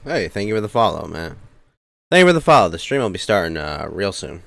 Hey, thank you for the follow, man. Thank you for the follow. The stream will be starting real soon.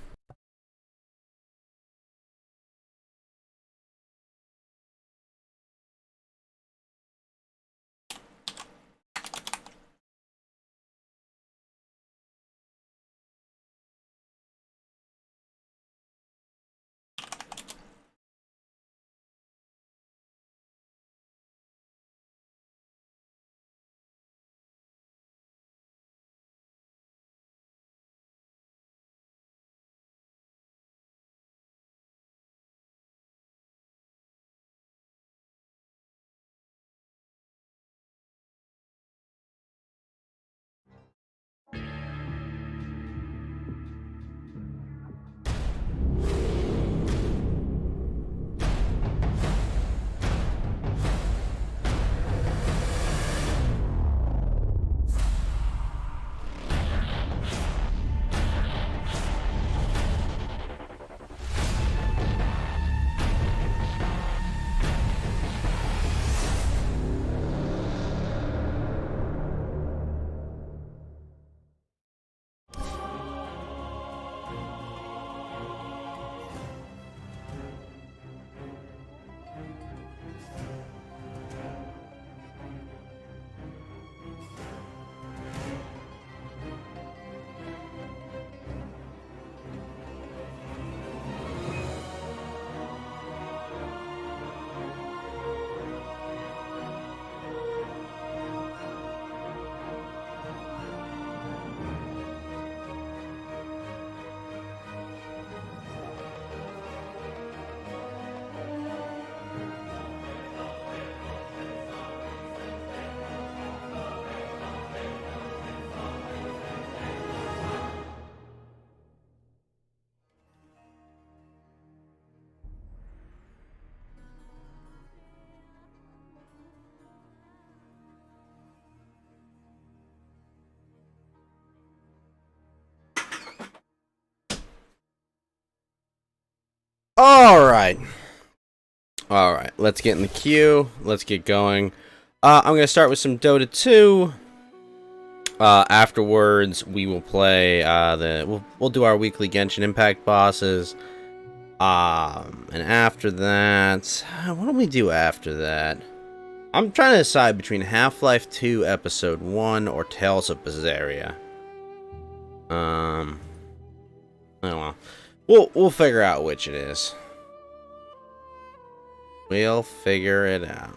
Alright. Alright, let's get in the queue. Let's get going. I'm going to start with some Dota 2. Afterwards, we will play we'll do our weekly Genshin Impact bosses. And after that, what do we do after that? I'm trying to decide between Half-Life 2 Episode 1 or Tales of Berseria. I don't know. We'll figure out which it is. We'll figure it out.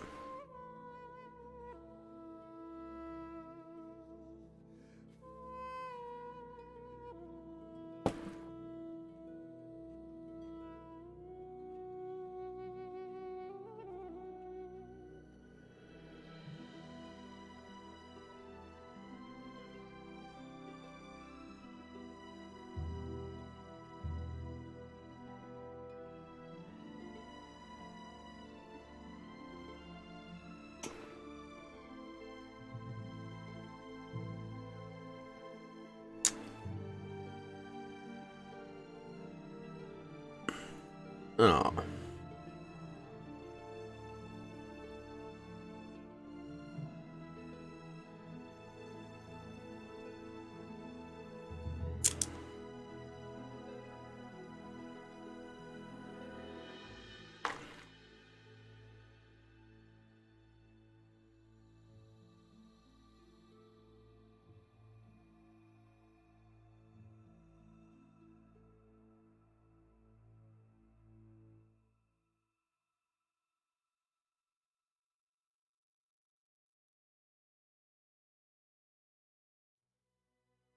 Oh.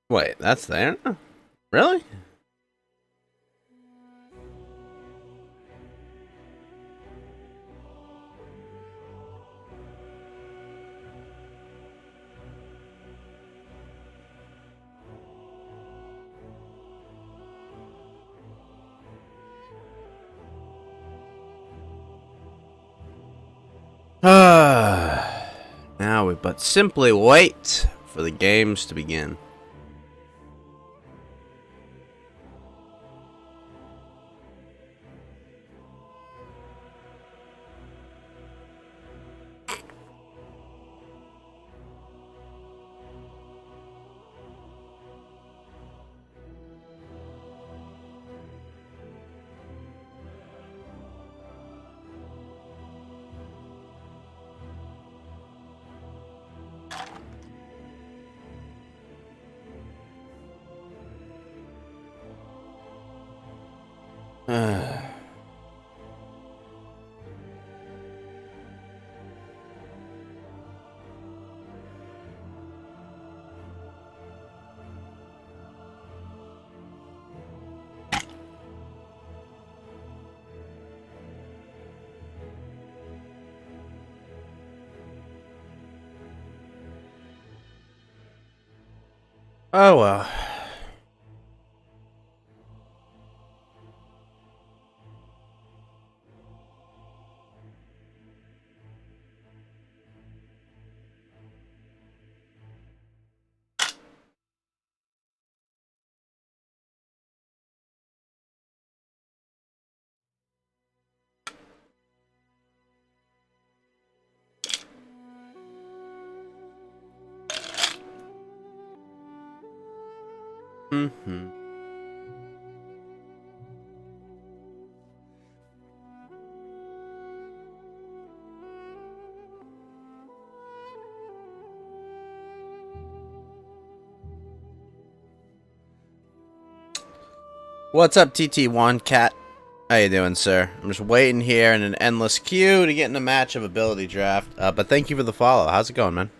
Wait, that's there? Really? Now we but simply wait for the games to begin. Oh well. Mm-hmm. What's up, TT1 Cat? How you doing, sir? I'm just waiting here in an endless queue to get in a match of ability draft. But thank you for the follow. How's it going, man?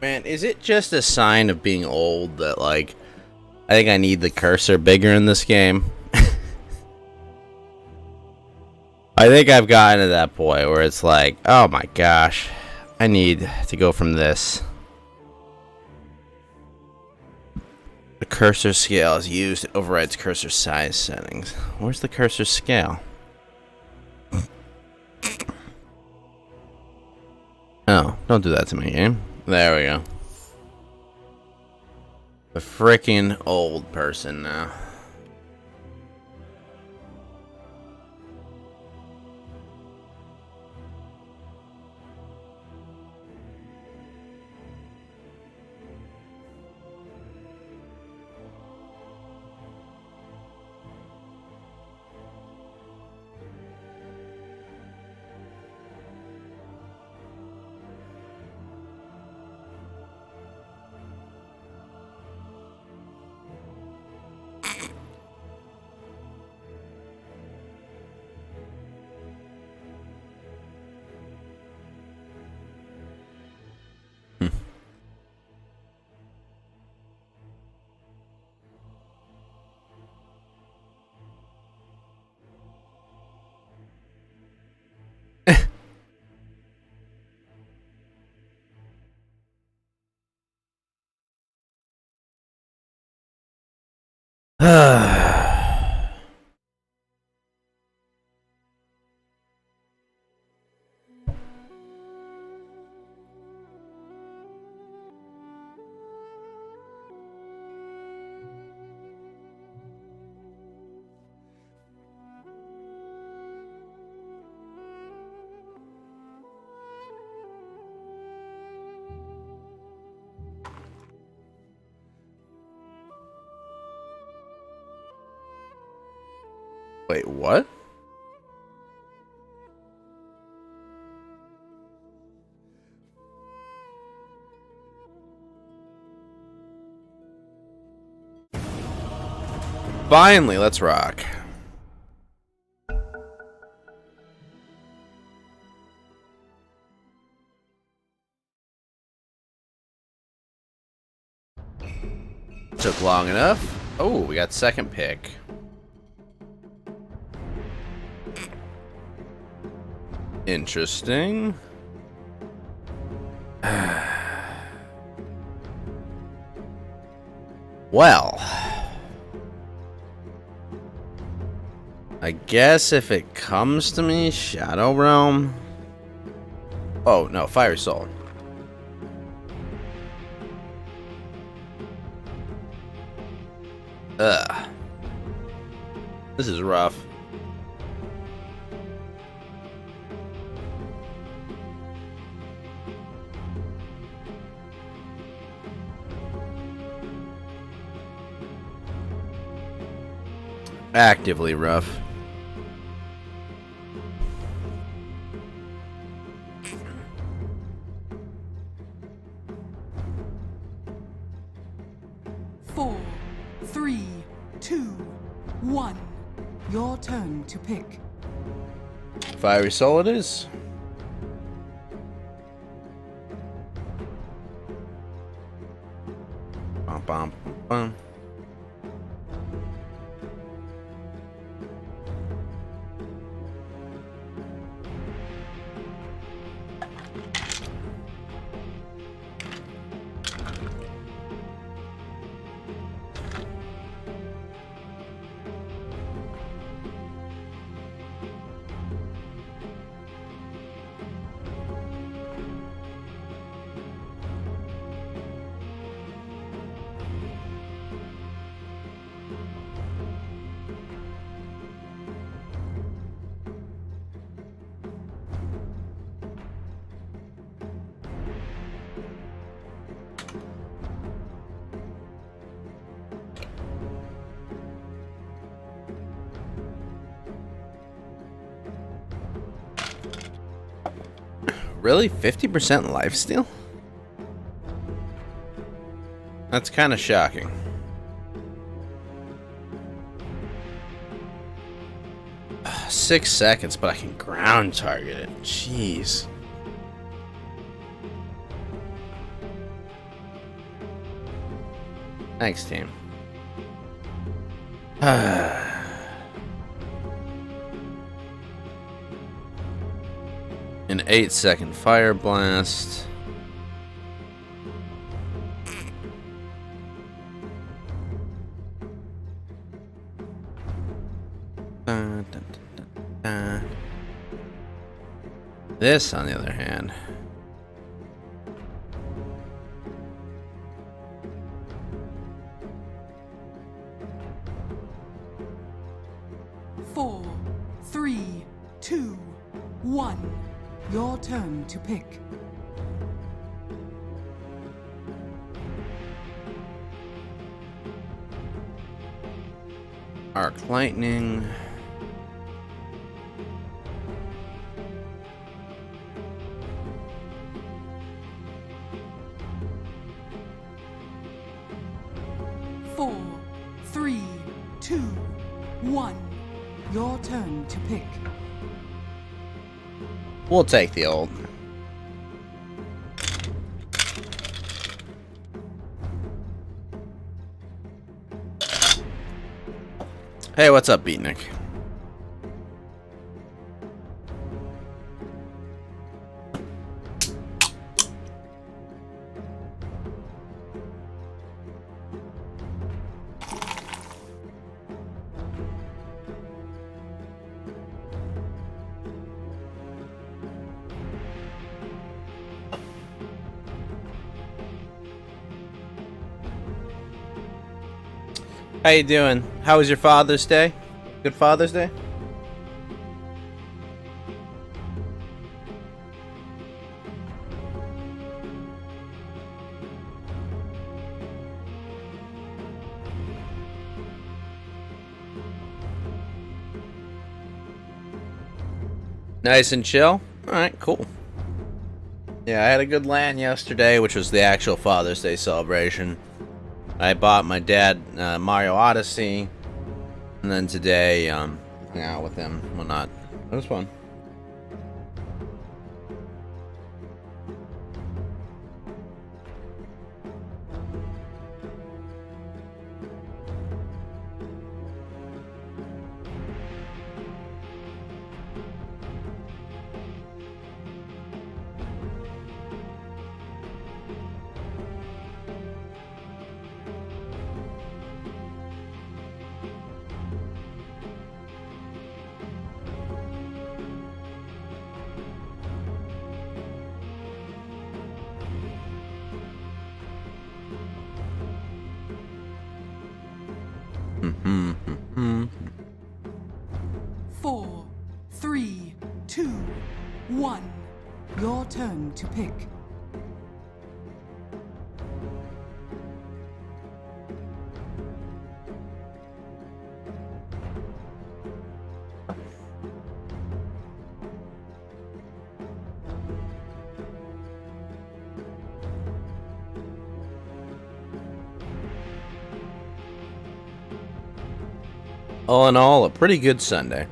Man, is it just a sign of being old that, like, I think I need the cursor bigger in this game? I think I've gotten to that point where it's like, oh my gosh, I need to go from this. The cursor scale is used. It overrides cursor size settings. Where's the cursor scale? Oh, don't do that to me, game. There we go. The freaking old person now. Wait, what? Finally, let's rock. Took long enough. Oh, we got second pick. Interesting. Well, I guess if it comes to me, Shadow Realm. Oh no, Fiery Soul. Ugh. This is rough. Actively rough. Four, three, two, one. Your turn to pick. Fiery Soul it is. Bum, bum, bum. Really? 50% lifesteal? That's kind of shocking. 6 seconds, but I can ground target it. Jeez. Thanks, team. An 8-second fire blast. This, on the other hand. Four, three, two, one. Your turn to pick. Arc Lightning. Four, three, two, one. Your turn to pick. We'll take the old. Hey, what's up, Beatnik? How you doing? How was your Father's Day? Good Father's Day? Nice and chill? Alright, cool. Yeah, I had a good LAN yesterday, which was the actual Father's Day celebration. I bought my dad Mario Odyssey. And then today, hung out with him, whatnot. It was fun. Four, three, two, one. Your turn to pick. All in all, a pretty good Sunday.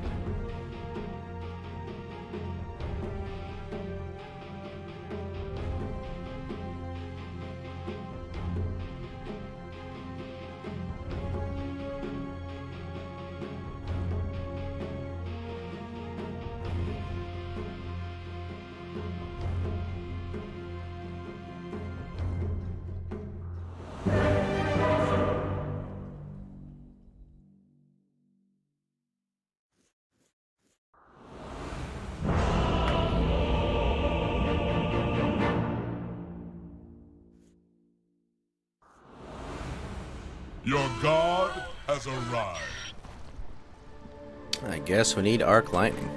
Your god has arrived. I guess we need arc lightning.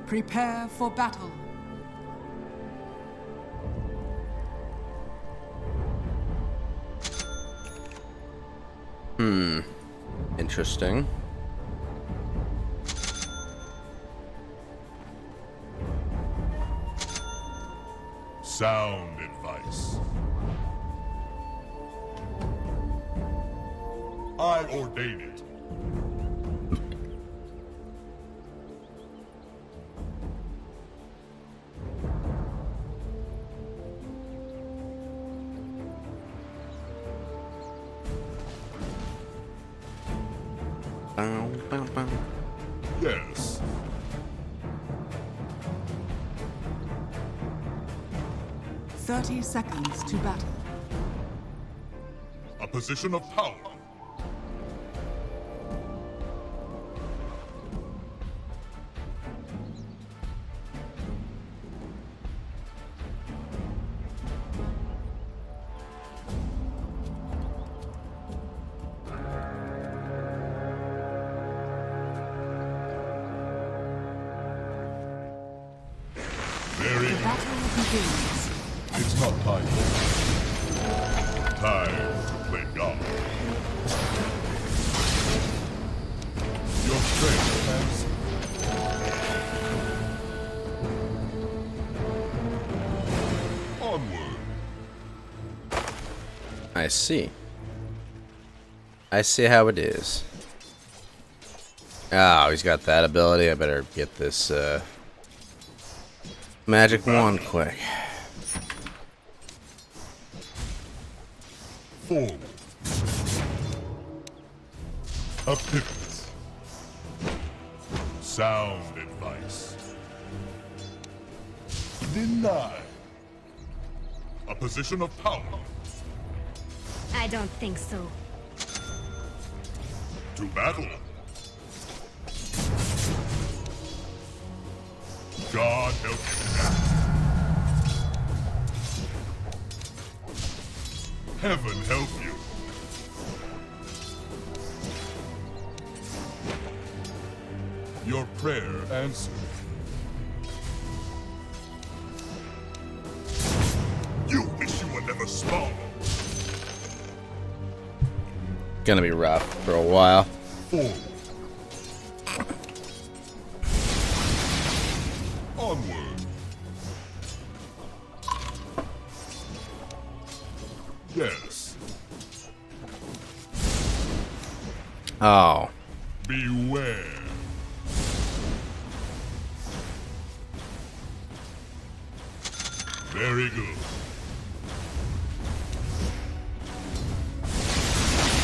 Prepare for battle. Interesting. Sound advice. I ordain it. Bow, bow, bow. Yes. "30 seconds to battle. A position of power. Very The good. battle begins. It's not time. Time to play God. Your strength has onward. I see. I see how it is. Oh, he's got that ability. I better get this magic wand quick. Forward. A pivot. Sound advice. Deny. A position of power. I don't think so. To battle. God help you. Heaven help you. Your prayer answered. You wish you were never small. Gonna be rough for a while. Forward. Onward. Yes. Oh. Beware. Very good.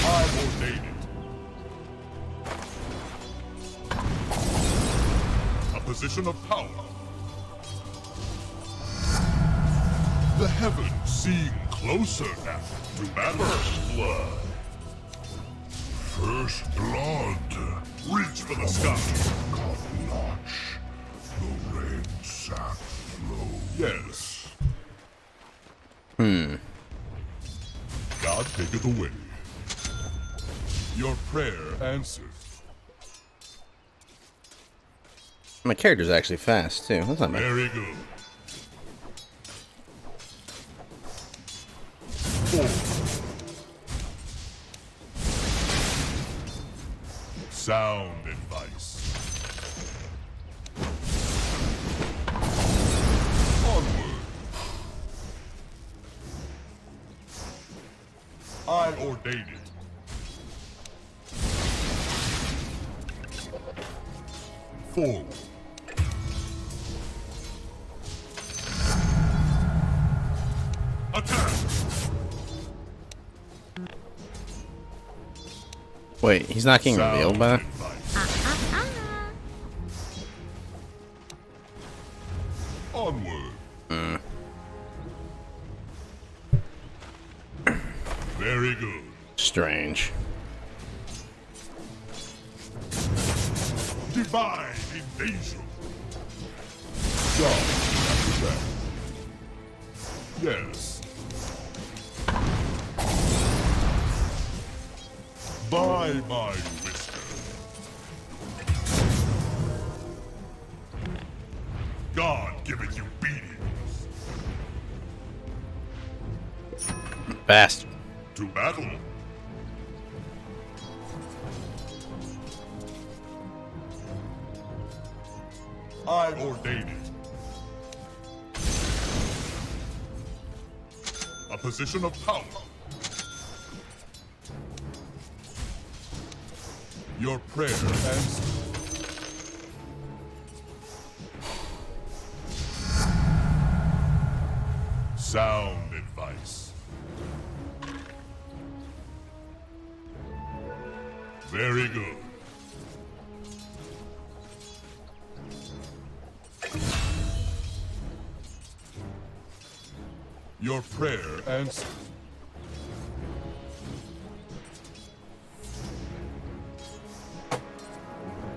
I ordain it. A position of power. The heavens seem closer now to battle. First blood. First blood. Reach for the sky. God notch. The red sap flow. Yes. God taketh away. Your prayer answered. My character's actually fast too. That's not bad. Very good. 4. Sound advice. Onward. I ordain it. Forward. Attack! Wait, he's not getting revealed by that? Onward. Very good. Strange. Divine invasion. God, after that. Yes. By my wisdom. God giveth you beatings. Bastard. To battle. I ordain it. A position of power. Your prayer answered. Sound advice. Very good. Your prayer answered.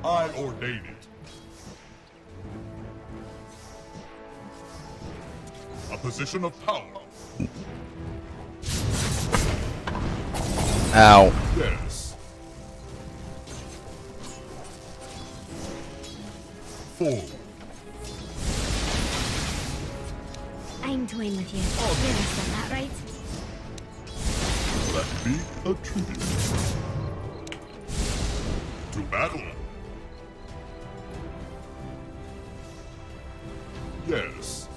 I ordain it. A position of power. Ow. Yes. 4. I'm toying with you. You understand that, right? Let be a tribute. To battle. Yes.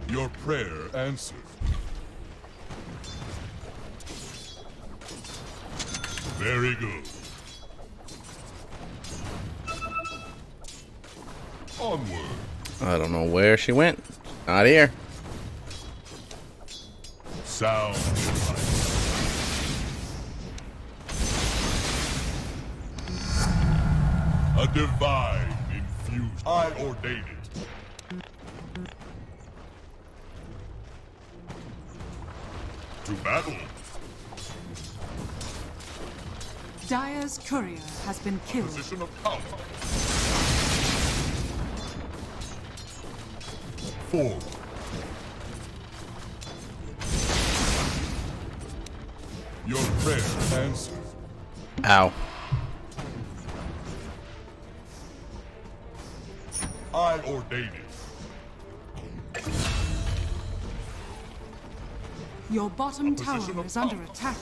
Your prayer answered. Very good. Onward. I don't know where she went. Not here. Sound advice. A divine infusion. I ordain it. To battle. Dire's courier has been killed. Position of power. 4. Your prayer answered. Ow. I ordain it. Your bottom position tower of is under power. attack.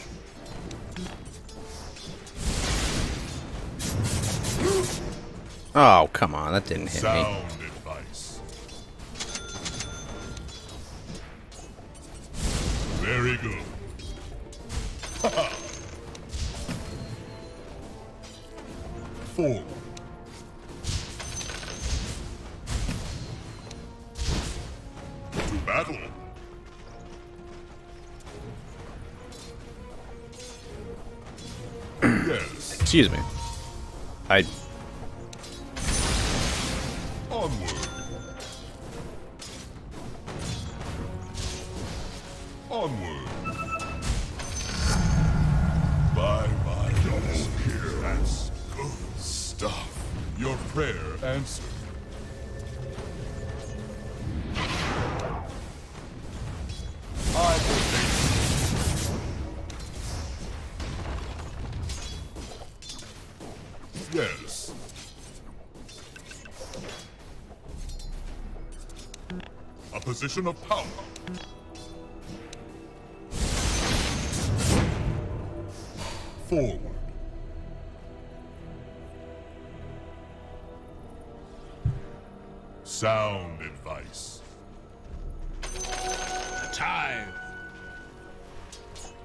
Oh, come on. That didn't hit me. Sound advice. Very good. Forward. To battle. Yes. Excuse me. Onward. Onward. My double kill. That's good stuff. Your prayer answered. I obey. Yes. A position of power. Forward. Sound advice. Time.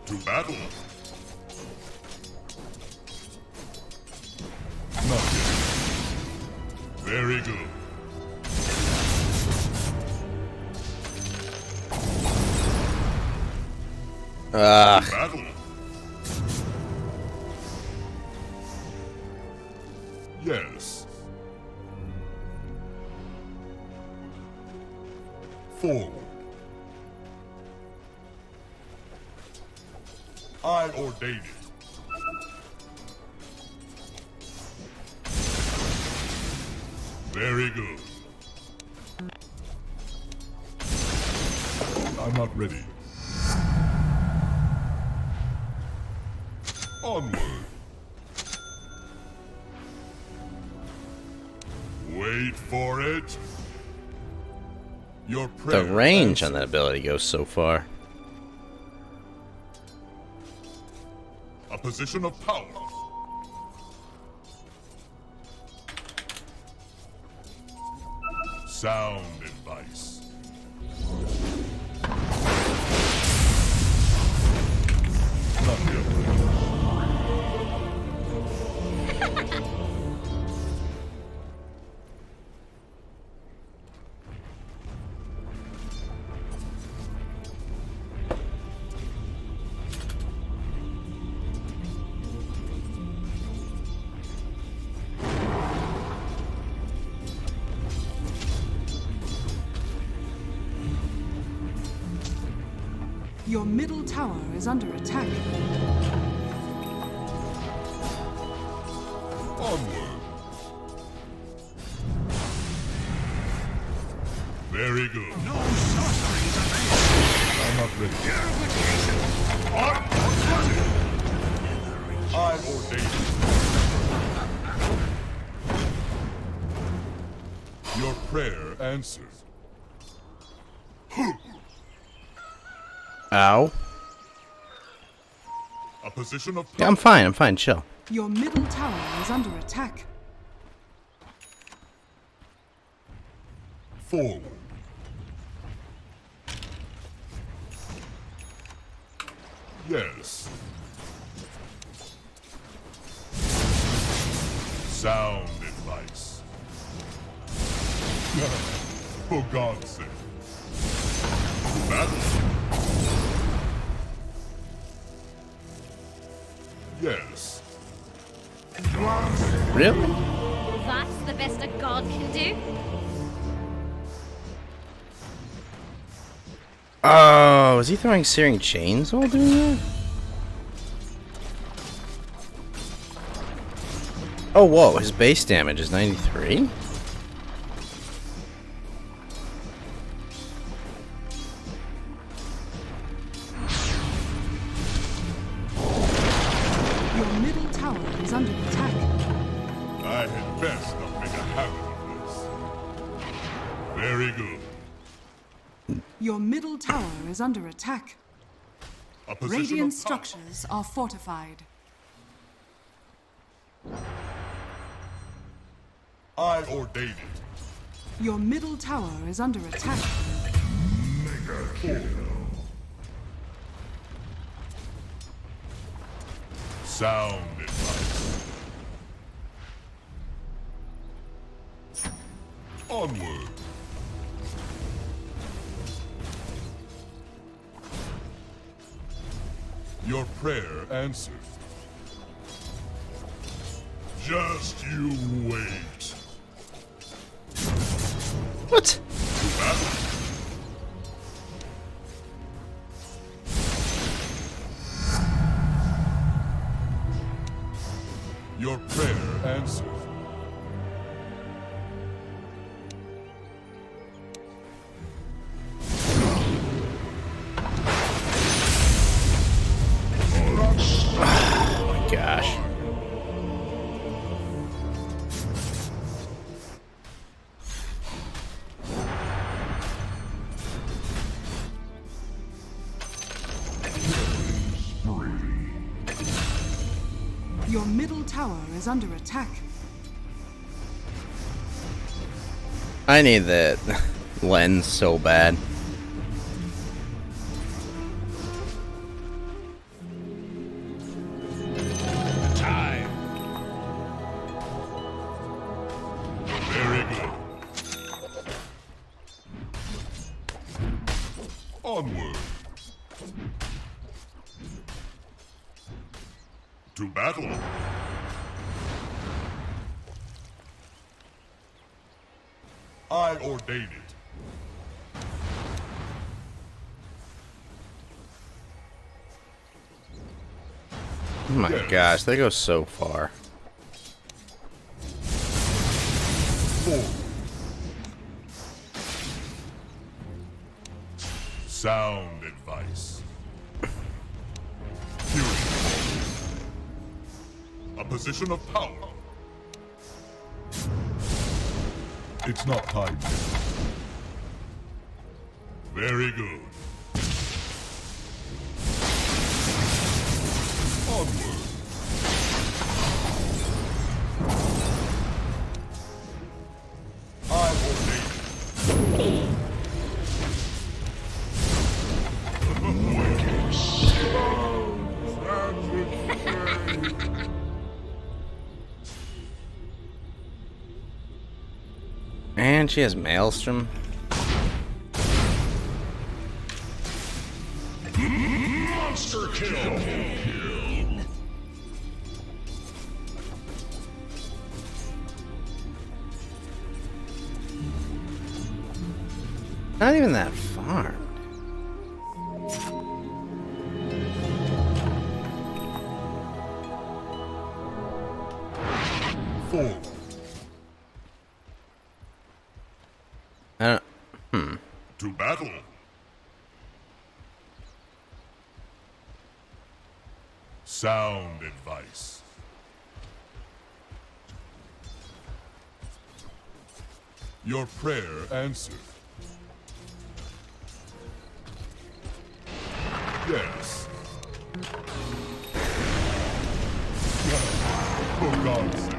To battle. Not yet. Very good. Battle. Yes. Forward. I ordain it. Very good. I'm not ready. Onward. Wait for it. Your prayer The range on that ability goes so far. A position of power. Sound advice. Not yet. Your middle tower is under attack. Onward. Very good. No sorceries available. I'm not ready. I ordain it. Your prayer answered. Ow. A position of Yeah, power. I'm fine, chill. Your middle tower is under attack. Forward. Yes. Sound advice. For God's sake. Battle. Yes. Really? That's the best a god can do. Oh, is he throwing searing chains while doing that? Oh, whoa, his base damage is 93? Your middle tower is under attack. I had best not make a habit of this. Very good. Your middle tower is under attack. A position Radiant of power. structures are fortified. I ordain it. Your middle tower is under attack. Mega kill. Sound advice. Onward. Your prayer answered. Just you wait. What? To battle. Your prayer answered. Oh my gosh. Your middle tower is under attack. I need that lens so bad. Time. Very good. Onward. To battle. I ordain it. Oh my Yes. gosh, they go so far. Forward. Sound advice. Fury. A position of power. It's not time yet. Very good. Onward. I ordain it. And she has Maelstrom. Monster kill. Not even that far. Forward. I don't. To battle. Sound advice. Your prayer answered. Yes. For God's sake.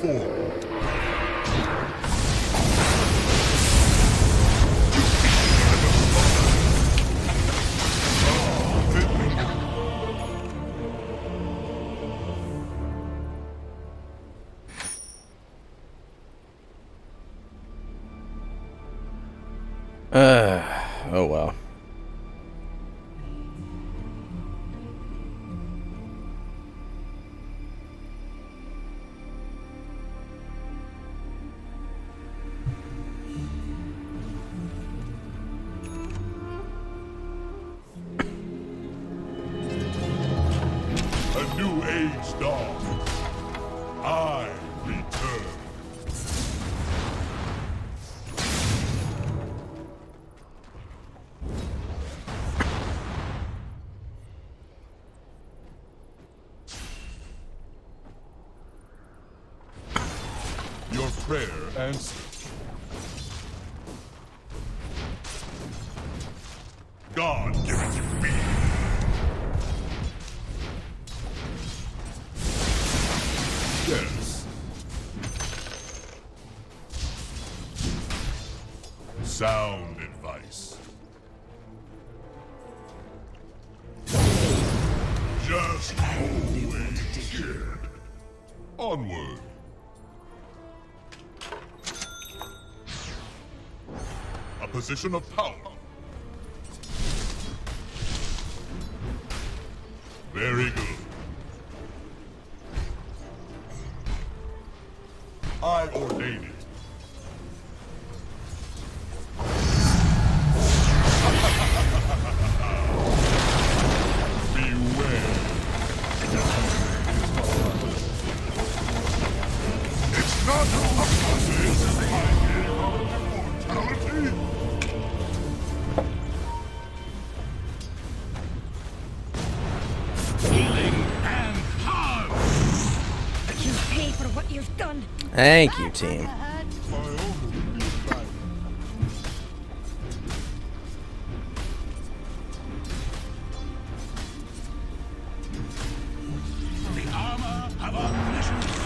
Forward. Oh well. A new age dawns. I return. Your prayer answered. God giveth you being. Yes. Sound advice. Just always kid. Onward. A position of power. Very good. I ordain it. Beware. It's not a process. I gave up mortality. Healing and harm. You pay for what you've done. Thank you, team. The armor of omniscience.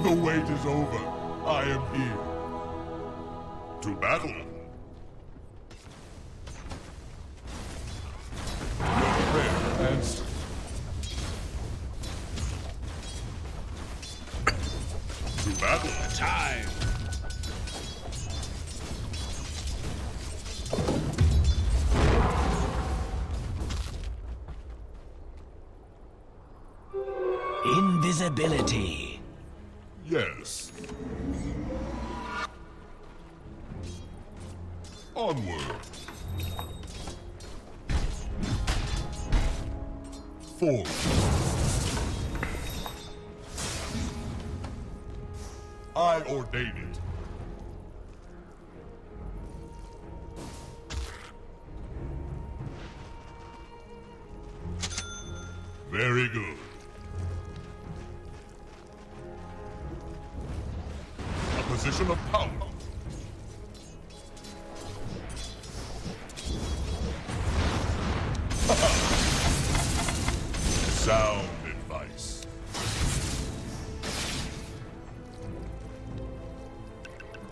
The wait is over. I am here. To battle. Prepare and to battle. Time. Invisibility. Yes. Onward. Forward. I ordain it. Very good. A position of power. Sound advice.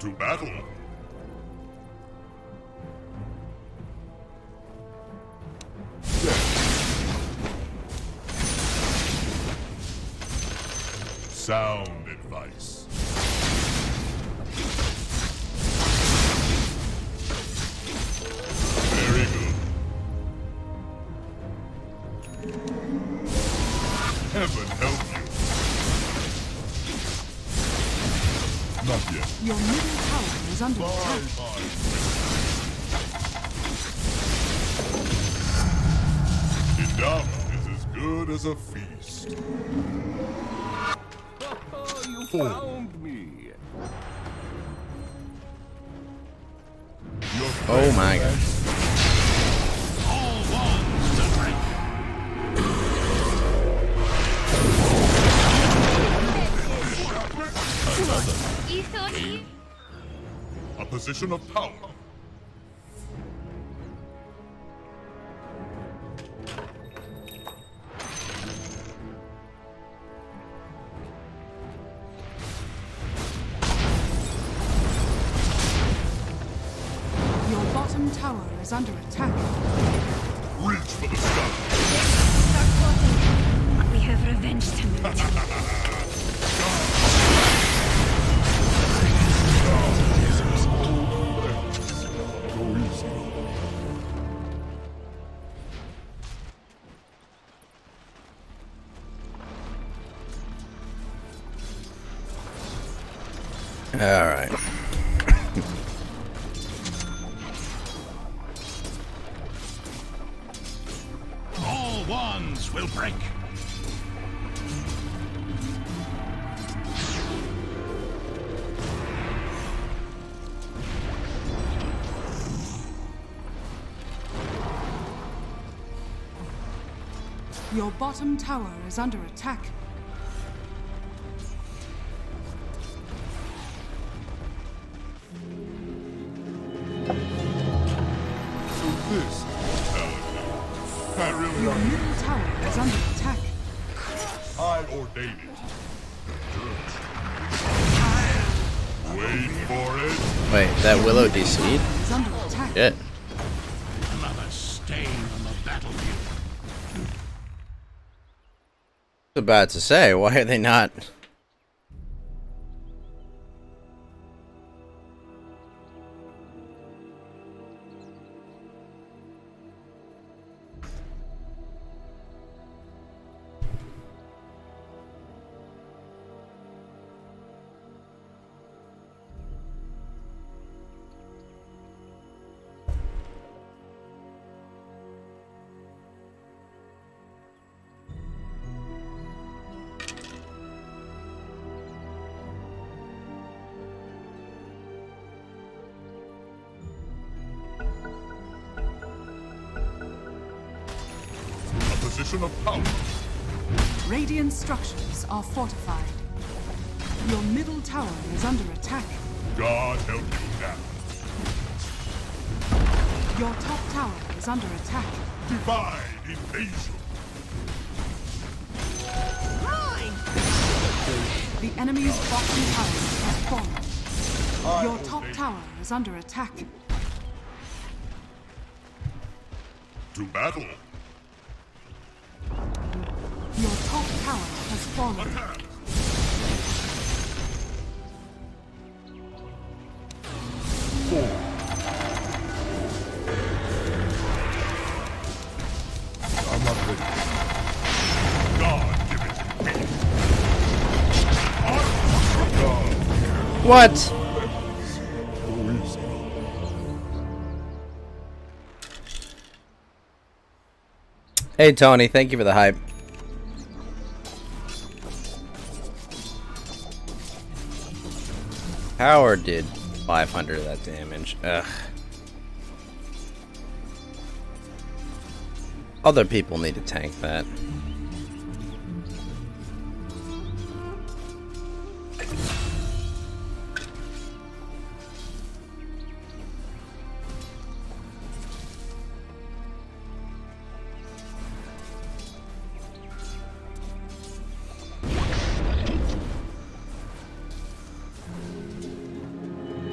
To battle. Yes. Sound advice. Very good. Heaven help you. Not yet. Your middle tower is under attack. Endowment is as good as a feast. You Four. found me. Your Oh my god. All wands to break. You thought you... a position of power. Your bottom tower is under attack. Reach for the sky. Start plotting. We have revenge to meet. Go easy. All right. All wands will break. Your bottom tower is under attack. So this is mortality. I really Your am. middle tower is under attack. I ordain it. Wait for it. Wait, that Willow DC'd? Is under attack. Shit. Another stain on the battlefield. About to say, why are they not? A position of power. Radiant structures are fortified. Your middle tower is under attack. God help you now. Your top tower is under attack. Divine invasion. The enemy's bottom tower has fallen. Your top tower is under attack. To battle. Your top tower has fallen. Attack. I'm not ready. God give it to me. God. What? Hey Tony, thank you for the hype. Howard did 500 of that damage. Ugh. Other people need to tank that.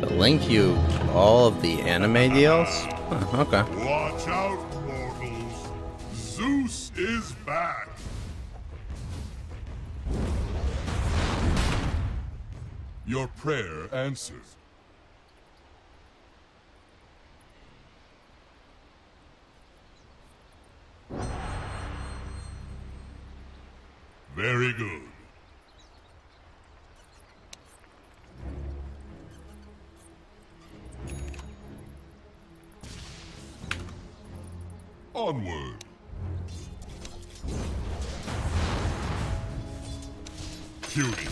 Link you all of the anime deals? Huh, okay. Watch out, mortals. Zeus is back. Your prayer answered. Very good. Onward. Cutie.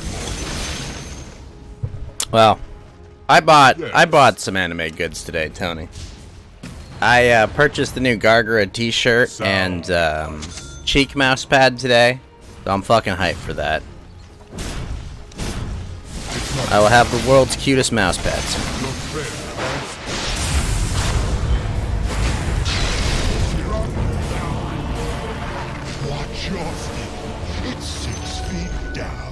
Well, I bought some anime goods today, Tony. I purchased the new Gargara t-shirt and cheek mouse pad today, so I'm fucking hyped for that. I will have the world's cutest mouse pads. Your prayer answered. Watch your feet. It's 6 feet down.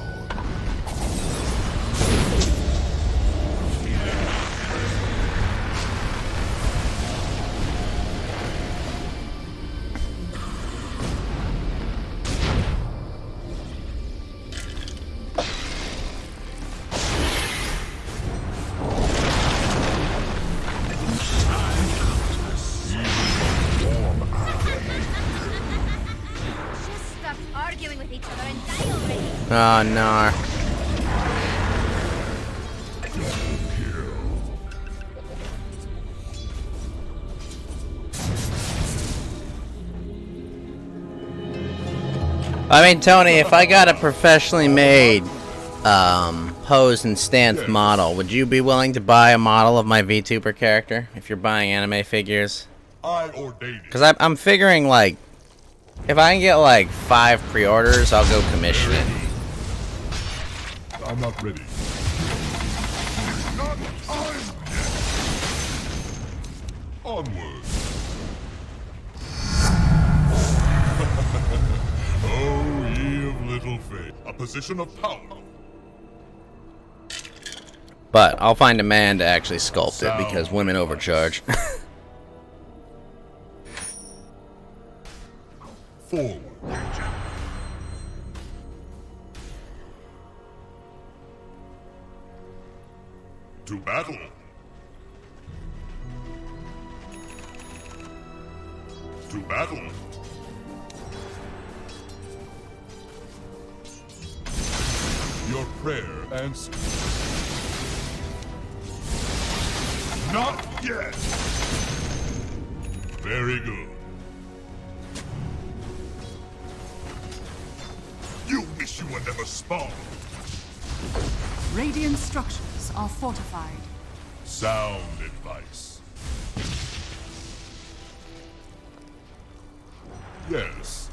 Just stop arguing with each other and die already. Oh no. I mean, Tony, if I got a professionally made pose and stance model, would you be willing to buy a model of my Vtuber character if you're buying anime figures? I ordain it. Because I'm figuring, like, if I can get, like, 5 pre-orders, I'll go commission it. I'm not ready. Not I'm yet. Onward. Oh, ye of little faith. A position of power. But I'll find a man to actually sculpt it because women overcharge. Forward. To battle! To battle! Your prayer answered. Not yet! Very good. You wish you were never spawned. Radiant structures are fortified. Sound advice. Yes.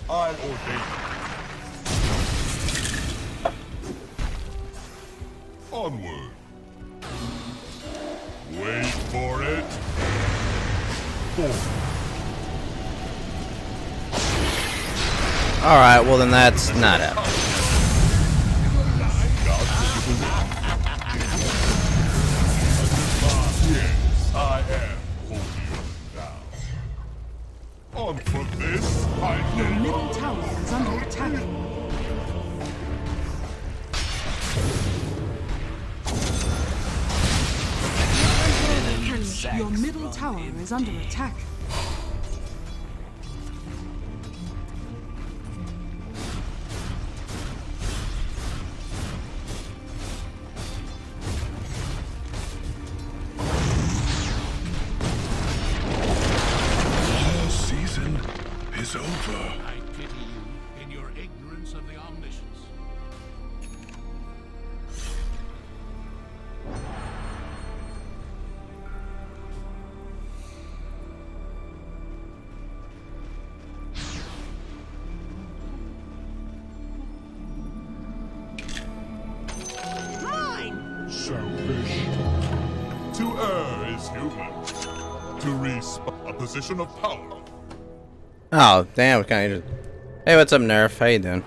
I ordain it. Onward. Wait for it. Forward. Alright, well then that's not happening. Yes, I am holding now. On for this, I Your did. middle tower is under attack. Your middle tower is under attack. The season is over. I pity you in your ignorance of the omniscience. Selfish. To err is human. To reach a position of power. Oh, damn, we kinda just... Hey, what's up, Nerf? How you doing?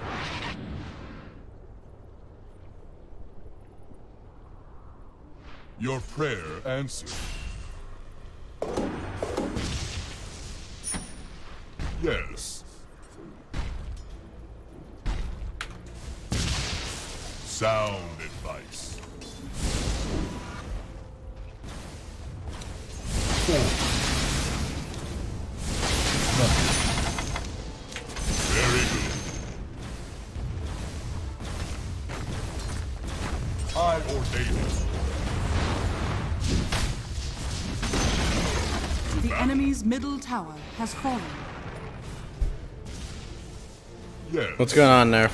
Your prayer answered. Yes. Sound advice. Very good. I ordain it. The enemy's middle tower has fallen. Yes. What's going on, Nerf?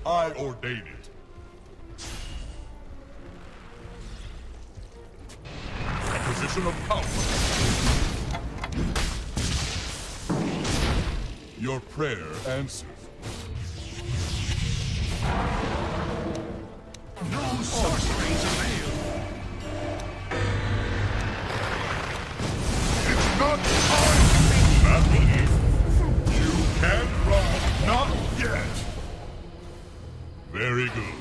I ordain it. A position of power. Your prayer answered. No sorceries avail. It's not time! That you can't run. Not yet. Very good.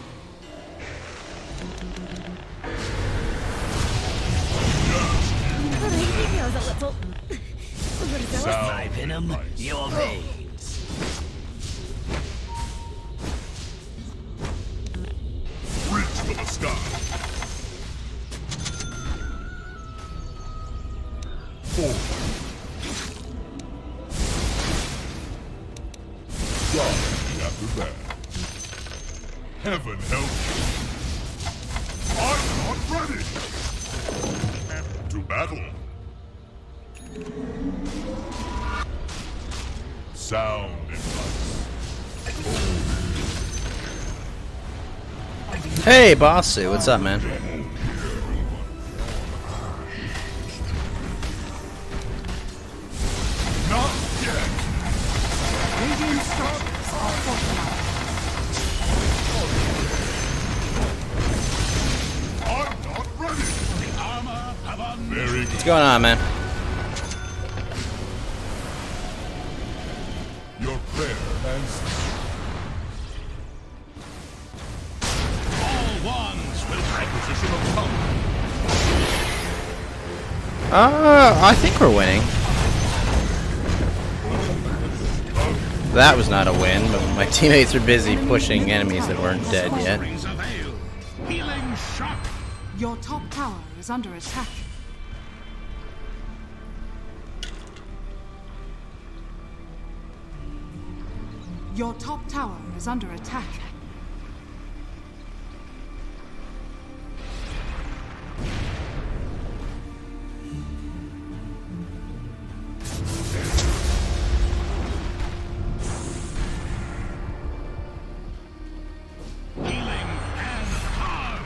But he feels a little... overzealous. Sound Venom, advice. your veins. Reach for the sky. Forward. Sorry after that. Heaven help you. I'm not ready. To battle. Sound advice. Hey, Bossy, what's up, man? Not yet. Radiant structures are fortified. I'm not ready. The armor of omniscience. Very good. What's going on, man? Your prayer answered. All wands will break. Position of power. I think we're winning. That was not a win, but my teammates are busy pushing enemies that weren't dead yet. Rings avail. Healing shock. Your top tower is under attack. Your top tower is under attack. Healing and harm.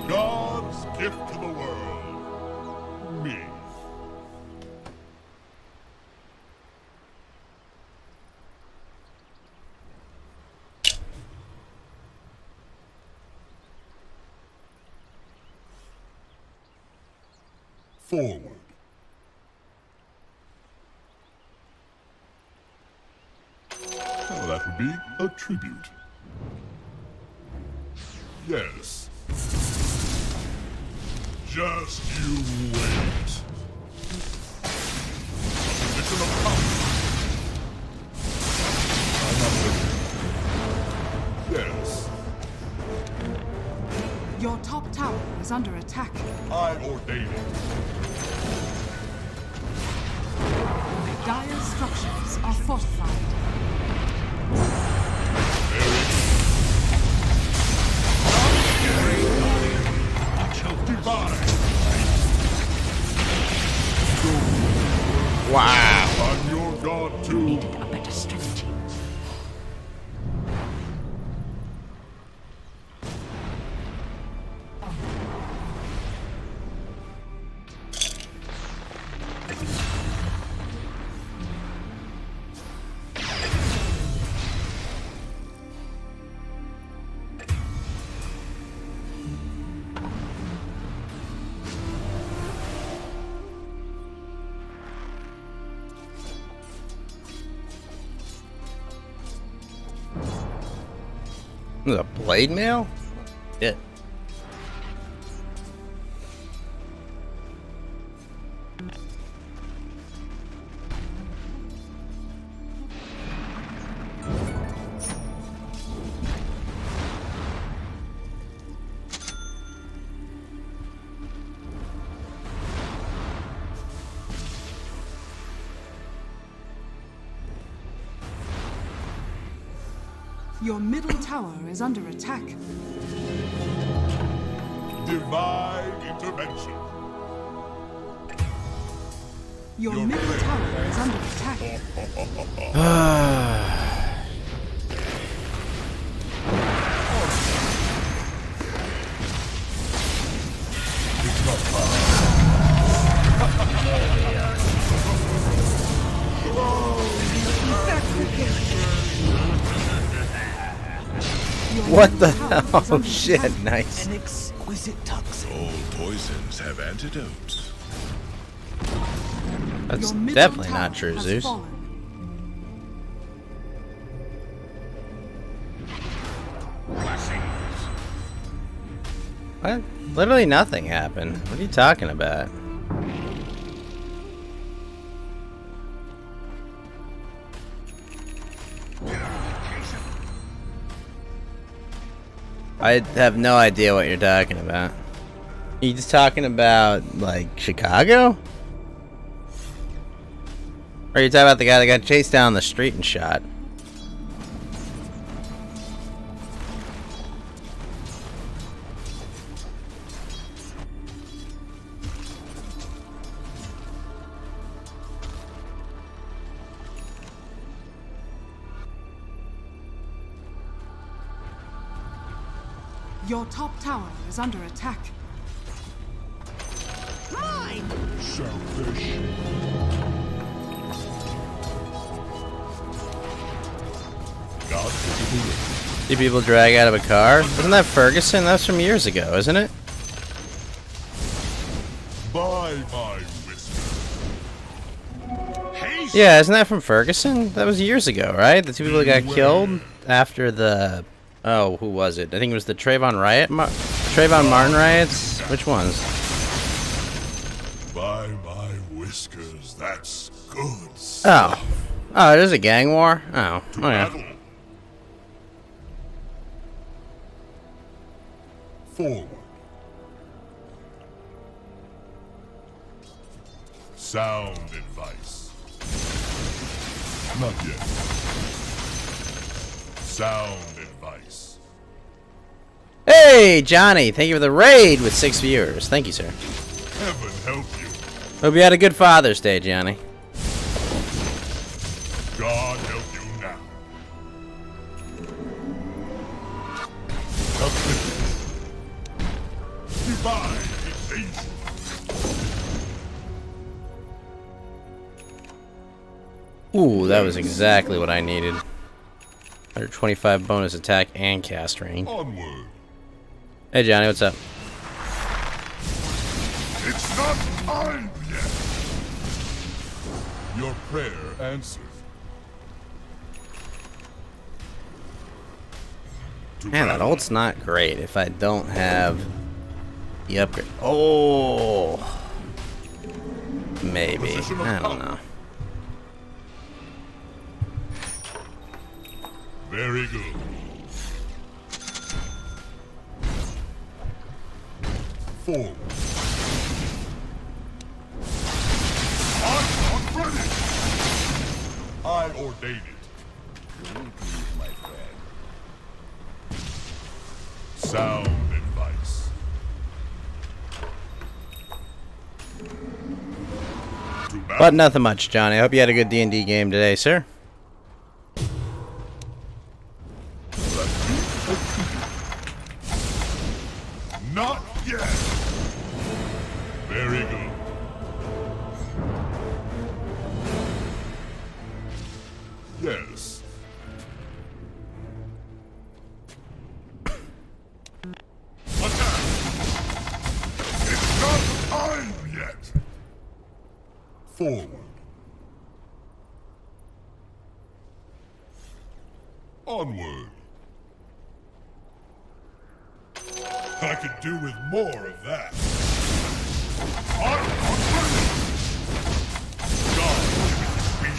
God's gift to the world. Me. Forward. Oh, that would be a tribute. Yes. Just you wait. Mission accomplished. I'm not listening. Yes, Your top tower is under attack. I ordain it. Dire structures are fortified. Divine. Wow. I'm your god too. A better strategy. Is it a blade mail? Yeah. Your middle tower is under attack. Divine intervention. Your middle tower is under attack. What the hell? Oh shit, nice. An exquisite toxin. All poisons have antidotes. That's Your middle definitely tower not true, has Zeus. fallen. Blessings. What? Literally nothing happened. What are you talking about? I have no idea what you're talking about. Are you just talking about, like, Chicago? Or are you talking about the guy that got chased down the street and shot? Your top tower is under attack. Selfish. God, See people drag out of a car? Isn't that Ferguson? That's from years ago, isn't it? by my whisper. Haste! Yeah, isn't that from Ferguson? That was years ago, right? The two people that got killed after the... Oh, who was it? I think it was the Trayvon Martin riots? Which ones? By my whiskers, that's good. Oh. Oh, it is a gang war? Oh. Oh, yeah. Battle. Forward. Sound advice. Not yet. Sound advice. Hey, Johnny! Thank you for the raid with 6 viewers. Thank you, sir. Heaven help you. Hope you had a good Father's Day, Johnny. God help you now. Uplift. Divine invasion. Ooh, that was exactly what I needed. 125 bonus attack and cast range. Onward. Hey, Johnny, what's up? It's not time yet. Your prayer answered. To Man, that battle. ult's not great if I don't have the upgrade. Oh, maybe. I don't know. Very good. Forward. I'm not ready. I ordain it. Sound advice. To battle. But nothing much, Johnny. I hope you had a good D&D game today, sir. Not yet. Very good. Yes. Attack. It's not time yet. Forward. Onward. I could do with more of that. I'm not ready. God, give it to me.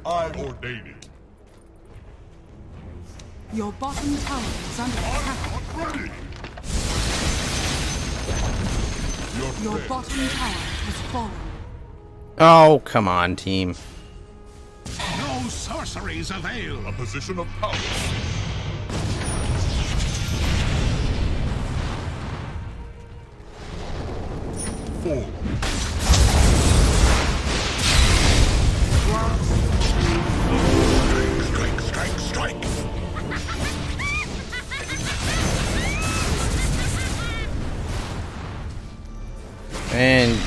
I ordain it. Your bottom tower is under attack. I'm not ready. Your Your prayer. bottom tower has fallen. Oh, come on, team. No sorceries avail. A position of power. Forward. Strike, strike, strike. And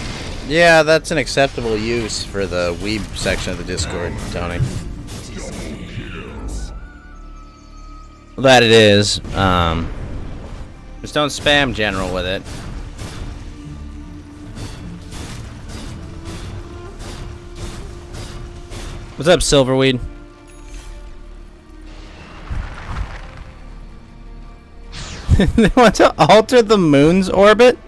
yeah, that's an acceptable use for the weeb section of the Discord, Tony. Well, that it is. Just don't spam general with it. What's up, Silverweed? They want to alter the moon's orbit?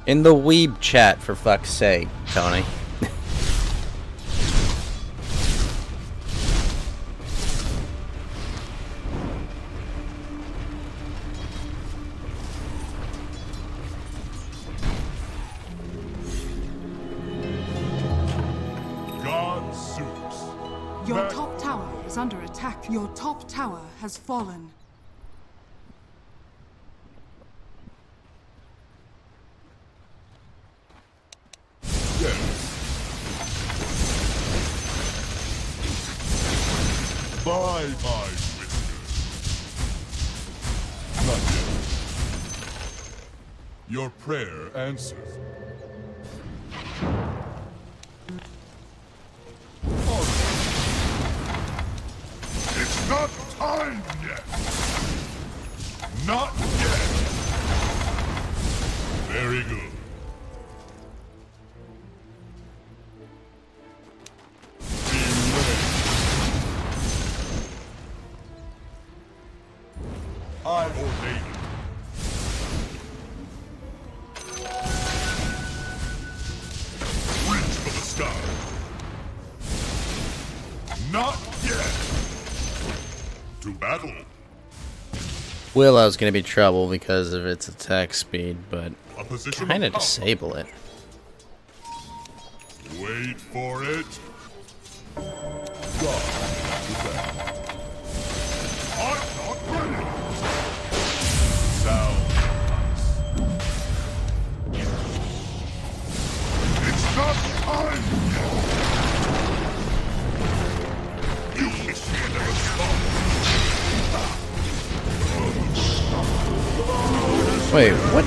In the weeb chat, for fuck's sake, Tony. is under attack. Your top tower has fallen. By my whiskers. Not yet. Your prayer answered. It's not time yet. Not yet. Very good. Be ready. I ordain it. Reach for the sky. Not yet. To battle. Willow's gonna be trouble because of its attack speed, but A position kind of of power. disable it. Wait for it. God, to battle. I'm not ready. Sound. It's not time yet. You wish you had never stopped. Wait, what?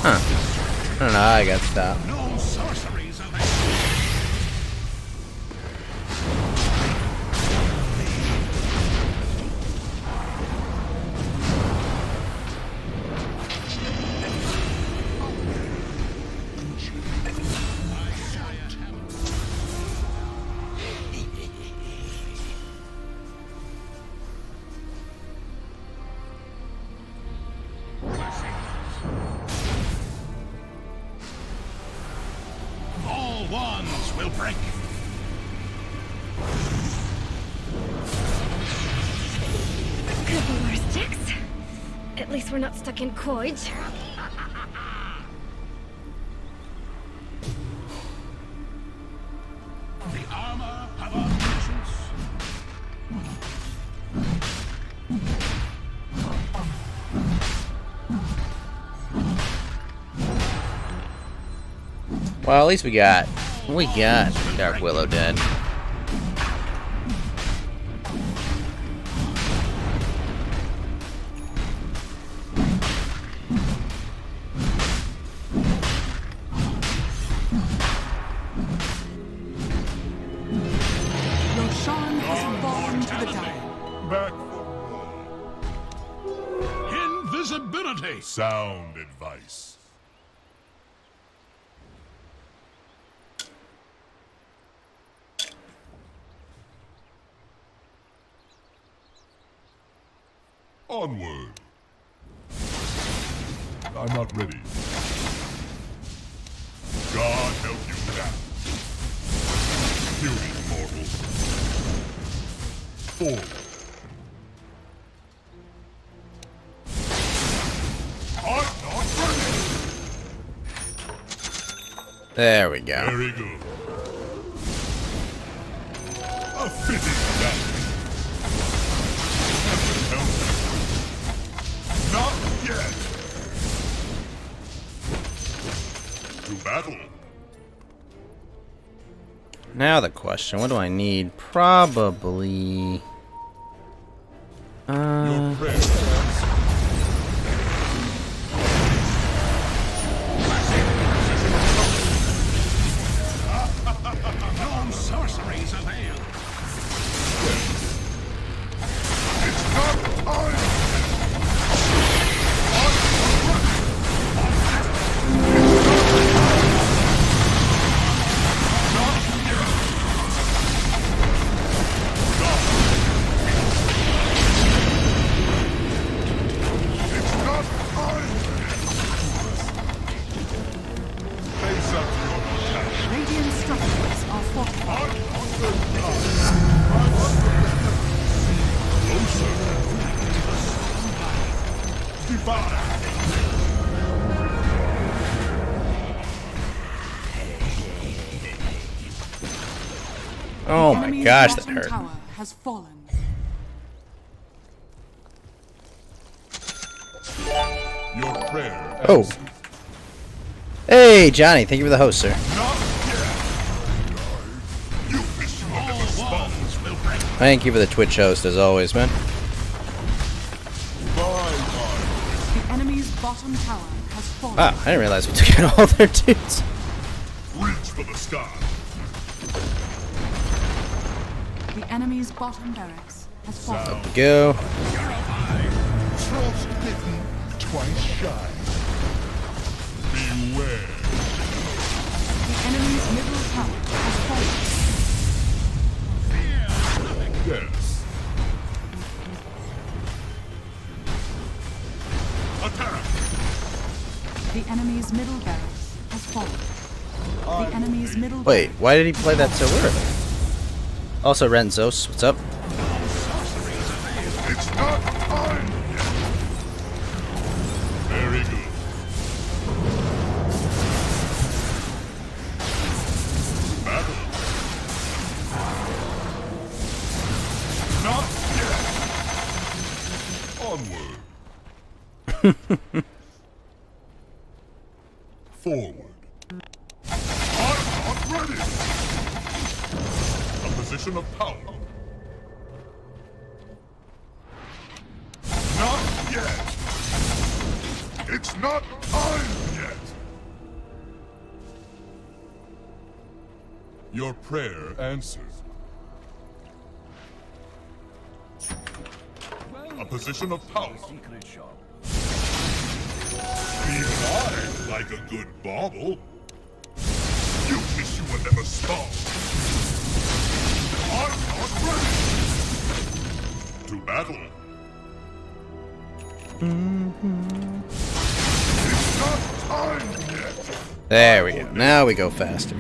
Huh. I don't know how I got stopped. No sorceries available. All wands will break. Could be worse, Jax. At least we're not stuck in Coige. The armor of omniscience. Well, at least we got Dark Willow dead. Your Shan has fallen to the dire. Back for Invisibility. sound advice. Onward. I'm not ready. God help you now. Beauty, mortals. Forward. I'm not ready. There we go. Very good. A fitting battle. Not yet. To battle. Now the question, what do I need? Probably... Your prayer. No sorceries avail. It's not time. It's not time. Face up to your attack. Radiant structures are fortified. Closer. Divine. Oh my Enemy's gosh, that bottom hurt. tower has fallen. Your prayer Oh. answers. Hey, Johnny, thank you for the host, sir. Not yet. You wish you had never spawned. Thank you for the Twitch host, as always, man. Bye-bye. The enemy's bottom tower has fallen. Wow, I didn't realize we took out all their dudes. Reach for the sky. The enemy's bottom barracks has fallen. Go. Frostbitten, twice shy. Beware. The enemy's middle tower has fallen. Yes. Attack. The enemy's middle barracks has fallen. The enemy's middle Wait, why did he play that so early? Also, Renzos, what's up? It's not time yet. Very good. Battle. Not yet. Onward. Forward. I'm not ready. A position of power. Not yet. It's not time yet. Your prayer answered. A position of power. Be mine like a good bauble. You wish you were never spawned. I'm not ready. To battle. It's not time yet. There we go. Now we go faster.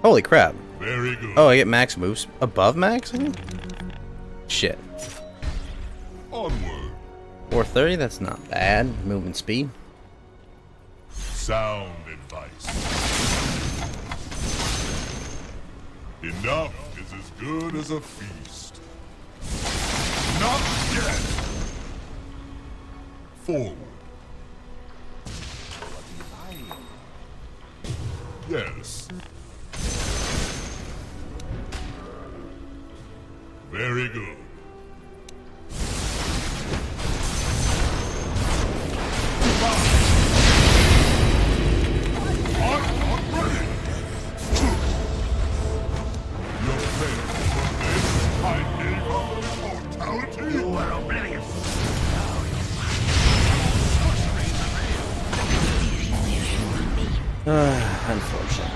Holy crap. Very good. Oh, I get max moves above max? I think? Shit. Onward. 430, that's not bad. Movement speed. Sound advice. Enough is as good as a feast. Not yet. Forward. Yes. Very good. I'm not ready. Your prayer for this, I gave up mortality. You are oblivious. Unfortunate.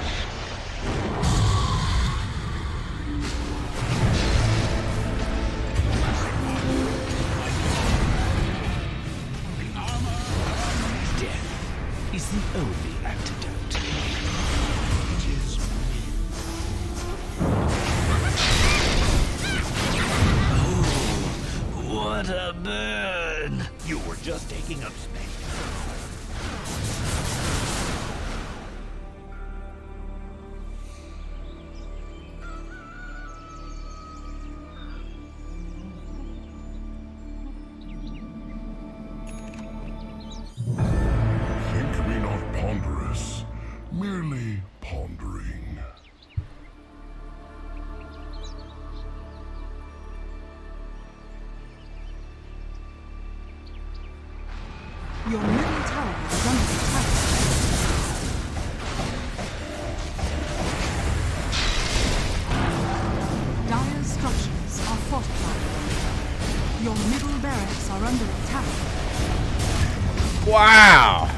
Death is the only antidote. It is. Oh, what a burn! You were just taking up space. Think me not ponderous, merely pondering. Your middle tower is under attack. Dire structures are fortified. Your middle barracks are under attack. Wow!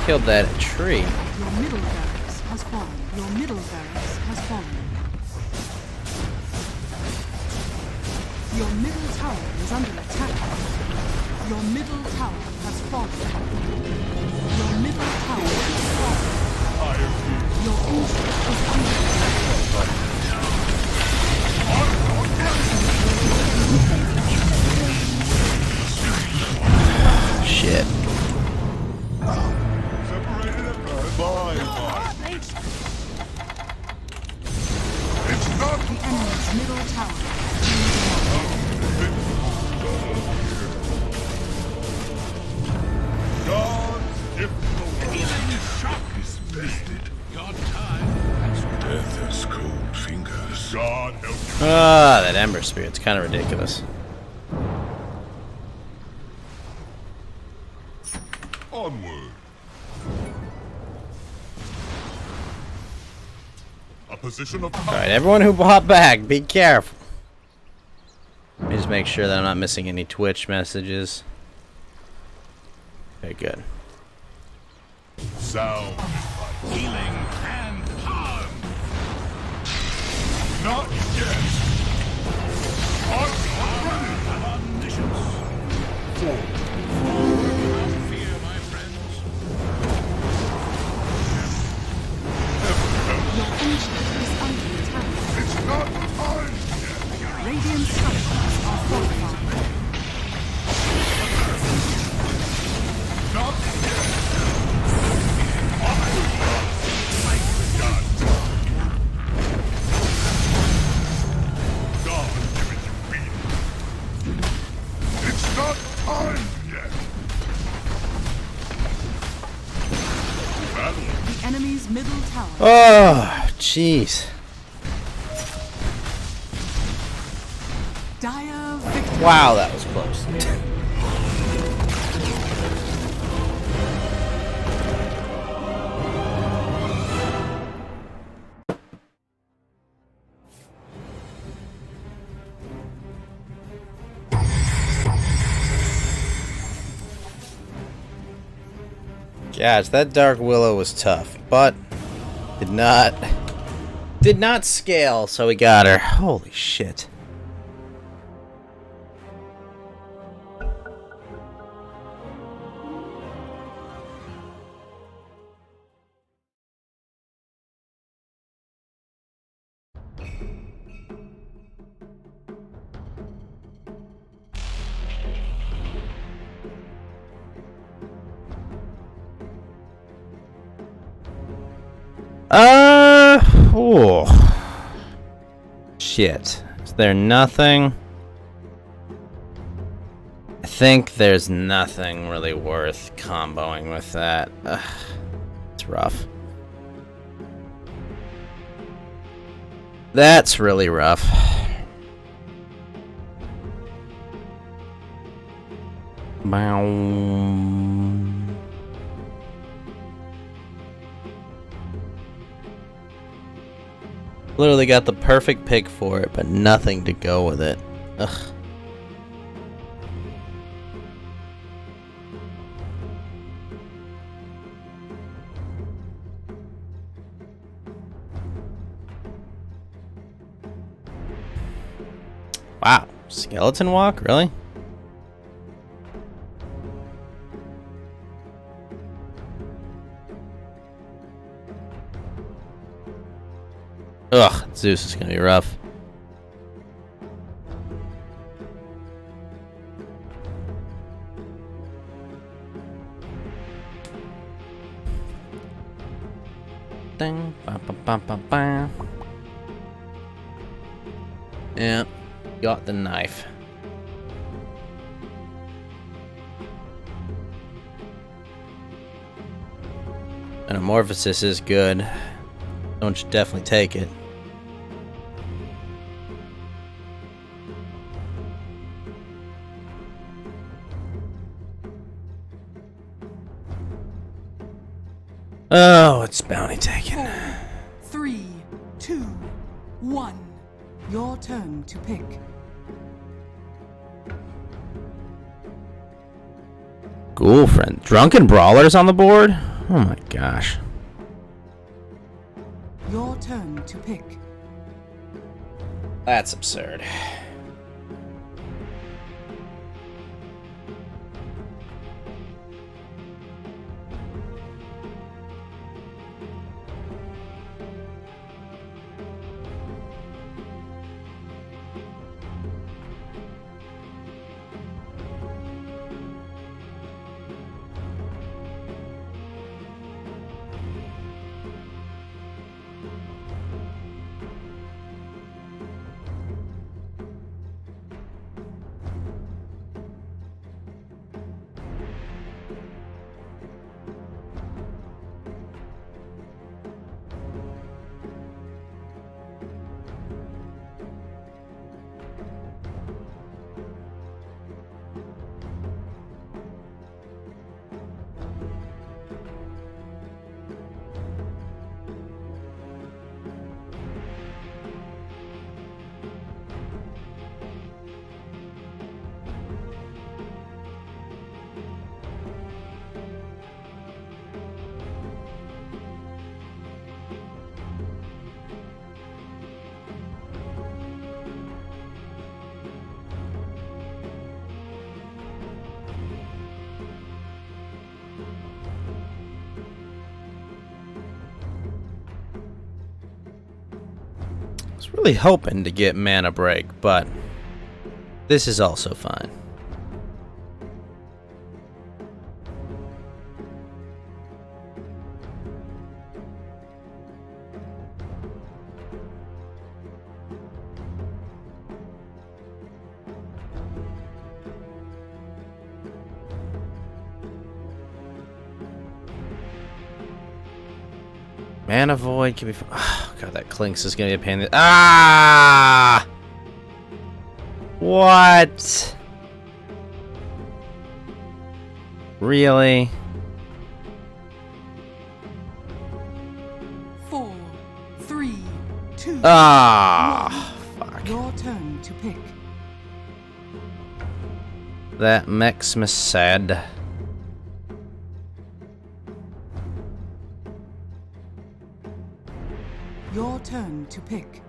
Killed that tree. Your middle barracks has fallen. Your middle barracks has fallen. Your middle tower is under attack. Your middle tower has fallen. Your middle tower has fallen. Your ancient is under Shit. Separated at birth. Bye. middle tower. God's gift to Healing shock. is vested. Your time. Death has cold fingers. God help you. Ah, that Ember Spirit's kind of ridiculous. Onward. A position of power. Alright, everyone who bought back, be careful. Let me just make sure that I'm not missing any Twitch messages. Okay, good. Sound. Healing and harm. Not yet. Omniscience. Fear, my friends. Your ancient is under attack. It's not time yet. Radiant structures are fortified. Not yet. God. God given you being. It's not time yet. Battle. The enemy's middle tower. Oh, jeez. Dire victory. Wow, that was close. Gosh, that Dark Willow was tough, but did not scale, so we got her. Holy shit. Oh. Shit. Is there nothing? I think there's nothing really worth comboing with that. Ugh, it's rough. That's really rough. Bow. Literally got the perfect pick for it, but nothing to go with it. Ugh. Wow. Skeleton walk? Really? Ugh, Zeus is gonna be rough. Ding, ba, ba, ba, ba, ba. Yeah, got the knife. Metamorphosis is good. Don't you definitely take it. Oh, it's bounty taken. 3, 2, 1. Your turn to pick. Ghoul friend. Drunken Brawlers on the board? Oh my gosh. Your turn to pick. That's absurd. was really hoping to get mana break, but this is also fine. Mana Void can be. Oh, God, that Clinks is gonna be a pain in the. Ah! What? Really? 4, 3, 2. Ah! Fuck. Your turn to pick. That makes me sad. Your turn to pick.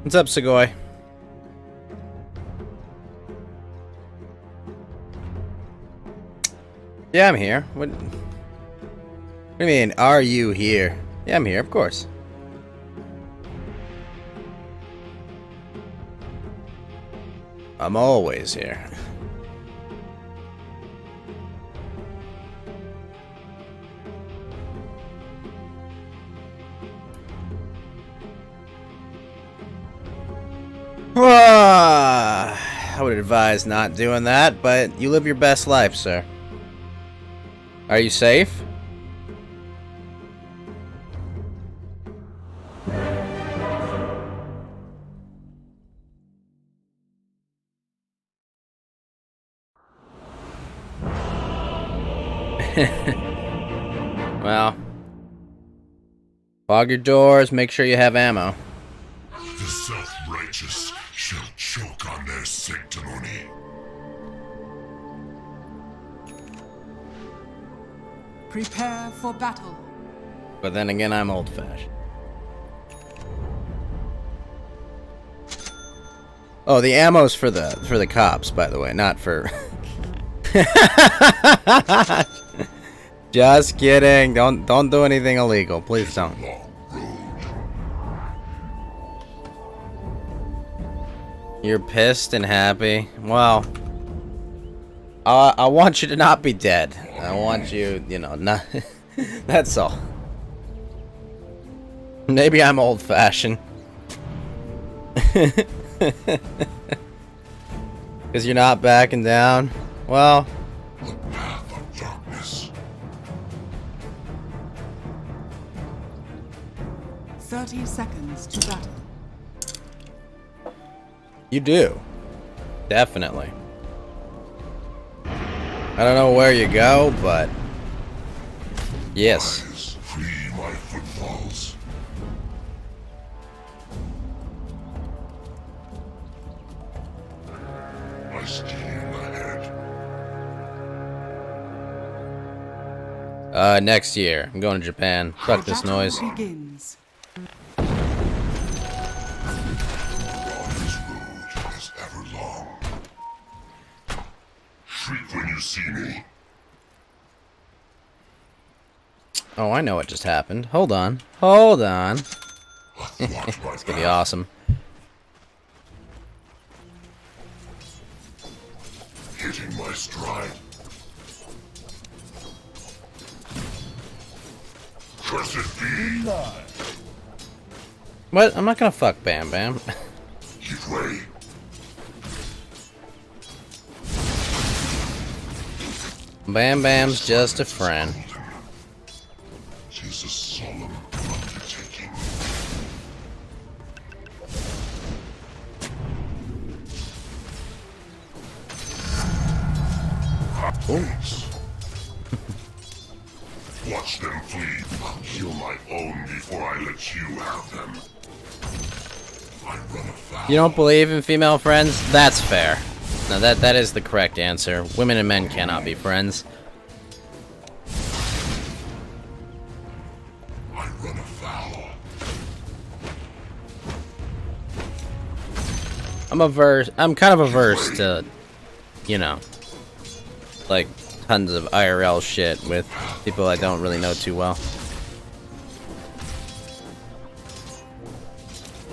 What's up, Segoy? Yeah, I'm here. What do you mean, are you here? Yeah, I'm here, of course. I'm always here. I would advise not doing that, but you live your best life, sir. Are you safe? Well, fog your doors, make sure you have ammo. The self-righteous shall choke on their sanctimony. Prepare for battle. But then again, I'm old-fashioned. Oh, the ammo's for the cops, by the way, not for. Just kidding. Don't do anything illegal, please don't. You're pissed and happy. Well, I want you to not be dead. I want you, you know, not. That's all. Maybe I'm old-fashioned. Because you're not backing down. Well. The path of darkness. 30 seconds to battle. You do. Definitely. I don't know where you go, but yes. Eyes, free my footfalls. I steal ahead. Next year. I'm going to Japan. Fuck this Battle noise. begins. God is road as ever long. Shriek when you see me. Oh, I know what just happened. Hold on. Hold on. Watch my It's gonna be awesome. hitting my stride. Cursed be. What? I'm not gonna fuck Bam Bam. Give way. Bam Bam's just a friend. Tis a solemn undertaking. Watch them flee. I'll kill my own before I let you have them. I run afoul. You don't believe in female friends? That's fair. No, that is the correct answer. Women and men cannot be friends. I run afoul. I'm kind of averse to, you know, like tons of IRL shit with people I don't really know too well.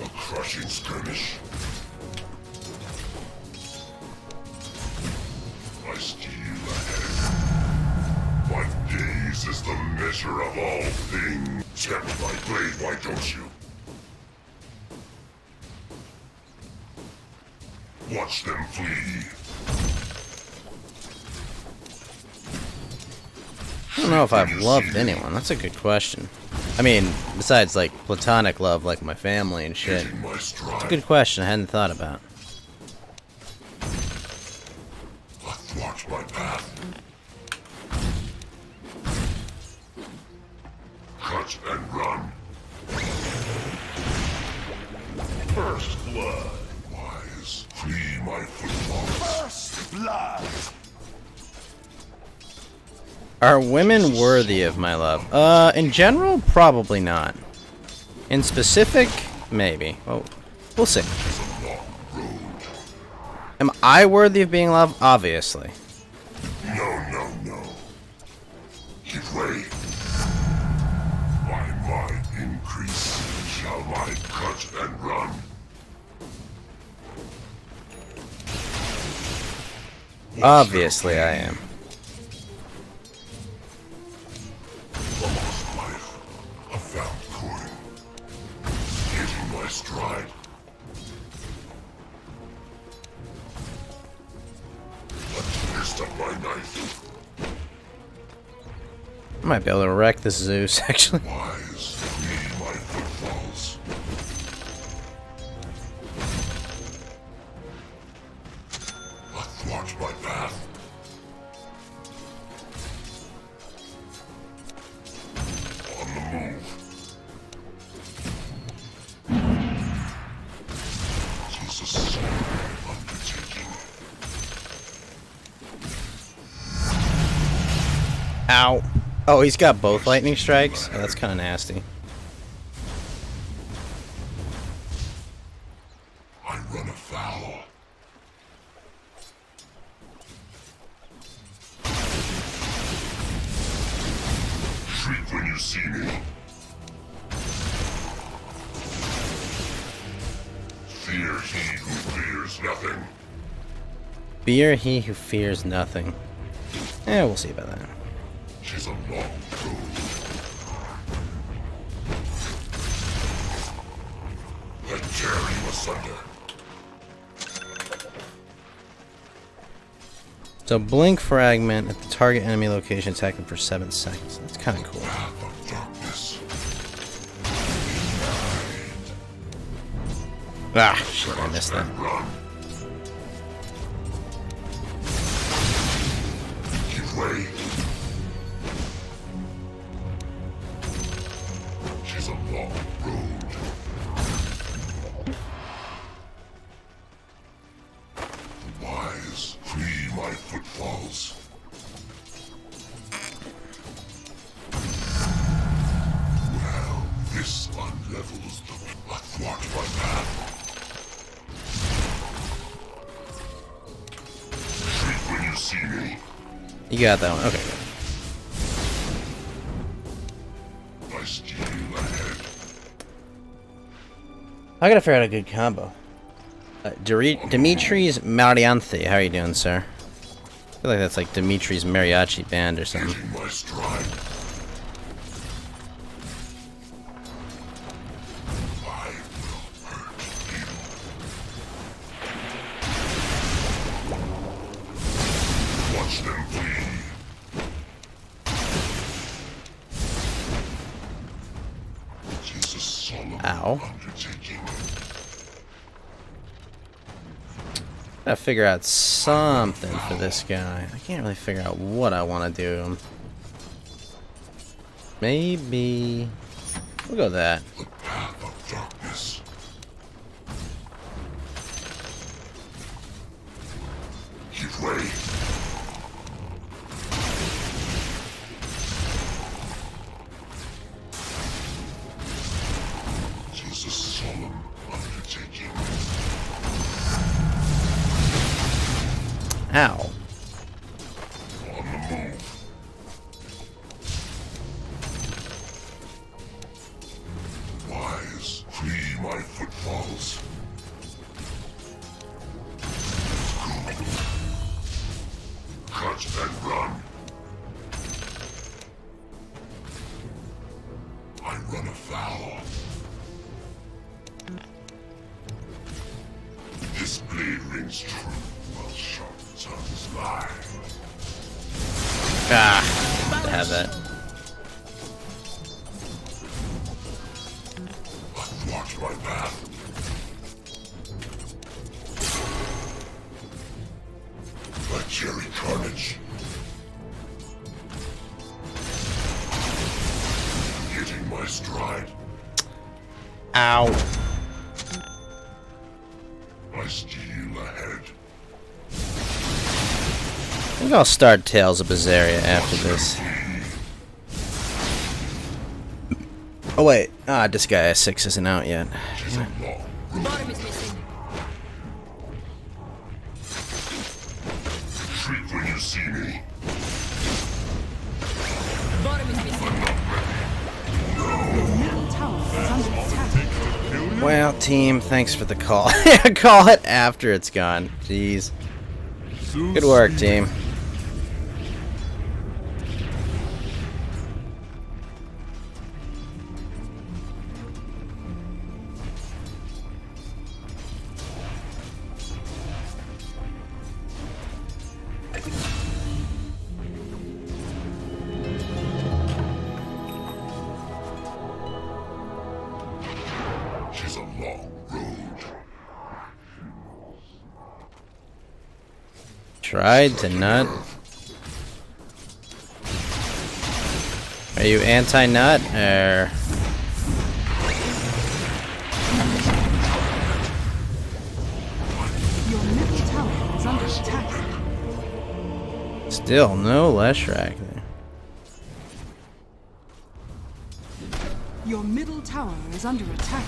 A crushing skirmish. I steal ahead. My gaze is the measure of all things. Tempt my blade, why don't you? Watch them flee. I don't know if I've loved anyone. That's a good question. I mean, besides like platonic love, like my family and shit. Hitting my stride. It's a good question I hadn't thought about. Athwart my path. Cut and run. First blood. Wise. Flee my footfalls. First blood. Are women worthy of my love? In general, probably not. In specific, maybe. Oh, we'll see. Am I worthy of being loved? Obviously. No. Give way. By my increase shall my cut and run. Obviously, I am. A lost life. A found coin. Hitting my stride. A twist of my knife. I might be able to wreck this Zeus, actually. Wise. Flee my footfalls. Athwart my path. On the move. Tis a solemn undertaking. Ow. Oh, he's got both lightning strikes? Oh, that's kind of nasty. I run afoul. Shriek when you see me. Fear he who fears nothing. Fear he who fears nothing. We'll see about that. She's a long road. I tear you asunder. So blink fragment at the target enemy location, attack them for 7 seconds. That's kind of cool. Path of darkness. Ah, shit, I missed that. Run. Give way. She's a long road. The wise flee my footfalls. Well, this unlevels the athwart my path. Shriek when you see me. You got that one. Okay, good. I steal ahead. I gotta figure out a good combo. Dimitri's Marianthi. How are you doing, sir? I feel like that's like Dimitri's mariachi band or something. Hitting my stride. Ow. Gotta figure out something for this guy. I can't really figure out what I want to do to him. Maybe we'll go with that. The path of darkness. Give way. It is a solemn undertaking. Ow. On the move. Wise, flee my footfalls. Cut and run. I run afoul. This blade rings true while sharp tongues lie. Ah, I have that. Athwart my path. Like cherry carnage. Hitting my stride. Ow. I steal ahead. I think I'll start Tales of Berseria after this. Oh wait, Disgaea 6 isn't out yet. Tis a long Bottom is missing. shriek when you see me. Bottom is missing. Your middle tower is under attack. Well, team, thanks for the call. Call it after it's gone. Jeez. Good work, team. Tis a long road. Tried to nut. Are you anti-nut or? Your middle tower is under attack. Still no Leshrac there. Your middle tower is under attack.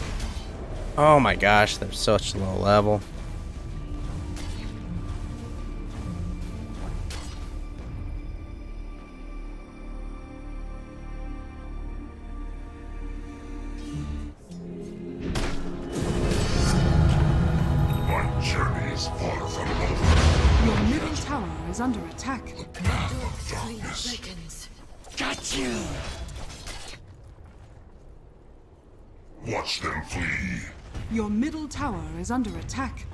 Oh my gosh, they're such low level. My journey is far from over. Your middle tower is under attack. Path of darkness. Got you! Watch them flee. Your middle tower is under attack.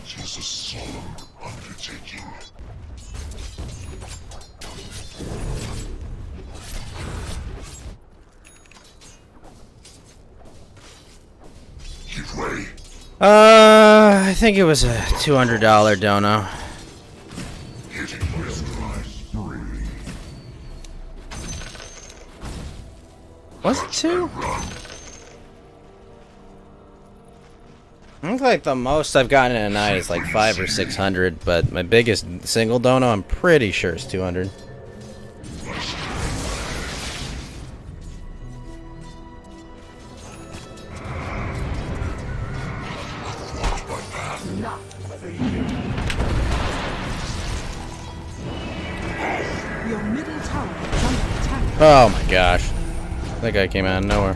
Tis a solemn undertaking. Give way. I think it was a $200 dono. Hitting my stride. Was it two? Run. I think like the most I've gotten in a night is like 500 or 600, but my biggest single dono I'm pretty sure is 200. Your middle tower is under attack. Oh my gosh. That guy came out of nowhere.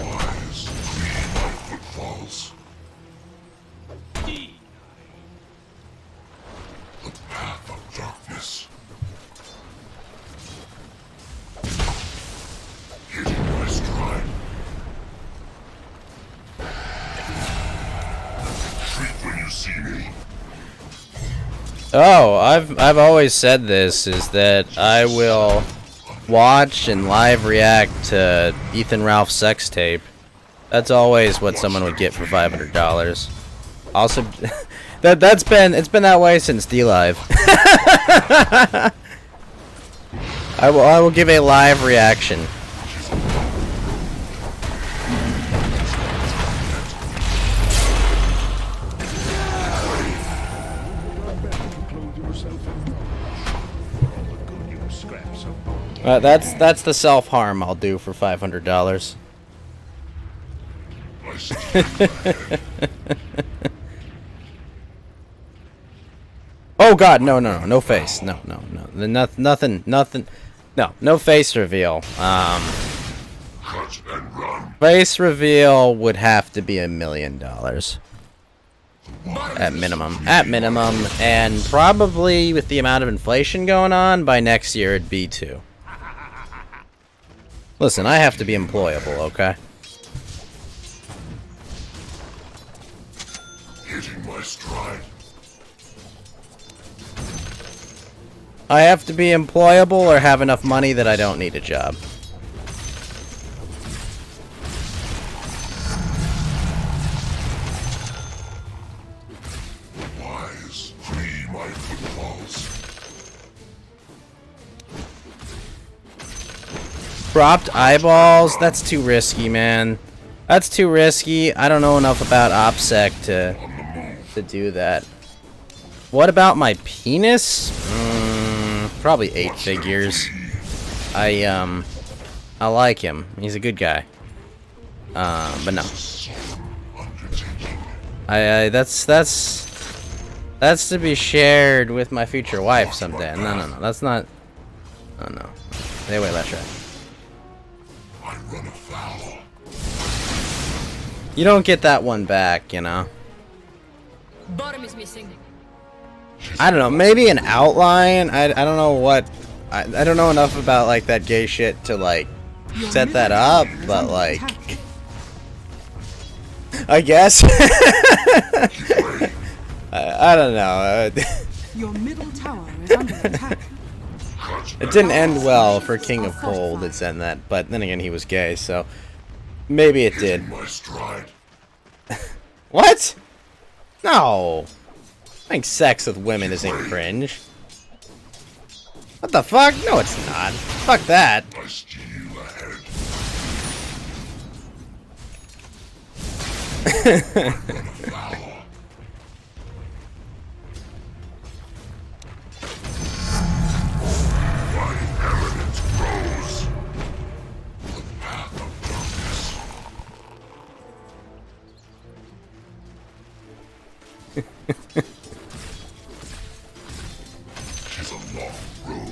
Wise, flee my footfalls. The path of darkness. Hitting my stride. Shriek when you see me. Oh, I've always said this, is that I will watch and live react to Ethan Ralph's sex tape. That's always what someone would get for $500. Also, it's been that way since D-Live. I will give a live reaction. That's the self-harm I'll do for $500. Oh God, no face, no, nothing, no face reveal. Cut and run. Face reveal would have to be $1 million at minimum, and probably with the amount of inflation going on, by next year it'd be 2. Listen, I have to be employable, okay? Hitting my stride. I have to be employable or have enough money that I don't need a job. Wise, free my footfalls. Propped eyeballs? That's too risky, man. That's too risky. I don't know enough about OPSEC to do that. What about my penis? Probably 8 figures. I like him. He's a good guy. But no. That's to be shared with my future wife someday. No. That's not. Oh no. Stay away, Lesha. I run afoul. You don't get that one back, you know. Bottom is missing. I don't know, maybe an outline. I don't know what. I don't know enough about like that gay shit to like set that up, but like I guess. I don't know. Your middle tower is under attack. It didn't end well for King of Cold. It's in that, but then again, he was gay, so maybe it did. Hitting my stride. What? No. I think sex with women isn't cringe. What the fuck? No, it's not. Fuck that. I steal ahead. I run afoul. My eminence grows. The path of darkness. Tis a long road.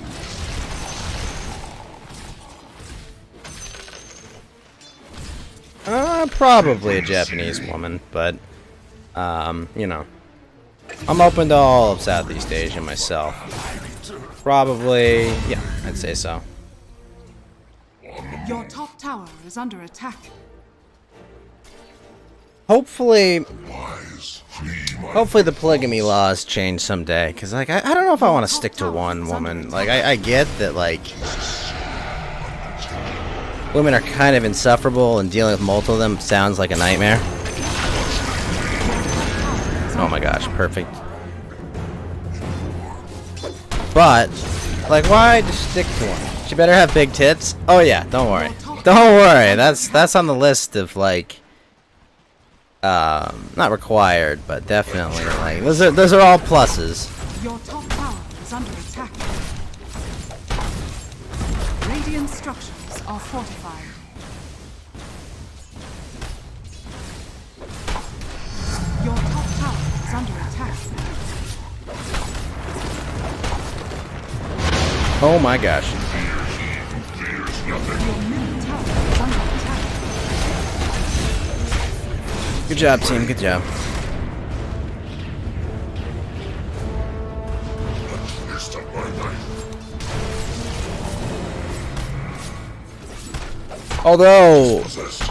Probably a Japanese woman, but, you know. I'm open to all of Southeast Asia myself. Probably, yeah, I'd say so. Your top tower is under attack. Hopefully, Wise, free my hopefully the polygamy laws change someday, because, like, I don't know if I want to stick to one woman. Like, I get that, like, women are kind of insufferable, and dealing with multiple of them sounds like a nightmare. Oh my gosh, perfect. But, like, why just stick to one? She better have big tits. Oh yeah, don't worry. Don't worry, that's on the list of, like, not required, but definitely, like, those are all pluses. Your top tower is under attack. Radiant structures are fortified. Your top tower is under attack. Oh my gosh. Your middle tower is under attack. Good job, team, good job. twist of my knife. Although, Possessed.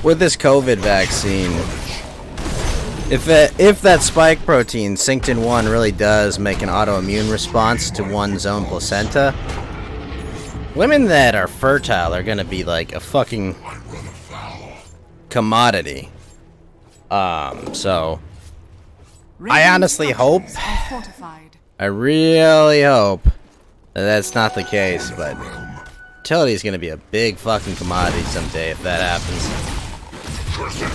with this COVID vaccine, if that spike protein synced in one really does make an autoimmune response to one's own placenta, Women that are fertile are gonna be like a fucking I run afoul. commodity. So I Radiant honestly hope, structures are fortified. I really hope that that's not the case, but fertility is gonna be a big fucking commodity someday if that happens. Cursed be.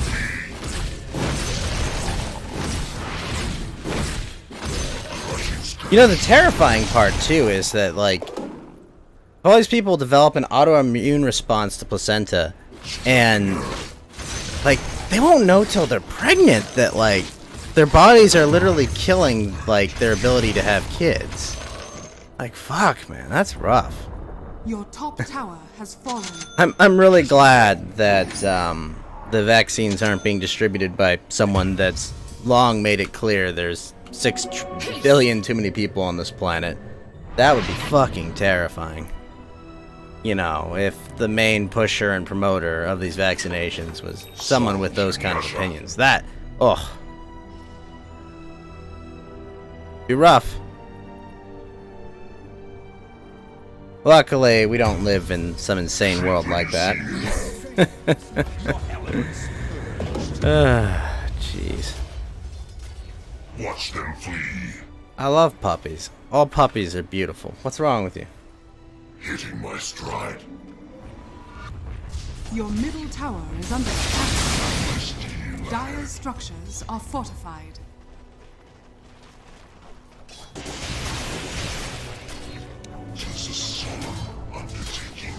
You know, the terrifying part too is that like all these people develop an autoimmune response to placenta, and like they won't know till they're pregnant that like their bodies are literally killing like their ability to have kids. Like fuck, man, that's rough. Your top tower has fallen. I'm really glad that the vaccines aren't being distributed by someone that's long made it clear there's 6 billion too many people on this planet. That would be fucking terrifying. You know, if the main pusher and promoter of these vaccinations was someone with those kind of opinions. That, oh, be rough. Luckily, we don't live in some insane world like that. Jeez. Watch them flee. I love puppies. All puppies are beautiful. What's wrong with you? Hitting my stride. Your middle tower is under attack. Dire's structures are fortified. Tis a solemn undertaking.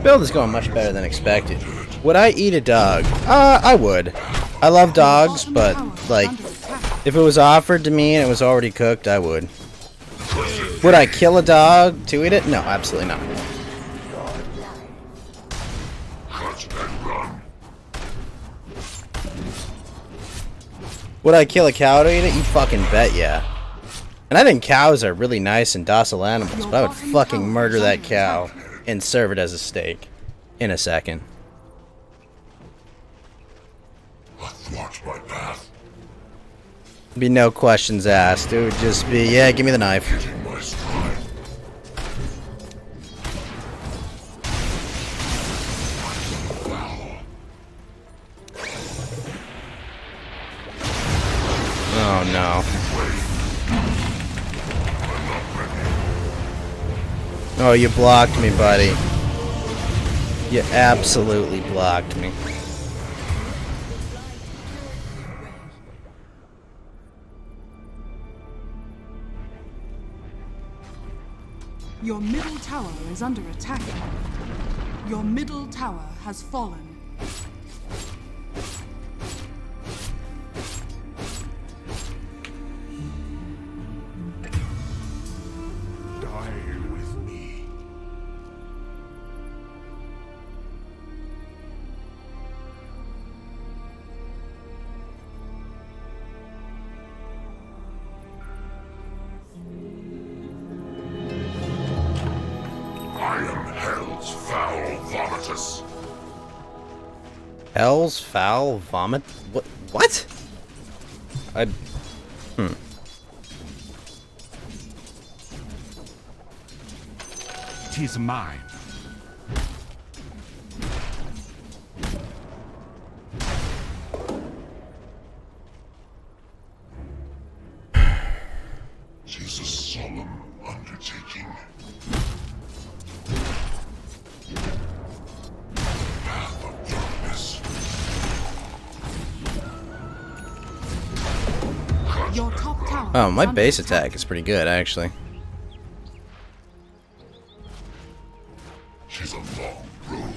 Build is going much better than expected. Would I eat a dog? I would. I love dogs, but like, if it was offered to me and it was already cooked, I would. Would I kill a dog to eat it? No, absolutely not. Cut and run. Would I kill a cow to eat it? You fucking bet, yeah. And I think cows are really nice and docile animals, but I would fucking murder that cow and serve it as a steak in a second. Athwart my path. Be no questions asked. It would just be, yeah, give me the knife. Hitting my stride. Oh no. Oh, you blocked me, buddy. You absolutely blocked me. Your middle tower is under attack. Your middle tower has fallen. Die with me. I am Hell's foul vomitus. Hell's foul vomit? What? Tis mine. Tis a solemn undertaking. Path of darkness. Your top tower. Oh, my is under base attack is pretty good, actually. Tis a long road.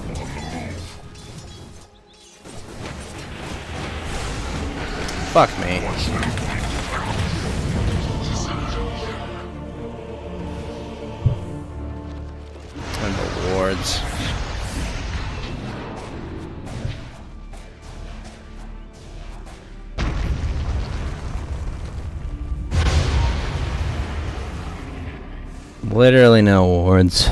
On the move. Fuck me. Watch them flee. And the wards. Literally no words.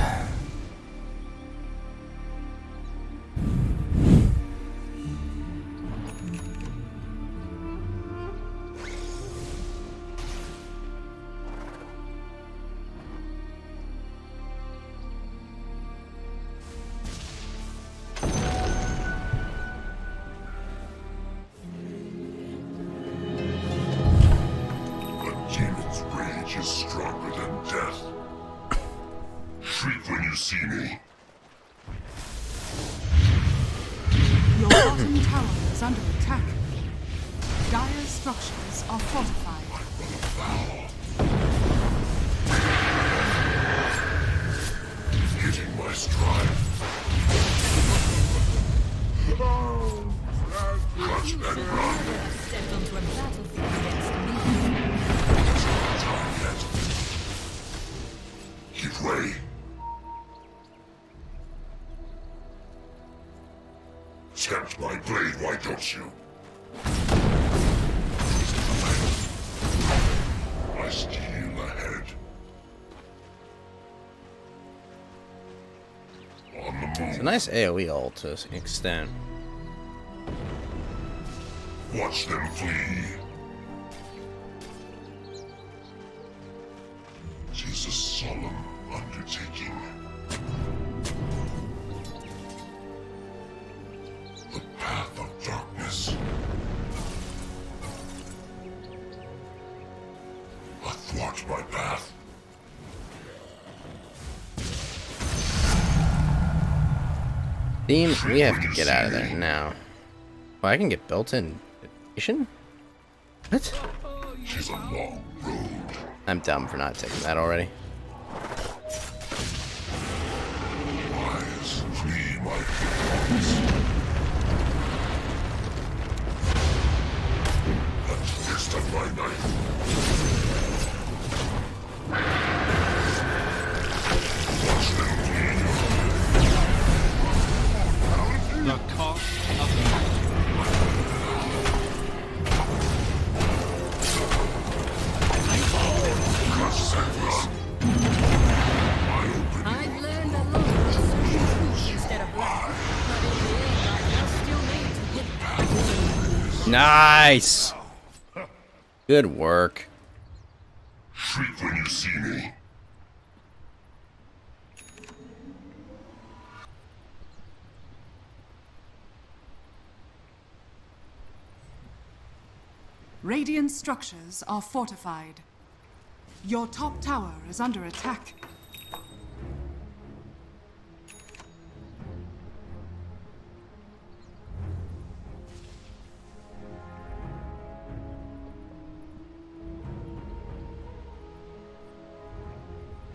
The demon's rage is stronger than death. Shriek when you see me. Your bottom tower is under attack. Dire structures are fortified. Hitting my stride. Clutch and run. Stepped onto a battlefield against me. Time yet. Give way. Tempt my blade, why don't you? I steal ahead. On the move. It's a nice AoE ult to an extent. Watch them flee. Tis a solemn undertaking. The path of darkness. Athwart my path. Theme, we have to get out of there now. Oh, I can get built-in addition? What? Tis a long road. I'm dumb for not taking that already. Wise, flee my thoughts. The twist of my knife. Watch them flee. The cost of the Cuts and run. I've learned a lot instead of black. But in the end, I just still need to hit. Nice! Good work. Shriek when you see me. Radiant structures are fortified. Your top tower is under attack.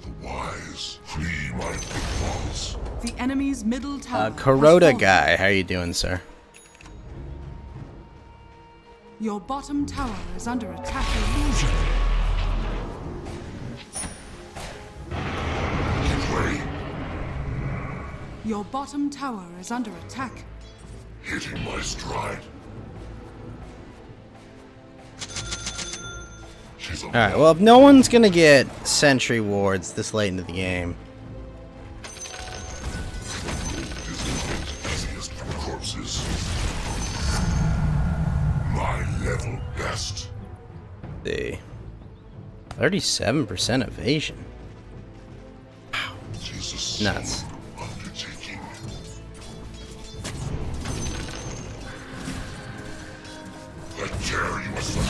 The wise flee my pitfalls. The enemy's middle tower. has Kuroda fallen. guy, how you doing, sir? Your bottom tower is under attack. Give way. Your bottom tower is under attack. Hitting my stride. She's a Alright, well, if no one's gonna get sentry wards this late into the game, easiest from corpses. My level best. see. 37% evasion. Jesus. Nuts. Undertaking. I dare you, son.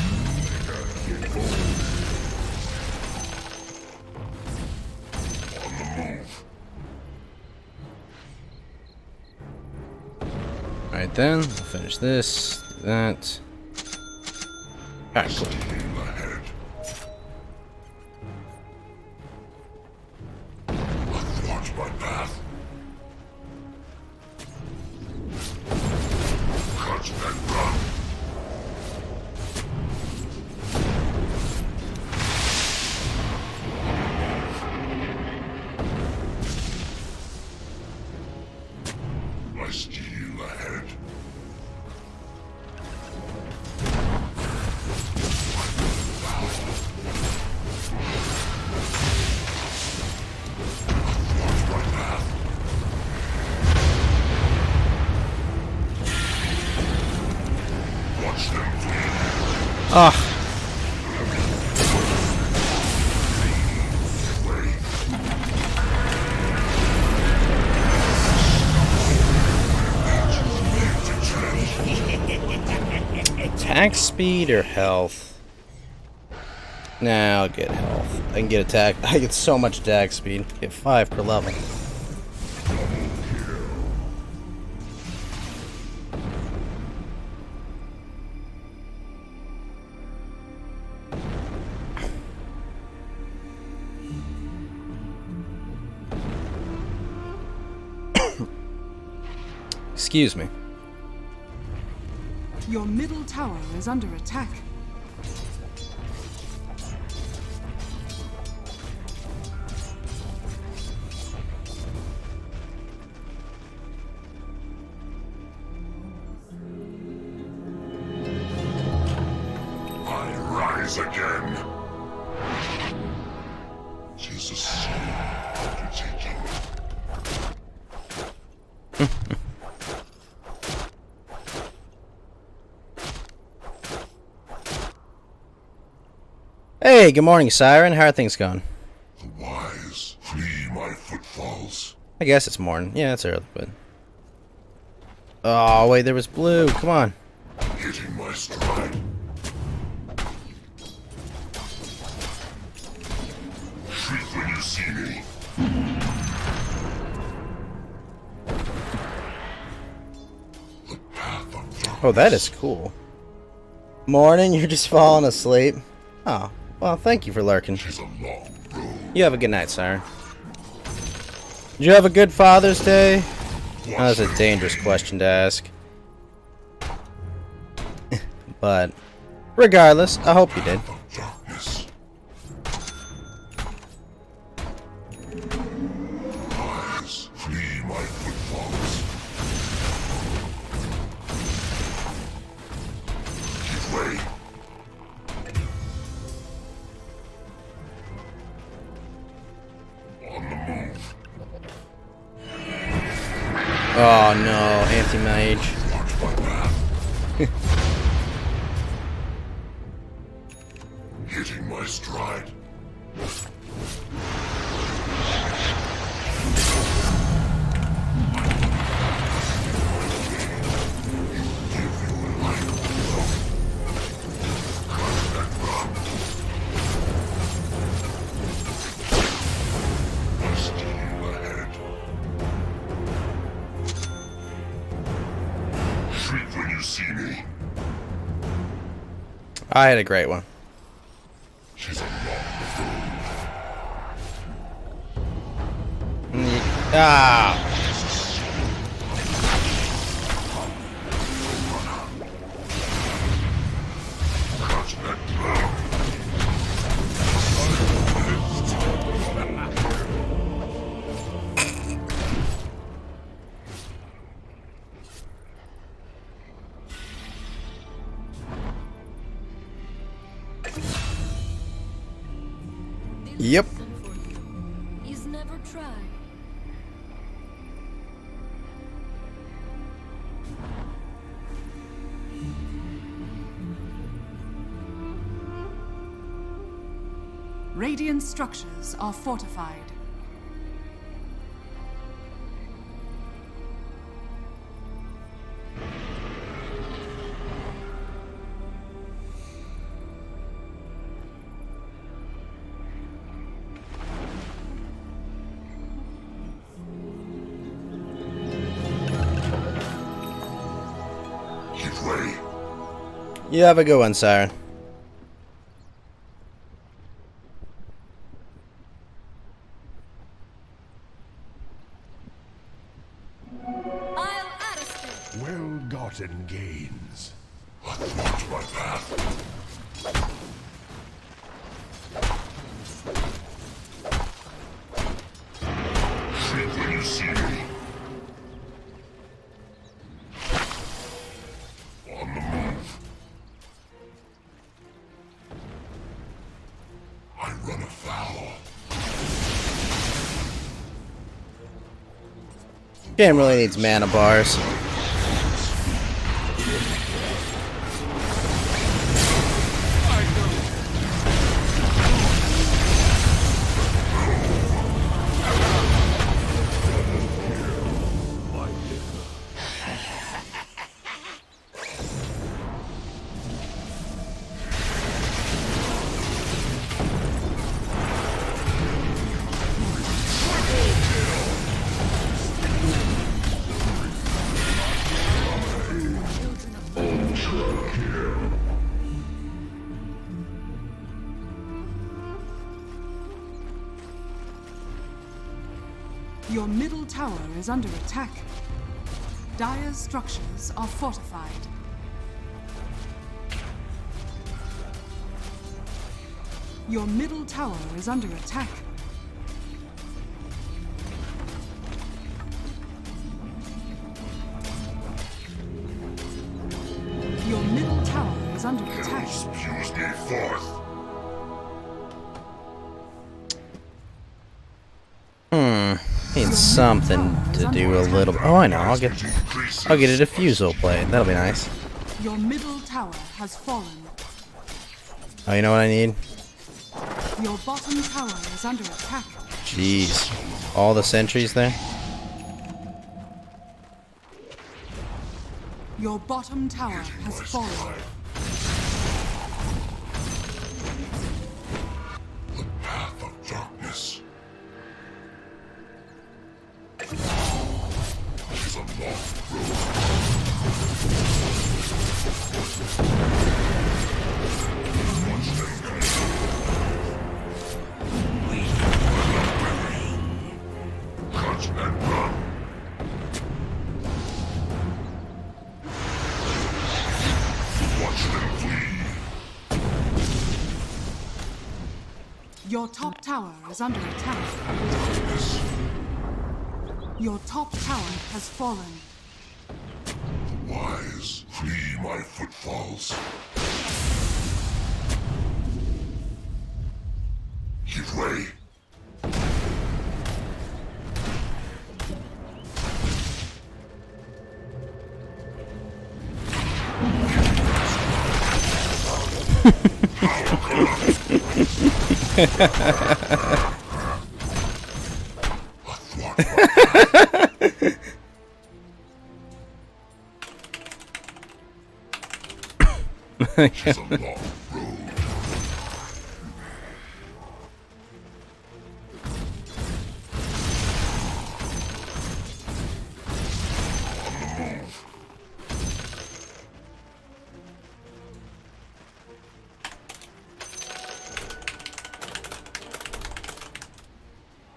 On the move. Alright then, we'll finish this, do that. Alright, cool. Steam ahead. Athwart my path. Cut and run. I steal ahead. Ugh. Attack speed or health? Nah, I'll get health. I can get attack. I get so much attack speed. Get 5 per level. Excuse me. Your middle tower is under attack. I rise again. She's a soul undertaking. Hey, good morning, Siren. How are things going? The wise flee my footfalls. I guess it's morning. Yeah, it's early, but... Oh, wait, there was blue. Come on. Hitting my stride. Shriek when you see me. The path of darkness. Oh, that is cool. Morning, you're just falling asleep. Oh, well, thank you for lurking. She's a long road. You have a good night, Siren. Did you have a good Father's Day? Oh, that's a dangerous question to ask. But, regardless, I hope you did. Of darkness. Wise flee my footfalls. Give way. On the move. Oh no, anti-mage. Watch my path. Hitting my stride. Give your life below. Cut and run. Steal ahead. Shriek when you see me. I had a great one. She's a long Ah! cut and run. Yep. He's never tried. Radiant structures are fortified. Give way. You have a good one, Siren. I'll Addiston. Well-gotten gains. Watch my path. Shriek when you see me. On the move. I run afoul. Game really needs mana bars. Your middle tower is under attack. Dire's structures are fortified. Your middle tower is under attack. Your middle tower is under attack. Spews me forth. Need something to do a little. Oh, I know. I'll get a diffusal plate. That'll be nice. Your middle tower has fallen. Oh, you know what I need? Your bottom tower is under attack. Jeez, all the sentries there. Your bottom tower has fallen. The path of darkness is a long road. Watch them come. Cut and run. Watch them flee. Your top tower is under attack. Darkness. Your top tower has fallen. The wise flee my footfalls. Give way. It's a long road. On the move.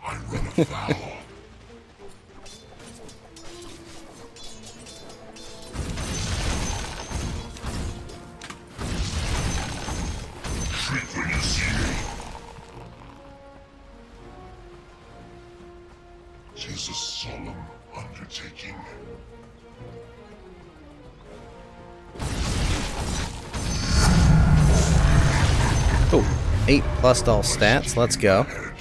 I run afoul. Shriek when you see me. 'Tis a solemn undertaking. Oh, 8 plus all stats. Let's go. Head.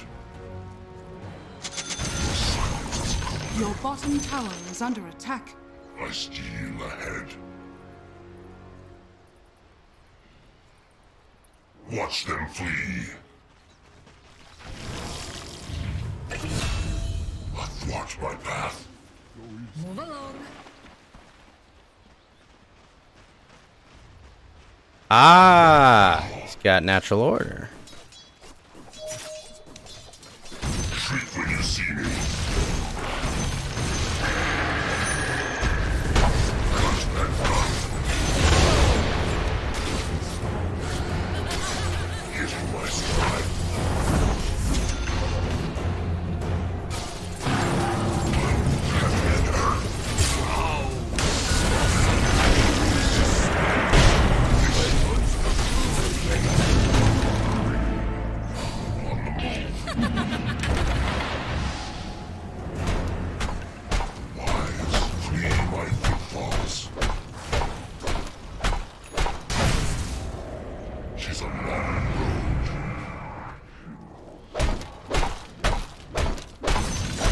Your bottom tower is under attack. I steal ahead. Watch them flee. Athwart my path. Move along. Ah, he's got natural order. Shriek when you see me. Cut and run. Hitting my stride. Heaven and earth. Wise flee my footfalls. She's a long road.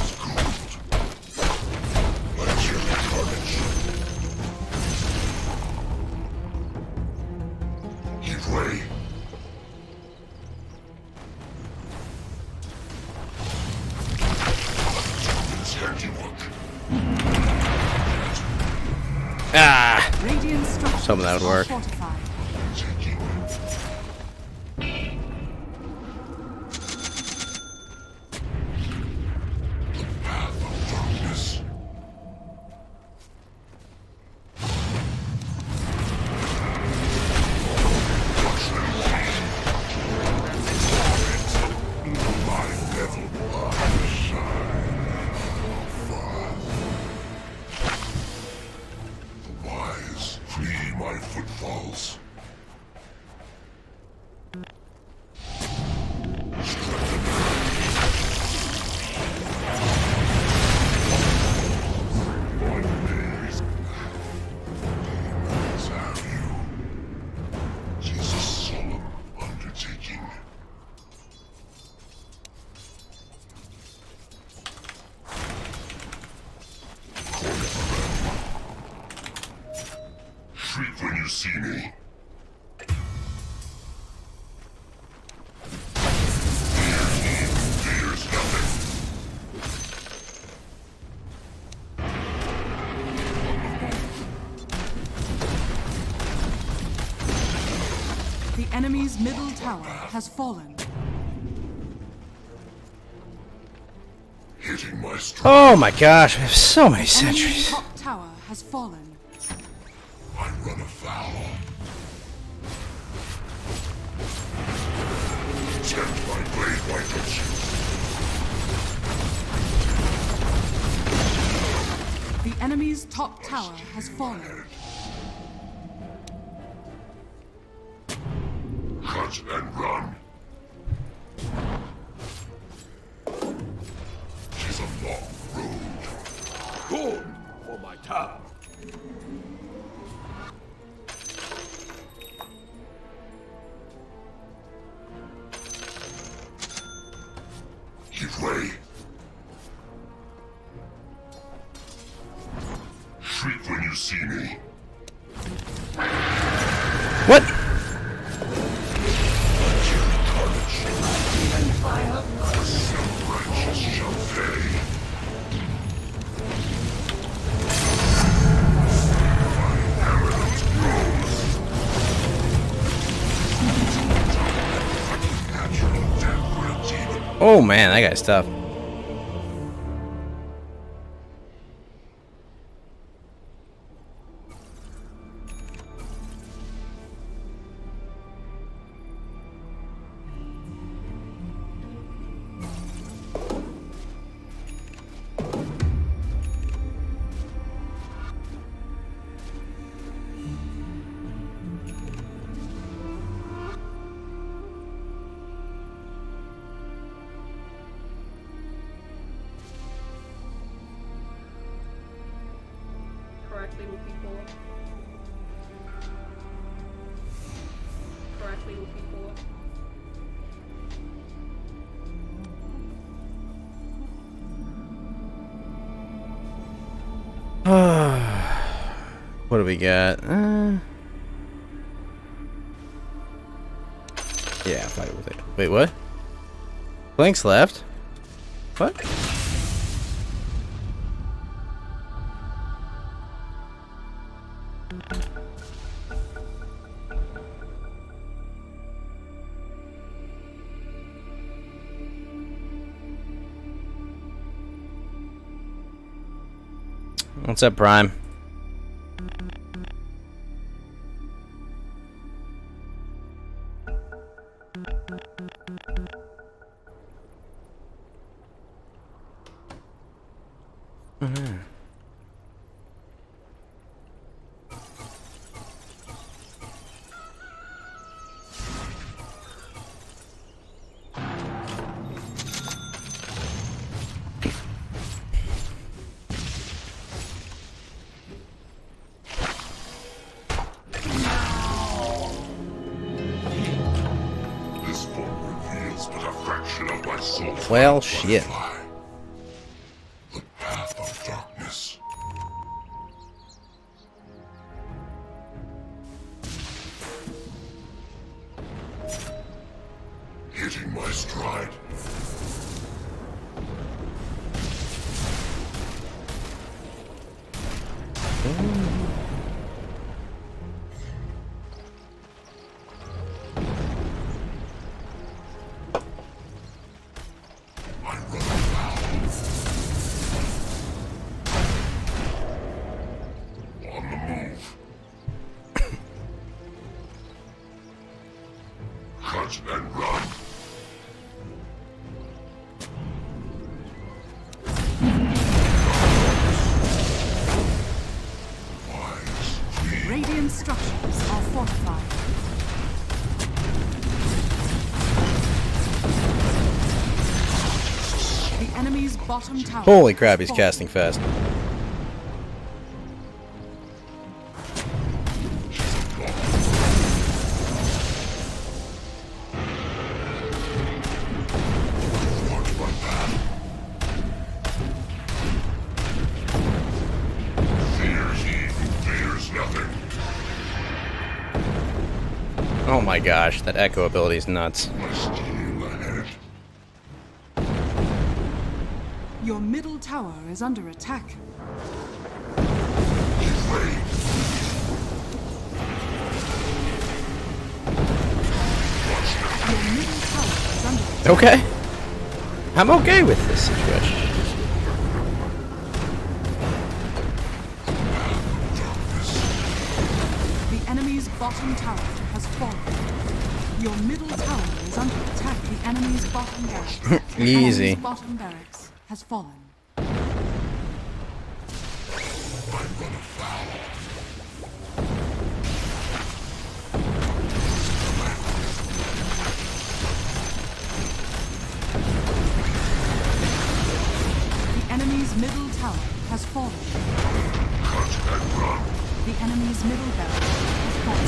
Schooled by chilly carnage. Give way. It's handiwork. Ah, Radiant structures Some of that would are work. fortified. Taking the path of darkness. Watch them flee. My devil blood shine. see me. Fears nothing. The enemy's middle tower has fallen. Hitting my stride. Oh my gosh, we have so many Enemy's sentries. top tower has fallen. I run afoul. Tempt my blade, why don't you? The enemy's top tower has fallen. Cut and run. She's a long road. Good for my tower. Give way. Shriek when you see me. What? Righteous shall fade. Natural death for a demon. Oh man, that guy's tough. Correctly with people. Correctly with people. What do we got? Yeah, fight with it. Wait, what? Blanks left? What? What's up, Prime? This form reveals but a fraction of my soul. Well, shit. The path of darkness. Hitting my stride. I run afoul. On the move. Cut and run. Wise, clean. Radiant structures are fortified. The enemy's bottom tower. Holy crap, has he's fallen. casting fast. Watch my path. Fear he who fears nothing. Oh my gosh, that echo ability is nuts. Your middle tower is under attack. Your middle tower is under attack. Okay. I'm okay with this situation. The enemy's bottom tower has fallen. Your middle tower is under attack. The enemy's bottom barracks. The Easy. enemy's bottom barracks has fallen. The enemy's middle tower has fallen. The enemy's middle barracks has fallen.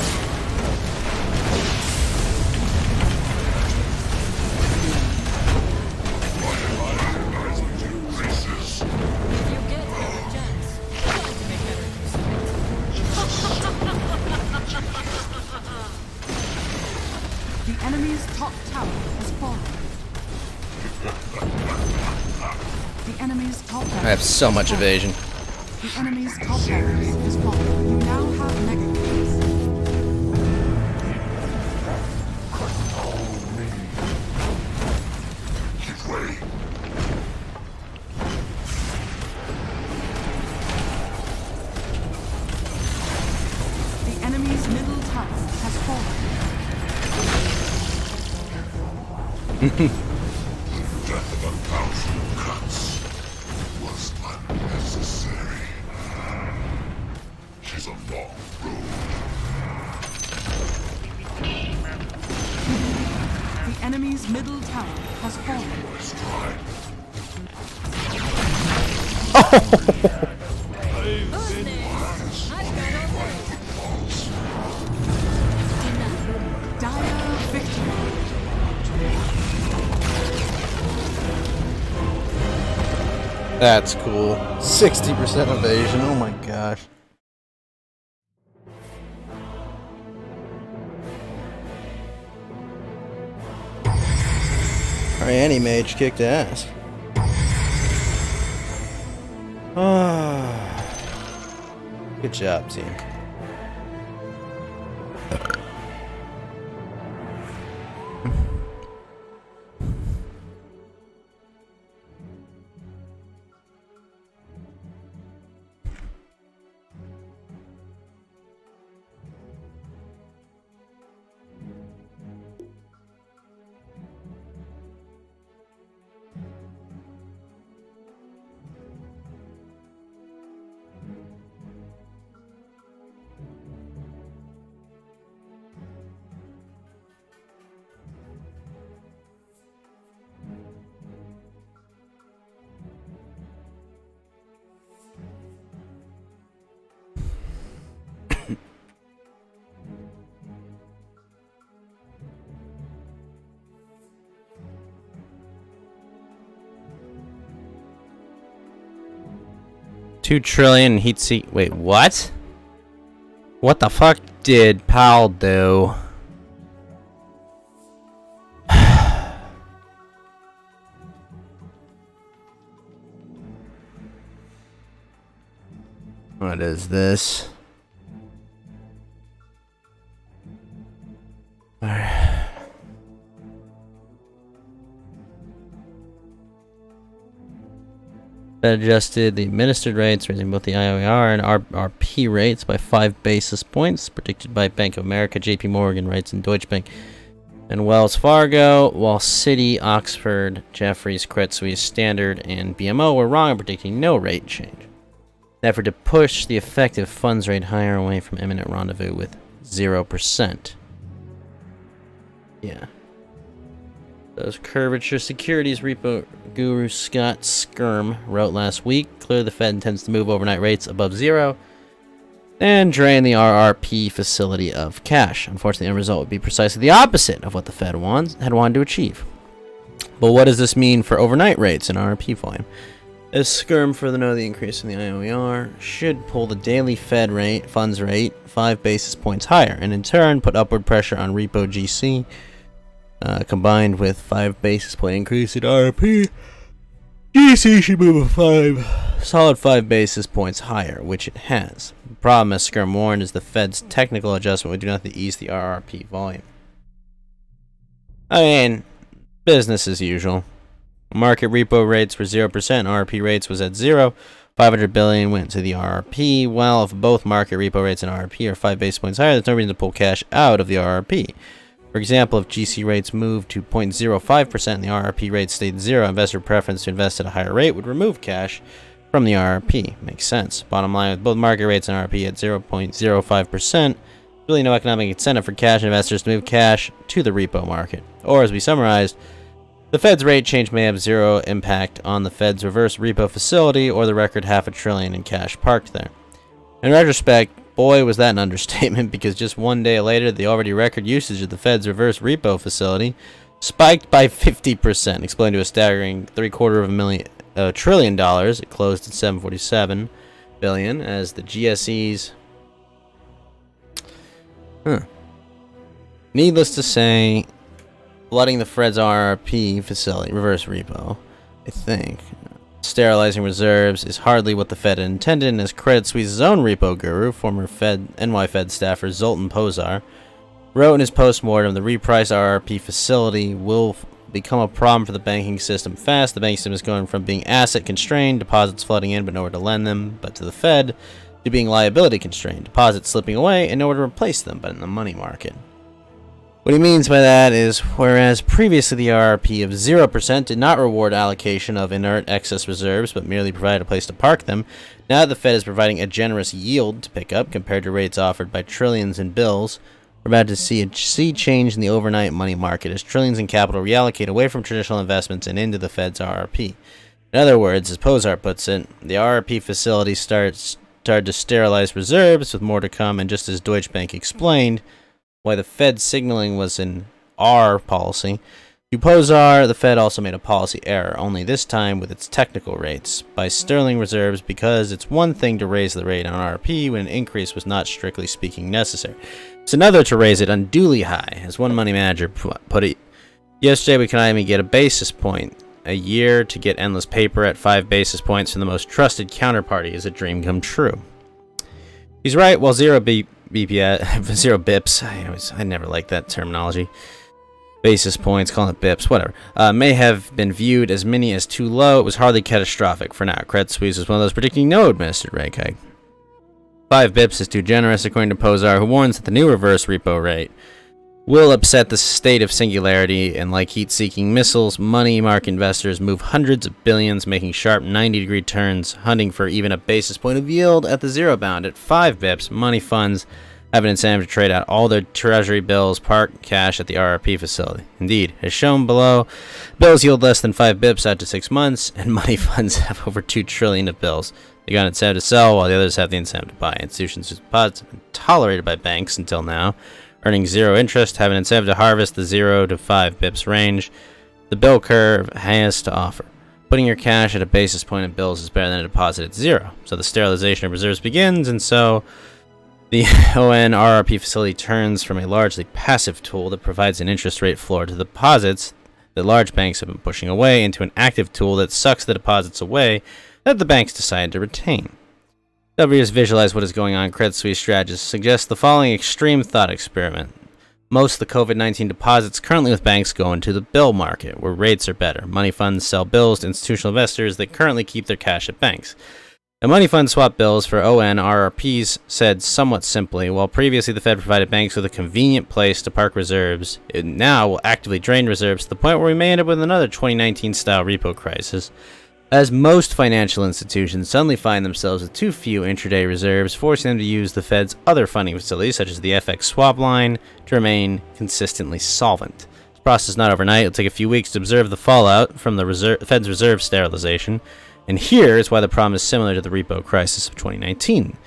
If you get another chance, try to make better use of it. The enemy's top tower has fallen. The enemy's top barracks. I have so much evasion. The enemy's top barracks is fallen. You now have mega weapons. The enemy's middle tower has fallen. Death of 1,000 cuts was unnecessary. She's a long road. The enemy's middle tower has fallen. Let's try. Who's next? I've got all day. Dire victory. That's cool. 60% evasion. Oh my gosh. Alright, any mage kicked ass. Good job, team. $2 trillion heat seek. Wait, what? What the fuck did Pal do? What is this? Alright. Fed adjusted the administered rates, raising both the IOR and RRP rates by 5 basis points, predicted by Bank of America, JP Morgan rates, and Deutsche Bank and Wells Fargo, while Citi, Oxford, Jefferies, Credit Suisse, Standard, and BMO were wrong in predicting no rate change. An effort to push the effective funds rate higher away from imminent rendezvous with 0%. Yeah. Those curvature securities repo guru Scott Skirm wrote last week. Clearly the Fed intends to move overnight rates above 0 and drain the RRP facility of cash. Unfortunately, the end result would be precisely the opposite of what the Fed had wanted to achieve. But what does this mean for overnight rates and RRP volume? As skirm further noted, the increase in the IOER should pull the daily Fed funds rate 5 basis points higher, and in turn put upward pressure on repo GC. Combined with 5 basis point increase in RP, GC should move a solid 5 basis points higher, which it has. The problem, as skirm warned, is the Fed's technical adjustment would do nothing to ease the RRP volume. I mean, business as usual. Market repo rates were 0%, RRP rates was at 0. 500 billion went to the RRP, while if both market repo rates and RRP are 5 basis points higher, there's no reason to pull cash out of the RRP. For example, if GC rates moved to 0.05% and the RRP rate stayed 0, investor preference to invest at a higher rate would remove cash from the RRP. Makes sense. Bottom line, with both market rates and RRP at 0.05%, really no economic incentive for cash investors to move cash to the repo market. Or, as we summarized, the Fed's rate change may have zero impact on the Fed's reverse repo facility or the record $500 billion in cash parked there. In retrospect, boy was that an understatement, because just one day later, the already record usage of the Fed's reverse repo facility spiked by 50%, explained to a staggering $750 billion. It closed at $747 billion as the GSEs. Needless to say, flooding the Fed's RRP facility, reverse repo, I think, sterilizing reserves is hardly what the Fed intended, and as Credit Suisse's own repo guru, former NY Fed staffer Zoltan Pozar, wrote in his postmortem, the repriced RRP facility will become a problem for the banking system fast. The banking system is going from being asset constrained, deposits flooding in but nowhere to lend them, but to the Fed, to being liability constrained, deposits slipping away and nowhere to replace them but in the money market. What he means by that is, whereas previously the RRP of 0% did not reward allocation of inert excess reserves, but merely provided a place to park them, now that the Fed is providing a generous yield to pick up compared to rates offered by trillions in bills, we're about to see a sea change in the overnight money market as trillions in capital reallocate away from traditional investments and into the Fed's RRP. In other words, as Pozar puts it, the RRP facility started to sterilize reserves, with more to come, and just as Deutsche Bank explained, why the Fed signaling was an R policy, to Pozar, the Fed also made a policy error, only this time with its technical rates, by sterling reserves, because it's one thing to raise the rate on RRP when an increase was not strictly speaking necessary. It's another to raise it unduly high, as one money manager put it. Yesterday we can only get a basis point a year. To get endless paper at 5 basis points from the most trusted counterparty is a dream come true. He's right. While zero bips, I never liked that terminology. Basis points, calling it bips, whatever, may have been viewed as many as too low, it was hardly catastrophic for now. Credit Suisse is one of those predicting no administered rate hike. 5 bips is too generous, according to Pozar, who warns that the new reverse repo rate will upset the state of singularity, and like heat-seeking missiles, money market investors move hundreds of billions, making sharp 90-degree turns, hunting for even a basis point of yield at the zero bound. At 5 bips, money funds have an incentive to trade out all their treasury bills, park cash at the RRP facility. Indeed, as shown below, bills yield less than 5 bips out to 6 months, and money funds have over $2 trillion of bills. They got an incentive to sell, while the others have the incentive to buy. Institutions whose deposits have been tolerated by banks until now, earning zero interest, have an incentive to harvest the 0 to 5 bips range the bill curve has to offer. Putting your cash at a basis point in bills is better than a deposit at 0. So the sterilization of reserves begins, and so the ON RRP facility turns from a largely passive tool that provides an interest rate floor to deposits that large banks have been pushing away into an active tool that sucks the deposits away that the banks decide to retain. To help readers visualize what is going on, Credit Suisse strategists suggest the following extreme thought experiment. Most of the COVID-19 deposits currently with banks go into the bill market, where rates are better. Money funds sell bills to institutional investors that currently keep their cash at banks. The money fund swap bills for ON RRPs, said somewhat simply, while previously the Fed provided banks with a convenient place to park reserves, it now will actively drain reserves to the point where we may end up with another 2019-style repo crisis, as most financial institutions suddenly find themselves with too few intraday reserves, forcing them to use the Fed's other funding facilities, such as the FX swap line, to remain consistently solvent. This process is not overnight. It'll take a few weeks to observe the fallout from the Fed's reserve sterilization. And here is why the problem is similar to the repo crisis of 2019.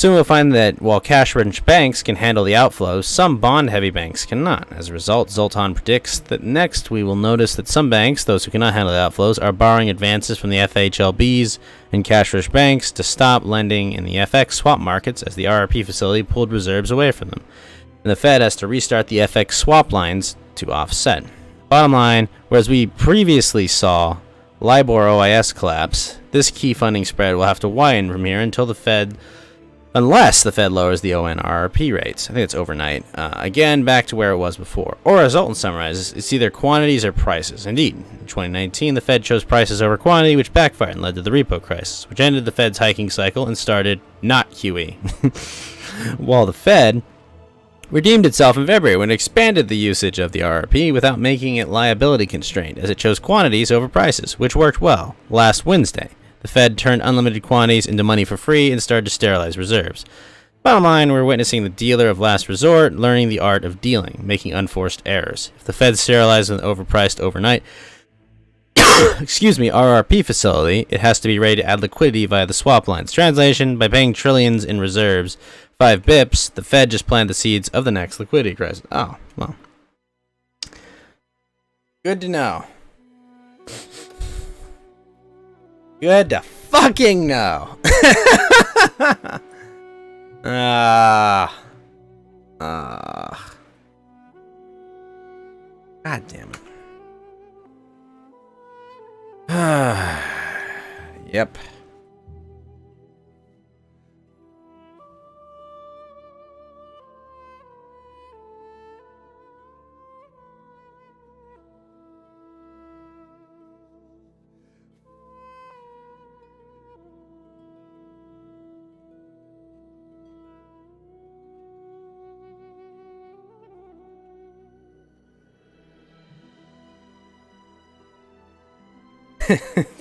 Soon we'll find that while cash-rich banks can handle the outflows, some bond-heavy banks cannot. As a result, Zoltan predicts that next we will notice that some banks, those who cannot handle the outflows, are borrowing advances from the FHLBs and cash-rich banks to stop lending in the FX swap markets as the RRP facility pulled reserves away from them. And the Fed has to restart the FX swap lines to offset. Bottom line, whereas we previously saw LIBOR OIS collapse, this key funding spread will have to widen from here unless the Fed lowers the ONRRP rates. I think it's overnight. Again, back to where it was before. Or as Zoltan summarizes, it's either quantities or prices. Indeed, in 2019, the Fed chose prices over quantity, which backfired and led to the repo crisis, which ended the Fed's hiking cycle and started not QE. While the Fed redeemed itself in February when it expanded the usage of the RRP without making it liability constrained, as it chose quantities over prices, which worked well. Last Wednesday, the Fed turned unlimited quantities into money for free and started to sterilize reserves. Bottom line, we're witnessing the dealer of last resort learning the art of dealing, making unforced errors. If the Fed sterilizes an overpriced overnight RRP facility, it has to be ready to add liquidity via the swap lines. Translation, by paying trillions in reserves, 5 bips, the Fed just planted the seeds of the next liquidity crisis. Oh, well. Good to know. Good to fucking know. God damn it. Yep.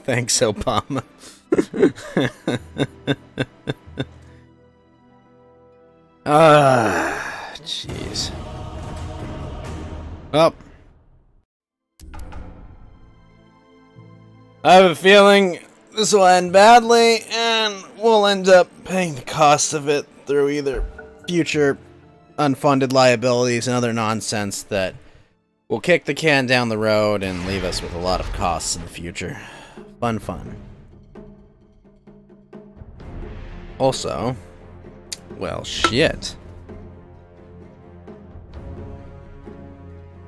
Thanks, Obama. Jeez. Well, I have a feeling this will end badly, and we'll end up paying the cost of it through either future unfunded liabilities and other nonsense that will kick the can down the road and leave us with a lot of costs in the future. Fun. Also, well, shit.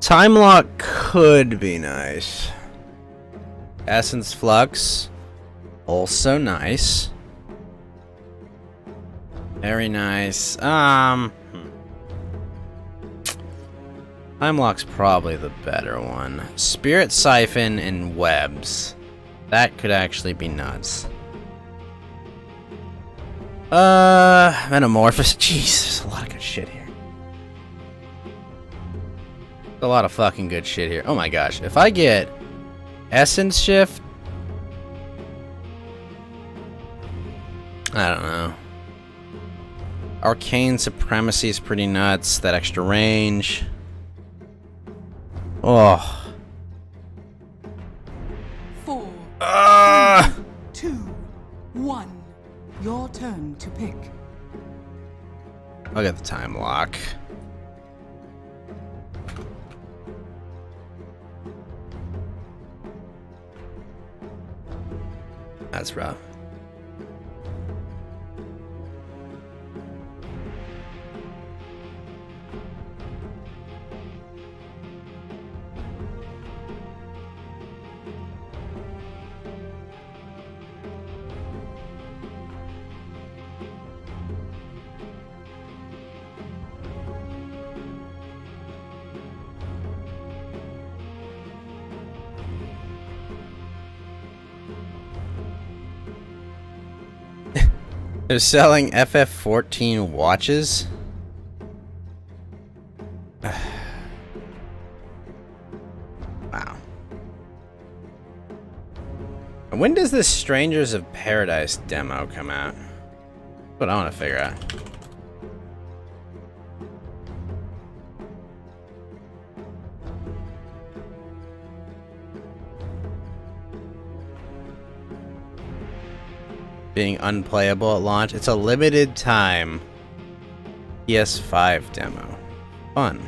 Time lock could be nice. Essence Flux, also nice. Very nice. Time Lock's probably the better one. Spirit Siphon and Webs. That could actually be nuts. Metamorphosis. Jeez, there's a lot of good shit here. A lot of fucking good shit here. Oh my gosh. If I get Essence Shift, I don't know. Arcane Supremacy is pretty nuts. That extra range. Oh. 4, 3, 2, 1. Your turn to pick. I'll get the time lock. That's rough. They're selling FF14 watches? Wow. When does this Strangers of Paradise demo come out? That's what I want to figure out. being unplayable at launch. It's a limited time PS5 demo. Fun.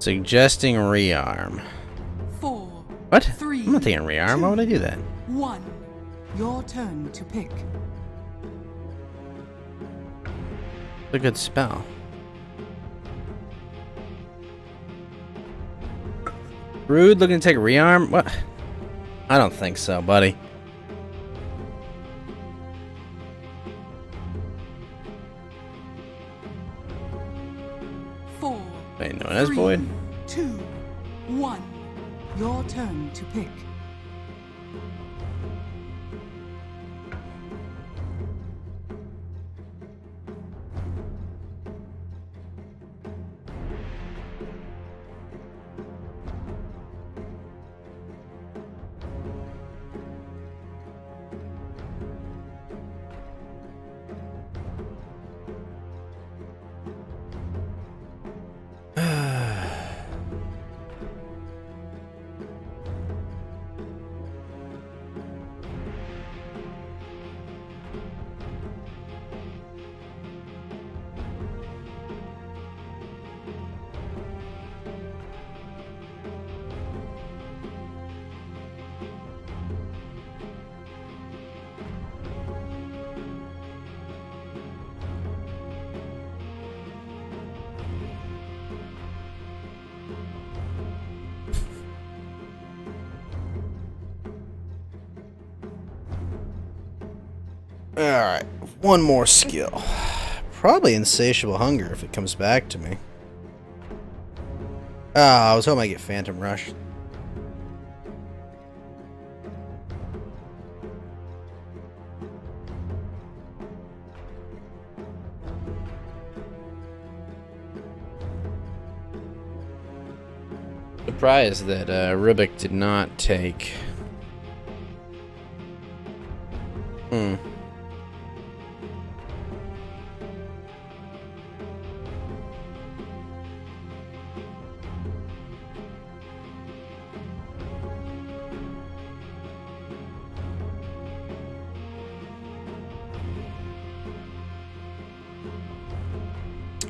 Suggesting rearm. 4, What? 3, I'm not taking rearm. Why would I do that? 1. Your turn to pick. It's a good spell. Rude looking to take rearm? What? I don't think so, buddy. Wait, no one has 3, void? 2, 1. Your turn to pick. Alright, one more skill. Probably insatiable hunger if it comes back to me. Ah, I was hoping I get Phantom Rush. Surprised that Rubik did not take.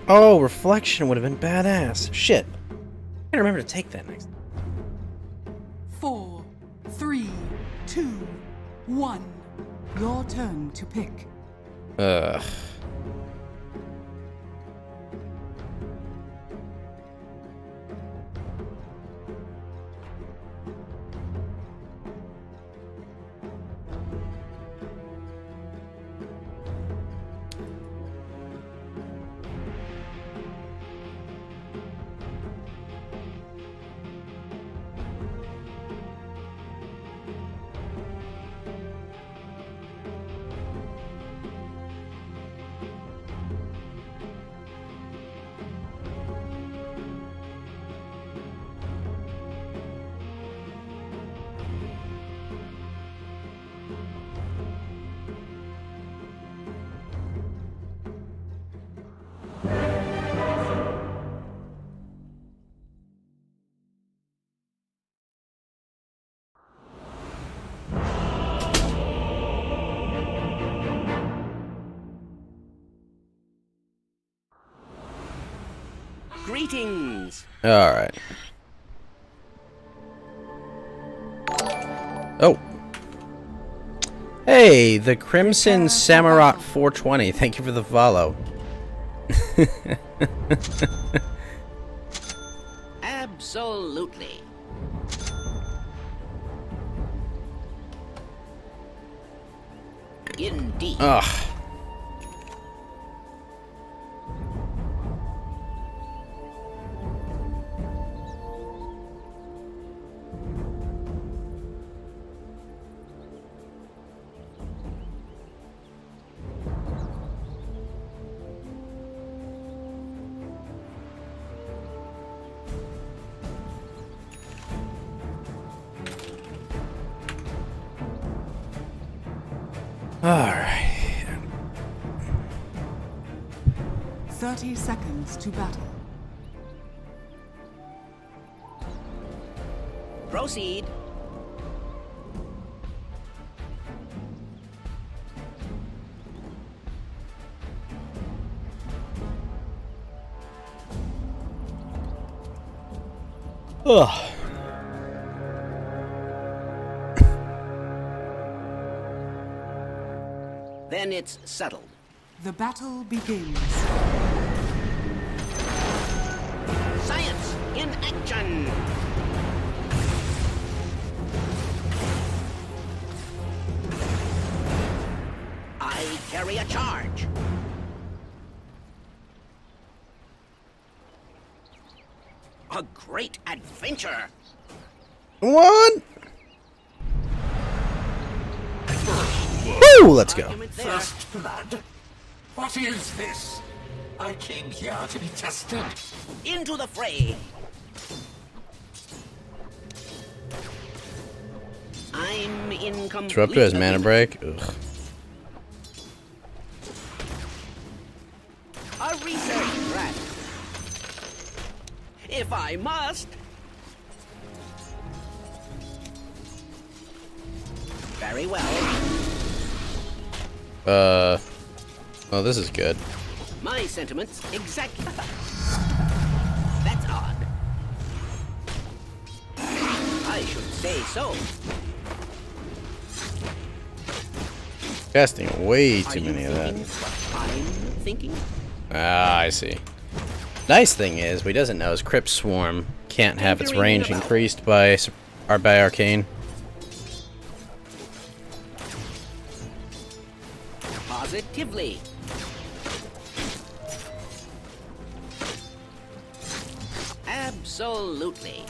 Oh, reflection would have been badass. Shit. I remember to take that next. 4, 3, 2, 1. Your turn to pick. Ugh. Greetings. All right. Oh. Hey, the Crimson Samurott 420. Thank you for the follow. Absolutely. Indeed. Ugh. 30 seconds to battle. Proceed. Ugh. Then it's settled. The battle begins. Science in action! I carry a charge. A great adventure. What? Woo! Let's go. Argument there. First blood? What is this? I came here to be tested. Into the fray. I'm in complete Disruptor has mana agreement. break. Ugh. A research threat. If I must. Very well. Oh, this is good. My sentiments exactly. That's odd. I should say so. Casting way Are too you many of that. thinking what I'm thinking? Ah, I see. Nice thing is, what he doesn't know is Crypt Swarm can't have its range increased by Arcane. Positively. Absolutely.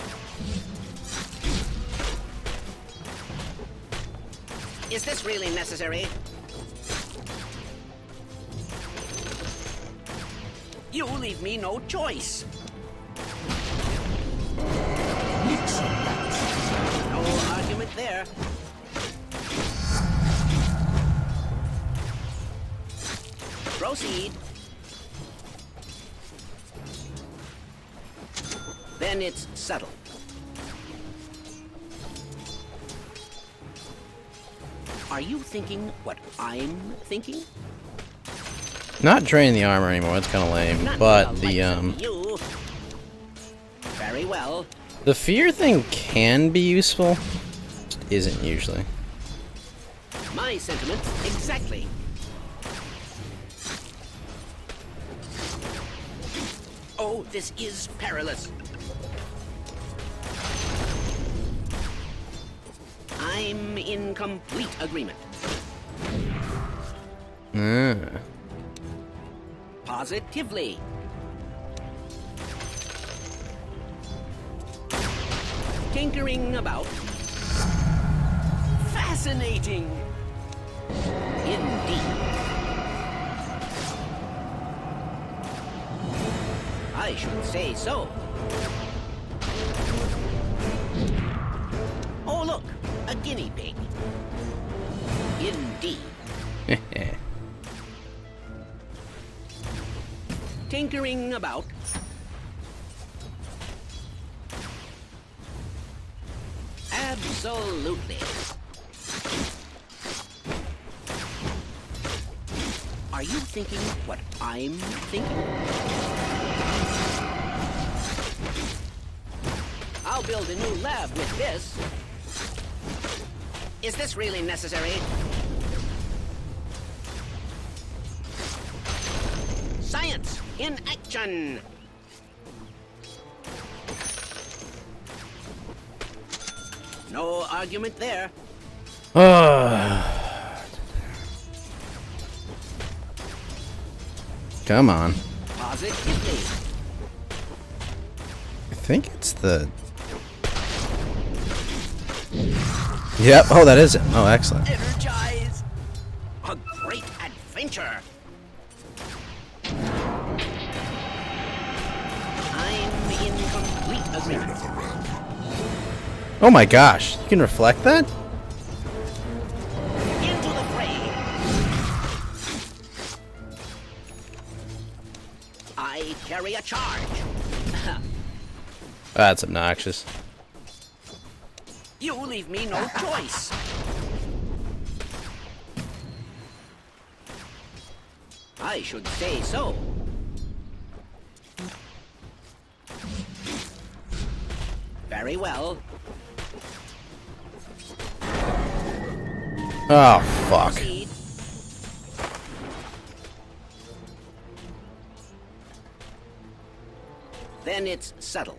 Is this really necessary? You leave me no choice. No argument there. Proceed. Then it's settled. Are you thinking what I'm thinking? Not draining the armor anymore. That's kind of lame. Not But the the likes of you. Very well. the fear thing can be useful. Just isn't usually. My sentiments exactly. Oh, this is perilous. I'm in complete agreement. Ah. Positively. Tinkering about. Fascinating. Indeed. I should say so. Oh, look, a guinea pig. Indeed. Tinkering about. Absolutely. Are you thinking what I'm thinking? I'll build a new lab with this. Is this really necessary? Science in action! No argument there. Come on. Positively. I think it's the... Yep. Oh, that is it. Oh, excellent. Energize! A great adventure! I'm in complete agreement. Oh my gosh. You can reflect that? Into the fray! charge. That's obnoxious. You leave me no choice. I should say so. Very well. Oh, fuck. Proceed. Then it's settled.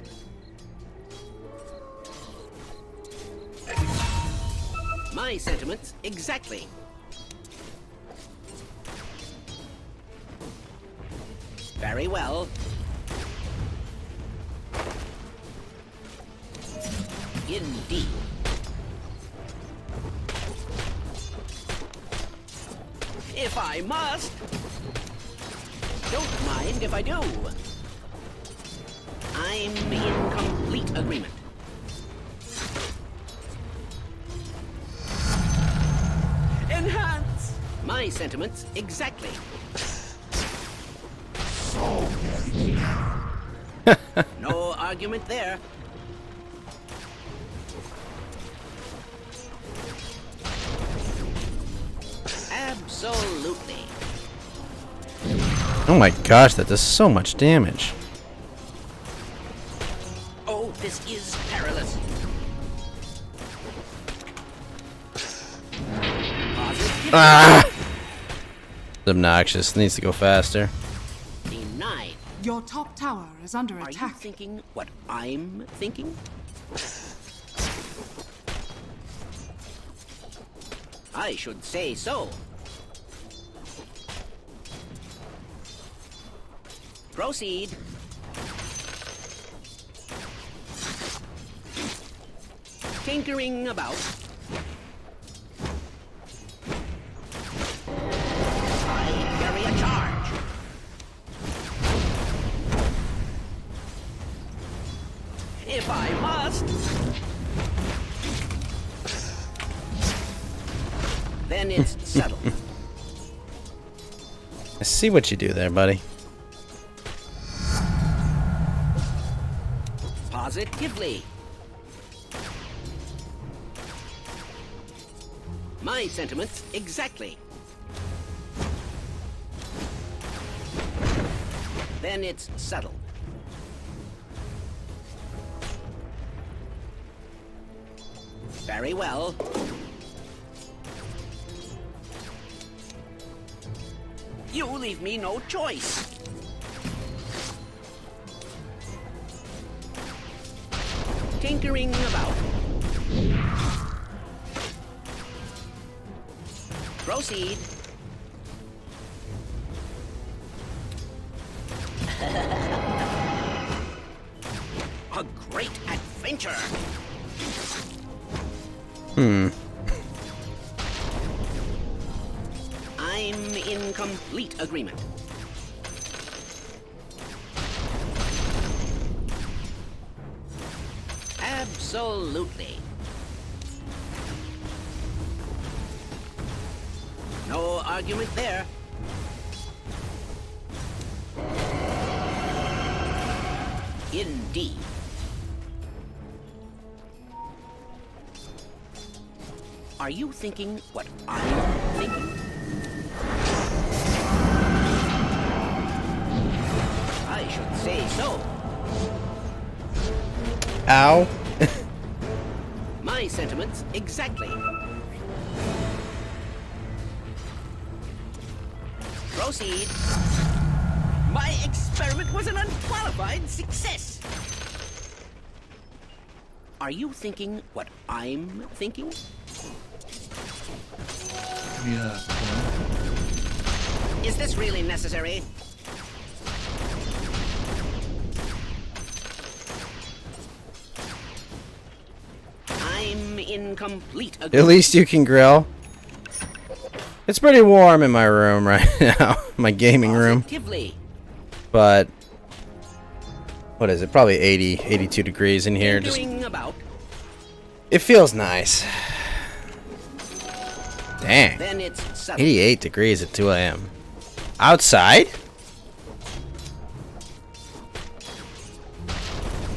My sentiments exactly. Very well. Indeed. If I must. Don't mind if I do. I'm in complete agreement. Enhance! My sentiments exactly. No argument there. Absolutely. Oh my gosh, that does so much damage. Oh, this is perilous. Positive. Ah! It's obnoxious. Needs to go faster. Denied. Your top tower is under Are you attack. thinking what I'm thinking? I should say so. Proceed. Tinkering about. I carry a charge. If I must. Then it's settled. I see what you do there, buddy. Positively. My sentiments exactly. Then it's settled. Very well. You leave me no choice. Tinkering about. Proceed. A great adventure. I'm in complete agreement. Absolutely. No argument there. Indeed. Are you thinking what I'm thinking? I should say so. Ow. My sentiments exactly. Proceed. My experiment was an unqualified success. Are you thinking what I'm thinking? Yeah. Is this really necessary? I'm in complete agreement. At least you can grill. It's pretty warm in my room right now. My gaming room. Positively. But what is it? Probably 80, 82 degrees in here. Just Tinkering about. it feels nice. Dang. Then it's settled. 88 degrees at 2 a.m. Outside?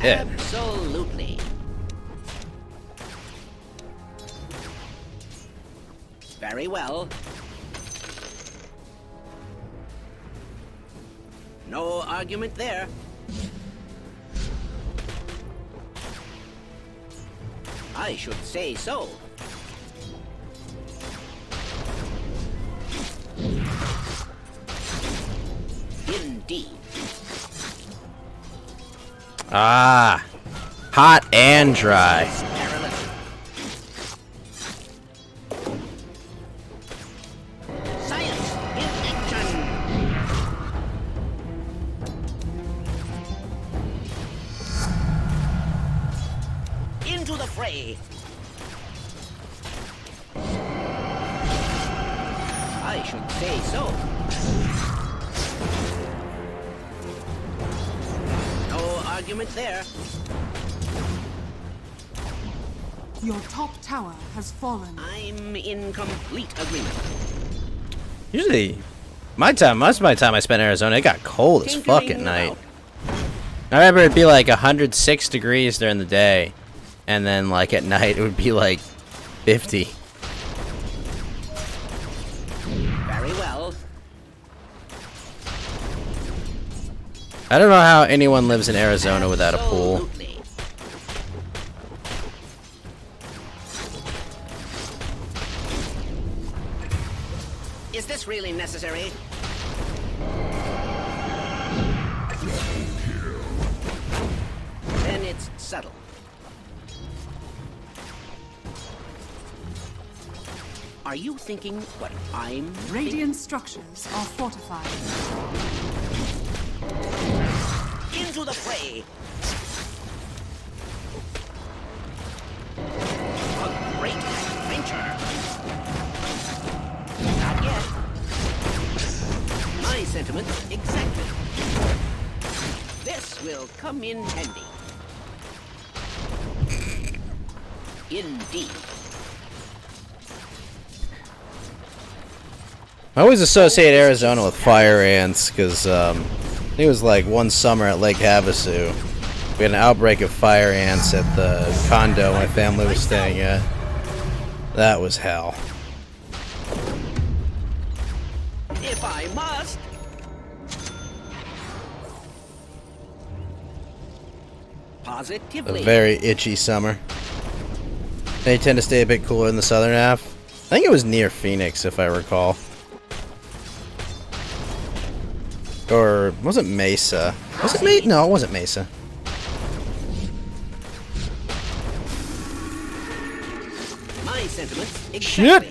Dead. Absolutely. Very well. No argument there. I should say so. Indeed. Ah, hot and dry. Science in action. Into the fray. I should say so. No argument there. Your top tower has fallen. I'm in complete agreement. Usually, most of my time I spent in Arizona, it got cold as fuck at Tinkering night. about. I remember it'd be like 106 degrees during the day, and then like at night it would be like 50. Very well. I don't know how anyone lives in Arizona without a pool. Absolutely. Is this really necessary? Then it's subtle. Are you thinking what I'm Radiant structures are fortified. thinking? Into the fray! A great adventure! Not yet. My sentiments exactly. This will come in handy. Indeed. I always associate Arizona with fire ants because I think it was like one summer at Lake Havasu. We had an outbreak of fire ants at the condo my family was staying at. That was hell. If I must. A Positively. very itchy summer. They tend to stay a bit cooler in the southern half. I think it was near Phoenix, if I recall. Or was it Mesa? Was it Mesa? No, it wasn't Mesa. My sentiments exactly. Shit!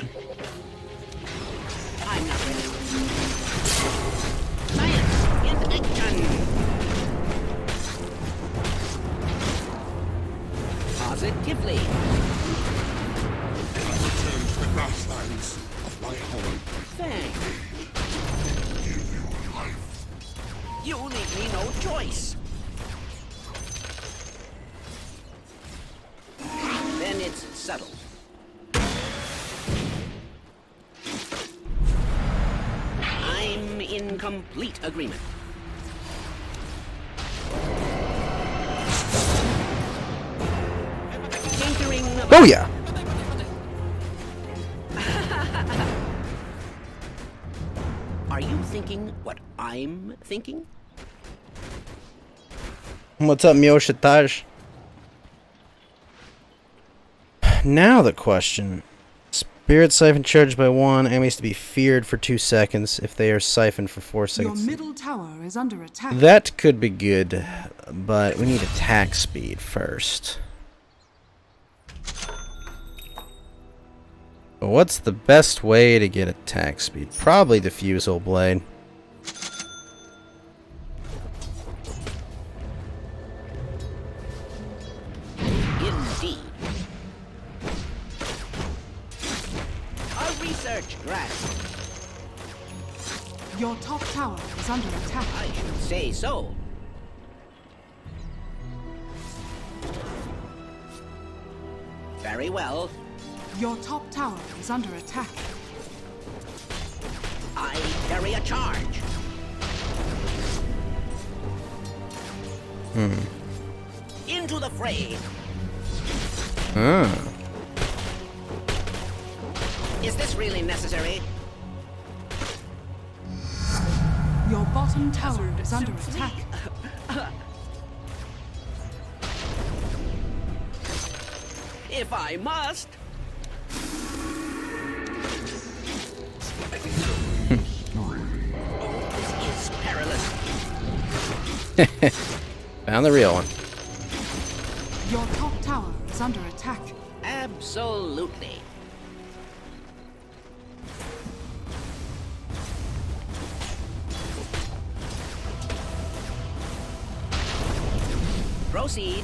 I'm not ready. Science in action. Positively. Return to the grasslands of my home. Thanks. Give you life. You leave me no choice. Then it's subtle. I'm in complete agreement. Tinkering about. Oh yeah! Are you thinking what I'm thinking? What's up, Miyoshitaj? Now the question. Spirit siphon charged by 1, enemies to be feared for 2 seconds. If they are siphoned for 4 Your seconds. middle tower is under attack. That could be good, but we need attack speed first. What's the best way to get attack speed? Probably Diffusal Blade. Indeed. A research grant. Your top tower is under attack. I should say so. Very well. Your top tower is under attack. I carry a charge. Into the fray. Is this really necessary? Your bottom tower is under attack. If I must. Oh, this is perilous. Found the real one. Your top tower is under attack. Absolutely. Proceed.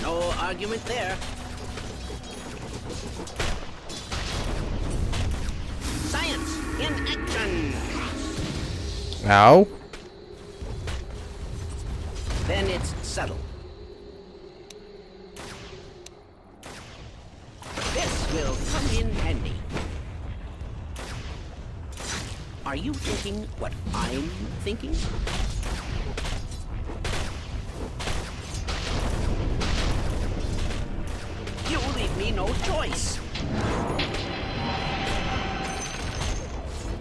No argument there. Science in action. Ow. Then it's settled. This will come in handy. Are you thinking what I'm thinking? You leave me no choice.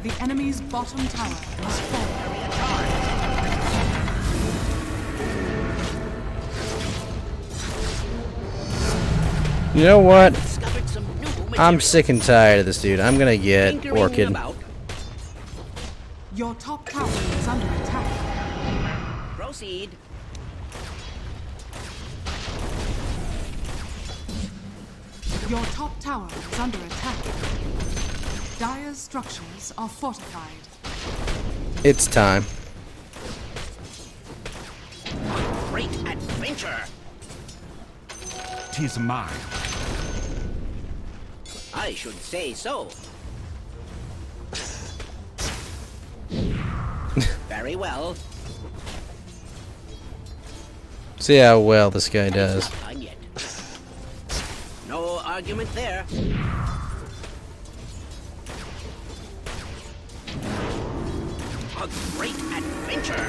The enemy's bottom tower has fallen. Carry a charge. You know what? Discovered some new material. I'm sick and tired of this dude. I'm gonna get Tinkering Orchid. about. Your top tower is under attack. Proceed. Your top tower is under attack. Dire's structures are fortified. It's time. Great adventure. 'Tis mine. I should say so. Very well. See how well this guy does. Not time yet. No argument there. A great adventure.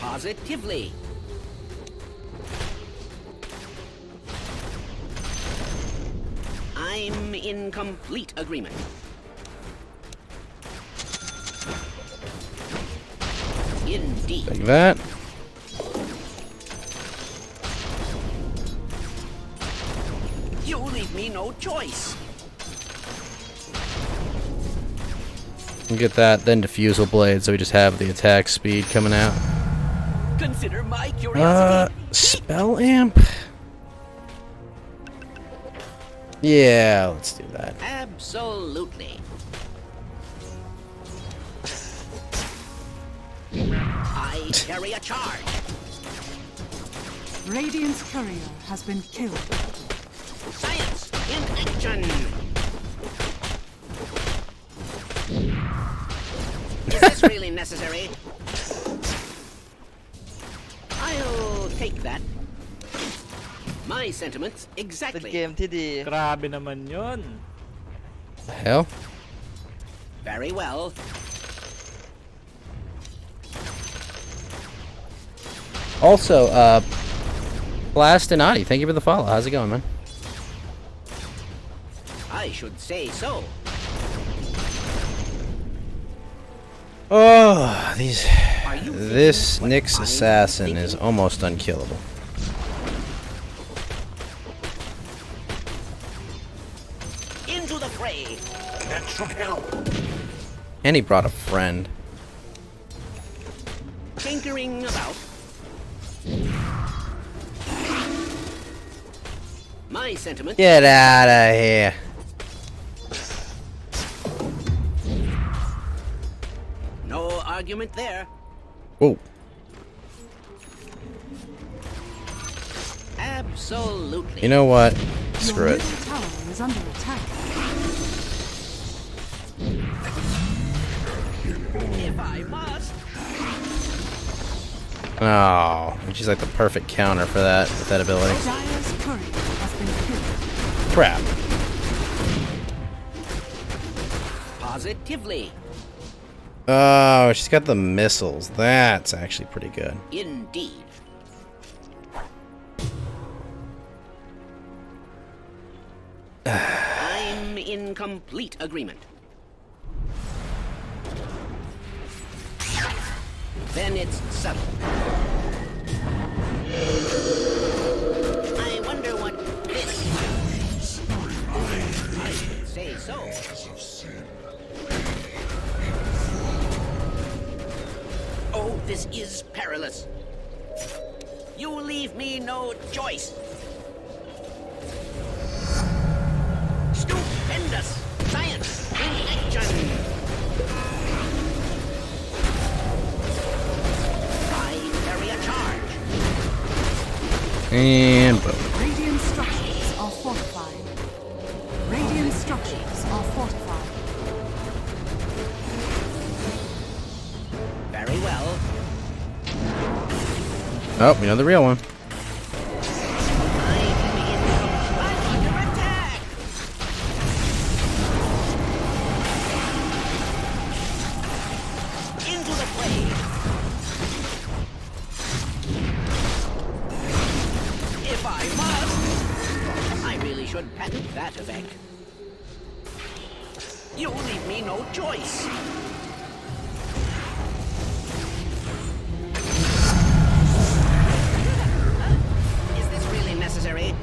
Positively. I'm in complete agreement. Indeed. Like that. You leave me no choice. And get that, then Diffusal Blade, so we just have the attack speed coming out. Consider my curiosity. Spell Amp? Yeah, let's do that. Absolutely. I carry a charge. Radiant's courier has been killed. Science in action. Is this really necessary? I'll take that. My sentiments เป็น exactly. เกมที่ดี Grabe naman yun. The hell? Very well. Also, Blast and Adi, thank you for the follow. How's it going, man? I should say so. Oh, these. Are you This thinking what Nyx I'm assassin is thinking? almost unkillable. Into the fray. That should help. And he brought a friend. Tinkering about. My sentiments. Get out of here. No argument there. Whoa. Absolutely. You know what? Your Screw it. middle tower is under attack. If I must. Oh, and she's like the perfect counter for that with that ability. Dire's courier has been killed. Crap. Positively. Oh, she's got the missiles. That's actually pretty good. Indeed. I'm in complete agreement. Then it's settled. I wonder what this is. I should say so. Oh, this is perilous. You leave me no choice. Stupendous science in action. I carry a charge. And boom. Radiant structures are fortified. Radiant structures are fortified. Very well. Oh, you know the real one. I'm under attack. Into the fray. If I must, I really should patent that effect. You leave me no choice. Is this really necessary?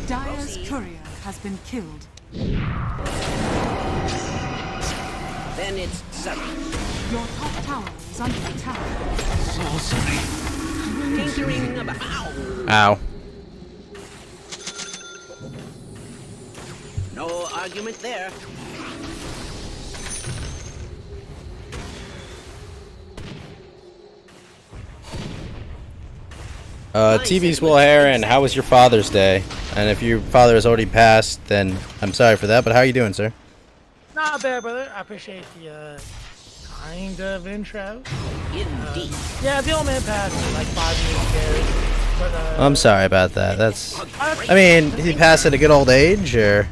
Dire's courier has been killed. Then it's settled. Your top tower is under attack. Tinkering about. Ow! Ow. No argument there. TV's Will Heron, how was your Father's Day? And if your father has already passed, then I'm sorry for that, but how are you doing, sir? Not bad, brother. I appreciate the kind of intro. Indeed. Yeah, the old man passed like 5 years ago. But, I'm sorry about that. That's... I mean, did he pass at a good old age, or...?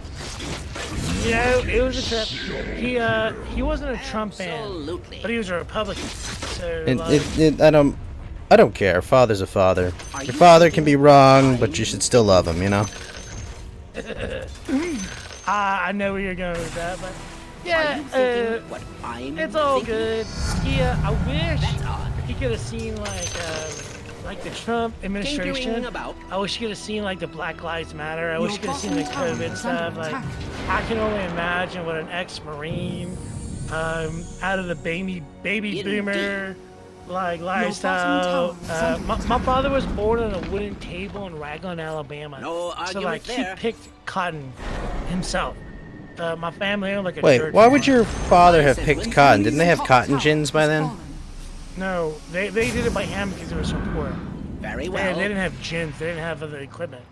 yeah, it was a trip. He wasn't a Trump fan, Absolutely. but he was a Republican. So I don't care. Father's a father. Your father can be wrong, but you should still love him, you know? I know where you're going with that, but yeah, What I'm it's all thinking? good. Yeah, I wish That's odd. he could have seen like the Trump administration. Tinkering about. I wish you could have seen like the Black Lives Matter. I wish you could have seen the bottom tower COVID is stuff. under Like, attack. I can only imagine what an ex-Marine, out of the baby Indeed. boomer, like bottom lifestyle. tower is under My father was born on a wooden table in Raglan, Alabama. No So argument like he there. picked cotton himself. My family owned like a Wait, church why farm. would your father have picked cotton? Didn't they have cotton gins by then? No, they did it by hand because they were so poor. Very They well. didn't have gins. They didn't have other equipment.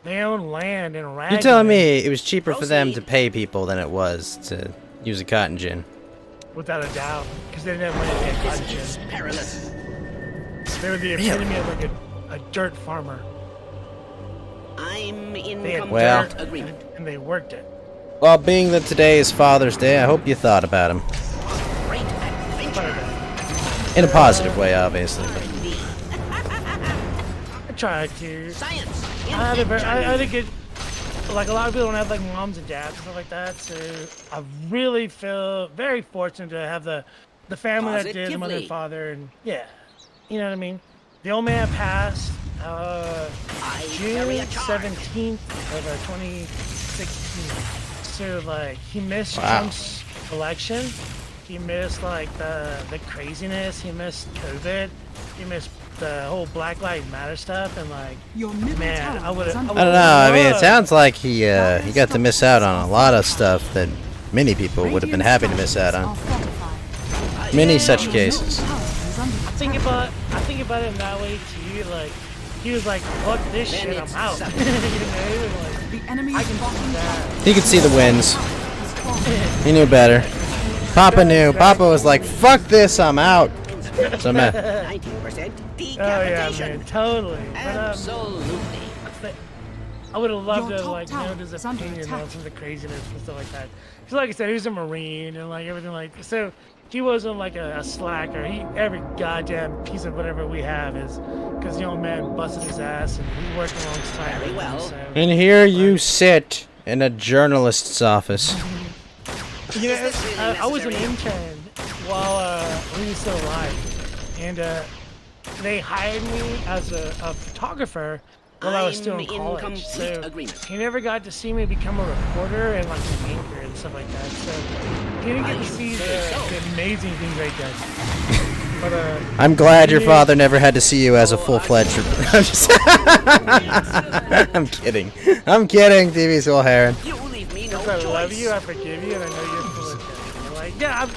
They owned land in Raglan. You're telling me it was cheaper for them to Proceed. pay people than it was to use a cotton gin? Without a doubt, because they didn't have money to get cotton This is gins. perilous. They were the epitome of like a dirt farmer. I'm in They had complete Well- dirt agreement. and they worked it. Well, being that today is Father's Day, I hope you thought about him. Great adventure. In a positive way, obviously. But Indeed. I tried to. Science. In I had action. a good. Like a lot of people don't have like moms and dads and stuff like that, so I really feel very fortunate to have the family that did, mother and Positively. father, and yeah, you know what I mean. The old man passed I carry June a charge. 17th of 2016. So like he missed Wow. Trump's election. He missed like the craziness. He missed COVID. He missed the whole Black Lives Matter stuff, and like Your middle man, tower I would is have. under I don't know. I mean, it Whoa. sounds like he got to miss out on a lot of stuff that many people would have been happy to miss out on. Many such cases. I think about it in that way too. Like he was like, "Fuck this Then shit, I'm it's out." settled. You know, like, The enemy's I can bottom see tower that. He could see the wins. has fallen. He knew better. Papa knew. Papa was like, "Fuck this, I'm out." So man, 90% Oh yeah, decapitation. man, totally. But, Absolutely. I would have loved Your to top like tower know his is under opinion attack. on some of the craziness and stuff like that. Because like I said, he was a Marine and like everything like so. He wasn't like a slacker. Every goddamn piece of whatever we have is because the old man busted his ass and we worked alongside Very him. well. So, And here you sit in a journalist's office. you know, Is this really I was an necessary? intern while he was still alive, and they hired me as a photographer while I was still in I'm in college. complete So agreement. he never got to see me become a reporter and like an anchor and stuff like that. So he didn't get I to should see say so. the amazing things I did. But I'm glad your he- father never had to see you as a full-fledged. I'm just. I'm kidding. I'm kidding, TV Soul Heron. You leave me no I choice. love you, I forgive you, and I know you're full of shit. Like, yeah, I'm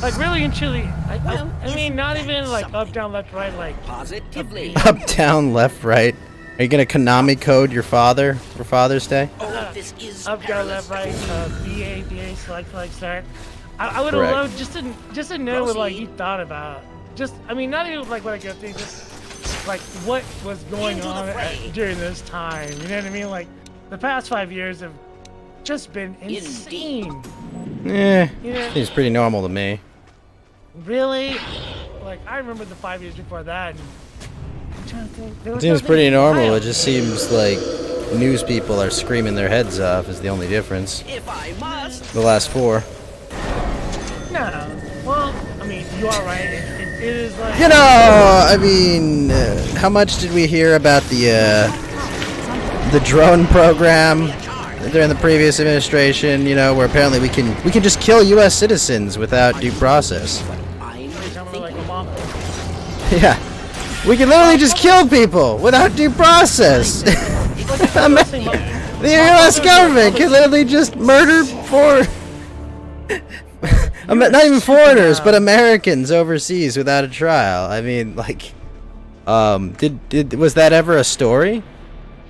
like really and truly. I mean, not even like up, something? down, left, right, like. Positively. Up, down, left, right. Are you gonna Konami code your father for Father's Day? Oh, this is Up, down, left, right, BA, select, start. I would have Correct. loved just to know what like he Proceed. thought about. Just, I mean, not even like what I go through, just like what was going Into the on fray. during this time. You know what I mean? Like the past 5 years have just been insane. Eh, You know? seems pretty normal to me. Really? Like I remember the 5 years before that. And I'm trying to think. There was Seems nothing pretty normal. wild. It just seems like news people are screaming their heads off is the only difference. If I must. The last 4. No. Well, I mean, you are right. It is like. You know, I mean, how much did we hear about the drone program during the previous administration? You know, where apparently we can just kill U.S. citizens without due process. I'm Something like thinking. a mom. Yeah, we can literally just kill people without due process. The U.S. government can literally just murder not even foreigners, but Americans overseas without a trial. I mean, like, was that ever a story?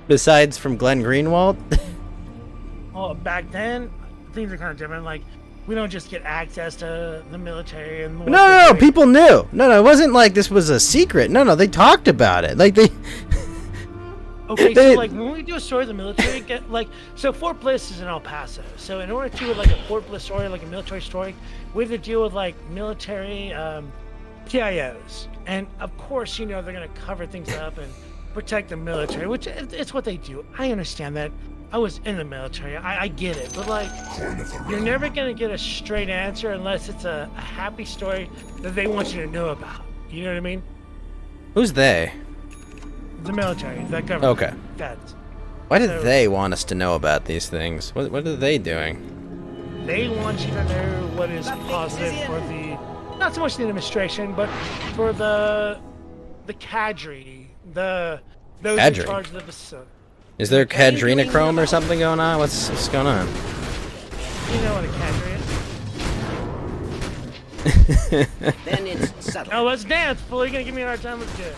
Besides from Glenn Greenwald? Oh, back then, things are kind of different. Like, we don't just get access to the military and. No, people knew. No, it wasn't like this was a secret. No, they talked about it. Like, they... Okay, They- so like when we do a story of the military, get like so Fort Bliss is in El Paso. So in order to do like a Fort Bliss story, like a military story, we have to deal with like military PIOs, and of course, you know they're gonna cover things up and protect the military, which it's what they do. I understand that. I was in the military. I get it, but like you're never gonna get a straight answer unless it's a happy story that they want you to know about. You know what I mean? Who's they? The military, the government. Okay. Feds. Why did So- they want us to know about these things? What are they doing? They want you to know what is positive for the, not so much the administration, but for the cadre, those Cadre? in charge of the facility. Is there cadrenochrome or something going on? What's going on? You know what a cadre is? Then it's settled. Oh, let's dance, fool. You're gonna give me a hard time. Let's do it.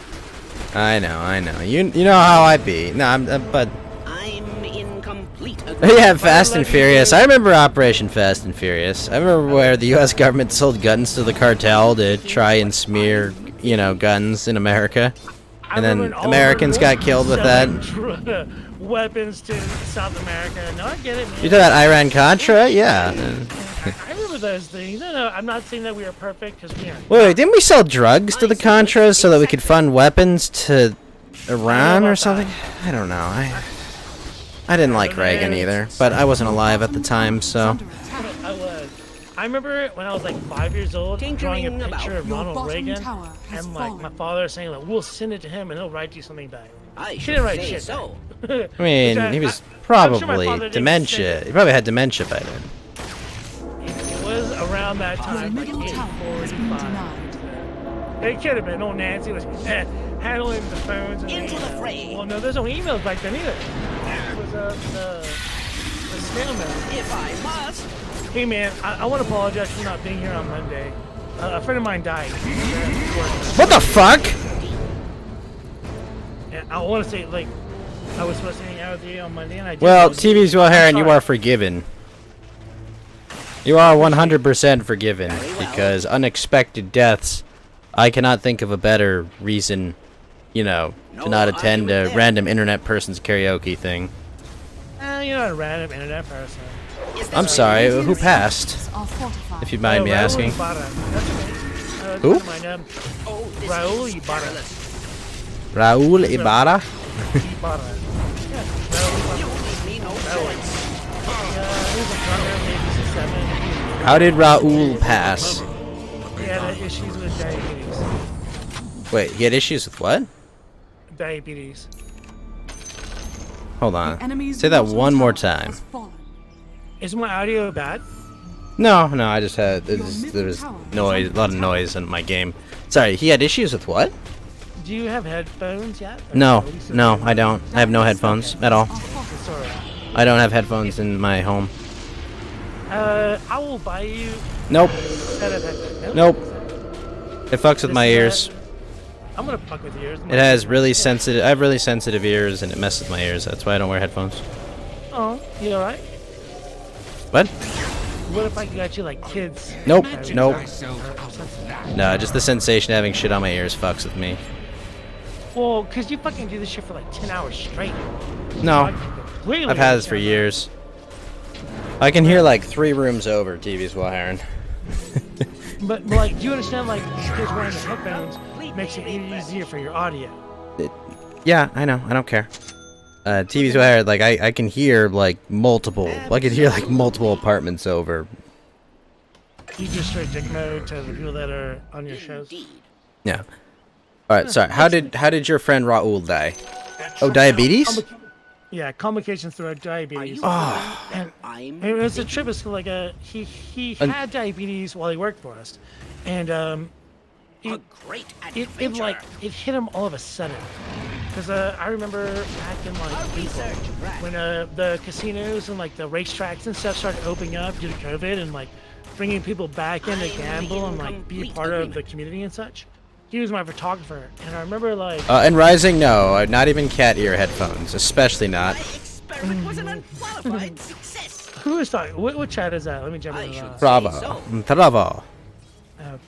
I know. You know how I be. No, but I'm in complete agreement. yeah, Fast and Furious. I remember Operation Fast and Furious. I remember where the U.S. government sold guns to the cartel to try and smear, guns in America. I And then remember all Americans the got killed with that. selling weapons to South America. No, I get it, man. You know that Iran-Contra? Yeah. I remember those things. No, I'm not saying that we are perfect because we aren't. Wait, didn't we sell drugs to the Contras so that we could fund weapons to Iran or something? I don't know. I didn't like Reagan either, but I wasn't alive at the time, so. Under attack. I was. I remember when I was like 5 years old, drawing a Tinkering about. picture of Your Ronald bottom Reagan, tower has and like my fallen. father saying like, "We'll send it to him, and he'll write you something back." I He should didn't write say shit. so. back. I mean, Which he was I'm sure my probably father didn't dementia. send He probably had dementia by then. It was around that Your time, like middle tower has been 845. denied. It could have been. Old Nancy was handling the phones. And Into the fray. Well, no, there's no emails back then either. It was the snail mail. If I must. Hey man, I want to apologize for not being here on Monday. A friend of mine died. What the fuck? And I want to say, like, I was supposed to hang out with you on Monday, and I did. Well, I was- TV's well, Heron, you sorry. are forgiven. You are 100% forgiven because unexpected deaths. I cannot think of a better reason, to not attend a random internet person's karaoke thing. you're not a random internet person. I'm sorry, who passed? Are fortified. If you mind me asking. Raul Ibarra. That's okay. Who? Oh, this Raul is Ibarra. perilous. Raul Ibarra? Ibarra. Yeah, Raul You Ibarra. leave me no choice. He was a drummer, maybe 7. How did Raul pass? He had issues with diabetes. Wait, he had issues with what? Diabetes. Hold on. Enemy's Say that bottom one more tower time. has fallen. Is my audio bad? No, I just had there was noise, a lot of noise in my game. Sorry, he had issues with what? Do you have headphones yet? Or No, at least no, I don't. I have no headphones at all. Are fortified. It's alright. I don't have headphones in my home. I will buy you Nope, a set of headphones. nope. It fucks with my ears. I'm gonna fuck with yours. It has really sensitive. I have really sensitive ears, and it messes with my ears. That's why I don't wear headphones. Oh, you alright? What? What if I got you like kids? Nope, headphones nope. or something? No, just the sensation of having shit on my ears fucks with me. Well, cause you fucking do this shit for like 10 hours straight. No, Really I've had this for years. I can hear like 3 rooms over TV's wiring. But like, do you understand? Like, because wearing the headphones makes it easier for your audio. Yeah, I know. I don't care. TV's wired. Like I can hear like multiple. I can hear like multiple apartments over. You just straight dick mode to the people that are on your shows. Yeah. All right. Sorry. How did your friend Raul die? Oh, diabetes? Yeah, complications through diabetes. Oh. And I'm it was a trip. It's like he had diabetes while he worked for us, and a it, great it adventure. like it hit him all of a sudden. Because I remember back in like April when the casinos and like the racetracks and stuff started opening up due to COVID and like bringing people back in to gamble and like be a part of the community and such. He was my photographer, and I remember like. And Rising, no, not even cat ear headphones, especially not. My experiment was an unqualified success. Who is talking? What chat is that? Let me jump I in. should Bravo, so. bravo.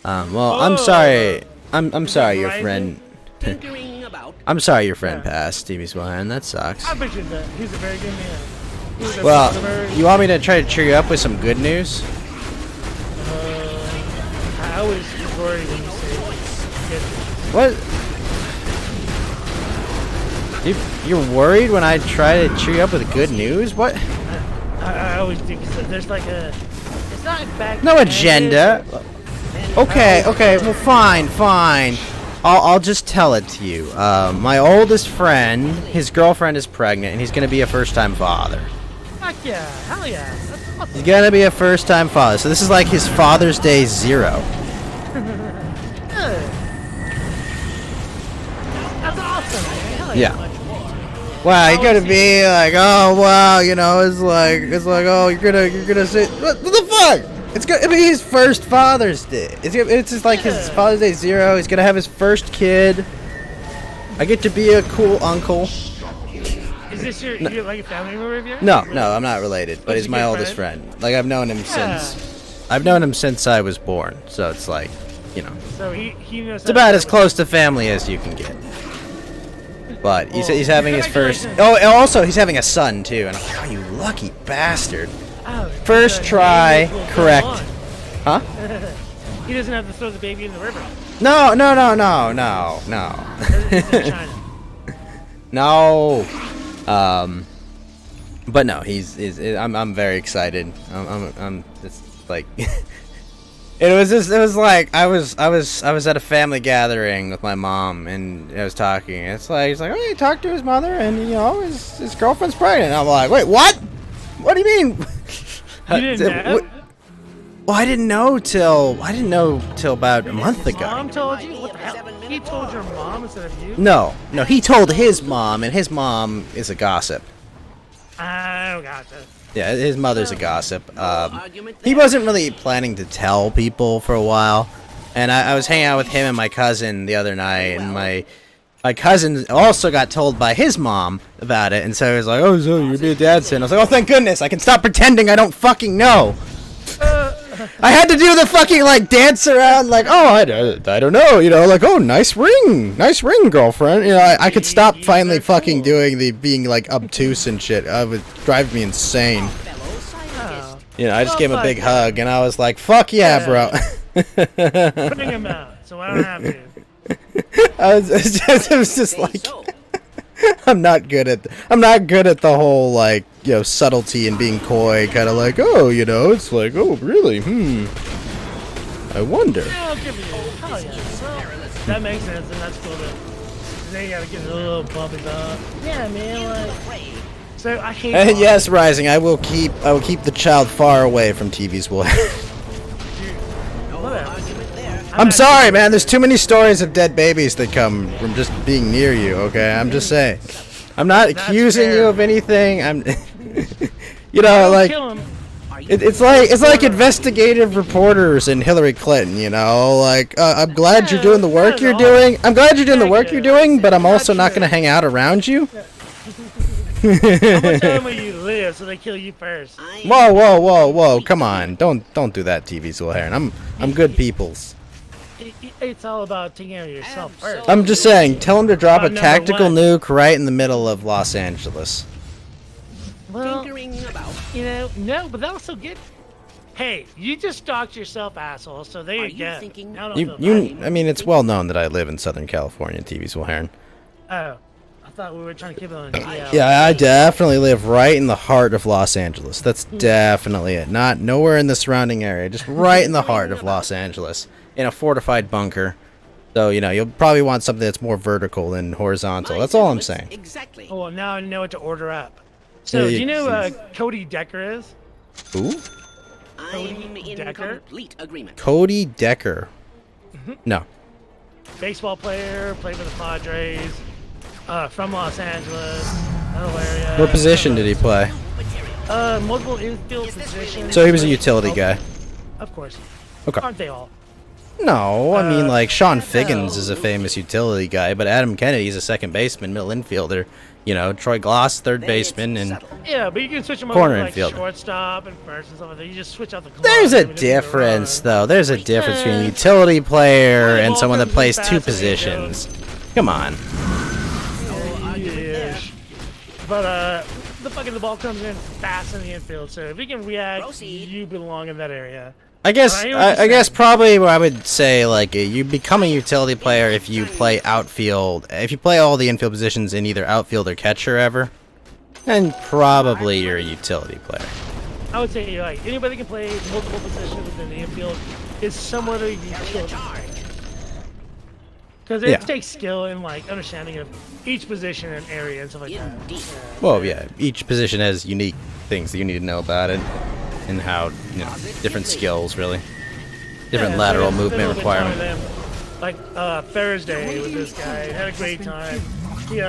Well, I'm sorry. I'm sorry, your friend. Tinkering about. I'm sorry, your friend passed, TV's wiring. That sucks. I bet you that he's a very good man. He was a Well, very- you want me to try to cheer you up with some good news? I always worry when you say good. What? You're worried when I try to cheer you up with good news? What? I always do. 'Cause there's like a. It's not back. No agenda. Okay, well, fine. I'll just tell it to you. My oldest friend, his girlfriend is pregnant, and he's gonna be a first-time father. Fuck yeah! Hell yeah! That's awesome. He's gonna be a first-time father, so this is like his Father's Day 0. Good. That's awesome, man. Hell Yeah. yeah. Wow, you're gonna be like, oh wow, you know, it's like, oh, you're gonna say, what the fuck? It's gonna be his first Father's Day. It's just like his Father's Day 0. He's gonna have his first kid. I get to be a cool uncle. Is this your like a family member of yours? No, I'm not related, but Is he's he my your oldest friend? friend. Like I've known him since I was born. So it's like, you know, So he knows. it's about as close to family as you can get. But he's having his first. Congratulations. Oh, and also he's having a son too. And I'm like, oh, you lucky bastard. Oh, First the try, baby will go correct. on. Huh? He doesn't have to throw the baby in the river. No. It's in China. No. But no, I'm very excited. I'm just like it was like I was at a family gathering with my mom and I was talking. It's like he's like, oh, he talked to his mother and you know his girlfriend's pregnant. And I'm like, wait, what? What do you mean? You didn't know? Well, I didn't know till about a month ago. Mom told you? What the hell? He told your mom instead of you? No, he told his mom, and his mom is a gossip. Oh, gotcha. Yeah, his mother's a gossip. He wasn't really planning to tell people for a while, and I was hanging out with him and my cousin the other night, and my cousin also got told by his mom about it, and so he was like, oh, so you're gonna be a dad soon. I was like, oh, thank goodness, I can stop pretending I don't fucking know. I had to do the fucking like dance around, like, oh, I don't know, you know, like, oh, nice ring, girlfriend. You know, I could stop finally fucking doing the being like obtuse and shit. It would drive me insane. You know, I just gave him a big hug, and I was like, fuck yeah, bro. Bring him out, so I don't have to. It was just like, I'm not good at the whole like, you know, subtlety and being coy, kind of like, oh, you know, it's like, oh, really, I wonder. Yeah, I'll give you hell yeah. Well, that makes sense, and that's cool. Then you gotta get a little bumpy up. Yeah, man. Like, so I hate. And yes, Rising, I will keep the child far away from TV's will. I'm sorry, man. There's too many stories of dead babies that come from just being near you. Okay, I'm just saying. I'm not accusing you of anything. I'm, you know, like it's like investigative reporters and Hillary Clinton. You know, like I'm glad you're doing the work you're doing. I'm glad you're doing the work you're doing, but I'm also not going to hang out around you. How much time will you live so they kill you first? Whoa! Come on, don't do that, TV Zulharan. I'm good peoples. It's all about taking care of yourself first. I'm just saying, tell him to drop a tactical nuke right in the middle of Los Angeles. Well, you know, no, but that'll still get. Hey, you just stalked yourself, asshole. So there you go. I mean, it's well known that I live in Southern California, TV Zulharan. Oh. I thought we were trying to keep it on. Yeah, I definitely live right in the heart of Los Angeles. That's definitely it. Not nowhere in the surrounding area, just right in the heart of Los Angeles, in a fortified bunker. So, you know, you'll probably want something that's more vertical than horizontal. That's all I'm saying. Exactly. Oh, well, now I know what to order up. So, do you know Cody Decker is? Who? I'm in complete agreement. Cody Decker. No. Baseball player, played for the Padres. From Los Angeles, area. What position did he play? Multiple infield positions. So he was a utility guy. Of course. Okay. Aren't they all? No, I mean, like, Sean Figgins is a famous utility guy, but Adam Kennedy's a second baseman, middle infielder. You know, Troy Gloss, third baseman, and yeah, but you can switch them corner over to, like, infielder. Shortstop and first and stuff like that. You just switch out the glove. There's a difference, though. There's a difference between a utility player and someone that plays two positions. Come on. But the ball comes in fast in the infield, so if you can react, you belong in that area. I guess probably what I would say, like, you become a utility player if you play outfield. If you play all the infield positions in either outfield or catcher ever, then probably you're a utility player. I would say, like, anybody can play multiple positions within the infield is somewhat a utility player. Because it takes skill and, like, understanding of each position and area and stuff like that. Well, yeah, each position has unique things that you need to know about it, and how, you know, different skills, really. Different lateral movement requirement. Like, Thursday with this guy, had a great time. He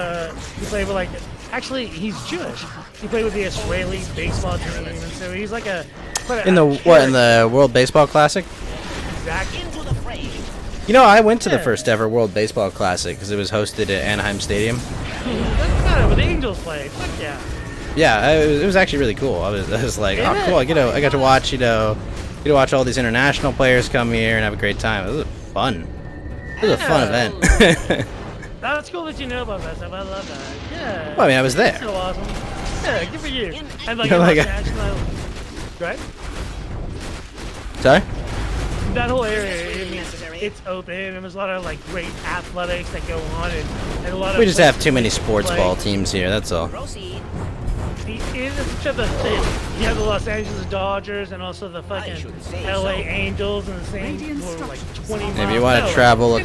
played with, like, actually, he's Jewish. He played with the Israeli baseball team, and so he's like in the World Baseball Classic? Exactly. You know, I went to the first ever World Baseball Classic because it was hosted at Anaheim Stadium. That's kind of what the Angels played. Fuck yeah. Yeah, it was actually really cool. I was like, oh, cool. I got to watch, watch all these international players come here and have a great time. It was fun. It was a fun event. That's cool that you know about that stuff. I love that. Yeah. Well, I mean, I was there. That's so awesome. Yeah, good for you. And like, right? Sorry? That whole area, I mean, it's open, and there's a lot of, like, great athletics that go on, and a lot of... We just have too many sports ball teams here, that's all. You have the Los Angeles Dodgers and also the fucking LA Angels and the same for like 20 miles. If you want to travel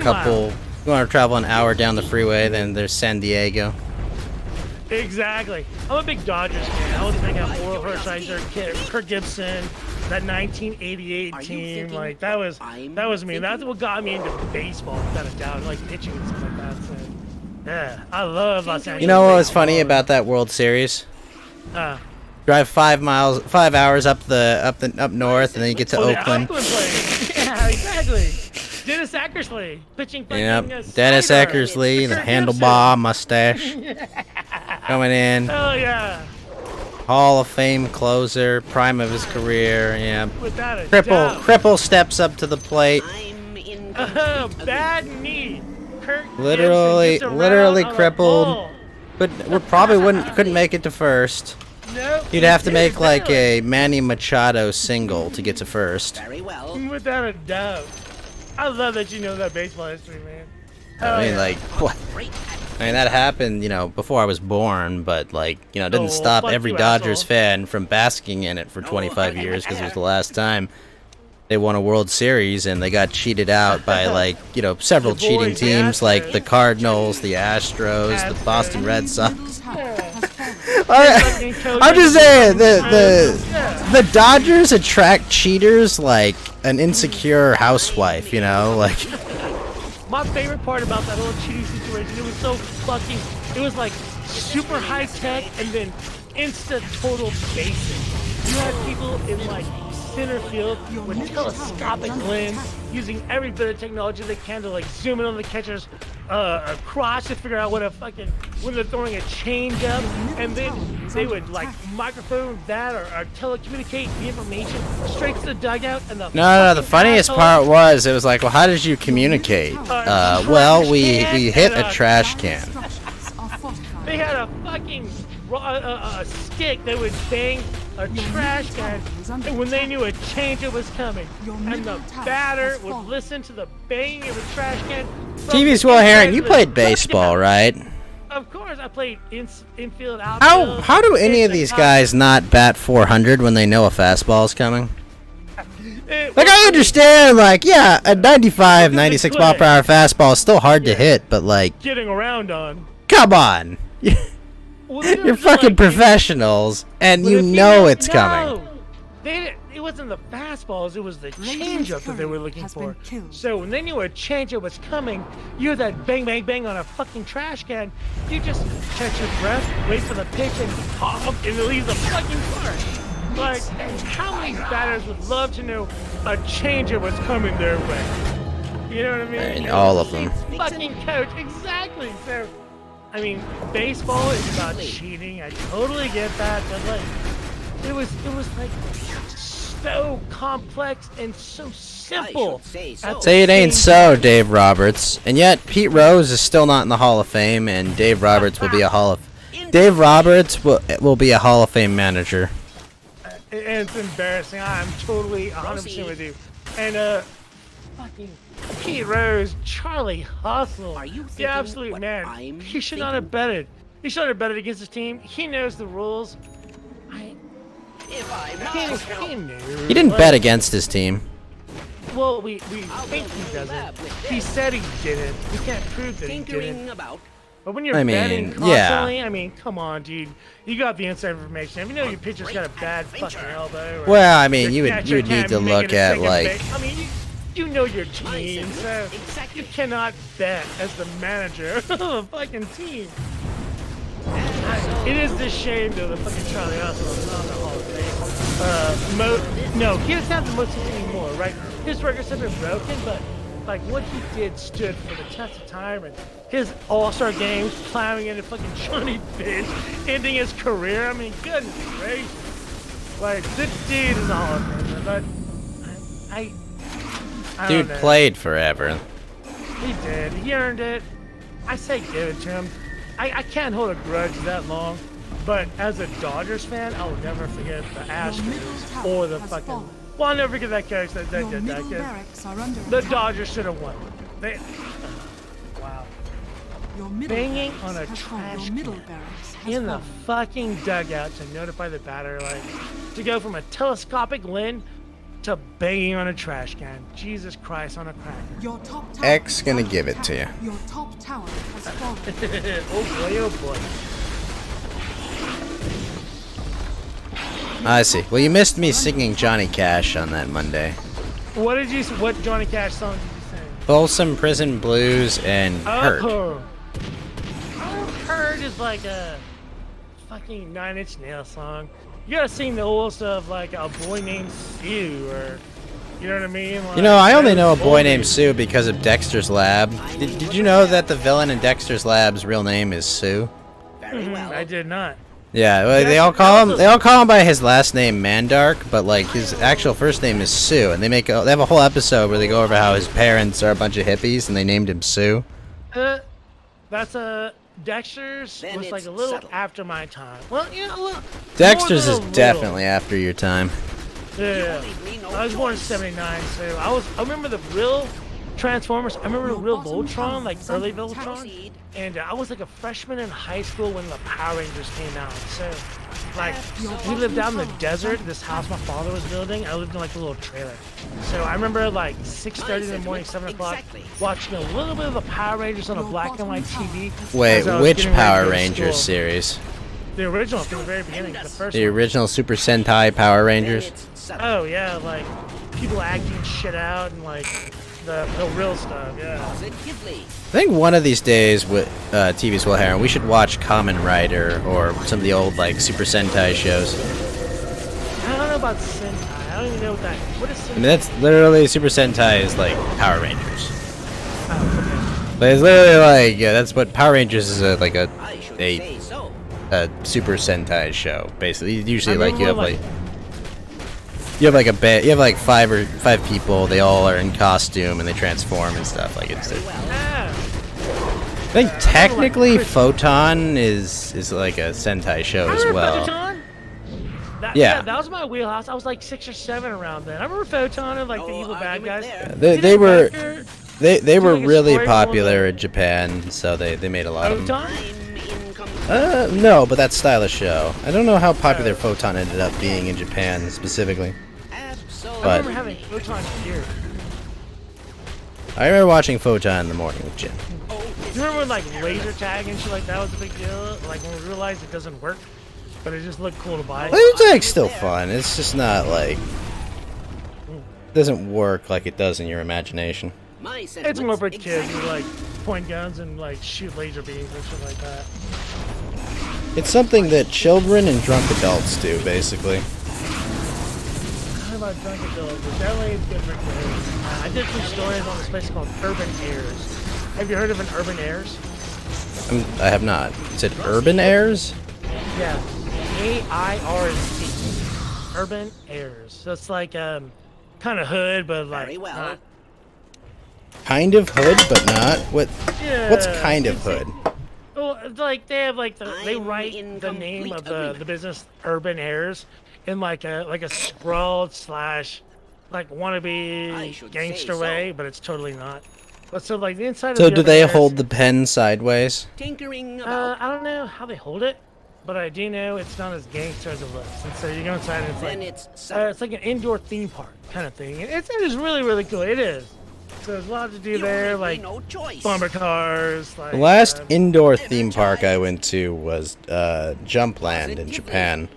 an hour down the freeway, then there's San Diego. Exactly. I'm a big Dodgers fan. I was a big Oral Hershiser, Kirk Gibson, that 1988 team. Like that was me. That's what got me into baseball, without a doubt, like pitching and stuff like that. So, yeah, I love Los Angeles. You know what was funny about that World Series? Drive 5 hours up north, and then you get to Oakland. Yeah, exactly. Dennis Eckersley pitching. Yep, Dennis Eckersley, the handlebar mustache, coming in. Oh yeah. Hall of Fame closer, prime of his career. Yeah. Without a doubt. Cripple steps up to the plate. I'm in. Bad knee. Kirk Literally Gibson gets around on a crippled. ball. But we probably couldn't make it to first. Nope, You'd have to he make did like barely. a Manny Machado single to get to first. Very well. Without a doubt. I love that you know that baseball history, man. I mean, like, what? Great. I mean, that happened, you know, before I was born, but, like, you know, it didn't Oh, stop fuck every you, Dodgers asshole. fan from basking in it for 25 years because it was the last time they won a World Series and they got cheated out by, like, you know, several The cheating boys, the teams like Astros. the Cardinals, the Astros, the Boston Red Sox. Middle tower has fallen. I'm just saying, the Dodgers attract cheaters like an insecure housewife, you know, like. My favorite part about that whole cheating situation, it was so fucking, it was like super high tech and then instant total basic. You had people in like center field with telescopic lens using every bit of technology they can to like zoom in on the catcher's crotch to figure out what a fucking, when they're throwing a change up, and then they would like microphone that or telecommunicate the information straight to the dugout and the No, the fucking funniest asshole- part was, it was like, well, how did you communicate? Well, we hit a trash can. Structures are fortified. They had a fucking a stick that would bang a trash can, and when they knew a change was coming, and the batter would listen to the banging of the trash can. from TV the Swell Heron, inside you the played baseball, dugout. right? Of course, I played infield, outfield. How do any of these guys not bat 400 when they know a fastball is coming? Like, I understand, like, yeah, a 95, 96 mile per hour fastball is still hard to hit, but, like, Getting around on. come on. Well, they You're don't do, fucking like, professionals, and But you if know it's no, coming. It wasn't the fastballs, it was the Radiant's changeup that they were turret looking has for. been killed. So when they knew a changeup was coming, you hear that bang, bang, bang on a fucking trash can. You just catch your breath, wait for the pitch, and pop, and it leaves a fucking park. Like, how many batters would love to know a changeup was coming their way? You know what I mean? I mean, And all the of them. same fucking coach, exactly. So, I mean, baseball is about cheating. I totally get that, but like, it was like so complex and so simple. should say so. at the Say it ain't same so, Dave Roberts. And yet, Pete Rose is still not in the Hall of Fame, and Dave Roberts will be a Dave Roberts will be a Hall of Fame manager. And it's embarrassing. I'm totally 100% with you. And fucking Pete Rose, Charlie Hustle, Are you the thinking absolute what man. I'm He should not have betted. He should not have betted against his team. He knows the rules. If I He must. knew. He didn't Like, bet against his team. Well, we I'll think go he to the lab doesn't. with He this. said he didn't. We can't prove that he Tinkering didn't. about. But when you're I mean, betting yeah. constantly, I mean, come on, dude. You got the inside information. If you know your pitcher's got a bad fucking elbow. Or Well, I mean, your you catcher would need can't to make look it a at, second like, base. I mean, you know your team, so you cannot bet as the manager of a fucking team. It is the shame though the fucking Charlie Hustle is not in the Hall of Fame. No, he doesn't have the most anymore, right? His records have been broken, but like what he did stood for the test of time, and his All-Star games, plowing into fucking Johnny Bench, ending his career. I mean, goodness gracious. Like, this dude is a Hall of Famer, but I Dude don't know. played forever. He did. He earned it. I say give it to him. I can't hold a grudge that long, but as a Dodgers fan, I will never forget the Astros or the fucking. Well, I'll never forget that coach that Your did that. middle 'Cause barracks are under the attack. Dodgers should have won. They. Wow. Your middle Banging barracks on a has fallen. trash Your middle can barracks has in the fallen. fucking dugout to notify the batter, like, to go from a telescopic lens to banging on a trash can. Jesus Christ on a cracker. Your top tower X is gonna under give it attack. to you. Your top tower has fallen. Oh boy, oh boy. I see. Well, you missed me singing Johnny Cash on that Monday. What Johnny Cash song did you sing? Folsom Prison Blues and Hurt. Oh, Hurt is like a fucking Nine Inch Nails song. You gotta sing the old stuff like A Boy Named Sue, or you know what I mean? Like, You know, I only know a boy oldies. named Sue because of Dexter's Lab. Did you know that the villain in Dexter's Lab's real name is Sue? Very well. I did not. Yeah, well, they all call him by his last name Mandark, but like his actual first name is Sue, and they have a whole episode where they go over how his parents are a bunch of hippies and they named him Sue. That's Dexter's Then was like it's a little subtle. after my time. Well, yeah, a little. Dexter's more is than a definitely after your time. Yeah. leave me no I was born in choice. '79, so I remember the real Transformers. I remember the real Voltron, like early Voltron. And I was like a freshman in high school when the Power Rangers came out. So, like, we lived out in the desert. This house my father was building, I lived in like a little trailer. So I remember like 6:30 in the morning, 7 o'clock, Exactly. watching a little bit of the Power Rangers on a black and white TV. Wait, as I was which getting ready to Power go to Rangers school. series? The original from the very beginning, the first The one. original Super Sentai Power Rangers? It's subtle. Oh yeah, like people acting shit out and like the real stuff. Yeah. Positively. I think one of these days with TV's Will Heron, we should watch Kamen Rider or some of the old like Super Sentai shows. I don't know about Sentai. I don't even know what that. What is Sentai? I mean, that's literally Super Sentai is like Power Rangers. Oh, But it's literally like that's what Power Rangers is like I should say so. a Super Sentai show. Basically, usually I like you have remember, you have like five people. They all are in costume and they transform and stuff. Like it's. okay. Yeah. I think technically Photon is like a Sentai show as Remember well. Photon? Yeah. That was my wheelhouse. I was like 6 or 7 around then. I remember Photon and like the No evil bad argument guys. there. They were Becker, they were doing a really story popular more in Japan, so they made a lot of them. Photon? I'm in No, but that style of show. I don't know how popular Photon ended up being in Japan specifically. absolutely. I But- remember having Photon here. I remember watching Photon in the morning with Jim. You remember when like laser tag and shit like that was a big deal? Like when we realized it doesn't work, but it just looked cool to buy. Laser tag's still fun. It's just not like doesn't work like it does in your imagination. My It's sentiments more for kids exactly. who like point guns and like shoot laser beams and shit like that. It's something that children and drunk adults do, basically. How about drunk adults? But definitely it's good for kids. I did some stories on this place called Urban Airs. Have you heard of an Urban Airs? I have not. Is it Urban Airs? Yeah. AIRS. Urban Airs. So it's like kind of hood, but like Very well. not. Kind of hood, but not. Yeah. What's kind of hood? Well, it's like they have like they I'm write in the name complete of the agreement. business Urban Airs in like a scrawled slash like I wannabe should gangster say way, so. but it's totally not. But so like the inside So of the do Urban they Airs, hold the pen sideways? Tinkering about. I don't know how they hold it, but I do know it's not as gangster as it looks. And so you go inside and it's Then like it's subtle. it's like an indoor theme park kind of thing. And it is really really cool. It is. So there's a lot to do You there, leave me like no choice. bumper cars. Like The last um, indoor theme park I went to was Jumpland in Japan.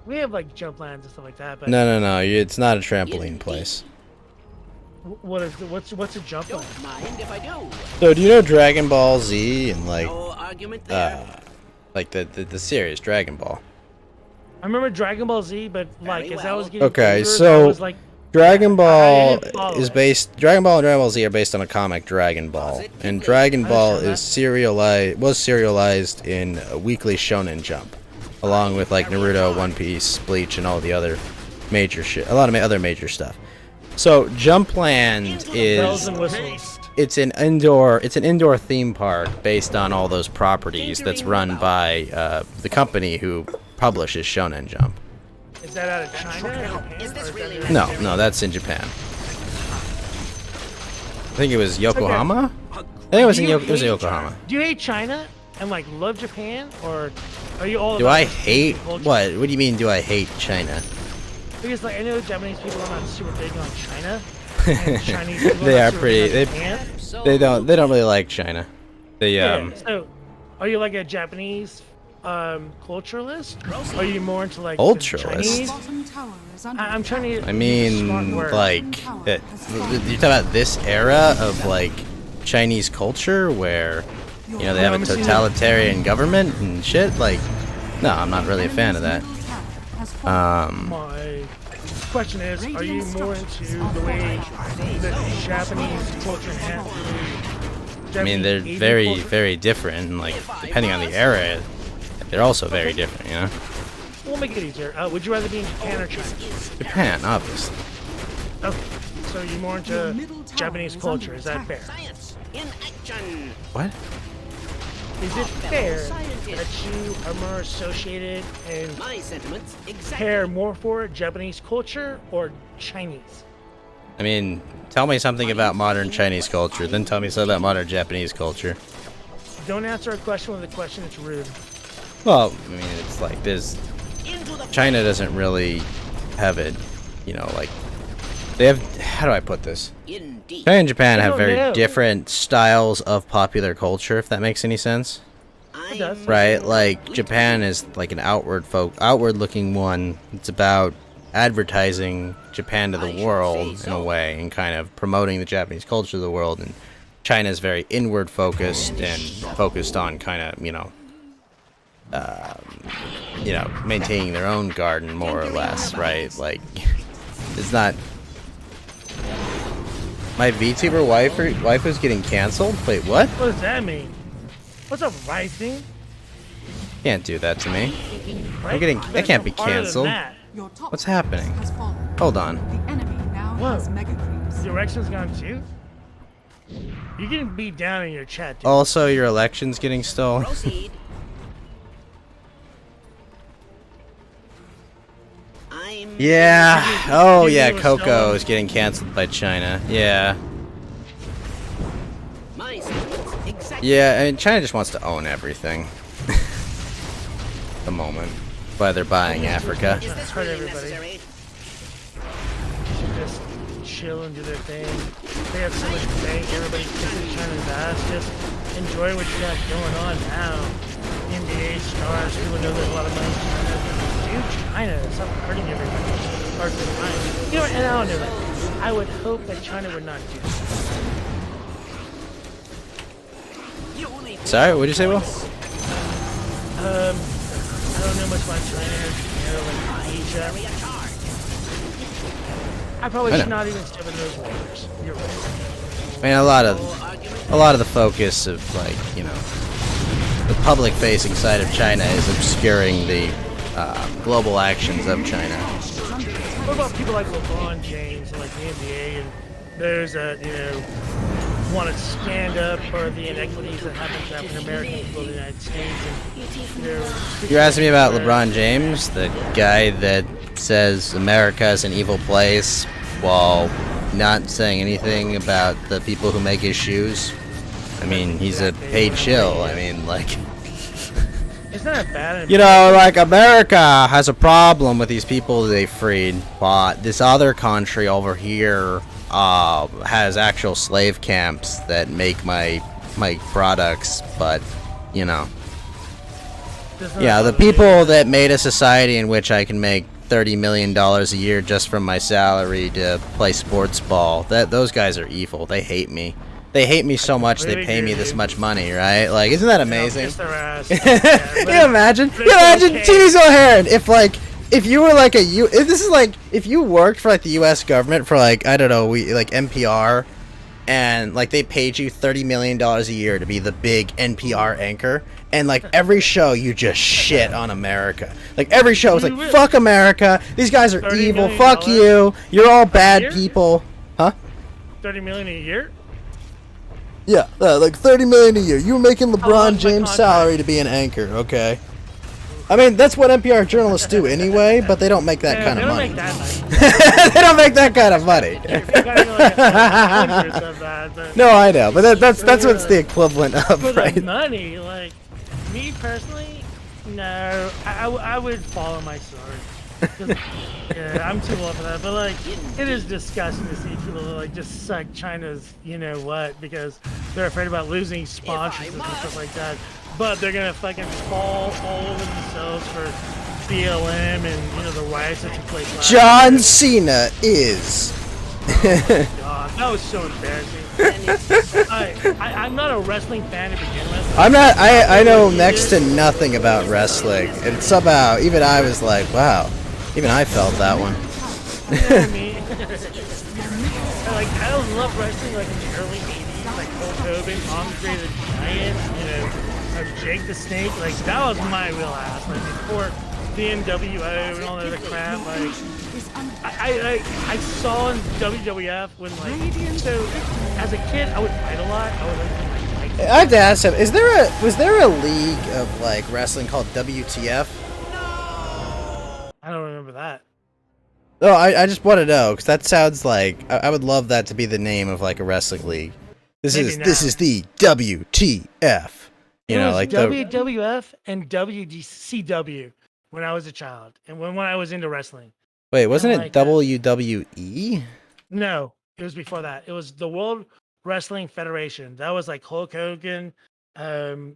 we have like jump lands and stuff like that. But No, it's not a trampoline place. what's a jump land? Don't mind if I do. So do you know Dragon Ball Z and like No argument there. like the series Dragon Ball? I remember Dragon Ball Z, but like Very as I was well. getting Okay, older, so I was like Dragon I Ball didn't follow is it. based. Dragon Ball and Dragon Ball Z are based on a comic, Dragon Ball, and Dragon Ball understand is serialized in a weekly Shonen Jump, along with like Naruto, One Piece, Bleach, and all the other major shit. A lot of other major stuff. So Jumpland bells is and whistles. it's an indoor theme park based on all those properties that's run by the company who publishes Shonen Jump. Is that out of China? Or Japan, Is this or really that- No, that's in Japan. I think it was Yokohama. I think it was Do in you it was in hate Yokohama. China? Do you hate China and like love Japan, or are you all? Do about I the hate culture? what? What do you mean? Do I hate China? Because like I know Japanese people are not super big on China. And Chinese people They not are super pretty. big They, on Japan. they don't really like China. They Yeah. So, are you like a Japanese culturalist? Are you more into like the Culturalist? Chinese? Bottom tower is under I'm trying to. I use a smart mean, word. like you talk about this era of like Chinese culture where you know they have a totalitarian government and shit. Like, no, I'm not really a fan of that. My question is, are you more into the way the Japanese culture has? I mean, they're very different. And like, depending on the era, they're also very different, you know? We'll make it easier. Would you rather be in Japan or China? Japan, obviously. Okay. So you're more Your into middle tower Japanese is culture. under Is that attack. fair? Science in action. What? Is it fair that you are more associated and My sentiments exactly. care more for Japanese culture or Chinese? I mean, tell me something about modern Chinese culture, then tell me something about modern Japanese culture. Don't answer a question with a question that's rude. Well, I mean, it's like there's China doesn't really have it, you know, like they have. How do I put this? Indeed. China and Japan have don't very know. different styles of popular culture, if that makes any sense. I does. Right? Like Japan is like an outward-looking one. It's about advertising Japan to the world in a way, and kind of promoting the Japanese culture to the world. And China is very inward-focused and focused on kind of, maintaining their own garden more or less, right? Like, it's not. My VTuber wife is getting canceled? Wait, what? What does that mean? What's up, rising? Can't do that to me. Right? getting- I can't be Harder than canceled. that. Your top What's tower happening? has fallen. Hold on. The enemy now Whoa. has mega creeps. Your election's gone too? You're getting beat down in your chat, dude. Also, your election's getting stolen. proceed. I'm Yeah. Oh, yeah. Disney was Coco stolen. is getting canceled by China. Yeah. my sentiments exactly. Yeah. I mean, China just wants to own everything. The moment. Why they're buying Africa. Is this Hurt really everybody. necessary? Just chill and do their thing. They have so much bank, everybody kissing China's ass. Just enjoy what you got going on now. NBA stars, people know there's a lot of money in China. Dude, China, stop hurting everybody. Hard to find. You know, and I don't know that. I would hope that China would not do that. You only Sorry, what'd you say, Will? I don't know much about China, like Asia. I probably I should know. not even step in those waters. You're right. I mean, a lot of the focus of, like, the public-facing side of China is obscuring the global actions of China. What about people like LeBron James and like the NBA and those that, want to stand up for the inequities that happen to African American people in the United States and You're asking me about LeBron James, the guy that says America is an evil place while not saying anything about the people who make his shoes. I mean, he's a paid shill. I mean, like, it's not bad. like America has a problem with these people they freed, but this other country over here has actual slave camps that make my products, but the people that made a society in which I can make $30 million a year just from my salary to play sports ball, those guys are evil. They hate me. They hate me so much they pay me this much money, right? Like, isn't that amazing? Kiss their ass. Can you imagine? Can you imagine T's O'Haron if you were like if you worked for like the U.S. government for like, I don't know, like NPR, and like they paid you $30 million a year to be the big NPR anchor, and like every show you just shit on America. Like every show is like, fuck America, these guys are $30 evil, million fuck you, you're all bad year? people. Huh? $30 million a year? Yeah, like $30 million a year. You were making long's LeBron my James' contract? salary to be an anchor, okay? I mean, that's what NPR journalists do anyway, but they don't make that kind They of don't money. make that much. They don't make that kind of money. They gotta go like 100 of that, but No, I know, but that's what's the equivalent of, for right? the money, like me personally, no, I would follow my sword. 'Cause, yeah, I'm too old for that. But like, it is disgusting to see people like just suck China's, because they're afraid about losing sponsors and stuff like that. But they're gonna fucking fall all over themselves for BLM and the riots that took place last John year. Cena is. God, that was so embarrassing. I'm not a wrestling fan to begin with. I'm not. I know next to nothing about wrestling, and somehow even I was like, wow. Even I felt that one. You know what I mean? Like, I love wrestling like in the early 80s, like Hulk Hogan, Andre the Giant, Jake the Snake, like that was my wheelhouse. Like before the NWO and all that other crap. Like I saw in WWF when like so as a kid I would fight a lot. I would like I have to ask him, was there a league of like wrestling called WTF? I don't remember that. Oh, I just want to know because that sounds like I would love that to be the name of like a wrestling league. This is the WTF. You know, like WWF and WCW when I was a child and when I was into wrestling. Wait, wasn't it like WWE? No, it was before that. It was the World Wrestling Federation. That was like Hulk Hogan,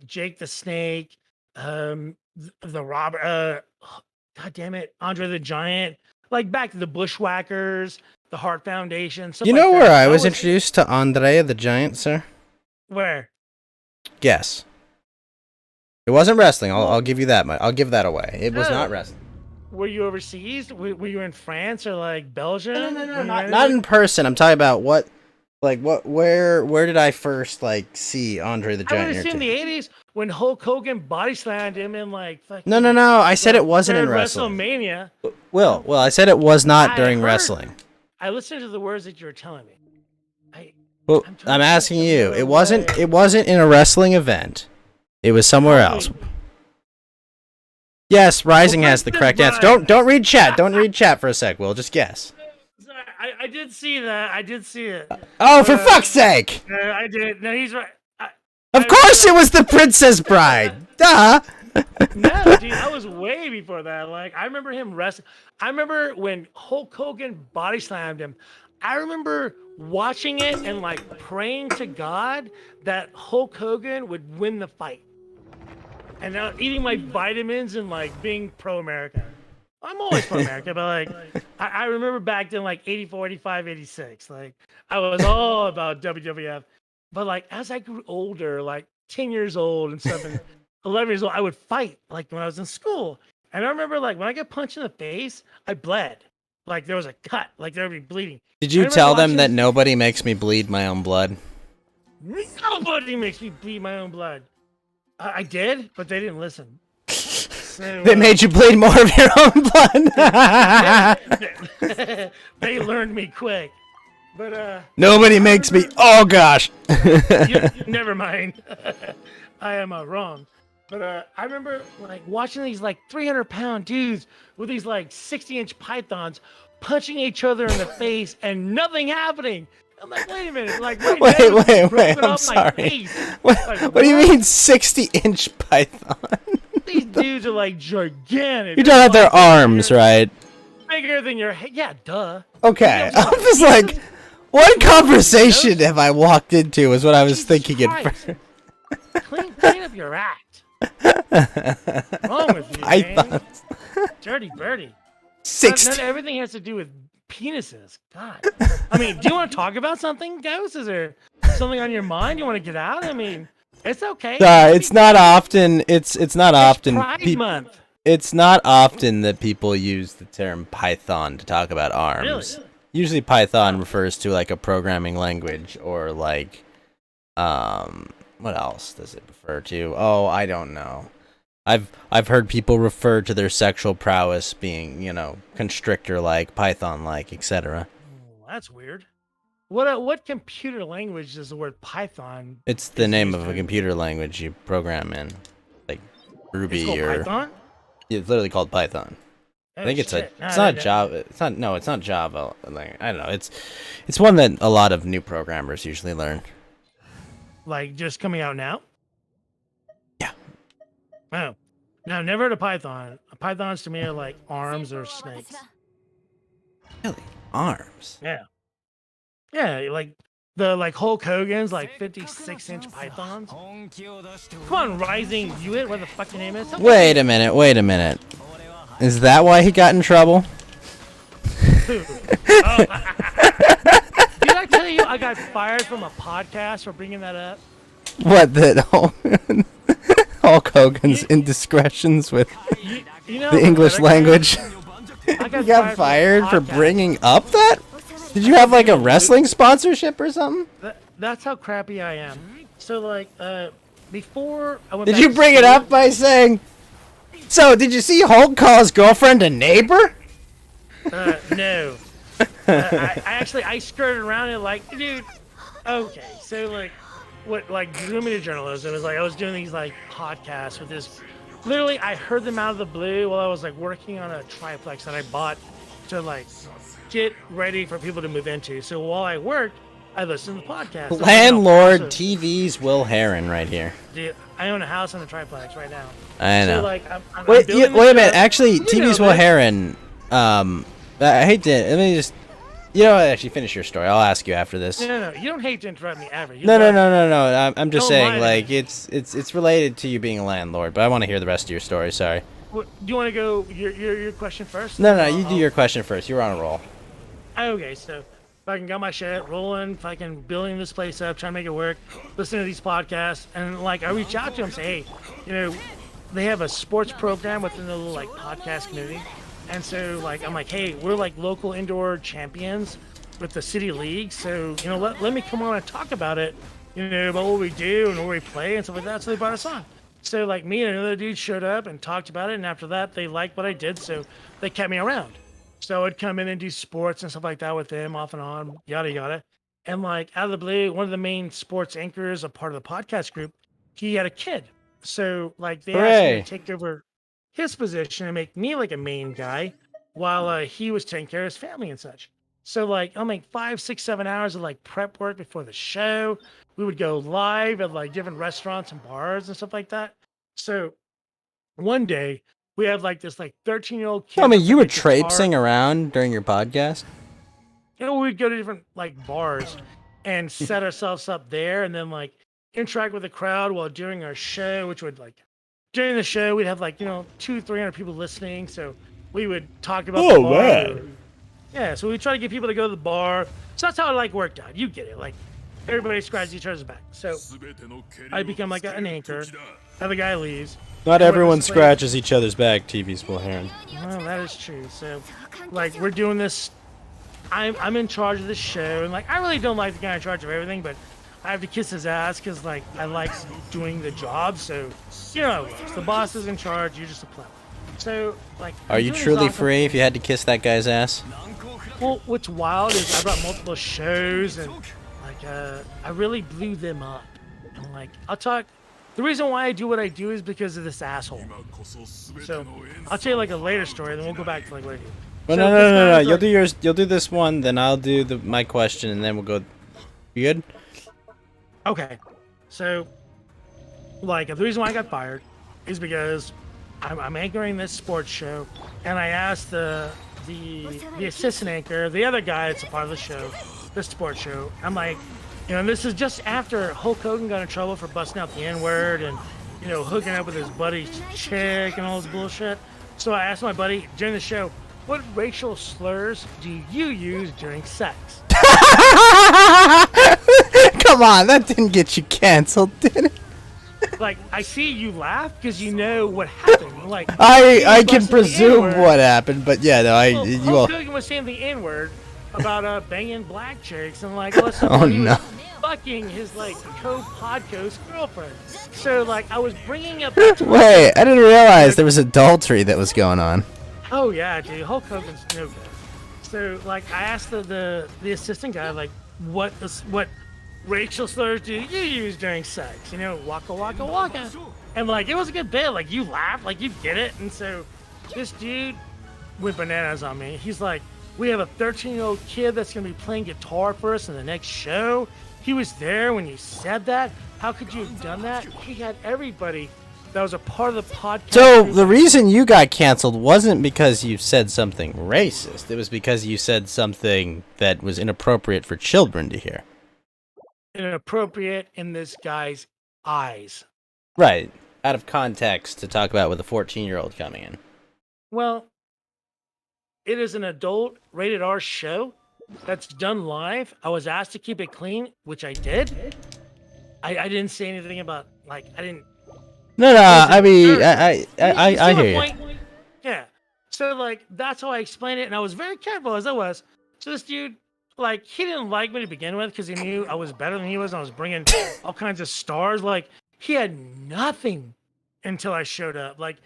Jake the Snake, the Robert, God damn it, Andre the Giant. Like back to the Bushwhackers, the Hart Foundation. You know where I was introduced to Andre the Giant, sir? Where? Guess. It wasn't wrestling. I'll give you that much. I'll give that away. It was not wrestling. Were you overseas? Were you in France or like Belgium? No, not in person. I'm talking about where did I first like see Andre the Giant? I would assume the '80s when Hulk Hogan body slammed him in like fucking. No. I said it wasn't in wrestling. WrestleMania. Well, I said it was not during wrestling. I listened to the words that you were telling me. I'm asking you. It wasn't in a wrestling event. It was somewhere else. Yes, Rising has the correct answer. Don't read chat. Don't read chat for a sec, Will. Just guess. Sorry, I did see that. I did see it. Oh, for fuck's sake! I did. No, he's right. Of course it was the Princess Bride. Duh. No, dude, that was way before that. Like, I remember him wrestling. I remember when Hulk Hogan body slammed him. I remember watching it and like praying to God that Hulk Hogan would win the fight. And now eating my vitamins and like being pro-America. I'm always pro-America, but like I remember back then like 84, 85, 86. Like I was all about WWF. But like as I grew older, like 10 years old and stuff, and 11 years old, I would fight like when I was in school. And I remember like when I got punched in the face, I bled. Like there was a cut, like there would be bleeding. Did you tell them that nobody makes me bleed my own blood? Nobody makes me bleed my own blood. I did, but they didn't listen. So, they made you bleed more of your own blood. They learned me quick. But nobody makes me. Oh gosh. Never mind. I am wrong. But I remember like watching these like 300-pound dudes with these like 60-inch pythons punching each other in the face and nothing happening. I'm like, wait a minute. Like, wait. I'm sorry. What do you mean 60-inch python? These dudes are like gigantic. You're talking about their arms, right? Bigger than your head. Yeah, duh. Okay. I was like, what conversation have I walked into is what I was thinking at first. Clean up your act. Wrong with you, man? Dirty birdie. 60. Not everything has to do with penises. God. I mean, do you want to talk about something, Ghost? Is there something on your mind you want to get out? I mean, it's okay. It's not often. It's not often. Pride Month. It's not often that people use the term Python to talk about arms. Really? Usually, Python refers to like a programming language or like, what else does it refer to? Oh, I don't know. I've heard people refer to their sexual prowess being, constrictor-like, Python-like, etc. Oh, that's weird. What computer language does the word Python? It's the name of a computer language you program in, like Ruby or Python. It's literally called Python. I think it's not Java. It's not Java. Like, I don't know. It's one that a lot of new programmers usually learn. Like just coming out now. Yeah. Oh. No, never heard of Python. Pythons to me are like arms or snakes. Really? Arms? Yeah. Yeah, like Hulk Hogan's like 56-inch pythons. Come on, Rising Hewitt, what the fuck your name is? Wait a minute. Is that why he got in trouble? Did I tell you I got fired from a podcast for bringing that up? What, that Hulk Hogan's indiscretions with the English language? You got fired for bringing up that? Did you have like a wrestling sponsorship or something? That's how crappy I am. So like, before I went Did back you to bring it school- up by saying, so did you see Hulk call his girlfriend a neighbor? No. I skirted around it like, dude, okay. So like, what like drew me to journalism is like I was doing these like podcasts with this. Literally, I heard them out of the blue while I was like working on a triplex that I bought to like get ready for people to move into. So while I worked, I listened to the podcast. Landlord TV's Will Heron right here. Dude, I own a house on a triplex right now. I know. So like, I'm Wait, building wait a this minute. up. Actually, You TV's know Will this. Heron. I hate to. Let me just. You know what? Actually, finish your story. I'll ask you after this. No. You don't hate to interrupt me ever. You No. love it. I'm just Don't lie saying, to like, me. it's related to you being a landlord, but I want to hear the rest of your story. Sorry. Do you want to go your question first? No, you do your question first. You're on a roll. Okay, so if I can got my shit rolling, if I can building this place up, trying to make it work, listen to these podcasts, and like I reach out to them, say, hey, you know, they have a sports program within the little like podcast community, and so like I'm like, hey, we're like local indoor champions with the city league, so you know, let me come on and talk about it, you know, about what we do and where we play and stuff like that. So they brought us on. So like me and another dude showed up and talked about it, and after that they liked what I did, so they kept me around. So I'd come in and do sports and stuff like that with them off and on, yada yada. And like out of the blue, one of the main sports anchors, a part of the podcast group, he had a kid. So like they asked me Hooray. to take over his position and make me like a main guy while he was taking care of his family and such. So like I'll make 5, 6, 7 hours of like prep work before the show. We would go live at like different restaurants and bars and stuff like that. So one day we had like this like 13-year-old kid. Tell me, with, you were like, a guitar. traipsing around during your podcast? You know, we'd go to different like bars and set ourselves up there and then like interact with the crowd while doing our show, which would like during the show we'd have like, you know, 200-300 people listening. So we would talk about the bar. man. Yeah, so we try to get people to go to the bar. So that's how it like worked out. You get it. Like everybody scratches each other's back. So I become like an anchor. Other guy leaves. Not And we're everyone just scratches each other's back, TV's Will Heron. Well, that is true. So, like, we're doing this. I'm in charge of the show, and like, I really don't like the guy in charge of everything, but I have to kiss his ass because like I like doing the job. So, you know, if the boss is in charge, you're just a pleb. So, like, Are I'm you doing this truly awesome- free if you had to kiss that guy's ass? Well, what's wild is I brought multiple shows, and like, I really blew them up. And like, I'll talk. The reason why I do what I do is because of this asshole. So I'll tell you like a later story, then we'll go back to like what I do. Well, So no. this guy's You'll like- do yours. You'll do this one, then I'll do my question, and then we'll go. You good? Okay, so like the reason why I got fired is because I'm anchoring this sports show, and I asked the assistant anchor, the other guy that's a part of the show, the sports show. I'm like, you know, this is just after Hulk Hogan got in trouble for busting out the N-word and, you know, hooking up with his buddy's chick and all this bullshit. So I asked my buddy during the show, what racial slurs do you use during sex? Come on, that didn't get you canceled, did it? Like, I see you laugh because you know what happened. Like, I he can busted the presume N-word. what happened, but yeah, no, Well, you all. Hulk Hogan was saying the N-word about banging black chicks and like listen, Oh, he no. was fucking his like co-podco's girlfriend. So like I was bringing up that Wait, I didn't realize there was adultery that was going on. Oh yeah, dude, Hulk Hogan's no good. So like I asked the assistant guy like what racial slurs do you use during sex? You know, waka waka waka. And like it was a good bit, like you laughed, like you get it. And so this dude went bananas on me. He's like, we have a 13-year-old kid that's gonna be playing guitar for us in the next show. He was there when you said that. How could you have done that? He had everybody that was a part of the podcast. So group. the reason you got canceled wasn't because you said something racist. It was because you said something that was inappropriate for children to hear. Inappropriate in this guy's eyes. Right. Out of context to talk about with a 14-year-old coming in. Well, it is an adult rated R show that's done live. I was asked to keep it clean, which I did. I didn't say anything about like I didn't. No, I mean, You I see my hear you. point? Yeah. So like that's how I explained it, and I was very careful as I was. So this dude, like, he didn't like me to begin with because he knew I was better than he was. And I was bringing all kinds of stars. Like He had nothing until I showed up. Like,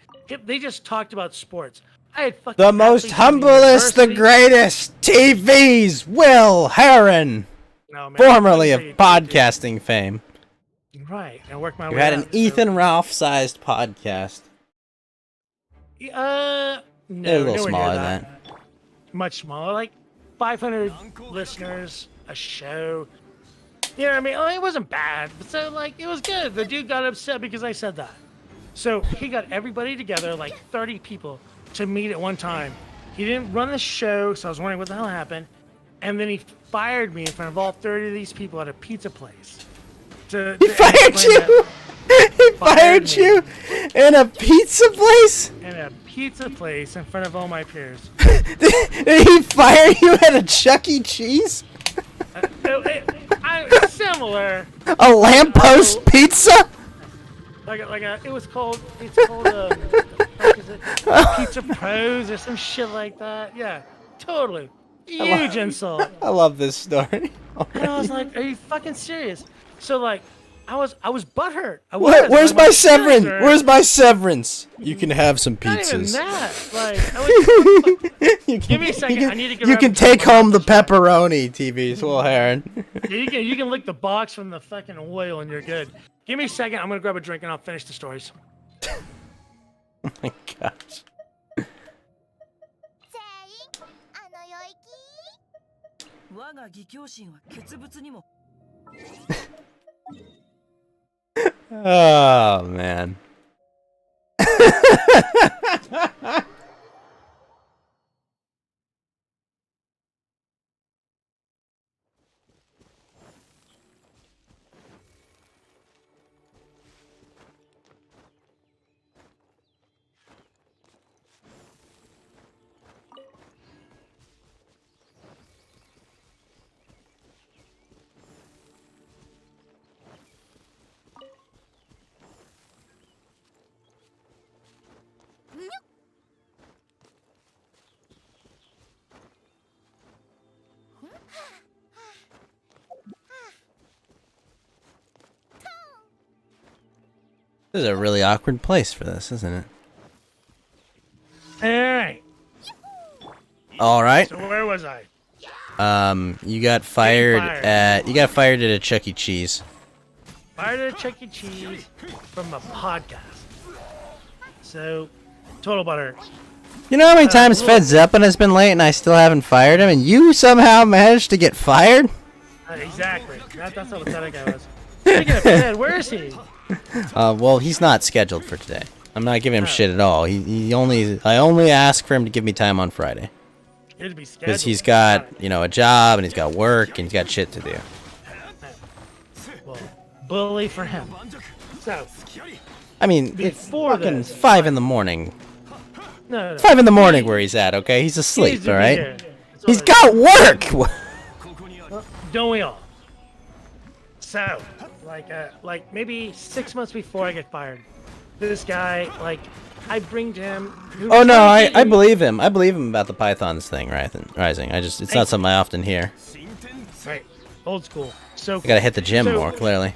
they just talked about sports. I had fucking The most athletes from the humblest, the university. greatest TV's Will Heron, No, man, formerly I of wouldn't say podcasting fame. TV. Right, and work my You way had an up, so- Ethan Ralph-sized podcast. No, a little nowhere near smaller than that. Much smaller, like 500 listeners, a show. You know what I mean? Like, it wasn't bad, but so like it was good. The dude got upset because I said that. So he got everybody together, like 30 people, to meet at one time. He didn't run the show, so I was wondering what the hell happened. And then he fired me in front of all 30 of these people at a pizza place. He fired you? He fired you in a pizza place? In a pizza place in front of all my peers. Did he fire you at a Chuck E. Cheese? Similar. A lamppost pizza? It's called what the fuck is it? Pizza Pros or some shit like that. Yeah, totally. Huge insult. I love this story. And I was like, are you fucking serious? So like, I was butthurt. Where's my severance? Where's my severance? You can have some Not even pizzas. that. Like, I was, give me a second. I need to get. You can take home the pepperoni, TV's Will Heron. You can lick the box from the fucking oil and you're good. Give me a second. I'm gonna grab a drink and I'll finish the stories. Oh my gosh. Oh man. This is a really awkward place for this, isn't it? Alright. Alright. So where was I? You got fired fired. at a Chuck E. Cheese. Fired at a Chuck E. Cheese from a podcast. So, total butter. You know how many times Fed Zeppelin has been late and I still haven't fired him, and you somehow managed to get fired? Exactly. That's how pathetic I was. Speaking of Fed, where is he? Well, he's not scheduled for today. I'm not giving him shit at all. I only ask for him to give me time on Friday. He'd be scheduled. Because he's got, a job, and he's got work, and he's got shit to do. Well, bully for him. So, I mean, it's Before fucking this- 5 in the morning. no. 5 in the morning where he's at, okay? He's He needs asleep, to be alright? here. That's He's all it got work! is. Don't we all? So, like maybe 6 months before I get fired, this guy, I bring to him. Oh no, I believe him. I believe him about the Pythons thing, Rising. It's not something I often hear. Right, old school. So I gotta hit the gym so more, clearly.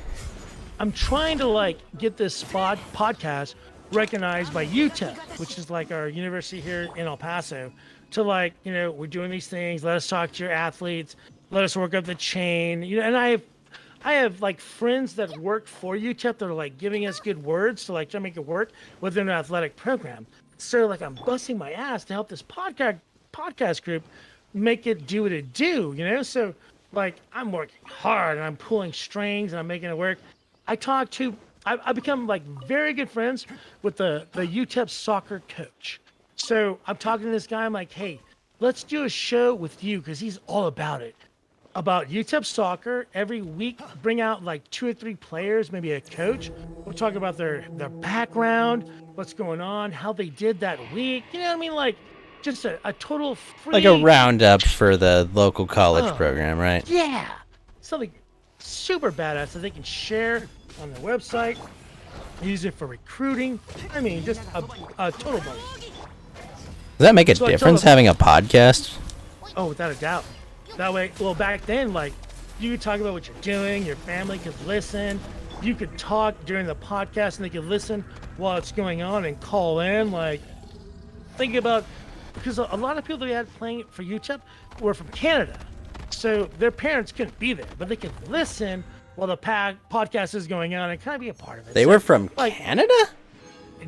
I'm trying to get this podcast recognized by UTEP, which is like our university here in El Paso, to we're doing these things. Let us talk to your athletes. Let us work up the chain. And I have friends that work for UTEP that are giving us good words to try to make it work within an athletic program. So I'm busting my ass to help this podcast group make it do what it do, So I'm working hard and I'm pulling strings and I'm making it work. I become very good friends with the UTEP soccer coach. So I'm talking to this guy. I'm like, hey, let's do a show with you because he's all about it. About UTEP soccer every week, bring out 2 or 3 players, maybe a coach. We'll talk about their background, what's going on, how they did that week. You know what I mean? Just a total free. Like a roundup for the local college program, right? Yeah, something super badass that they can share on their website, use it for recruiting. I mean, just a total bonus. Does that make a So I told difference him- having a podcast? Oh, without a doubt. That way, well, back then, you could talk about what you're doing, your family could listen. you could talk during the podcast and they could listen while it's going on and call in. Like, think about, because a lot of people that we had playing it for UTEP were from Canada. So their parents couldn't be there, but they could listen while the podcast is going on and kind of be a part of it. They were from Canada?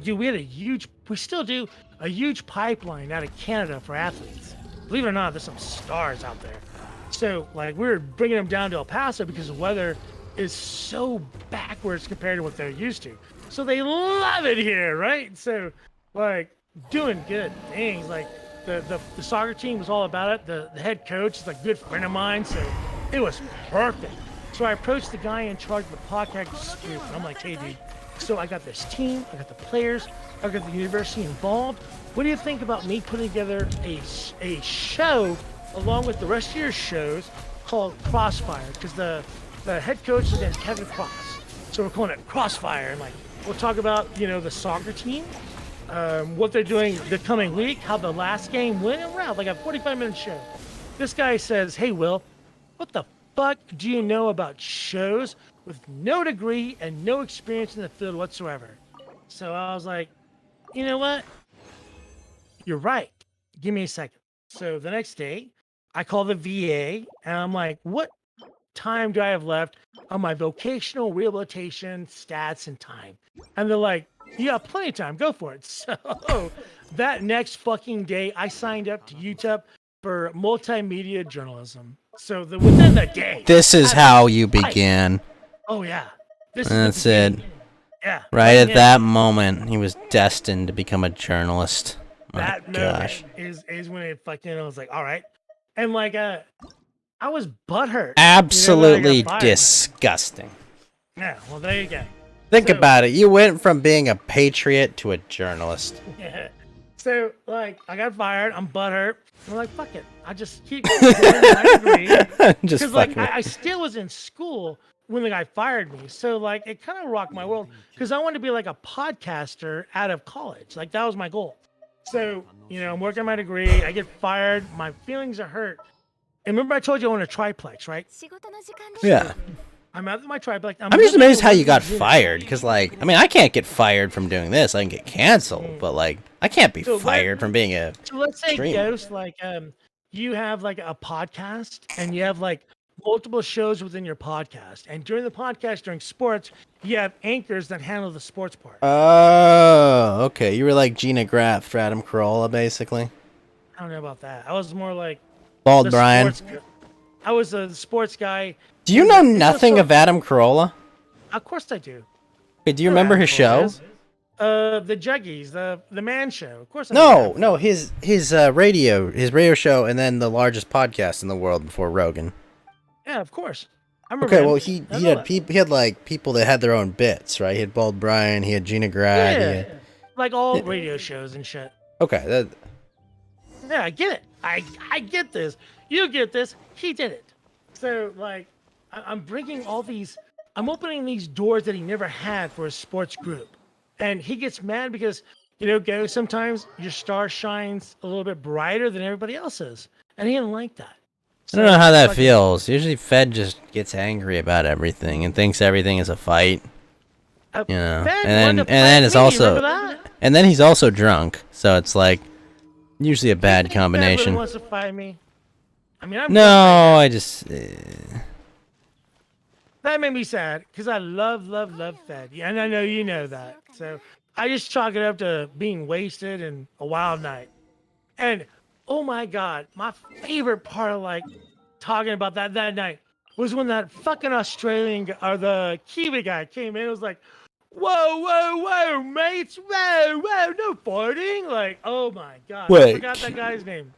Dude, we still do a huge pipeline out of Canada for athletes. Believe it or not, there's some stars out there. So, like, we were bringing them down to El Paso because the weather is so backwards compared to what they're used to. So they love it here, right? So, like, doing good things. Like, the soccer team was all about it. The head coach is a good friend of mine, so it was perfect. So I approached the guy in charge of the podcast group, and I'm like, hey, dude, so I got this team, I got the players, I got the university involved. What do you think about me putting together a show along with the rest of your shows called Crossfire? Because the head coach is named Kevin Cross. So we're calling it Crossfire. And like, we'll talk about, the soccer team, what they're doing the coming week, how the last game went around, like a 45-minute show. This guy says, hey, Will, what the fuck do you know about shows with no degree and no experience in the field whatsoever? So I was like, you know what? You're right. Give me a second. So the next day, I call the VA and I'm like, what time do I have left on my vocational rehabilitation stats and time? And they're like, you got plenty of time. Go for it. So that next fucking day, I signed up to UTEP for multimedia journalism. So within the day. This is how you began. Oh, yeah. That's it. Yeah. Right at that moment, he was destined to become a journalist. That gosh. moment is when it fucking, I was like, all right. And like, I was butthurt. Absolutely disgusting. Yeah, well, there you go. Think about it. You went from being a patriot to a journalist. Yeah. So, like, I got fired. I'm butthurt. I'm like, fuck it. I just keep doing my degree. Because, like, I still was in school when the guy fired me. So, like, it kind of rocked my world. Because I wanted to be, like, a podcaster out of college. Like, that was my goal. So, I'm working on my degree. I get fired. My feelings are hurt. And remember I told you I own a triplex, right? Yeah. I'm at my triplex. I'm just amazed how you got fired. Because, like, I mean, I can't get fired from doing this. I can get canceled. But, like, I can't be fired from being a So let's say, streamer. Ghost, like, you have, like, a podcast. And you have, like, multiple shows within your podcast. And during the podcast, during sports, you have anchors that handle the sports part. Oh, okay. You were like Gina Graff for Adam Carolla, basically. I don't know about that. I was more like Bald Brian. I was a sports guy. Do you know nothing of Adam Carolla? Of course I do. Okay, do you remember his show? The Juggies, the Man Show. Of course. No, his radio show, and then the largest podcast in the world before Rogan. Yeah, of course. I remember Okay, him. well he had like people that had their own bits, right? He had Bald Brian, he had Gina Graff. Yeah, like all radio shows and shit. Okay, Yeah, I get it. I get this. You get this. He did it. So, like, I'm bringing all these... I'm opening these doors that he never had for a sports group. And he gets mad because, Go, sometimes your star shines a little bit brighter than everybody else's. And he didn't like that. I don't know how that feels. Usually Fed just gets angry about everything and thinks everything is a fight. And then it's also... And then he's also drunk. So it's like... Usually a bad combination. Fed wants to fight me. I mean, I just... That made me sad because I love Fed. Yeah, and I know you know that. So I just chalk it up to being wasted and a wild night. And oh my God, my favorite part of like talking about that night was when that fucking Australian or the Kiwi guy came in. It was like, whoa, mates, whoa, no farting. Like, oh my God, Wait, I forgot that guy's name.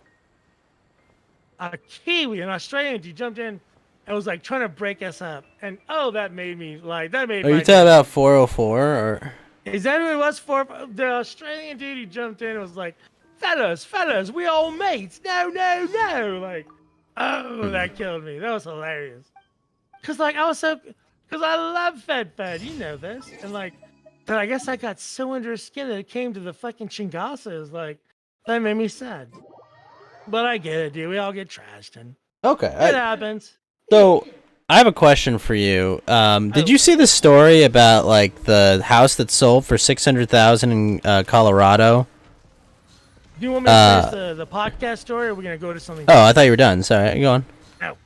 A Kiwi, an Australian dude jumped in and was like trying to break us up. And oh, that made me like, that made Are you talking about 404 or? Is that who it was for? The Australian dude who jumped in and was like, fellas, we all mates. No. Like, oh, that killed me. That was hilarious. Cause like cause I love Fed. You know this. And like, but I guess I got so under his skin that it came to the fucking Chingasas. Like, that made me sad. But I get it, dude. We all get trashed and Okay. it happens. So, I have a question for you. Did you see the story about like the house that sold for $600,000 in Colorado? Do you want me to finish the podcast story, or are we gonna go to something? Oh, I thought you were done. Sorry, go on. No.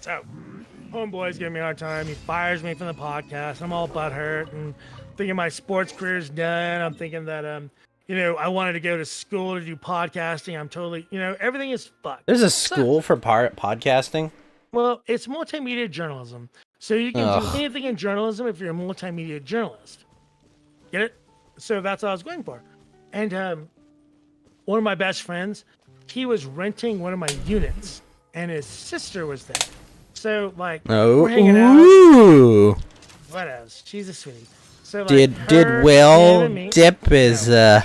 So, homeboy's giving me a hard time. He fires me from the podcast. I'm all butthurt and thinking my sports career's done. I'm thinking that I wanted to go to school to do podcasting. I'm totally, everything is fucked. There's a school for podcasting. Well, it's multimedia journalism. So you can do anything in journalism if you're a multimedia journalist. Get it? So that's what I was going for. And one of my best friends, he was renting one of my units, and his sister was there. So, like, we're hanging out. Ooh. What else? She's a sweetie. So, like, Did Will dip his I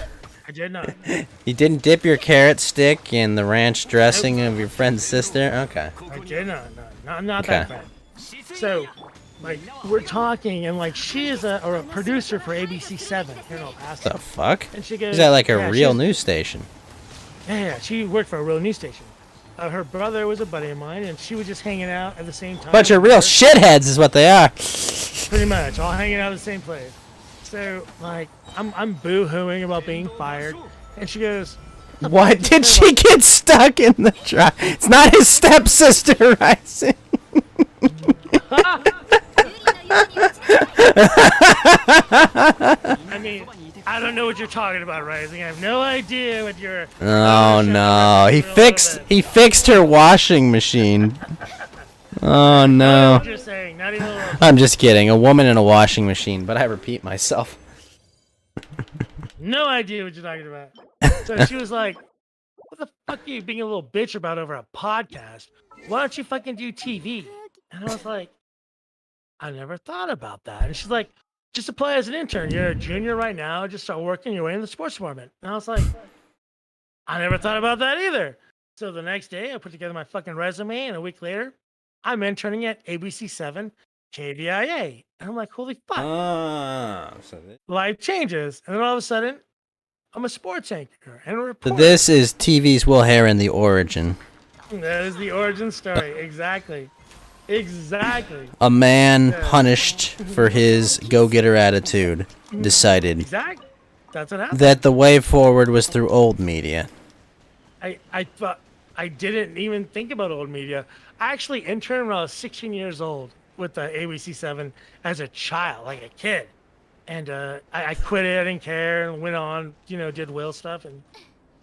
did not. You didn't dip your carrot stick in the ranch dressing of your friend's sister? Okay. I did not. No, I'm not that friend. So, like, we're talking, and like, she is a producer for ABC7 here in El Paso. The fuck? And she goes, Is that like a real news station? Yeah, she worked for a real news station. Her brother was a buddy of mine, and she was just hanging out at the same time. Bunch of real shitheads is what they are. Pretty much, all hanging out at the same place. So, like, I'm boo-hooing about being fired, and she goes, "What did she get stuck in the truck? It's not his stepsister, Rising." I mean, I don't know what you're talking about, Rising. I have no idea what you're. Oh no, he fixed her washing machine. Oh no. What you're saying, not even a little. I'm just kidding. A woman in a washing machine, but I repeat myself. No idea what you're talking about. So she was like, "What the fuck are you being a little bitch about over a podcast? Why don't you fucking do TV?" And I was like, "I never thought about that." And she's like, "Just apply as an intern. You're a junior right now. Just start working your way in the sports department." And I was like, "I never thought about that either." So the next day, I put together my fucking resume, and a week later, I'm interning at ABC7 KVIA. And I'm like, holy fuck. Life changes. And then all of a sudden, I'm a sports anchor and a reporter. This is TV's Will Heron, the origin. That is the origin story. Exactly. A man punished for his go-getter attitude decided Exactly. That's what happened. that the way forward was through old media. I thought I didn't even think about old media. I actually interned when I was 16 years old with the ABC7 as a child, like a kid. And I quit it, I didn't care, and went on, did Will stuff. And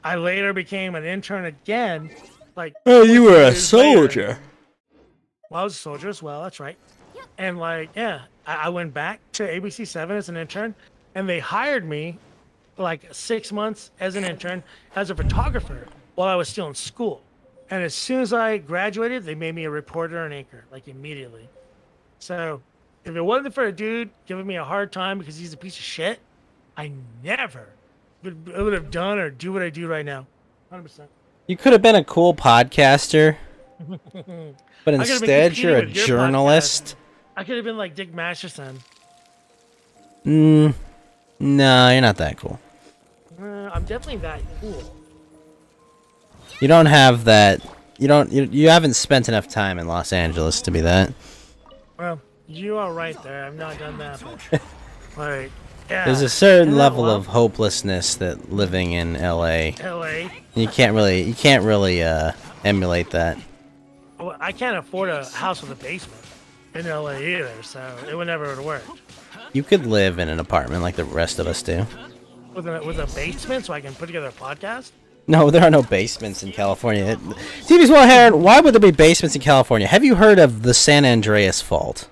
I later became an intern again. Like, Oh, you were a 20 years later. soldier. Well, I was a soldier as well, that's right. And like, yeah, I went back to ABC7 as an intern, and they hired me like 6 months as an intern as a photographer while I was still in school. And as soon as I graduated, they made me a reporter and anchor, like immediately. So if it wasn't for a dude giving me a hard time because he's a piece of shit, I never would have done or do what I do right now. 100%. You could have been a cool podcaster, but I could have been instead you're a competing with your journalist. I could have been like Dick Masterson. No, you're not that cool. I'm definitely that cool. You don't have that. You haven't spent enough time in Los Angeles to be that. Well, you are right there. I've not done that, but like, yeah. There's a certain Isn't that level wild? of hopelessness that living in LA. LA. You can't really emulate that. Well, I can't afford a house with a basement in LA either, so it would never work. You could live in an apartment like the rest of us do. With a basement, so I can put together a podcast. No, there are no basements in California. TV's Will Heron, why would there be basements in California? Have you heard of the San Andreas Fault?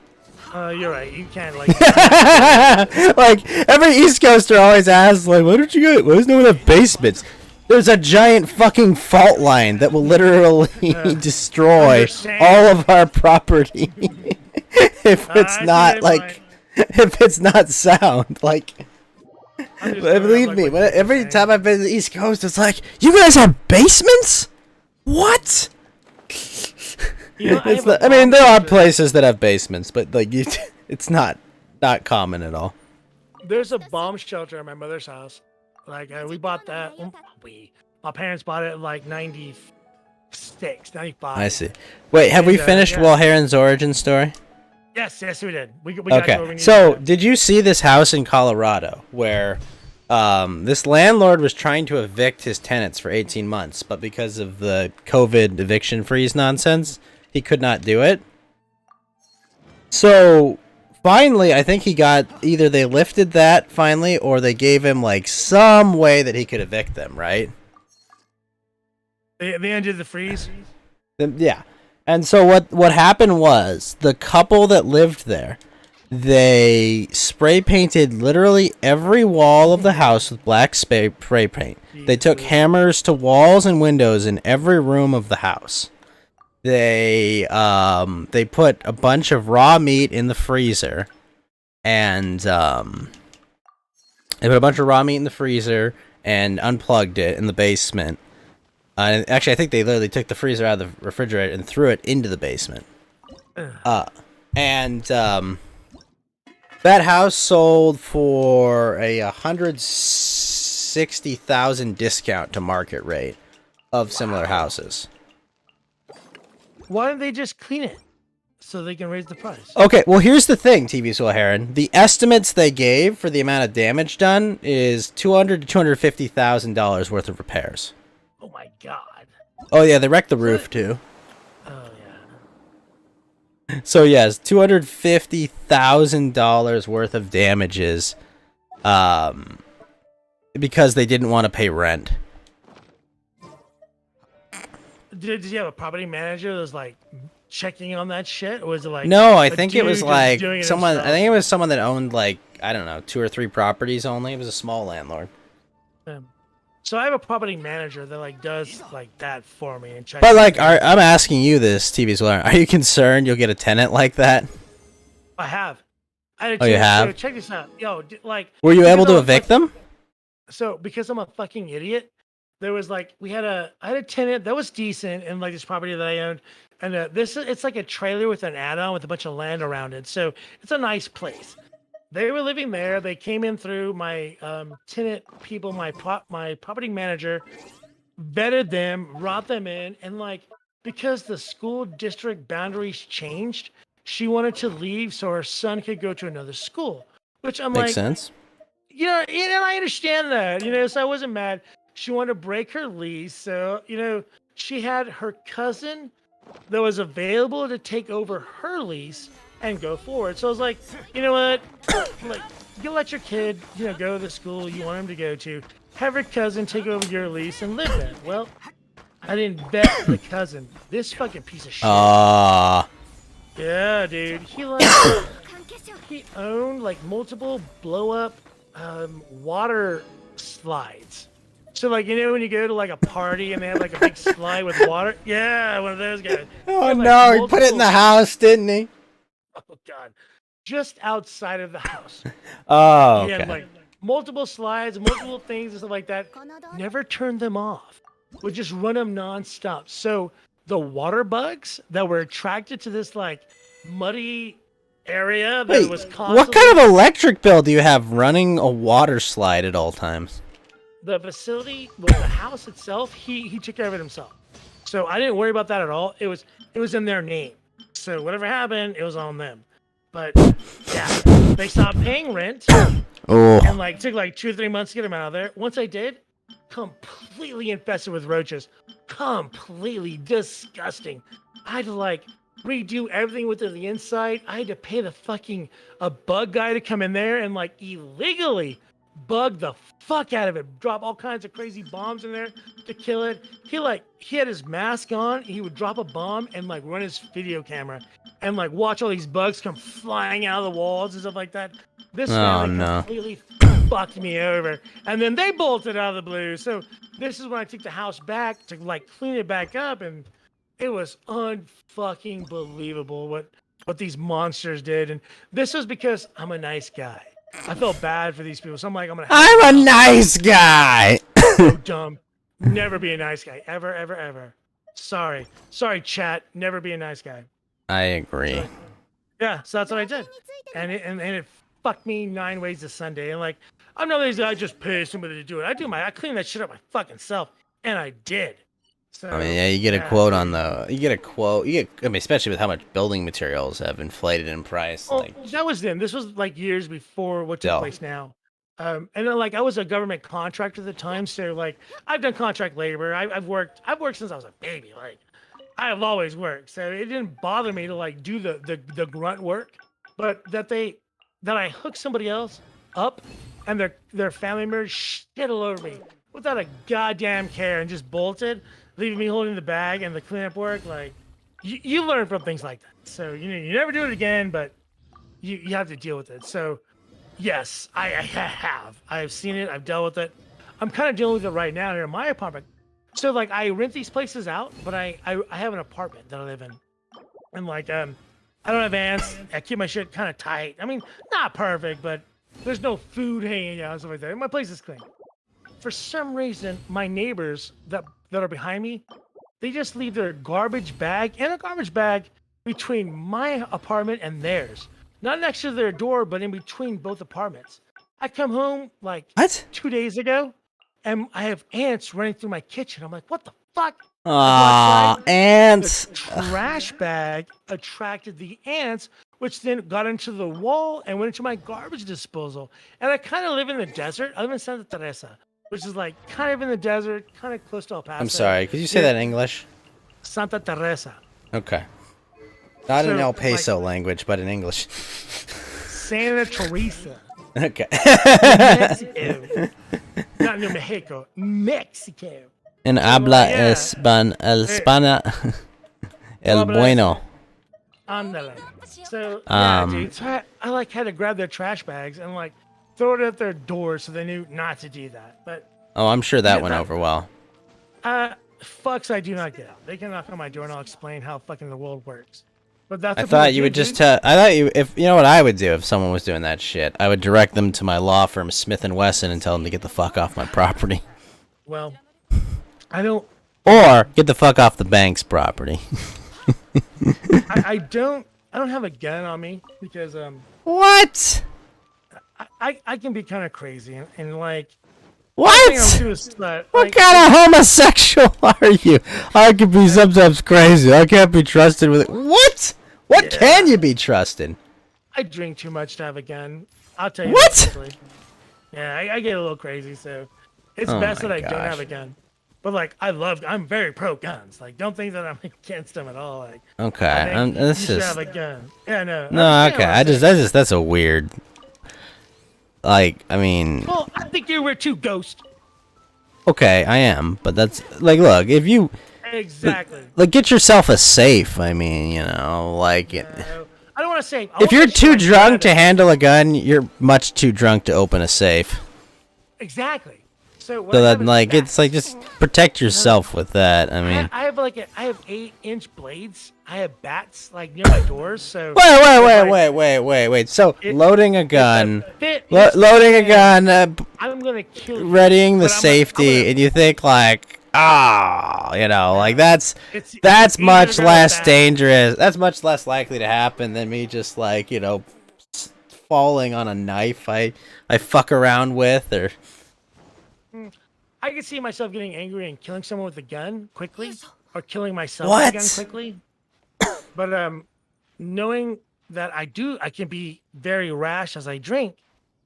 You're right. You can't like. Like, every East Coaster always asks, like, why does no one have basements? There's a giant fucking fault line that will literally destroy understand. all of our property if I it's see not, your like, point. if it's not sound. Like, I'm just believe like me, what you're every saying. time I've been to the East Coast, it's like, you guys have basements? What? I have a I mean, there are bomb places that have basements, but like, it's not common at all. There's a bomb shelter at my mother's house. Like we bought that. My parents bought it in like '92 96, 95. I see. Wait, have we finished yeah. Will Heron's origin story? Yes, we did. We got to where we Okay, needed so to go. did you see this house in Colorado where this landlord was trying to evict his tenants for 18 months, but because of the COVID eviction freeze nonsense, he could not do it? So finally, I think he got either they lifted that finally, or they gave him like some way that he could evict them, right? They ended the freeze. Yeah. And so what happened was the couple that lived there, they spray painted literally every wall of the house with black spray paint. They took hammers to walls and windows in every room of the house. They put a bunch of raw meat in the freezer, and they put a bunch of raw meat in the freezer and unplugged it in the basement. Actually, I think they literally took the freezer out of the refrigerator and threw it into the basement. That house sold for a $160,000 discount to market rate of similar houses. Why don't they just clean it so they can raise the price? Okay, well here's the thing, TV Soul Heron. The estimates they gave for the amount of damage done is $200,000 to $250,000 worth of repairs. Oh my god. Oh yeah, they wrecked the roof too. Oh yeah. So yes, $250,000 worth of damages, because they didn't want to pay rent. Did you have a property manager that was like checking on that shit, or was it like? No, I a think it dude was just like doing it someone. I himself? think it was someone that owned like, I don't know, 2 or 3 properties only. It was a small landlord. So I have a property manager that like does like that for me and checks. But like, I'm asking you this, TV Soul Heron. Are you concerned you'll get a tenant like that? I have. I had a Oh, you tenant- have? so check this out, yo. Like, Were you because able to I'm a evict fuck- them? So because I'm a fucking idiot, there was like I had a tenant that was decent in like this property that I owned, and it's like a trailer with an add-on with a bunch of land around it, so it's a nice place. They were living there. They came in through my tenant people, my property manager, vetted them, brought them in, and like because the school district boundaries changed, she wanted to leave so her son could go to another school. Which I'm Makes like, sense. yeah, and I understand that, so I wasn't mad. She wanted to break her lease, so she had her cousin that was available to take over her lease and go forward. So I was like, you know what? Like, you let your kid, go to the school you want him to go to. Have your cousin take over your lease and live there. Well, I didn't bet the cousin. This fucking piece of shit. Yeah, dude. He owned like multiple blow up water slides. So like when you go to like a party and they have like a big slide with water. Yeah, one of those guys. Oh Like, no, he put it in the house, didn't he? Oh god. Just outside of the house. Oh, He had okay. like multiple slides, multiple things and stuff like that. Never turned them off. Would just run them nonstop. So the water bugs that were attracted to this like muddy area that Wait, was constantly what kind of electric bill do you have running a water slide at all times? the facility, well, the house itself, he took care of it himself. So I didn't worry about that at all. It was in their name. So whatever happened, it was on them. But yeah, they stopped paying rent. Oh. And like took like 2 or 3 months to get them out of there. Once I did, completely infested with roaches. Completely disgusting. I had to like redo everything within the inside. I had to pay a bug guy to come in there and like illegally bug the fuck out of it. Drop all kinds of crazy bombs in there to kill it. He had his mask on. He would drop a bomb and like run his video camera and like watch all these bugs come flying out of the walls and stuff like that. This family completely fucked me over. And then they bolted out of the blue. So this is when I took the house back to like clean it back up, and it was unfucking believable what these monsters did. And this was because I'm a nice guy. I felt bad for these people, so I'm like, I'm a nice guy. So dumb. Never be a nice guy. Ever, ever, ever. Sorry, chat. Never be a nice guy. I agree. Yeah, so that's what I did, and it fucked me 9 ways to Sunday. And like, I'm not these guys just pay somebody to do it. I clean that shit up my fucking self, and I did. So, I mean, yeah, you get a yeah, quote on the. You get a quote. I mean, especially with how much building materials have inflated in price. Well, Like, that was then. This was like years before what took still. place now. And then like I was a government contractor at the time, so like I've done contract labor. I've worked since I was a baby. Like I have always worked, so it didn't bother me to like do the grunt work. But that I hooked somebody else up and their family members shit all over me without a goddamn care and just bolted, leaving me holding the bag and the cleanup work. Like you learn from things like that. So you never do it again, but you have to deal with it. So yes, I have. I've seen it. I've dealt with it. I'm kind of dealing with it right now here in my apartment. So like I rent these places out, but I have an apartment that I live in, and like I don't have ants. I keep my shit kind of tight. I mean, not perfect, but there's no food hanging out and stuff like that. My place is clean. For some reason, my neighbors that are behind me, they just leave their garbage bag and a garbage bag between my apartment and theirs. Not next to their door, but in between both apartments. I come home like What? 2 days ago, and I have ants running through my kitchen. I'm like, what the fuck? I go outside, Ants. the trash bag attracted the ants, which then got into the wall and went into my garbage disposal. And I kind of live in the desert. I live in Santa Teresa, which is like kind of in the desert, kind of close to El Paso. I'm sorry. Could you say that in English? Santa Teresa. Okay. Not in So, El Paso language, but in English. Santa Teresa. Okay. Mexico. Not New Mexico. Mexico. En habla yeah. Hispana el Habla- bueno. Ándale. So, yeah, Um, dude. So I like had to grab their trash bags and like throw it at their door so they knew not to do that. But Oh, I'm sure that Yeah, went that- over well. fucks I do not get out. They can knock on my door and I'll explain how fucking the world works. But that's I what thought people you would do, just dude. tell. I thought you, if you know what I would do if someone was doing that shit, I would direct them to my law firm Smith and Wesson and tell them to get the fuck off my property, Well, I don't. or get the fuck off the bank's property. I don't have a gun on me because What? I can be kind of crazy and like I What? think I'm too a slut. What Like, kind of homosexual are you? I could be sometimes crazy. I can't be trusted with it. What? What Yeah. can you be trusted? I drink too much to have a gun. I'll tell you What? that quickly. Yeah, I get a little crazy, so it's Oh best my that I don't gosh. have a gun. But like, I'm very pro guns. Like, don't think that I'm against them at all. Like, Okay, I think this you should is have a gun. Yeah, no. no. understand Okay, what I'm saying. that's a weird. Like, I mean, Well, I think you were too ghost. okay, I am, but that's like, look, if you Exactly. like get yourself a safe. I mean, you know, like it. I don't want to say. If you're too drunk to handle a gun, you're much too drunk to open a safe. Exactly. So, what So I have that, is like, bats. it's like just protect yourself with that. I mean, I have like I have 8-inch blades. I have bats like near my doors. So wait. So It- loading a gun, fit loading a is- gun, I'm gonna kill you. readying the But I'm safety, gonna- and you think like, you know, like that's It's easier much to go less back. dangerous. That's much less likely to happen than me just like, you know, falling on a knife I fuck around with, or I can see myself getting angry and killing someone with a gun quickly, or killing myself with a gun What? quickly. But knowing that I can be very rash as I drink.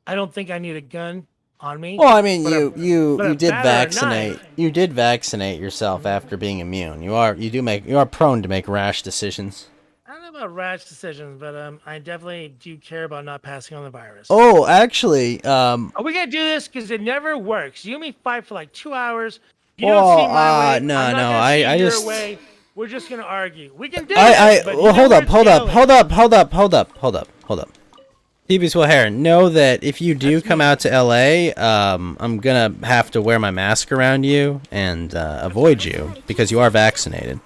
I don't think I need a gun on me. well, I mean, But a- you but a did bat or a vaccinate. knife. You did vaccinate yourself after being immune. You are prone to make rash decisions. I don't know about rash decisions, but I definitely do care about not passing on the virus. Oh, actually, Are we gonna do this? Because it never works. You and me fight for like 2 hours. You Well, don't see my way. no, I'm not no, gonna I see your just- way. We're just gonna argue. We can do I this. but you well, know hold where up, it's hold up, going. hold up. TB's Will Heron, know that if you do come out to LA, I'm gonna have to wear my mask around you and avoid you because you are vaccinated.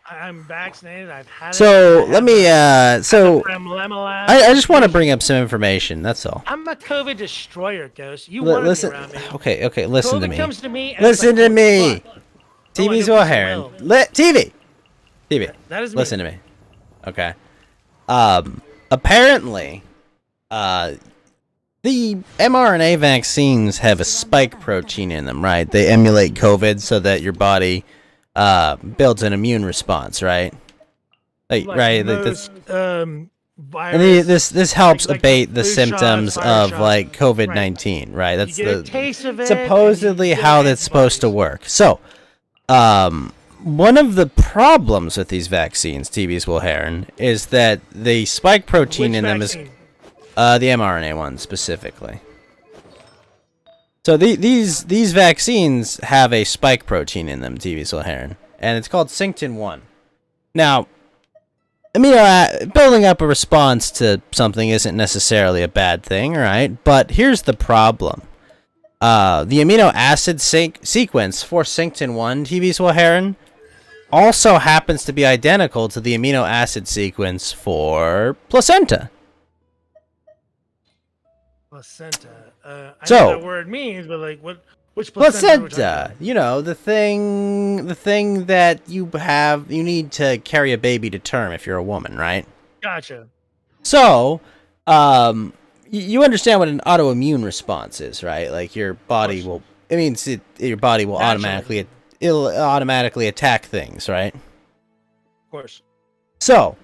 I'm vaccinated. I've had it. So I let me, have so Remlemelab. I just want to bring up some information. That's all. I'm a COVID destroyer, Ghost. You Li- want to be listen, around me. okay, listen to COVID me. comes to me. And it's Listen like, to me. fuck. TV's Oh, I Will don't Heron. will. TV. That is me. Listen to me. Okay. Apparently, the mRNA vaccines have a spike protein in them, right? They emulate COVID so that your body builds an immune response, right? Like right, most, and virus, this helps like abate the flu symptoms shots, fire of shots, like right. COVID-19, right? That's You get a the taste of it, supposedly and you how get that's supposed to antibodies. work. So, one of the problems with these vaccines, TV's Will Heron, is that the spike protein Which in them vaccine? is the mRNA one specifically. So these vaccines have a spike protein in them, TV's Will Heron, and it's called Synctin-1. Now, building up a response to something isn't necessarily a bad thing, right? But here's the problem. The amino acid sequence for Synctin-1, TV's Will Heron, also happens to be identical to the amino acid sequence for placenta. Placenta. I So- know what that word means, but like, which placenta? are we talking Placenta, about? you know, the thing that you need to carry a baby to term if you're a woman, right? Gotcha. So, you understand what an autoimmune response is, right? Like your body will, your body will Naturally. it'll automatically attack things, right? Of course. So,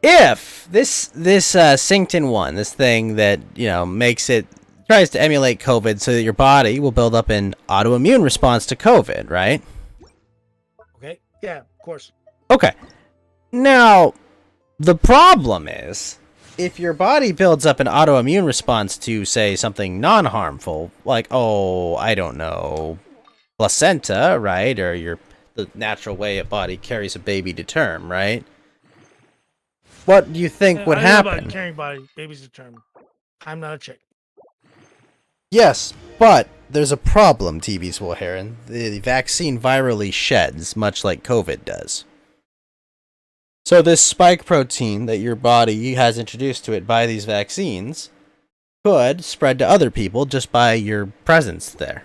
if this Synctin-1, this thing that tries to emulate COVID, so that your body will build up an autoimmune response to COVID, right? Okay. Yeah. Of course. Okay. Now, the problem is, if your body builds up an autoimmune response to, say, something non-harmful, like, I don't know, placenta, right? Or the natural way a body carries a baby to term, right? What do you think would I don't know happen? about carrying babies to term. I'm not a chick. Yes, but there's a problem, TV's Will Heron. The vaccine virally sheds, much like COVID does. So this spike protein that your body has introduced to it by these vaccines could spread to other people just by your presence there.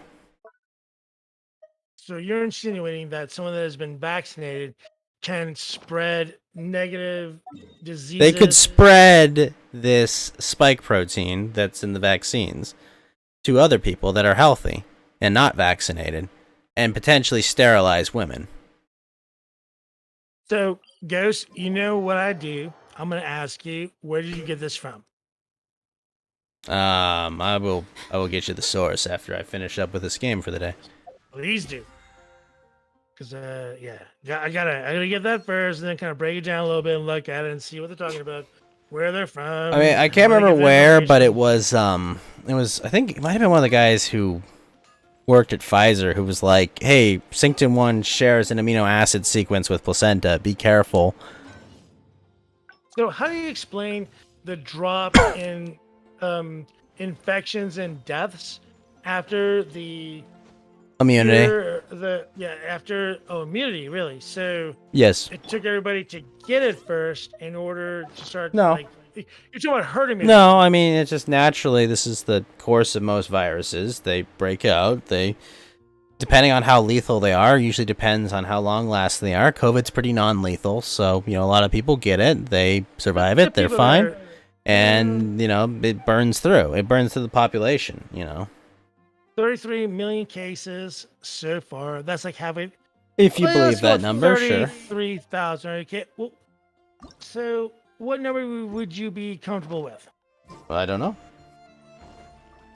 So you're insinuating that someone that has been vaccinated can spread negative diseases? They could spread this spike protein that's in the vaccines to other people that are healthy and not vaccinated, and potentially sterilize women. So, Ghost, you know what I do? I'm going to ask you, where did you get this from? I will get you the source after I finish up with this game for the day. Please do. Because, I gotta get that first, and then kind of break it down a little bit and look at it and see what they're talking about, where they're from. I mean, I can't remember where, but it was I think it might have been one of the guys who worked at Pfizer who was like, "Hey, Synctin-1 shares an amino acid sequence with placenta. Be careful." So, how do you explain the drop in infections and deaths after the Immunity. after immunity, really? So Yes. it took everybody to get it first in order to start. No. Like, you're talking about herd immunity. No, I mean, it's just naturally, this is the course of most viruses. They break out. Depending on how lethal they are, usually depends on how long lasting they are. COVID's pretty non-lethal, so, a lot of people get it. They survive it. They're People fine. that are- And, it burns through. It burns through the population, 33 million cases so far. That's like having. If you Well, believe let's go that number, sure. 33,000. Okay. Well, so what number would you be comfortable with? I don't know.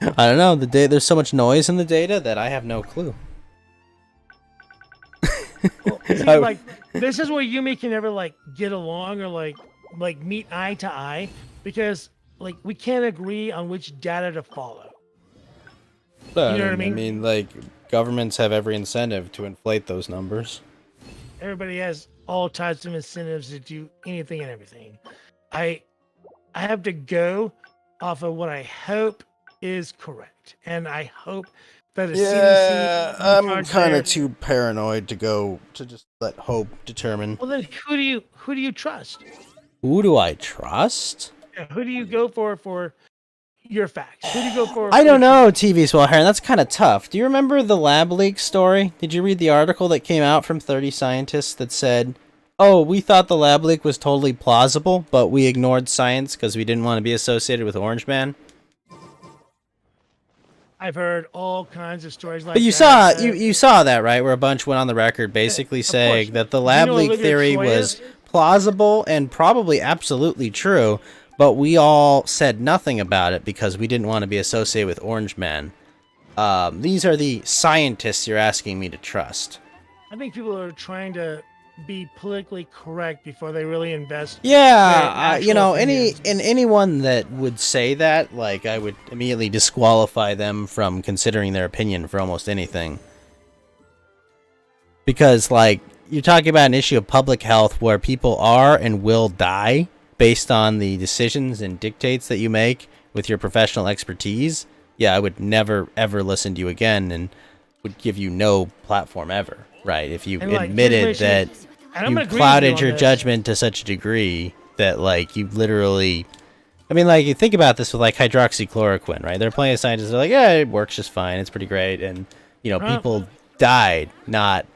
I don't know. There's so much noise in the data that I have no clue. Well, see, like, this is where you and me can never get along or like meet eye to eye, because we can't agree on which data to follow. You know what I mean? Governments have every incentive to inflate those numbers. Everybody has all types of incentives to do anything and everything. I have to go off of what I hope is correct, and I hope that the CDC. I'm kind of too paranoid to just let hope determine. Well, then who do you trust? Who do I trust? Yeah, who do you go for your facts? Who do you go for? I don't know, TV's Well Heron. That's kind of tough. Do you remember the lab leak story? Did you read the article that came out from 30 scientists that said, "Oh, we thought the lab leak was totally plausible, but we ignored science because we didn't want to be associated with Orange Man"? I've heard all kinds of stories like But you that. saw you saw that, right? Where a bunch went on the record basically saying that the Do you lab know what leak Olivia theory Troy was is? plausible and probably absolutely true, but we all said nothing about it because we didn't want to be associated with Orange Man. These are the scientists you're asking me to trust. I think people are trying to be politically correct before they really invest. Yeah, their you know, actual opinions. anyone that would say that, like, I would immediately disqualify them from considering their opinion for almost anything. Because, like, you're talking about an issue of public health where people are and will die based on the decisions and dictates that you make with your professional expertise. Yeah, I would never, ever listen to you again and would give you no platform ever, right? If you And, like, admitted here's my that issue. And I'm you gonna agree with clouded you on your this. judgment to such a degree that, like, you literally... I mean, like, you think about this with, like, hydroxychloroquine, right? There are plenty of scientists that are like, yeah, it works just fine, it's pretty great, and, you know, people died not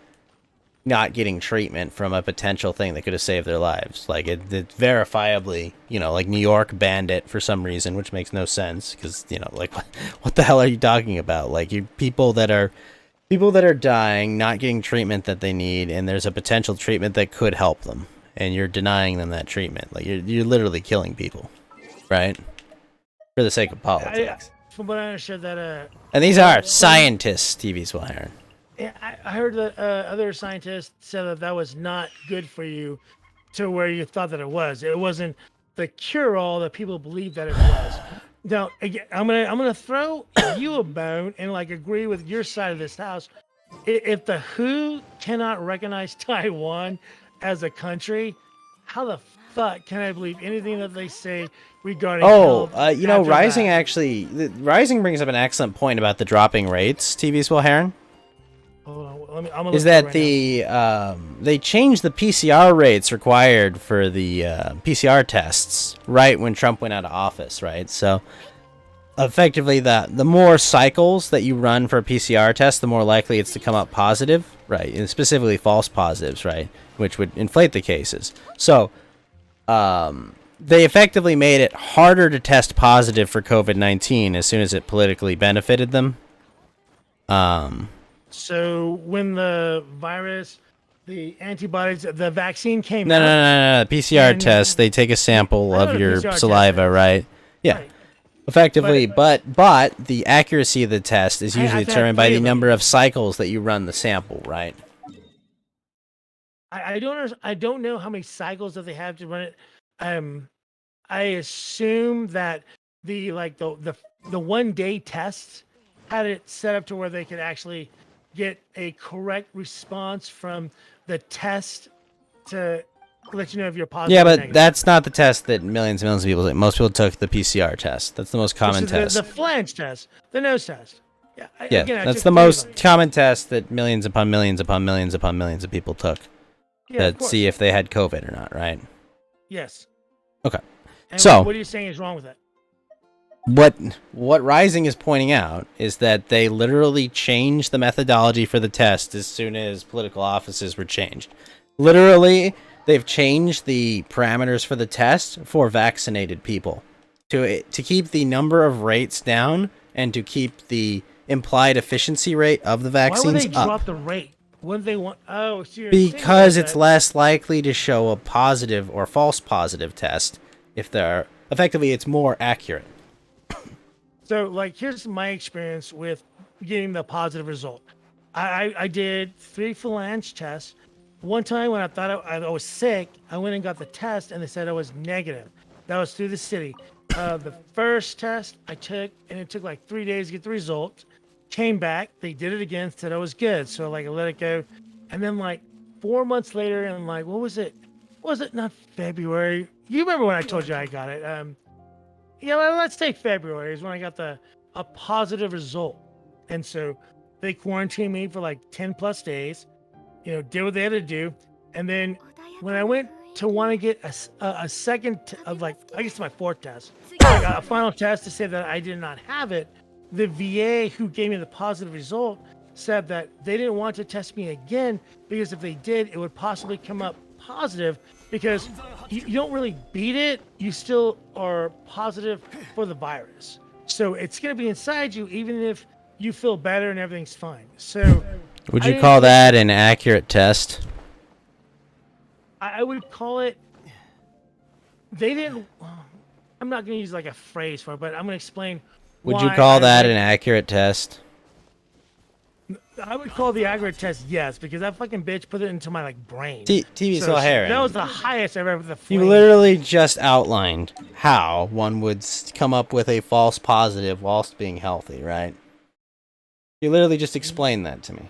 getting treatment from a potential thing that could have saved their lives. Like, it verifiably, you know, like, New York banned it for some reason, which makes no sense, because, you know, like, what the hell are you talking about? Like, you people that are dying, not getting treatment that they need, and there's a potential treatment that could help them, and you're denying them that treatment. Like, you're literally killing people, right? For the sake of politics. From what I understood, that And these are scientists, TV Swire. yeah, I heard that other scientists said that that was not good for you, to where you thought that it was. It wasn't the cure-all that people believed that it was. Now, again, I'm gonna throw you a bone and, like, agree with your side of this house. If the WHO cannot recognize Taiwan as a country, how the fuck can I believe anything that they say regarding? Oh, health you know, after Rising that? Rising brings up an excellent point about the dropping rates, TV Swell Heron. Hold on, I'm gonna Is look it that right they changed the PCR rates required for the PCR tests right when Trump went out of office, right? So effectively, the more cycles that you run for a PCR test, the more likely it's to come up positive, right? And specifically false positives, right? Which would inflate the cases. So they effectively made it harder to test positive for COVID-19 as soon as it politically benefited them. So when the virus, the antibodies, the vaccine came No, out. no. PCR And- test. They take a sample I know of what a your PCR test saliva, is. right? Yeah. Right. Effectively, but the accuracy of the test is usually I've had determined by the three of number them. of cycles that you run the sample, right? I don't know how many cycles that they have to run it. I assume that the 1 day tests had it set up to where they could actually get a correct response from the test to let you know if you're positive. Yeah, or but negative. that's not the test that millions and millions of people take. Most people took the PCR test. That's the most common This is test. the flange test, the nose test. Yeah, Yeah, again, I that's took the 3 of most them. common test that millions upon millions upon millions upon millions of people took Yeah, of to course. see if they had COVID or not, right? Yes. Okay. And So- what are you saying is wrong with it? What Rising is pointing out is that they literally changed the methodology for the test as soon as political offices were changed. Literally, they've changed the parameters for the test for vaccinated people to keep the number of rates down and to keep the implied efficiency rate of the Why would vaccines they up. drop the rate? Wouldn't they want? Oh, so you're saying Because that- it's less likely to show a positive or false positive test if they're effectively it's more accurate. So, like, here's my experience with getting the positive result. I did 3 phalange tests. One time when I thought I was sick, I went and got the test, and they said I was negative. That was through the city. The first test I took, and it took like 3 days to get the result. Came back, they did it again, said I was good. So, like, I let it go. And then, like, 4 months later, and like, what was it? Was it not February? You remember when I told you I got it? Yeah, well, let's take February is when I got a positive result. And so they quarantined me for like 10 plus days, you know, did what they had to do. And then when I went to want to get a second, like, I guess my 4th test, like a final test to say that I did not have it, the VA who gave me the positive result said that they didn't want to test me again because if they did, it would possibly come up positive because you don't really beat it. You still are positive for the virus. So it's gonna be inside you, even if you feel better and everything's fine. So Would I you didn't call think- that an accurate test? I would call it. They didn't. I'm not gonna use like a phrase for it, but I'm gonna explain. Would you why call I that ranked- an accurate test? I would call the accurate test yes, because that fucking bitch put it into my like brain. TV So Heron. that was the highest I've ever. The You flame. literally just outlined how one would come up with a false positive whilst being healthy, right? You literally just explained that to me.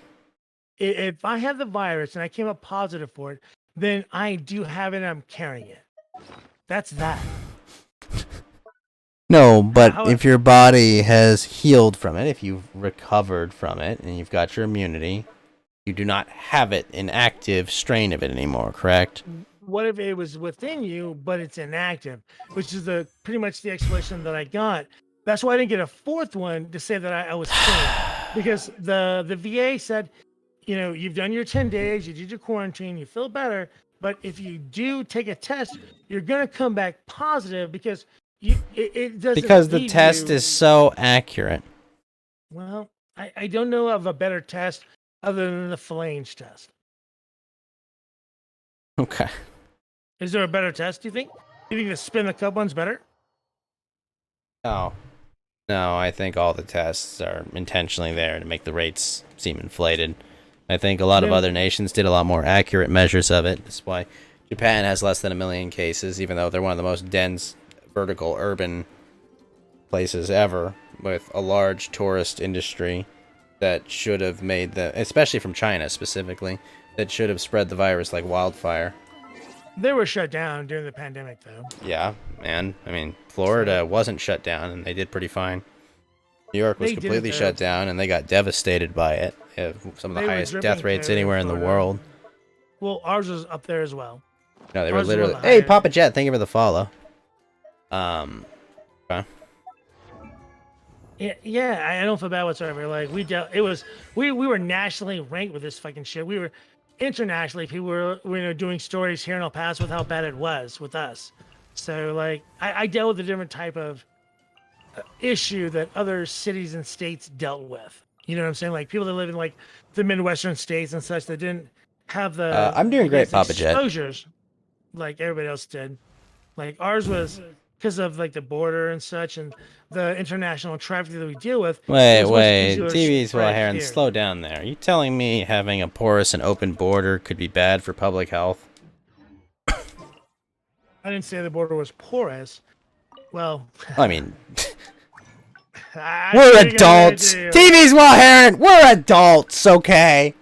If I have the virus and I came up positive for it, then I do have it and I'm carrying it. That's that. No, but How- if your body has healed from it, if you've recovered from it, and you've got your immunity, you do not have it, an active strain of it anymore, correct? What if it was within you, but it's inactive, which is the pretty much the explanation that I got. That's why I didn't get a fourth one to say that I was clean, because the VA said, you know, you've done your 10 days, you did your quarantine, you feel better, but if you do take a test, you're gonna come back positive because it doesn't. Because the leave test you- is so accurate. Well, I don't know of a better test other than the phalange test. Okay. Is there a better test? Do you think? Do you think the spin the cup one's better? No. No, I think all the tests are intentionally there to make the rates seem inflated. I think a lot of Yeah. other nations did a lot more accurate measures of it. That's why Japan has less than 1 million cases, even though they're one of the most dense vertical urban places ever, with a large tourist industry that should have made the, especially from China specifically, that should have spread the virus like wildfire. They were shut down during the pandemic, though. Yeah, man. I mean, Florida wasn't shut down, and they did pretty fine. New York was They did, completely though. shut down, and they got devastated by it. Some of They the were highest dripping death rates through anywhere in the Florida. world. Well, ours was up there as well. No, they were Ours was one of literally. the Hey, highest. Papa Jet, thank you for the follow. Okay. Yeah, I don't feel bad whatsoever. Like we were nationally ranked with this fucking shit. We were internationally, people were doing stories here in El Paso with how bad it was with us. So like I dealt with a different type of issue that other cities and states dealt with. You know what I'm saying? Like people that live in like the Midwestern states and such that didn't have the I'm doing I great, guess, Papa Jet. exposures like everybody else did. Like ours was because of like the border and such and the international traffic that we deal with. it Wait, was much wait. easier to TV's spread Heron, here. slow down there. Are you telling me having a porous and open border could be bad for public health? I didn't say the border was porous. Well, I mean, I we're think I adults. do. TV's Heron, we're adults, okay?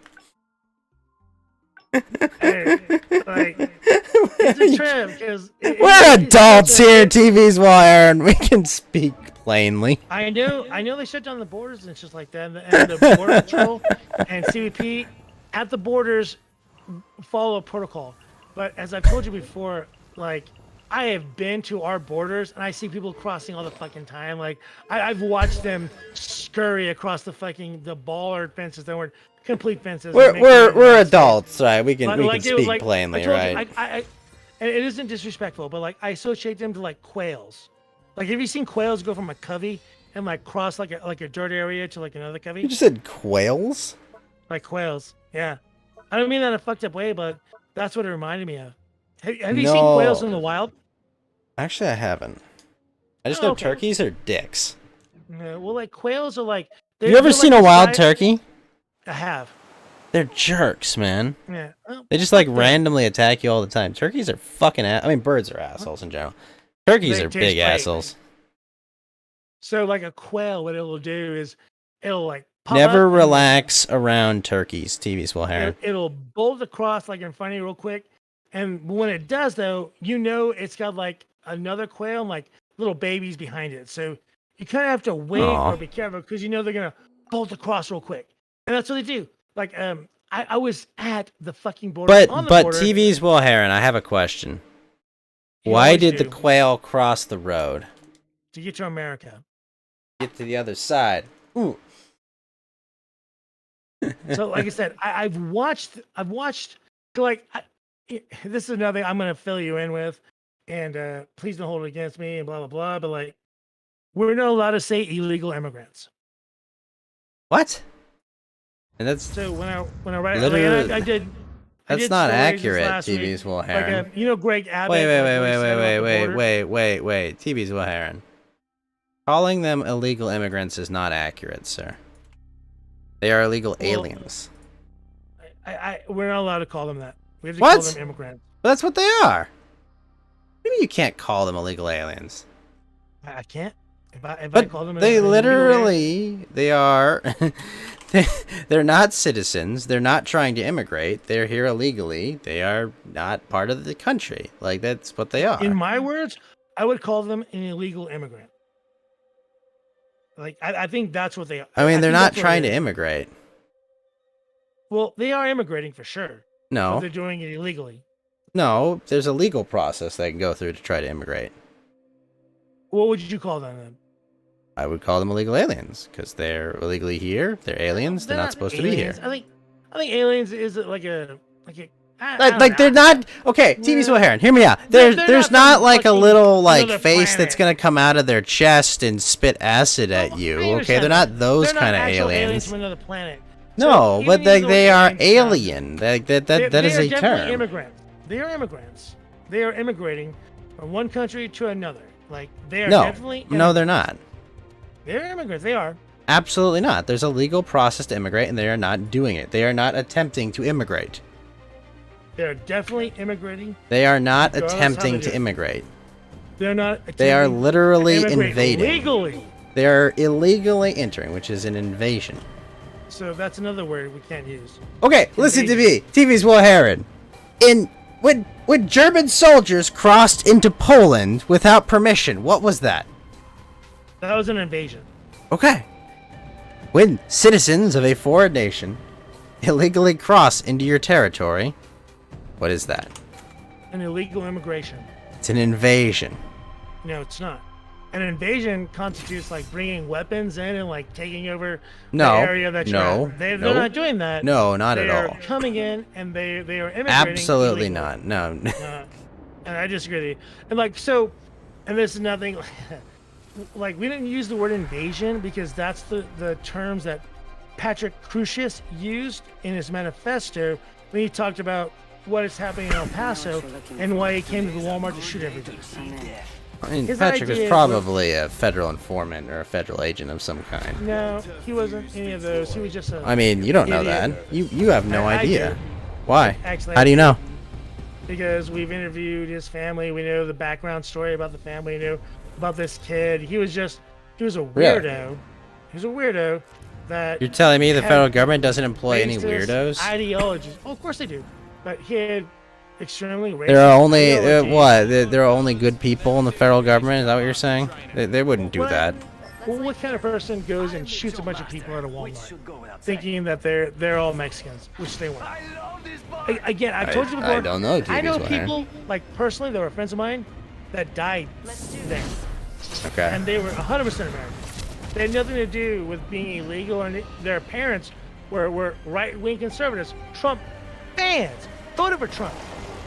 Hey, like, it's a trip because We're adults here, TV's Heron. We can speak plainly. I know they shut down the borders and just like that, and the border patrol and CBP at the borders follow a protocol. But as I've told you before, like I have been to our borders and I see people crossing all the fucking time. Like I've watched them scurry across the bollard fences that weren't complete fences. and make We're them- adults, right? We can Like- we like, can dude, speak like, plainly, I told you, right? and it isn't disrespectful, but like I associate them to like quails. Like, have you seen quails go from a covey and like cross like a dirt area to like another covey? You just said quails? Like quails, yeah. I don't mean that in a fucked up way, but that's what it reminded me of. Have you seen quails No. in the wild? Actually, I haven't. I just Oh, know okay. turkeys are dicks. Yeah, well, like quails are like. You ever seen a wild turkey? I have. They're jerks, man. Yeah. Well, They just like fuck them. randomly attack you all the time. Turkeys are fucking I mean, birds are assholes in general. Turkeys They are taste big great. assholes. So like a quail, what it'll do is it'll like pop Never up and relax around turkeys, TV's Heron. It'll bolt across like in front of you real quick, and when it does though, it's got like another quail and like little babies behind it. So you kind of have to wait Aw. or be careful because they're gonna bolt across real quick, and that's what they do. Like I was at the fucking border. on the But border. TV's Heron, I have a question. You Why always did the do. quail cross the road? To get to America. Get to the other side. Ooh. So like I said, I've watched like this is another thing I'm gonna fill you in with, and please don't hold it against me and blah blah blah. But like We're not allowed to say illegal immigrants. What? And that's So when I write, Literally- like, I did. I that's did not stories this accurate, last week. TV's Will Like, Heron. you know, Greg Abbott. Wait, like, what he said about the border? wait. TV's Will Heron. Calling them illegal immigrants is not accurate, sir. They are illegal aliens. We're not allowed to call them that. We have to What? call them immigrants. But that's what they are. What do you mean you can't call them illegal aliens? I can't. If I But call them they an illegal alien- literally, they are, they're not citizens. They're not trying to immigrate. They're here illegally. They are not part of the country. Like, that's what they are. in my words, I would call them an illegal immigrant. Like, I think that's what they are. I mean, they're think not that's what trying it to is. immigrate. Well, they are immigrating for sure. But No, they're doing it illegally. no, there's a legal process they can go through to try to immigrate. What would you call them then? I would call them illegal aliens because they're illegally here. They're aliens. They're not supposed to be here. aliens. I think aliens is like a I Like, don't like know. they're not okay. TV's Will Heron, hear me out. They're There's not not from like a fucking little like another face that's planet. gonna come out of their chest and spit acid at you. I Okay, understand they're that. not those They're not kind of actual aliens. from another planet. No, So but even they these they are little aliens, alien. That they is are a definitely term. immigrants. They are immigrants. They are immigrating from one country to another. Like they are No, definitely no, they're not. They're immigrants. They are. Absolutely not. There's a legal process to immigrate, and they are not doing it. They are not attempting to immigrate. They're definitely immigrating. They are not Regardless how attempting they to do it. immigrate. They're not. They are attempting to literally immigrate invading. legally. They are illegally entering, which is an invasion. So that's another word we can't use. Okay, listen to me. TV's Will Heron. When German soldiers crossed into Poland without permission, what was that? That was an invasion. Okay. When citizens of a foreign nation illegally cross into your territory, what is that? An illegal immigration. It's an invasion. No, it's not. An invasion constitutes like bringing weapons in and like taking over No, the area that you're no, at. They're no. not doing that. No, not they at are all. coming in and they are immigrating. Absolutely illegally. not. No. And I disagree with you. And like so, and this is nothing. Like we didn't use the word invasion because that's the terms that Patrick Crucius used in his manifesto when he talked about what is happening in El Paso and why he came to the Walmart to shoot everybody. I mean, His Patrick was idea probably a federal informant or a federal agent of some kind. No, he wasn't any of those. He was just a. I mean, you don't know Idiot. that. You have no I idea. do. Why? Actually, How do you know? Because we've interviewed his family. We know the background story about the family. We know about this kid. He was a weirdo. Really? He was a weirdo that. You're telling me the had federal government doesn't employ any racist weirdos? Ideologies. Oh, of course they do. But he had extremely racist. There are only ideologies. what? There are only good people in the federal government. Is that what you're saying? They wouldn't do Well, that. Well, what kind of person goes and shoots a bunch of people at a Walmart, thinking that they're all Mexicans, which they weren't? Again, I told you before. I don't know. I know TV's Will people like personally that were friends of mine that died there, Okay. and they were 100% American. They had nothing to do with being illegal, and their parents were right-wing conservatives, Trump fans, voted for Trump,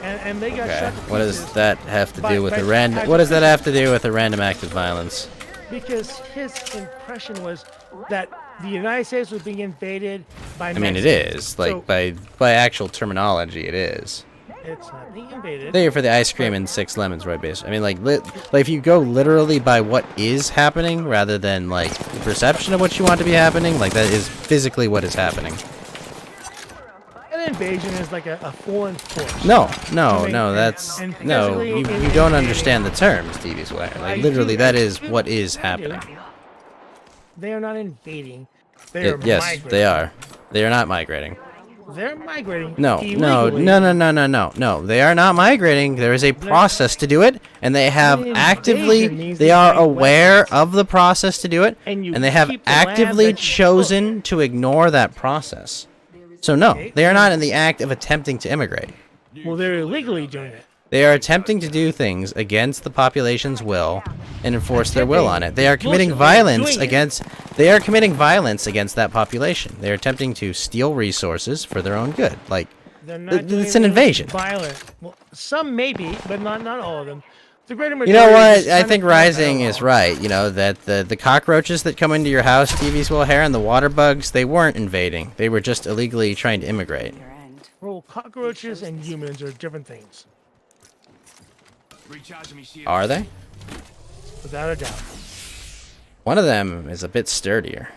and they got Okay. shot to What does pieces that have to by- do with by a random? Patrick What does that Crucius. have to do with a random act of violence? Because his impression was that the United States was being invaded by I mean, it Mexicans. is like So, by actual terminology, it is. it's not being invaded. Thank you for the ice cream and 6 lemons, right, base? I mean, like if you go literally by what is happening rather than like the perception of what you want to be happening, like that is physically what is happening. An invasion is like a foreign force. No, And that's and no. physically You invading- don't understand the terms, TV's way. I Like do- literally, that I is do- what is I do. happening. They are not invading. They are Yes, migrating. they are. They are not migrating. They're migrating. No, illegally. no. They are not migrating. There is a process to do it, and they have An actively. invasion means They they are bring aware weapons. of the process to do it, And you and they have keep the land actively that you chosen to ignore that process. So no, Okay. they are not in the act of attempting to immigrate. Well, they're illegally doing it. They are attempting to do things against the population's will and enforce their will on it. They are committing Bullshit, they're violence doing it. against. They are committing violence against that population. They are attempting to steal resources for their own good. Like They're not doing it's an anything invasion. Violent. Well, some maybe, but not all of them. The greater You know majority what? just I kinda think come out Rising of is all. right. You know, that the cockroaches that come into your house, TV's will hair, and the water bugs, they weren't invading. They were just illegally trying to immigrate. Well, cockroaches and humans are different things, Are they? without a doubt. One of them is a bit sturdier.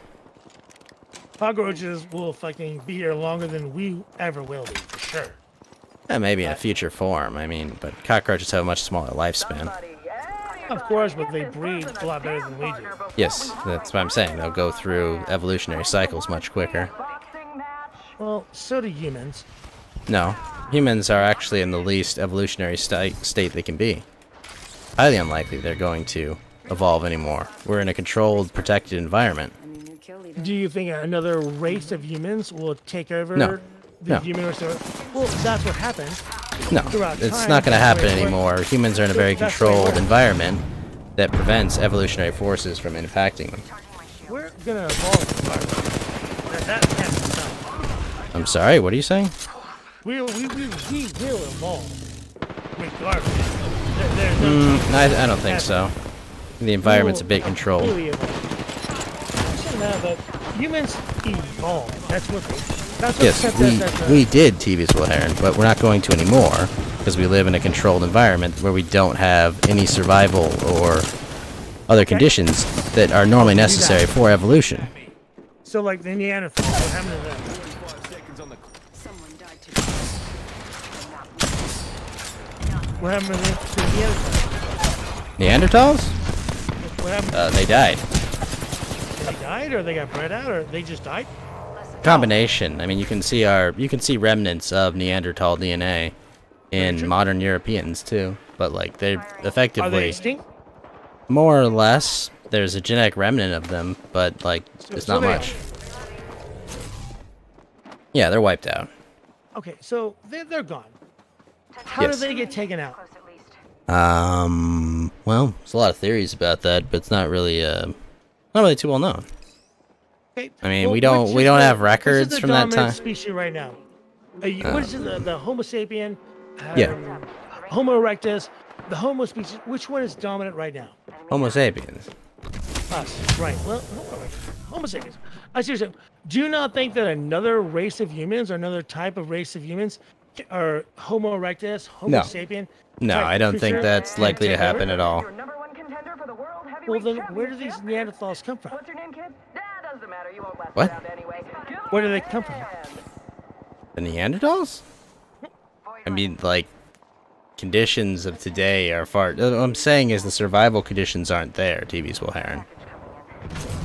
Cockroaches will fucking be here longer than we ever will be, for sure. Yeah, maybe in a future form. I mean, but cockroaches have a much smaller lifespan. Of course, but they breed a lot better than we do. Yes, that's what I'm saying. They'll go through evolutionary cycles much quicker. Well, so do humans. No, humans are actually in the least evolutionary state they can be. Highly unlikely they're going to evolve anymore. We're in a controlled, protected environment. Do you think another race of humans will take over No. the No. human race? Well, that's what happened. No, Throughout it's time, not going to that's the happen way it anymore. Humans are in a very That's the way it controlled works. environment that prevents evolutionary forces from impacting them. We're gonna evolve regardless. That can't be done. I'm sorry, what are you saying? We will evolve regardless. There's no I don't think so. The environment's a bit controlled. Really evolve. So now, but humans evolve. That's what they. That's what Yes, sets us as a- we did TV's will hair, but we're not going to anymore because we live in a controlled environment where we don't have any survival or other conditions that are normally necessary for evolution. So like the Neanderthals, what happened to them? What happened to the Neanderthals? Neanderthals? What happened? They died. They died, or they got bred out, or they just died? Combination. I mean, you can see remnants of Neanderthal DNA in modern Europeans too, but like they're Are they effectively extinct? more or less. There's a genetic remnant of them, but like it's so not they- much. Yeah, they're wiped out. Okay, so they're gone. How Yes. did they get taken out? Well, there's a lot of theories about that, but it's not really too well known. Okay. I mean, well, we don't which is have the- records which is the from that dominant time. Species right now. What is it? The Homo sapien. Yeah. Homo erectus. The Homo species. Which one is dominant right now? Homo sapiens. Us. Right. Well, Homo sapiens. I seriously, do you not think that another race of humans or another type of race of humans are Homo erectus, Homo No. sapien? No, type I don't think creature that's can likely to take over? happen at all. Well, then where do these Neanderthals come from? What? Where do they come from? The Neanderthals? I mean, like, conditions of today are far. What I'm saying is the survival conditions aren't there. TV's will Heron.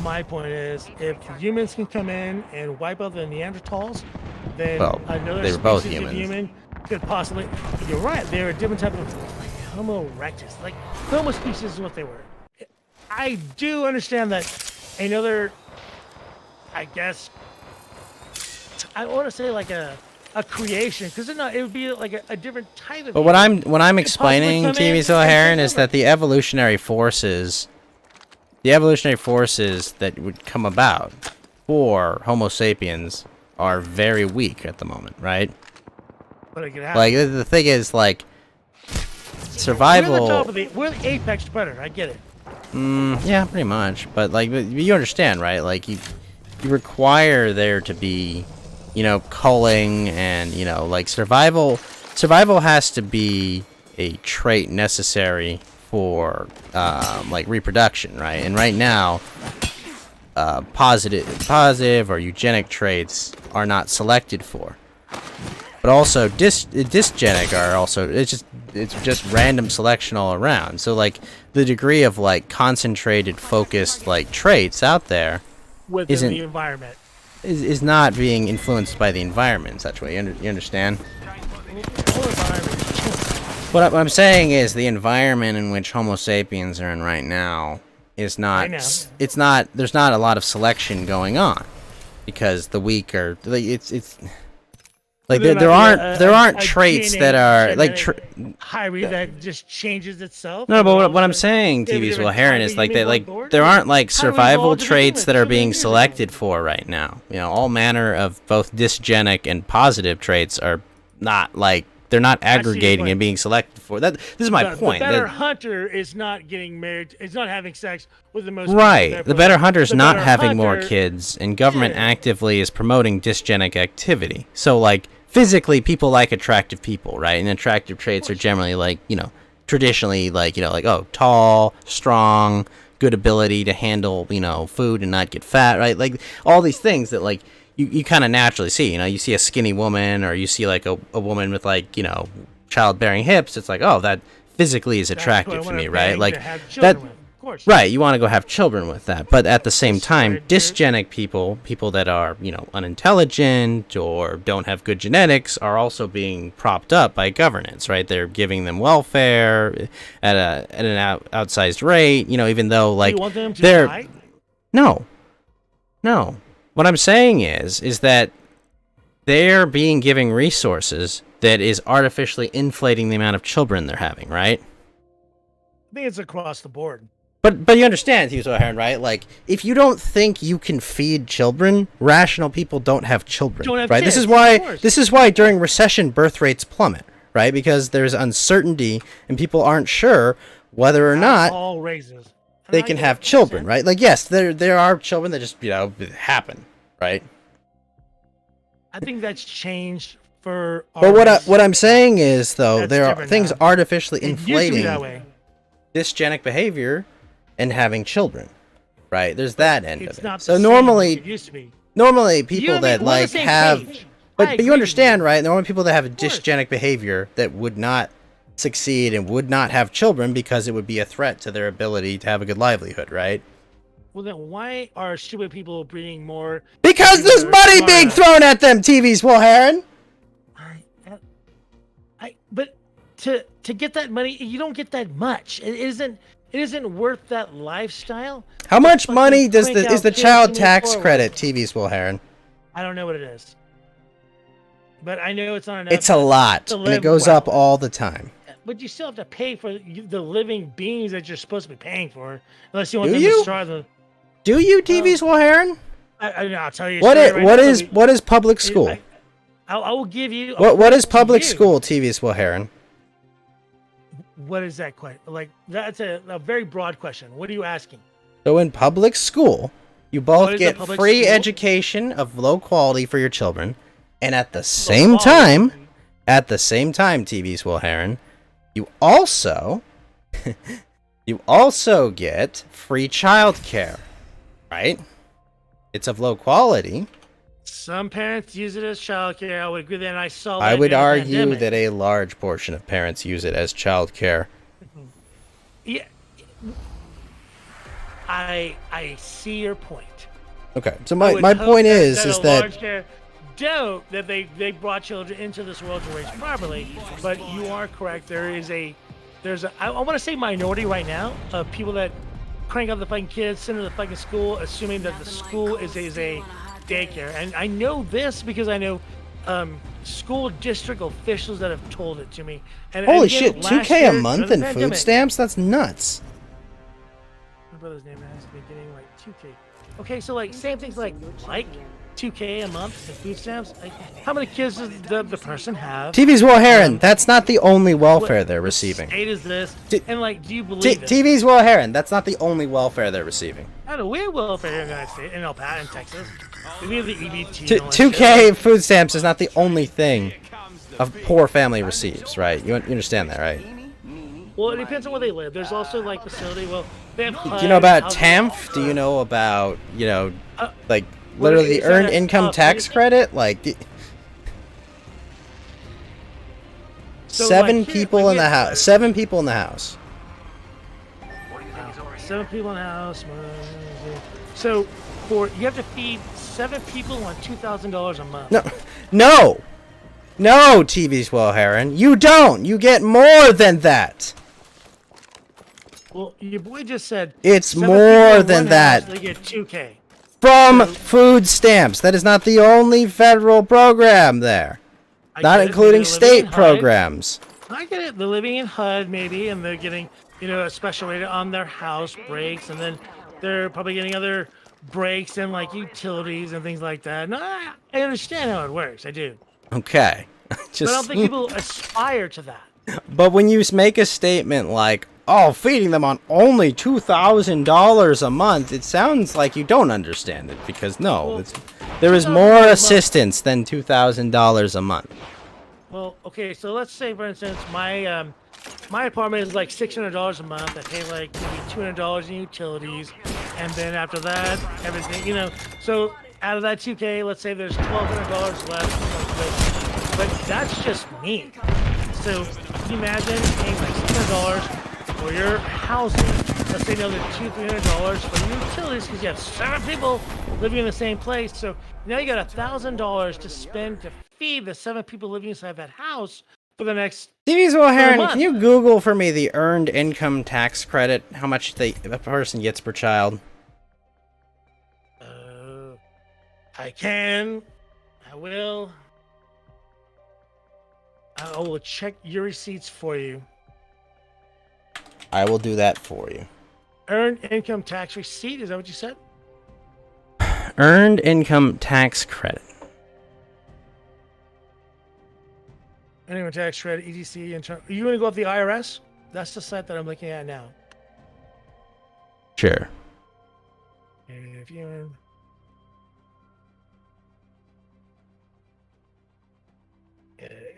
My point is, if humans can come in and wipe out the Neanderthals, then Well, another they were both species of humans. human could possibly. You're right. They're a different type of Homo erectus. Like Homo species is what they were. I do understand that another. I guess I want to say like a creation because they're not. It would be like a different type of. But what human. I'm explaining, come in TV's will and Heron, take is over. that the evolutionary forces that would come about for Homo sapiens are very weak at the moment, right? But it could happen. Like the thing is, like, survival. We're the apex predator. I get it. Yeah, pretty much. But like, you understand, right? Like, you require there to be, culling and like survival. Survival has to be a trait necessary for like reproduction, right? And right now, positive or eugenic traits are not selected for. But also dysgenic are also it's just random selection all around. So like the degree of like concentrated, focused like traits out there Within isn't the environment. is not being influenced by the environment in such a way. You understand? The whole environment. What I'm saying is the environment in which Homo sapiens are in right now is not. Right now. It's not. There's not a lot of selection going on because the weak are. Like, it's. Like There there might be aren't a traits DNA that are like. genetic hybrid that just changes itself. No, and but all what of a I'm sudden saying, they have a TV's different Will Heron, type is of like human that. Like on board? there aren't like How do we survival evolve to begin traits with? that are 2 million being years ago. selected for right now. All manner of both dysgenic and positive traits are not like they're not I see your aggregating point. and being selected for that. This is my point. The better that- hunter is not getting married. Is not having sex with the most. Right. People, The better hunter's the not better having more hunter- kids, and government Yeah. actively is promoting dysgenic activity. So, like, physically, people like attractive people, right? And attractive traits are generally, like, traditionally, like, like, oh, tall, strong, good ability to handle, food and not get fat, right? Like, all these things that, like, you kind of naturally see. You see a skinny woman, or you see, like, a woman with, like, childbearing hips. It's like, oh, that physically is That's attractive what I to wanna me, right? bang Like, to have that. children with, of course. Right, you want to go have children with that, but at the same time, right, dysgenic people that are, unintelligent or don't have good genetics, are also being propped up by governance, right? They're giving them welfare at an outsized rate, even though, like, Do you want them to they're die? no. What I'm saying is that they're being given resources that is artificially inflating the amount of children they're having, right? I think it's across the board. But you understand, Hughes O'Haron, right? Like, if you don't think you can feed children, rational people don't have children, Don't have right? kids, This of course. is why during recession birth rates plummet, right? Because there's uncertainty and people aren't sure whether or not All raises. And they I can get have it, children, 100%. right? Like, yes, there are children that just happen, right? I think that's changed for. But our what I'm saying is, though, That's there are different things now. artificially It used to be inflating that way. dysgenic behavior and having children, right? There's that end It's of not it. the So same normally, as it used to be. people and me, that we're on the like same have, page. I but agree you with understand, you. right? Normally people that have course. dysgenic behavior that would not succeed and would not have children because it would be a threat to their ability to have a good livelihood, right? Well, then why are stupid people breeding more? Because there's They're money being smarter. thrown at them, TV's Will Heron. But to get that money, you don't get that much. It isn't worth that lifestyle. How much fucking money is crank the out kids child to move tax forward. credit, TV's Will Heron? I don't know what it is, but I know it's not enough. It's a lot, to and it live goes well. up all the time. But you still have to pay for the living beings that you're supposed to be paying for, unless you want Do them you? to starve them. Do you, TV's Will Heron? I'll tell you. a What story is right what now. is what is public school? I will give you. What is to public you. school, TV's Will Heron? What is that question? Like that's a very broad question. What are you asking? So in public school, you What both is a get public free school? education of low quality for your children, and at the same quality. time, TV's Will Heron, you also get free childcare, right? It's of low quality. Some parents use it as childcare. I would agree with that. And I saw. I that would during the argue pandemic. that a large portion of parents use it as childcare. Yeah. I see your point. Okay, so I would my hope point is a that large share don't that they brought children into this world to raise properly. But you are correct. There's a I want to say minority right now of people that crank out the fucking kids, send them to the fucking school, assuming that the school is a daycare. And I know this because I know school district officials that have told it to me. And holy again, shit, last 2K a year, month during in the food pandemic- stamps? That's nuts. My brother's name has to be getting like 2K. Okay, so like same things like 2K a month in food stamps. Like, how many kids does the person have? TV's Will Heron, that's not the only welfare they're What receiving. state is this? T- And like, do you believe it? TV's Will Heron, that's not the only welfare they're receiving. I don't know. We have welfare here in the United States, in El Paso, in Texas. We have the EBT. and all that shit. 2K food stamps is not the only thing a poor family receives, right? You understand that, right? Well, it depends on where they live. There's also like facility. Well, they have. Do you know about housing. TAMF? Do you know about, like, what literally is the earned that? income tax Please? credit? Like, So, seven like, here, people like, in the here- house. 7 people in the house. 7 people in the house. So, you have to feed 7 people on $2,000 a month. No, TV's Will Heron. You don't. You get more than that. Well, your boy just said It's 7 more people in than one that. house, they get 2K. From food stamps. That is not the only federal program there. I Not get it, including they're living state in HUD. programs. I get it. They're living in HUD maybe, and they're getting a special rate on their house breaks, and then they're probably getting other breaks and like utilities and things like that. No, I understand how it works. I do. Okay. But I don't think people aspire to that. But when you make a statement like, "Oh, feeding them on only $2,000 a month," it sounds like you don't understand it because there is more assistance than $2,000 a month. Well, okay, so let's say, for instance, my apartment is like $600 a month. I pay like maybe $200 in utilities, and then after that, everything, you know. So out of that $2K, let's say there's $1,200 left. But that's just me. So can you imagine paying like $600 for your housing? Let's say another $200-300 for your utilities because you have 7 people living in the same place. So now you got $1,000 to spend to feed the 7 people living inside that house for the next. TV's O'Haron, can you Google for me the earned income tax credit? How much a person gets per child? I can. I will. I will check your receipts for you. I will do that for you. Earned income tax receipt? Is that what you said? Earned income tax credit. Earned income tax credit, EDC. Are you going to go up the IRS? That's the site that I'm looking at now. Sure. If you.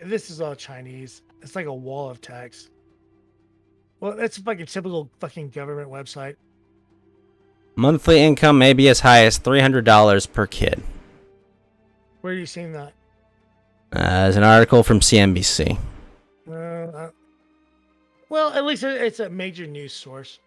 This is all Chinese. It's like a wall of text. Well, it's like a typical fucking government website. Monthly income may be as high as $300 per kid. Where are you seeing that? As an article from CNBC. Well, at least it's a major news source.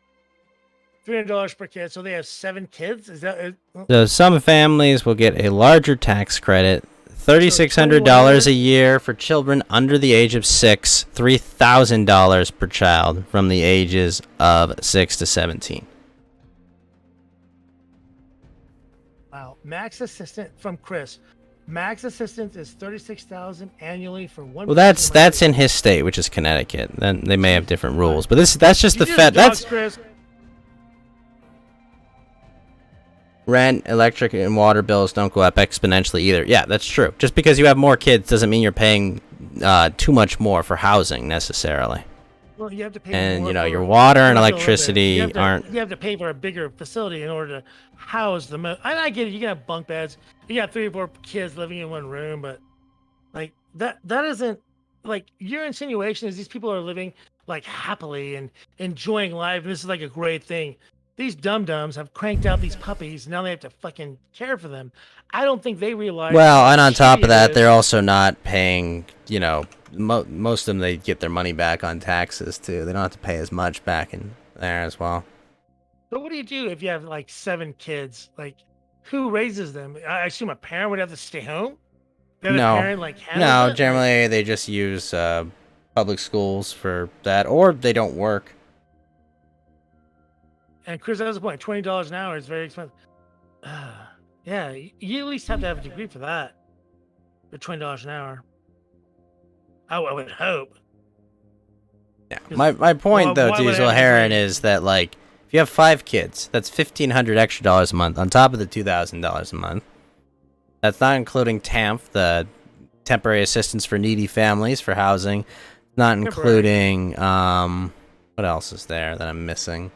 $300 per kid, so they have 7 kids? Is that it? So some families will get a larger tax credit. $3,600 a year for children under the age of 6, $3,000 per child from the ages of 6 to 17. Wow. Max assistant from Chris. Max assistance is $36,000 annually for one. Well, that's in his state, which is Connecticut. Then they may have different rules, but that's just the Fed. That's Chris. Rent, electric, and water bills don't go up exponentially either. Yeah, that's true. Just because you have more kids doesn't mean you're paying too much more for housing necessarily. Well, you have to pay and more you know for your water and electricity aren't. You have to pay for a bigger facility in order to house the most. I get it. You can have bunk beds. You got 3 or 4 kids living in one room, but like that isn't like your insinuation is these people are living like happily and enjoying life. And this is like a great thing. These dum-dums have cranked out these puppies, and now they have to fucking care for them. I don't think they realize... Well, and on top of that, they're also not paying, you know, most of them, they get their money back on taxes, too. They don't have to pay as much back in there as well. But what do you do if you have, like, 7 kids? Like, who raises them? I assume a parent would have to stay home? No, generally, they just use public schools for that, or they don't work. And Chris, that was the point. $20 an hour is very expensive. Yeah, you at least have to have a degree for that. For $20 an hour. I would hope. Yeah. My point, though, Diesel Heron, is that, like, if you have 5 kids, that's $1,500 extra dollars a month on top of the $2,000 a month. That's not including TAMF, the temporary assistance for needy families for housing. Not including, what else is there that I'm missing?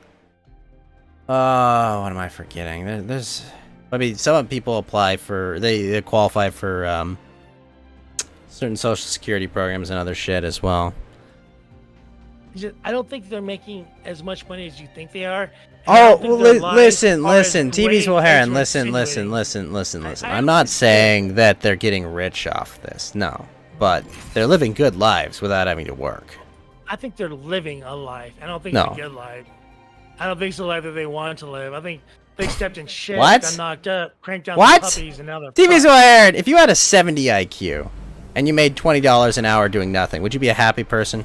What am I forgetting? There's, I mean, some people apply for, they qualify for certain social security programs and other shit as well. I don't think they're making as much money as you think they are. Oh, well, listen, TV's O'Haron, listen. I'm not saying that they're getting rich off this, no. But they're living good lives without having to work. I think they're living a life. I don't think it's a good life. I don't think it's the life that they wanted to live. I think they stepped in shit, got knocked up, cranked down the puppies, and now they're TV's O'Haron, if you had a 70 IQ and you made $20 an hour doing nothing, would you be a happy person?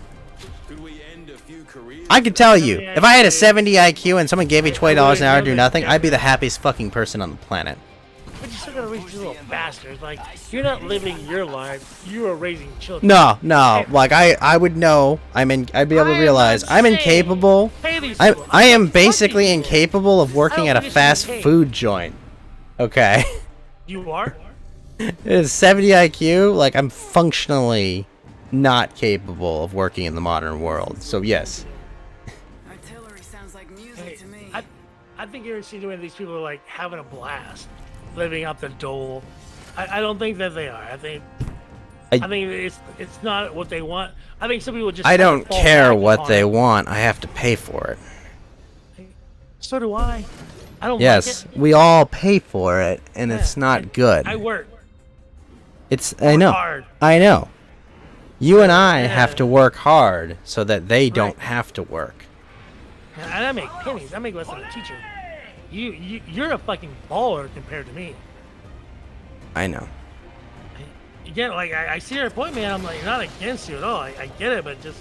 I can tell you, if I had a 70 IQ and someone gave me $20 an hour to do nothing, I'd be the happiest fucking person on the planet. But you still gotta raise these little bastards. Like, you're not living your life, you are raising children. No. Like, I would know. I'd be able to realize I'm incapable. I am basically incapable of working at a fast food joint. Okay. You are? It's 70 IQ. Like, I'm functionally not capable of working in the modern world. So yes. Artillery sounds like music Hey, to me. I think you're seeing the way these people are like having a blast, living up the dole. I don't think that they are. I think it's not what they want. I think some people just. I have to don't fall care back what on they it. want. I have to pay for it. So do I. I don't Yes, like it. we all pay for it, and it's Yeah, not good. I work. I know. hard. I know. You and I Yeah. have to work hard so that they don't have to work. And I make pennies. I make less than a teacher. You're a fucking baller compared to me. I know. Again, like I see your point, man. I'm like not against you at all. I get it, but just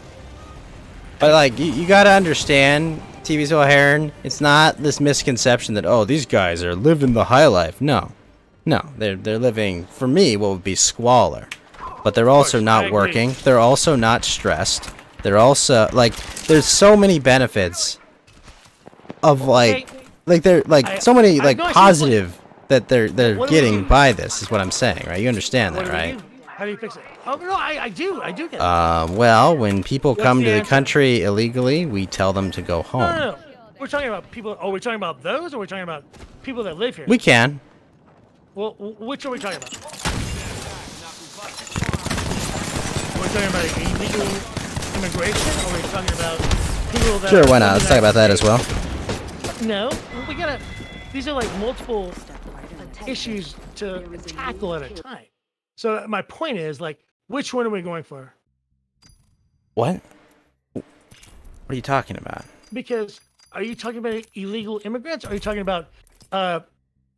But like you gotta understand, TV's O'Haran, it's not this misconception that, oh, these guys are living the high life. No. No. They're living, for me, what would be squalor. But they're also course, I not agree. working. They're also not stressed. They're also like there's so many benefits of like they're like so many like no, I see your point. positive that they're What do we getting do? by this is what I'm saying, right? You understand what that, do we right? do? How do you fix it? Oh no, I do get it. Well, when people come the to the answer? country illegally, we tell them to go home. No. We're talking about people. Are we talking about those, or are we talking about people that live here? We can. Well, which are we talking about? We're talking about illegal immigration, or are we talking about people that? Sure, are why in not? the Let's talk about that as well. No, we gotta. These are like multiple issues to tackle at a time. So my point is, like, which one are we going for? What? What are you talking about? Because are you talking about illegal immigrants? Or are you talking about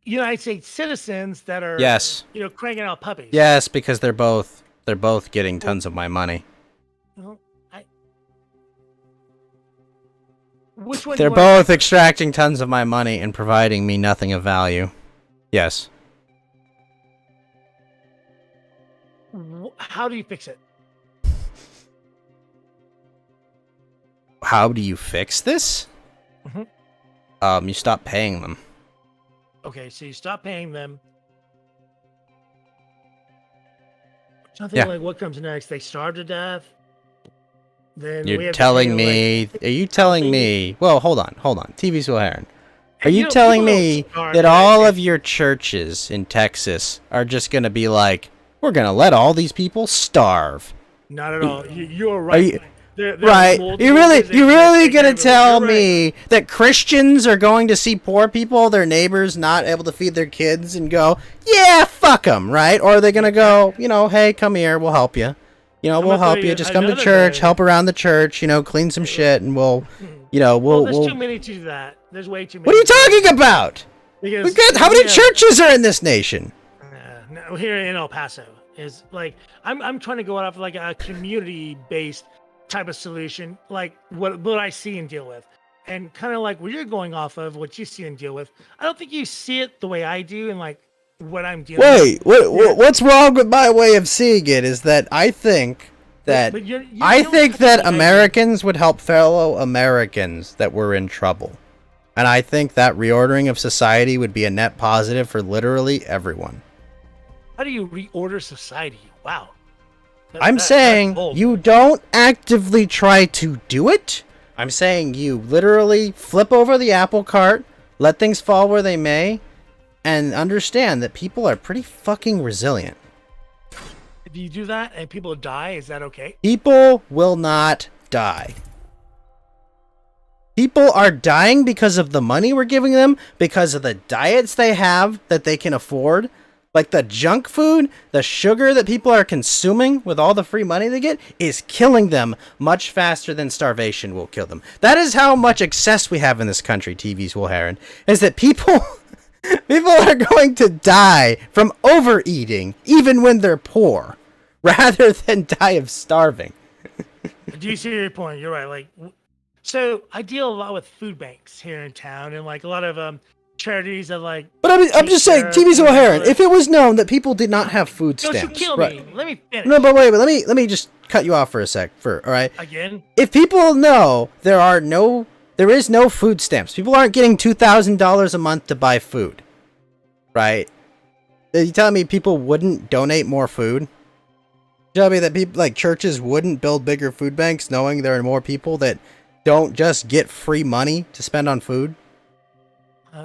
United States citizens that are Yes. cranking out puppies? Yes, because they're both getting tons of my money. Well, which one? do They're you wanna- both extracting tons of my money and providing me nothing of value. Yes. How do you fix it? How do you fix this? Mhm. You stop paying them. Okay, so you stop paying them. Something Yeah. like what comes next? They starve to death. Then we You're have to telling pay, like, me? Are you telling me? Well, hold on. TV's O'Haran. Are you know, telling people me don't starve that to all death. of your churches in Texas are just gonna be like, we're gonna let all these people starve? Not at all. You're Are right. you There are right? multiple You really organizations that take gonna care of it. tell You're right. me that Christians are going to see poor people, their neighbors, not able to feed their kids, and go, yeah, fuck them, right? Or are they gonna go, hey, come here, we'll help you. We'll gonna help tell you. you Just come to another church, day. help around the church, clean some shit, and we'll, Well, we'll. there's too many to do that. There's way too many. What are you to do that. talking about? Because How many we have- churches are in this nation? No, here in El Paso is like I'm trying to go off like a community-based type of solution, like what I see and deal with, and kind of like what you're going off of, what you see and deal with. I don't think you see it the way I do, and like what I'm dealing. Wait, what's wrong with my way of seeing it is that I think that But you're I dealing think with that the idea. Americans would help fellow Americans that were in trouble. And I think that reordering of society would be a net positive for literally everyone. How do you reorder society? Wow. I'm That's saying bold. you don't actively try to do it. I'm saying you literally flip over the apple cart, let things fall where they may, and understand that people are pretty fucking resilient. If you do that and people die, is that okay? People will not die. People are dying because of the money we're giving them, because of the diets they have that they can afford. Like the junk food, the sugar that people are consuming with all the free money they get is killing them much faster than starvation will kill them. That is how much excess we have in this country, TV's Wilheron, is that people are going to die from overeating even when they're poor, rather than die of starving. Do you see your point? You're right. Like, so I deal a lot with food banks here in town, and like a lot of charities that like. But I'm just saying, TV's O'Haran, if it was known that people did not have food Don't stamps, you kill right? me? Let me finish. No, but wait, let me just cut you off for a sec. All right. Again. If people know there is no food stamps, people aren't getting $2,000 a month to buy food, right? Are you telling me people wouldn't donate more food? You telling me that people like churches wouldn't build bigger food banks knowing there are more people that don't just get free money to spend on food?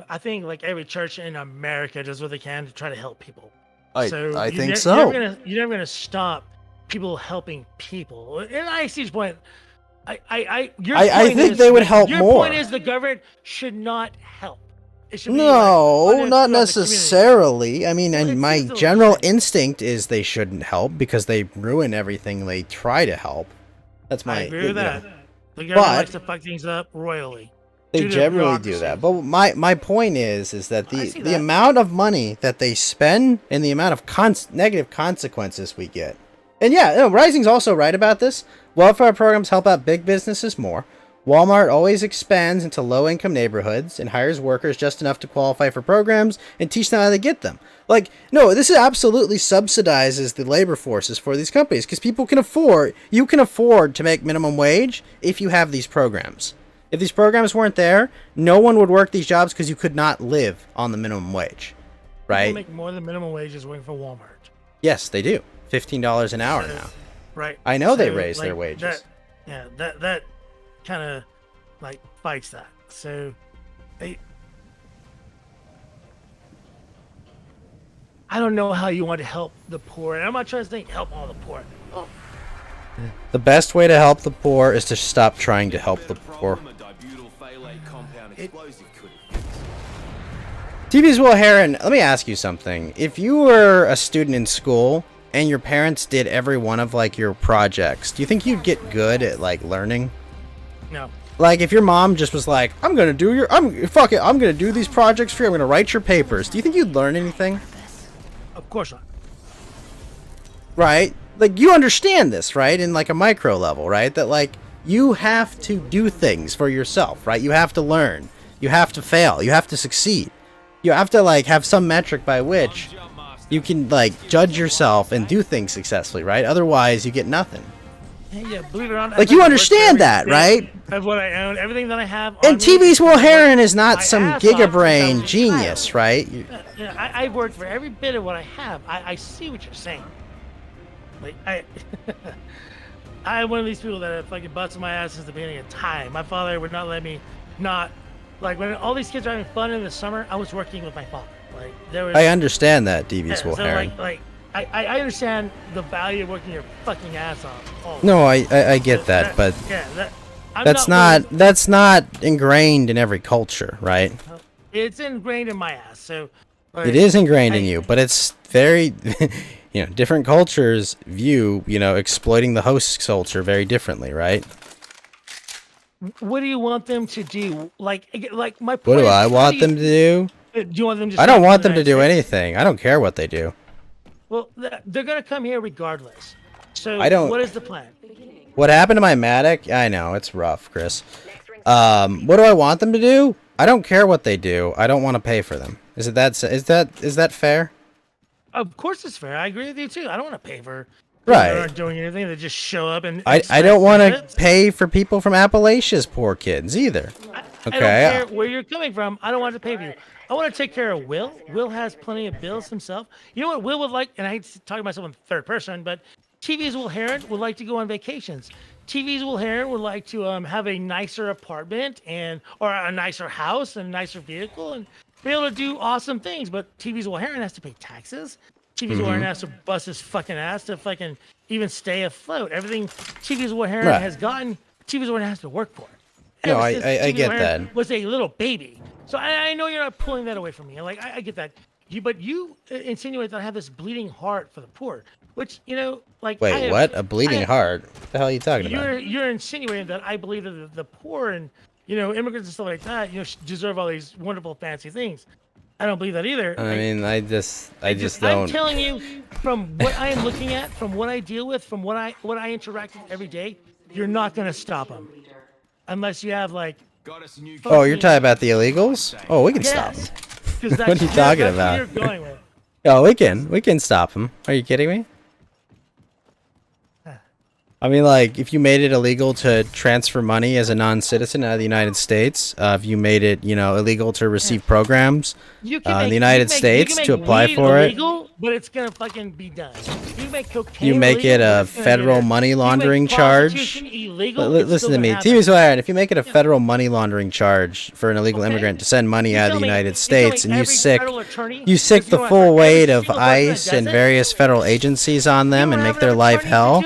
I think like every church in America does what they can to try to help people. I You're never gonna stop people helping people. And I see your point. I think they would help more. Your point is the government should not help. It should be No, like, not throughout the necessarily. I mean, Well, and it my seems a little general strange. instinct is they shouldn't help because they ruin everything they try to help. That's my. I agree with that. The government But- likes to fuck things up royally. They due to generally do bureaucracy. that. But my point is that I see the that. amount of money that they spend and the amount of negative consequences we get. And yeah, no, Rising's also right about this. Welfare programs help out big businesses more. Walmart always expands into low-income neighborhoods and hires workers just enough to qualify for programs and teach them how to get them. Like, no, this absolutely subsidizes the labor forces for these companies because you can afford to make minimum wage if you have these programs. If these programs weren't there, no one would work these jobs because you could not live on the minimum wage, right? People make more than minimum wages working for Walmart. Yes, they do. $15 an hour now. Right. I know they So, raise their like, wages. That kind of like fights that. So I don't know how you want to help the poor. And I'm not trying to think help all the poor. Oh, The best way to help the poor is to stop trying to help the poor. TV's Will Heron, let me ask you something. If you were a student in school and your parents did every one of like your projects, do you think you'd get good at like learning? no. Like if your mom just was like, I'm gonna do these projects for you, I'm gonna write your papers. Do you think you'd learn anything? Of course not. Right? Like you understand this, right? In like a micro level, right? That like you have to do things for yourself, right? You have to learn. You have to fail. You have to succeed. You have to like have some metric by which you can like judge yourself and do things successfully, right? Otherwise, you get nothing. Yeah, believe it or not. Like, you understand that, right? Of what I own, everything that I have. And TV's Will Heron is not my some ass off since I gigabrain was a genius, child. right? I worked for every bit of what I have. I see what you're saying. Like I'm one of these people that have fucking busted my ass since the beginning of time. My father would not let me not like when all these kids are having fun in the summer. I was working with my father. Like there was. I understand that, TV's Will so Heron. I understand the value of working your fucking ass off. Oh, No, I get that, but I'm that's not ingrained in every culture, right? It's ingrained in my ass. So It is ingrained in you, but it's very, different cultures view, exploiting the host culture very differently, right? What do you want them to do? Like my point What do is, I how want them to do? Do you want them to? I don't stay want in the them to do United States? anything. I don't care what they do. Well, they're gonna come here regardless. So I don't- what is the plan? What happened to my Matic? I know, it's rough, Chris. What do I want them to do? I don't care what they do. I don't want to pay for them. Is that fair? Of course it's fair. I agree with you too. I don't want to pay for people Right. that aren't doing anything. They just show up and I don't want to pay for people from Appalachia's poor kids either. I Okay. don't care where you're coming from. I don't want to pay for you. I want to take care of Will. Will has plenty of bills himself. You know what Will would like, and I hate to talk about myself in third person, but TV's Will Heron would like to go on vacations. TV's Will Heron would like to have a nicer apartment or a nicer house and a nicer vehicle and be able to do awesome things. But TV's Will Heron has to pay taxes. TV's Will Heron has to bust his fucking ass to fucking even stay afloat. Everything TV's Will Heron Right. has gotten, TV's Will Heron has to work for it. No, Ever I since get TV's Will Heron that. Was a little baby. So I know you're not pulling that away from me. Like I get that. But you insinuate that I have this bleeding heart for the poor, which like. Wait, what? A bleeding heart? What the hell are you talking about? You're insinuating that I believe that the poor and immigrants and stuff like that deserve all these wonderful fancy things. I don't believe that either. I mean, I just I'm don't. telling you from what I am looking at, from what I deal with, from what I interact with every day, you're not gonna stop them, unless you have like. Oh, you're talking about the illegals? Oh, we can stop Yes. them. 'Cause What are you that's talking what about? you're going with. Oh, we can stop them. Are you kidding me? I mean, like, if you made it illegal to transfer money as a non-citizen out of the United States, if you made it, you know, illegal to receive programs You in the United States to apply for it, but it's gonna fucking be done. You make cocaine you make it illegal, a federal money laundering charge. Listen to me, TV's Wired. If you make it a federal money laundering charge for an illegal immigrant to send money out of the United States, and you sick the full weight of ICE and various federal agencies on them and make their life hell,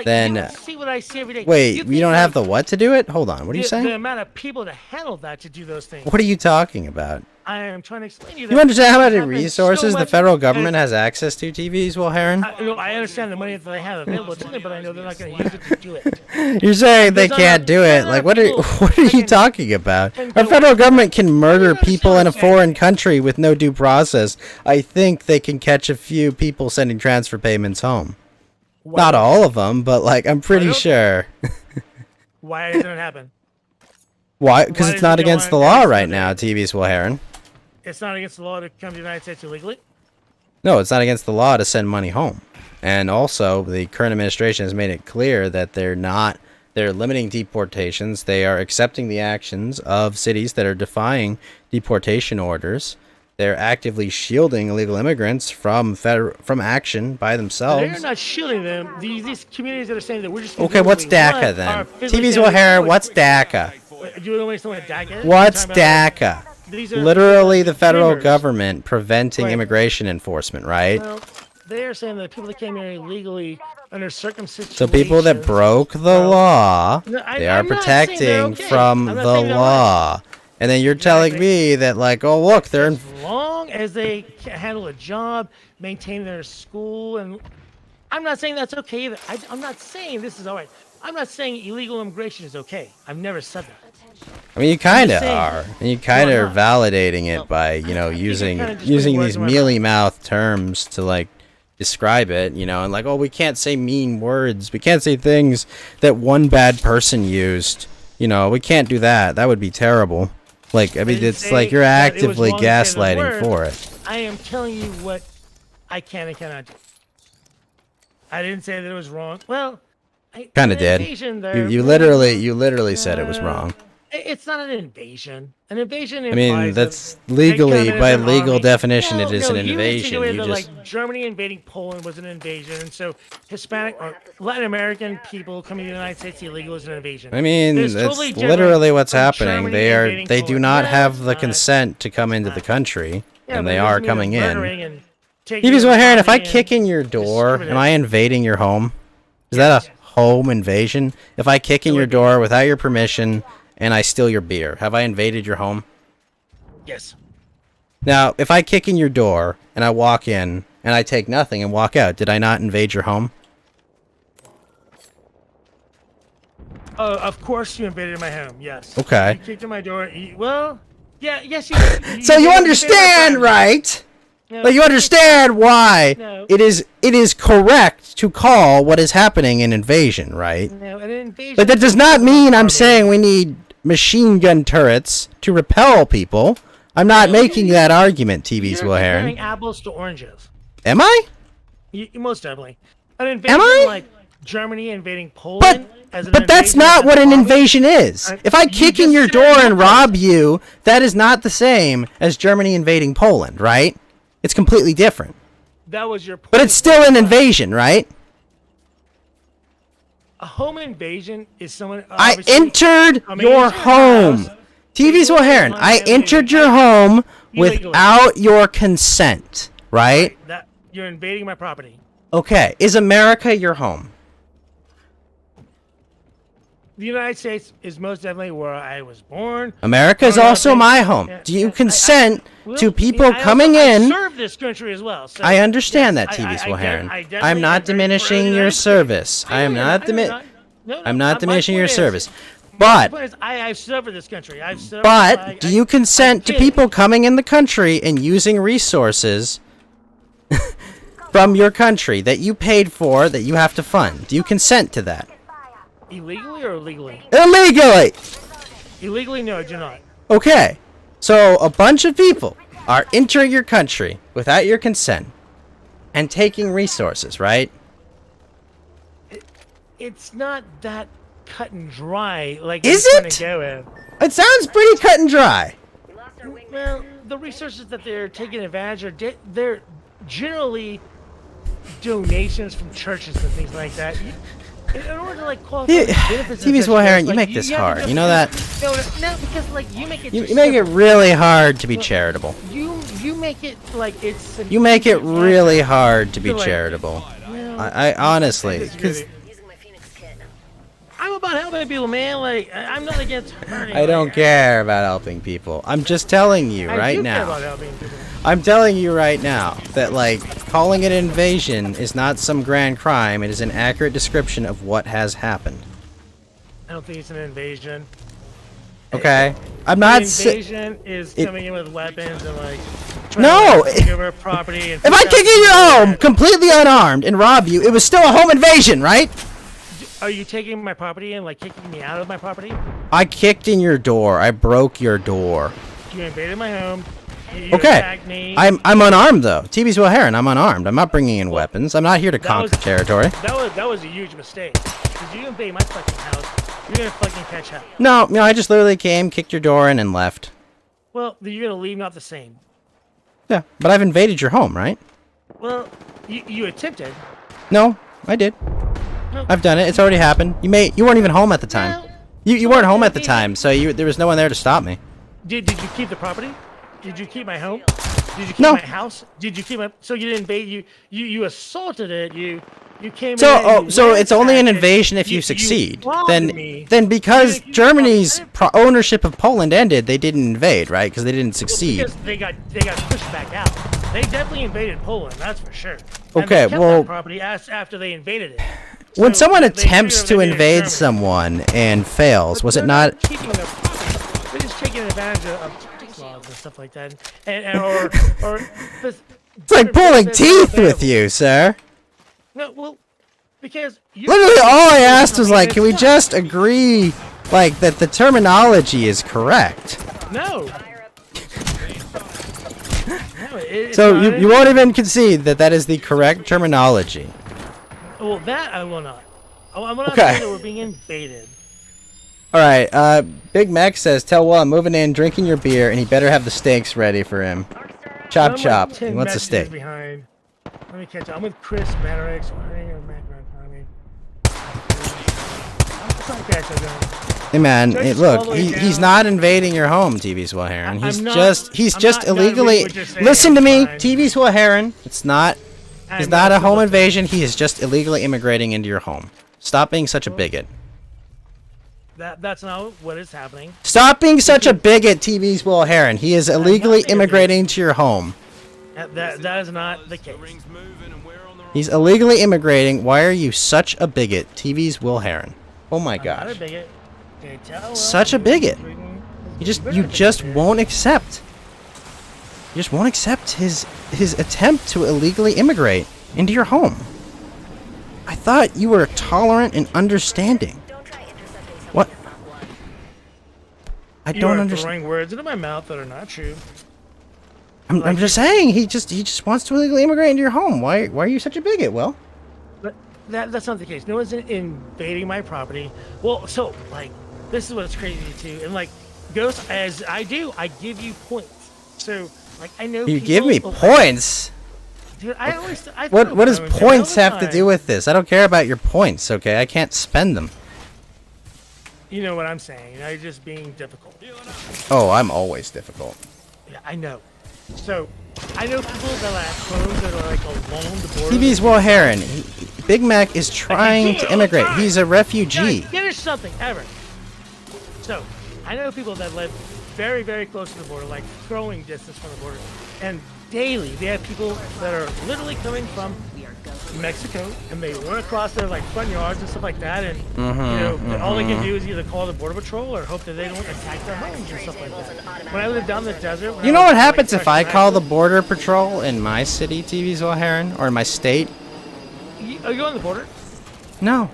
then see what I see every day. wait, you don't have the what to do it? Hold on, what are you The saying? amount of people to handle that to do those things. What are you talking about? I am trying to explain to you. You understand how many happens resources so the much, federal government and has access to, TVs, Will Heron? I understand the money that they have available to them, but I know they're not going to use it to do it. You're saying they can't do it. Like, what are you talking about? Our federal government can murder people in a foreign country with no due process. I think they can catch a few people sending transfer payments home. Not all of them, but, like, I'm pretty sure. Why doesn't it happen? Why? Because it's not against the law right now, TV's Will Heron. It's not against the law to come to the United States illegally? No, it's not against the law to send money home. And also, the current administration has made it clear that they're limiting deportations. They are accepting the actions of cities that are defying deportation orders. They're actively shielding illegal immigrants from action by themselves. They're not shielding them. These communities that are saying that we're just... Okay, what's DACA then? TV's Will Heron, what's DACA? Do you know what DACA is? What's DACA? Literally the federal government preventing Right. immigration enforcement, right? Well, they are saying that people that came here illegally under circumstances... So people that broke the law, they are I'm not saying they're protecting okay. from I'm the not saying they're law. And then you're telling me that, like, oh, look, they're... As long as they can handle a job, maintain their school, and... I'm not saying that's okay either. I'm not saying this is all right. I'm not saying illegal immigration is okay. I've never said that. I mean, you kind of saying- are. And you kind of No, are I'm not. validating it by, you know, using kinda just putting words these in my mealy-mouthed terms to, like, describe it, you know, and like, oh, we can't say mean words. We can't say things that one bad person used. You know, we can't do that. That would be terrible. Like, I mean, didn't it's say like you're that it was actively wrong to say the gaslighting word. for it. I am telling you what I can and cannot do. I didn't say that it was wrong. Well, Kind of did. You literally said it was wrong. It's not an invasion. An invasion I mean, implies that's that legally, they come in by as an legal army. definition, it No, is no, an you invasion. insinuated You that, just like, Germany invading Poland was an invasion, and so Hispanic or Latin American people coming to the United States illegal is an invasion. I mean, There's that's totally different literally what's from happening. Germany They invading do not Poland. have the No, consent to come into the country, yeah, and but they it are doesn't mean coming in. murdering and taking TV's over Heron, if I property kick and in your door, am discriminating. I invading your home? Is that a home invasion? If I kick in your door without your permission and I steal your beer, have I invaded your home? Yes. Now, if I kick in your door and I walk in and I take nothing and walk out, did I not invade your home? Of course you invaded my home. Yes. Okay. You kicked in my door. Well, yeah, yes. So you understand, right? No, But you understand why No. it is correct to call what is happening an invasion, right? No, an invasion. But that does not mean I'm saying we need machine gun turrets to repel people. I'm not making that argument, TV's You're Will comparing Heron. apples to oranges. Am I? Most definitely. An invasion I? like Germany invading Poland. But that's not what an invasion is. If I You kick in just your said door and it rob you, that is not the same as Germany invading Poland, right? It's completely different. That was your point. But it's still an invasion, right? A home invasion is someone. I obviously entered coming into your your home. house, TV's Will Heron, I entered your home illegally. without your consent, right? That you're invading my property. Okay. Is America your home? The United States is most definitely where I was born. America is also my home. Do you consent to people coming in? I serve this country as well. So I understand yes, that, TV's Will I Heron. definitely I'm not am very for diminishing the your United States. service. I am not I'm not diminishing your service. But I've served this country. I've served. But do you consent to did. people coming in the country and using resources from your country that you paid for that you have to fund? Do you consent to that? Illegally or illegally? Illegally! Illegally, no, I do not. Okay. So a bunch of people are entering your country without your consent and taking resources, right? it's not that cut and dry. Like Is you're trying it? to go with. It sounds pretty cut and dry. Well, the resources that they're taking advantage of, they're generally donations from churches and things like that. In order to like qualify Yeah, for benefits, and TV's such well, things, Aaron, you like, make this have to hard. go You know through- that? No, because like you make it. You too make it simple. really hard to be charitable. You make it like it's. You make it really hard to be Like, charitable. well, I honestly, it's because good. I'm about helping people, man. Like I'm not against hurting. I don't care about helping people. I'm just telling you I right do care now. about helping people. I'm telling you right now that like calling it an invasion is not some grand crime. It is an accurate description of what has happened. I don't think it's an invasion. Okay, I'm The not. invasion is coming in with weapons and like. No! trying to take over property. And If I kick in your home completely unarmed and rob you, it was still a home invasion, right? Are you taking my property and like kicking me out of my property? I kicked in your door. I broke your door. You invaded my home. You Okay, attacked me. I'm unarmed though. TV's Will Heron, I'm unarmed. I'm not bringing in weapons. I'm not here to conquer territory. That was a huge mistake. Because you invade my fucking house, you're gonna fucking catch up. No, I just literally came, kicked your door in, and left. Well, you're gonna leave not the same. Yeah, but I've invaded your home, right? Well, you attempted. No, I did. No. I've done it. It's already happened. You weren't even home at the time. Well, You weren't home at the time, so there was no one there to stop me. Did you keep the property? Did you keep my home? Did you keep No. my house? Did you keep my? So you didn't invade. You assaulted it. You came So, in. And so it's only an ransacked it. invasion if you succeed. robbed me. Then because You- Germany's ownership of Poland ended, they didn't invade, right? Because they didn't succeed. Because they got pushed back out. They definitely invaded Poland. That's for sure. And Okay, they kept well- that property after they invaded it. When So someone they attempts figured to they did it in invade Germany. someone and fails, But was it they're not? keeping their property. They're just taking advantage of tax laws and stuff like that, or It's like pulling teeth with you, sir. No, well, because you Literally, all I asked was like, can we just agree, like, that the terminology is correct? No. No, it's So not. you won't even concede that that is the correct terminology. Well, that I will not. I will not Okay. say that we're being invaded. All right, Big Mac says, tell Will I'm moving in, drinking your beer, and he better have the steaks ready for him. Chop, I'm like chop. 10 He wants a messages steak. Behind. Let me catch up. I'm with Chris Manarix. I'm trying to catch up, guys. Hey man, Should I hey, just look, follow it he's down? not invading your home, TV's Will Heron. I'm He's not- he's I'm just not done reading illegally. what you're saying, Listen to me, fine. TV's Will Heron. It's not. It's I'm not a home listening. invasion. He is just illegally immigrating into your home. Stop being such a bigot. That's not what is happening. Stop being such a bigot, TV's Will Heron. He is illegally being a immigrating to your home. That is not the case. He's illegally immigrating. Why are you such a bigot, TV's Will Heron? Oh my I'm not a gosh. bigot. Okay, tell Such a bigot. You just won't accept. You just won't accept his attempt to illegally immigrate into your home. I thought you were tolerant and understanding. What? I You don't are understand. throwing words into my mouth that are not true. I'm just saying he just wants to illegally immigrate into your home. Why are you such a bigot, Will? But that's not the case. No one's invading my property. Well, so like this is what's crazy too. And like Ghost, as I do, I give you points. So like I know You people, give me points. Dude, I always. I What throw does bones in points all the have to time. do with this? I don't care about your points, okay? I can't spend them. You know what I'm saying? I'm just being difficult. Oh, I'm always difficult. Yeah, I know. So I know people that have homes that are like along the border. TV's Will Heron. Big Mac is trying to immigrate. He's a refugee. Guys, finish something ever. So I know people that live very, very close to the border, like throwing distance from the border, and daily they have people that are literally coming from Mexico, and they run across their like front yards and stuff like that, and all they can do is either call the border patrol or hope that they don't attack their homes and stuff like that. When I lived down the desert, when You I know was, what happens like, if I fresh call the from border patrol in my city, TV's Will Heron, or in my state? Are you on the border? No.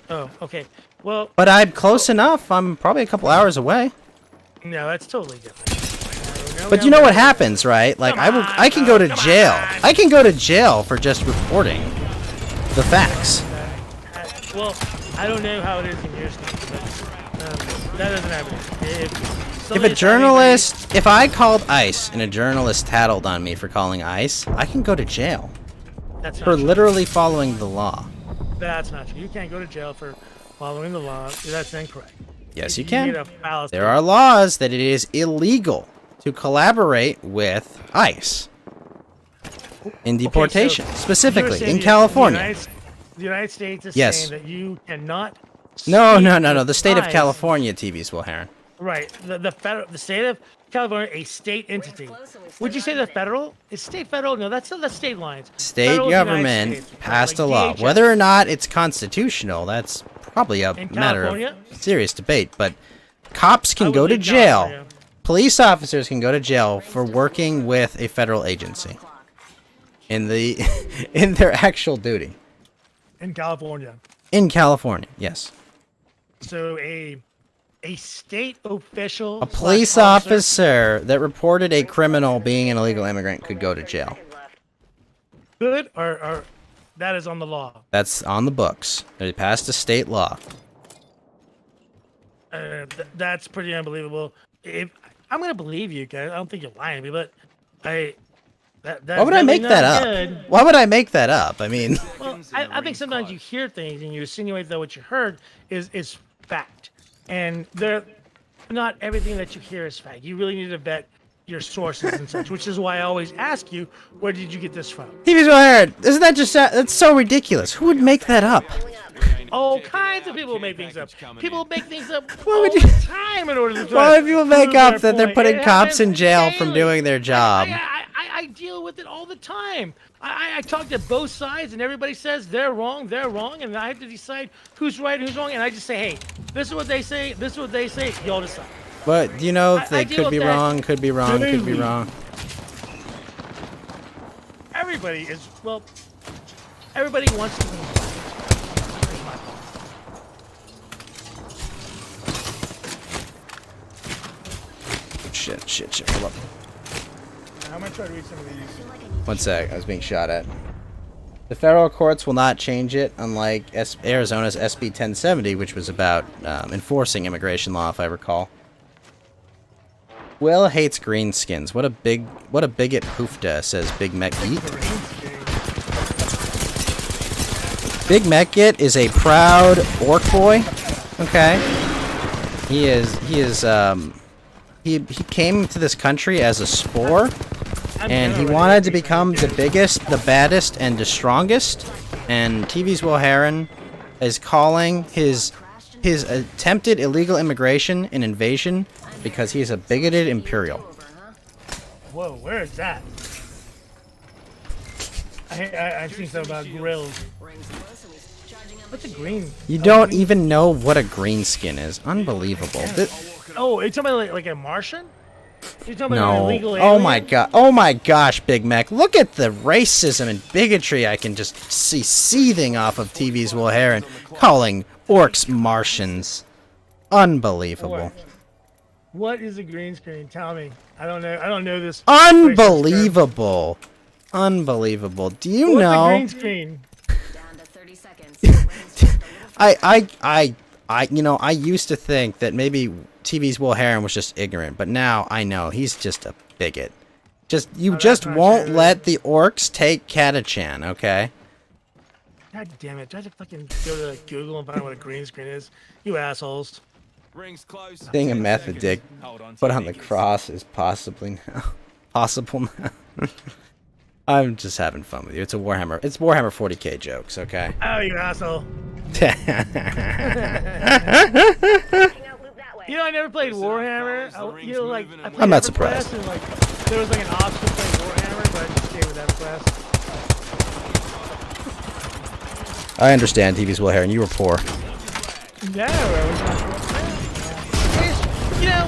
Oh, okay. Well, But I'm close enough. I'm probably a couple hours away. no, that's totally different. But you know what happens, right? Like I can go to jail. I can go to jail for just reporting the facts. Well, I don't know how it is in your state, but that doesn't happen. If I called ICE and a journalist tattled on me for calling ICE, I can go to jail That's not for true. literally following the law. That's not true. You can't go to jail for following the law. That's incorrect. Yes, you made can. a fallacy. There are laws that it is illegal to collaborate with ICE in deportation, Okay, so specifically you're saying in the California. The United States is Yes. saying that you cannot. No. speak The state of with ICE. California, TV's Will Heron. Right. The state of California, a state entity. Would you say the federal? Is state federal? No, that's state lines. State Federal is United government States, right? passed a Like law. DHS. Whether or not it's constitutional, that's probably a In matter California? of serious debate. But cops I can would go to leave jail. California. Police officers can go to jail for working with a federal agency in the in their actual duty. In California. In California, yes. So a state official. A police officer that reported a criminal being an illegal immigrant could go to jail. Good or that is on the law. That's on the books. They passed a state law. That's pretty unbelievable. If I'm gonna believe you, guys, I don't think you're lying to me, but Why would I make that up? Why would I make that up? I mean, Well, I think sometimes you hear things and you insinuate that what you heard is fact, and not everything that you hear is fact. You really need to vet your sources and such, which is why I always ask you, where did you get this from? TV's Will Heron. Isn't that just that's so ridiculous? Who would make that up? All kinds of people make things up. People make things up Why all would the you- time in order to. Why would people make prove up their that they're point. putting It cops in happens jail from daily. doing their job? I deal with it all the time. I talk to both sides, and everybody says they're wrong, and I have to decide who's right and who's wrong. And I just say, hey, this is what they say, this is what they say. Y'all decide. But do you know if I they deal could with be that wrong, could be wrong, could be daily. wrong? Everybody is everybody wants to win. Here's my thought. Shit. Hold up. I'm gonna try to read some of these. 1 sec. I was being shot at. The federal courts will not change it, unlike Arizona's SB 1070, which was about enforcing immigration law, if I recall. Will hates greenskins. What a bigot poofda, says Big Mech Geet. Big Mech Git is a proud orc boy. Okay. He came to this country as a spore, and he wanted to become the biggest, the baddest, and the strongest. And TV's Will Heron is calling his attempted illegal immigration an invasion because he is a bigoted imperial. Whoa, where is that? I've seen something about grills. What's a green? You don't even know what a green skin is. Unbelievable. Oh, are you talking about like a Martian? You're talking about an No. illegal Oh my alien? god. Oh my gosh, Big Mac. Look at the racism and bigotry I can just see seething off of TV's Will Heron, calling orcs Martians. Unbelievable. What is a green screen? Tell me. I don't know. I don't know this. Unbelievable. Unbelievable. Do you What's know? a green screen? I used to think that maybe TV's Will Heron was just ignorant, but now I know he's just a bigot. You just not won't true. let the orcs take Katachan, okay? God damn it! Do I have to fucking go to Google and find out what a green screen is? You assholes. Rings close. Being a method dick Hold on to put your on the knickers. cross is possible now. I'm just having fun with you. It's Warhammer 40k jokes, okay? Oh, you asshole. You know, I never played Warhammer. I played I'm not every class, surprised. and, there was like an option to play Warhammer, but I just stayed with that class. I understand, TV's Will Heron. You were poor. No, I was not. You know,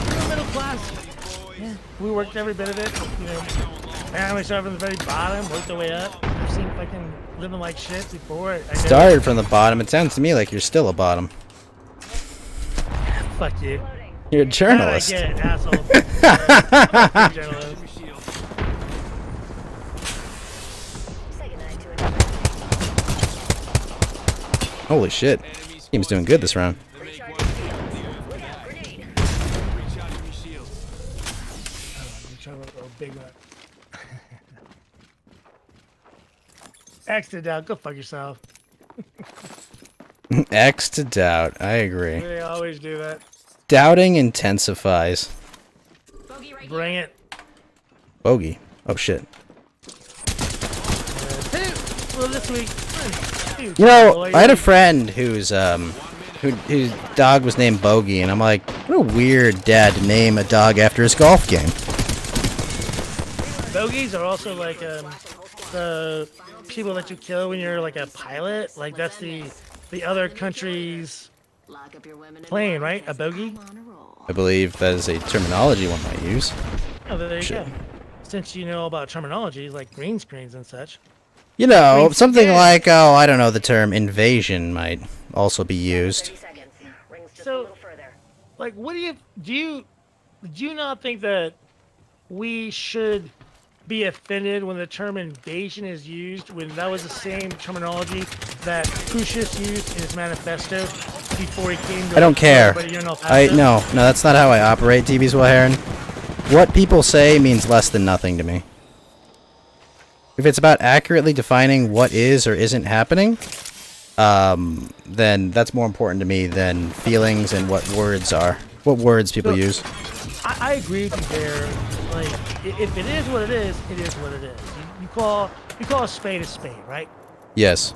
we were middle class. Yeah, we worked every bit of it. You know, family started from the very bottom, worked our way up. I've seen fucking living like shit before. I know. Started from the bottom. It sounds to me like you're still a bottom. Fuck you. You're a journalist. I get it, asshole. Fuck you, journalist. Holy shit. Team's doing good this round. Big one. X to down. Go fuck yourself. X to doubt. I agree. They always do that. Doubting intensifies. Bring it. Bogey. Oh shit. Well, this week. You know, I had a friend whose dog was named Bogey, and I'm like, what a weird dad to name a dog after his golf game. Bogeys are also like the people that you kill when you're like a pilot. Like that's the other country's plane, right? A bogey. I believe that is a terminology one might use. Oh, there you Shit. go. Since you know about terminology like green screens and such. You know, something like, oh, I don't know, the term invasion might also be used. So, like, what do you not think that we should be offended when the term invasion is used, when that was the same terminology that Pushis used in his manifesto before he came to... I don't care. No, that's not how I operate, TV's Heron. What people say means less than nothing to me. If it's about accurately defining what is or isn't happening, then that's more important to me than feelings and what words are. What words people use. I agree with you there. Like, if it is what it is, it is what it is. You call a spade, right? Yes.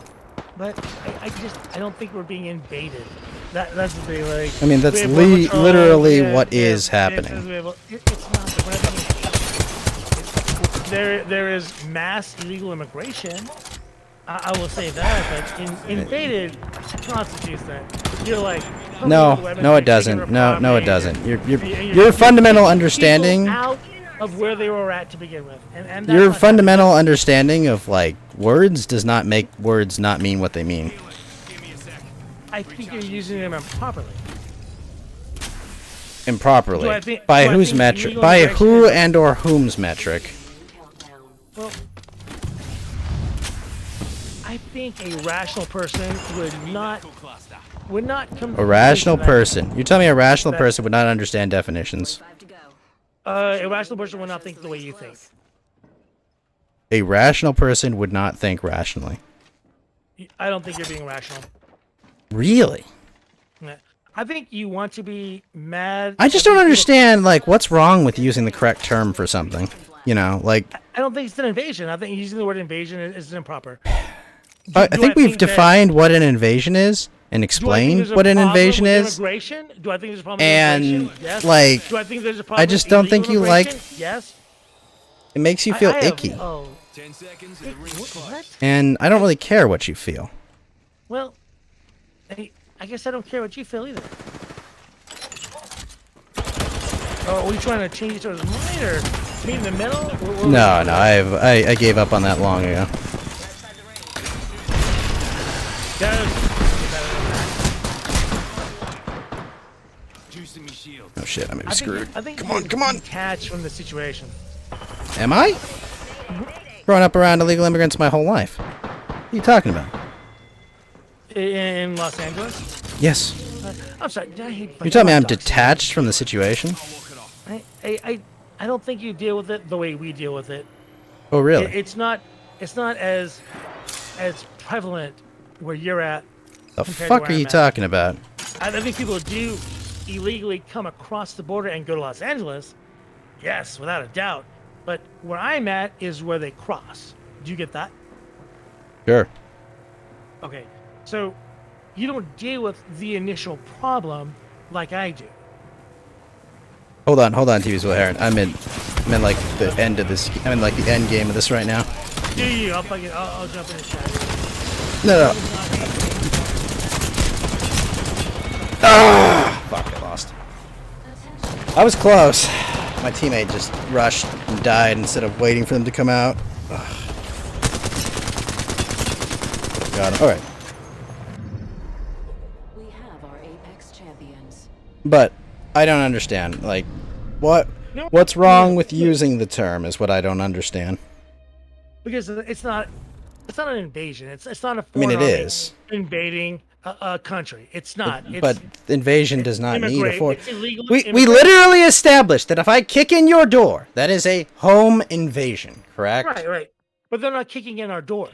But I don't think we're being invaded. That's the thing. Like, I mean, that's literally what is happening. It's not. There is mass illegal immigration. I will say that, but invaded constitutes that. You're like, no, it doesn't. No, it doesn't. Your fundamental understanding out of where they were at to begin with, and your fundamental understanding of like words does not make words not mean what they mean. I think you're using them improperly. Improperly. By whose metric? By who and or whom's metric? Well, I think a rational person would not come. A rational person. You tell me a rational person would not understand definitions. A rational person would not think the way you think. A rational person would not think rationally. I don't think you're being rational. Really? I think you want to be mad. I just don't understand, like, what's wrong with using the correct term for something. You know, like... I don't think it's an invasion. I think using the word invasion is improper. I think we've defined what an invasion is and explained what an invasion is. Immigration? Do I think there's a problem with and, immigration? Yes. like, do I think there's a problem I just don't think you like... Yes. It makes you feel icky. 10 seconds and the ring What? And I don't really care what you feel. Well, I guess I don't care what you feel either. Oh, are we trying to change each other's mind or meet in the middle? No, I gave up on that long ago. Oh shit, I may be screwed. I think come on. Detach from the situation. Am I? Growing up around illegal immigrants my whole life. What are you talking about? In Los Angeles? Yes. I'm sorry. You're telling me I'm detached from the situation? I don't think you deal with it the way we deal with it. Oh really? It's not as prevalent where you're at. The fuck are you talking about? I think people do illegally come across the border and go to Los Angeles. Yes, without a doubt. But where I'm at is where they cross. Do you get that? Sure. Okay. So you don't deal with the initial problem like I do. Hold on, TV's Heron. I'm in like the end of this. I'm in like the end game of this right now. Do you? I'll jump in the chat. No. Ah! Fuck, I lost. I was close. My teammate just rushed and died instead of waiting for them to come out. Ugh. Got him. All right. We have our Apex champions. But I don't understand. Like, what's wrong with using the term is what I don't understand. Because it's not an invasion. It's not a I mean, it foreign army is. invading a country. It's not. It's But invasion does not need a immigrate. fort. It's illegal. We immigrate. literally established that if I kick in your door, that is a home invasion, correct? Right. But they're not kicking in our door.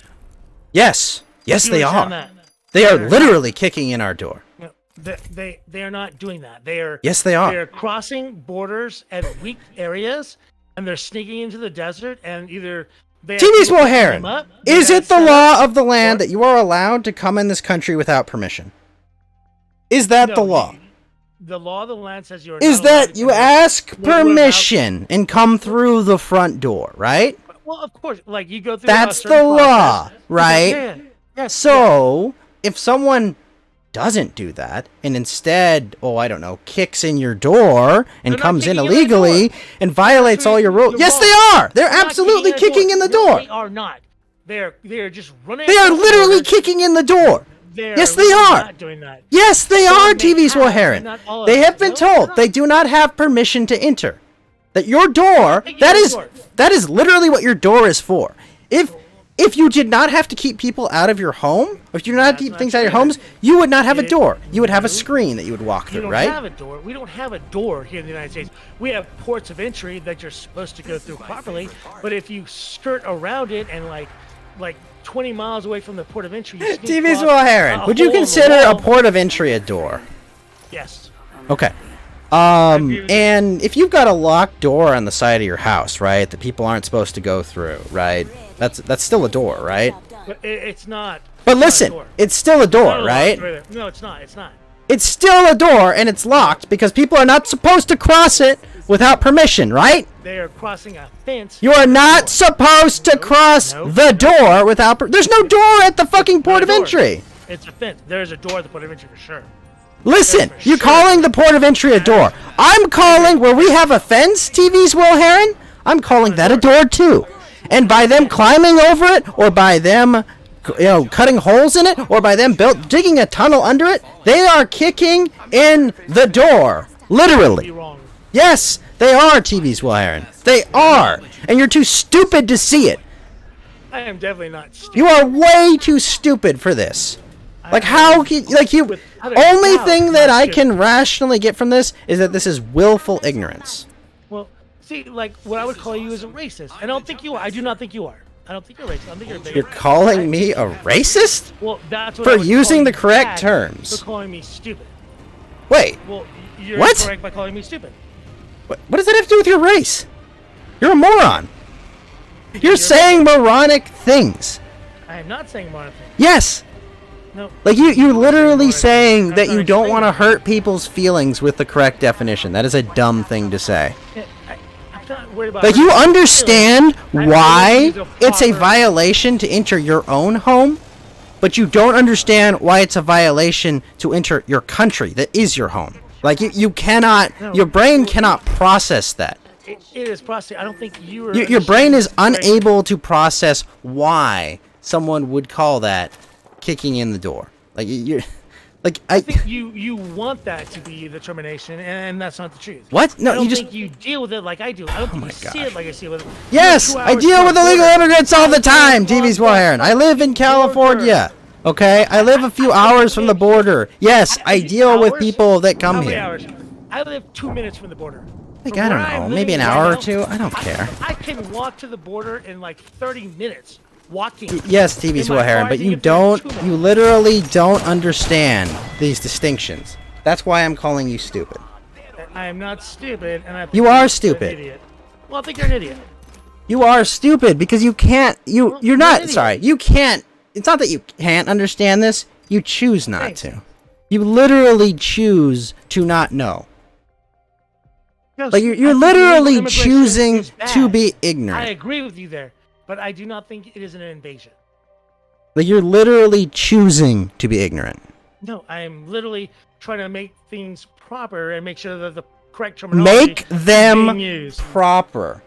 Yes. Yes, You they understand are. that? They are literally kicking in our door. No, they are not doing that. They are. Yes, they are. They are crossing borders at weak areas, and they're sneaking into the desert, and either they have TV's people Will picking Heron, them up, is they it the set law up- of the land or- that you are allowed to come in this country without permission? Is that No, the law? The law of the land says you're. Is not allowed that to you come in. ask What about- permission and come through the front door, right? Well, of course, like you go through. That's a certain the law, process. right? Yeah. Yes. So, if someone doesn't do that and instead, I don't know, kicks in your door and They're not comes in kicking in the illegally door. and violates all your rules, You're yes, wrong. they are. They're not absolutely kicking in the No, door. they are not. They are just running. They are across literally borders. kicking in the door. They Yes, are they literally are. Not doing that. Yes, they Some are, may TV's Will have, but Heron. not all of They them. have been No, they're told not. they do not have permission to enter. That your door, Taking that your is door. that is literally what your door is for. If you did not have to keep people out of your home, if you did not have to keep not things out of your true. homes, you would not have a It- door. You would have a screen that you would walk You through, don't right? have a door. We don't have a door here in the United States. We have ports of entry that you're supposed to go through properly. But if you skirt around it and like 20 miles away from the port of entry, you sneak TV's across Will Heron, a would you hole in the consider a wall. port of entry a door? Yes. Okay. agree with you. And if you've got a locked door on the side of your house, right, that people aren't supposed to go through, right? That's still a door, right? But it's not. But it's not a listen, door. it's still a door, Not a lock right? door. No, it's not. It's not. It's still a door and it's locked because people are not supposed to cross it without permission, right? They are crossing a fence. You are not supposed to cross Nope. the door without there's no door at the fucking port of Not a door. entry. It's a fence. There's a door at the port of entry for sure. Listen, For you're sure. calling the port of entry a door. I'm calling where we have a fence, TV's Will Heron, I'm calling that a door too. And by them climbing over it, or by them, cutting holes in it, or by them digging a tunnel under it, they are kicking in the door. Be Literally. wrong. Yes, they are, TV's Will Heron. They are. And you're too stupid to see it. I am definitely not stupid. You are way too stupid for this. Like how can Without a only doubt, thing that not I stupid. can rationally get from this is that this is willful ignorance. Well, see, like what I would call you is a racist. I don't think you are. I do not think you are. I don't think you're racist. I don't think you're a bigot. You're calling me a racist? Well, that's what For I would using call the you correct back terms. For calling me stupid. Wait, Well, you're What? correct by calling me stupid. what does that have to do with your race? You're a moron. You're saying moronic things. I am not saying one thing. Yes. No. Like you're literally moronic saying things. that I'm you not don't explaining want to it. hurt people's feelings with the correct definition. That is a dumb thing to say. I'm not worried about. Like you hurting people's understand feelings. I why use a it's a proper- violation to enter your own home, but you don't understand why it's a violation to enter your country that is your home. Like you cannot, No. your brain cannot process that. It is processing. I don't think you are. Your brain is understanding- unable to process why someone would call that kicking in the door. Like you're, like I think you want that to be the termination, and that's not the truth. What? No, I don't you just. think you deal with it like I do. I don't think you see it like I see it with. Yes, I deal with illegal immigrants all the time, TV's Will Heron. I live in California. Okay, I live a few hours from the border. Yes, I deal with people that come How many here. hours? I live 2 minutes from the border. Like, From I don't where I'm know, maybe an living hour right or now, two. I don't care. I can walk to the border in like 30 minutes. Walking. Yes, TV's In my Will Heron, car, but I you think it's like don't, 2 minutes. you literally don't understand these distinctions. That's why I'm calling you stupid. I am not stupid, and I. You think are you're an stupid. idiot. Well, I think you're an idiot. You are stupid because you can't, you're you're an not, idiot. sorry, you can't, it's not that you can't understand this, you choose not Thanks. to. You literally choose to not know. Yes, Like, I you're think illegal literally immigration choosing is bad. to be I ignorant. agree with you there, but I do not think it is an invasion. Like, you're literally choosing to be ignorant. No, I am literally trying to make things proper and make sure that the correct terminology Make is them being used. proper.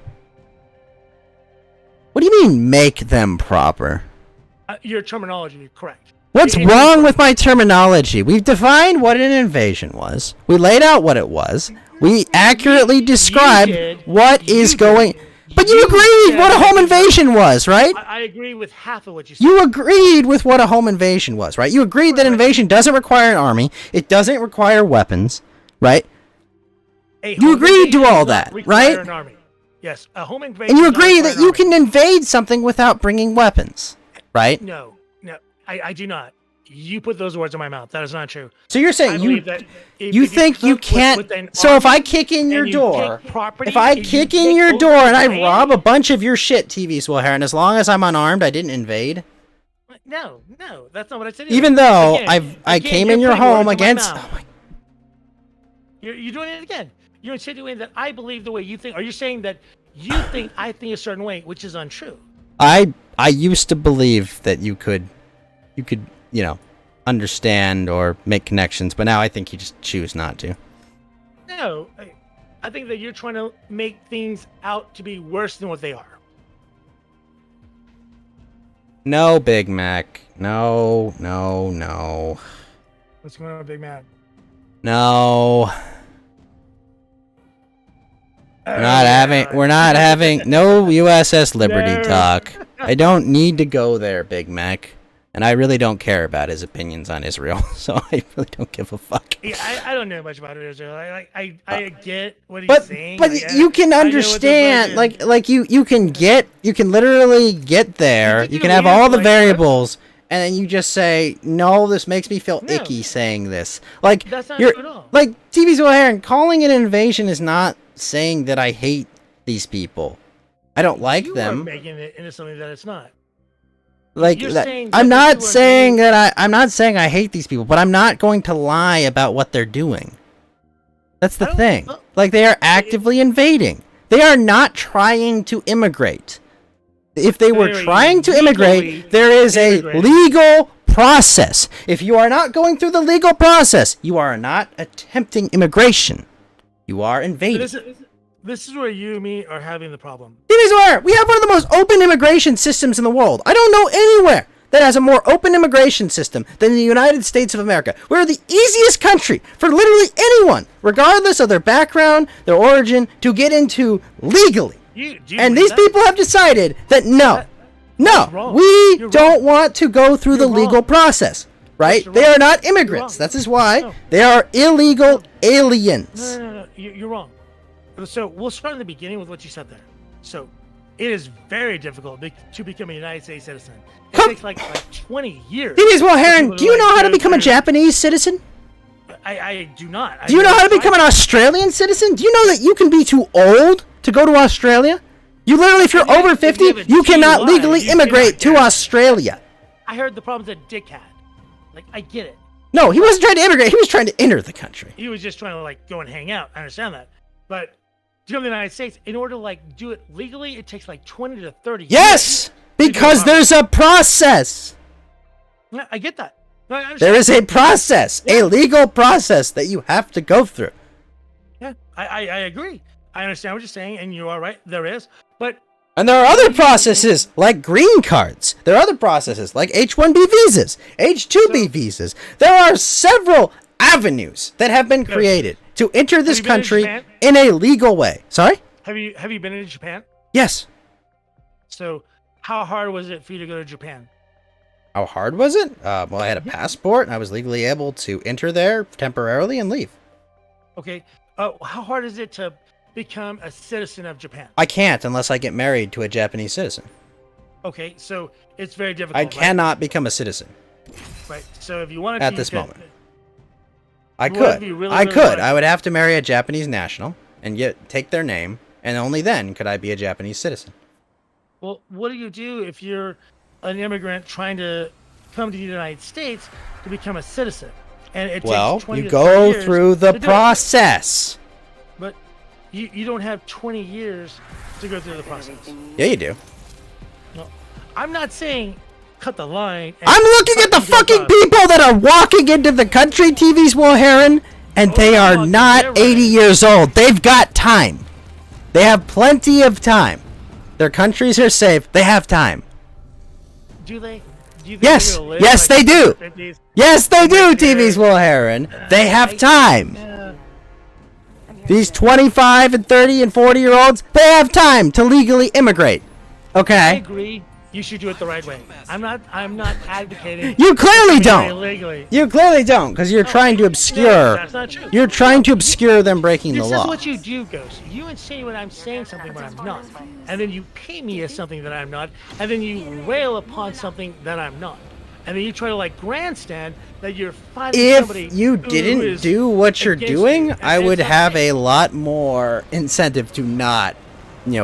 What do you mean, make them proper? Your terminology is correct. What's It- wrong with my terminology? We've defined what an invasion was. We laid out what it was. We accurately described did. what You is did. going. But you agreed what a home invasion was, right? I agree with half of what you said. You agreed with what a home invasion was, right? You agreed that invasion doesn't require an army. It doesn't require weapons, right? You agreed to all that, right? An army. Yes, a home invasion. And you agree that you can invade something without bringing weapons, right? No, I do not. You put those words in my mouth. That is not true. So you're saying you think you can't. So if I kick in your door, if I kick in your door and I rob a bunch of your shit, TV's will hair, and as long as I'm unarmed, I didn't invade. No, that's not what I said. Even though I came in your home against. Oh my. You're doing it again. You're insinuating that I believe the way you think. Are you saying that you think I think a certain way, which is untrue? I used to believe that you could, understand or make connections, but now I think you just choose not to. No, I think that you're trying to make things out to be worse than what they are. No, Big Mac. No. What's going on, Big Mac? No. We're not having no USS Liberty talk. I don't need to go there, Big Mac. And I really don't care about his opinions on Israel, so I really don't give a fuck. Yeah, I don't know much about Israel. I get what he's saying. But you can understand, you can literally get there. You can have all the variables, and then you just say, no, this makes me feel icky saying this. Like, that's not true at all. Like, TV's O'Hare, calling it an invasion is not saying that I hate these people. I don't like them. You are making it into something that it's not. Like, I'm not saying I hate these people, but I'm not going to lie about what they're doing. That's the thing. Like, they are actively invading. They are not trying to immigrate. If they were trying to immigrate, there is a legal process. If you are not going through the legal process, you are not attempting immigration. You are invading. This is where you and me are having the problem. We have one of the most open immigration systems in the world. I don't know anywhere that has a more open immigration system than the United States of America. We're the easiest country for literally anyone, regardless of their background, their origin, to get into legally. And these people have decided that we don't want to go through the legal process, right? They are not immigrants. That is why they are illegal aliens. No. You're wrong. So we'll start in the beginning with what you said there. So it is very difficult to become a United States citizen. It takes like 20 years. Well, Heron, do you know how to become a Japanese citizen? I do not. Do you know how to become an Australian citizen? Do you know that you can be too old to go to Australia? You literally, if you're over 50, you cannot legally immigrate to Australia. I heard the problems that Dick had. Like, I get it. No, he wasn't trying to immigrate. He was trying to enter the country. He was just trying to, go and hang out. I understand that. But to come to the United States, in order to, do it legally, it takes, 20 to 30 years. Yes! Because there's a process. Yeah, I get that. No, I understand. There is a process, a legal process that you have to go through. Yeah, I agree. I understand what you're saying, and you are right. There is. And there are other processes, like green cards. There are other processes, like H-1B visas, H-2B visas. There are several avenues that have been created to enter this country in a legal way. Sorry? Have you been to Japan? Yes. So, how hard was it for you to go to Japan? How hard was it? Well, I had a passport, and I was legally able to enter there temporarily and leave. Okay. How hard is it to become a citizen of Japan? I can't unless I get married to a Japanese citizen. Okay, so it's very difficult. I cannot become a citizen. Right. So if you wanted to, at this moment, I could. I would have to marry a Japanese national and take their name, and only then could I be a Japanese citizen. Well, what do you do if you're an immigrant trying to come to the United States to become a citizen? And it takes 20 you to go 30 years through the process. But you don't have 20 years to go through the process. Yeah, you do. No, I'm not saying cut the line. I'm looking at the fucking people that are walking into the country, TV's Will Heron, and they are not 80 years old. They've got time. They have plenty of time. Their countries are safe. They have time. Do they? Do you think yes. Yes, they do. 50s? Yes, they do, TV's Will Heron. They have time. These 25 and 30 and 40-year-olds, they have time to legally immigrate. I Okay? agree. You should do it the right way. I'm not advocating. You clearly for don't. illegally. You clearly don't, because you're trying to No, obscure. that's not true. You're trying to obscure them breaking the This is law. what you do, Ghost. You insinuate I'm saying something when I'm not, and then you paint me as something that I'm not, and then you rail upon something that I'm not, and then you try to like grandstand that you're fighting somebody. If you who didn't is do what you're against doing, you, I and would it's have okay. a lot more incentive to not,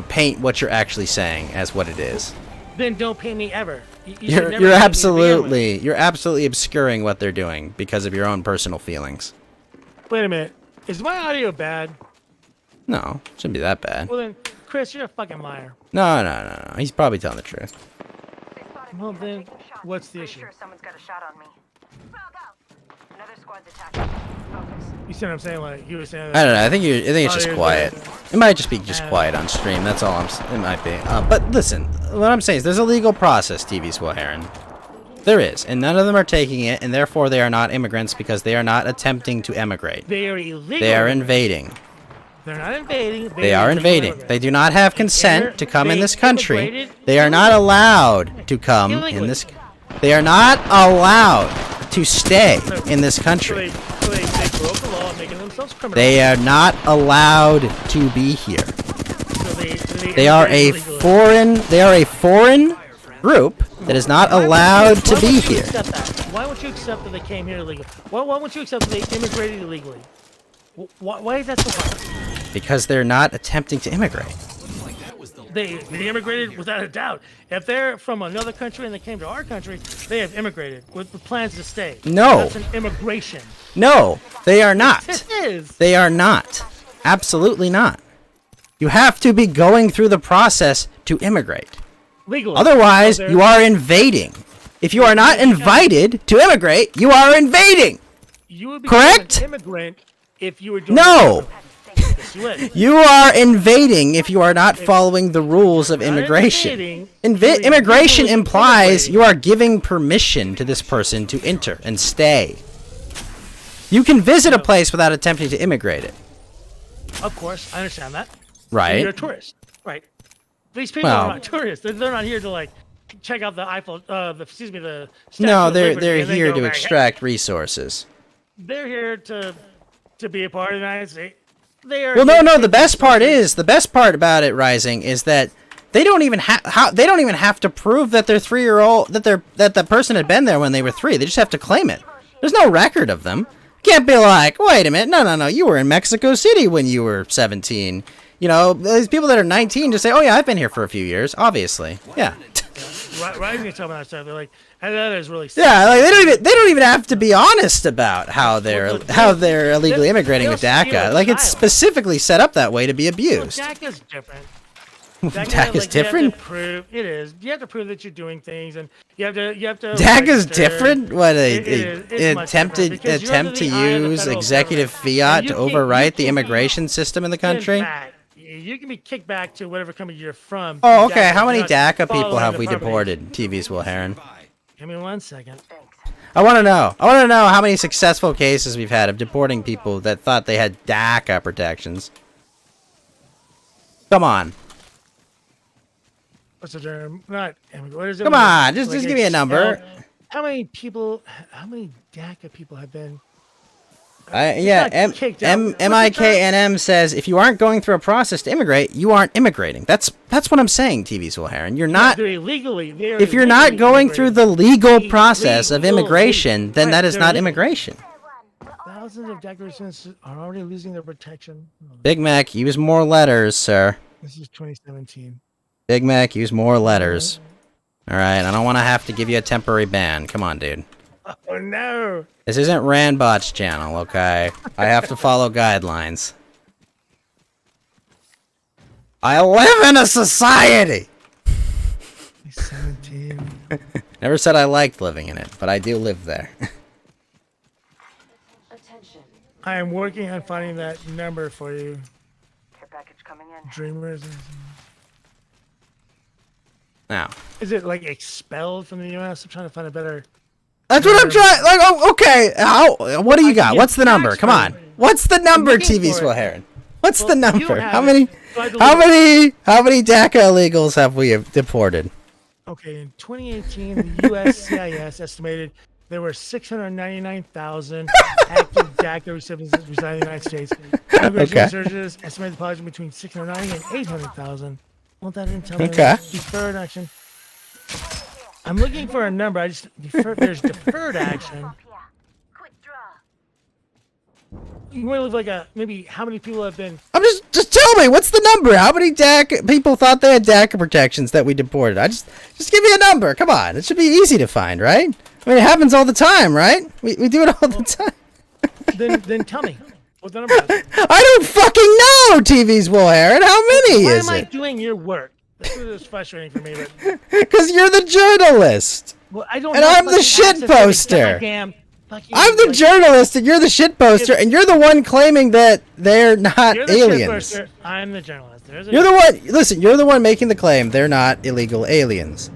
paint what you're actually saying as what it is. Then don't pay me ever. You should You're never pay me to begin you're absolutely obscuring what they're doing because of your own personal feelings. with. Wait a minute. Is my audio bad? No, shouldn't be that bad. Well then, Chris, you're a fucking liar. No. He's probably telling the truth. Well then, what's the issue? Someone's got a shot on me. Another squad's attacking. Focus. You see what I'm saying? Like you were saying. I don't know. I think it's just Audio's quiet. bad. It might just be quiet on stream. That's all it might be. But listen, what I'm saying is there's a legal process, TV Swilheron. There is, and none of them are taking it, and therefore they are not immigrants because they are not attempting to emigrate. They are illegal. They are invading. They're not invading. They are invading. They do not have consent to come in they this country. immigrated They are not allowed to come in illegally. this. They are not allowed to stay in this So country. they broke the law, making themselves criminals. They are not allowed to be here. So They are a illegally. foreign. They are a foreign group that is not allowed to be here. Accept that? Why won't you accept that they came here illegally? Why won't you accept that they immigrated illegally? Why is that so hard? Because they're not attempting to immigrate. They immigrated without a doubt. If they're from another country and they came to our country, they have immigrated with plans to stay. No. That's an immigration. No, they are not. It is. They are not. Absolutely not. You have to be going through the process to immigrate. Legally. Otherwise, So you are invading. If you are not invited to immigrate, you are invading. You would be Correct? an immigrant if you were doing No. Yes, you would. You are invading if you are not following the rules of Not immigration. invading, you're Immigration illegally implies immigrating. you are giving permission to this person to enter and stay. You can visit a place without attempting to immigrate it. Of course, I understand that. Right. You're a tourist, right? These people Well- are not tourists. They're not here to like check out the Eiffel. The Statue No, of they're Liberty and then here go to back. extract resources. They're here to be a part of the United States. They are. Well, no. here The to- best part about it, Rising, is that they don't even have to prove that they're 3-year-old that the person had been there when they were 3. They just have to claim it. There's no record of them. You can't be like, wait a minute, no. You were in Mexico City when you were 17. These people that are 19 just say, oh yeah, I've been here for a few years. Obviously, yeah. Rising is talking about that stuff. They're like, and that is really. Sad. Yeah, like they don't even have to be honest about how they're illegally immigrating with they'll steal DACA. a Like it's child. specifically set up that way to be Well, abused. DACA's different. DACA's different? You have to prove it is. You have to prove that you're doing things, and you have to. DACA's register. different. What It is. It's a much attempted different because you're attempt to under the eye of the use federal executive government. fiat And to you can't- overwrite the you can't be immigration system in the country. sent back. You can be kicked back to whatever country you're from. Oh, through okay. DACA. How many You're not DACA people following have the we permitting. deported? TV's Will Heron. Give me 1 second. I want to know. How many successful cases we've had of deporting people that thought they had DACA protections. Come on. What's the term? Not. What is it? Come when on, it's just give me a number. expelled? How many DACA people have been? Yeah, not kicked out. What's the term? MIKNM says if you aren't going through a process to immigrate, you aren't immigrating. That's what I'm saying, TV's Will Heron. You're not. They're illegally. If you're not going through the legal process of immigration, then that is not immigration. Thousands of DACA residents are already losing their protection. Big Mac, use more letters, sir. This is 2017. Big Mac, use more letters. All right, I don't want to have to give you a temporary ban. Come on, dude. Oh no! This isn't Randbot's channel, okay? I have to follow guidelines. I live in a society! 17. Never said I liked living in it, but I do live there. I am working on finding that number for you. Care package coming in. Dreamers. Now. Is it like expelled from the U.S.? I'm trying to find a better. That's what I'm trying. Like, oh, okay. What do you got? What's the number? Come on. What's the number, looking TV's for Will it. Heron? What's Well, the you number? have How it, many? so I had to How look at- many DACA illegals have we deported? Okay, in 2018, the USCIS estimated there were 699,000 active DACA recipients residing in the United States. Immigration Okay. researchers estimated the population between 690 and 800,000. Well, that didn't tell me. Okay. Deferred action. I'm looking for a number. There's deferred action. Quick draw. You want to look like maybe how many people have been. I'm just tell me what's the number? How many DACA people thought they had DACA protections that we deported? I just give me a number. Come on, it should be easy to find, right? I mean, it happens all the time, right? We do it all the time. Then tell me what the number is. I don't fucking know. TV's Will Heron. How many Why is am I it? doing your work? This is frustrating for me. But, Because you're the journalist. well, I don't. And have I'm the fucking shit access to the poster. goddamn fucking, I'm the like, journalist, and you're the shit poster, and you're the one claiming that they're not You're the shit aliens. poster, I'm the journalist. There's a You're the one. Listen, you're the one making the claim they're not illegal aliens.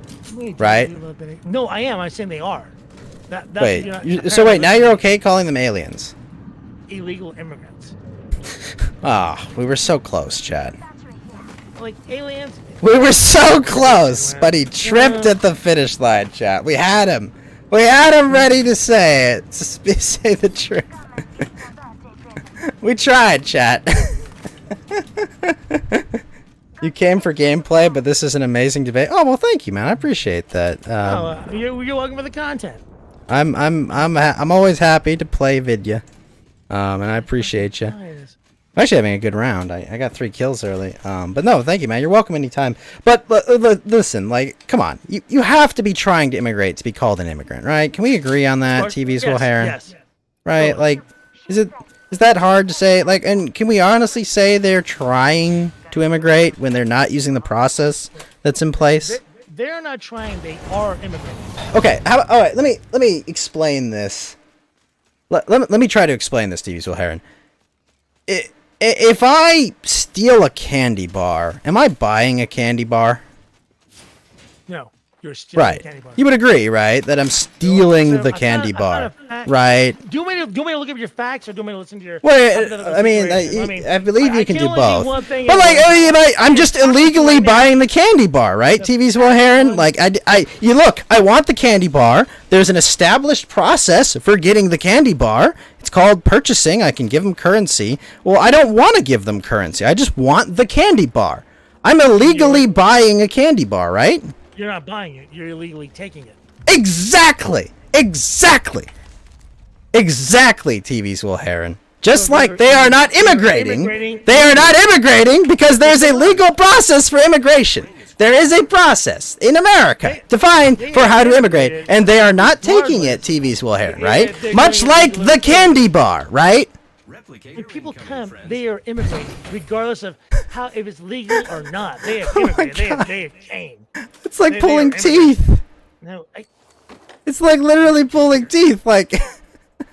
right? No, I am. I'm saying they are. That's Wait, you're not- so wait, now you're okay calling them aliens? illegal immigrants. Ah, we were so close, Chad. Like aliens. We were so close, but he tripped at the finish line, chat. We had him. We had him ready to say it. Say the truth. We tried, chat. You came for gameplay, but this is an amazing debate. Oh well, thank you, man. I appreciate that. You're welcome for the content. I'm always happy to play Vidya, and I appreciate you. I'm actually having a good round. I got 3 kills early. But no, thank you, man. You're welcome anytime. But listen, like, come on. You have to be trying to immigrate to be called an immigrant, right? Can we agree on that, TV's Will Heron? Yes. Right? Totally. Like, is that hard to say? Like, and can we honestly say they're trying to immigrate when they're not using the process that's in place? They're not trying. They are immigrating. Okay. All right. Let me explain this. Let me try to explain this, TV's Will Heron. If I steal a candy bar, am I buying a candy bar? No, you're stealing Right. a candy bar. You would agree, right? That I'm stealing the candy bar, right? Do you want me to look up your facts, or do you want me to listen to your? Well, I mean, I believe you can do only both. one thing But at like, one time. I'm just illegally buying the candy bar, right? TV's Will Heron. Like, you look, I want the candy bar. There's an established process for getting the candy bar. It's called purchasing. I can give them currency. Well, I don't want to give them currency. I just want the candy bar. I'm illegally buying a candy bar, right? You're not buying it. You're illegally taking it. Exactly. TV's Will Heron. Just like they are not immigrating. They are not immigrating because there's a legal process for immigration. There is a process in America defined for how to immigrate, and they are not taking it, TV's Will Heron, right? Much like the candy bar, right? When people come, they are immigrating, regardless of how if it's legal or not. They have immigrated. They have came. It's like They pulling are immigrating. teeth. No, It's like literally pulling teeth. Like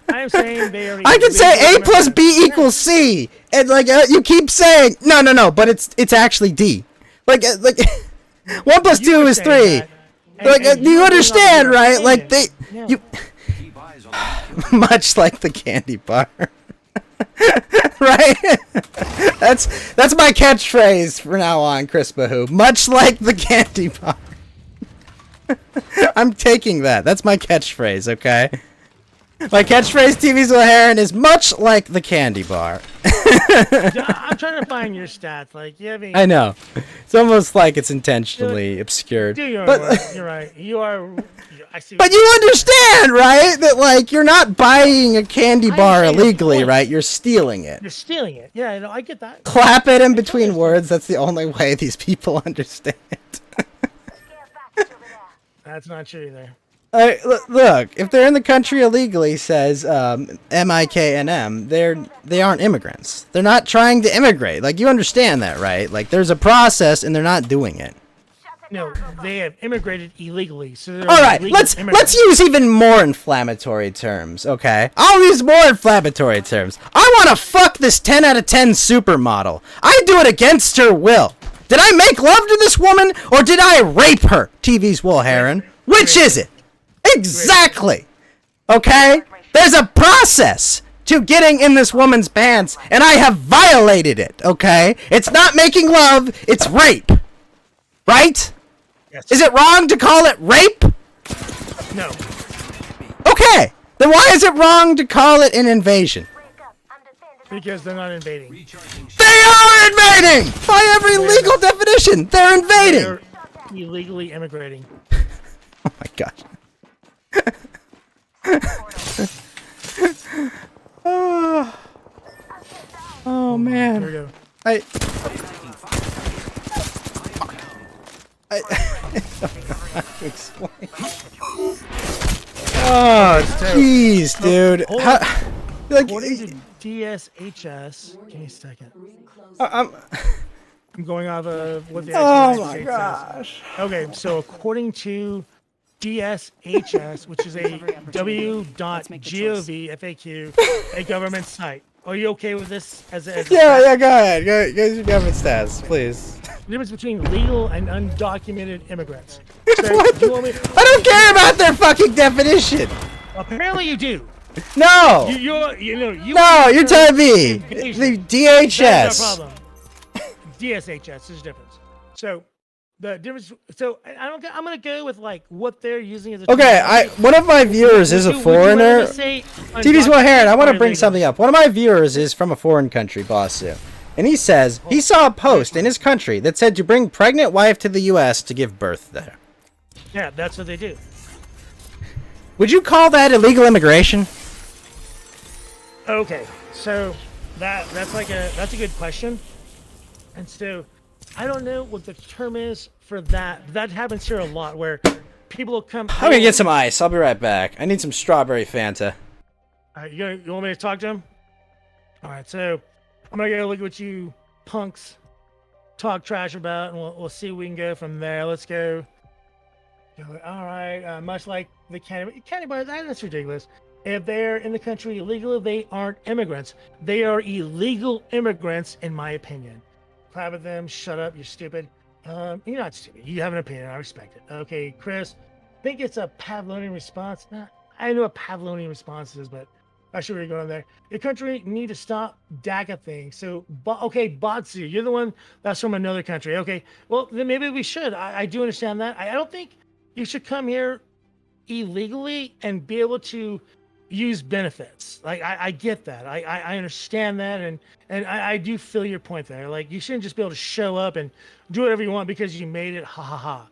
I am saying they are. I can say A illegal plus B immigrants. equals C, and like you keep saying no, but it's actually D. Like 1 plus 2 is 3. saying that, Like and do you you're understand, your right? Like opinion. they Yeah. you much like the candy bar. Right? That's my catchphrase from now on, Chris Bahoo. Much like the candy bar. I'm taking that. That's my catchphrase, okay? My catchphrase, TV's Will Heron, is much like the candy bar. I'm trying to find your stats. Like, you have any, I know. It's almost like it's intentionally obscured. do your But, work. You're right. You are. I see. but you understand, right? That, like, you're not buying a candy bar understand your illegally, point. right? You're stealing it. You're stealing it. Yeah, I know. I get that. Clap it in between words. That's the only way these people understand. That's not true either. Look, if they're in the country illegally, says MIKNM, they aren't immigrants. They're not trying to immigrate. Like, you understand that, right? Like, there's a process, and they're not doing it. No, they have immigrated illegally. So they're All right, illegal let's immigrants. use even more inflammatory terms, okay? I'll use more inflammatory terms. I want to fuck this 10 out of 10 supermodel. I do it against her will. Did I make love to this woman, or did I rape her? TV's Will Heron. Which is it? Exactly. Okay? There's a process to getting in this woman's pants, and I have violated it, okay? It's not making love, it's rape. Right? Yes. Is it wrong to call it rape? No. Okay, then why is it wrong to call it an invasion? Because they're not invading. They are invading! By every legal definition, they're invading! They're illegally immigrating. Oh my gosh. Oh man. Here we go. I don't know how to explain. Oh, jeez, dude. How, like, According to DSHS, give me a second. I'm going off of what the oh United my States gosh. says. Okay, so according to DSHS, which is a w.gov FAQ, a government site. Are you okay with this as a Yeah, go ahead. Go your government stats, please. The difference between legal and undocumented immigrants. What do you want me I don't care about their fucking definition. Apparently you do. No. You're telling me the DHS. That's no problem. DSHS, there's a difference. So the difference. So I'm gonna go with like what they're using as a. Okay, one of my viewers is a foreigner. TV's well, Heron, I want to bring something up. One of my viewers is from a foreign country, Bossu, and he says he saw a post in his country that said to bring pregnant wife to the U.S. to give birth there. Yeah, that's what they do. Would you call that illegal immigration? Okay, so that's a good question, and so I don't know what the term is for that. That happens here a lot, where people will come. I'm gonna get some ice. I'll be right back. I need some strawberry Fanta. All right, you want me to talk to him? All right, so I'm gonna go look at what you punks talk trash about, and we'll see where we can go from there. Let's go. All right, much like the candy bars, that's ridiculous. If they're in the country illegally, they aren't immigrants. They are illegal immigrants, in my opinion. Clap at them. Shut up. You're stupid. You're not stupid. You have an opinion. I respect it. Okay, Chris. I think it's a Pavlovian response. I know what Pavlovian response is, but not sure where you're going there. Your country need to stop DACA thing. So, okay, Botsu, you're the one that's from another country. Okay, well, then maybe we should. I do understand that. I don't think you should come here illegally and be able to use benefits. Like I get that. I understand that, and I do feel your point there. Like you shouldn't just be able to show up and do whatever you want because you made it. Ha ha ha.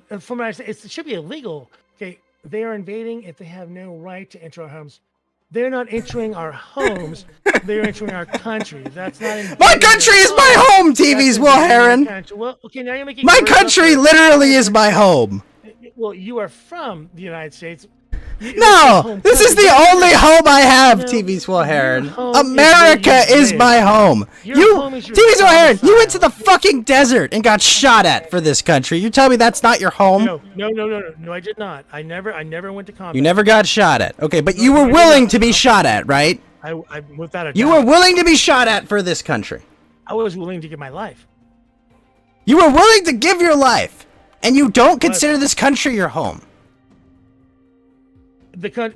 And from what I say, it should be illegal. Okay, they are invading if they have no right to enter our homes. They're not entering our homes. They're entering our country. That's not. My country is my home. TV's Will Heron. Well, okay, now you're making. My country literally is my home. Well, you are from the United States. No, this is the only home I have, TV's Will Heron. America is my home. TV's Will Heron, you went to the fucking desert and got shot at for this country. You tell me that's not your home? No, I did not. I never went to combat. You never got shot at. Okay, but you were willing to be shot at, right? I without a doubt. You were willing to be shot at for this country. I was willing to give my life. You were willing to give your life, and you don't consider this country your home.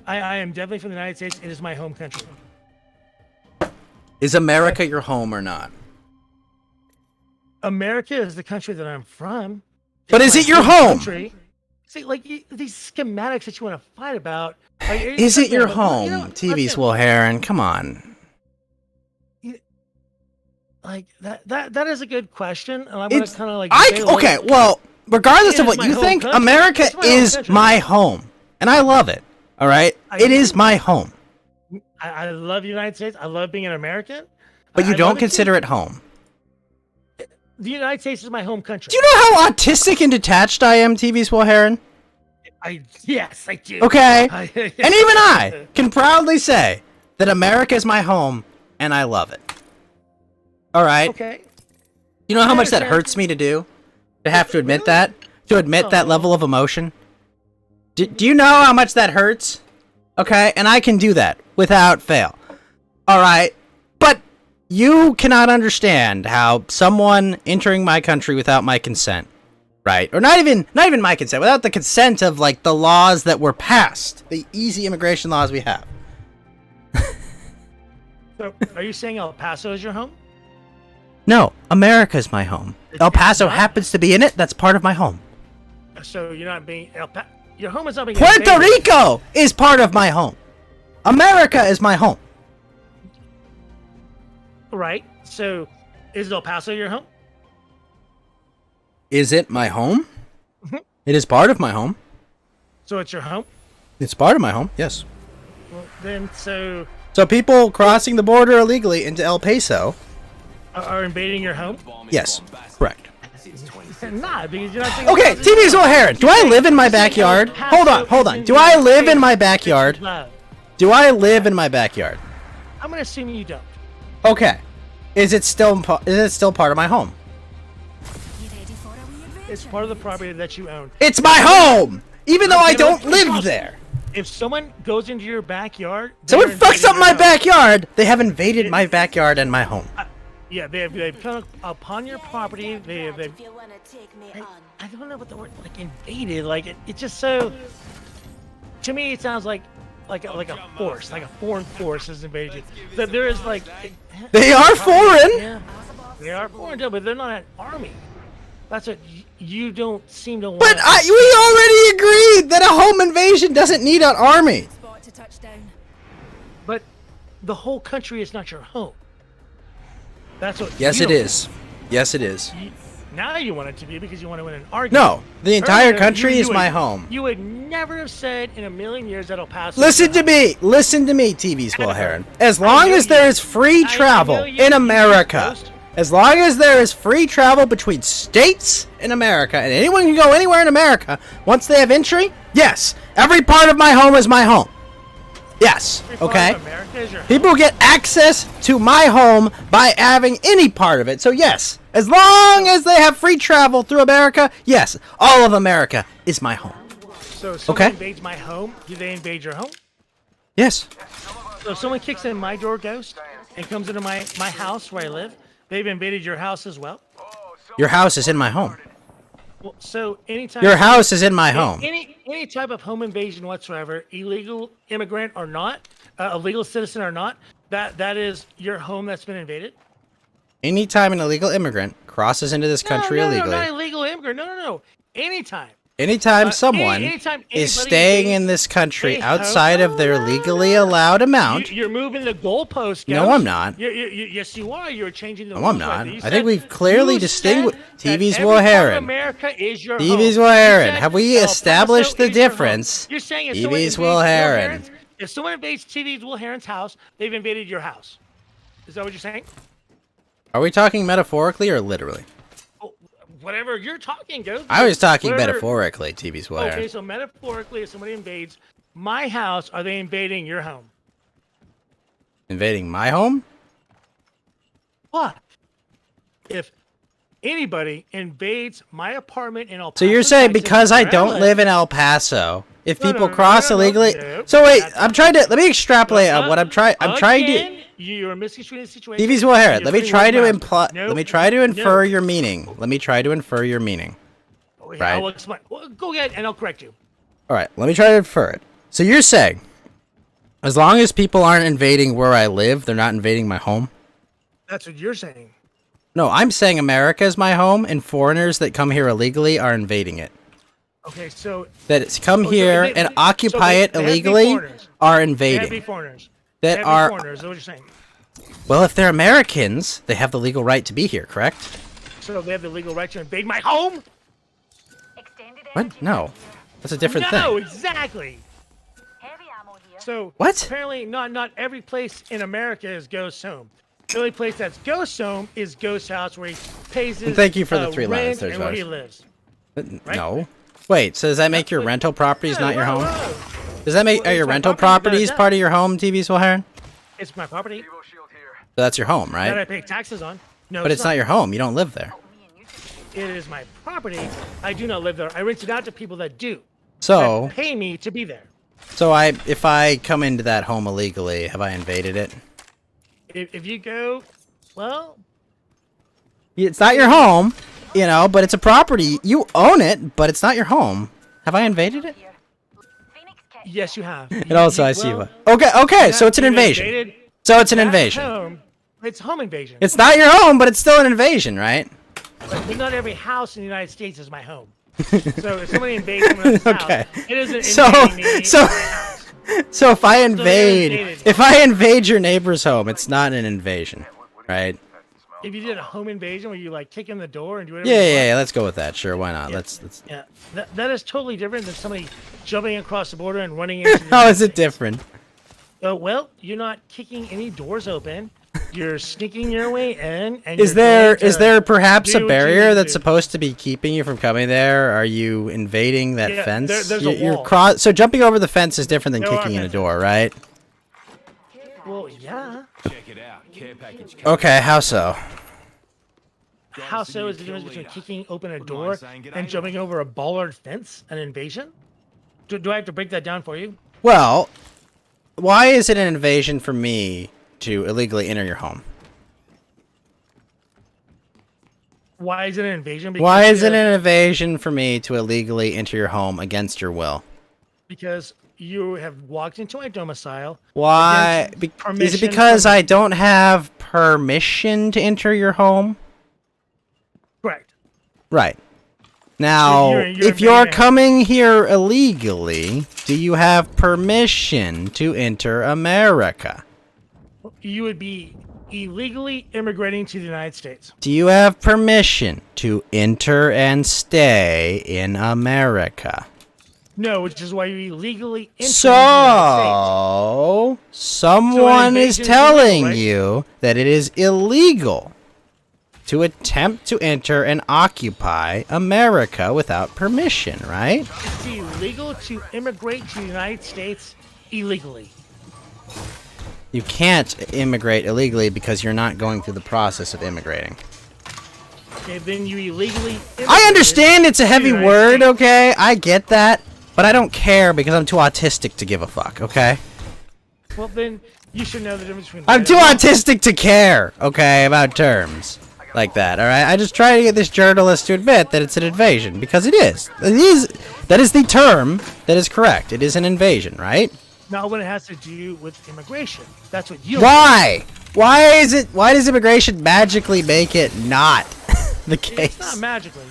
I am definitely from the United States. It is my home country. Is America your home or not? America is the country that I'm from. But is it your home? Country. See, like these schematics that you want to fight about. Like, is it your home? TV's Will Heron, come on. Like that is a good question, and I'm gonna kind of like. Okay, well, regardless of what you think, America is my home, and I love it. All right, it is my home. I love the United States. I love being an American. But you don't consider it home. The United States is my home country. Do you know how autistic and detached I am, TV's Will Heron? Yes, I do. Okay, and even I can proudly say that America is my home, and I love it. All right. Okay. You know how much that hurts me to do? To have to admit that? To admit that level of emotion? Do you know how much that hurts? Okay, and I can do that without fail. Alright, but you cannot understand how someone entering my country without my consent, right? Or not even my consent, without the consent of, like, the laws that were passed. The easy immigration laws we have. So, are you saying El Paso is your home? No, America's my home. El Paso happens to be in it. That's part of my home. So you're not being your home is not being Puerto invaded. Rico is part of my home. America is my home. Right. So, is El Paso your home? Is it my home? Mm-hmm. It is part of my home. So it's your home. It's part of my home. Yes. Well, then, so people crossing the border illegally into El Paso are invading your home? Yes, correct. Not because you're not thinking. Okay, TV's O'Hara. Do I live in my backyard? Hold on. Do I live in my backyard? Do I live in my backyard? I'm gonna assume you don't. Okay. Is it still part of my home? It's part of the property that you own. It's my home, even though I don't live there. If someone goes into your backyard, Someone fucks up my backyard. They have invaded my backyard and my home. Yeah, they've come upon your property. I don't know what the word like invaded. Like it just so. To me, it sounds like a force, like a foreign force has invaded you. That there is like. They are foreign. Yeah, they are foreign, but they're not an army. That's what you don't seem to want. But we already agreed that a home invasion doesn't need an army. But the whole country is not your home. That's what. Yes, it is. Yes, it is. Now you want it to be because you want to win an argument. No, the entire country is my home. You would never have said in a million years that El Paso. Listen to me, TV's Will Heron. As long as there is free travel in America, as long as there is free travel between states in America, and anyone can go anywhere in America once they have entry, yes, every part of my home is my home. Yes, okay? People get access to my home by having any part of it. So yes, as long as they have free travel through America, yes, all of America is my home. So if someone invades my home, do they invade your home? Yes. So if someone kicks in my door, Ghost, and comes into my house where I live, they've invaded your house as well? Your house is in my home. Well, so anytime your house is in my home. Any type of home invasion whatsoever, illegal immigrant or not, a legal citizen or not, that is your home that's been invaded. Anytime an illegal immigrant crosses into this country illegally. No, not illegal immigrant. No. Anytime. Anytime someone is staying in this country outside of their legally allowed amount. You're moving the goalpost. No, I'm not. Yes, you are. You're changing the rules. No, I'm not. I think we've clearly distinguished. TV's Will Heron. America is your TV's Will Heron. Have we established the difference? You're saying TV's Will Heron. If someone invades TV's Will Heron's house, they've invaded your house. Is that what you're saying? Are we talking metaphorically or literally? Whatever you're talking, go. I was talking metaphorically, TV's Will Heron. Okay, so metaphorically, if somebody invades my house, are they invading your home? Invading my home? What? If anybody invades my apartment in El Paso, so you're saying because I don't live in El Paso, if people cross illegally? So wait, let me extrapolate on what I'm trying to. You're misconstruing the situation. TV's Will Heron. Let me try to infer your meaning. Right. I'll explain. Well, go ahead and I'll correct you. All right. Let me try to infer it. So you're saying, as long as people aren't invading where I live, they're not invading my home? That's what you're saying. No, I'm saying America is my home, and foreigners that come here illegally are invading it. Okay, so that it's come here and occupy it illegally are invading. They have foreigners. That are foreigners. Is that what you're saying? Well, if they're Americans, they have the legal right to be here, correct? So they have the legal right to invade my home? What? No, that's a different thing. No, exactly. So what? Apparently, not every place in America is Ghost's home. The only place that's Ghost's home is Ghost's house, where he pays his and thank you for the 3 lines. and where he lives. Right? No. Wait. So does that make your rental properties not your home? Does that make your rental properties part of your home, TV's Will Heron? It's my property. So that's your home, right? That I pay taxes on. No, but it's not your home. You don't live there. It is my property. I do not live there. I rent it out to people that do. So that pay me to be there. So if I come into that home illegally, have I invaded it? If you go, well, it's not your home, but it's a property. You own it, but it's not your home. Have I invaded it? Yes, you have. And also, I see what. Okay. So it's an invasion. So it's an That's invasion. Home, it's home invasion. It's not your home, but it's still an invasion, right? But not every house in the United States is my home. So if somebody invades someone else's Okay. house, it isn't So- invading me so- or my house. So if I invaded. invade your neighbor's home, it's not an invasion, right? If you did a home invasion where you like kick in the door and do whatever Yeah, you yeah, want, yeah. Let's go with that. Sure, why not? Yeah. Let's. yeah, that is totally different than somebody jumping across the border and running into. How is it different? Well, you're not kicking any doors open. You're sneaking your way in. And Is you're there going to there perhaps do a what you barrier need to that's do. supposed to be keeping you from coming there? Are you invading that Yeah, fence? there's a You're wall. so jumping over the fence is different than There are kicking in a fences. door, right? Well, yeah. Check it out. Care package. Okay, how so? How so is the difference between kicking open a Wouldn't door mind saying good and day. jumping over a bollard fence? An invasion? Do I have to break that down for you? Well, why is it an invasion for me to illegally enter your home? Why is it an invasion? Why is it you're- an invasion for me to illegally enter your home against your will? Because you have walked into my domicile. Why? against Is it permission because from- I don't have permission to enter your home? Correct. Right. Now, you're if you're invading. coming here illegally, do you have permission to enter America? You would be illegally immigrating to the United States. Do you have permission to enter and stay in America? No, which is why you illegally enter the United States. So, someone is invasion is telling illegal, right? you that it is illegal to attempt to enter and occupy America without permission, right? It's illegal to immigrate to the United States illegally. You can't immigrate illegally because you're not going through the process of immigrating. Okay, then you illegally. I understand it's a heavy United word, States. okay? I get that. But I don't care because I'm too autistic to give a fuck, okay? Well, then you should know the difference between. I'm right too and wrong. autistic to care, okay, about terms like that, alright? I just try to get this journalist to admit that it's an invasion, because it is. That is the term that is correct. It is an invasion, right? Not when it has to do with immigration. That's what you. Why? Why does immigration magically make it not the case? It's not magically.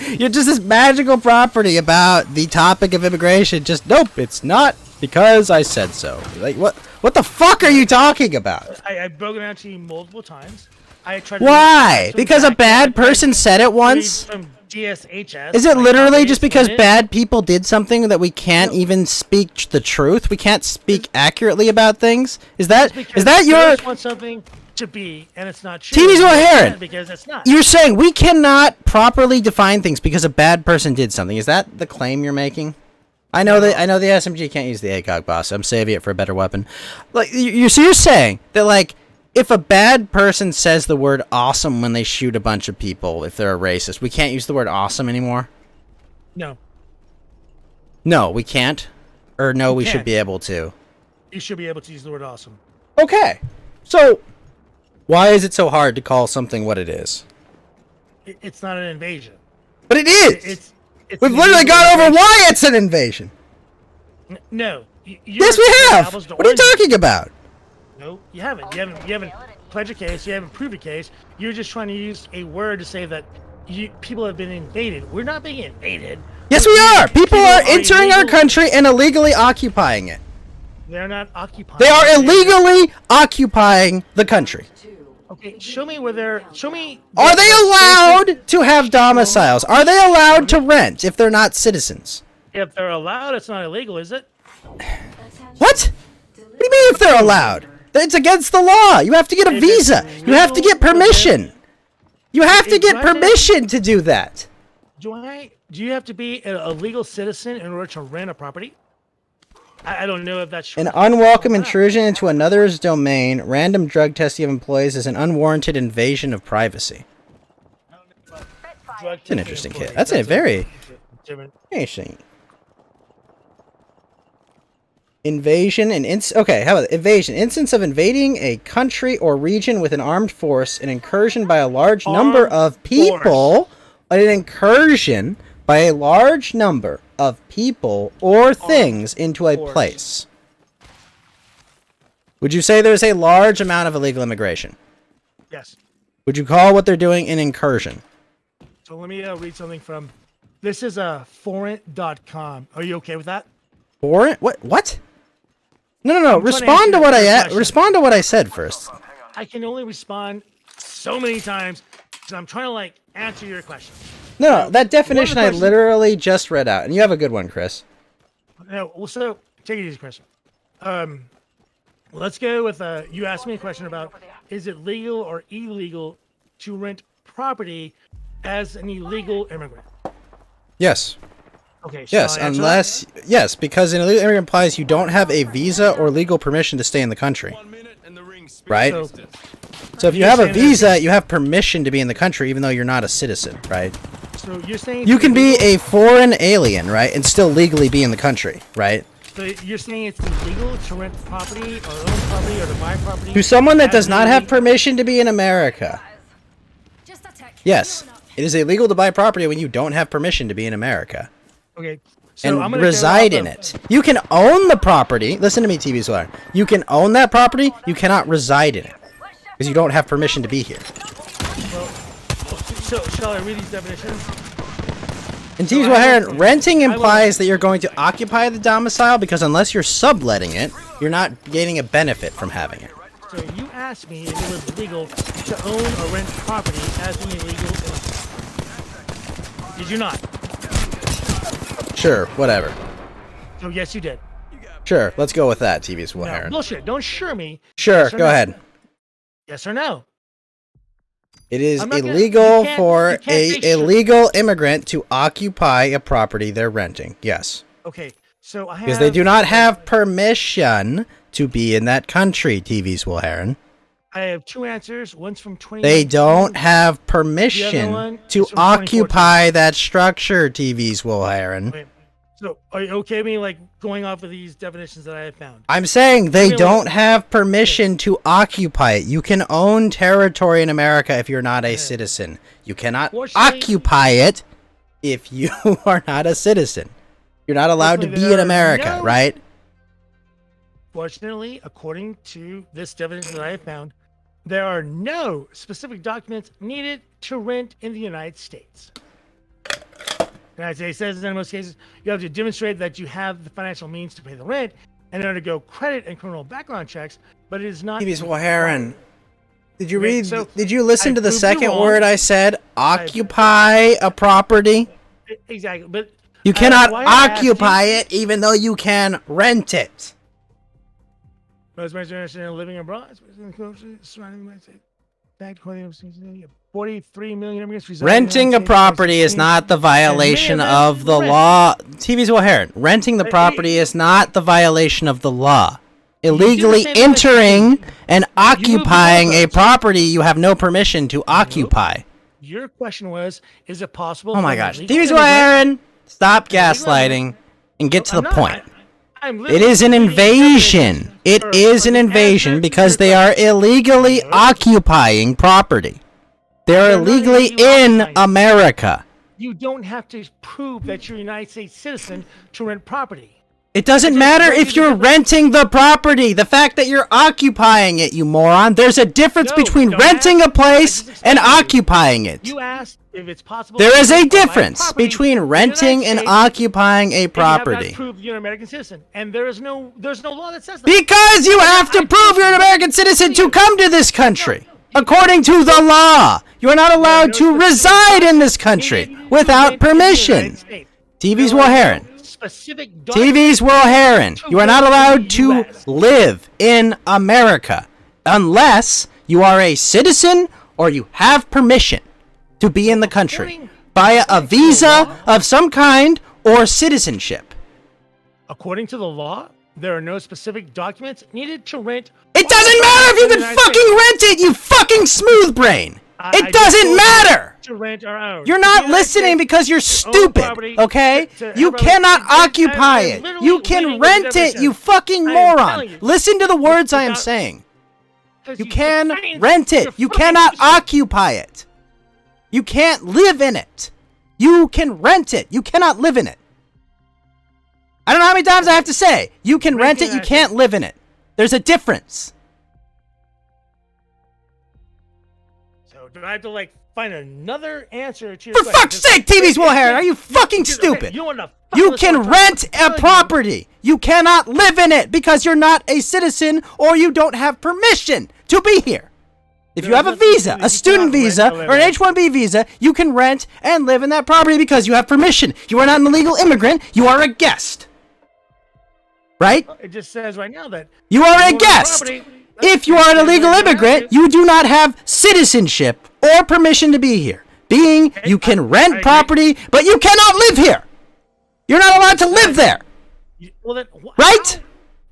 You're just this magical property about the topic of immigration. Just nope, it's not because I said so. Like what the fuck are you talking about? I've broken down to you multiple times. I tried. To Why? read Because a back- bad I tried person to said it read once? From DSHS. Is it like, literally how just they because explain it. bad people did something that we can't even speak the truth? We can't speak accurately about things? Is that Because your they just want something to be, and it's not true. TV's It's O'Haron. not Because it's not. You're saying we cannot properly define things because a bad person did something. Is that the claim you're making? I know the SMG can't use the ACOG boss. I'm saving it for a better weapon. Like you're saying that like if a bad person says the word awesome when they shoot a bunch of people, if they're a racist, we can't use the word awesome anymore? No, No, we can't. Or no, we should can't. be able to. you should be able to use the word awesome. Okay. So why is it so hard to call something what it is? It's not an invasion. But it is. It's We've an literally illegal gone over invasion. why it's an invasion. No. Yes, we have. What are you talking about? No, you haven't. You haven't pledged a case. You haven't proved a case. You're just trying to use a word to say that people have been invaded. We're not being invaded. Yes, we are. People are are entering our illegal- country and illegally occupying it. They're not occupying. They are it. illegally occupying the country. Okay, show me where they're. Show me. Are they the allowed to have domiciles? Are they allowed to rent if they're not citizens? If they're allowed, it's not illegal, is it? What? What do you mean if they're allowed? It's against the law. You have to get a If it's visa. You have to get legal for them- permission. You have to get Exactly. permission to do that. Do you have to be a legal citizen in order to rent a property? I don't know if that's true. An unwelcome intrusion into another's domain, random drug testing of employees is an unwarranted invasion of privacy. Drug It's an interesting kid. That's a very different. interesting. Invasion and okay, how about invasion? Instance of invading a country or region with an armed force, an incursion by a large number Armed of people, an incursion by a large number of people or things into a force. place. Would you say there's a large amount of illegal immigration? Yes. Would you call what they're doing an incursion? So let me read something from. This is foreign.com. Are you okay with that? Foreign? What? No. Respond to what I said first. I can only respond so many times because I'm trying to like answer your question. No, that definition I literally just read out, and you have a good one, Chris. No, well, so take it easy, Chris. Let's go with you asked me a question about is it legal or illegal to rent property as an illegal immigrant? Yes. Okay. Yes, yes, because an illegal immigrant implies you don't have a visa or legal permission to stay in the country. Right? So if you have a visa, you have permission to be in the country, even though you're not a citizen, right? So you're saying you can be a foreign alien, right, and still legally be in the country, right? So you're saying it's illegal to rent property or own property or to buy property to someone that does not have permission to be in America? Yes, it is illegal to buy property when you don't have permission to be in America. Okay. So and reside in it. You can own the property. Listen to me, TV Solar. You can own that property. You cannot reside in it because you don't have permission to be here. Well, so shall I read these definitions? In TV Solar, renting implies that you're going to occupy the domicile because unless you're subletting it, you're not gaining a benefit from having it. So you asked me if it was legal to own or rent property as an illegal immigrant. Did you not? Sure, whatever. So yes, you did. Sure, let's go with that, TV Solar. No, bullshit. Don't sure me. Sure, yes go ahead. Yes or no? It is illegal for an illegal immigrant to occupy a property they're renting. Yes. Okay, so I have... Because they do not have permission to be in that country, TV Swilheron. I have two answers. One's from 20. They don't have permission to occupy that structure, TV Swilheron. So are you okay with me like going off of these definitions that I have found? I'm saying they don't have permission to occupy it. You can own territory in America if you're not a citizen. You cannot occupy it if you are not a citizen. You're not allowed to be in America, right? Fortunately, according to this definition that I have found, there are no specific documents needed to rent in the United States. The United States says in most cases, you have to demonstrate that you have the financial means to pay the rent and undergo credit and criminal background checks, but it is not... TV Swilheron, did you read? Did you listen to the second word I said? Occupy a property? Exactly, but... You cannot occupy it even though you can rent it. Most Americans are living abroad. Surrounding the United States. 43 million immigrants. Renting a property is not the violation of the law. TV's O'Hare. Renting the property is not the violation of the law. Illegally entering and occupying a property you have no permission to occupy. Your question was, is it possible? Oh my gosh. TV's O'Hare, stop gaslighting and get to the point. It is an invasion. It is an invasion because they are illegally occupying property. They're illegally in America. You don't have to prove that you're a United States citizen to rent property. It doesn't matter if you're renting the property. The fact that you're occupying it, you moron. There's a difference between renting a place and occupying it. You asked if it's possible. There is a difference between renting and occupying a property. You have to prove you're an American citizen, and there's no law that says that. Because you have to prove you're an American citizen to come to this country. According to the law, you are not allowed to reside in this country without permission. TV's Woharan. TV's Woharan. You are not allowed to live in America unless you are a citizen or you have permission to be in the country via a visa of some kind or citizenship. According to the law, there are no specific documents needed to rent. It doesn't matter if you can fucking rent it, you fucking smooth brain. It doesn't matter. To rent our own. You're not listening because you're stupid, okay? You cannot occupy it. You can rent it, you fucking moron. Listen to the words I am saying. You can rent it. You cannot occupy it. You can't live in it. You can rent it. You cannot live in it. I don't know how many times I have to say. You can rent it. You can't live in it. There's a difference. So do I have to like find another answer to your For question? fuck's sake, TV's Will Heron, are you fucking stupid? You want to You can rent a property. You cannot live in it because you're not a citizen or you don't have permission to be here. If you have a visa, a student visa, or an H-1B visa, you can rent and live in that property because you have permission. You are not an illegal immigrant. You are a guest. Right? It just says right now that you are a own the guest. property. If you are an illegal immigrant, you do not have citizenship or permission to be here. Being you can rent property, but you cannot live here. You're not allowed to live there. Well, then, right?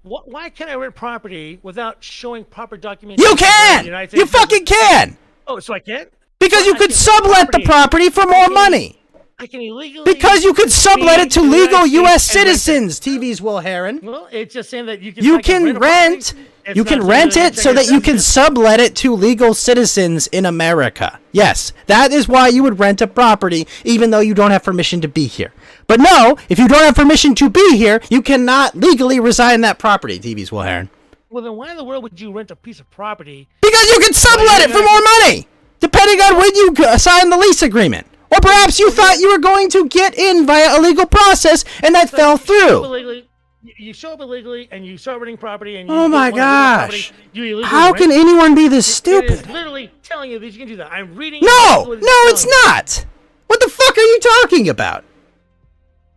Why can't I rent property without showing proper documentation? You can! You fucking can! Oh, so I can't? Because you could sublet the property for more money. I can illegally... Because you could sublet it to legal U.S. citizens, TV's Will Heron. Well, it's just saying that you can... You can rent... You can rent it so that you can sublet it to legal citizens in America. Yes, that is why you would rent a property even though you don't have permission to be here. But no, if you don't have permission to be here, you cannot legally reside in that property, TV's Will Heron. Well, then why in the world would you rent a piece of property? Because you can sublet it for more money, depending on when you sign the lease agreement. Or perhaps you thought you were going to get in via a legal process and that fell through. You show up illegally and you start renting property and you oh my gosh. Property, how can anyone be this stupid? It is literally telling you that you can do that. I'm reading. No, it's not. What the fuck are you talking about?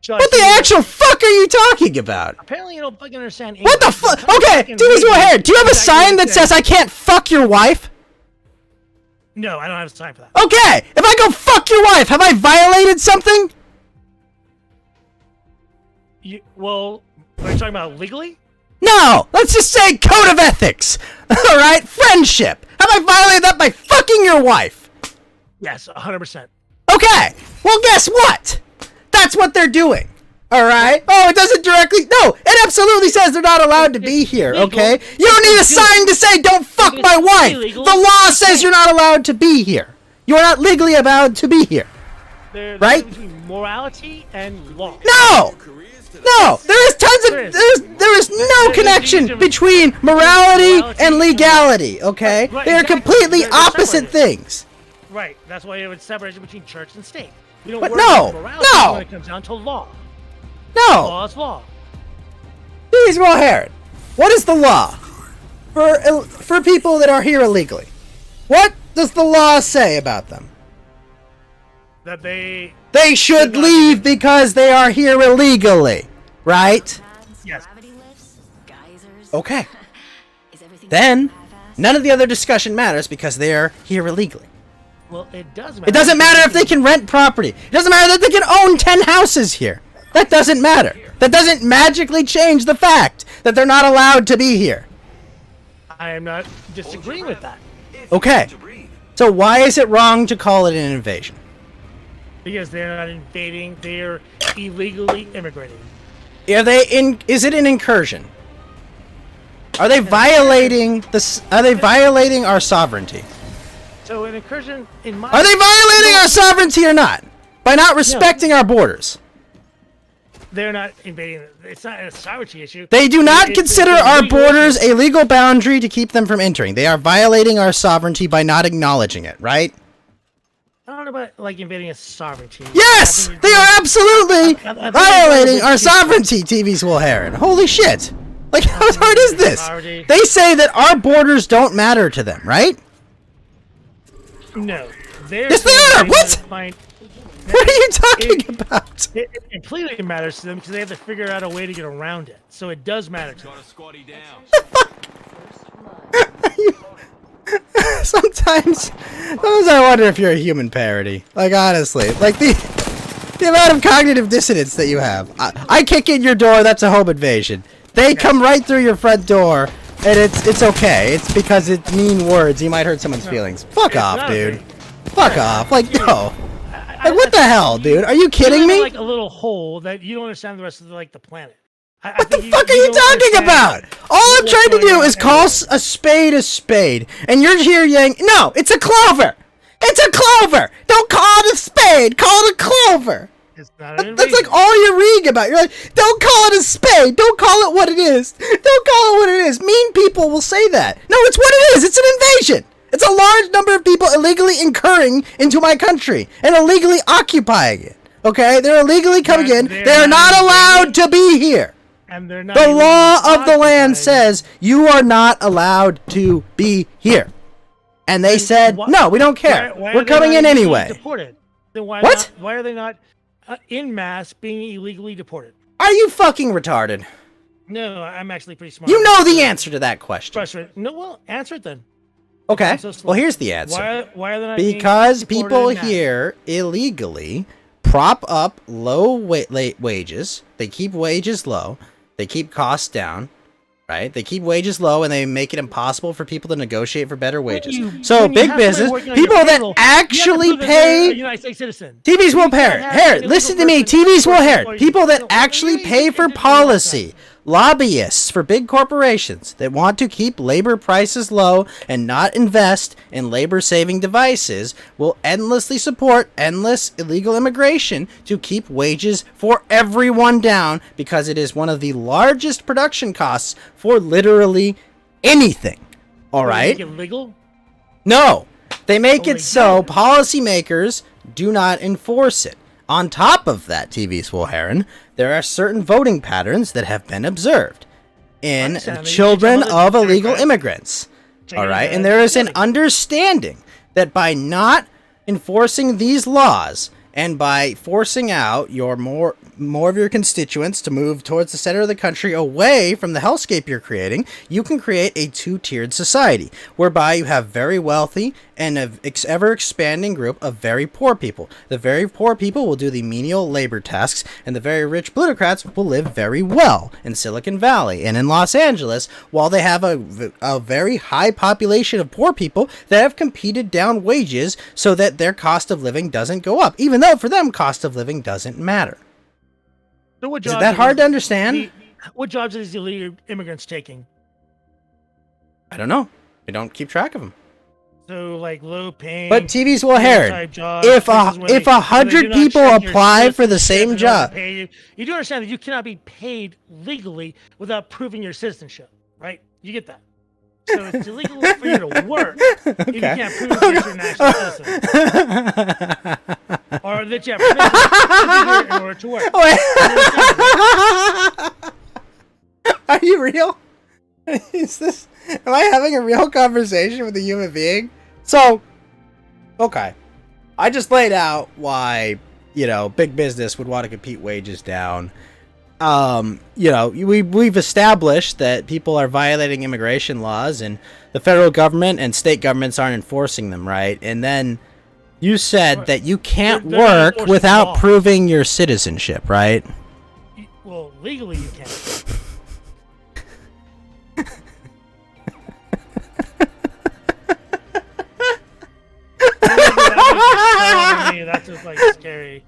Josh, what the actual fuck are you talking about? Apparently you don't fucking understand English. What the fuck? Okay, TV's Will Heron, do you have a sign that says I can't fuck your wife? No, I don't have a sign for that. Okay, if I go fuck your wife, have I violated something? Well, are you talking about legally? No, let's just say code of ethics. All right, friendship. Have I violated that by fucking your wife? Yes, 100%. Okay, well, guess what? That's what they're doing. All right. Oh, it doesn't directly. No, it absolutely says they're not allowed to be here. Okay. You don't need a sign to say "Don't fuck my wife." The law says you're not allowed to be here. You are not legally allowed to be here. Right? Between morality and law. No. No, there is tons of there is no connection between morality and legality. Okay, they are completely opposite things. Right. That's why you have a separation between church and state. We don't but worry about morality when it comes down to law. No. Law is law. TV's Will Heron, what is the law for people that are here illegally? What does the law say about them? That they should leave because they are here illegally, right? Yes. Okay. Then none of the other discussion matters because they are here illegally. Well, it does matter. It doesn't matter if they can rent property. It doesn't matter that they can own 10 houses here. That doesn't matter. That doesn't magically change the fact that they're not allowed to be here. I am not disagreeing with that. Okay. So why is it wrong to call it an invasion? Because they're not invading, they're illegally immigrating. Are they is it an incursion? Are they violating are they violating our sovereignty? So an incursion in my Are they violating our sovereignty or not? By not respecting our borders. They're not invading. It's not a sovereignty issue. They do not consider our borders a legal boundary to keep them from entering. They are violating our sovereignty by not acknowledging it, right? I don't know about like invading a sovereignty. Yes! They are absolutely violating our sovereignty, TV's Will Heron. Holy shit. Like, how hard is this? They say that our borders don't matter to them, right? No. Yes, they are! What? What are you talking about? It completely matters to them because they have to figure out a way to get around it. So it does matter to them. Sometimes I wonder if you're a human parody. Like, honestly. Like, the amount of cognitive dissonance that you have. I kick in your door, that's a home invasion. They come right through your front door, and it's okay. It's because it's mean words. You might hurt someone's feelings. Fuck off, dude. Fuck off. Like, no. Like, what the hell, dude? Are you kidding me? Like a little hole that you don't understand the rest of the planet. What the fuck are you talking about? All I'm trying to do is call a spade, and you're here yanking. No, it's a clover. It's a clover. Don't call it a spade. Call it a clover. It's not an That's like invasion. all you're reading about. You're like, don't call it a spade. Don't call it what it is. Don't call it what it is. Mean people will say that. No, it's what it is. It's an invasion. It's a large number of people illegally incurring into my country and illegally occupying it. Okay? They're illegally coming in. They are not allowed to be here. And they're not The even law of the land occupying. says you are not allowed to be here. And they said, no, we don't care. Why We're are they coming not in illegally anyway. Deported? Then why What? Why are they not in mass being illegally deported? Are you fucking retarded? No, I'm actually pretty smart. You know the answer to that question. Frustrated. No, well, answer it then. Okay. I'm so slow. Well, here's the answer. Why are they not being Because deported people in mass? here illegally prop up low wages. They keep wages low. They keep costs down. Right? They keep wages low and they make it impossible for people to negotiate for better wages. So when you big have business, somebody working on your people that payroll, you have to actually prove that they're a pay. United States citizen. TVs will You can't parrot. have Here, an listen to illegal me. person TVs will working parrot. for you. People that No, actually you pay can't for do that. policy. Lobbyists for big corporations that want to keep labor prices low and not invest in labor-saving devices will endlessly support endless illegal immigration to keep wages for everyone down because it is one of the largest production costs for literally anything. All right? Make it legal? No, they make Oh, it they so don't. policymakers do not enforce it. On top of that, TV Swolharen, there are certain voting patterns that have been observed in understand. children You're talking of about illegal Democrats. immigrants. So All you're right, the and there is an Democrat. understanding that by not enforcing these laws and by forcing out your more of your constituents to move towards the center of the country away from the hellscape you're creating, you can create a two-tiered society whereby you have very wealthy and an ever-expanding group of very poor people. The very poor people will do the menial labor tasks, and the very rich plutocrats will live very well in Silicon Valley and in Los Angeles, while they have a very high population of poor people that have competed down wages so that their cost of living doesn't go up, even though for them cost of living doesn't matter. So what Is it jobs that are hard these- to understand? What jobs are these illegal immigrants taking? I don't know. I don't keep track of them. So like low paying. But TV's will hear type it. jobs, If places where if they- where they 100 do not people check your apply for the citizenship same in order to job, pay you. You do understand that you cannot be paid legally without proving your citizenship, right? You get that. So it's illegal for you to work if you can't prove that you're a national citizen. Or that you have permission to be here in order to work. Are you real? Is this? Am I having a real conversation with a human being? So, okay, I just laid out why big business would want to compete wages down. We've established that people are violating immigration laws, and the federal government and state governments aren't enforcing them, right? And then you said that you can't They're not work enforcing without law. proving your citizenship, right? Well, legally you can. That's just like scary.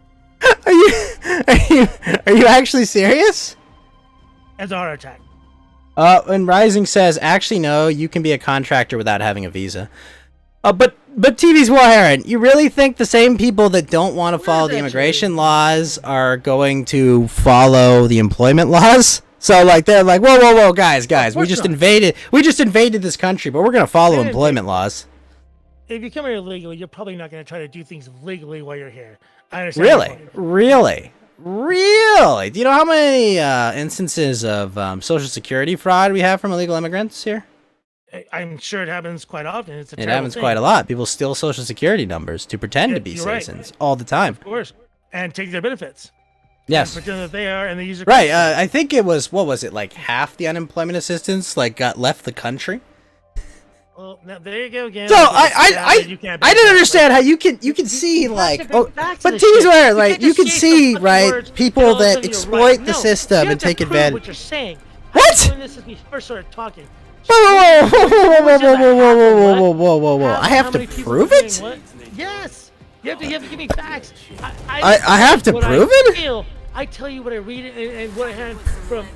Are you actually serious? As a heart attack. And Rising says, actually, no, you can be a contractor without having a visa. But TV's Warheron, you really think the same people that don't want to follow the immigration laws are going to follow the employment laws? So like they're like, whoa, guys, we just invaded this country, but we're gonna follow employment laws. If you come here illegally, you're probably not going to try to do things legally while you're here. I understand. your point. Really? Do you know how many instances of Social Security fraud we have from illegal immigrants here? I'm sure it happens quite often. It's a It terrible happens thing. quite a lot. People steal Social Security numbers to pretend Yeah, to be you're right. citizens all the time. Of course. And take their benefits. Yes. And pretend that they are, and they use their Right. I think it was, what was it, like half the unemployment assistance got left the country? Well, now, there you go again. So I You can't didn't understand how you can see like but back to this TV's shit. where You like can't you just can say see some fucking right words and people all of a that sudden you're exploit right. the No, system you and have to take prove advantage. what you're saying. What? I've been doing this since we first started talking. Whoa! I have to prove it? Yes. You have to give me facts. I have to what prove I it? feel. I tell you what I read and what I had from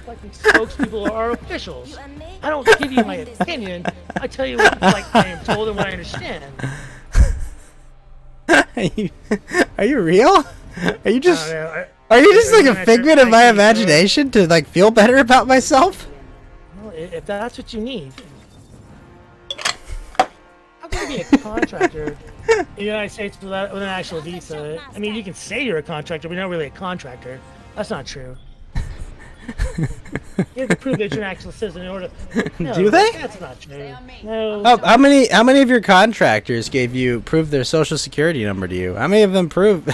fucking spokespeople or officials. I don't give you my opinion. I tell you what like I am told and what I understand. Are you real? Are you just I don't know, are you just like a I- figment of I- my I- imagination to like feel better about myself? Well, if that's what you need. How can you be a contractor in the United States with an actual visa? I mean, you can say you're a contractor, but you're not really a contractor. That's not true. You have to prove that you're an actual citizen in order. No, Do they? That's not true. No. Oh, how many of your contractors gave you prove their social security number to you? How many of them prove?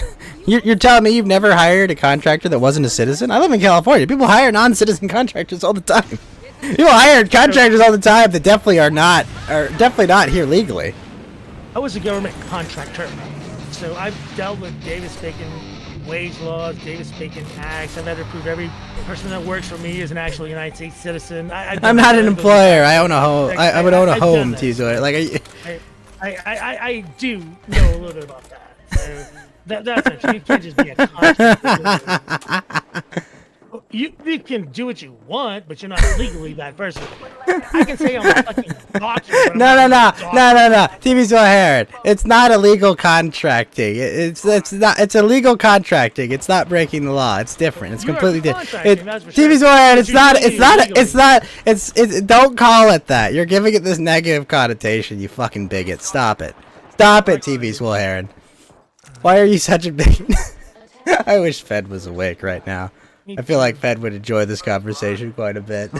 You're telling me you've never hired a contractor that wasn't a citizen? I live in California. People hire non-citizen contractors all the time. People hire contractors all the time that definitely are definitely not here legally. I was a government contractor, so I've dealt with Davis-Bacon wage laws, Davis-Bacon acts. I've had to prove every person that works for me is an actual United States citizen. I'm not an employer. I own a home. I would own a home to do it. Like, I do know a little bit about that. So that's it. You can't just be a contractor. You can do what you want, but you're not legally that person. I can say I'm a fucking doctor. No. TV's so Herod. It's not illegal contracting. It's not. It's illegal contracting. It's not breaking the law. It's different. It's completely different. TV's so Herod. It's don't call it that. You're giving it this negative connotation. You fucking bigot. Stop it. Stop it, TV's Will Heron. Why are you such a bigot? I wish Fed was awake right now. I feel like Fed would enjoy this conversation quite a bit.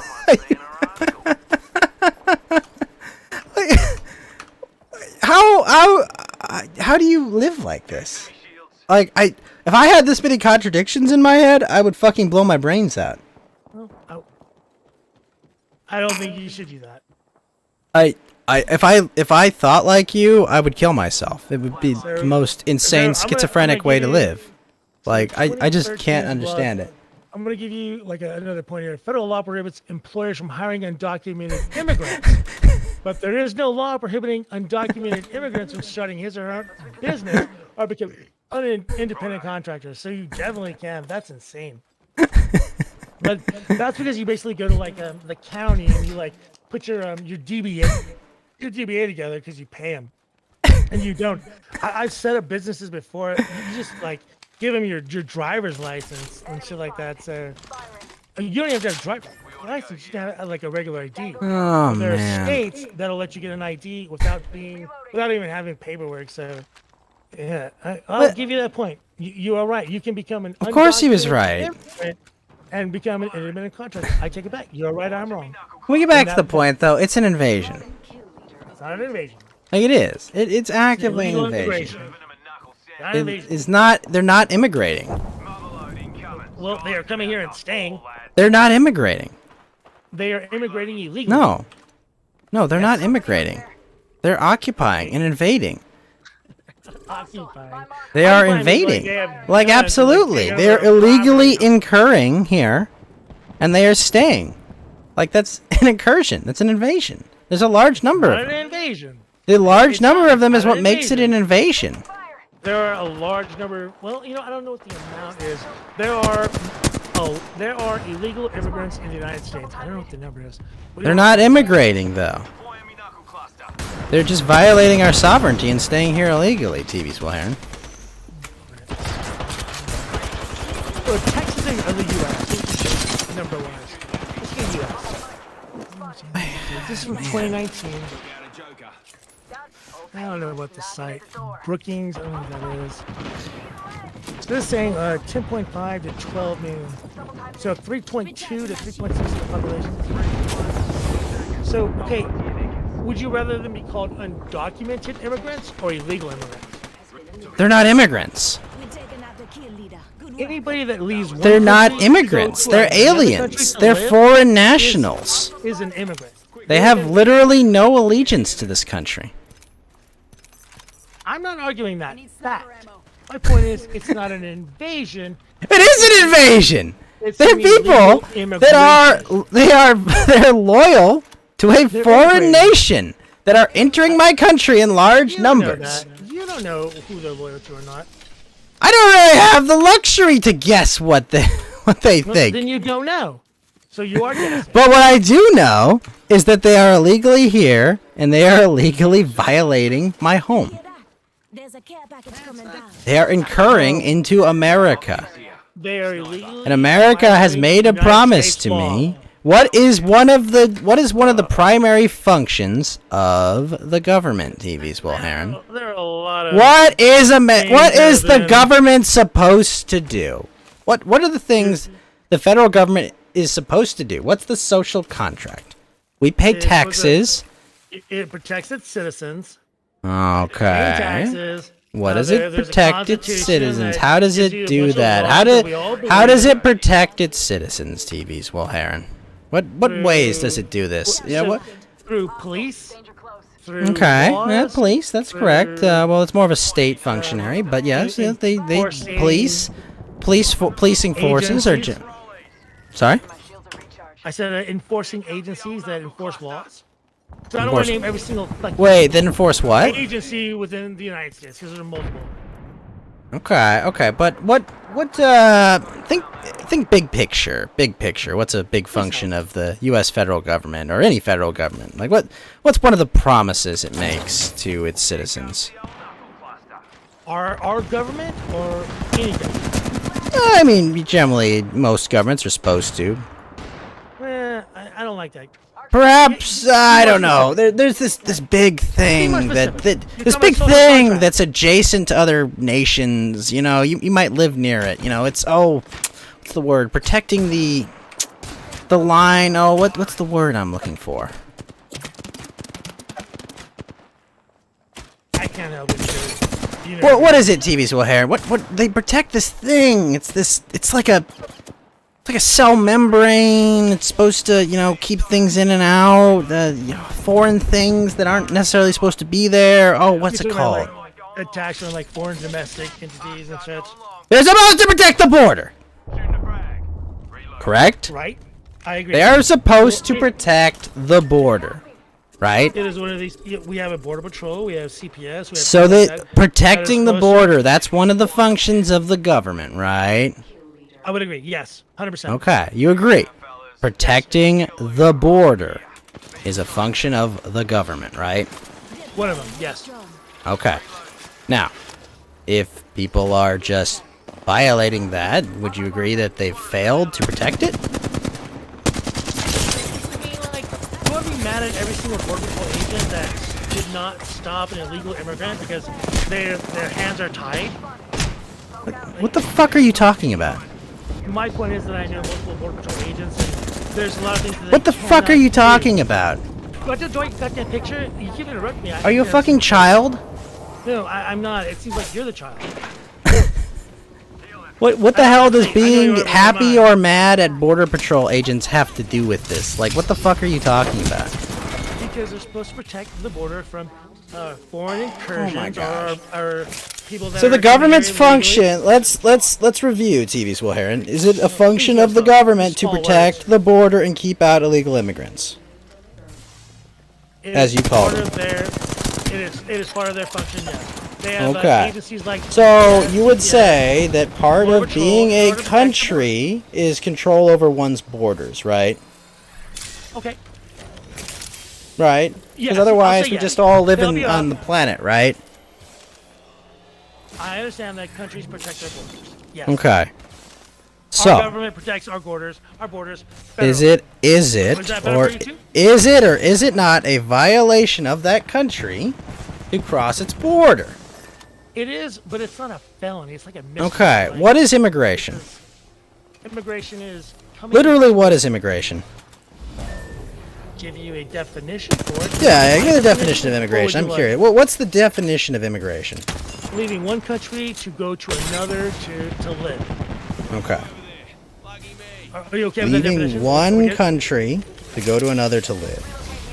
How do you live like this? Like if I had this many contradictions in my head, I would fucking blow my brains out. I don't think you should do that. If I thought like you, I would kill myself. It would be the most insane schizophrenic way to live. Like I just can't understand it. I'm going to give you like another point here. Federal law prohibits employers from hiring undocumented immigrants. But there is no law prohibiting undocumented immigrants from starting his or her business or becoming independent contractors. So you definitely can. That's insane. But that's because you basically go to like the county and you like put your DBA together because you pay them. And you don't. I've set up businesses before. You just like give them your driver's license and shit like that. So you don't even have to have a driver's license. You can have like a regular ID. Oh, there are man. states that'll let you get an ID without even having paperwork. So yeah, I'll give you that point. You are right. You can become an. Of course he was undocumented right. immigrant and become an independent contractor. I take it back. You're right. I'm wrong. Can we get back to the point though? It's an invasion. It's not an invasion. Like it is. It's actively an Illegal invasion. immigration. Not an invasion. It's not. They're not immigrating. Well, they are coming here and staying. They're not immigrating. They are immigrating illegally. No, they're not immigrating. They're occupying and invading. Occupying. They are Occupying means invading. they have Like guns, absolutely. like, They are they have illegally property. incurring here, and they are staying. Like that's an incursion. That's an invasion. There's a large number Not of an them. The invasion. large It's number of them is not what an makes it an invasion. There are a large number. Well, I don't know what the amount is. There are illegal immigrants in the United States. I don't know what the number is. They're not immigrating though. They're just violating our sovereignty and staying here illegally, TV Swahern. Well, Texas and the U.S. number wise. Let's get U.S. This is from 2019. I don't know what the site. Brookings, I don't know what that is. So this is saying 10.5 to 12 million. So 3.2 to 3.6 of the population. So, okay, would you rather them be called undocumented immigrants or illegal immigrants? They're not immigrants. Anybody that leaves one They're not country to go immigrants. to They're another country aliens. to They're live foreign nationals. is an immigrant. They have literally no allegiance to this country. I'm not arguing that fact. My point is, it's not an invasion. It is an invasion. It's They're an people illegal that immigration. they're loyal to a They're foreign immigrating. nation that are entering my country in large You don't know numbers. that. You don't know who they're loyal to or not. I don't really have the luxury to guess what they Well, think. then you don't know. So you are guessing. But what I do know is that they are illegally here and they are illegally violating my home. There's a care package coming down. They are incurring into America. They are illegal. And America has made a promise to me. What is one of the primary functions of the government, TV's Will Heron? There are a lot of. What is the government supposed to do? What are the things the federal government is supposed to do? What's the social contract? We pay taxes. It protects its citizens. Okay. Taxes. What does it protect its citizens? How does it do that? How does it protect its citizens, TV's Will Heron? What ways does it do this? Yeah, what? Through police. Okay, laws, yeah, police. That's correct. Well, it's more of a state functionary, but yes, yeah, they policing forces are. Sorry. I said enforcing agencies that enforce laws. So I don't want to name every single. Wait, then enforce what? Agency within the United States, because there are multiple. Okay, but what? Think big picture. Big picture. What's a big function of the U.S. federal government or any federal government? Like what's one of the promises it makes to its citizens? Our government or any government? I mean, generally, most governments are supposed to. I don't like that. Perhaps I don't know. There's this big thing that's adjacent to other nations. You know, you might live near it. You know, it's what's the word? Protecting the line. Oh, what's the word I'm looking for? I can't help it. You know, What is it, TV's Will Heron? What they protect this thing? It's like a cell membrane. It's supposed to, keep things in and out. Foreign things that aren't necessarily supposed to be there. Oh, what's it called? Attacks on like foreign domestic entities and such. They're supposed to protect the border. Correct? Right. I agree. They are supposed to protect the border. Right? It is one of these. We have a border patrol. We have CPS. We have so that protecting the border, that's one of the functions of the government, right? I would agree. Yes, 100%. Okay, you agree. Protecting the border is a function of the government, right? One of them, yes. Okay. Now, if people are just violating that, would you agree that they've failed to protect it? I mean, like, you want to be mad at every single border patrol agent that did not stop an illegal immigrant because their hands are tied? What the fuck are you talking about? My point is that I know multiple border patrol agents, and there's a lot of things that what the fuck are you talking about? What the got that picture? You keep interrupting me. Are you a fucking child? No, I'm not. It seems like you're the child. What the hell does being happy or mad at border patrol agents have to do with this? Like, what the fuck are you talking about? Because they're supposed to protect the border from foreign incursions or people that. So the government's function. Let's review, TV's Will Heron. Is it a function of the government to protect the border and keep out illegal immigrants? As you call it. It is part of their function. Yes. They have, okay. Agencies like. So you would say that part of being a country is control over one's borders, right? Okay. Right? Because otherwise we just all live on the planet, right? I understand that countries protect their borders. Yes. Okay. So our government protects our borders. Is it or is it not a violation of that country to cross its border? It is, but it's not a felony. It's like a misdemeanor. Okay. What is immigration? Immigration is literally what is immigration? Give you a definition for it. Yeah, give the definition of immigration. I'm curious. What's the definition of immigration? Leaving one country to go to another to live. Okay. Are you okay with that definition? Leaving one country to go to another to live.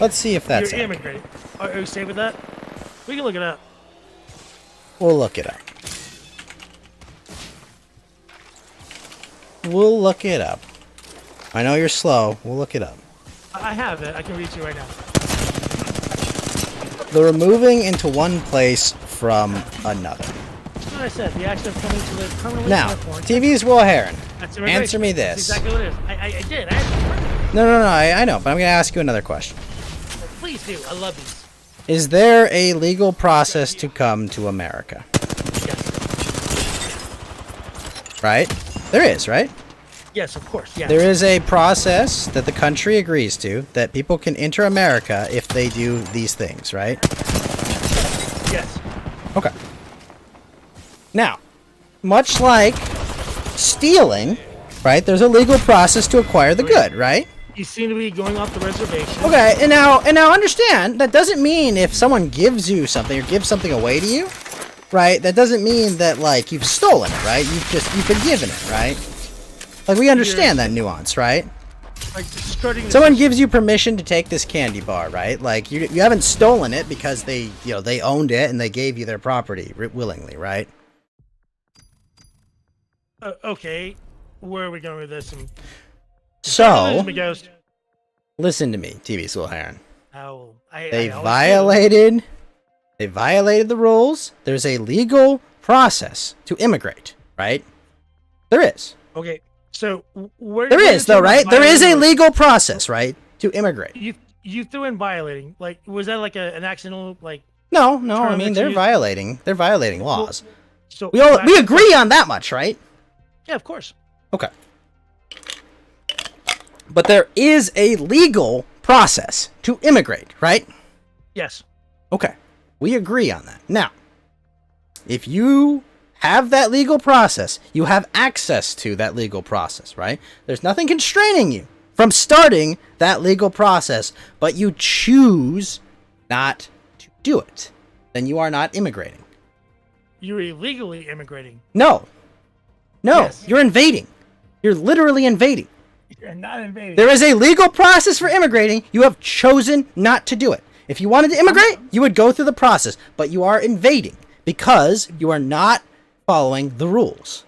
Let's see if that's You're immigrating. Are you safe with that? We can look it up. We'll look it up. We'll look it up. I know you're slow. We'll look it up. I have it. I can read you right now. The removing into one place from another. That's what I said. The action of coming to live permanently. Now, TV's Will Heron. Answer me That's this. exactly what it is. I did. No, I know, but I'm going to ask you another question. Please do. I love these. Is there a legal process to come to America? Right? There is, right? Yes, of course. Yeah. There is a process that the country agrees to that people can enter America if they do these things, right? Yes. Okay. Now, much like stealing, right? There's a legal process to acquire the good, right? You seem to be going off the reservation. Okay, and now understand that doesn't mean if someone gives you something or gives something away to you, right? That doesn't mean that like you've stolen it, right? You've been given it, right? Like we understand that nuance, right? Like skirting. Someone gives you permission to take this candy bar, right? Like you haven't stolen it because they owned it and they gave you their property willingly, right? Okay, where are we going with this? So, listen to me, TV Soul Heron. They violated the rules. There's a legal process to immigrate, right? There is. Okay, so where there is though, right? There is a legal process, right, to immigrate. You threw in violating. Like, was that like an accidental like? No. I mean, they're violating laws. So we agree on that much, right? Yeah, of course. Okay. But there is a legal process to immigrate, right? Yes. Okay. We agree on that. Now, if you have that legal process, you have access to that legal process, right? There's nothing constraining you from starting that legal process, but you choose not to do it. Then you are not immigrating. You're illegally immigrating. No. Yes. You're invading. You're literally invading. You're not invading. There is a legal process for immigrating. You have chosen not to do it. If you wanted to immigrate, you would go through the process, but you are invading because you are not following the rules.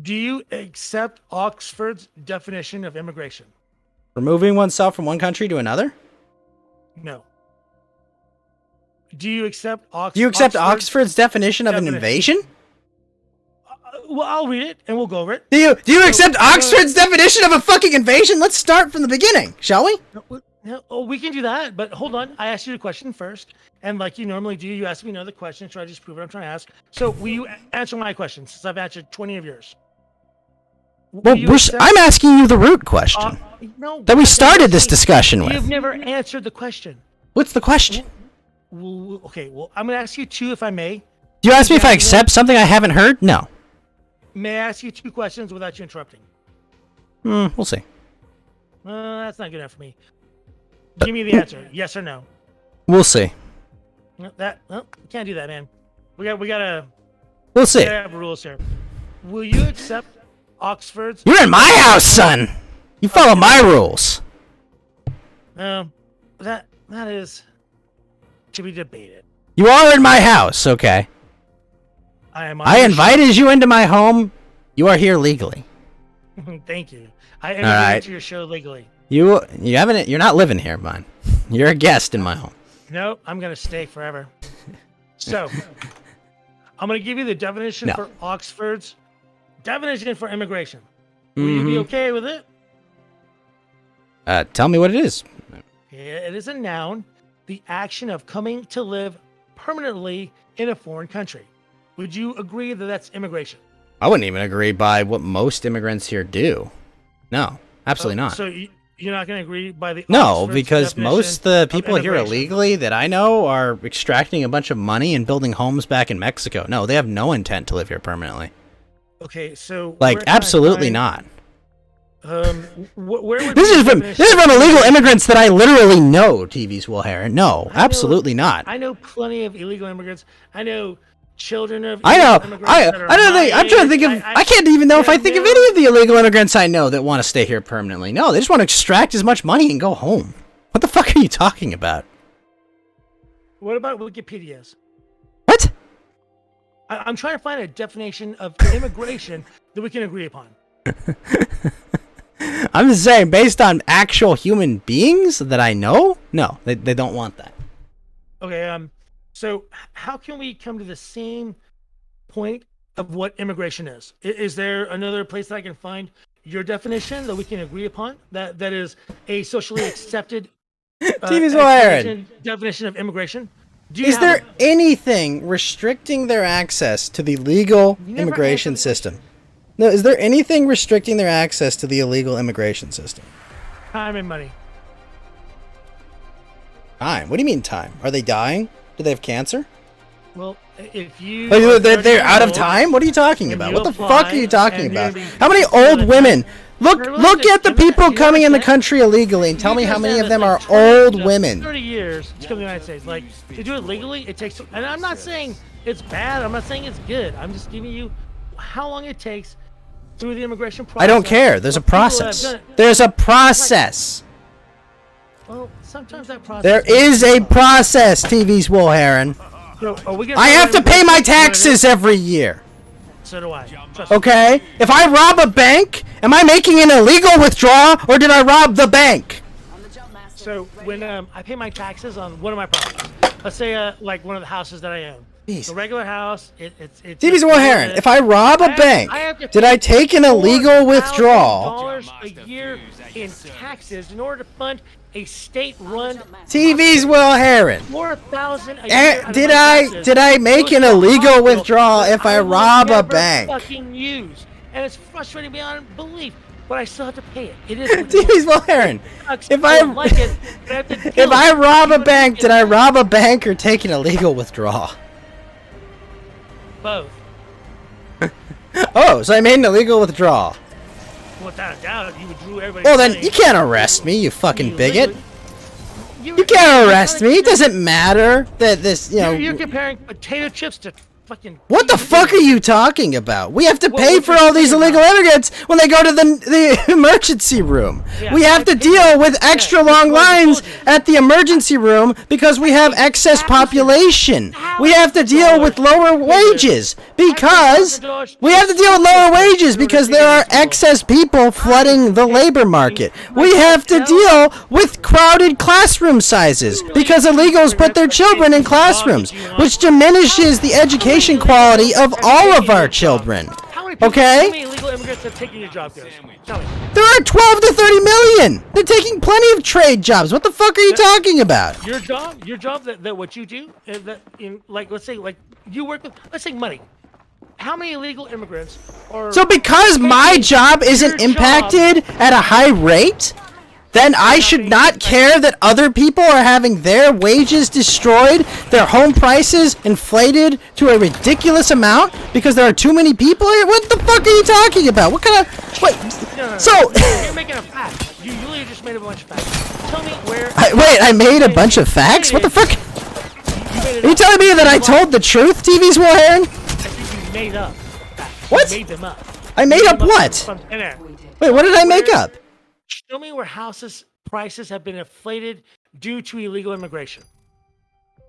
Do you accept Oxford's definition of immigration? Removing oneself from one country to another? No. Do you accept Oxford's definition of an invasion? Well, I'll read it and we'll go over it. Do you accept Oxford's definition of a fucking invasion? Let's start from the beginning, shall we? No, we can do that, but hold on. I asked you the question first, and like you normally do, you ask me another question, so I just prove what I'm trying to ask. So, will you answer my question since I've answered 20 of yours? I'm asking you the root question that we started this discussion with. You've never answered the question. What's the question? Okay, well, I'm going to ask you two, if I may. Do you ask me if I accept something I haven't heard? No. May I ask you two questions without you interrupting? We'll see. That's not good enough for me. Give me the answer, yes or no. We'll see. Can't do that, man. We gotta. We'll see. We gotta have rules here. Will you accept Oxford's? You're in my house, son. You follow my rules. That is to be debated. You are in my house, okay? I invited you into my home. You are here legally. Thank you. I entered into your show legally. You're not living here, man. You're a guest in my home. No, I'm gonna stay forever. So, I'm gonna give you the definition for Oxford's definition for immigration. Will you be okay with it? Tell me what it is. It is a noun, the action of coming to live permanently in a foreign country. Would you agree that that's immigration? I wouldn't even agree by what most immigrants here do. No, absolutely not. So you're not going to agree by the no, because most the people here illegally that I know are extracting a bunch of money and building homes back in Mexico. No, they have no intent to live here permanently. Okay, so like absolutely not. Where would this is from illegal immigrants that I literally know. TV's Will Heron. No, absolutely not. I know plenty of illegal immigrants. I know children of. I know. I'm trying to think of. I can't even know if I think of any of the illegal immigrants I know that want to stay here permanently. No, they just want to extract as much money and go home. What the fuck are you talking about? What about Wikipedia's? What? I'm trying to find a definition of immigration that we can agree upon. I'm just saying, based on actual human beings that I know, no, they don't want that. Okay, so how can we come to the same point of what immigration is? Is there another place that I can find your definition that we can agree upon that is a socially accepted TV's definition of immigration? Do you Is have there a- anything restricting their access to the legal You never immigration answered the system? No, is there anything restricting their access to the illegal immigration system? time and money? Time? What do you mean time? Are they dying? Do they have cancer? Well, if you Like, are they're 30 out of years time? What are you talking and about? you What the apply, fuck are you talking and you're about? gonna be How many considered old a women? time- Look at the people coming in the country illegally and tell me how many of them are old women. 30 years to come to the United States. Like, to do it legally, it takes... And I'm not saying it's bad. I'm not saying it's good. I'm just giving you how long it takes through the immigration process. I don't care. There's a for people that have process. done it. There's a process. Well, sometimes that process... There is a process, TV's Will Heron. So, are we gonna I talk have to about pay my immigration? taxes every year. So do I. Trust me. Okay? If I rob a bank, am I making an illegal withdrawal or did I rob the bank? So when I pay my taxes on one of my properties, let's say like one of the houses that I own, Jeez. the regular house, it's TV's Will Heron, if I rob a bank, did I take an illegal withdrawal? $4,000 a year in taxes in order to fund a state-run TV's Will Heron. $4,000 a year. out of Did my I taxes make goes an to a illegal hospital withdrawal that if I will rob a never bank? Fucking use, and it's frustrating beyond belief. But I still have to pay it. It is. what it TV's is. Will Heron. Sucks. If I don't like it, but I have to if deal I with it. rob a But bank, it- did I rob a bank or take an illegal withdrawal? Both. Oh, so I made an illegal withdrawal. Without a doubt, you would drew everybody. Well, then you can't arrest me, you fucking bigot. You can't you're arrest me. It doesn't matter that this, you know. You're comparing potato chips to fucking. What the fuck are you talking about? We have to What- pay what for you're all these talking illegal about. immigrants when they go to the emergency room. Yeah, We have I to paid deal for- with extra yeah, long that's what I lines told you. at the emergency room because we have excess population. We have to deal with lower wages because we have to deal with lower wages because there are excess people flooding the labor market. We have to deal with crowded classroom sizes because illegals put their children in classrooms, which diminishes the education quality of all of our children. How many people, Okay? How many illegal immigrants have taken your job, guys? Tell me. There are 12 to 30 million. They're taking plenty of trade jobs. What the fuck are you talking about? Your job that what you do, that in like let's say like you work with let's say money. How many illegal immigrants are? So because my taking job your isn't job- impacted at a high rate, then I should not care that other people are having their wages destroyed, their home prices inflated to a ridiculous amount because there are too many people here? What the fuck are you talking about? What kind of... Wait, No. so... You're making a fact. You literally just made a bunch of facts. Tell me where. I made a bunch of facts? What the fuck? Are you telling me that I told the truth, TV's Will Heron? I think you made up. Facts. What? You made them up. I made You up them what? from thin air. Wait, what did I make up? Show me where houses prices have been inflated due to illegal immigration.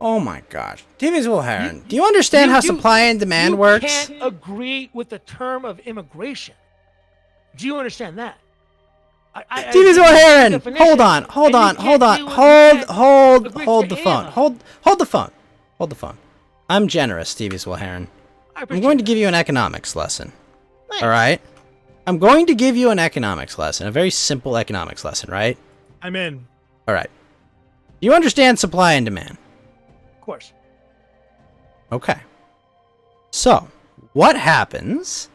Oh my gosh. TV's Will Heron, do you understand how supply and demand works? You can't agree with the term of immigration. Do you understand that? TV's Will Heron, definition, hold on, and you can't hold do- you can't agree the to phone. any of Hold the phone. Hold the phone. I'm generous, TV's Will Heron. I I'm appreciate going to that. give you an economics lesson. Thanks. All right? I'm going to give you an economics lesson, a very simple economics lesson, right? I'm in. All right. You understand supply and demand. Of course. Okay. So, what happens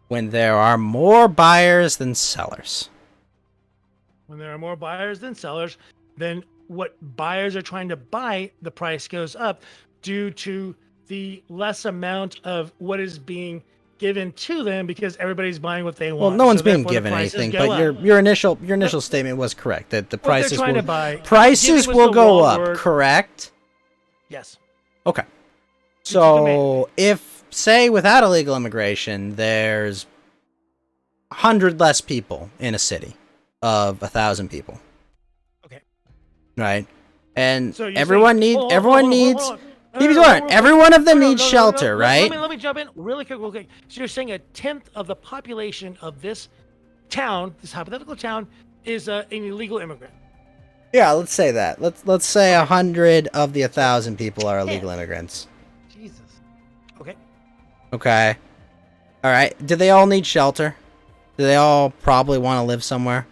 when there are more buyers than sellers? When there are more buyers than sellers, then what buyers are trying to buy, the price goes up due to the less amount of what is being given to them because everybody's buying what they want. Well, no one's So being therefore the given prices anything, go but up. your initial statement was correct that the What they're prices trying will to buy- prices giving was will the go wrong up, word. correct? Yes. Okay. is So, if say without illegal immigration, there's 100 less people in a city of 1,000 people. Okay. Right? And So you're everyone saying- needs hold on, everyone hold on, needs hold on. No, TV's no, no, Warren, no, every one of them no, needs no, shelter, no, right? Let me jump in really quick, real quick. So you're saying a tenth of the population of this town, this hypothetical town, is an illegal immigrant. Yeah, let's say that. Let's say 100 of the 1,000 people are illegal immigrants. Jesus. Okay. Okay. All right. Do they all need shelter? Do they all probably want to live somewhere?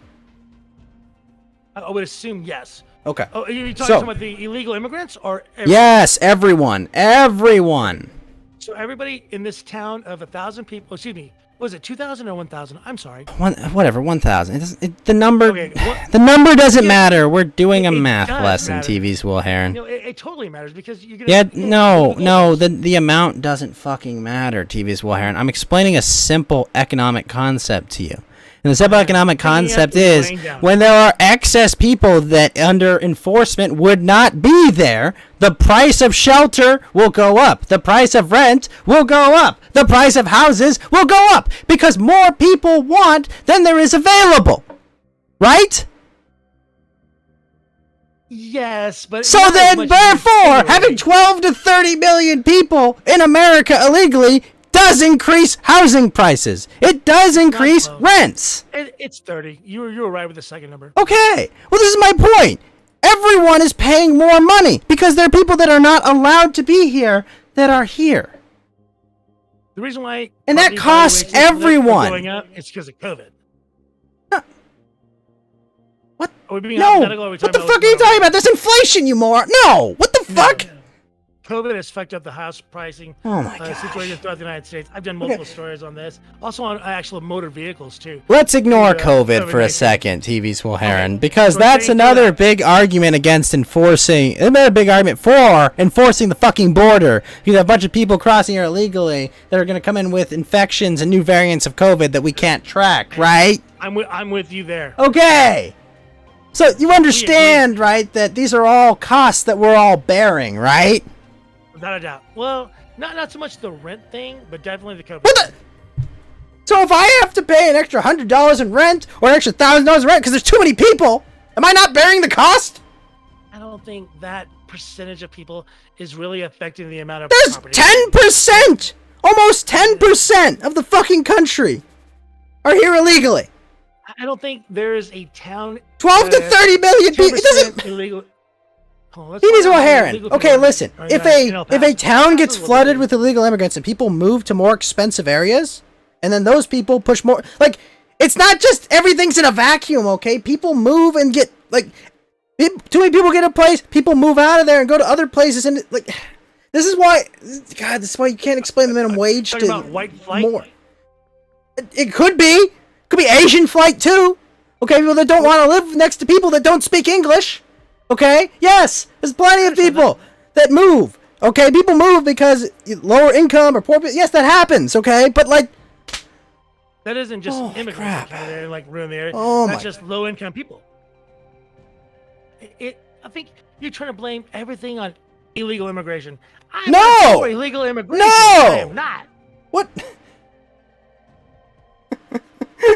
I would assume yes. Okay. Oh, are you So- talking about the illegal immigrants or everyone? Yes, everyone. Everyone. So everybody in this town of 1,000 people, excuse me, was it 2,000 or 1,000? I'm sorry. Whatever, 1,000. The number Okay, what- the number doesn't Yeah, matter. We're doing a it math does lesson, matter. TV's Will Heron. No, it totally matters because you're gonna. Yeah, people- no, people- no, the amount doesn't fucking matter, TV's Will Heron. I'm explaining a simple economic concept to you. And the simple economic concept is when there are excess people that under enforcement would not be there, the price of shelter will go up. The price of rent will go up. The price of houses will go up because more people want than there is available. Right? Yes, but So not as then, much as therefore, you're having insinuating. 12 to 30 million people in America illegally does increase housing prices. It does increase close. rents. It's 30. You were right with the second number. Okay. Well, this is my point. Everyone is paying more money because there are people that are not allowed to be here that are here. The reason why And that property costs valuations are everyone. going up is because of COVID. What? Are we being No. hypothetical, or are we What talking the about fuck are you talking about? There's inflation, you moron. No. What the fuck? COVID has fucked up the house pricing Oh my gosh. situation throughout the United States. I've done multiple stories on this. Also on actual motor vehicles too. Let's ignore Yeah, COVID for a COVID-19. second, TV's Will Heron, because So that's saying another that- big argument against enforcing. Another big argument for enforcing the fucking border. You have a bunch of people crossing here illegally that are going to come in with infections and new variants of COVID that we can't track, right? I'm with you there. Okay. So you understand, right, that these are all costs that we're all bearing, right? Without a doubt. Well, not so much the rent thing, but definitely the COVID. What the? So if I have to pay an extra $100 in rent or an extra $1,000 in rent because there's too many people, am I not bearing the cost? I don't think that percentage of people is really affecting the amount of There's property. 10%! Almost 10% of the fucking country are here illegally. I don't think there is a town. 12 to 30 million people. It 10% doesn't. illegal. Hold on, let's TV's talk Will about Heron. illegal Okay, people listen. are If in El a Paso. town gets That's a little flooded bit. with illegal immigrants and people move to more expensive areas, and then those people push more, like, it's not just everything's in a vacuum. Okay, people move and get like too many people get a place. People move out of there and go to other places, and like this is why. God, this is why you can't explain the minimum wage Talking to about white flight? more. It could be. Could be Asian flight too. Okay, people that don't want to live next to people that don't speak English. Okay, yes, there's plenty of people that move. Okay, people move because lower income or poor people. Yes, that happens. Okay, but like, That isn't just Oh, immigrants crap. that come there and like ruin the area. Oh, That's my- just low income people. I think you're trying to blame everything on illegal immigration. I'm No! not for illegal immigration. No! I am not. what?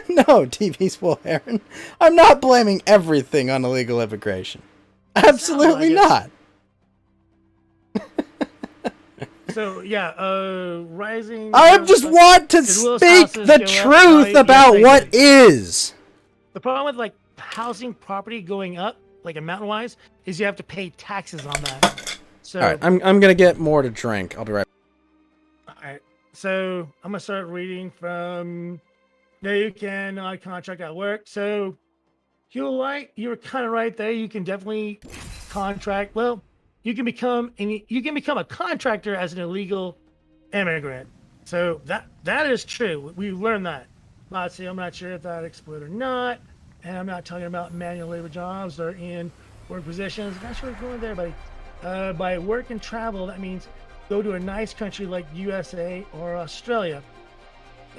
No, TV's Will Heron. I'm not blaming everything on illegal immigration. Absolutely like not. So yeah, rising. I just want to Did Will's speak houses the go up? truth Yes, about they what did. is. The problem with like housing property going up, like amount wise, is you have to pay taxes on that. So All right, I'm gonna get more to drink. I'll be right. all right. So I'm gonna start reading from. No, you cannot contract at work. So you were kind of right there. You can definitely contract. Well, you can become a contractor as an illegal immigrant. So that is true. We learned that. But see, I'm not sure if that exploit or not. And I'm not talking about manual labor jobs or in work positions. Not sure what's going there, buddy. By work and travel, that means go to a nice country like USA or Australia.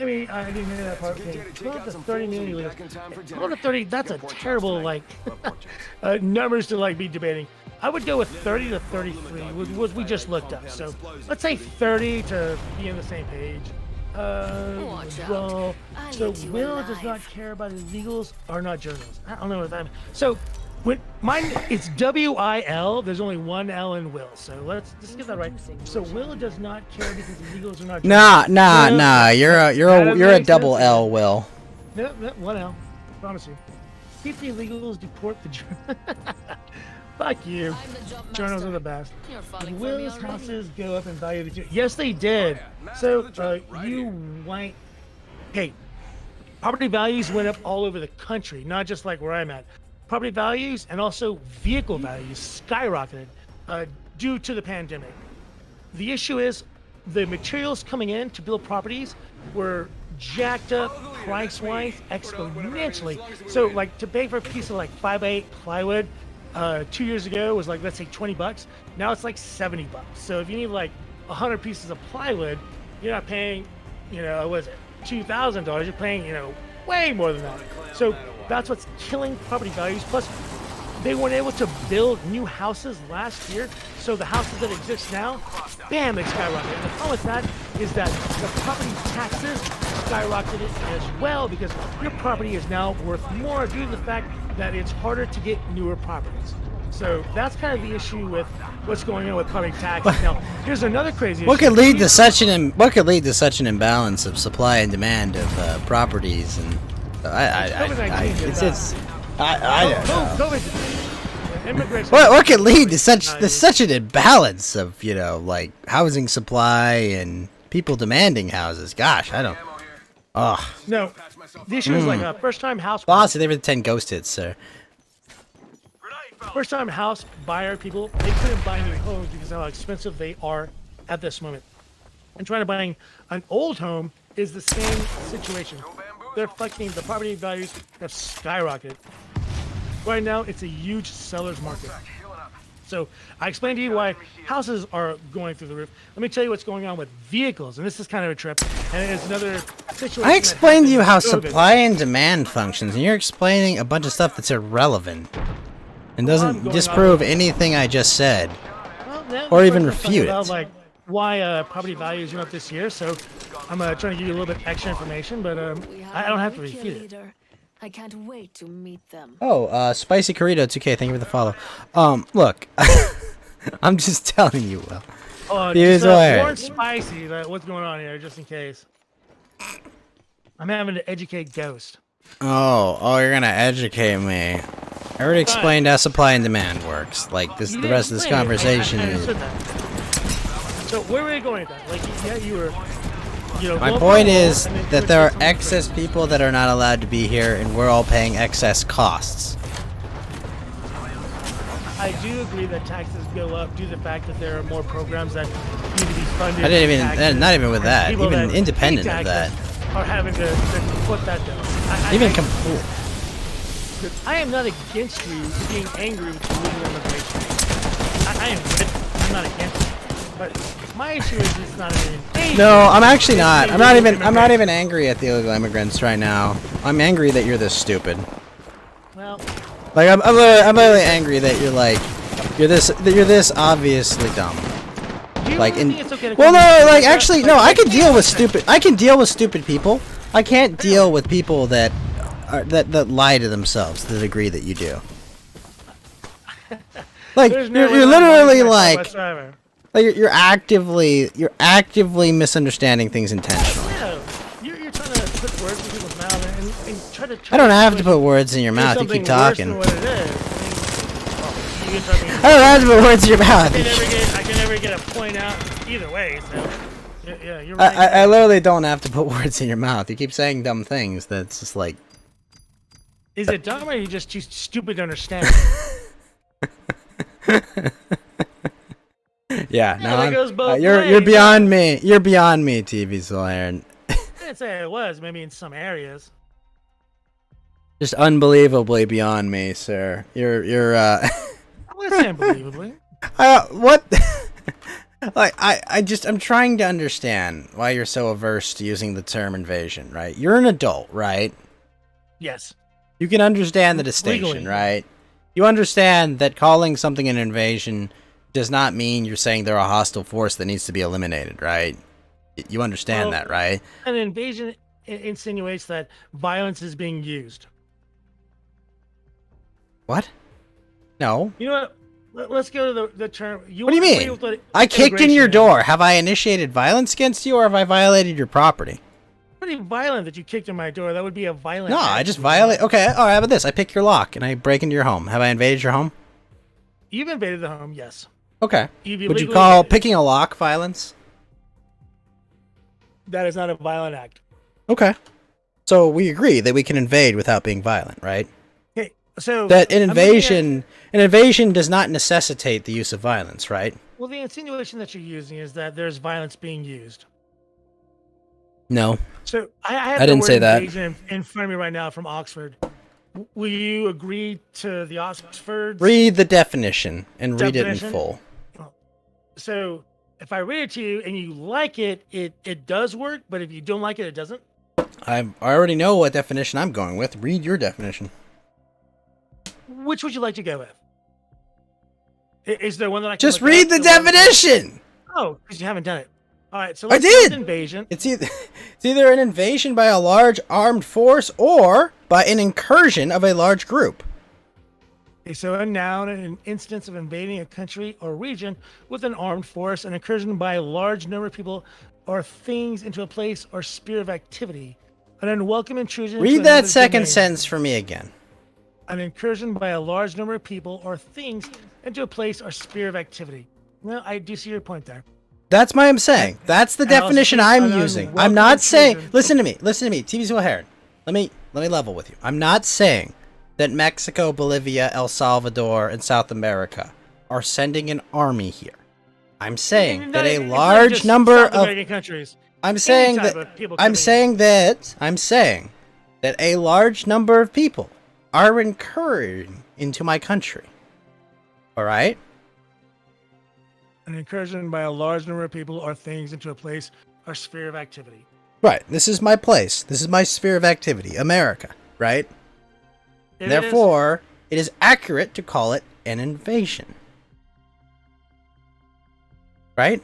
I mean, I didn't hear that part. Okay, 12 to 30 million illegals. 12 to 30, that's a terrible, like, numbers to, like, be debating. I would go with 30 to 33, was we just looked up. So let's say 30 to be on the same page. Watch out. Well, I so need you Will does alive. not care about illegals or not journalists. I don't know what that means. So when mine, it's W-I-L. There's only one L in Will. So let's get that right. So Will does not care because illegals are not Nah, journalists. nah. You're That a makes double sense. L, Will. No, one L. Promise you. Keep the illegals, deport the Fuck you. I'm the job Journals master. are the best. You're Did falling for me Will's already. houses go up in value? Yes, they did. So you white. Hey, property values went up all over the country, not just like where I'm at. property values and also vehicle values skyrocketed due to the pandemic. The issue is the materials coming in to build properties were jacked up price-wise exponentially. So like to pay for a piece of like 5x8 plywood 2 years ago was like, let's say $20. Now it's like $70. So if you need like 100 pieces of plywood, you're not paying, what is it, $2,000. You're paying, way more than that. So that's what's killing property values. Plus, they weren't able to build new houses last year, so the houses that exist now, bam, they skyrocketed. And the problem with that is that the property taxes skyrocketed as well because your property is now worth more due to the fact that it's harder to get newer properties. So that's kind of the issue with what's going on with property taxes. Now, here's another crazy What issue. could lead to such an imbalance of supply and demand of properties and what could lead to such an imbalance of like housing supply and people demanding houses? Gosh, I don't. Oh. No, the issue is like a first-time house. Boss, they were the 10 ghost hits, sir. First-time house buyer people, they couldn't buy new homes because of how expensive they are at this moment. And trying to buy an old home is the same situation. They're reflecting the property values have skyrocketed. Right now, it's a huge seller's market. So I explained to you why houses are going through the roof. Let me tell you what's going on with vehicles, and this is kind of a trip. And it's another situation. I explained to you how with COVID. supply and demand functions, and you're explaining a bunch of stuff that's irrelevant and doesn't disprove anything I just said, Well, now or we're even talking refute about, it. like why property values went up this year. So I'm trying to give you a little bit extra information, but I don't have to refute it. I can't wait to meet them. Oh, Spicy Corrito 2K, thank you for the follow. Look, I'm just telling you, Will. Just, warn Spicy that what's going on here, just in case. I'm having to educate Ghost. Oh, you're gonna educate me. I already explained how supply and demand works. Like this, the rest of this conversation is. So where were we going with that? Like, yeah, you were. My point is that there are excess people that are not allowed to be here, and we're all paying excess costs. I do agree that taxes go up due to the fact that there are more programs that need to be funded. I didn't even, not even with that. Even independent of that. Are having to put that down. I am not against you being angry with illegal immigration. I'm not against it. But my issue is it's not an invasion. No, I'm actually not. I'm not even angry at the illegal immigrants right now. I'm angry that you're this stupid. Well, like I'm literally angry that you're this obviously dumb. Like actually no, I can deal with stupid people. I can't deal with people that lie to themselves to the degree that you do. Like you're literally like you're actively misunderstanding things intentionally. Yeah, you're trying to put words in people's mouth and try to. I don't have to put words in your mouth. You keep talking. I don't have to put words in your mouth. I can never get a point out either way. So yeah, you're right. I literally don't have to put words in your mouth. You keep saying dumb things. That's just like. Is it dumb or are you just too stupid to understand? Yeah, no, you're you're beyond me. You're beyond me, TV Slayer. I didn't say it was. Maybe in some areas. Just unbelievably beyond me, sir. You're I wouldn't say unbelievably. What? Like I'm trying to understand why you're so averse to using the term invasion, right? You're an adult, right? Yes. You can understand the distinction, Legally. right? You understand that calling something an invasion does not mean you're saying they're a hostile force that needs to be eliminated, right? You understand that, right? An invasion insinuates that violence is being used. What? No. You know what? Let's go to the term. What do you mean? I kicked in your door. Have I initiated violence against you, or have I violated your property? Pretty violent that you kicked in my door. That would be a violent. No, I just violate. Okay, all right. How about this? I pick your lock and I break into your home. Have I invaded your home? You've invaded the home, yes. Okay. You've Would you call picking a lock violence? That is not a violent act. Okay. So we agree that we can invade without being violent, right? Okay, So That an I'm looking invasion does not necessitate the use of violence, right? well, the insinuation that you're using is that there's violence being used. No. So I have I the didn't word say that. invasion in front of me right now from Oxford. Will you agree to the Oxford? Read the definition and read it in Definition? full. So if I read it to you and you like it, it does work. But if you don't like it, it doesn't. I already know what definition I'm going with. Read your definition. Which would you like to go with? Is there one that I can Just look read up? the The one that- definition. Oh, because you haven't done it. All right, so I let's do did. invasion. It's either an invasion by a large armed force or by an incursion of a large group. Okay, so a noun, an instance of invading a country or region with an armed force, an incursion by a large number of people or things into a place or sphere of activity, an unwelcome intrusion. into Read that another's second domain. sentence for me again. An incursion by a large number of people or things into a place or sphere of activity. No, I do see your point there. That's what I'm saying. That's the And also definition an I'm unwelcome using. I'm not saying. intrusion. Listen to me. TV's O'Hare. Let me level with you. I'm not saying that Mexico, Bolivia, El Salvador, and South America are sending an army here. I'm saying that a It's not large just number South of American countries. I'm saying type that of people I'm coming saying that a large number of people are incurring into my country. All right? An incursion by a large number of people or things into a place or sphere of activity. Right. This is my place. This is my sphere of activity, America, right? It Therefore, it is accurate to call it an invasion. Right?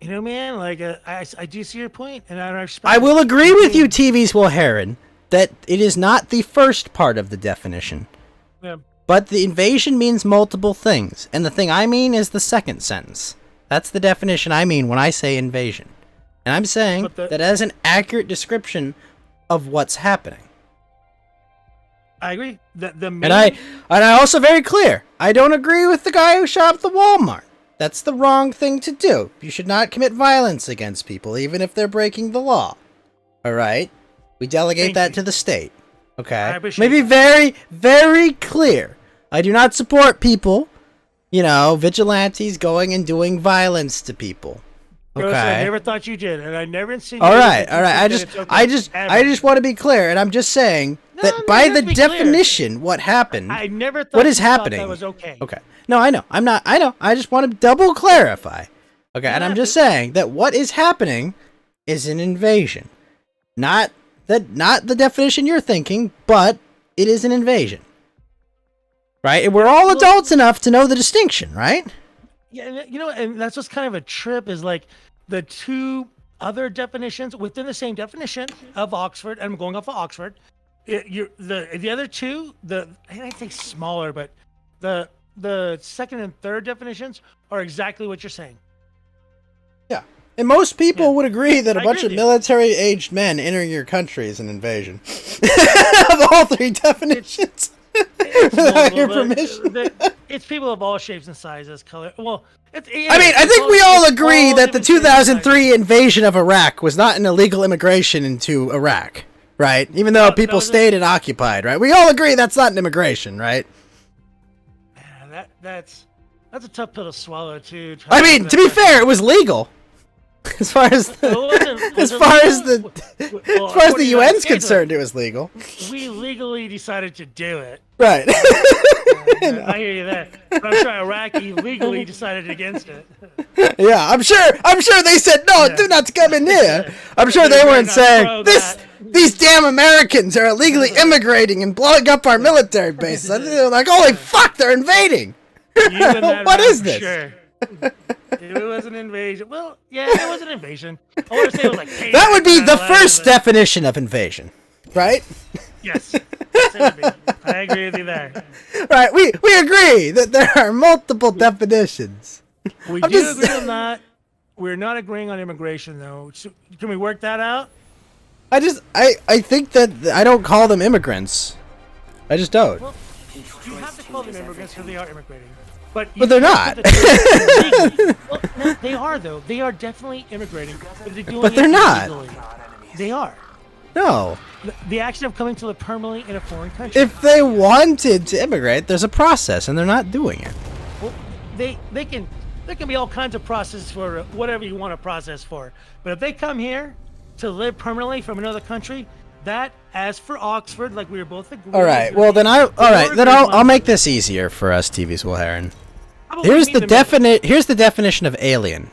You know, man, like I do see your point, and I respect. I it. will agree with you, TV's Will Heron, that it is not the first part of the definition. Yeah. But the invasion means multiple things, and the thing I mean is the second sentence. That's the definition I mean when I say invasion. And I'm saying that as an accurate description of what's happening. I agree. And I also very clear. I don't agree with the guy who shot up the Walmart. That's the wrong thing to do. You should not commit violence against people, even if they're breaking the law. All right? We delegate that to the state. Okay? I appreciate Maybe that. very, very clear. I do not support people, vigilantes going and doing violence to people. Okay. I never thought you did, and I never insinuated. All right. that you said it's okay, I just want to be clear, and I'm just saying that by the definition, what happened, I never thought what is you thought happening? that was okay. Okay. No, I know. I know. I just want to double clarify. Okay, and I'm just saying that what is happening is an invasion. Not the definition you're thinking, but it is an invasion. Right? And we're all adults enough to know the distinction, right? Yeah, and that's what's kind of a trip is like the two other definitions within the same definition of Oxford. And I'm going off of Oxford. The other two, I think smaller, but the second and third definitions are exactly what you're saying. Yeah. And most people would agree that a I bunch agree of with you. military-aged men entering your country is an invasion. Of all three definitions. Without your permission. It's people of all shapes and sizes, color. Well, I think we all agree that the 2003 invasion of Iraq was not an illegal immigration into Iraq, right? Even though people stayed and occupied, right? We all agree that's not an immigration, right? Man, that's a tough pill to swallow, too. I mean, to be fair, it was legal. As far as the UN's concerned, it was legal. We legally decided to do it. Right. I hear you there. But I'm sure Iraq illegally decided against it. Yeah, I'm sure they said no, do not come in here. I'm sure they weren't saying these damn Americans are illegally immigrating and blowing up our military bases. They're like, holy fuck, they're invading. What is this? Sure. It was an invasion. Well, yeah, it was an invasion. I want to say it was like that would be the first definition of invasion, right? Yes, it would be. I agree with you there. Right, we agree that there are multiple definitions. We do agree on that. We're not agreeing on immigration, though. So, can we work that out? I think that I don't call them immigrants. I just don't. Well, you have to call them immigrants because they are immigrating. But they're not. Well, no, they are, though. They are definitely immigrating. But they're But they're not. illegally. They are. No. the action of coming to live permanently in a foreign country. If they wanted to immigrate, there's a process, and they're not doing it. Well, there can be all kinds of processes for whatever you want to process for. But if they come here to live permanently from another country, that, as for Oxford, like we were both agreeing. All right. Well, then I'll make this easier for us, TV's Will Heron. Here's the definition of alien.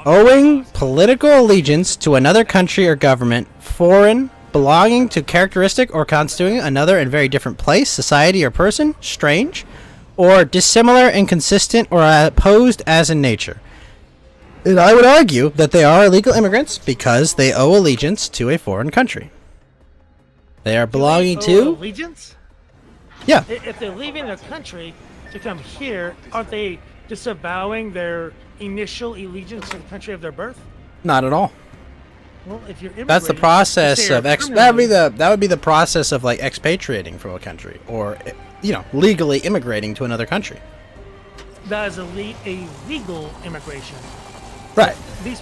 Owing political allegiance to another country or government, foreign, belonging to characteristic or constituting another and very different place, society, or person, strange, or dissimilar, inconsistent, or opposed as in nature. And I would argue that they are illegal immigrants because they owe allegiance to a foreign country. They are belonging to... allegiance? Yeah. If they're leaving their country to come here, aren't they disavowing their initial allegiance to the country of their birth? Not at all. Well, if you're that's the process of that would be the process of like expatriating from a country, or legally immigrating to another country. That is a legal immigration. Right.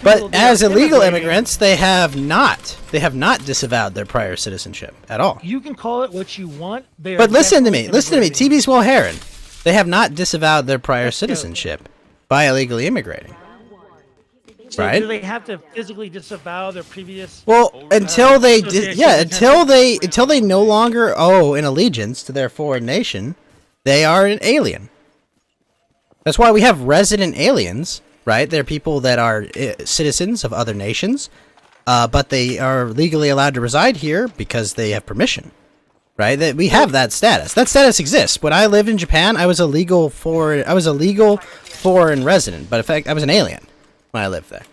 But as illegal immigrants, they have not disavowed their prior citizenship at all. You can call it what you want. But listen to me, TV's Will Heron. They have not disavowed their prior citizenship by illegally immigrating. So right? Do they have to physically disavow their previous? Well, until they no longer owe an allegiance to their foreign nation, they are an alien. That's why we have resident aliens, right? They're people that are citizens of other nations, but they are legally allowed to reside here because they have permission, right? That we have that status. That status exists. When I lived in Japan, I was a legal foreign resident, but in fact, I was an alien when I lived there.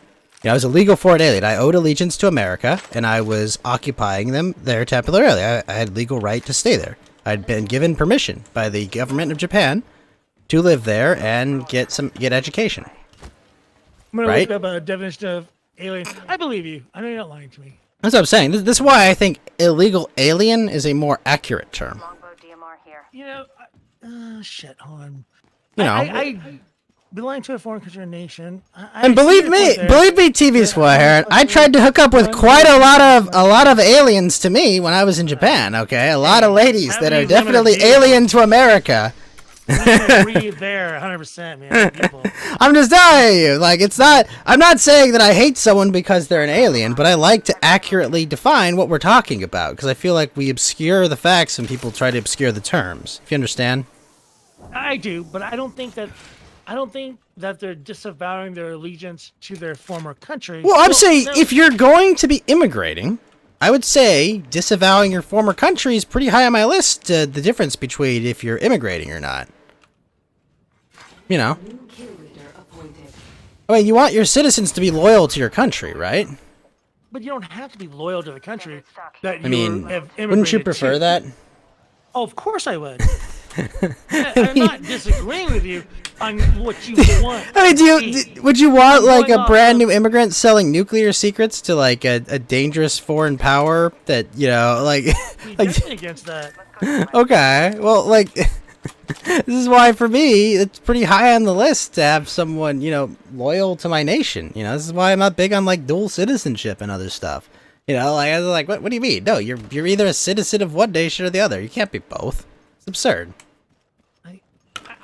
I was a legal foreign alien. I owed allegiance to America, and I was occupying their temporarily. I had legal right to stay there. I'd been given permission by the government of Japan to live there and get education. I'm gonna look up a definition of alien. I believe you. I know you're not lying to me. That's what I'm saying. This is why I think illegal alien is a more accurate term. Shit. Hold on. I belong to a foreign country or nation. And believe me, TV's Will Heron, I tried to hook up with quite a lot of aliens to me when I was in Japan. Okay, a lot of ladies that are definitely alien to America. I agree there, 100%, man. I'm just telling you, like, it's not. I'm not saying that I hate someone because they're an alien, but I like to accurately define what we're talking about because I feel like we obscure the facts and people try to obscure the terms. If you understand. I do, but I don't think that they're disavowing their allegiance to their former country. Well, I'm saying if you're going to be immigrating, I would say disavowing your former country is pretty high on my list. The difference between if you're immigrating or not. I mean, you want your citizens to be loyal to your country, right? But you don't have to be loyal to the country that I mean, have immigrated wouldn't you prefer to. that? Oh, of course I would. I'm not disagreeing with you on what you want. I mean, would you want like a brand new immigrant selling nuclear secrets to like a dangerous foreign power that like? Definitely against that. Okay, well, like this is why for me it's pretty high on the list to have someone loyal to my nation. This is why I'm not big on like dual citizenship and other stuff. I was like, what do you mean? No, you're either a citizen of one nation or the other. You can't be both. It's absurd.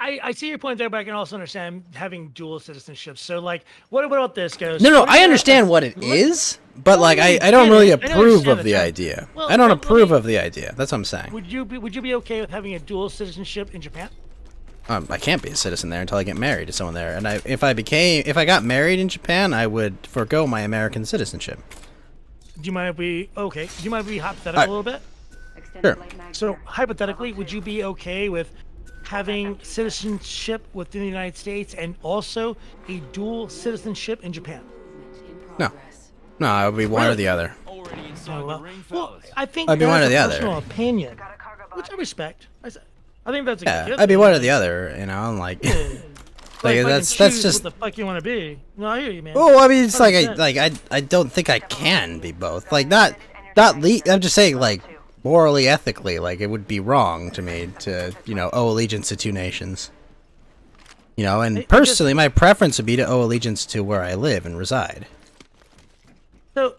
I see your point there, but I can also understand having dual citizenship. So, like, what about this, Ghost? No, I understand what it is, but like, I don't really approve of the idea. I don't approve of the idea. That's what I'm saying. Would you be okay with having a dual citizenship in Japan? I can't be a citizen there until I get married to someone there, and if I got married in Japan, I would forego my American citizenship. Do you mind if we hypothetical a little bit? Sure. So hypothetically, would you be okay with having citizenship within the United States and also a dual citizenship in Japan? No, it would be one or the other. Well, I think I'd be one or the other. Personal opinion, which I respect. I think that's a good. I'd be one or the other. I'm like. Like that's just what the fuck you want to be. No, I hear you, man. Oh, I mean, it's 100%. I don't think I can be both. Like I'm just saying, like morally, ethically, like it would be wrong to me to owe allegiance to two nations. And personally, my preference would be to owe allegiance to where I live and reside. So,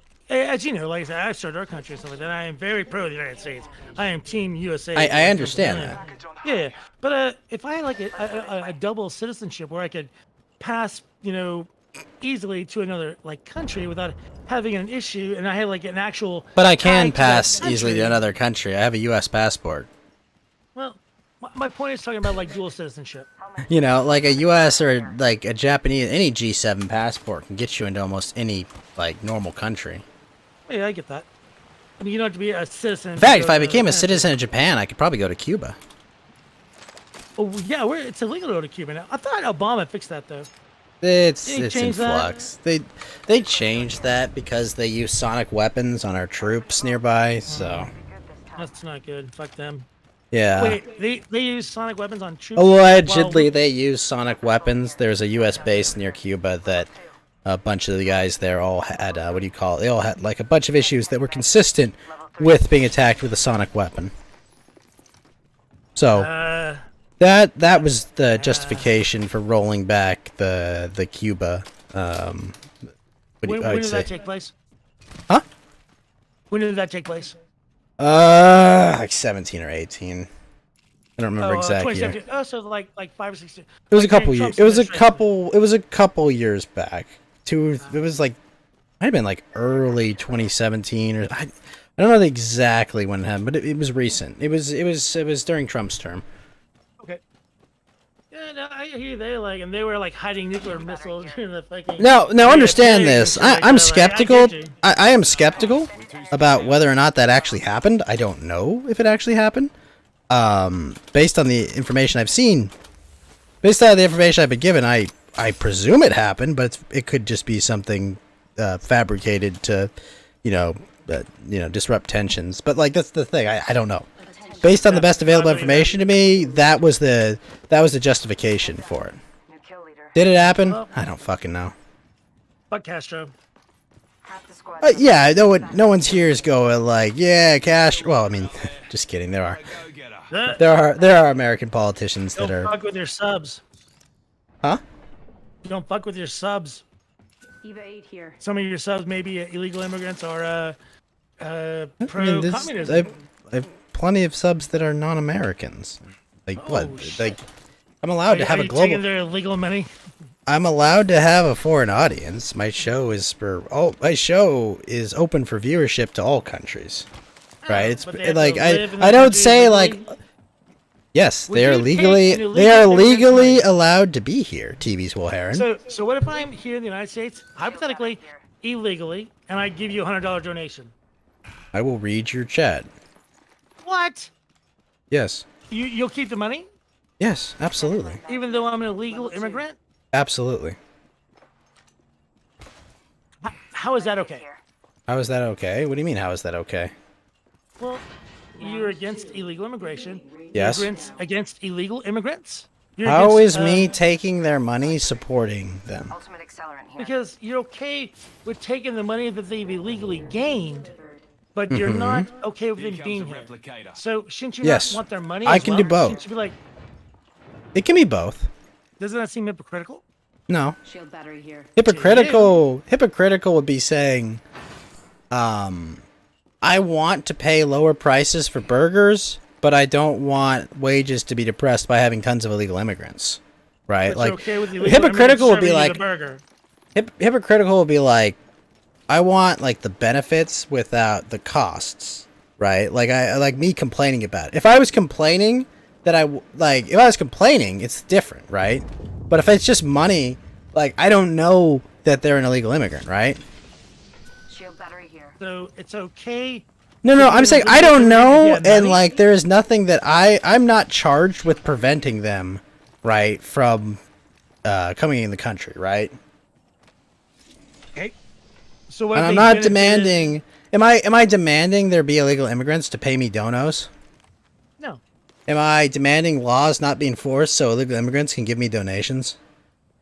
as you know, like I said, I've served our country and stuff like that. I am very pro the United States. I am Team USA. I understand that. Yeah, but if I had like a double citizenship where I could pass, easily to another like country without having an issue, and I had like an actual. But I tie can to that pass easily to country- another country. I have a U.S. passport. Well, my point is talking about like dual citizenship. Like a U.S. or like a Japanese, any G7 passport can get you into almost any like normal country. Yeah, I get that. I mean, you don't have to be a citizen. In fact, if I became a citizen of Japan, I could probably go to Cuba. Oh yeah, it's illegal to go to Cuba now. I thought Obama fixed that though. It's Did he in change that? flux. They changed that because they use sonic weapons on our troops nearby. So That's not good. Fuck them. yeah. Wait, they use sonic weapons on troops? Allegedly, they use sonic weapons. There's a U.S. base near Cuba that a bunch of the guys there all had, what do you call it? They all had, like, a bunch of issues that were consistent with being attacked with a sonic weapon. So, that was the justification for rolling back the Cuba, When did that take place? Huh? When did that take place? Like 17 or 18. I don't remember exactly. 2017. Oh, so like 5 or 6 years. It was a Like, couple during years. Trump's It was a administration. couple years back. It was like might have been like early 2017 or I don't know exactly when it happened, but it was recent. It was during Trump's term. Okay. Yeah, no, I hear you. They were like hiding nuclear missiles in the fucking. Now understand JFK this. and shit like I'm that. skeptical. I get you. I am skeptical about whether or not that actually happened. I don't know if it actually happened. Based on the information I've seen, based on the information I've been given, I presume it happened, but it could just be something fabricated to, disrupt tensions. But like that's the thing. I don't know. Based on the best available information to me, that was the justification for it. New kill leader. Did it happen? I don't fucking know. Fuck Castro. Half the squad. Yeah, no one's here is going like, yeah, cash. Well, I mean, just kidding. There are American politicians that Don't are. fuck with your subs. Huh? Don't fuck with your subs. Eva 8 here. Some of your subs may be illegal immigrants or I pro-communism. I have plenty of subs that are non-Americans. Like what? shit. Like I'm allowed to have Are a you global. taking their illegal money? I'm allowed to have a foreign audience. My show is my show is open for viewership to all countries. Right? It's but they have like to live in I the don't country say like legally? yes, Would they are you take legally an illegal they are immigrant's legally money? allowed to be here. TV's Will Heron. So what if I'm here in the United States, hypothetically, illegally, and I give you a $100 donation? I will read your chat. What? Yes. You'll keep the money, Yes, absolutely. even though I'm an illegal immigrant? Absolutely. How is that okay? How is that okay? What do you mean how is that okay? Well, you're against illegal immigration. Yes. Immigrants against illegal immigrants. You're How against, is me taking their money supporting them? Ultimate accelerant here. Because you're okay with taking the money that they've illegally gained, but you're Mm-hmm. not okay with them being here. So shouldn't you Yes. not want their money? I as can well? do both. Shouldn't you be like, It can be both. doesn't that seem hypocritical? No. Shield battery here. Hypocritical would be saying, I want to pay lower prices for burgers, but I don't want wages to be depressed by having tons of illegal immigrants. Right? But like you're okay with illegal hypocritical would immigrants be serving you like the burger. hypocritical would be like I want like the benefits without the costs, right? Like I like me complaining about it. If I was complaining if I was complaining, it's different, right? But if it's just money, like I don't know that they're an illegal immigrant, right? Shield battery here. So it's okay. No, I'm saying I don't know, and money? like there is nothing that I'm not charged with preventing them, right, from coming in the country, right? Okay. So what And if I'm they not did it to- demanding. Am I demanding there be illegal immigrants to pay me donos? No. Am I demanding laws not be enforced so illegal immigrants can give me donations?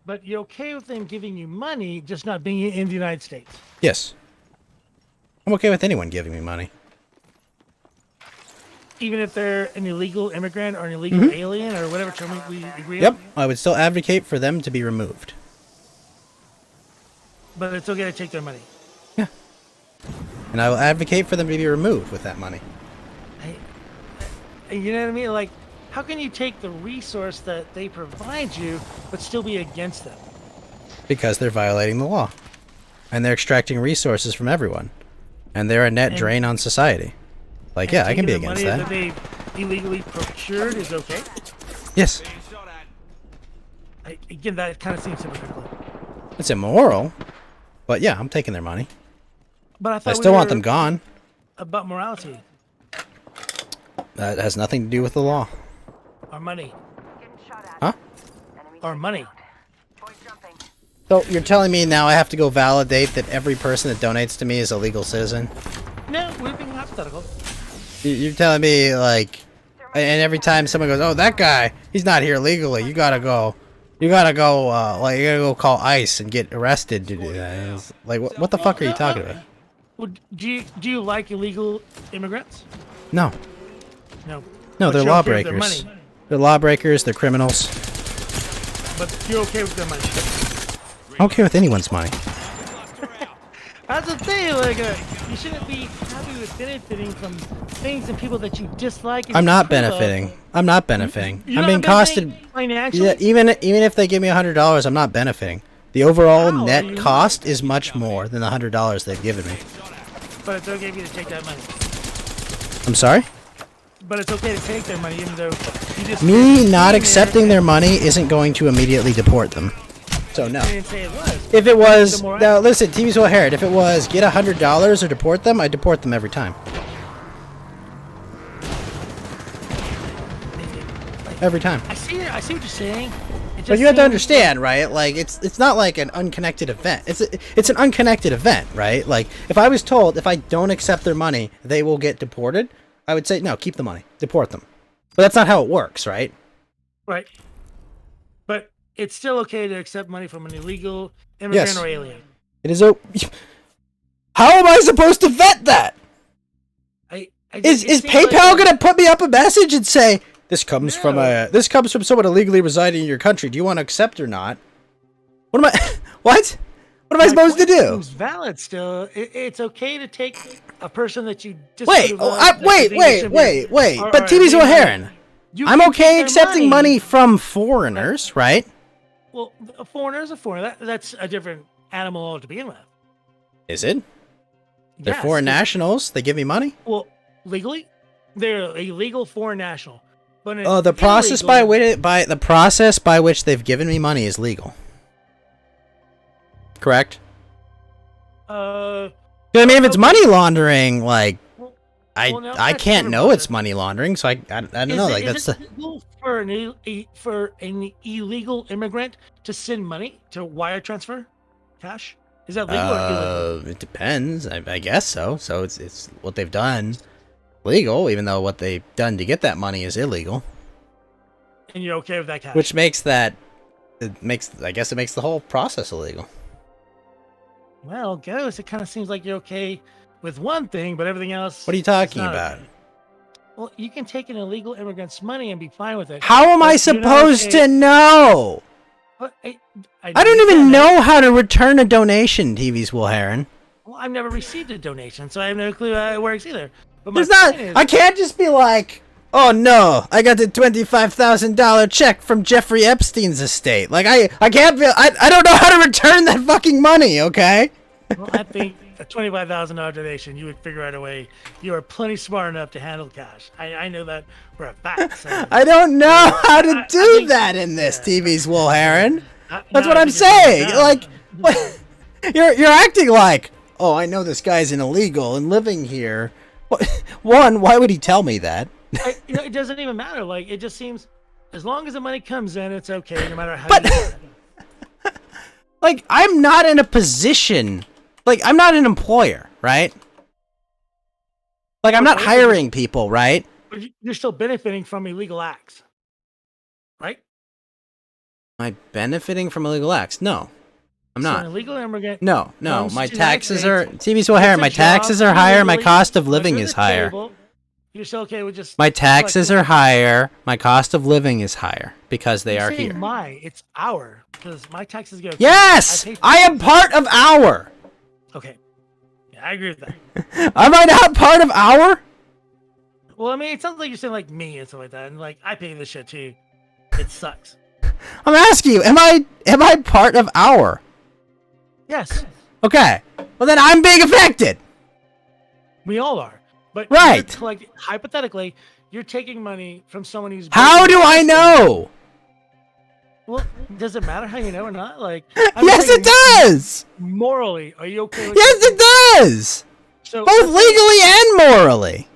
But you're okay with them giving you money, just not being in the United States. Yes. I'm okay with anyone giving me money. Even if they're an illegal immigrant or an illegal alien or whatever term we agree Yep. on. I would still advocate for them to be removed. But it's okay to take their money. Yeah. And I will advocate for them to be removed with that money. You know what I mean? Like, how can you take the resource that they provide you, but still be against them? Because they're violating the law. And they're extracting resources from everyone. And they're a net drain on society. Like, yeah, I can be against that. Money that they illegally procured is okay? Yes. Again, that kind of seems hypocritical. It's immoral. But yeah, I'm taking their money. But I thought I still want them gone. About morality. That has nothing to do with the law. Our money. Huh? Our money. So you're telling me now I have to go validate that every person that donates to me is a legal citizen? No, we're being hypothetical. You're telling me, like, and every time someone goes, oh, that guy, he's not here legally, you gotta go, you gotta go call ICE and get arrested to do that. It's like, what the fuck are you talking about? Well, do you like illegal immigrants? No. No. No, But they're you're okay with their lawbreakers. money. They're lawbreakers, they're criminals. But you're okay with their money. I'm okay with anyone's money. That's the thing, like, you shouldn't be happy with benefiting from things and people that you dislike. And I'm not disapprove of. benefiting. I'm not benefiting. You're I'm being not benefiting costed. financially? Yeah, even if they give me $100, I'm not benefiting. The overall How are net you- cost is much more than the $100 they've given me. But it's okay for you to take that money. I'm sorry? But it's okay to take their money, even though you just... Me not accepting their money isn't going to immediately deport them. So no. I didn't say it was. If it was, The more- now listen, TV's well Herod, if it was get $100 or deport them, I'd deport them every time. Every time. I see what you're saying. It But just you have to seems understand, right? Like it's not like an unconnected event. It's an unconnected event, right? Like if I was told if I don't accept their money, they will get deported, I would say no, keep the money, deport them. But that's not how it works, right? Right. But it's still okay to accept money from an illegal immigrant or alien. It is How am I supposed to vet that? Is PayPal gonna put me up a message and say this comes from someone illegally residing in your country? Do you want to accept or not? What am I? What? What am I supposed to do? It's valid still. It's okay to take a person that you Wait, disapprove of, wait. But TV's O'Haran. I'm okay accepting money from foreigners, right? Well, a foreigner is a foreigner. That's a different animal to begin with. Is it? They're Yes, foreign nationals. They give me money. Well, legally, they're a legal foreign national. But Oh, the process by which they've given me money is legal. Correct. I mean, if it's money laundering, like, I can't know it's money laundering, so I don't know. Like that's is it legal for an illegal immigrant to send money to wire transfer cash? Is that legal or illegal? It depends. I guess so. So it's what they've done legal, even though what they've done to get that money is illegal. And you're okay with that cash? Which makes I guess it makes the whole process illegal. Well, Ghost, it kind of seems like you're okay with one thing, but everything else. What are you talking about? Okay. Well, you can take an illegal immigrant's money and be fine with it. How am I but you're not supposed okay- to know? But I don't even know how to return a donation, TV's Will Heron. Well, I've never received a donation, so I have no clue how it works either. But my There's not. point is, I can't just be like, oh no, I got the $25,000 check from Jeffrey Epstein's estate. Like I can't be. I don't know how to return that fucking money. Okay. Well, I think a $25,000 donation, you would figure out a way. You are plenty smart enough to handle cash. I know that for a fact. So. I don't know how to do that in this TV's Will Heron. That's what I'm saying. Like, what? You're acting like, oh, I know this guy's an illegal and living here. One, why would he tell me that? It doesn't even matter. Like, it just seems, as long as the money comes in, it's okay, no matter how. You do it. Like, I'm not in a position. Like, I'm not an employer, right? Like, I'm not hiring people, right? But you're still benefiting from illegal acts, right? Am I benefiting from illegal acts? No, I'm So not. an illegal immigrant. No. comes My to the United taxes are States, TV's O'Hare. gets a My job, taxes are higher. My illegally, cost of puts living it is at the higher. table. You're still okay with just My taxes are higher. My cost of living is higher because they are here. It's our, because my taxes go. Yes, I am part of our. Okay. I agree with that. Am I not part of our? Well, I mean, it sounds like you're saying like me and stuff like that, and like I pay this shit too. It sucks. I'm asking you, am I part of our? Yes, Okay. Well, then I'm being affected. we all are. But Right. Hypothetically, you're taking money from someone who's. How do I know? Well, does it matter how you know or not? Like, Yes, it does. Morally, are you okay with Yes, it does. So Both legally and morally.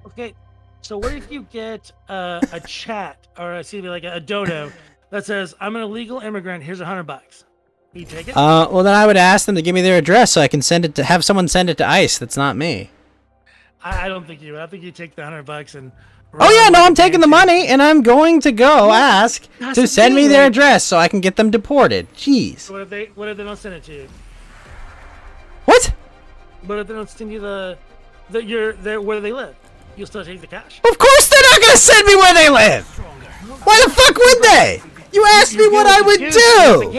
Okay, so what if you get a chat or like a dodo that says, "I'm an illegal immigrant. Here's $100." You take it? Well, then I would ask them to give me their address so I can have someone send it to ICE. That's not me. I don't think you would. I think you take the $100 and. Oh yeah, no, I'm taking the money and I'm going to go ask to send me their address so I can get them deported. Jeez. So what if they don't send it to you? What? What if they don't send you the where they live? You'll still take the cash. Of course they're not gonna send me where they live. Why the fuck would they? You asked me what I would do.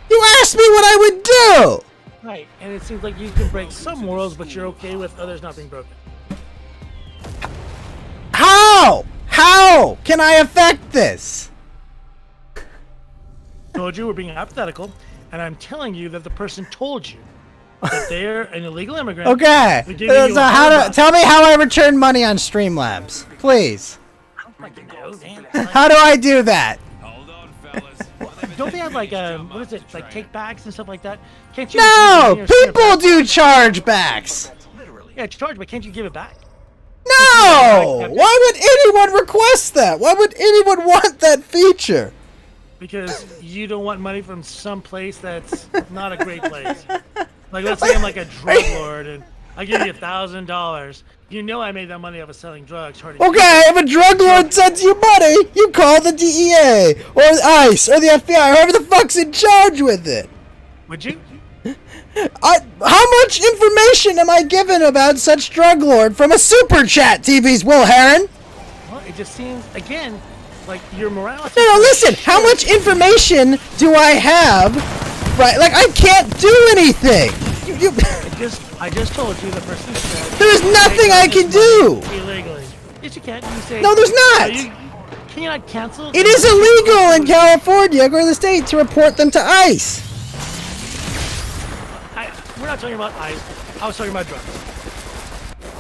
You asked me what I would do. Right, and it seems like you can break some morals, but you're okay with others not being broken. How? How can I affect this? Told you we're being hypothetical, and I'm telling you that the person told you that they're an illegal immigrant. Okay. So tell me how I return money on Streamlabs, please. I don't fucking know, damn. How do I do that? Hold on, fellas. Don't they have like what is it, like take backs and stuff like that? Can't you? No, people do chargebacks. Yeah, charge, but can't you give it back? No! Why would anyone request that? Why would anyone want that feature? Because you don't want money from some place that's not a great place. Like, let's say I'm like a drug lord and I give you $1,000. You know I made that money off of selling drugs. Okay, if a drug lord sends you money, you call the DEA or ICE or the FBI, whoever the fuck's in charge with it. Would you? How much information am I given about such drug lord from a super chat, TV's Will Heron? Well, it just seems, again, like your morality. No, listen, how much information do I have? Right, like I can't do anything. I just told you the person said. There's nothing I can do. Illegally. Yes, you can. You say. No, there's not. Can you not cancel? It is illegal in California or the state to report them to ICE. We're not talking about ICE. I was talking about drugs.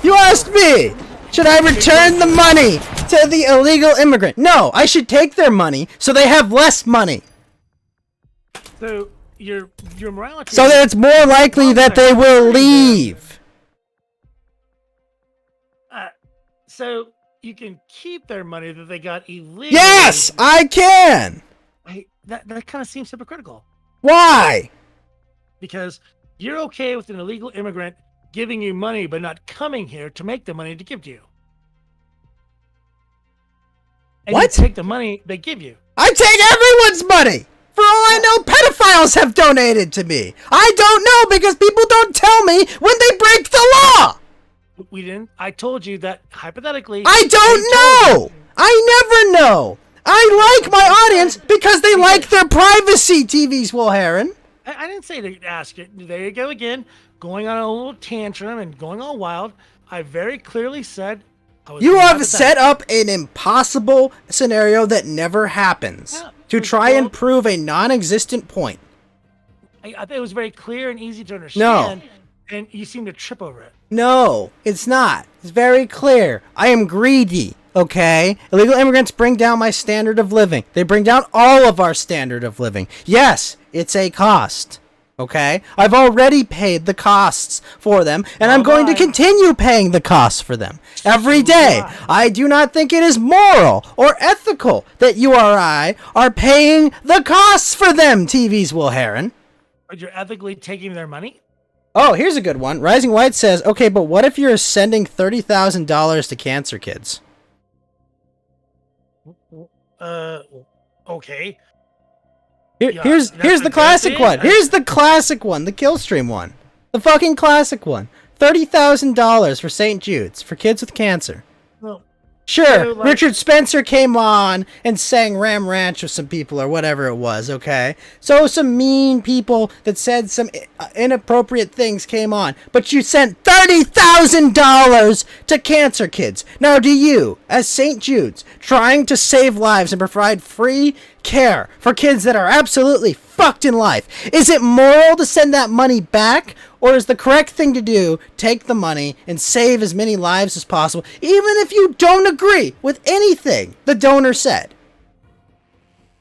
You asked me, should I return the money to the illegal immigrant? No, I should take their money so they have less money. So your morality. So that it's more likely that they will leave. So you can keep their money that they got illegally. Yes, I can. That kind of seems hypocritical. Why? Because you're okay with an illegal immigrant giving you money but not coming here to make the money to give to you. And What? You take the money they give you. I take everyone's money. For all I know, pedophiles have donated to me. I don't know because people don't tell me when they break the law. We didn't. I told you that hypothetically. I don't know. I never know. I like my audience because they like their privacy, TV's Will Heron. I didn't say to ask it. There you go again, going on a little tantrum and going all wild. I very clearly said. You have set up an impossible scenario that never happens to try and prove a non-existent point. I think it was very clear and easy to understand. No. And you seem to trip over it. No, it's not. It's very clear. I am greedy, okay? Illegal immigrants bring down my standard of living. They bring down all of our standard of living. Yes, it's a cost, okay? I've already paid the costs for them, and I'm going to continue paying the costs for them every day. I do not think it is moral or ethical that you or I are paying the costs for them, TV's Will Heron. But you're ethically taking their money? Oh, here's a good one. Rising White says, okay, but what if you're sending $30,000 to cancer kids? Okay. Here's the classic one. Here's the classic one. The Killstream one. The fucking classic one. $30,000 for St. Jude's for kids with cancer. Well, Sure, like- Richard Spencer came on and sang Ram Ranch with some people or whatever it was, okay? So some mean people that said some inappropriate things came on. But you sent $30,000 to cancer kids. Now do you, as St. Jude's, trying to save lives and provide free care for kids that are absolutely fucked in life, is it moral to send that money back? Or is the correct thing to do, take the money and save as many lives as possible, even if you don't agree with anything the donor said?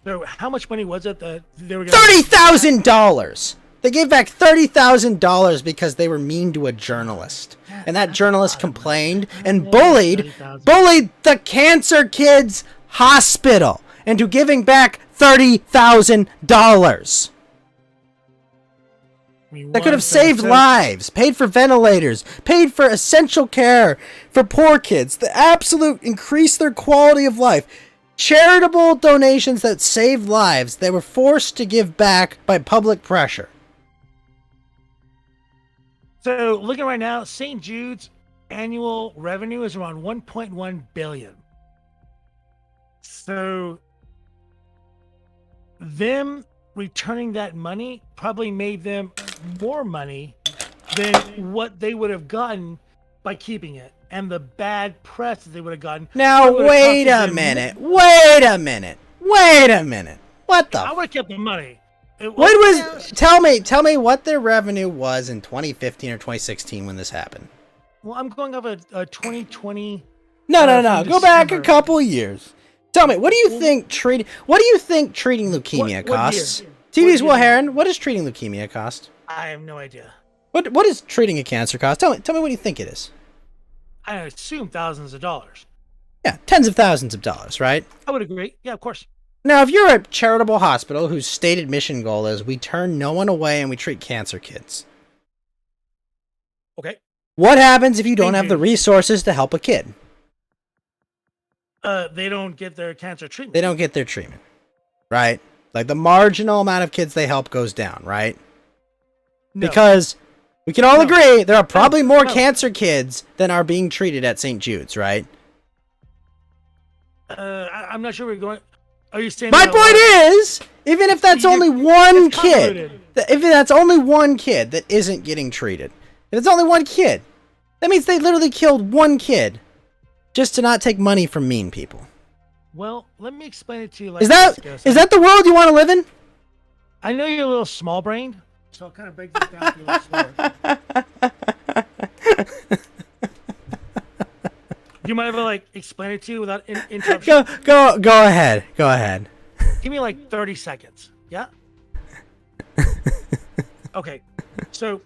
So how much money was it that they were $30,000! They gave back $30,000 because they were mean to a journalist. And that journalist complained and bullied the Cancer Kids Hospital into giving back $30,000. That could have saved lives, paid for ventilators, paid for essential care for poor kids, the absolute increase their quality of life. Charitable donations that saved lives they were forced to give back by public pressure. So looking right now, St. Jude's annual revenue is around 1.1 billion. So them returning that money probably made them more money than what they would have gotten by keeping it, and the bad press that they would have gotten. Now wait a minute. What the? I would have kept the money. Tell me what their revenue was in 2015 or 2016 when this happened. Well, I'm going off a 2020. No. Go back a couple years. Tell me, what do you think treating leukemia costs? TV's Will Heron, what does treating leukemia cost? I have no idea. What does treating a cancer cost? Tell me what do you think it is? I assume thousands of dollars. Yeah, tens of thousands of dollars, right? I would agree. Yeah, of course. Now, if you're a charitable hospital whose stated mission goal is we turn no one away and we treat cancer kids. Okay. What happens if you don't have the resources to help a kid? They don't get their cancer treatment. They don't get their treatment, right? Like the marginal amount of kids they help goes down, right? No. Because we can all agree there are probably more cancer kids than are being treated at St. Jude's, right? I'm not sure we're going. Are you saying? My point is, even if that's only one kid, if that's only one kid that isn't getting treated, if it's only one kid, that means they literally killed one kid just to not take money from mean people. Well, let me explain it to you. Like Is that the world you want to live in? I know you're a little small-brained, so I'll kind of break this down to you a little slower. Do you mind if I explain it to you without interruption? Go ahead. Go ahead. Give me 30 seconds. Yeah. Okay. So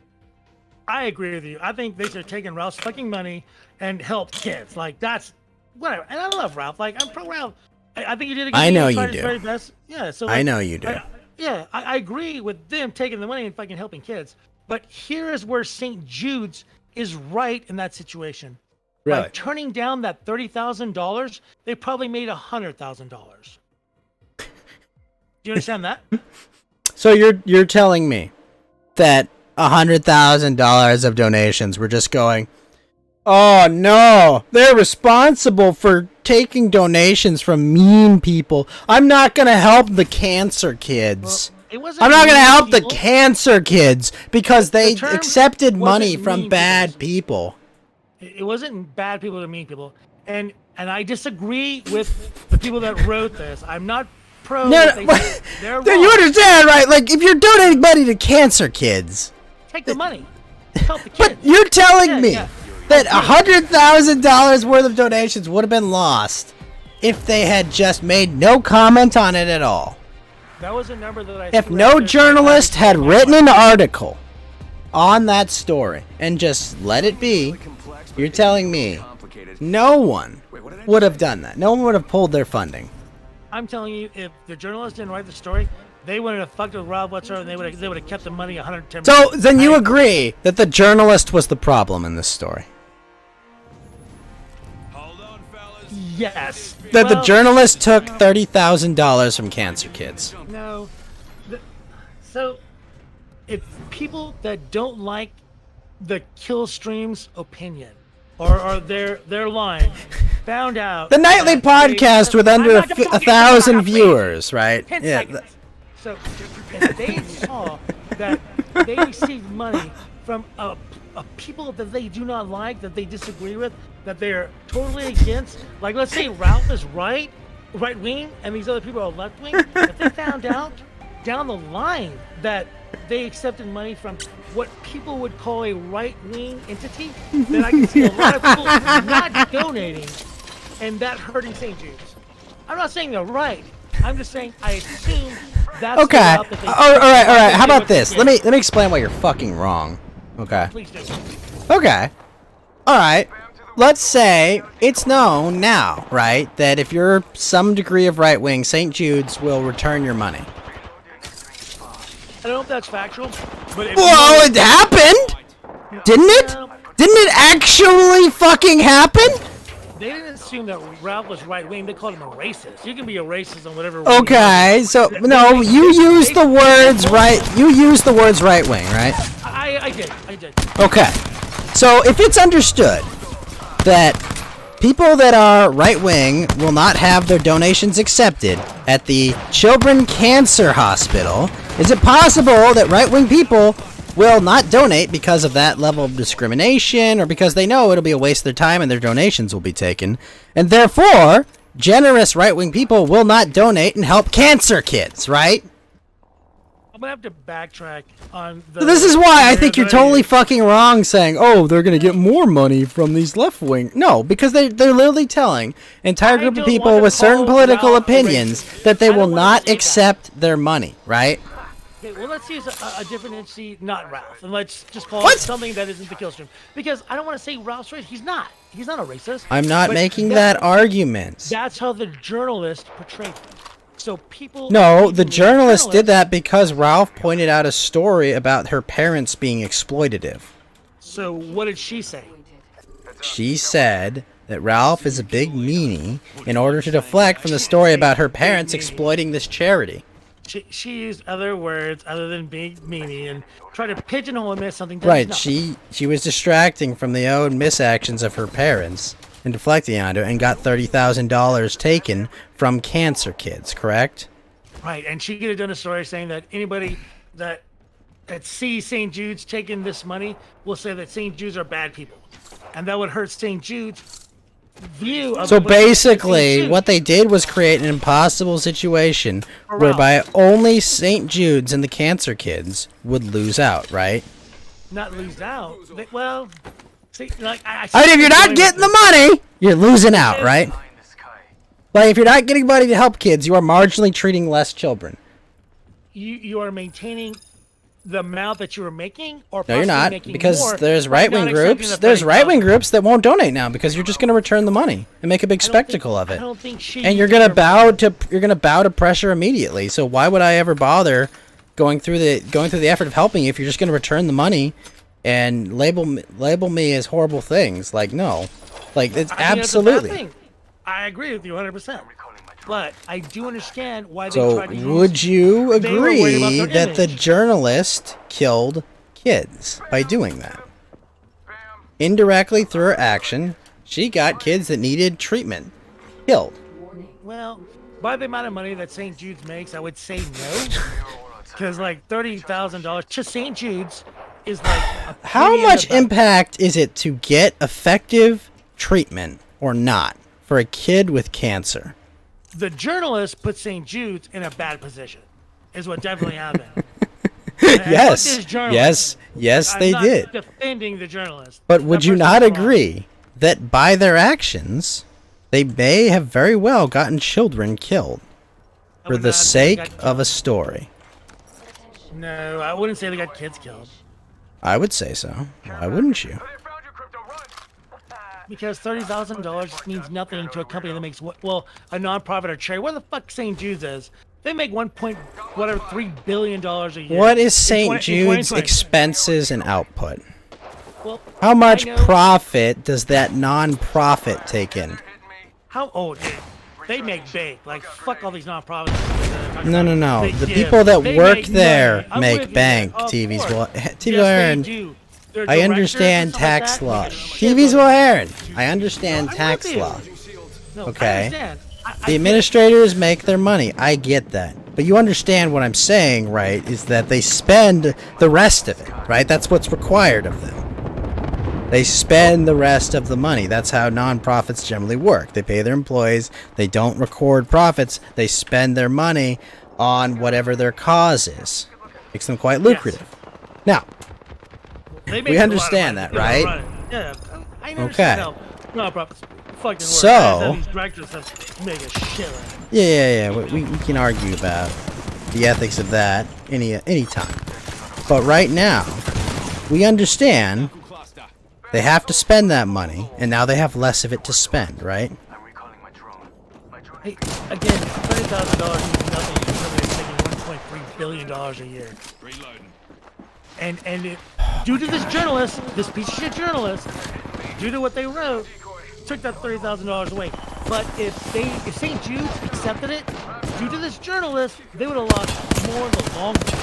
I agree with you. I think they should have taken Ralph's fucking money and helped kids. That's whatever. And I love Ralph. I'm pro Ralph. I think he did a good I know job. you do. Very best. Yeah. So I know you do. I agree with them taking the money and fucking helping kids. But here is where St. Jude's is right in that situation. Really? By turning down that $30,000, they probably made $100,000. Do you understand that? So you're telling me that $100,000 of donations were just going, oh no, they're responsible for taking donations from mean people. I'm not going to help the cancer kids. Well, I'm not going to help the cancer kids because they accepted money from bad people. It wasn't bad people to mean people. And I disagree with the people that wrote this. I'm not pro. No, they're wrong. You understand, right? If you're donating money to cancer kids, take the money. Help the kids. But you're telling me that $100,000 worth of donations would have been lost if they had just made no comment on it at all. That was a number that I. If no journalist had written an article on that story and just let it be, you're telling me no one would have done that. No one would have pulled their funding. I'm telling you, if the journalist didn't write the story, they wouldn't have fucked with Rob whatsoever, and they would have kept the money 110%. So then you agree that the journalist was the problem in this story? Yes. That the journalist took $30,000 from cancer kids. No. So, if people that don't like the kill stream's opinion or they're lying, found out The nightly that podcast with under I'm not fucking- 1,000 viewers, right? 10 Yeah. seconds. So if they saw that they received money from a people that they do not like, that they disagree with, that they're totally against, like let's say Ralph is right wing, and these other people are left wing. If they found out down the line that they accepted money from what people would call a right wing entity, then I can see a lot of people not donating, and that hurting St. Jude's. I'm not saying they're right. I'm just saying I assume that's Okay. the route that they All right. they How do about what they this? did. Let me explain why you're fucking wrong. Okay. Please do. Okay. All right. Let's say it's known now, right, that if you're some degree of right wing, St. Jude's will return your money. I don't know if that's factual, but if Whoa, it happened? Didn't it? Didn't it actually fucking happen? they didn't assume that Ralph was right wing. They called him a racist. You can be a racist on whatever. wing you Okay, so no, you use the words right. You use the words right wing, right? I did. Okay. So if it's understood that people that are right wing will not have their donations accepted at the Children Cancer Hospital, is it possible that right wing people will not donate because of that level of discrimination, or because they know it'll be a waste of their time and their donations will be taken, and therefore generous right wing people will not donate and help cancer kids, right? I'm gonna have to backtrack on the. This is why I think you're narrative that I totally used. fucking wrong saying, oh, they're going to get more money from these left wing. No, because they're literally telling an entire I group of don't people want to with certain call political Ralph a opinions racist. that they I will don't wanna not say that. accept their money, right? Okay, well, let's use a different entity, not Ralph, and let's just call What? it something that isn't the Killstream. Because I don't want to say Ralph's racist. He's not. He's not a racist. I'm not But making that argument. That's how the journalist portrayed it. So people. No, the people- journalist did that because Ralph pointed out a story about her parents being exploitative. So what did she say? She said that Ralph is a big meanie in order to deflect from the story about her parents exploiting this charity. She used other words other than big meanie and tried to pigeonhole him as something. That Right, he's not. she was distracting from the own misactions of her parents and deflecting onto it, and got $30,000 taken from cancer kids, correct? Right, and she could have done a story saying that anybody that sees St. Jude's taking this money will say that St. Jude's are bad people, and that would hurt St. Jude's view of. So what St. basically, Jude's. what they did was create an impossible situation whereby only St. Jude's and the cancer kids would lose out, right? Not lose out. Well, see, like I I mean, if you're not getting the money, you're losing out, right? Like, if you're not getting money to help kids, you are marginally treating less children. You are maintaining the amount that you were making, or No, you're possibly not, making because more there's by right-wing not accepting groups. the There's right-wing 30,000. groups that won't donate now because you're just going to return the money and make a big spectacle of I it. don't think she. And you're going to bow to pressure immediately. So why would I ever bother going through the effort of helping you if you're just going to return the money and label me as horrible things? Like, no. Like, it's I think that's a bad absolutely. thing. I agree with you 100%. But I do understand why they So tried to use. would you they were worried about agree their that the image. journalist killed kids by doing that? Indirectly through her action, she got kids that needed treatment killed. Well, by the amount of money that St. Jude's makes, I would say no. Because like $30,000 to St. Jude's is like. How much impact is it to get effective treatment or not for a kid with cancer? The journalist put St. Jude's in a bad position, is what definitely happened. And Yes, fuck this journalist. yes, I'm they not did. defending the journalist. But would That you person's not wrong. agree that by their actions, they may have very well gotten children killed I for would the not say sake they got of a killed. story? No, I wouldn't say they got kids killed. I would say so. Why wouldn't you? Because $30,000 means nothing to a company that makes well a nonprofit or charity. What the fuck St. Jude's is? They make $3 billion a year. What is In St. 20 in Jude's 2020. expenses and output? Well, How much I know- profit does that non-profit take in? How old? They make big. Like fuck all these nonprofits. No. They The give. people that They work make there money. I'm with make you bank. there. Of TVs course. will. TV Yes, will they earn. do. Their I directors understand and stuff like tax that law. make a shitload TVs of will money. earn. I understand I'm tax with you. law. No, Okay. I understand. The administrators make their money. I get that. But you understand what I'm saying, right? Is that they spend the rest of it, right? That's what's required of them. They spend the rest of the money. That's how nonprofits generally work. They pay their employees. They don't record profits. They spend their money on whatever their cause is. Makes them quite lucrative. Now, They make we a lot of understand money. that, right? Yeah, I understand Okay. how nonprofits fucking work. So- I understand these directors have make a shit. Yeah. We can argue about the ethics of that any time. But right now, we understand they have to spend that money, and now they have less of it to spend, right? Hey, again, $30,000 means nothing to somebody that's making $1.3 billion a year. And due to this journalist, this piece of shit journalist, due to what they wrote, took that $30,000 away. But if St. Jude's accepted it, due to this journalist, they would have lost more in the long term.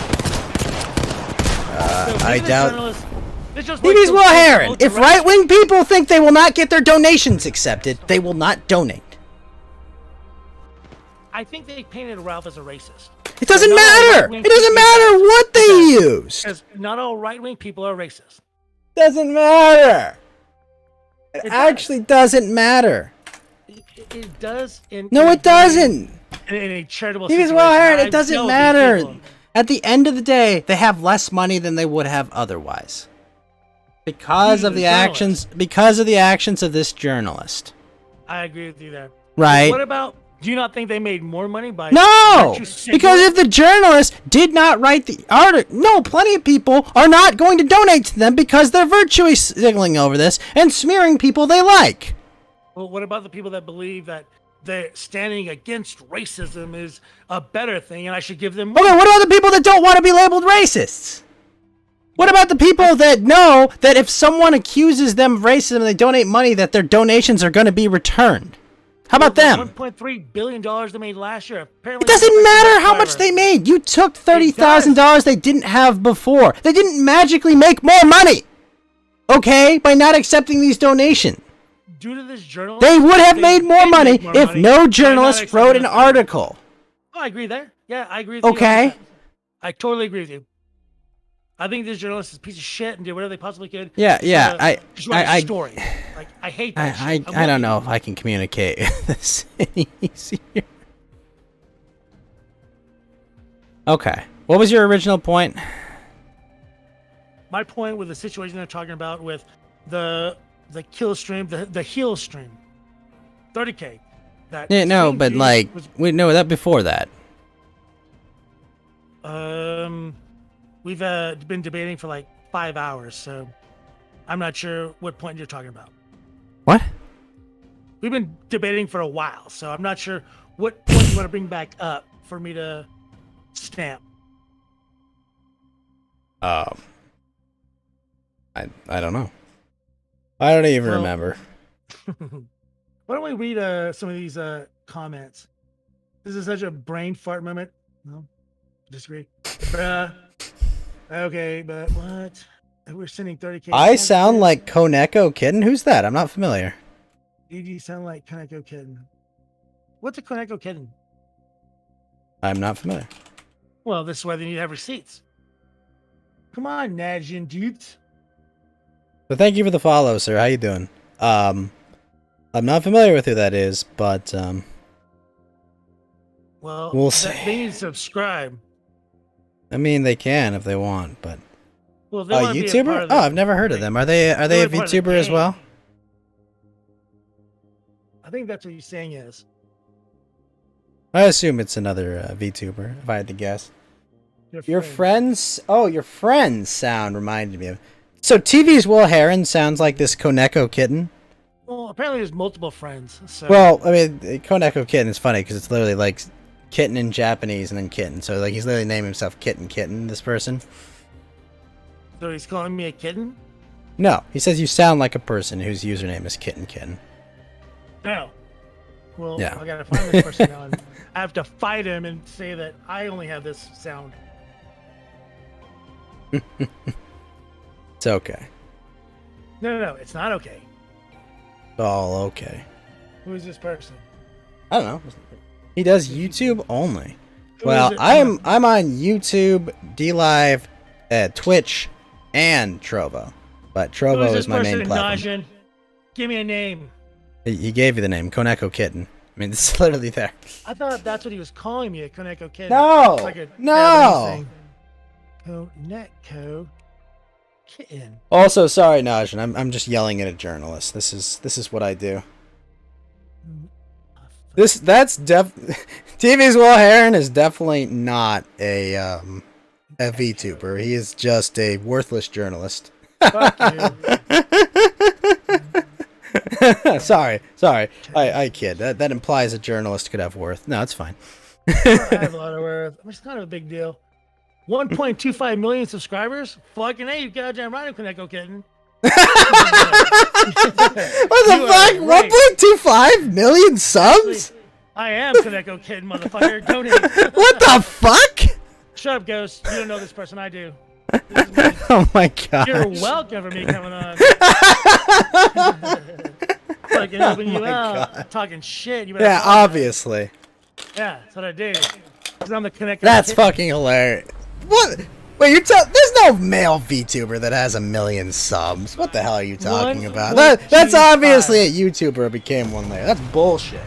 I doubt. TV's TV's Will Heron. If right-wing people think they will not get their donations accepted, they will not donate. I think they painted Ralph as a racist. It doesn't matter. It doesn't matter what they use. Because not all right-wing people are racist. Doesn't matter. It actually doesn't matter. It does. No, it doesn't. In a charitable TV's situation. Will Heron. I've It doesn't known these matter. people. At the end of the day, they have less money than they would have otherwise. Because of the actions of this journalist. I agree with you there. Right. What about? Do you not think they made more money by? No, virtue because signaling? if the journalist did not write the article, no, plenty of people are not going to donate to them because they're virtue signaling over this and smearing people they like. Well, what about the people that believe that they're standing against racism is a better thing, and I should give them more? Okay, what about the people that don't want to be labeled racists? What about the people that know that if someone accuses them of racism and they donate money, that their donations are going to be returned? How about them? $1.3 billion they made last year. Apparently, It doesn't matter how much they made. You took $30,000 they didn't have before. They didn't magically make more money, okay, by not accepting these donations. Due to this journalist, They would have made more did money make more if money no by not journalist accepting wrote an this. article. Oh, I agree there. Yeah, I agree with you. Okay. 100%. I totally agree with you. I think this journalist is a piece of shit and did whatever they possibly could. Yeah. Just write a story. Like, I hate that shit. I don't know if I can communicate this any easier. Okay. What was your original point? My point with the situation they're talking about with the kill stream, the heal stream, 30K. That Yeah, no, St. but Jude's like, was- we know that before that. We've been debating for like 5 hours, so I'm not sure what point you're talking about. What? We've been debating for a while, so I'm not sure what point you want to bring back up for me to stamp. I don't know. I don't even Well- remember. Why don't we read some of these comments? This is such a brain fart moment. No, disagree. Okay, but what? We're sending 30K. I sound like Koneko Kitten? Who's that? I'm not familiar. You sound like Koneko Kitten. What's a Koneko Kitten? I'm not familiar. Well, this is why they need to have receipts. Come on, Najin dudes. But thank you for the follow, sir. How you doing? I'm not familiar with who that is, but Well, we'll see. They need to subscribe. I mean, they can if they want, but Well, if they wanna be a part YouTuber? of the- Oh, I've never heard of them. Are they a They're part of the VTuber as game. well? I think that's what he's saying is. I assume it's another VTuber, if I had to guess. Your friend. friends? Oh, your friends sound reminded me of. So TV's Will Heron sounds like this Koneko Kitten. Well, apparently there's multiple friends. So. Well, I mean, Koneko Kitten is funny because it's literally like kitten in Japanese and then kitten. So like he's literally named himself Kitten, this person. So he's calling me a kitten? No, he says you sound like a person whose username is Kitten. No. Well, Yeah. I gotta find this person now, and I have to fight him and say that I only have this sound. It's okay. No, it's not okay. It's all okay. Who is this person? I don't know. He does YouTube only. Who Well, is it? I'm on YouTube, DLive, Twitch, and Trovo. But Who Trovo is is this my person, main platform. Najin? Give me a name. He gave you the name, Koneko Kitten. I mean, it's literally there. I thought that's what he was calling me, a Koneko Kid. No! It's like a No! Koneko Kitten. Also, sorry, Najin. I'm just yelling at a journalist. This is what I do. That's TV's Will Heron is definitely not a VTuber. He is just a worthless journalist. Fuck you. sorry. I kid. That implies a journalist could have worth. No, it's fine. I have a lot of worth. It's not a big deal. 1.25 million subscribers? Fucking hey, you goddamn right, Koneko Kitten. What the fuck? 1.25 million subs? I am Koneko Kitten, motherfucker. Donate. What the fuck? Shut up, Ghost. You don't know this person. I do. Oh my god. You're welcome for me coming on. Fucking helping you out. Talking shit. You better Yeah, fuck obviously. Yeah, that's what I do. Because I'm the Koneko That's Kitten. fucking hilarious. What? Wait, there's no male VTuber that has 1 million subs. What the hell are you talking about? That's obviously a YouTuber who became one there. That's bullshit.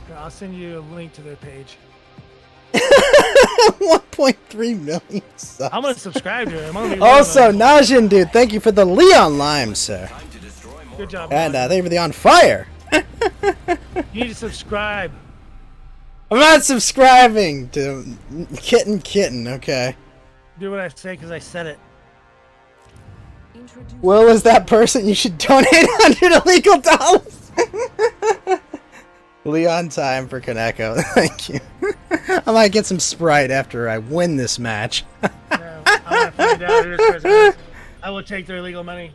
Here, I'll send you a link to their page. 1.3 million subs. I'm gonna subscribe to him. I'm gonna be Also, Najin, dude, thank you for the Leon Lime, sir. good job. And thank you for the On Fire. You need to subscribe. I'm not subscribing to Kitten, okay? Do what I say because I said it. Will is that person you should donate $100 illegal dollars. Leon time for Koneko. Thank you. I might get some Sprite after I win this match. I'm gonna find out who this person is. I will take their illegal money.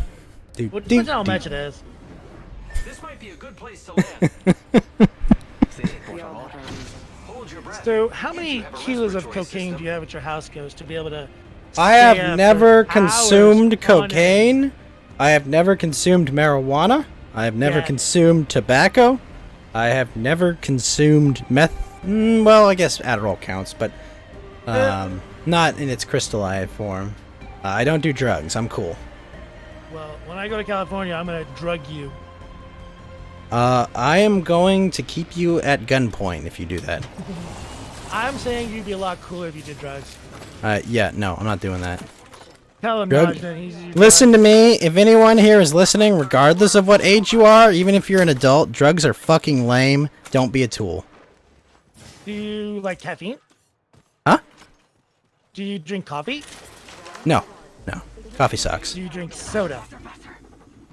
Depends how much it is. This might be a good place to land. Hold your breath. So, how many kilos of cocaine do you have at your house, Ghost, to be able to? I stay have up never for hours consumed on cocaine. end? I have never consumed marijuana. I have never Yeah. consumed tobacco. I have never consumed meth. Well, I guess Adderall counts, but not in its crystallized form. I don't do drugs. I'm cool. Well, when I go to California, I'm gonna drug you. I am going to keep you at gunpoint if you do that. I'm saying you'd be a lot cooler if you did drugs. Yeah, no, I'm not doing that. Tell him, Drug- Najin, he's Listen to me. If anyone here is listening, regardless of what age you are, even if you're an adult, drugs are fucking lame. Don't be a tool. Do you like caffeine? Huh? Do you drink coffee? No. Coffee sucks. Do you drink soda?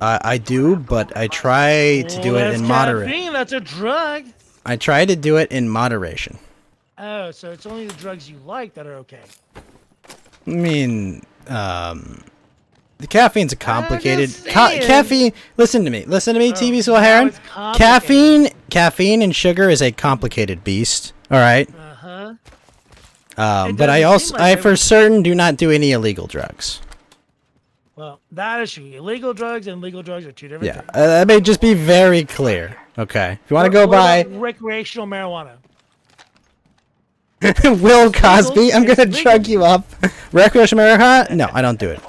I do, but I try to do it that's in moderation. caffeine. That's a drug. I try to do it in moderation. Oh, so it's only the drugs you like that are okay. I mean, the caffeine's a complicated just saying. caffeine. Listen to me, TV Soul now Heron. it's complicated. Caffeine and sugar is a complicated beast. All right. Uh-huh. But I doesn't also, seem like I it for would- certain do not do any illegal drugs. Well, that is true. Illegal drugs and legal drugs are two different Yeah, things. that may just be very clear. Okay, if you want to go What by about recreational marijuana. Will Cosby, I'm It's gonna legal. drug you up. Recreational marijuana? No, I don't do it.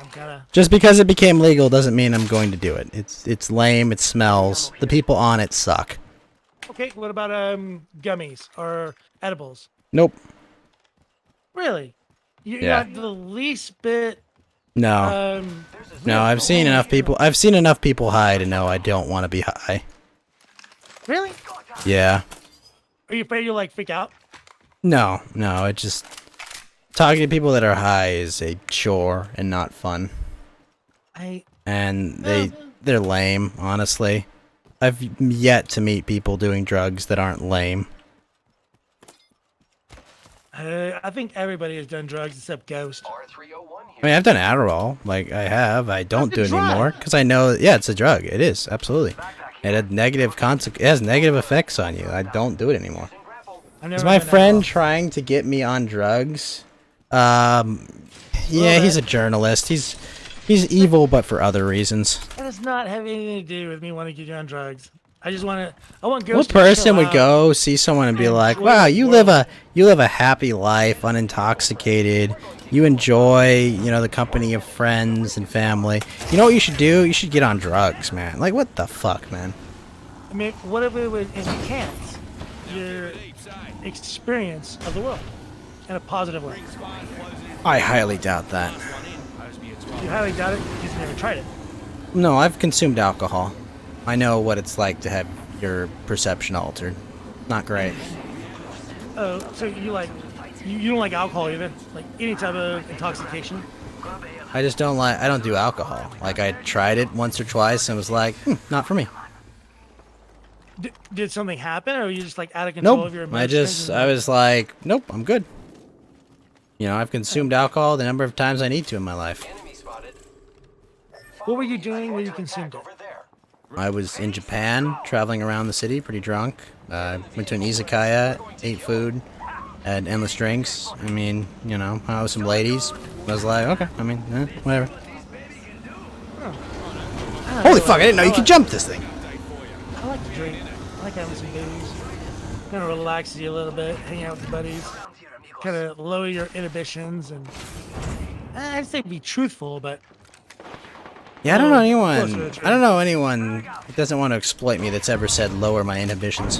I'm kinda... Just because it became legal doesn't mean I'm going to do it. It's lame. It smells. The people on it suck. Okay, what about gummies or edibles? Nope. Really? You're Yeah. not the least bit. No. No. I've seen enough people. I've seen enough people high to know I don't want to be high. Really? Yeah. Are you afraid you'll like freak out? No. It just talking to people that are high is a chore and not fun. And they're lame. Honestly, I've yet to meet people doing drugs that aren't lame. I think everybody has done drugs except Ghost. I mean, I've done Adderall. Like, I have. I don't do That's it a drug. anymore. Because I know, yeah, it's a drug. It is, absolutely. It had it has negative effects on you. I don't do it anymore. I've never Is my done friend Adderall. trying to get me on drugs? Yeah, he's a journalist. He's evil, but for other reasons. That does not have anything to do with me wanting to get you on drugs. I just want to. I want What Ghost to person chill would out. go see someone and be and like, enjoy "Wow, the you world." live a happy life, unintoxicated. You enjoy, the company of friends and family. You know what you should do? You should get on drugs, man. Like, what the fuck, man? I mean, what if it would enhance your experience of the world in a positive way? I highly doubt that. You highly doubt it because you never tried it. No, I've consumed alcohol. I know what it's like to have your perception altered. Not great. Oh, so you like you don't like alcohol either? Like any type of intoxication? I just don't like. I don't do alcohol. Like I tried it once or twice and was like, not for me. Did something happen, or were you just like out of control Nope. of your emotions? I was like, nope, I'm good. I've consumed alcohol the number of times I need to in my life. What were you doing when you consumed it? I was in Japan, traveling around the city, pretty drunk. Went to an izakaya, ate food, had endless drinks. I mean, I was some ladies. I was like, okay, whatever. Holy fuck, I didn't know you could jump this thing. I like to drink. I like having some booze. Kind of relaxes you a little bit, hang out with your buddies. Kind of lower your inhibitions and I'd say be truthful, but Yeah, I don't know anyone. closer to the truth. I don't know anyone that doesn't want to exploit me that's ever said lower my inhibitions.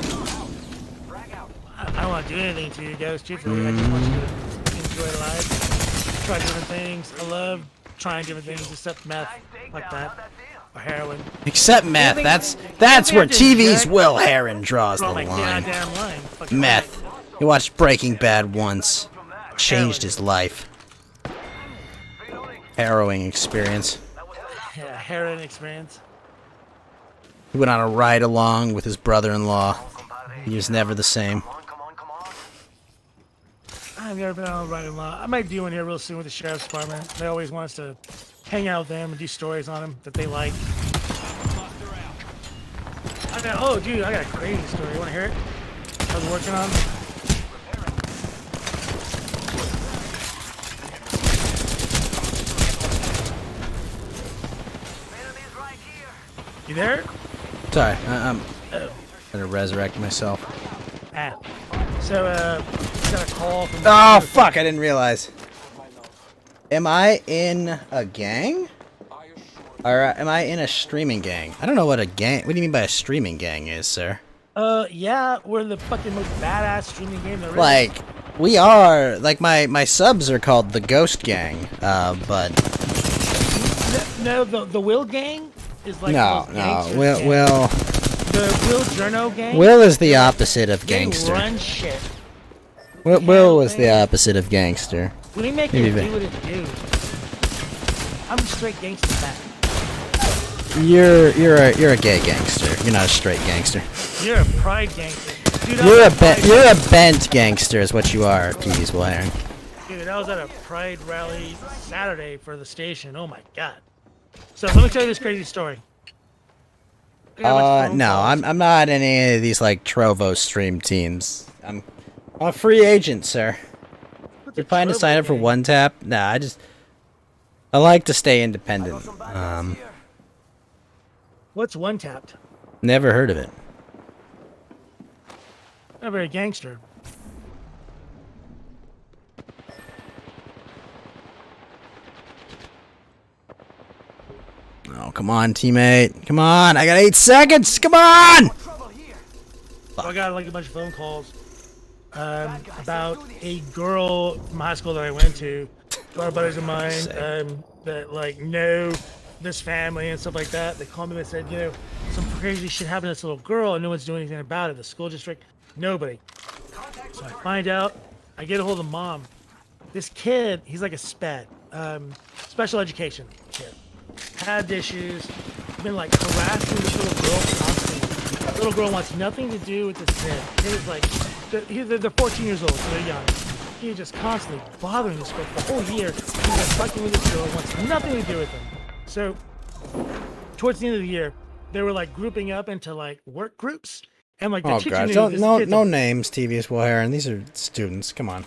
I don't want to do anything to you guys, truthfully. I just want you to enjoy life, try different things. I love trying different things, except meth, like that, or heroin. Except meth. Anything- That's where anything I did, TV's Jack. Will Heron draws the Oh my line. goddamn line. Fucking Meth. He watched Breaking Bad once. Changed his life. Harrowing experience. Yeah, heroin experience. He went on a ride along with his brother-in-law. He was never the same. I've never been on a ride along. I might do one here real soon with the sheriff's department. They always want us to hang out with them and do stories on them that they like. Oh, dude, I got a crazy story. You want to hear it? I was working on. You there? Sorry, I'm gonna resurrect myself. Ah. So, got a call from. Oh, fuck, I didn't realize. Am I in a gang? Or am I in a streaming gang? I don't know what a gang... What do you mean by a streaming gang is, sir? Yeah, we're the fucking most badass streaming game there is. Like, we are... Like, my subs are called the Ghost Gang, but... No, the Will Gang is like No, the most no, gangster gang. Will... The Will Journo Gang. Will is the opposite of They gangster. run shit. Will is the opposite of gangster. When they make Maybe it they- do what it do, I'm a straight gangster back. You're a gay gangster. You're not a straight gangster. You're a pride gangster. Dude, I was at You're a bent gangster is what you are, TV's Will Heron. Dude, I was at a pride rally Saturday for the station. Oh my god. So let me tell you this crazy story. I got a bunch of phone No, calls. I'm not in any of these like Trovo stream teams. I'm a free agent, sir. What's You're a planning to Trovo sign up for gang? One Tap? Nah, I like to stay independent. What's One Tapped? Never heard of it. Not very gangster. Oh, come on, teammate. Come on, I got 8 seconds. Come on! So I got like a bunch of phone calls about a girl from high school that I went to. A lot of buddies of mine that like know this family and stuff like that. They called me and said, some crazy shit happened to this little girl and no one's doing anything about it. The school district, nobody. So I find out, I get a hold of mom. This kid, he's like a SPED, special education kid. Had issues, been like harassing this little girl constantly. The little girl wants nothing to do with this kid. Kid is like, they're 14 years old, so they're young. He's just constantly bothering this girl for the whole year. He's been fucking with this girl, wants nothing to do with him. So, towards the end of the year, they were like grouping up into like work groups, and like the Oh teacher god, knew this kid's no names, TV's Will Heron. These are students. Come on.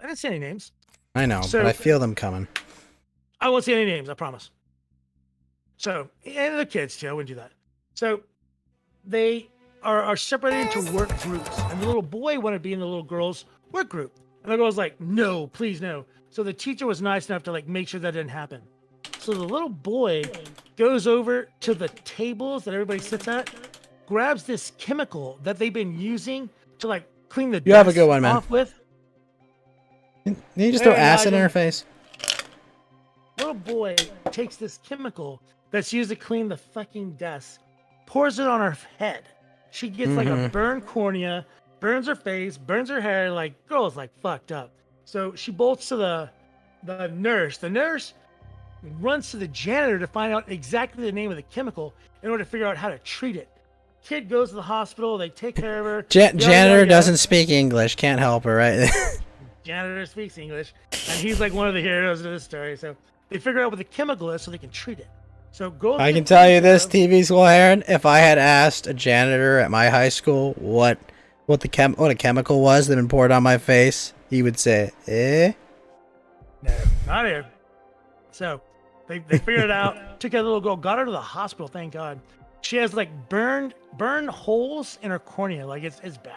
I didn't say any names. I know, So- but I feel them coming. I won't say any names, I promise. So, and the kids too, I wouldn't do that. So, they are separated into work groups, and the little boy wanted to be in the little girl's work group, and the girl's like, no, please no. So the teacher was nice enough to like make sure that didn't happen. So the little boy goes over to the tables that everybody sits at, grabs this chemical that they've been using to like clean the You have a dust good one, man. off with. Did you just throw acid in her face? Little boy takes this chemical that's used to clean the fucking desk, pours it on her head. She gets like a burned cornea, burns her face, burns her hair. Like, girl's like fucked up. So she bolts to the nurse. The nurse runs to the janitor to find out exactly the name of the chemical in order to figure out how to treat it. Kid goes to the hospital. They take care of her. Janitor doesn't speak English. Can't help her, right? Janitor speaks English, and he's like one of the heroes of this story. So they figure out what the chemical is so they can treat it. So go. I can tell you this, TV School Heron. If I had asked a janitor at my high school what a chemical was that had been poured on my face, he would say, "Eh." No, not here. So they figured it out. Took care of the little girl. Got her to the hospital. Thank God. She has like burned holes in her cornea. Like it's bad.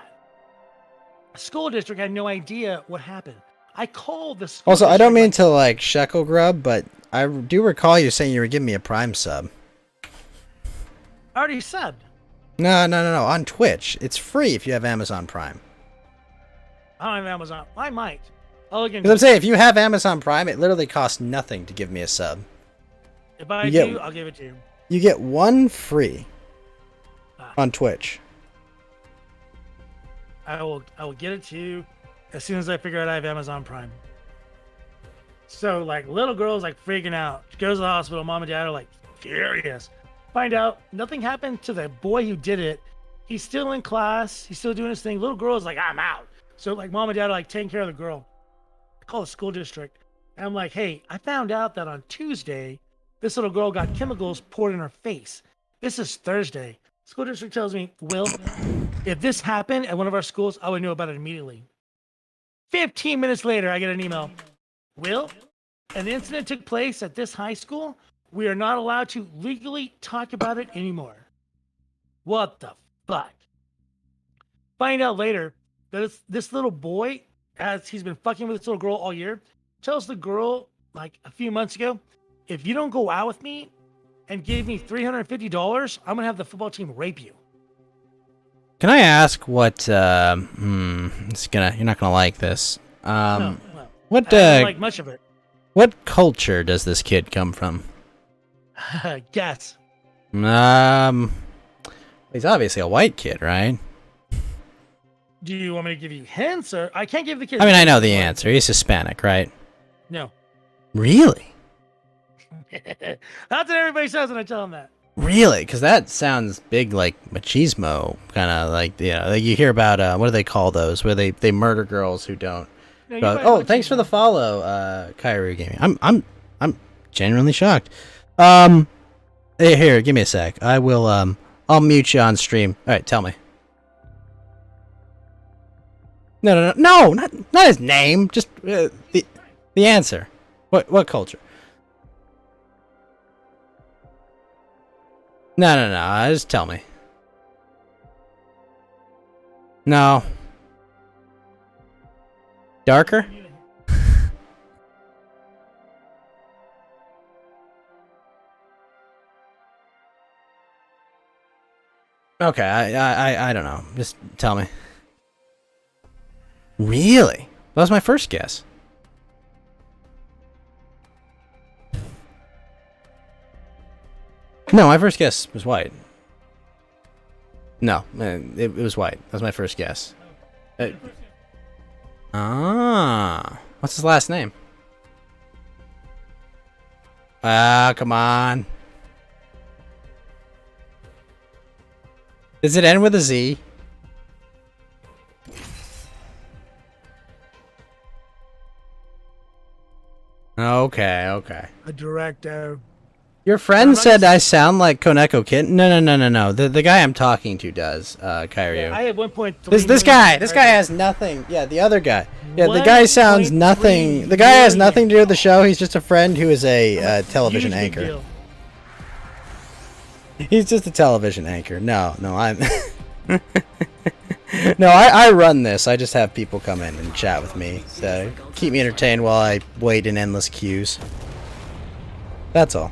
The school district had no idea what happened. I called the school. Also, I don't district, mean to like shekel grub, but I do recall you saying you were giving me a Prime sub. I already subbed. No. On Twitch, it's free if you have Amazon Prime. I don't have Amazon. I might. I'll look into Because I'm saying, if you have Amazon Prime, it literally costs nothing to give me a sub. If I do, I'll give it to you. You get one free on Twitch. I will get it to you as soon as I figure out I have Amazon Prime. So like little girl's like freaking out. She goes to the hospital. Mom and dad are like furious. Find out nothing happened to the boy who did it. He's still in class. He's still doing his thing. Little girl's like, I'm out. So like mom and dad are like taking care of the girl. I call the school district. And I'm like, hey, I found out that on Tuesday, this little girl got chemicals poured in her face. This is Thursday. School district tells me, Will, if this happened at one of our schools, I would know about it immediately. 15 minutes later, I get an email. Will, an incident took place at this high school. We are not allowed to legally talk about it anymore. What the fuck? Find out later that this little boy, as he's been fucking with this little girl all year, tells the girl like a few months ago, if you don't go out with me and give me $350, I'm gonna have the football team rape you. Can I ask what? You're not gonna like this. No. What? I don't like much of it. What culture does this kid come from? Guess. He's obviously a white kid, right? Do you want me to give you hints, or I can't give the kid? I mean, I know the answer. He's Hispanic, right? No. Really? That's what everybody says when I tell them that. Really? Because that sounds big, like machismo, kind of like, you know, like you hear about what do they call those, where they murder girls who don't. No, Thanks for the follow, Kairu Gaming. I'm genuinely shocked. Here, give me a sec. I will I'll mute you on stream. All right, tell me. No, not his name. Just the answer. What culture? No. Just tell me. No. Darker? Okay, I don't know. Just tell me. Really? That was my first guess. No, my first guess was white. No, it was white. That was my first guess. What's his last name? Come on. Does it end with a Z? Okay. A director. Your friend said I sound like Koneko Kid. No. The guy I'm talking to does, Kyryu. Yeah, I have 1.3 This guy has nothing. Yeah, the other guy. Yeah, the guy sounds nothing. The guy has nothing to do with the show. He's just a friend who is a television anchor. He's just a television anchor. No, I'm... No, I run this. I just have people come in and chat with me. So keep me entertained while I wait in endless queues. That's all.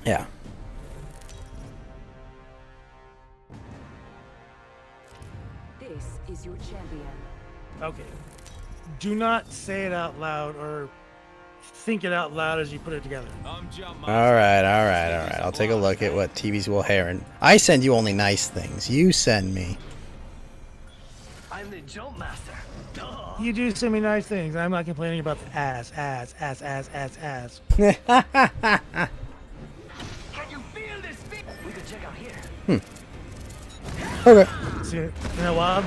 Yeah. This is your champion. Okay. Do not say it out loud or think it out loud as you put it together. Alright. I'll take a look at what TV's Will Heron. I send you only nice things. You send me. I'm the jump master. Duh. You do send me nice things. I'm not complaining about the ass. Can you feel this beat? We could check out here. Okay. See, you know what?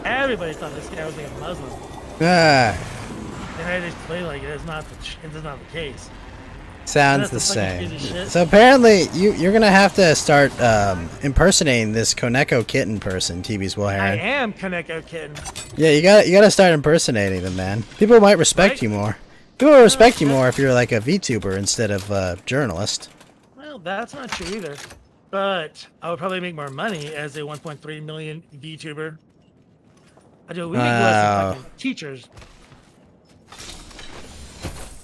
Everybody thought this guy was like a Muslim. Ah, And I just play like it is not the case. sounds That's the the fucking same. piece of shit. So apparently you're gonna have to start impersonating this Koneko Kitten person, TV's Will I Heron. am Kaneko Kitten. Yeah, you gotta start impersonating them, man. People might respect Right? you more. People will respect you more if you're like a VTuber instead of a journalist. Well, that's not true either. But I would probably make more money as a 1.3 million VTuber. We make less Wow. than fucking teachers.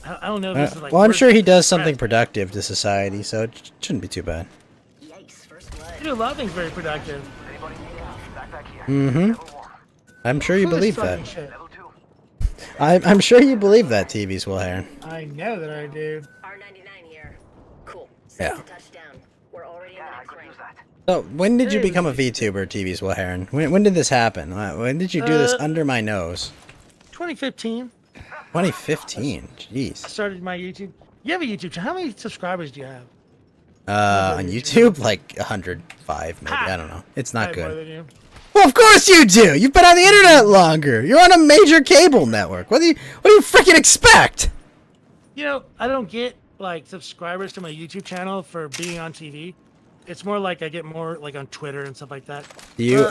I don't know if this is like. Well, I'm worth sure he does stress. something productive to society, so it shouldn't be too bad. You do a lot of things very productive. Mm-hmm. I'm sure you Foolish believe fucking that. shit. I'm sure you believe that, TV's Will Heron. I know that I do. R99 here. Cool. Yeah. Set to touchdown. We're already in the next ring. So, when did you become a VTuber, TV's Will Heron? When did this happen? When did you do this under my nose? 2015. 2015. Jeez. I started my YouTube. You have a YouTube channel. How many subscribers do you have? On YouTube, like 105, maybe. I don't know. It's not Probably more good. than you. Well, of course you do. You've been on the internet longer. You're on a major cable network. What do you freaking expect? You know, I don't get like subscribers to my YouTube channel for being on TV. It's more like I get more like on Twitter and stuff like that.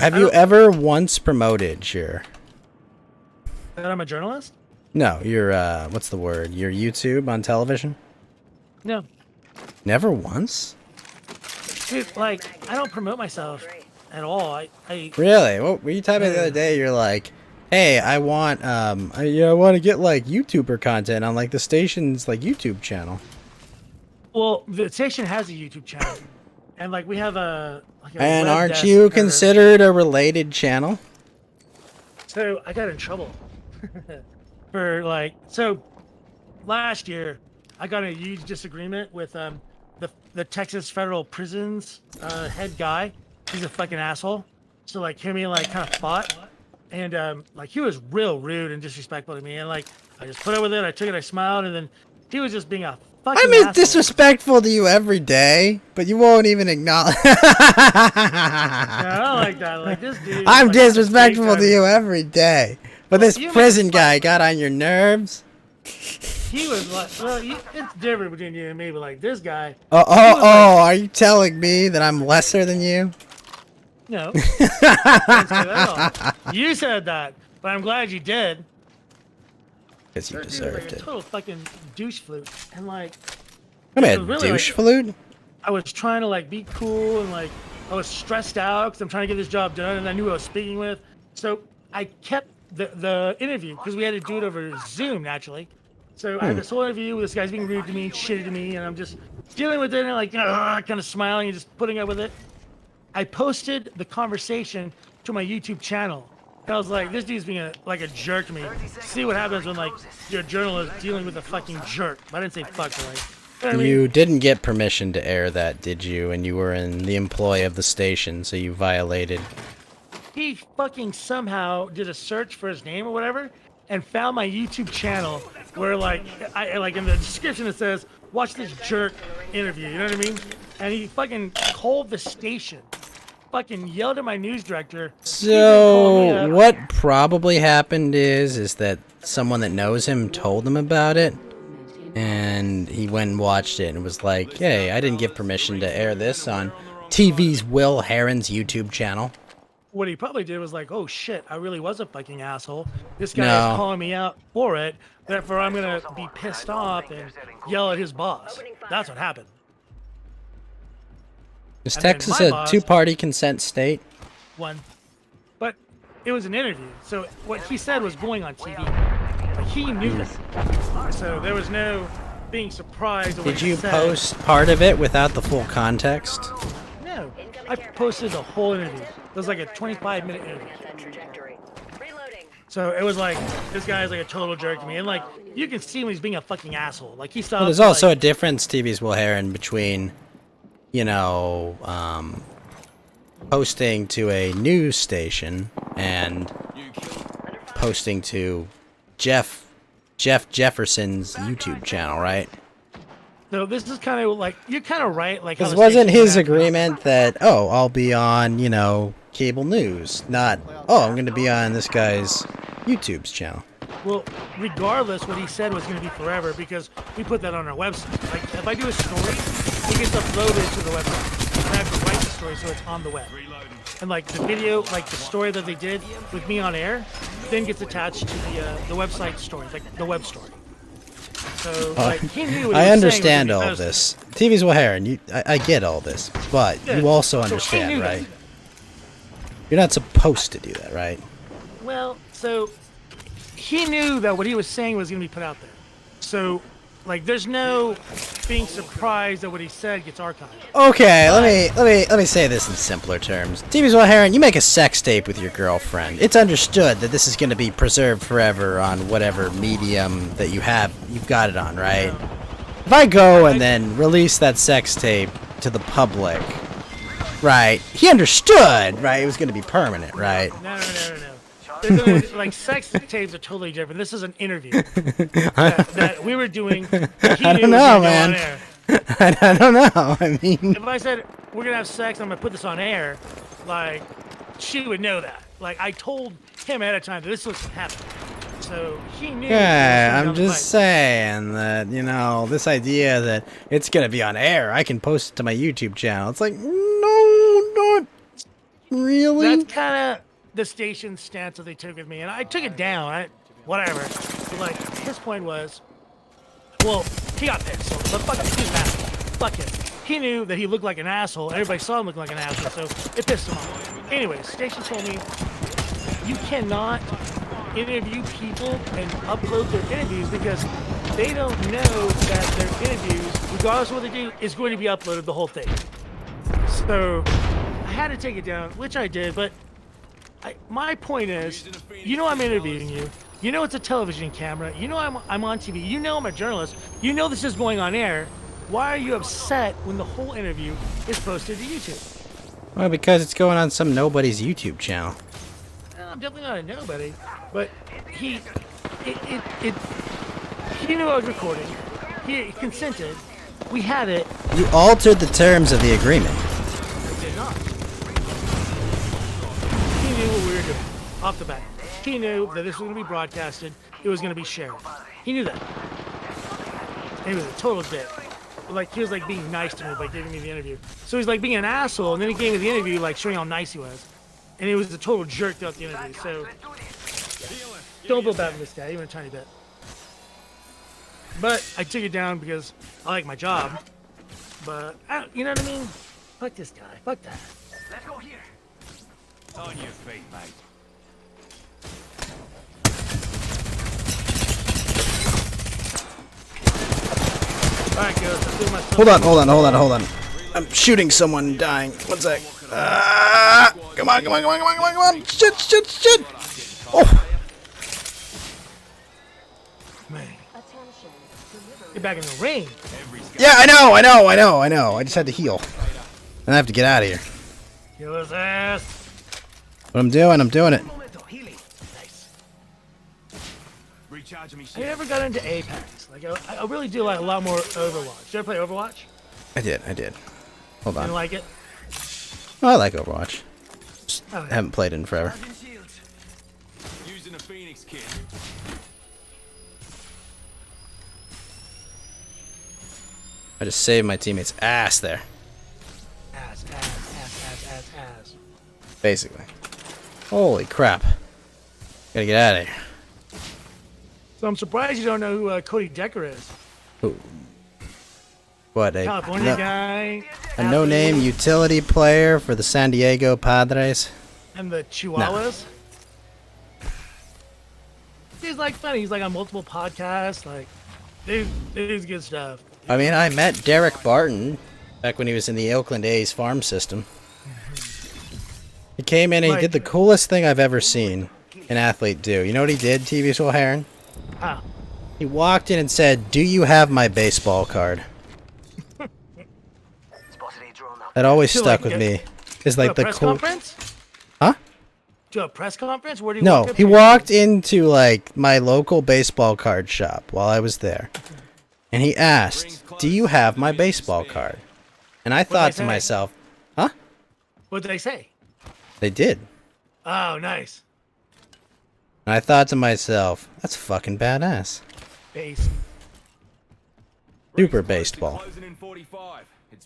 Have you ever once promoted your? That I'm a journalist? No, your what's the word? Your YouTube on television? No. Never once? Dude, like I don't promote myself at all. I Really? What were you typing the other day? You're like, hey, I want I want to get like YouTuber content on like the station's like YouTube channel. Well, the station has a YouTube channel, and like we have a. Like a And web aren't desk you or- considered a related channel? So I got in trouble for like last year I got in a huge disagreement with the Texas federal prisons head guy. He's a fucking asshole. So like him and me like kind of fought, and like he was real rude and disrespectful to me, and like I just put up with it. I took it. I smiled, and then he was just being a fucking I'm asshole. disrespectful to you every day, but you won't even acknowledge. Yeah, I don't like that. Like this dude. I'm like, disrespectful to big you every day, but this you prison made- guy got on your nerves. He was like, well, it's different between you and me, but like this guy. Are you telling me that I'm lesser than you? No. Didn't say that at all. You said that, but I'm glad you did. Because you He was deserved like a it. total fucking douche flute, and like I mean, it a was really, douche like- flute? I was trying to like be cool and like I was stressed out because I'm trying to get this job done, and I knew who I was speaking with. So I kept the interview because we had to do it over Zoom naturally. So I had this whole interview with this guy's being rude to me, shitty to me, and I'm just dealing with it and like kind of smiling and just putting up with it. I posted the conversation to my YouTube channel. And I was like, this dude's being like a jerk to me. See what happens when like you're a journalist dealing with a fucking jerk. But I didn't say fuck, but like. You know what I mean? You didn't get permission to air that, did you? And you were in the employ of the station, so you violated. He fucking somehow did a search for his name or whatever and found my YouTube channel where like I like in the description it says watch this jerk interview, you know what I mean? And he fucking called the station, fucking yelled at my news director. He then called me So up. what probably happened is that someone that knows him told him about it, and he went and watched it and was like, "Hey, I didn't give permission to air this on TV's Will Heron's YouTube channel." what he probably did was like, oh shit, I really was a fucking asshole. This guy No. is calling me out for it. Therefore, I'm gonna be pissed off and yell at his boss. That's what happened. Is And then Texas my a boss- two-party consent state? One, but it was an interview, so what he said was going on TV. Like, he knew that, so there was no being surprised. At what Did he you said. post part of it without the full context? No, I posted the whole interview. It was like a 25-minute interview. So it was like, this guy's like a total jerk to me. And like, you can see when he's being a fucking asshole. Like, he stopped. Well, there's also a difference, TV's Will Heron, between, you know, posting to a news station and posting to Jeff Jefferson's YouTube channel, right? No, this is kind of like, you're kind of right. Like, how Because the wasn't station his acted. agreement that, oh, I'll be on, you know, cable news, not, oh, I'm going to be on this guy's YouTube's channel. Well, regardless, what he said was going to be forever because we put that on our website. Like, if I do a story, it gets uploaded to the website. And I have to write the story so it's on the web. And like the video, like the story that they did with me on air, then gets attached to the website story, like the web story. So like he knew what he I was understand saying was all gonna of be this. TV's Will Heron, I get all this, but Yeah, you also so he understand, knew that. right? You're not supposed to do that, right? Well, so he knew that what he was saying was going to be put out there. So, like, there's no being surprised that what he said gets archived. Okay, let me say this in simpler terms. TV's Will Heron, you make a sex tape with your girlfriend. It's understood that this is going to be preserved forever on whatever medium that you've got it on, right? If I go and then release that sex tape to the public, right? He understood, right? It was going to be permanent, right? No. Like, sex tapes are totally different. This is an interview that we were doing. I don't know, man. I don't know. I mean, If I said we're gonna have sex, I'm gonna put this on air, like she would know that. Like I told him ahead of time that this was gonna happen, so he knew. yeah, I'm just saying that, you know, this idea that it's gonna be on air, I can post it to my YouTube channel. It's like, no, not really. That's kind of the station's stance that they took with me, and I took it down. Whatever. Like his point was, well, he got pissed. But fuck it, he's mad. Fuck him. He knew that he looked like an asshole. Everybody saw him look like an asshole, so it pissed him off. Anyways, station told me you cannot interview people and upload their interviews because they don't know that their interviews, regardless of what they do, is going to be uploaded, the whole thing. So I had to take it down, which I did, but my point is, you know I'm interviewing you. You know it's a television camera. You know I'm on TV. You know I'm a journalist. You know this is going on air. Why are you upset when the whole interview is posted to YouTube? Well, because it's going on some nobody's YouTube channel. I'm definitely not a nobody, but he knew I was recording. He consented. We had it. You altered the terms of the agreement. I did not. He knew what we were doing off the bat. He knew that this was going to be broadcasted. It was going to be shared. He knew that. And he was a total dick. Like, he was like being nice to me by giving me the interview. So he's like being an asshole, and then he gave me the interview, like showing how nice he was. And he was a total jerk throughout the interview. So don't feel bad for this guy, even a tiny bit. But I took it down because I like my job. But you know what I mean? Fuck this guy. Fuck that. Let's go here. On your feet, mate. Alright, guys, I'm doing my stuff. Hold on. I'm shooting someone dying. One sec. Come on. Shit. Oh. Man. Get back in the ring. Yeah, I know. I just had to heal. And I have to get out of here. Kill his ass. What I'm doing it. Recharge me. I never got into Apex. Like, I really do like a lot more Overwatch. Did you ever play Overwatch? I did. Hold on. Didn't like it? Oh, I like Overwatch. Just Oh, yeah. haven't played it in forever. Using a Phoenix kit. I just saved my teammate's ass there. Ass. Basically. Holy crap. Gotta get out of here. So I'm surprised you don't know who Cody Decker is. Who? What, California guy. a no-name utility player for the San Diego Padres? And the Chihuahuas. He's like funny. He's like on multiple podcasts. Like, dude's good stuff. I mean, I met Derek Barton back when he was in the Oakland A's farm system. He came in and he did the coolest thing I've ever seen an athlete do. You know what he did, TV Soul Heron? How? He walked in and said, "Do you have my baseball card?" That always stuck with me. It's like the cool. Conference? Huh? Do a press conference? Where do you No, walk up he to? walked into like my local baseball card shop while I was there, and he asked, "Do you have my baseball card?" And I thought to myself, "Huh?" What did they say? They did. Oh, nice. And I thought to myself, "That's fucking badass." Base. Super baseball.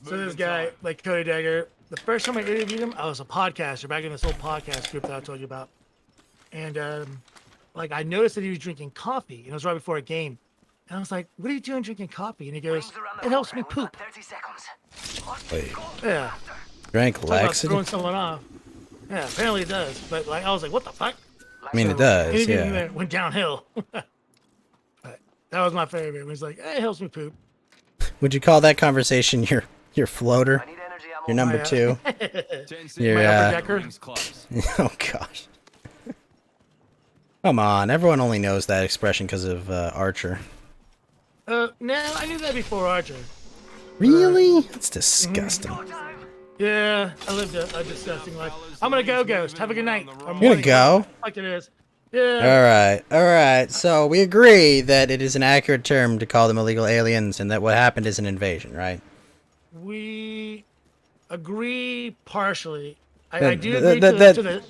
So this guy, like Cody Dagger, the first time I interviewed him, I was a podcaster back in this old podcast group that I told you about. And like I noticed that he was drinking coffee, and it was right before a game. And I was like, "What are you doing drinking coffee?" And he goes, "It helps me poop." Wait. Yeah. Drank Talk about laxative? throwing someone off. Yeah, apparently it does. But like I was like, "What the fuck?" I mean, it does, Anything yeah. that went downhill. But that was my favorite. It was like, "It helps me poop." Would you call that conversation your floater? Your number two? Your, My upper decker. Oh, gosh. Come on, everyone only knows that expression because of Archer. No, I knew that before Archer. Really? That's disgusting. Yeah, I lived a disgusting life. I'm gonna go, Ghost. Have a good night. You're gonna go? Like it is. Yeah. Alright. So we agree that it is an accurate term to call them illegal aliens and that what happened is an invasion, right? We agree partially. The- I do the- agree the- to the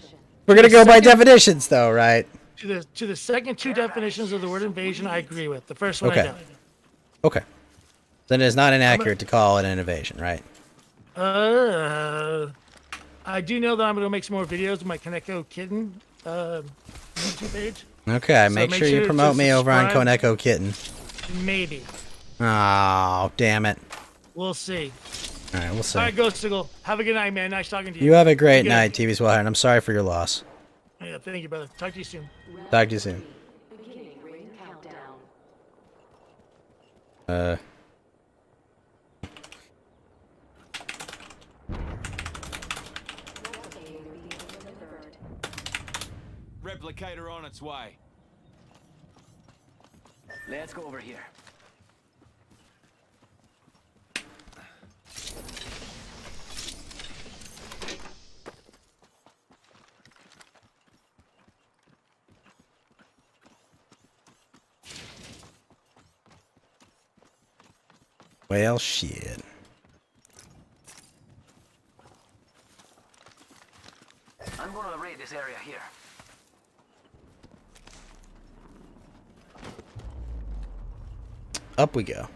We're gonna the go by second- definitions, though, right? to the second two definitions of the word invasion. I agree with the first one. I Okay. don't. Okay. Then it's not inaccurate to call it an invasion, right? I do know that I'm gonna make some more videos with my Kaneko Kitten YouTube page. Okay, So make sure you to promote me over on subscribe. Koneko Kitten. Maybe. Oh, damn it. We'll see. Alright, we'll see. All right, Ghost Sigil. Have a good night, man. Nice talking to you. You have a great Good. night, TV Swellheart, and I'm sorry for your loss. Yeah, thank you, brother. Talk to you soon. Talk to you soon. Replicator on its way. Let's go over here. Well, shit. I'm gonna raid this area here. Up we go.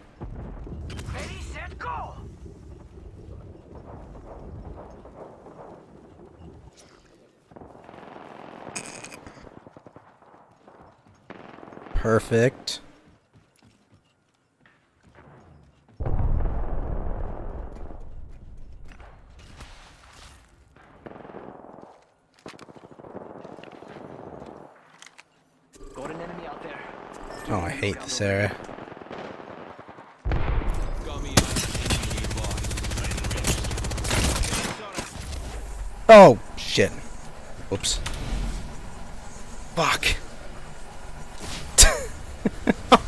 Ready, set, go! Perfect. Got an enemy out there. Oh, I hate this area. Oh, shit. Oops. Fuck.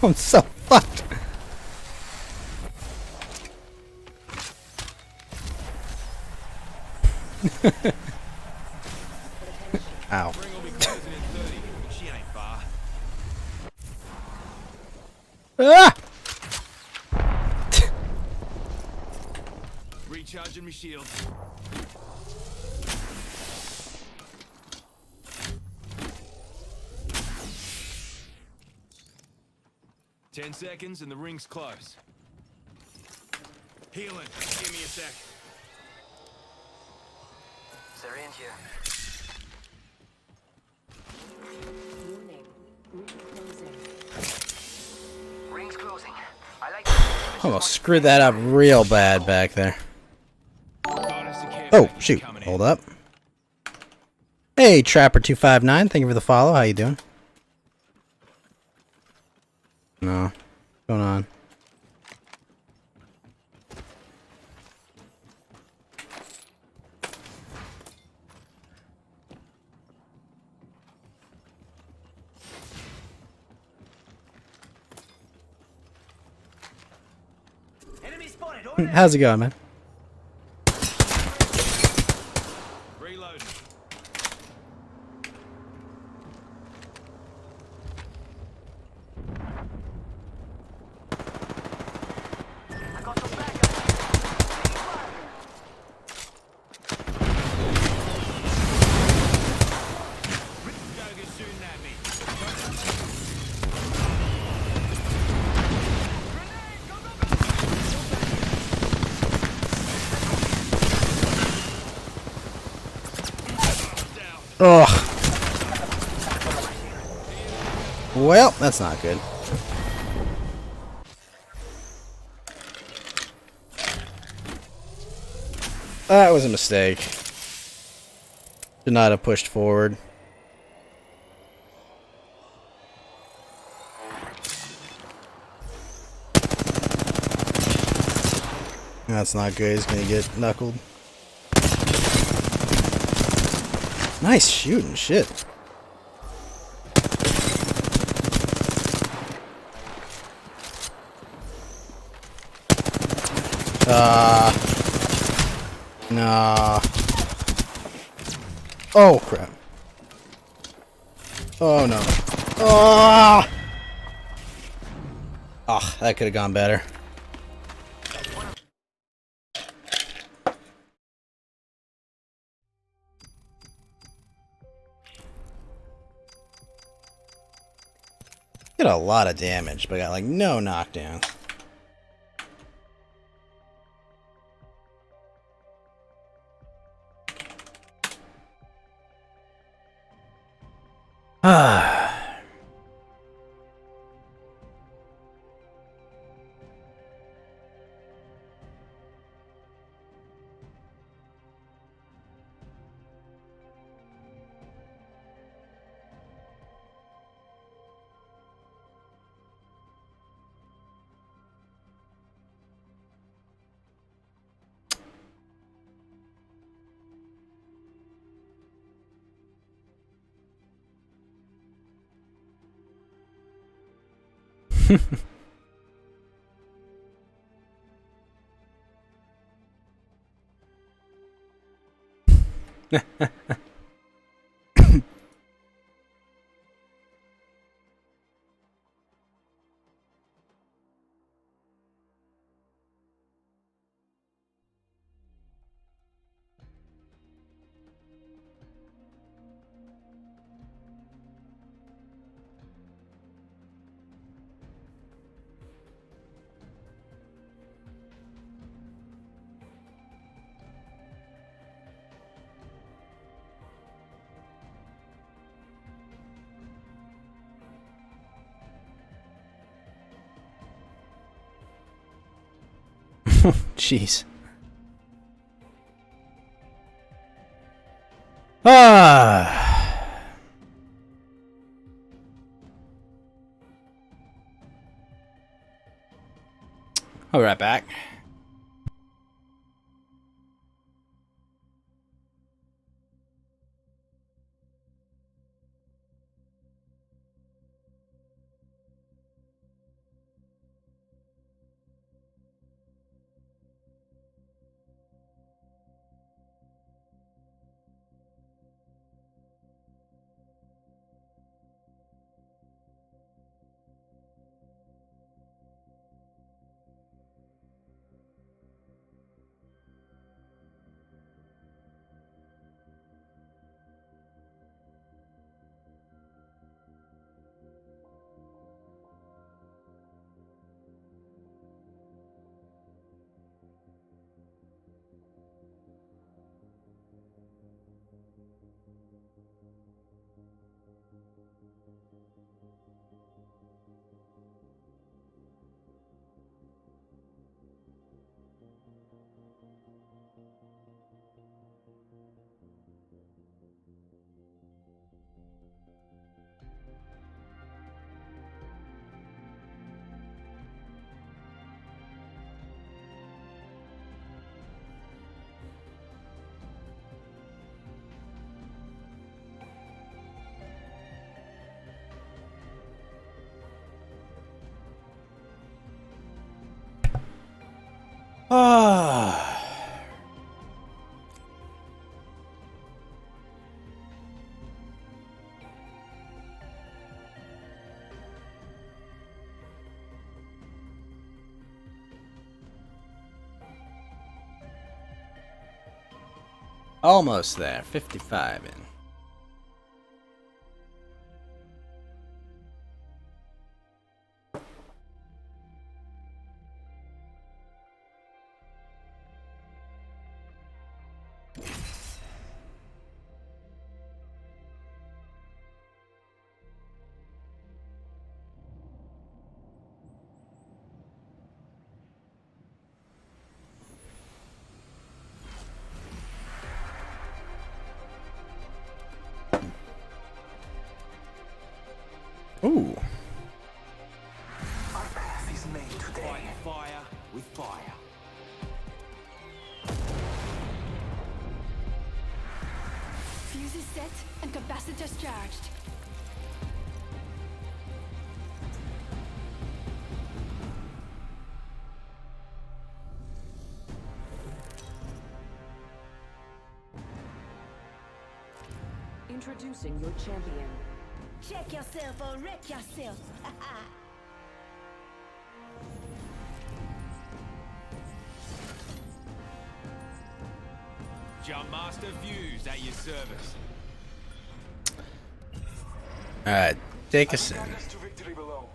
I'm so fucked. Ow. She ain't far. Ah! Recharging my shield. Ten seconds and the ring's close. Healing. Give me a sec. Syringe here. interesting. I like Almost screwed that up real bad back there. Oh, shoot. Hold up. Hey, Trapper259. Thank you for the follow. How you doing? No. What's going on? Enemy spotted. Over there. How's it going, man? Reloading. I got some backup. Joker's shooting at me. Ugh. Well, that's not good. That was a mistake. Should not have pushed forward. That's not good. He's gonna get knuckled. Nice shooting, shit. Nah. Oh, crap. Oh, no. Oh! Oh, that could have gone better. Did a lot of damage, but got like no knockdown. Ah. Jeez. Ah. I'll be right back. Ah. Almost there. 55 in. Ooh. Our path is made today. Fire with fire. Fuses set and capacitors charged. Introducing your champion. Check yourself or wreck yourself. Jumpmaster Views at your service. Alright, take us in. To victory below.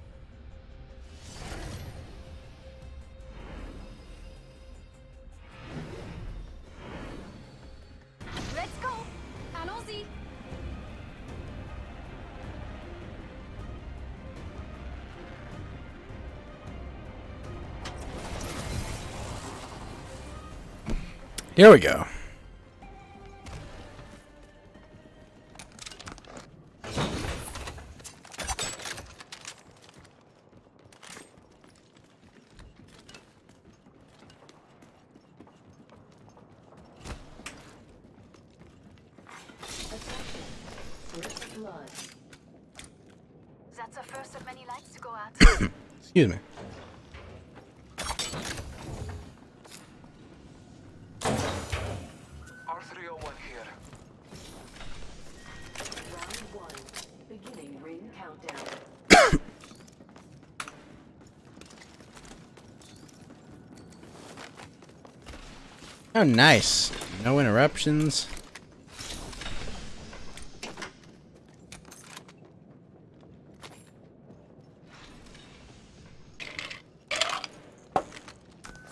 Let's go. Allons-y. Here we go. First blood. That's the first of many lights to go out. Excuse me. R301 here. Round 1. Beginning ring countdown. Oh, nice. No interruptions.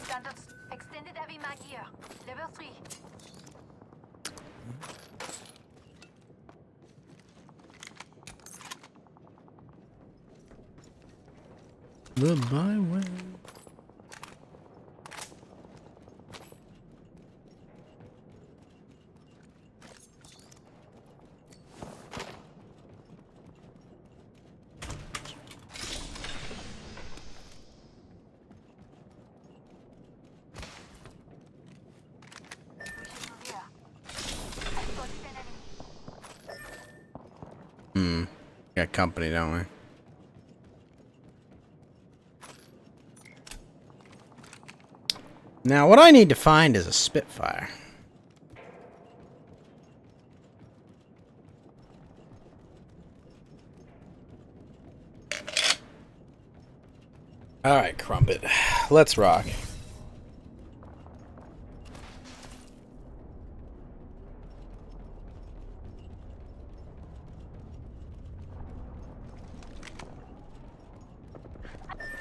Standards. Extended heavy mag here. Level 3. The byway. Got company, don't we? Now, what I need to find is a Spitfire. Alright, Crumpet. Let's rock.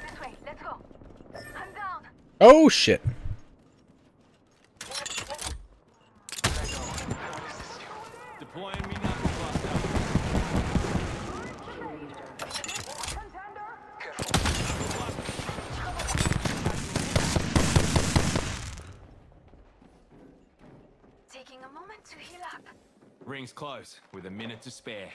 This way. Let's go. I'm down. Oh, shit. Deploying me knuckle buster. Taking a moment to heal up. Ring's close, with a minute to spare.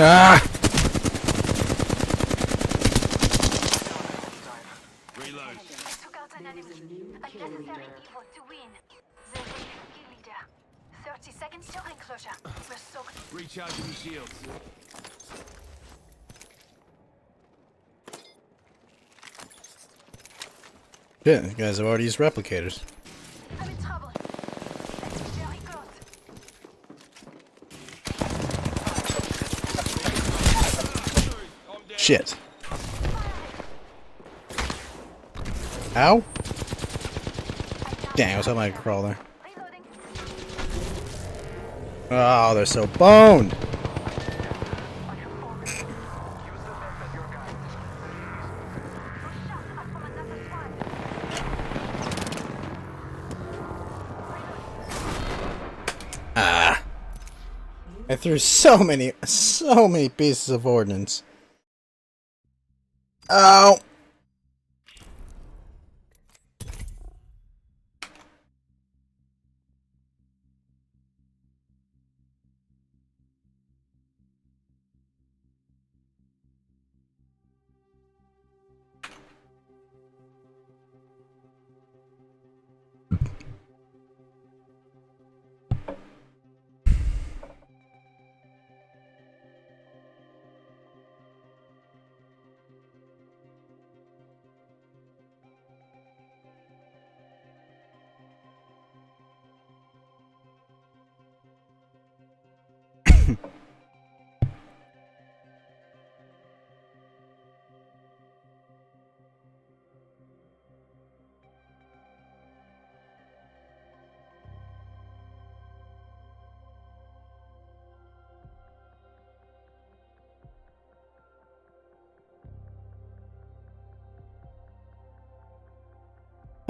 Ah! Recharging your shields. Shit, you guys have already used replicators. I'm in trouble. Very close. Shit. Ow. Dang, I was hoping I could crawl there. Reloading. Oh, they're so boned. Ah. I threw so many pieces of ordnance. Oh.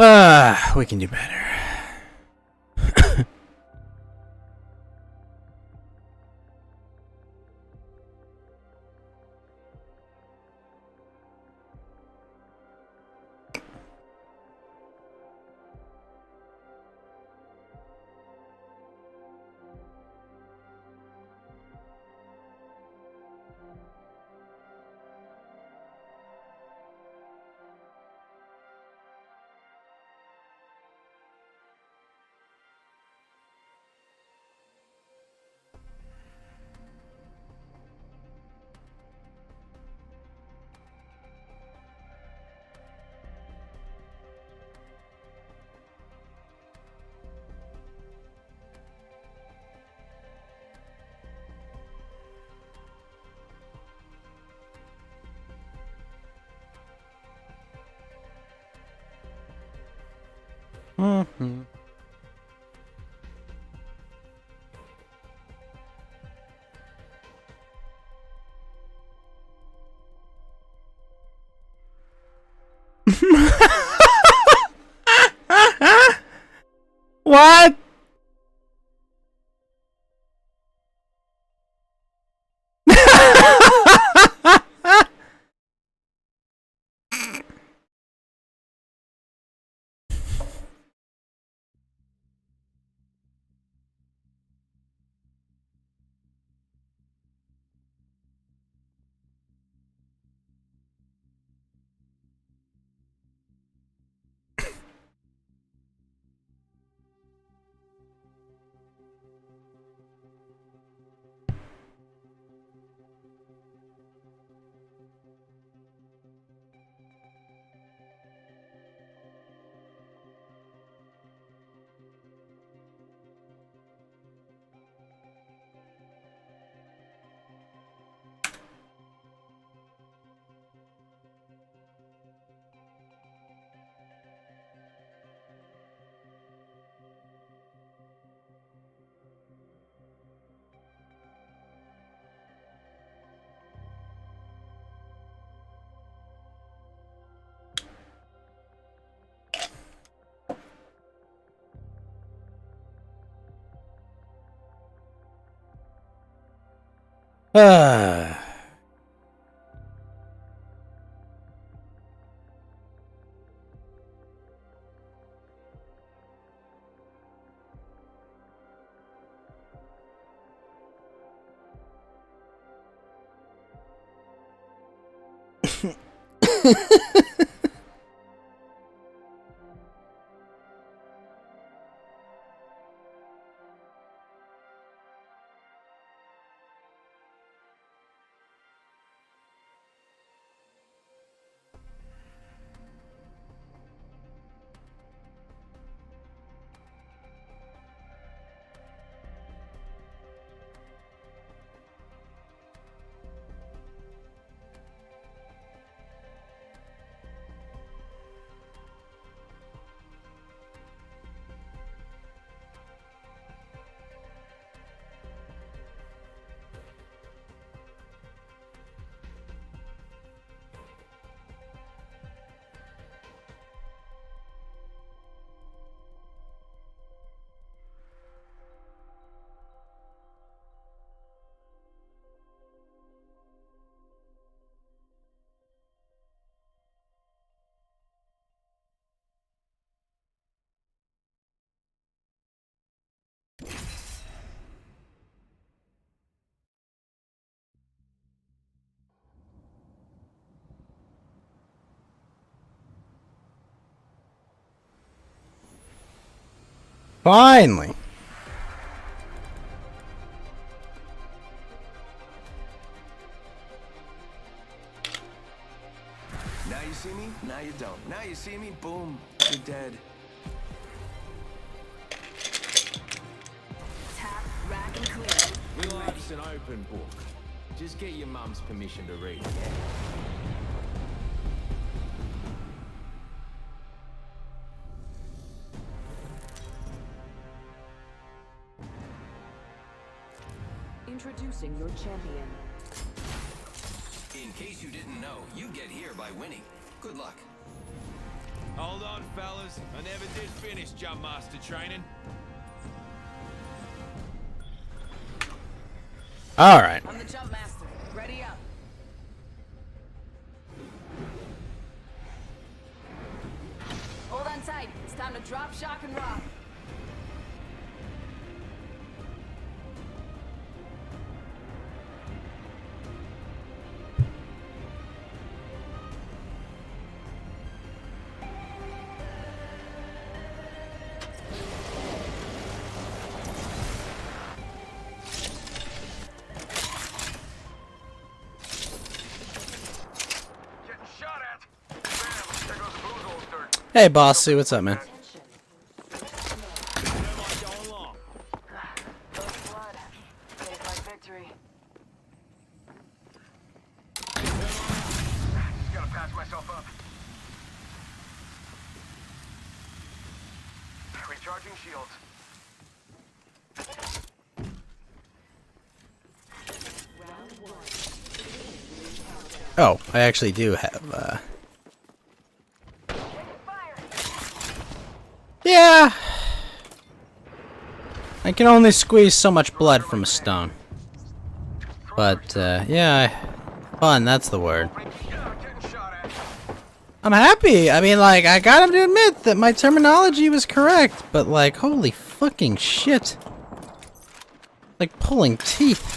Ah, we can do better. Mm-hmm. What? Ah. Finally. Now you see me, now you don't. Now you see me, boom, you're dead. Tap, rack, and clear. Life's an open book. Just get your mum's permission to read. Introducing your champion. In case you didn't know, you get here by winning. Good luck. Hold on, fellas. I never did finish jump master training. All right. I'm the jump master. Ready up. Hold on tight. It's time to drop, shock, and rock. Hey, Boss Sue, what's up, man? Recharging shields. Oh, I actually do have, Yeah! I can only squeeze so much blood from a stone. But, yeah, fun, that's the word. I'm happy! I mean, like, I gotta admit that my terminology was correct, but, like, holy fucking shit. Like, pulling teeth.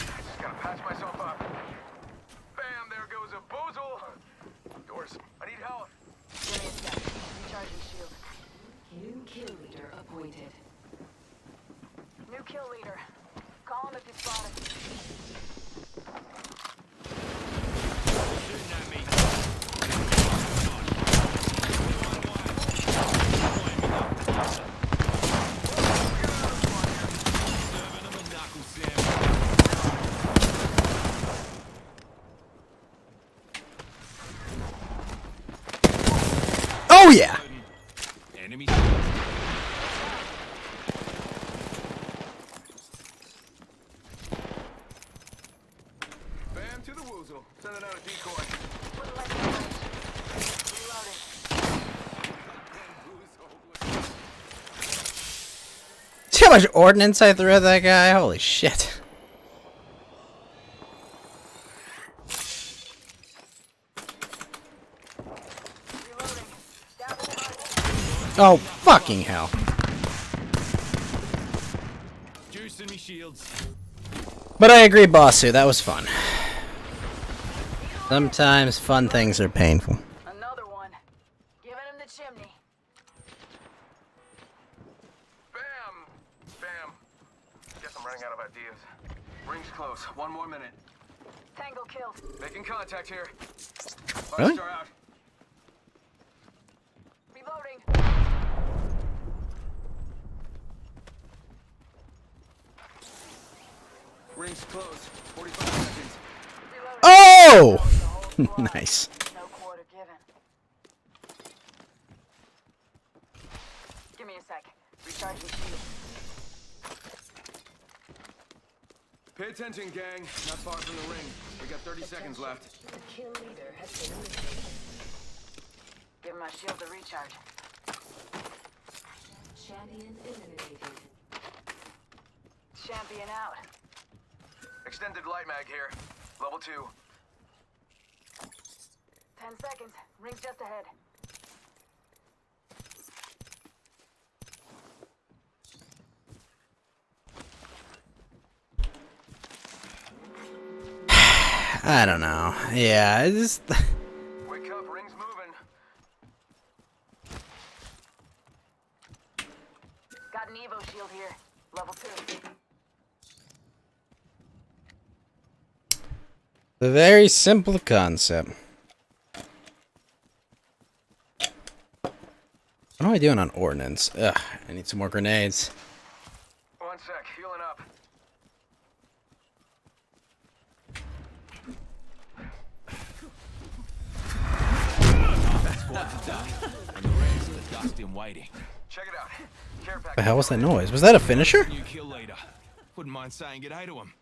Oh yeah! Bam to the woozle. Sending out a decoy. See how much ordnance I threw at that guy? Holy shit. Oh, fucking hell. Juicing me shields. But I agree, Bossu, that was fun. Sometimes fun things are painful. Another one. Giving him the chimney. Bam! Bam. Guess I'm running out of ideas. Ring's close. 1 more minute. Tango killed. Making contact here. Really? Star out. Reloading. Ring's close. 45 seconds. Oh! Nice. No quarter given. Give me a sec. Recharging shield. Pay attention, gang. Not far from the ring. We got 30 seconds left. The kill leader has been eliminated. Give my shield a recharge. Champion eliminated. Champion out. Extended light mag here. Level 2. 10 seconds. Ring's just ahead. I don't know. Yeah, it's just... Wake up, ring's moving. Got an Evo shield Level 2. The very simple concept. What am I doing on ordnance? Ugh, I need some more grenades. One sec, healing up. That squad's done. And the rest are dust in waiting. Check it out. Care package. The hell was that noise? Was that a finisher? New kill leader. Wouldn't mind saying good day to him.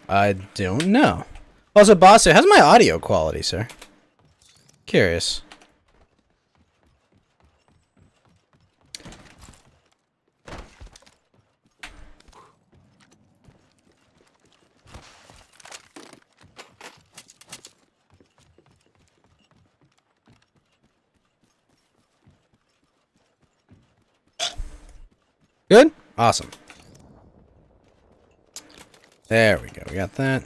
I don't know. Also, boss, how's my audio quality, sir? Curious. Good? Awesome. There we go. We got that.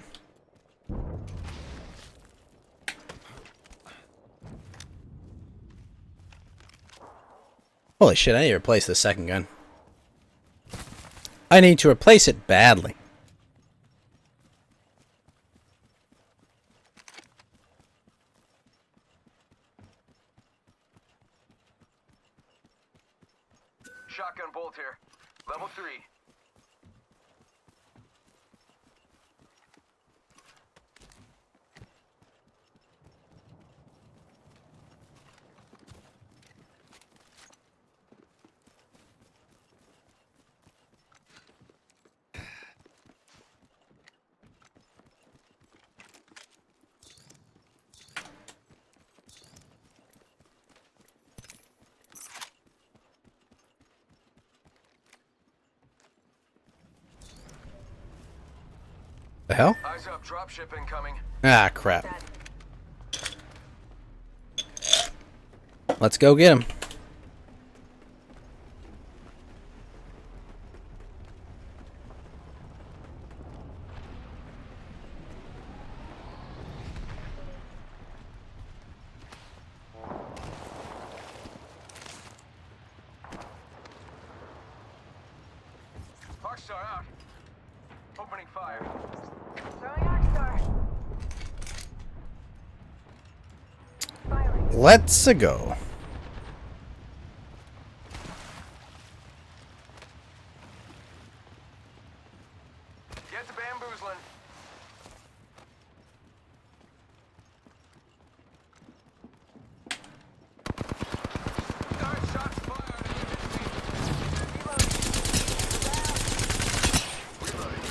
Holy shit, I need to replace the second gun. I need to replace it badly. Shotgun bolt here. Level 3. The hell? Eyes up, dropship incoming. Ah, crap. Let's go get him. Arcstar out. Opening fire. Throwing Arcstar. Firing. Let's go. Get to bamboozling. Guys, shots fired. Reloading.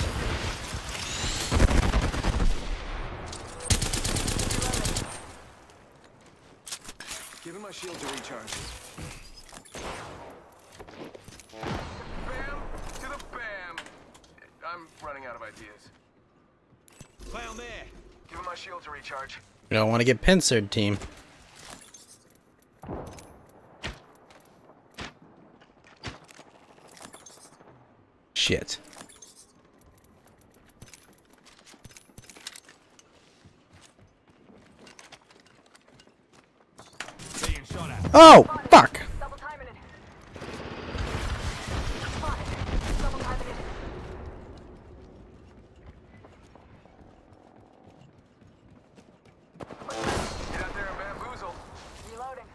Giving my shield to recharge. Bam to the bam. I'm running out of ideas. Clown there. Giving my shield to recharge. You don't want to get pincered, team. Shit. Being shot at. Oh, fuck. Double timing it. Spotted. Double timing it. Get out there and bamboozle. Reloading.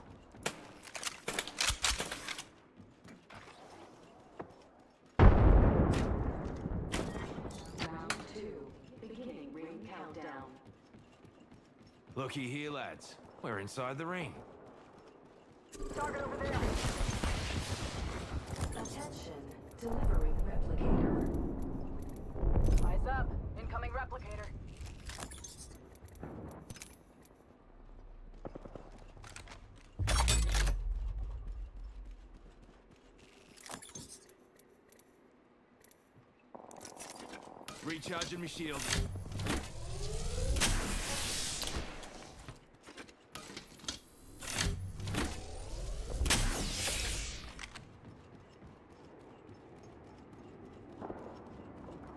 Round 2. Beginning ring countdown. Looky here, lads. We're inside the ring. Target over there. Attention. Delivering replicator. Eyes up. Incoming replicator. Recharging my shield.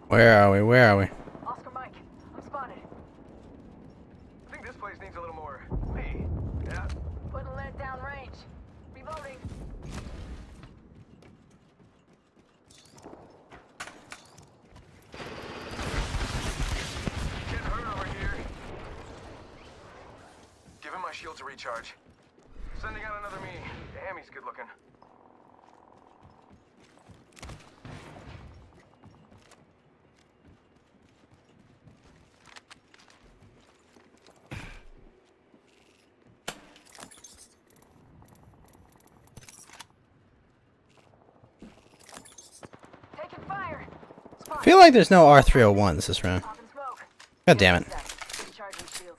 Where are we? Where are we? Oscar Mike. I'm spotted. I think this place needs a little more me. Yeah. Putting lead down range. shield to recharge. Sending out another me. Damn, he's good looking. Taking fire. I feel like there's no R301s this round. Popping smoke. God damn it. Recharging shield.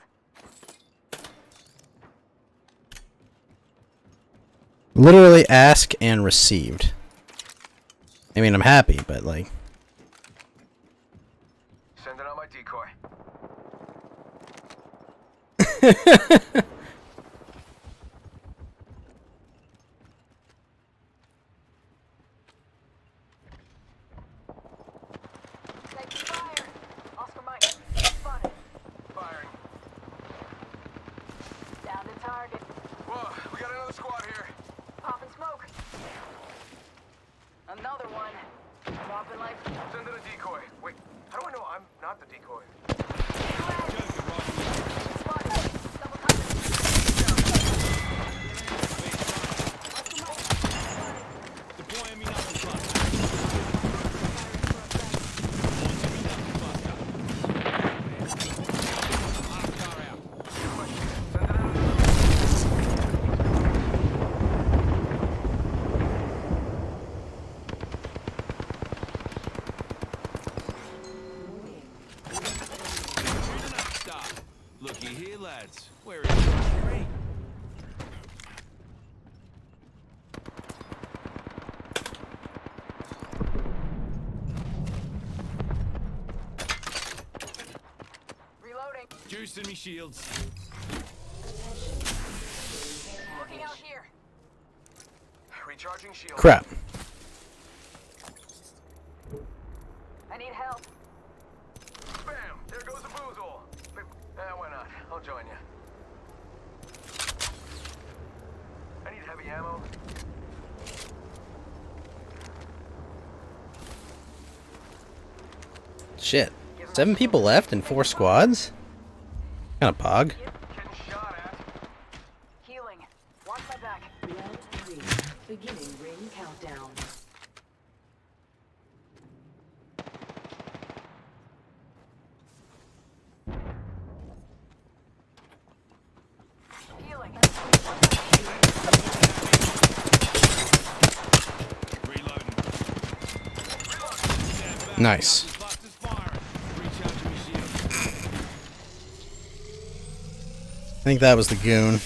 Literally ask and received. I mean, I'm happy, but like... Sending out my decoy. Taking fire. Oscar Mike. Spotted. Firing. Down to target. Whoa, we got another squad here. Popping smoke. Another one. Dropping life. Send in a decoy. Wait, how do I know I'm not the decoy? Spotted. Double time. Deploying me knuckle cluster. Looky here, lads. Where is the Reloading. Juicing me shields. Looking out here. Recharging shield. Crap. I need help. Bam! There goes the boozle. Why not? I'll join you. I need heavy ammo. Shit. 7 people left and 4 squads? Kinda pog. Getting shot at. Healing. Watch my back. Round 3. Beginning ring countdown. Healing. Reloading. Nice. Cluster's firing. Recharging me shields. I think that was the goon.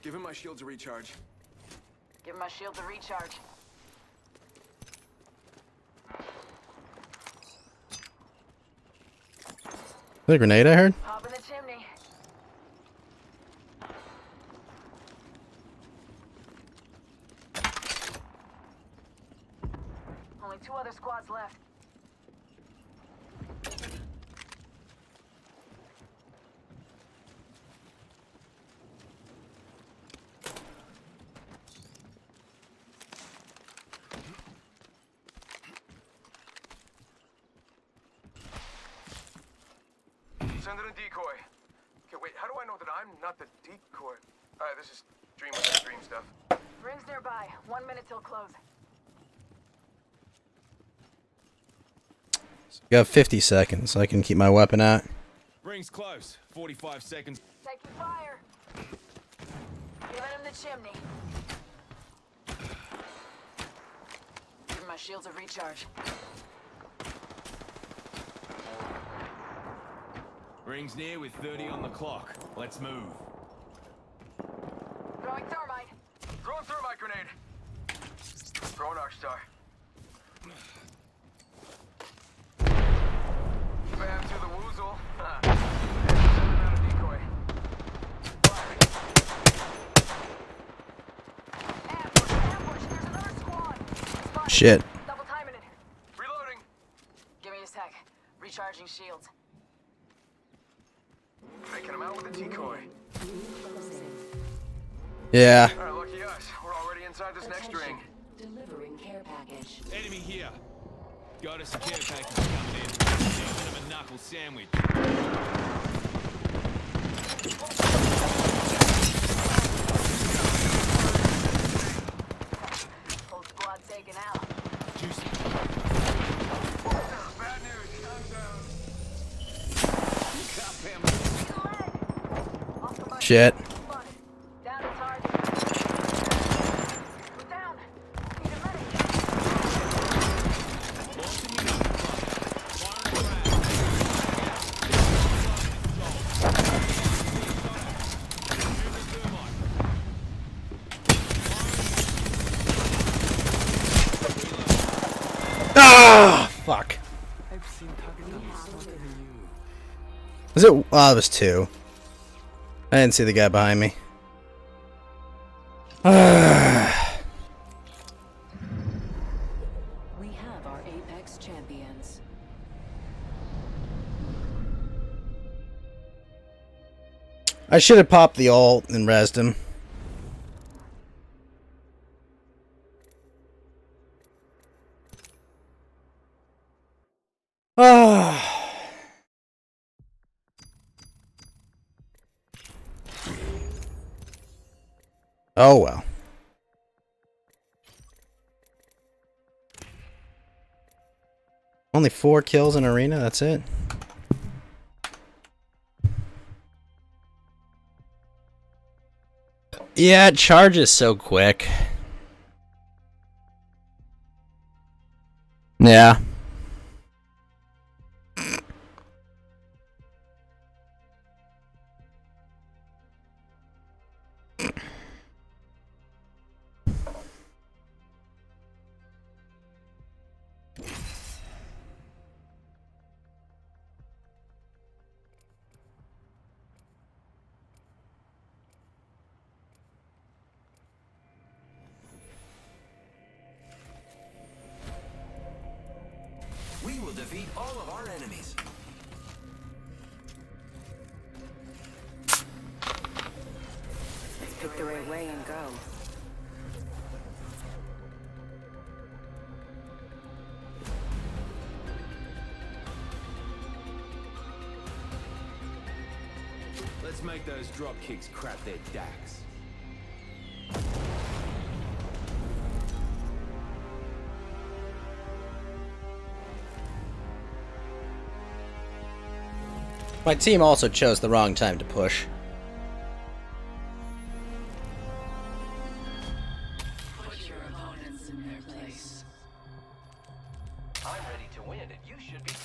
Give him my shield to recharge. Give my shield to recharge. The grenade I heard? Pop in the chimney. Only 2 other squads left. Send in a decoy. Okay, wait, how do I know that I'm not the decoy? Alright, this is dream within dream stuff. Rings nearby. 1 minute till close. You have 50 seconds, so I can keep my weapon out. Rings close. 45 seconds. Taking fire. Giving him the chimney. Give my shields a recharge. Rings near with 30 on the clock. Let's move. Throwing thermite. Throwing thermite grenade. Throwing arc star. Bam to the woozle. Sending out a decoy. Firing. Ambush, ambush. There's another squad. Spotted. Shit. Double timing it. Reloading. Give me a sec. Recharging shields. Taking him out with a decoy. Yeah. Alright, lucky us. We're already inside this next ring. Delivering care package. Enemy here. Got us a care package coming in. Yeah, a bit of a knuckle sandwich. Whole squad taken out. Juicy. Bad news. I'm down. Shit. Down to target. We're down. Need a medic. Ah, fuck. Was it? Oh, it was 2. I didn't see the guy behind me. We have our Apex champions. I should have popped the ult and rezzed him. Ah. Oh well. Only 4 kills in arena, that's it. Yeah, it charges so quick. Yeah. We will defeat all of our enemies. Let's pick the right way and go. Let's make those drop kicks crap their dacks. My team also chose the wrong time to push. Put your opponents in their place. I'm ready to win, and you should be too.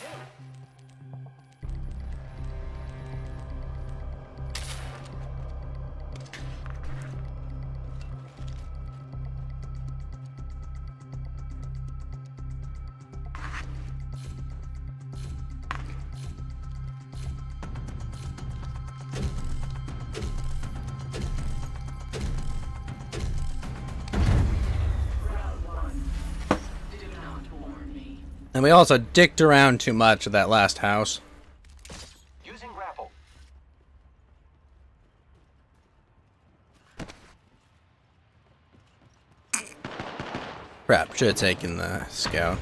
And we also dicked around too much at that last house. Using grapple. Crap, should have taken the scout.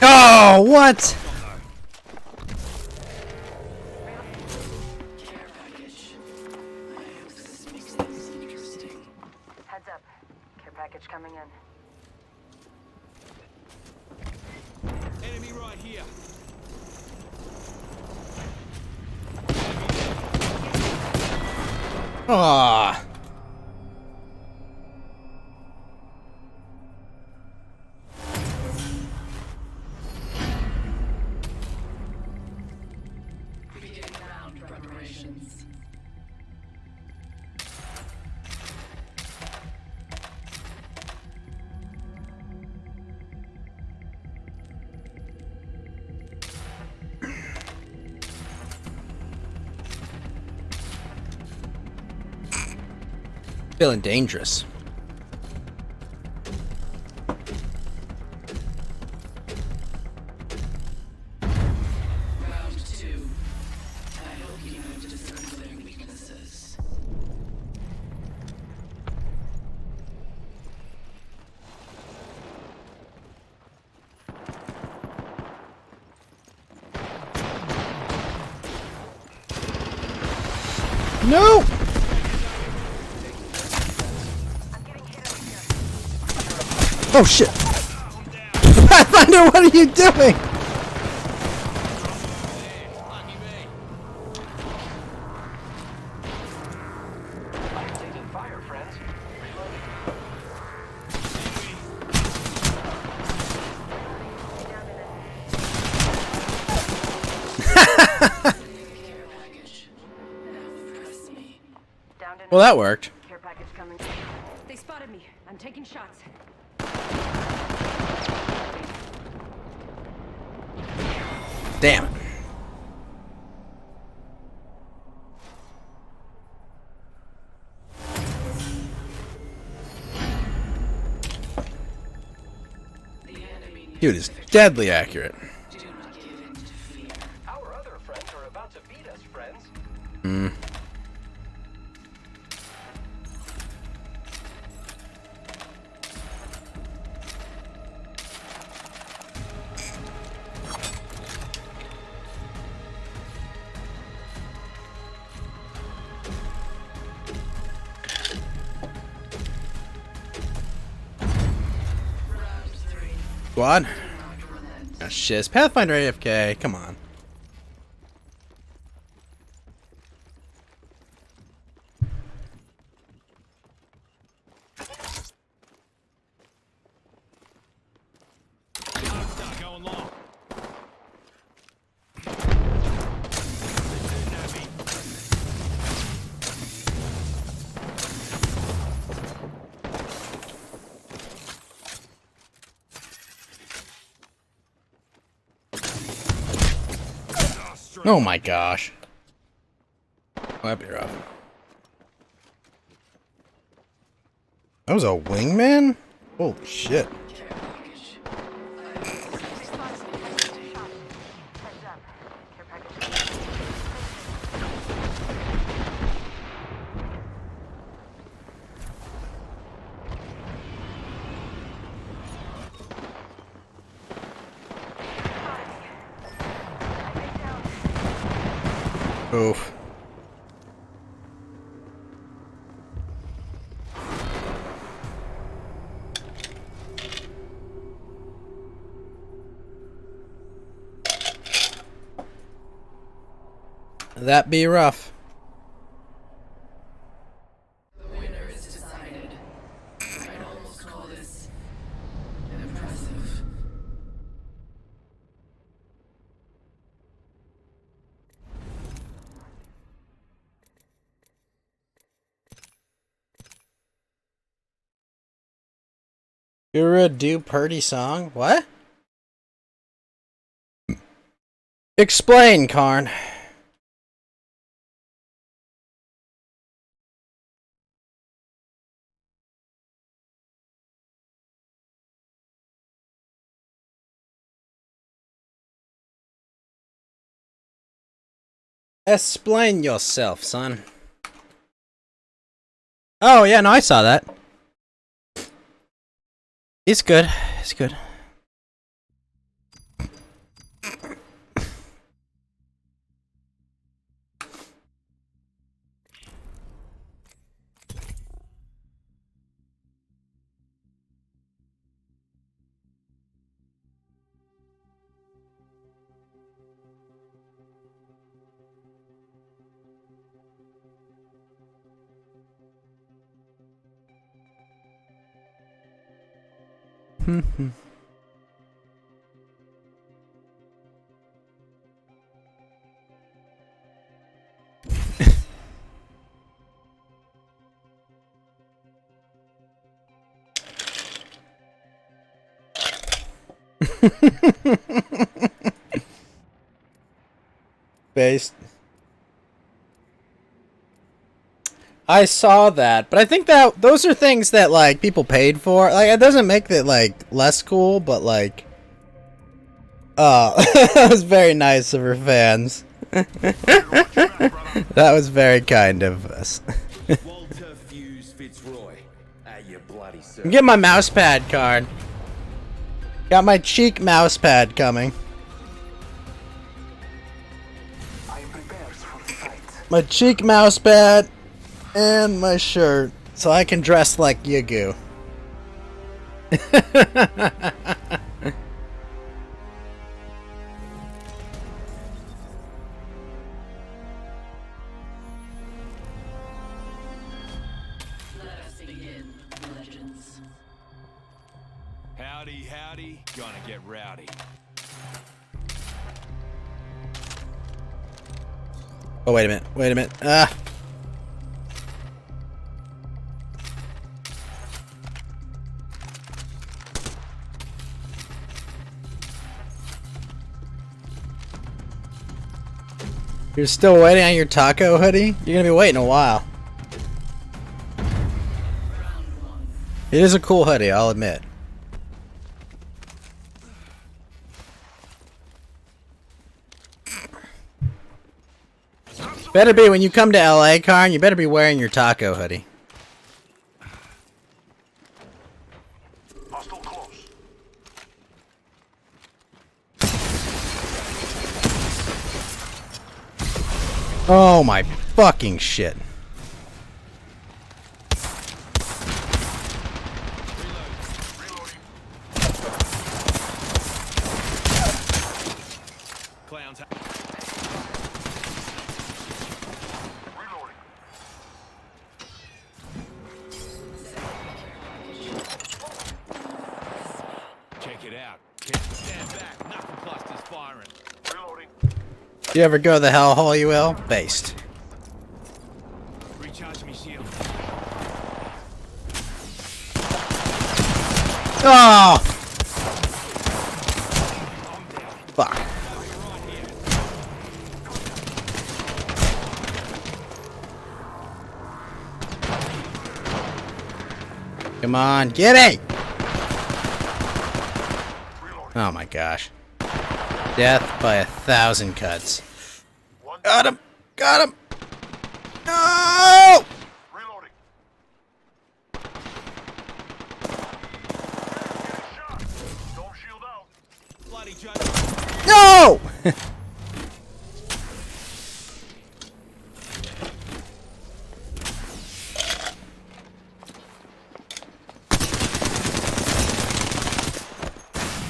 Oh, what? Heads up. Care package coming in. Enemy right here. Ah. Beginning round preparations. Feeling dangerous. Round 2. I hope you know to discern their weaknesses. No! Oh shit! Pathfinder, what are you doing? Taking fire, friends. Well, that worked. Care package coming. They spotted me. I'm taking shots. Damn it. Dude is deadly accurate. Our other friends are about to beat us, friends. Hmm. Squad? Oh shit, it's Pathfinder AFK. Come on. Going long. Oh my gosh. Oh, that'd be rough. That was a wingman? Holy shit. Oof. That be rough. The winner is decided. I'd almost call this impressive. You're a do Purdy song? What? Explain, Karn. Explain yourself, son. Oh, yeah, no, I saw that. It's good. It's good. Based. I saw that, but I think that those are things that like people paid for. Like it doesn't make it like less cool, but like that was very nice of her fans. That was very kind of us. Walter Fuse Fitzroy. You bloody sir. Get my mouse pad card. Got my cheek mouse pad coming. My cheek mouse pad and my shirt, so I can dress like Yagu. Let us begin, legends. Howdy, howdy. Gonna get rowdy. Oh, wait a minute. Wait a minute. Ah. You're still waiting on your taco hoodie? You're gonna be waiting a while. It is a cool hoodie, I'll admit. Better be when you come to LA, Karn, you better be wearing your taco hoodie. Hostile close. Oh my fucking shit. Clowns. Check it out. Stand back. Knuckle clusters firing. You ever go to the hellhole, you will? Based. Recharge me shield. Oh! Fuck. Come on, get it! Oh my gosh. Death by 1,000 cuts. Got him! Got him! No! Reloading. Don't shield out. Bloody Joe. No!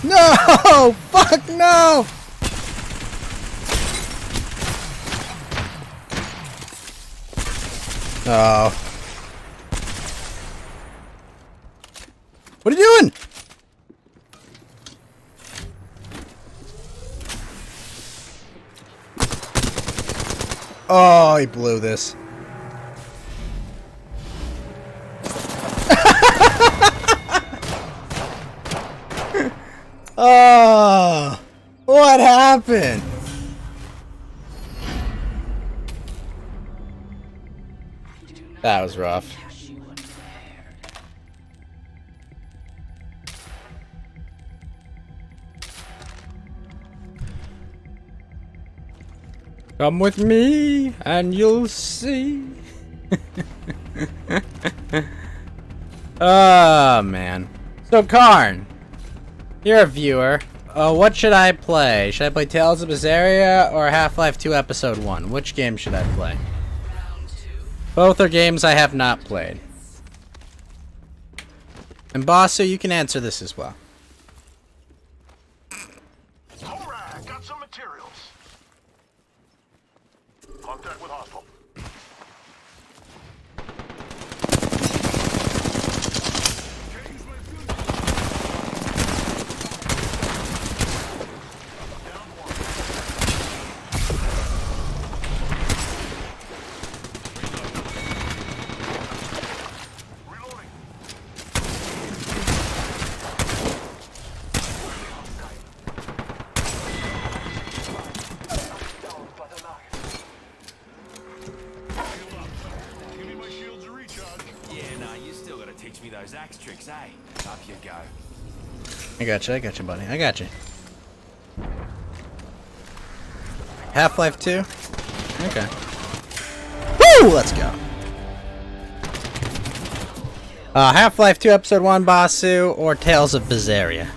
No! Fuck no! Oh. What are you doing? Oh, he blew this. Oh, what happened? That was rough. Come with me and you'll see. Oh, man. So, Karn, you're a viewer. What should I play? Should I play Tales of Berseria or Half-Life 2 Episode 1? Which game should I play? Both are games I have not played. And Basu, you can answer this as well. Alright, got some materials. Contact with hostile. teach me those axe tricks, eh? Up you go. I got you, buddy. I got you. Half-Life 2? Okay. Woo! Let's go. Half-Life 2 Episode 1 Basu or Tales of Berseria?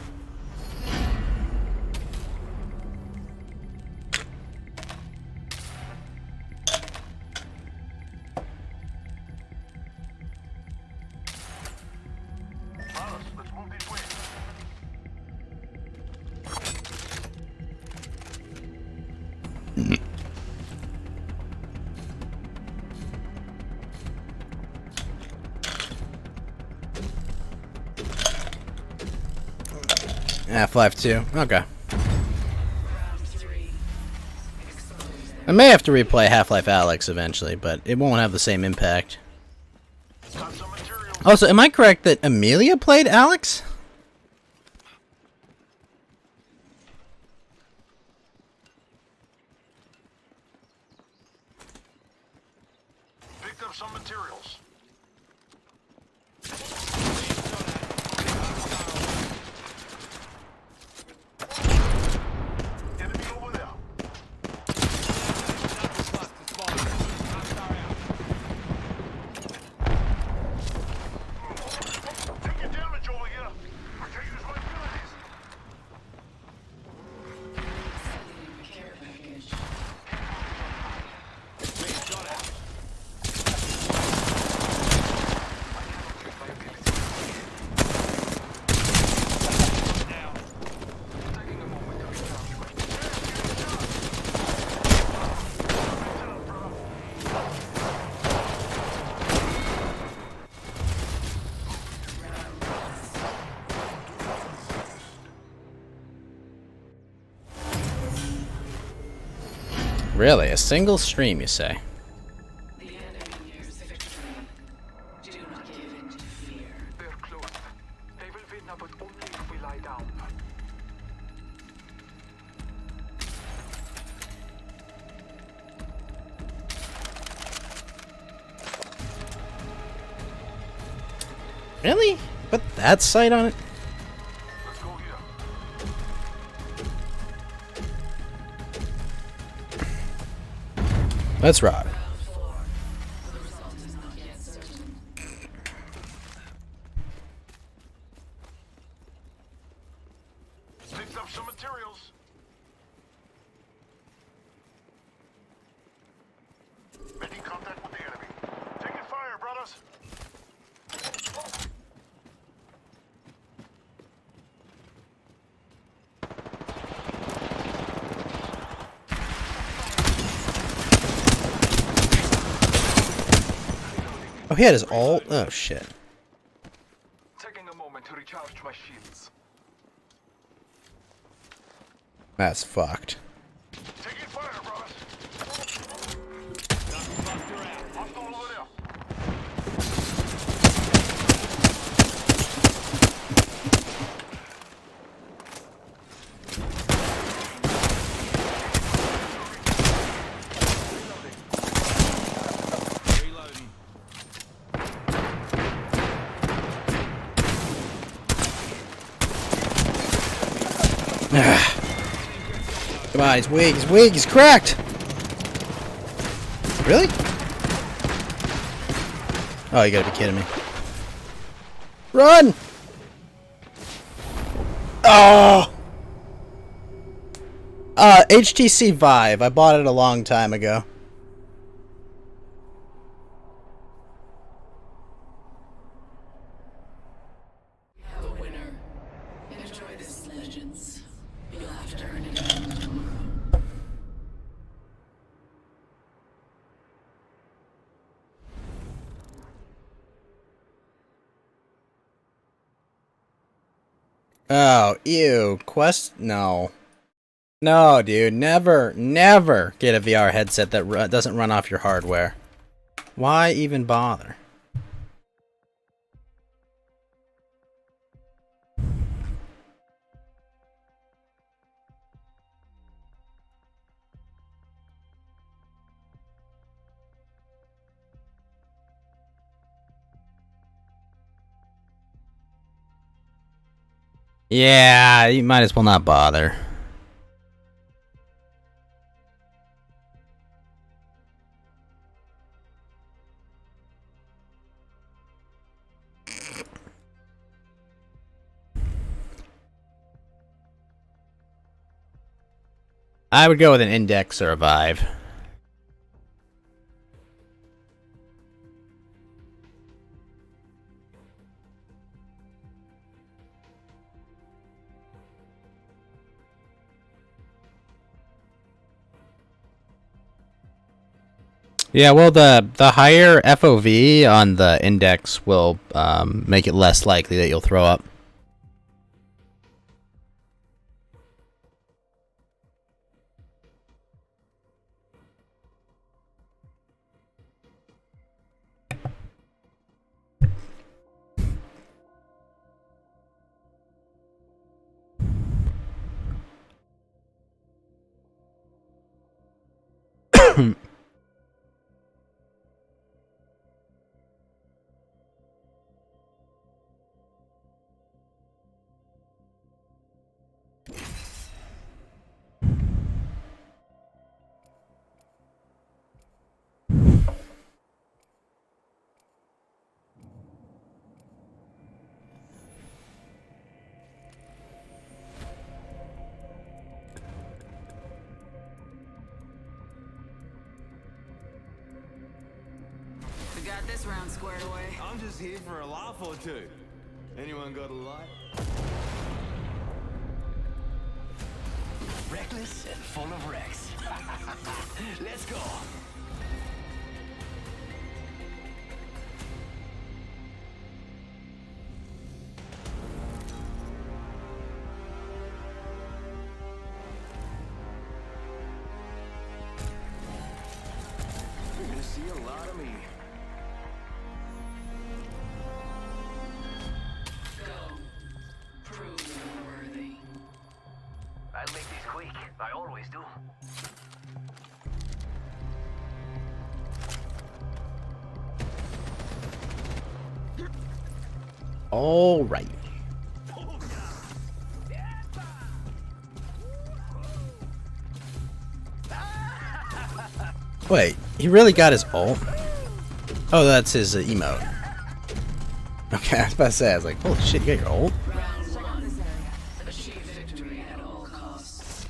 Half-Life 2. Okay. I may have to replay Half-Life Alyx eventually, but it won't have the same impact. Also, am I correct that Amelia played Alyx? Picked up some materials. Enemy over there. Taking damage over here. I can't use my abilities. Care package. Really? A single stream, you say? The enemy nears victory. Do not give in to fear. They're close. They will win, but only if we lie down. Really? Put that sight on it? Let's go here. Let's rock. The result is not yet certain. Picked up some materials. Making contact with the enemy. Taking fire, brothers. Oh, he had his ult? Oh, shit. Taking a moment to recharge my shields. That's fucked. Taking fire, brothers. Hostile over there. Reloading. Come on, he's weak, he's cracked! Really? Oh, you gotta be kidding me. Run! Oh! HTC Vive. I bought it a long time ago. We have a winner. Enjoy this, legends. You'll have to earn it again tomorrow. Oh, ew. Quest? No. No, dude. Never, never get a VR headset that doesn't run off your hardware. Why even bother? Yeah, you might as well not bother. I would go with an index or a Vive. Yeah, well, the higher FOV on the index will make it less likely that you'll throw up. We got this round squared away. I'm just here for a laugh or two. Anyone got a light? Reckless and full of wrecks. Let's go. You're gonna see a lot of me. Go. Prove you're worthy. I'll make these quick. I always do. All right. Wait, he really got his ult? Oh, that's his emote. Okay, I was about to say, I was like, holy shit, you got your ult? Round one. Achieve victory at all costs.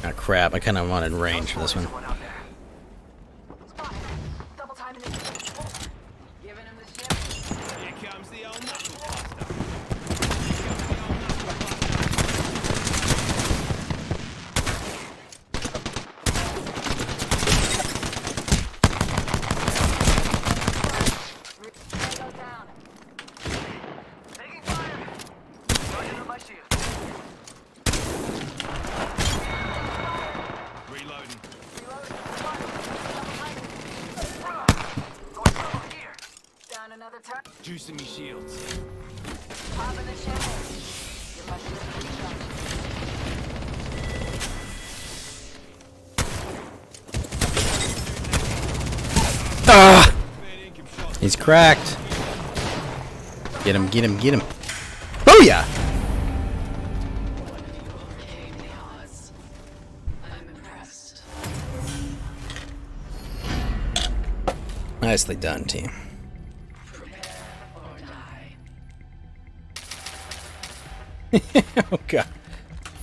Ah, crap, I kind of wanted range for this one. Double time in the Giving him the ship. Here comes the old knuckle buster. go down. Taking fire. Running on my shield. Reloading. Going trouble here. Down another turn. Juicing me shields. Popping the champagne. Give my shield a shot. Ah! He's cracked. Get him, get him, get him. Oh yeah! Overcame the odds. I'm impressed. Nicely done, team. Prepare or die. Oh god.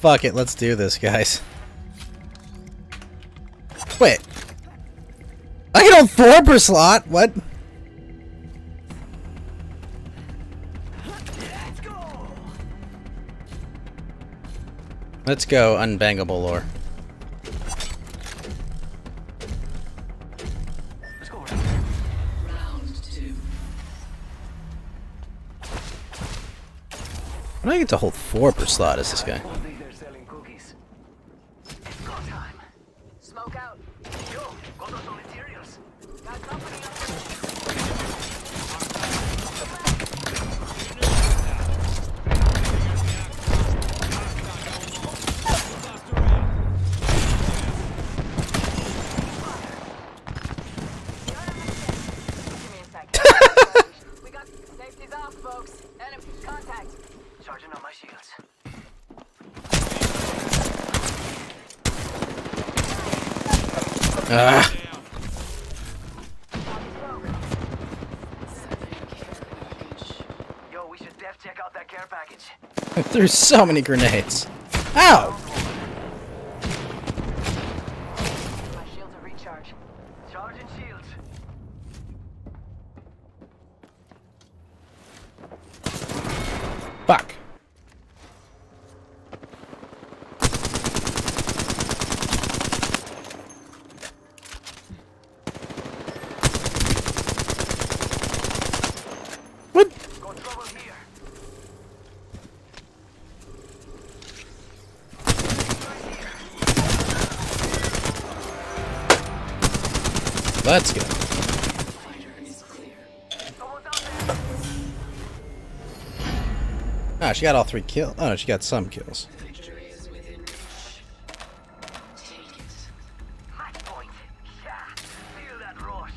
Fuck it, let's do this, guys. Wait. I can hold 4 per slot? What? Let's go, unbangable lore. Let's go. Round two. When I get to hold 4 per slot is this guy? Don't think they're selling cookies. Go time. Smoke out. Yo, got those materials. Got company up. Give me a sec. We got safety's off, folks. Enemy contact. Charging on my shields. Ah. Yo, we should def check out that care package. I threw so many grenades. Ow! My shields are recharged. Charging shields. Fuck. What? Got trouble here. Let's go. Ah, she got all 3 kills. Oh, no, she got some kills. Match point. Yeah. Feel that rush.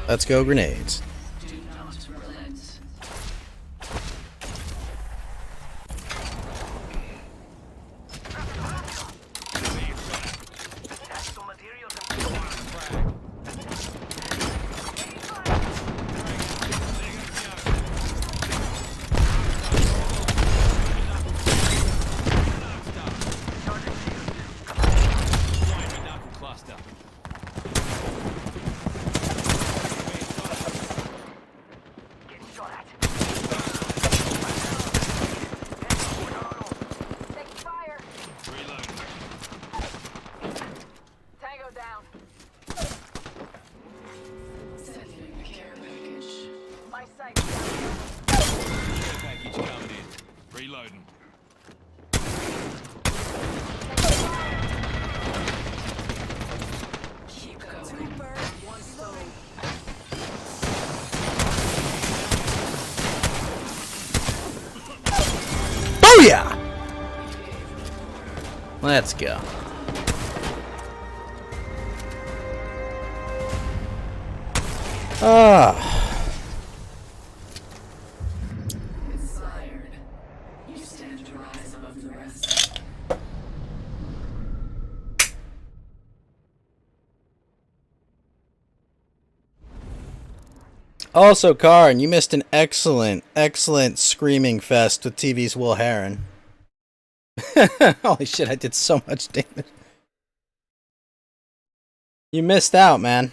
Let's go grenades. Do not relent. That's some materials and Cluster. getting shot at. Taking fire. Reload. Tango down. Sending a care package. My sight. Care package coming in. Reloading. Keep going. One slow. Booyah! Let's go. Ah. Inspired. You stand to rise above the rest. Also, Karn, you missed an excellent screaming fest with TV's Will Heron. Holy shit, I did so much damage. You missed out, man.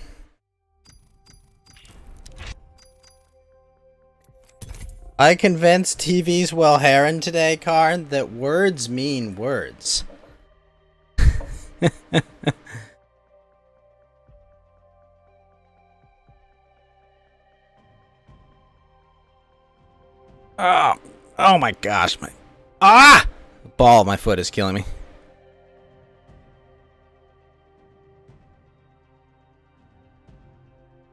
I convinced TV's Will Heron today, Karn, that words mean words. Oh my gosh, my the ball of my foot is killing me.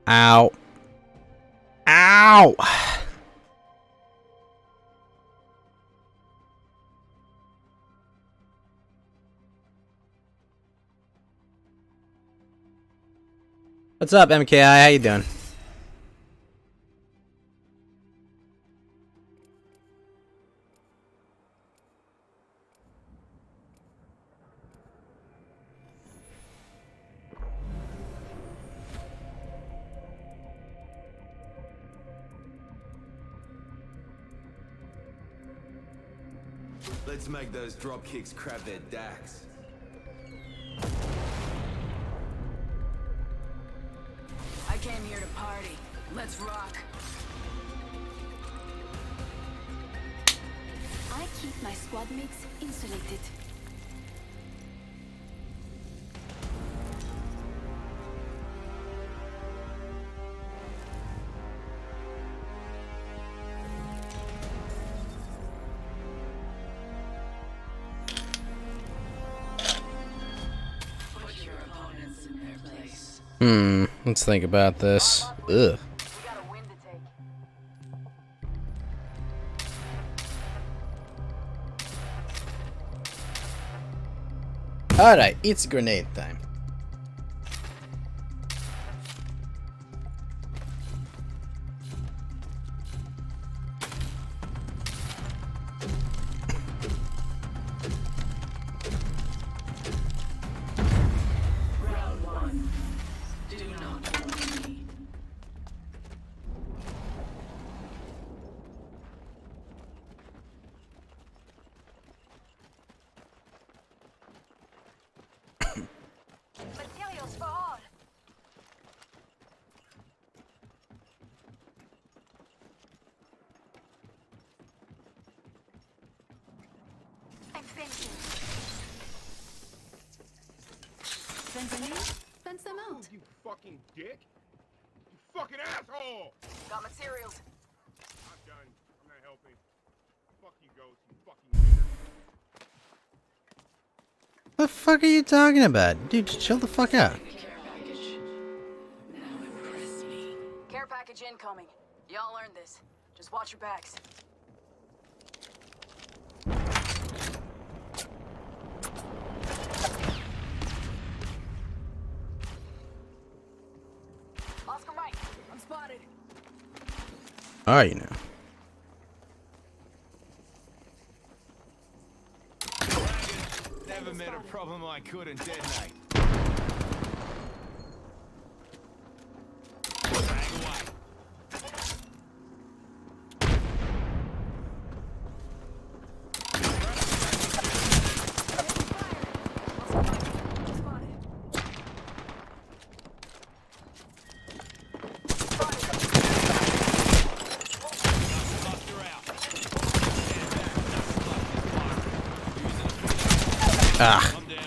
Ow. Ow. What's up, MKI? How you doing? Let's make those drop kicks crab their dacks. I came here to party. Let's rock. I keep my squad mates insulated. Put your opponents in their place. Let's think about this. Ugh. Alright, it's grenade time. Round one. Do not warn me. Materials for all. I'm finishing. Send them in, send them out. You fucking dick! You fucking asshole! Got materials. I'm done. I'm not helping. Fuck you, Ghost. You fucking nigger. What the fuck are you talking about? Dude, just chill the fuck out. Care package. Now impress me. Care package incoming. Y'all earned this. Just watch your backs. Oscar right. I'm spotted. Are you now? Never met a problem I couldn't detonate. Bang away. Cluster out. Ah. I'm down.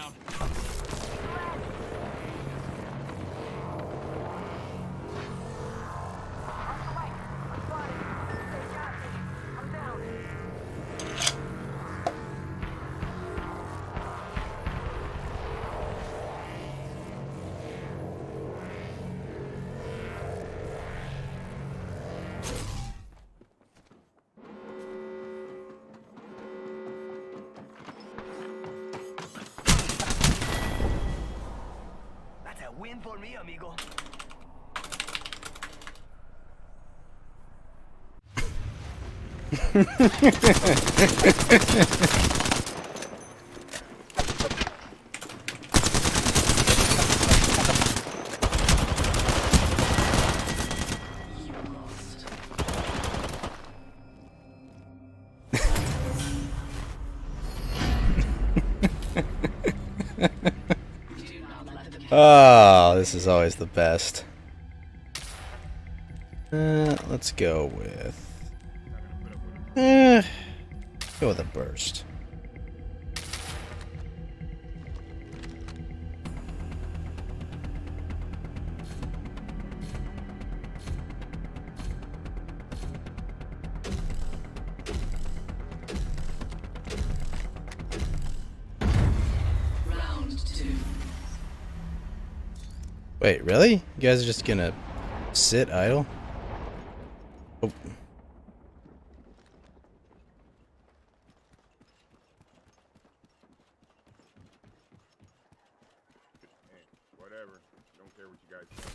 That's a win for me, amigo. Oh, this is always the best. Let's go with... go with a burst. Round two. Wait, really? You guys are just gonna sit idle? Oh. Whatever. Don't care what you guys think.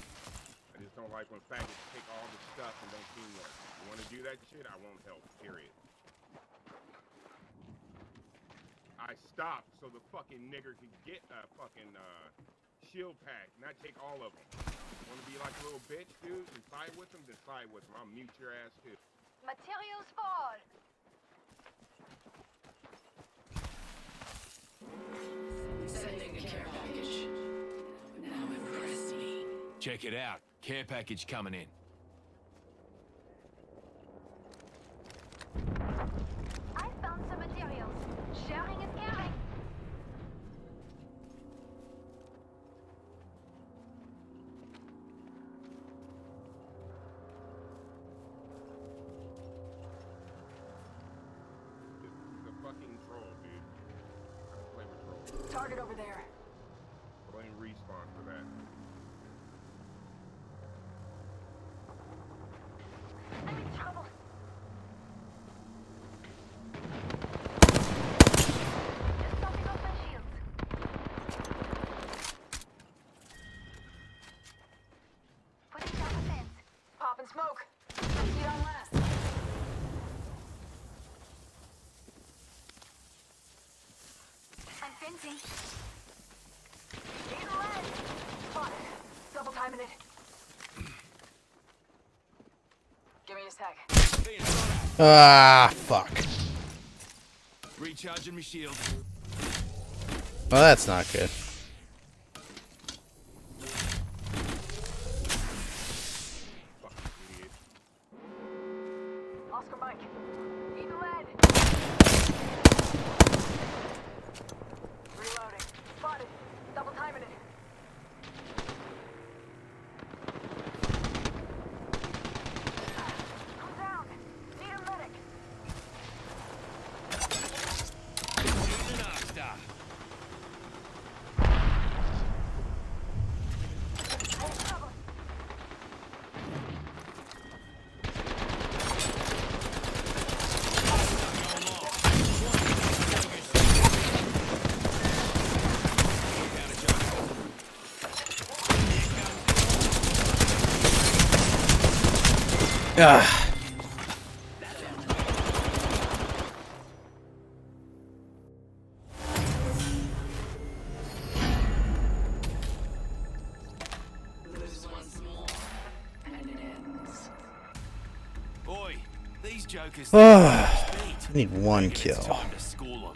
I just don't like when faggots take all the stuff and don't teamwork. You want to do that shit? I won't help. Period. I stopped so the fucking nigger could get a fucking shield pack, not take all of them. Want to be like a little bitch, dude, and side with them? Then side with them. I'll mute your ass too. Materials for all. Sending a care package. Now impress me. Check it out. Care package coming in. I found some materials. Sharing is caring. The fucking troll, dude. I don't play with trolls. Target over there. Blame respawn for that. Sprinting. Need lead. Spotted. Double timing it. Give me a sec. Ah, fuck. Recharging my shield. Well, that's not good. Oscar Mike. Need lead. Reloading. Spotted. Double timing it. I'm down. Need a medic. Shooting an arc star. Hold cover. Ah. Lose once more, and it ends. Boy, these jokers. Ah. speed. I need one Reckon it's kill. time to school 'em.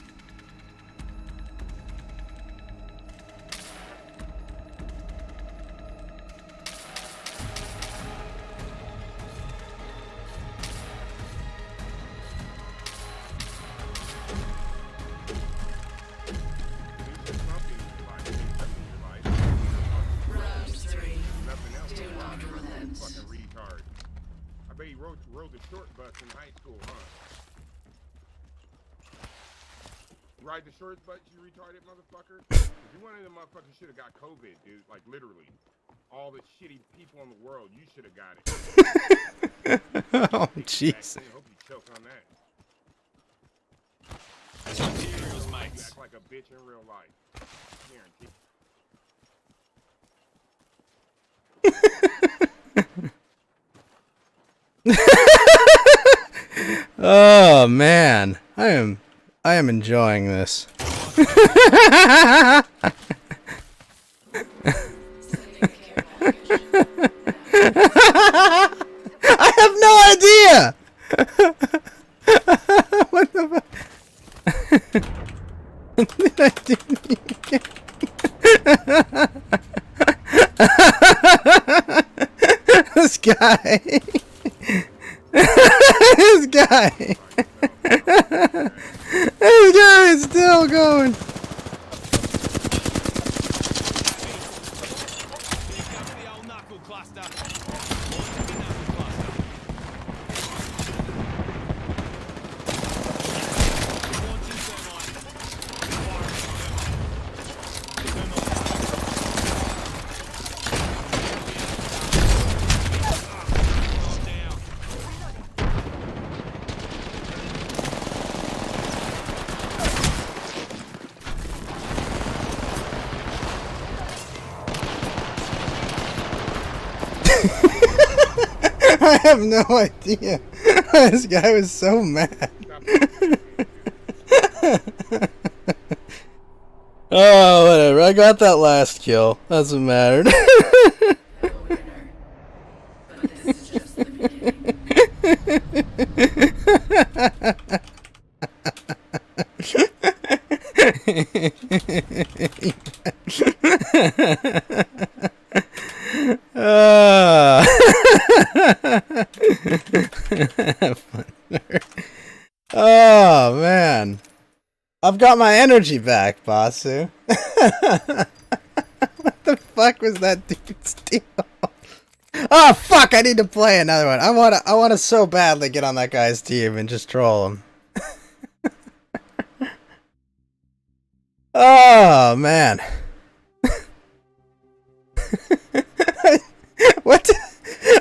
Round 3. Nothing else. Do not relent. Fucking retard. I bet he rode the short bus in high school, huh? Ride the short bus, you retarded motherfucker? If you one of them motherfuckers should have got COVID, dude. Like, literally. All the shitty people in the world, you should have got it. Oh, jeez. I hope you choke on that. Materials, You mates. act like a bitch in real life. Guaranteed. Oh man, I am enjoying this. I have no idea. What the fuck? Did I do this guy? This guy! This guy is still going! Here comes the old knuckle cluster. Knuckle cluster. Launching thermite. Down. I have no idea. This guy was so mad. Oh, whatever. I got that last kill. Doesn't matter. The winner. But this is just the Oh man, I've got my energy back, Basu. What the fuck was that dude's deal? Oh fuck! I need to play another one. I wanna so badly get on that guy's team and just troll him. Oh man. What?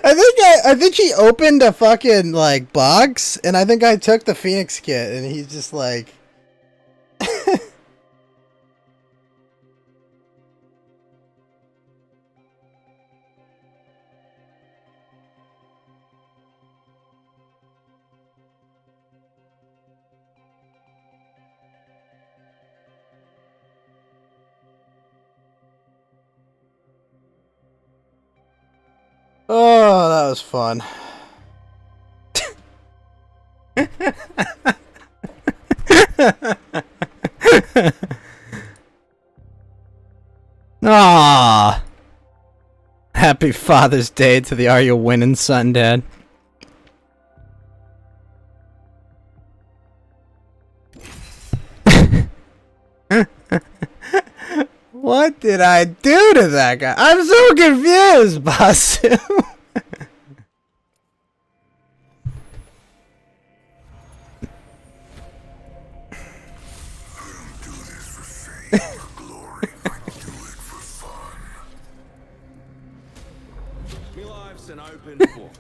I think he opened a fucking like box, and I think I took the Phoenix kit, and he's just like. that was fun. Aww. Happy Father's Day to the Are You Winning son, Dad. What did I do to that guy? I'm so confused, Basu. Me life's an open book.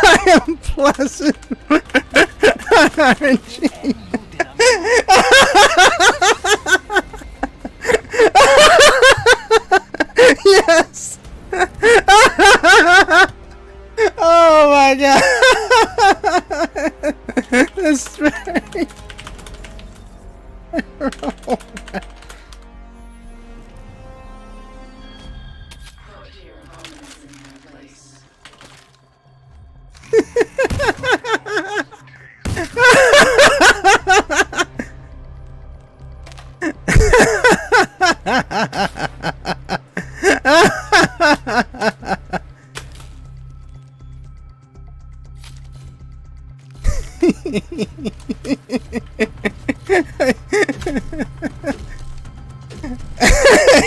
I am pleasant. RNG. Yes. Oh my god. That's very.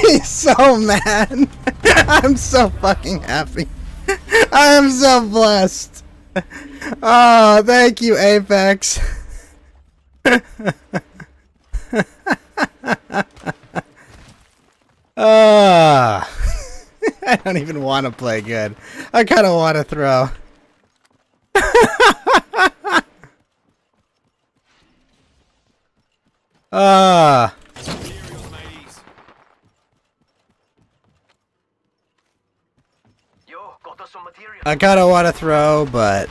He's so mad. I'm so fucking happy. I am so blessed. Oh, thank you, Apex. I don't even want to play good. I kind of want to throw. I kind of want to throw, but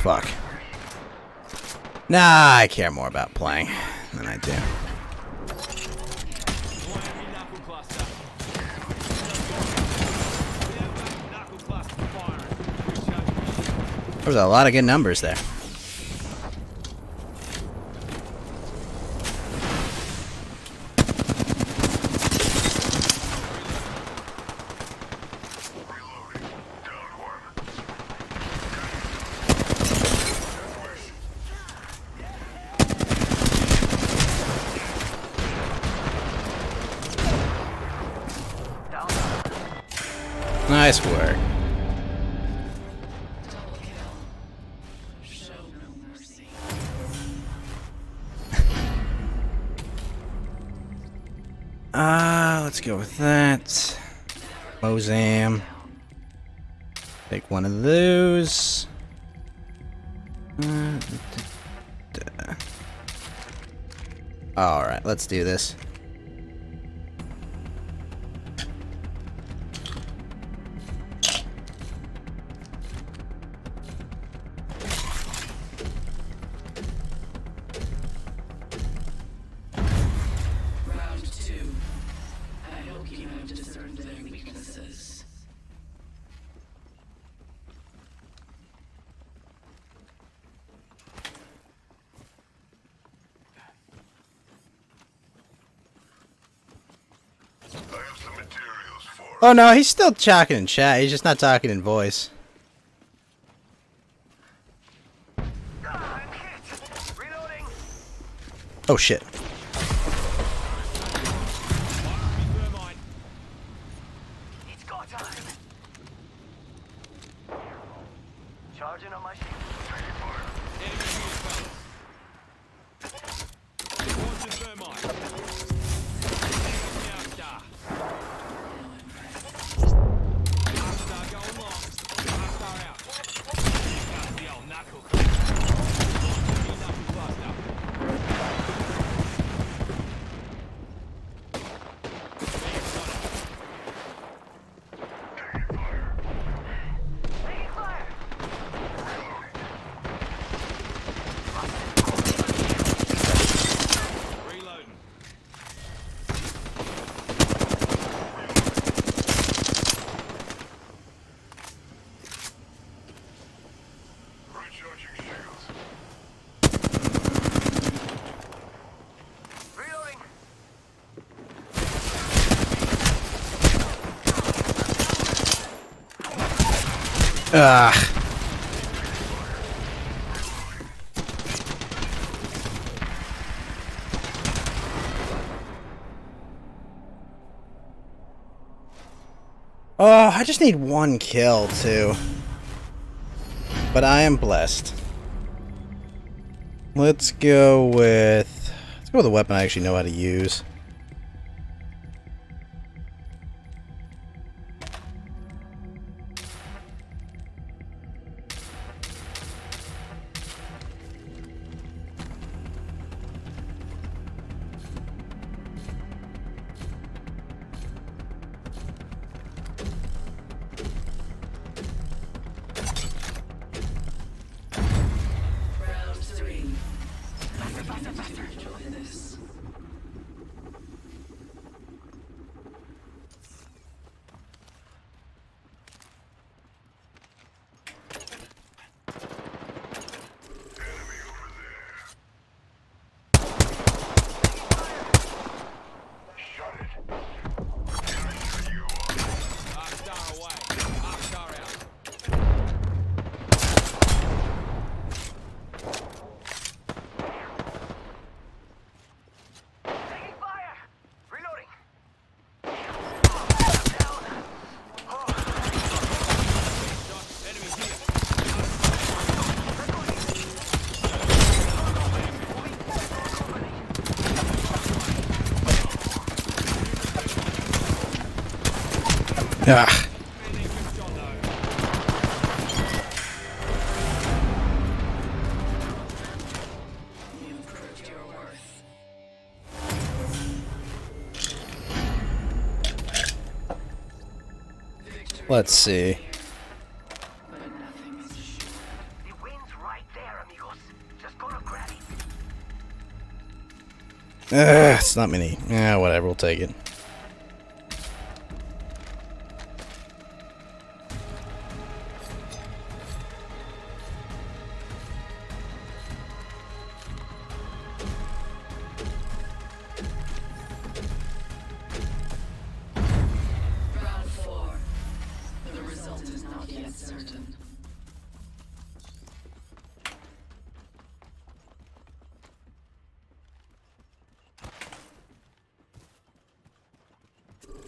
fuck. Nah, I care more about playing than I do. There's a lot of good numbers there. Nice work. Let's go with that. Mozam. Take one of those. Alright, let's do this. Oh no, he's still talking in chat. He's just not talking in voice. Oh shit. Charging on my shield. Ugh. Oh, I just need one kill, too. But I am blessed. Let's go with a weapon I actually know how to use. Round 3. Enjoy this. Arcstar away. Arcstar out. Taking fire! Reloading! Shot. Enemy here. Ah. You've proved your worth. Victory, Let's see. but nothing is sure. The wind's right there, amigos. Just go to grab it. It's not many. Yeah, whatever. We'll take it. Round 4. The result is not yet certain.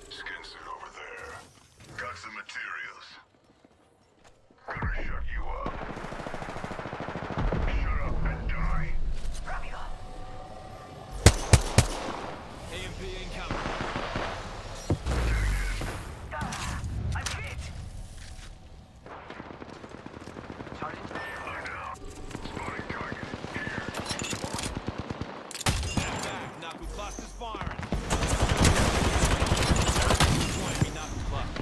Skin suit over there. Got some materials. Gonna shut you up. Shut up and die. EMP incoming. I'm hit! Sergeant, Lie down. Spotting target. Back. Knuckle clusters firing. Enemy knuckle cluster.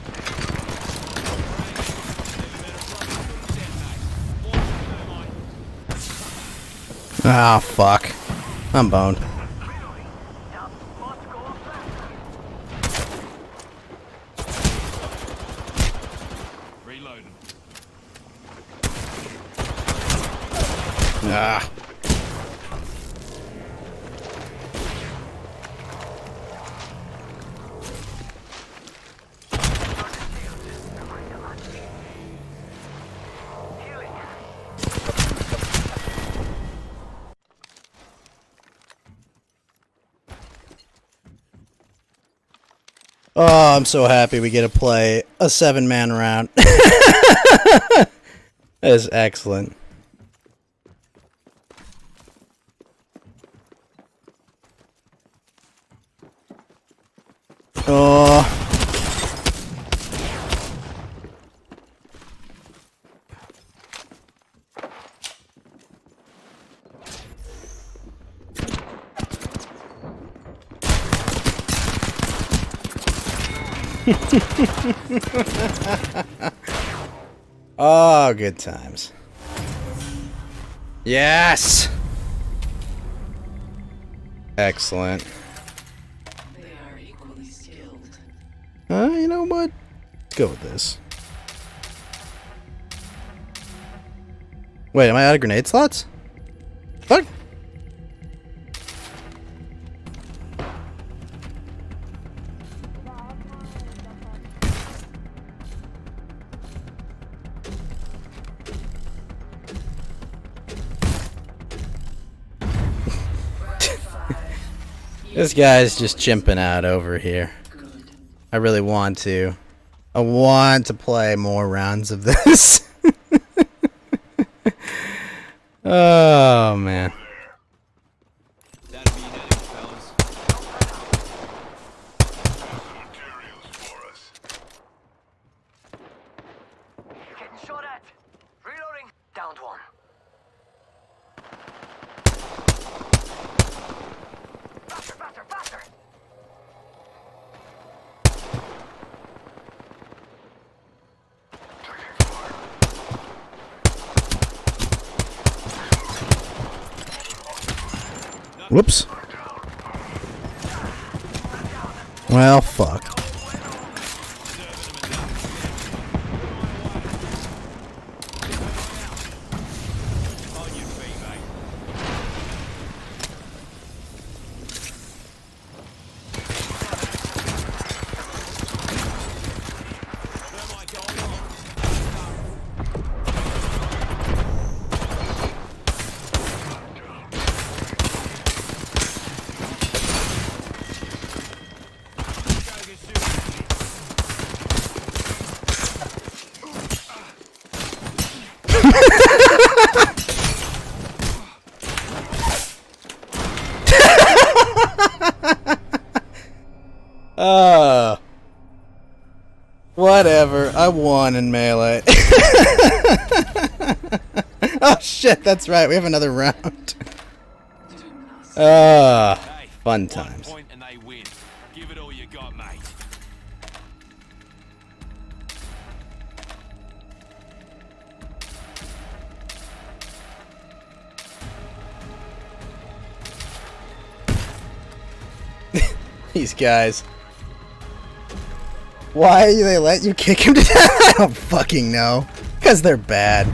Ah, fuck. I'm boned. Reloading. Ah. Oh, I'm so happy we get to play a 7-man round. That is excellent. Oh. Oh, good times. Yes! Excellent. They are equally skilled. You know what? Let's go with this. Wait, am I out of grenade slots? Fuck. This guy's just chimping out over here. I really want to. I want to play more rounds of this. Oh, man. That'll be heading, fellas. Materials for us. Getting shot at. Reloading. Downed one. Faster, faster, faster. Whoops. Well, fuck. On your feet, mate. Thermite going on. Gotta get shooting. Whatever. I won in melee. Oh shit, that's right. We have another round. Hey, Fun 1 times. point and they win. Give it all you got, mate. These guys. Why do they let you kick him to death? I don't fucking know. Because they're bad.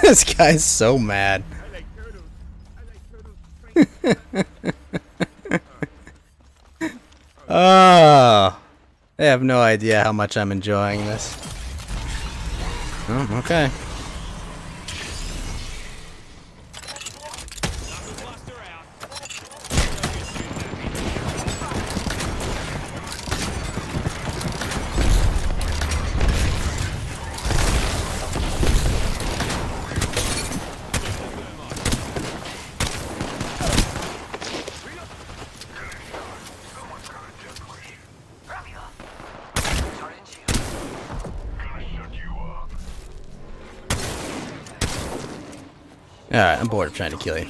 This guy's so mad. I like turtles. I like turtles. Oh. They have no idea how much I'm enjoying this. Oh, okay. Knuckle cluster out. Alright, I'm bored of trying to kill you.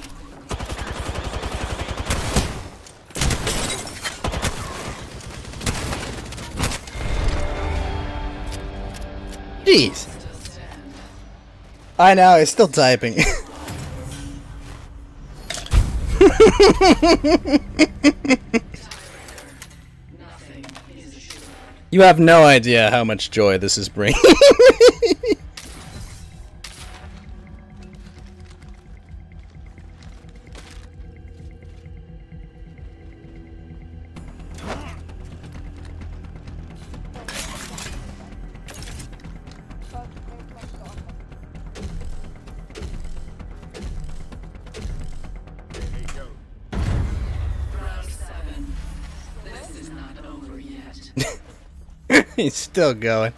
Jeez. I know, he's still typing. You have no idea how much joy this is bringing. Round 7. This is not over yet. He's still going.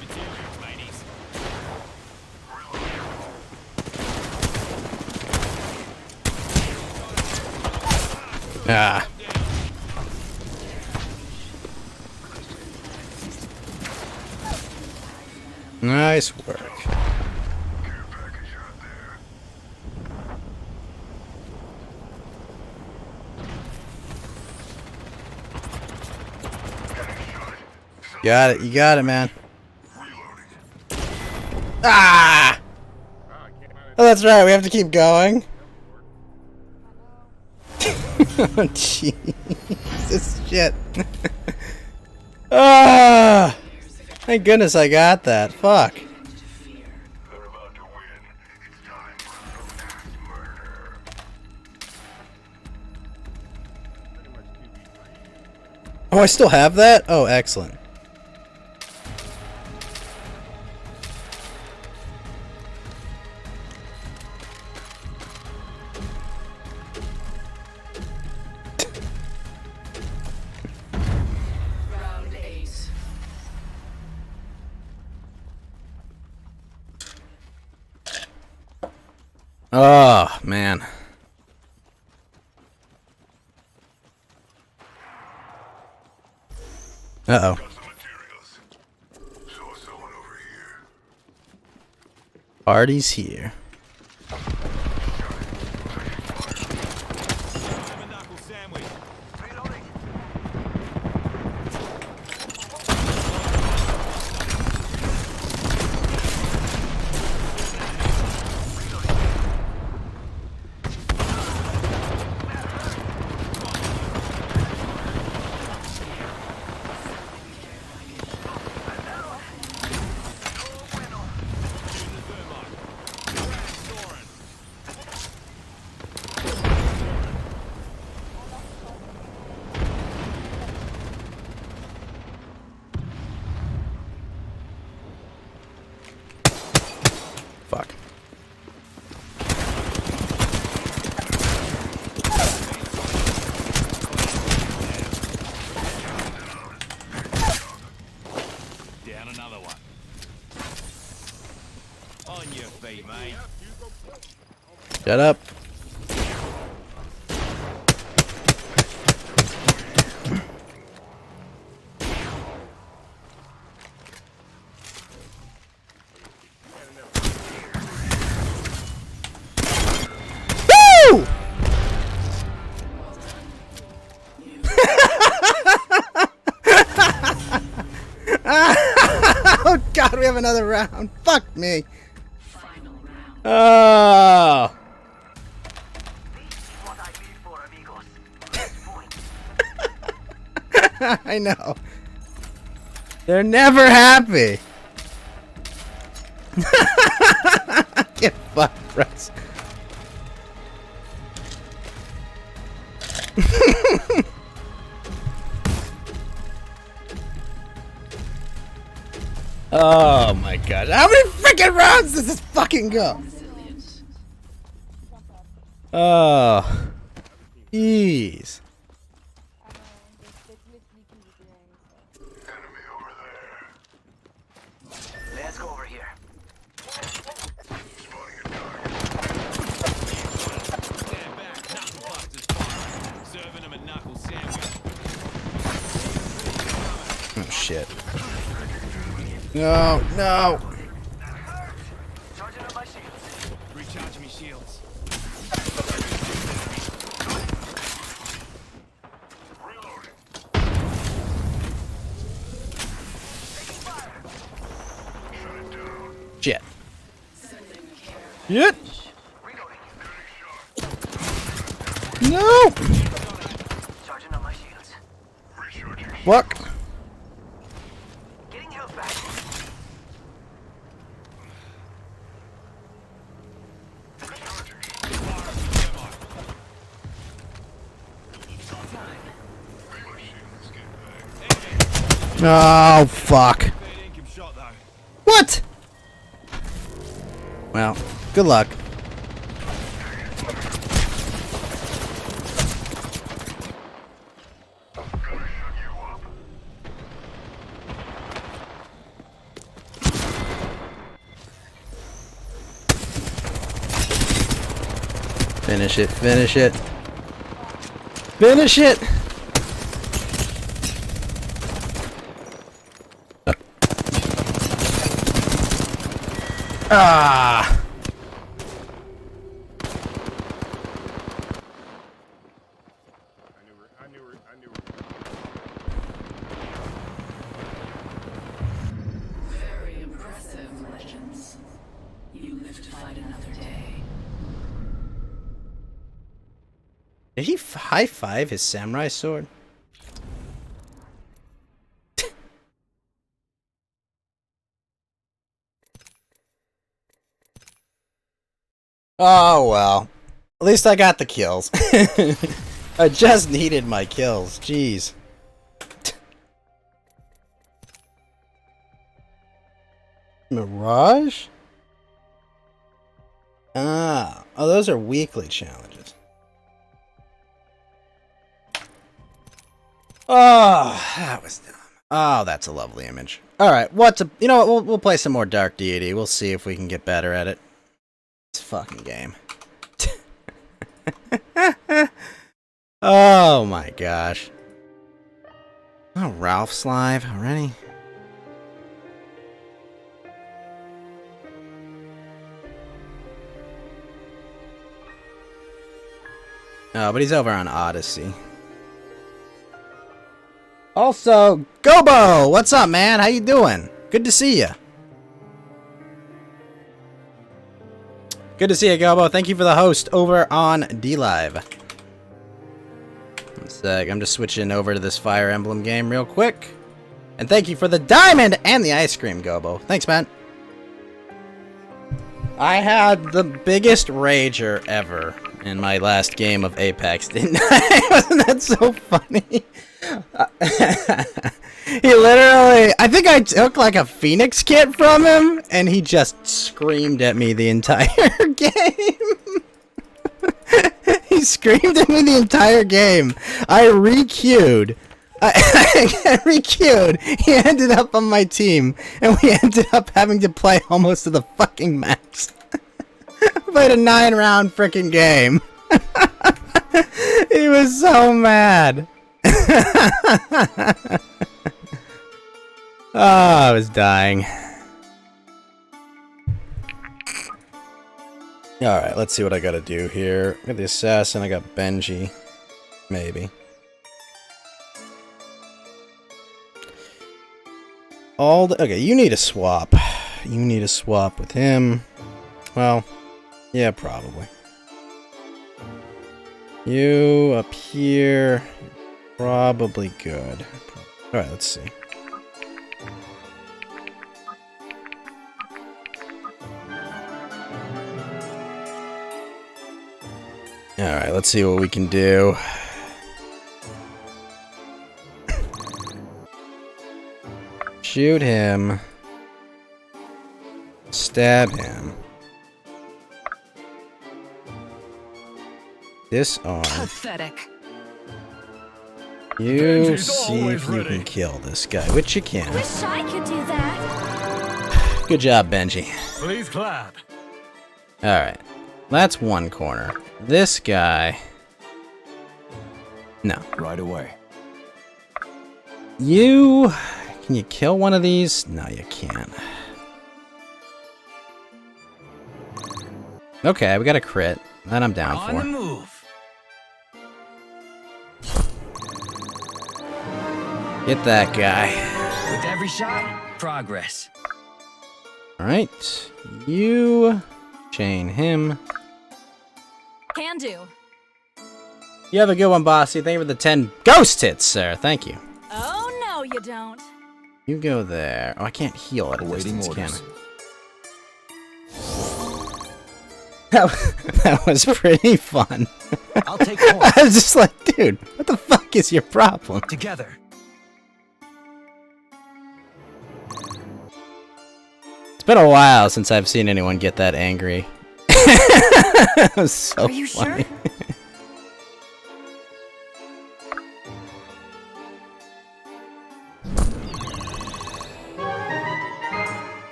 Materials, ladies. Ah. Nice work. Got it, you got it, man. Ah! Oh, that's right, we have to keep going. Oh, jeez. Jesus shit. Ah, thank goodness I got that. Fuck. They're about to win. It's time for the mass murder. Oh, I still have that? Oh, excellent. Round 8. Oh, man. Uh-oh. Got some materials. Saw someone over here. Party's here. Have a knuckle sandwich. Reloading. Fuck. Down another one. On your feet, mate. Shut up. Woo! Oh god, we have another round. Fuck me. Final round. Oh. What I live for, amigos. This point. I know. They're never happy. Get fucked, Russ. Oh my god. How many freaking rounds does this fucking go? Resilient. Oh. Jeez. Enemy over there. Let's go over here. Spotting a target. Stand back. Knuckle busters fire. Serving them a knuckle sandwich. Oh shit. No, no. Charging up my shields. Recharge me shields. Reloading. Shut it down. Shit. Sending care. Shit. Reloading. No. Charging up my shields. Recharging. Fuck. Getting health back. Recharging. My shields get back. Oh fuck. Bad income shot though. What? Well, good luck. Gotta shut you up. Finish it, finish it. Finish it! Ah! I knew her. Very impressive, Legends. You live to fight another day. Did he high five his samurai sword? Oh, well. At least I got the kills. I just needed my kills. Jeez. Mirage? Ah. Oh, those are weekly challenges. Oh, that was dumb. Oh, that's a lovely image. Alright, you know what, we'll play some more Dark Deity. We'll see if we can get better at it. This fucking game. Oh my gosh. Oh, Ralph's live already? Oh, but he's over on Odyssey. Also, Gobo! What's up, man? How you doing? Good to see you. Good to see you, Gobo. Thank you for the host over on DLive. One sec. I'm just switching over to this Fire Emblem game real quick. And thank you for the diamond and the ice cream, Gobo. Thanks, man. I had the biggest rager ever in my last game of Apex, didn't I? Wasn't that so funny? He literally, I think I took like a Phoenix kit from him, and he just screamed at me the entire game. He screamed at me the entire game. I re-queued. I re-queued. He ended up on my team, and we ended up having to play almost to the fucking max. Played a 9-round freaking game. He was so mad. Oh, I was dying. Alright, let's see what I gotta do here. I got the assassin, I got Benji. Maybe. Okay, you need a swap. You need a swap with him. Well, yeah, probably. You up here. Probably good. Alright, let's see. Alright, let's see what we can do. Shoot him. Stab him. Disarm. Pathetic. You see if you can kill this guy, which you can. Wish I could do that. Good job, Benji. Please clap. Alright. That's one corner. This guy... No. Right away. You... Can you kill one of these? No, you can't. Okay, we got a crit. That I'm down for. On the move. Get that guy. With every shot, progress. Alright. You... chain him. Can do. You have a good one, Bossy. Thank you for the 10 ghost hits, sir. Thank you. Oh, no, you don't. You go there. Oh, I can't heal at a distance, can I? That was pretty fun. I'll take point. I was just like, dude, what the fuck is your problem? Together. It's been a while since I've seen anyone get that angry. That was so Are you funny. sure?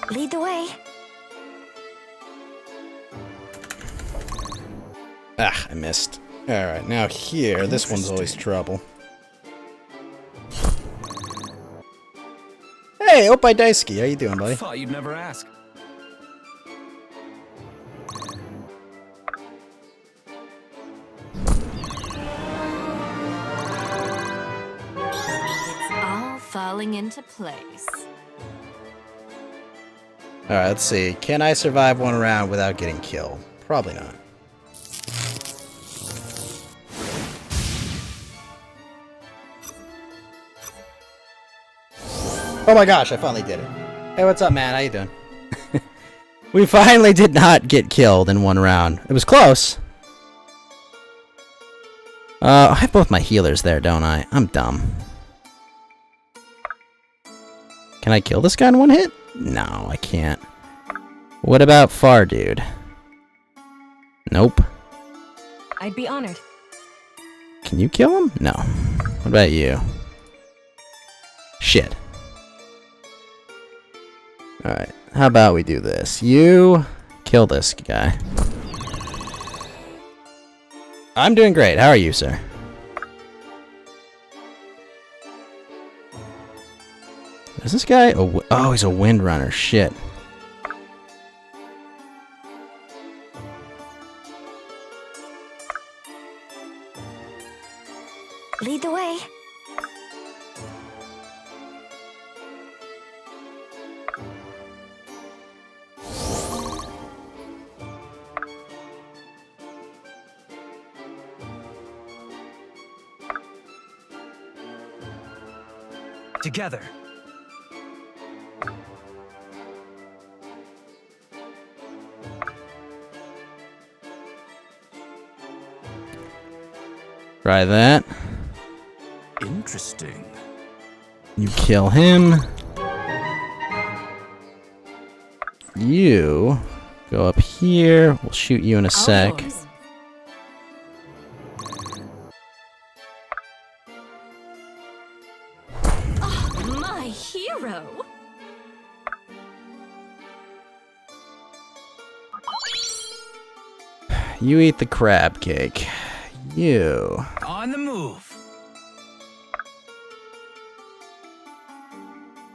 Lead the way. Ah, I missed. Alright, now here, this one's always trouble. Hey, Opie Daisuke, how you doing, buddy? Thought you'd never ask. It's all falling into place. Alright, let's see. Can I survive one round without getting killed? Probably not. Oh my gosh, I finally did it. Hey, what's up, man? How you doing? We finally did not get killed in one round. It was close. I have both my healers there, don't I? I'm dumb. Can I kill this guy in one hit? No, I can't. What about Far Dude? Nope. I'd be honored. Can you kill him? No. What about you? Shit. Alright, how about we do this? You kill this guy. I'm doing great. How are you, sir? Is this guy? Oh, he's a windrunner. Shit. Lead the way. Together. Try that. Interesting. You kill him. You go up here. We'll shoot you in a sec. Oh, my hero. You eat the crab cake. You. On the move.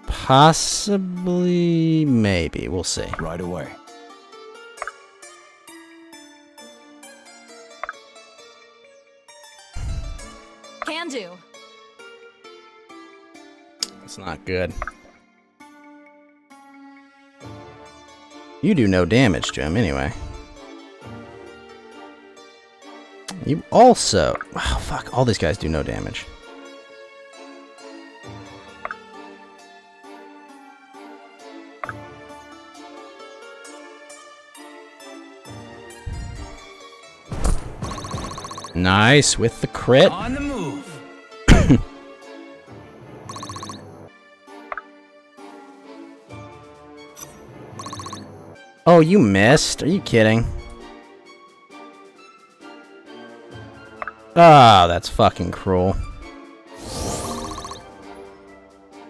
Possibly, maybe. We'll see. Right away. Can do. It's not good. You do no damage to him anyway. You also... Oh, fuck. All these guys do no damage. Nice, with the crit. On the move. Oh, you missed? Are you kidding? Ah, that's fucking cruel.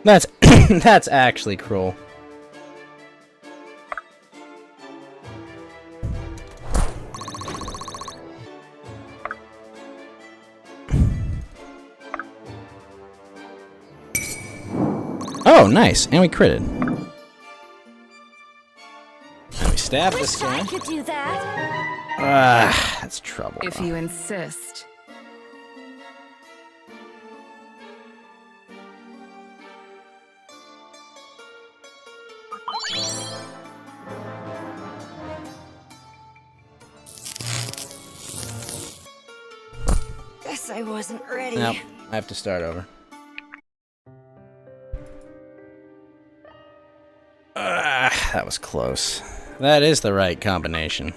That's that's actually cruel. Oh, nice. And we critted. And we stabbed this guy. I could do that. Ah, that's trouble. If you insist. Guess I wasn't ready. Nope, I have to start over. That was close. That is the right combination.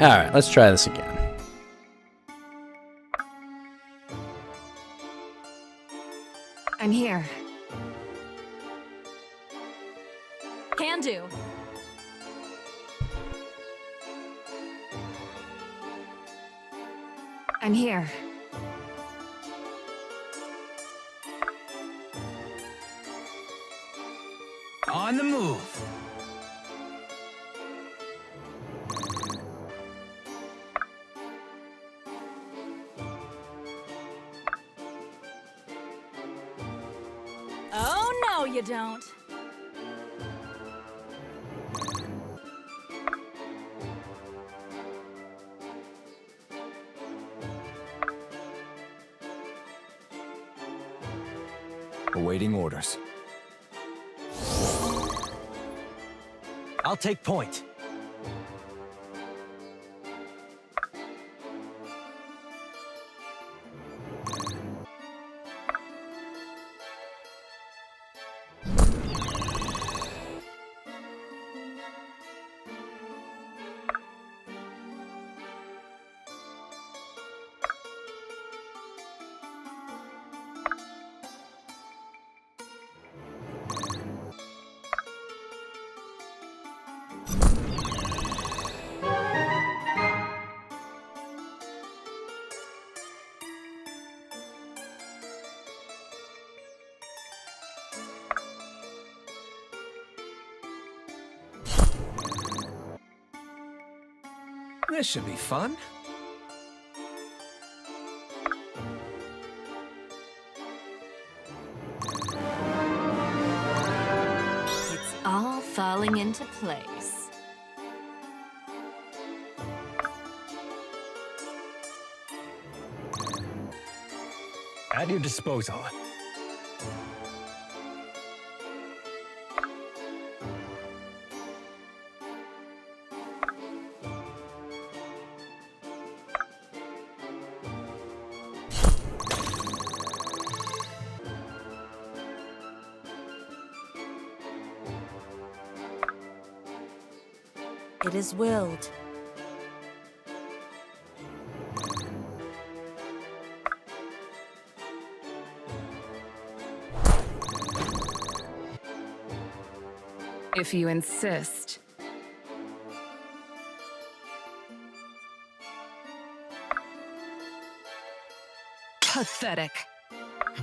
Alright, let's try this again. I'm here. Can do. I'm here. On the move. Oh, no, you don't. Awaiting orders. I'll take point. This should be fun. It's all falling into place. At your disposal. It is willed. If you insist. Pathetic.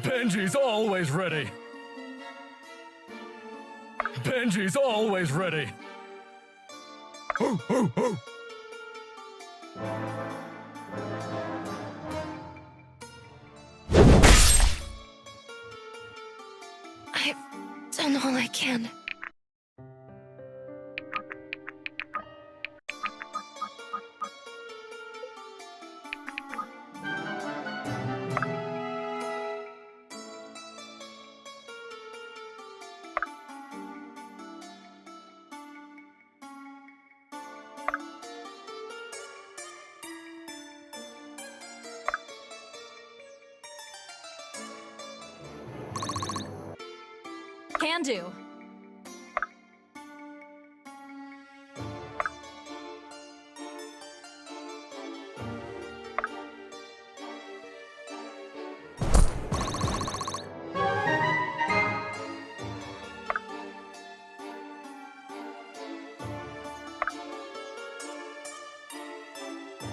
Benji's always ready. Benji's always ready. I've done all I can. Can do.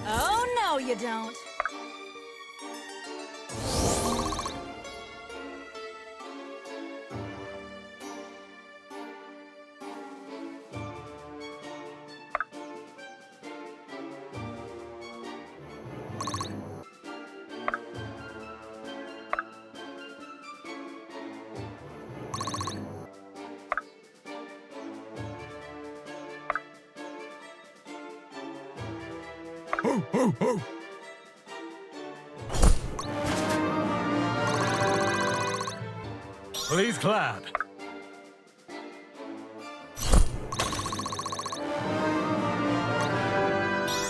Oh, no, you don't. Please clap.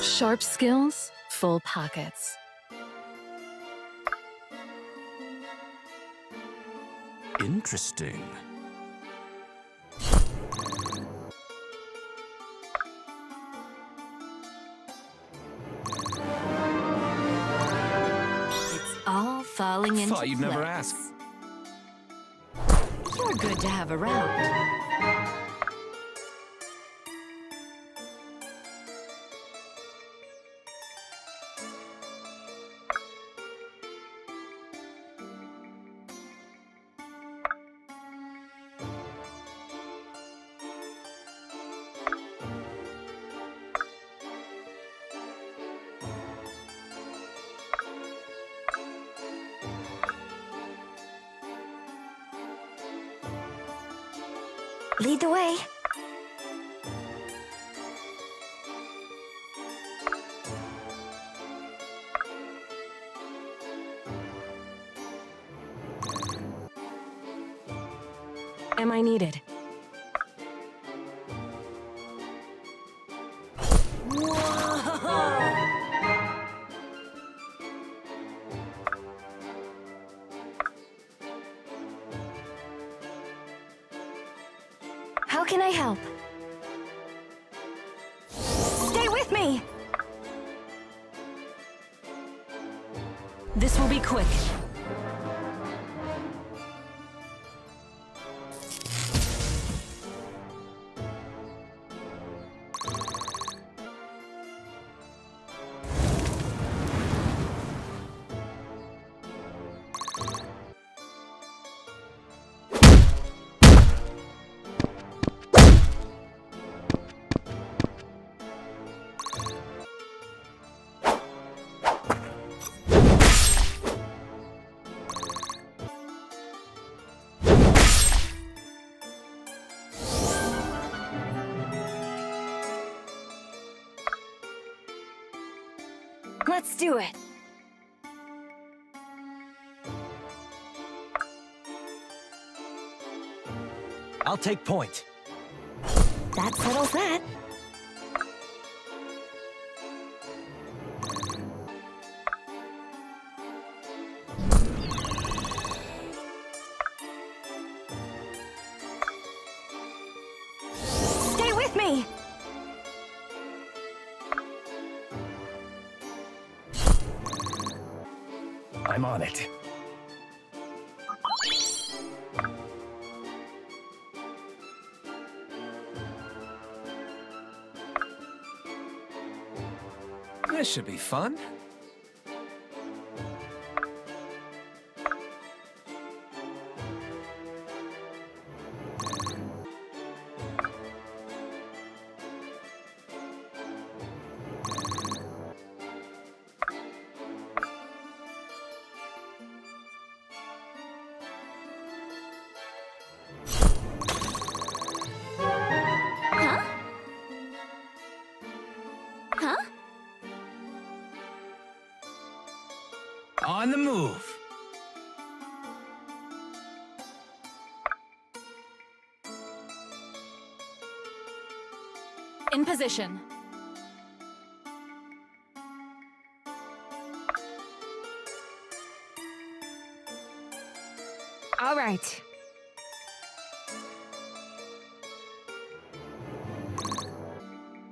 Sharp skills, full pockets. Interesting. It's all falling into Thought you'd never place. ask. You're good to have around. Lead the way. am I needed? How can I help? Stay with me! This will be quick. Let's do it. I'll take point. That settles that. Stay with me! I'm on it. This should be fun. Huh? Huh? On the move. In position. All right.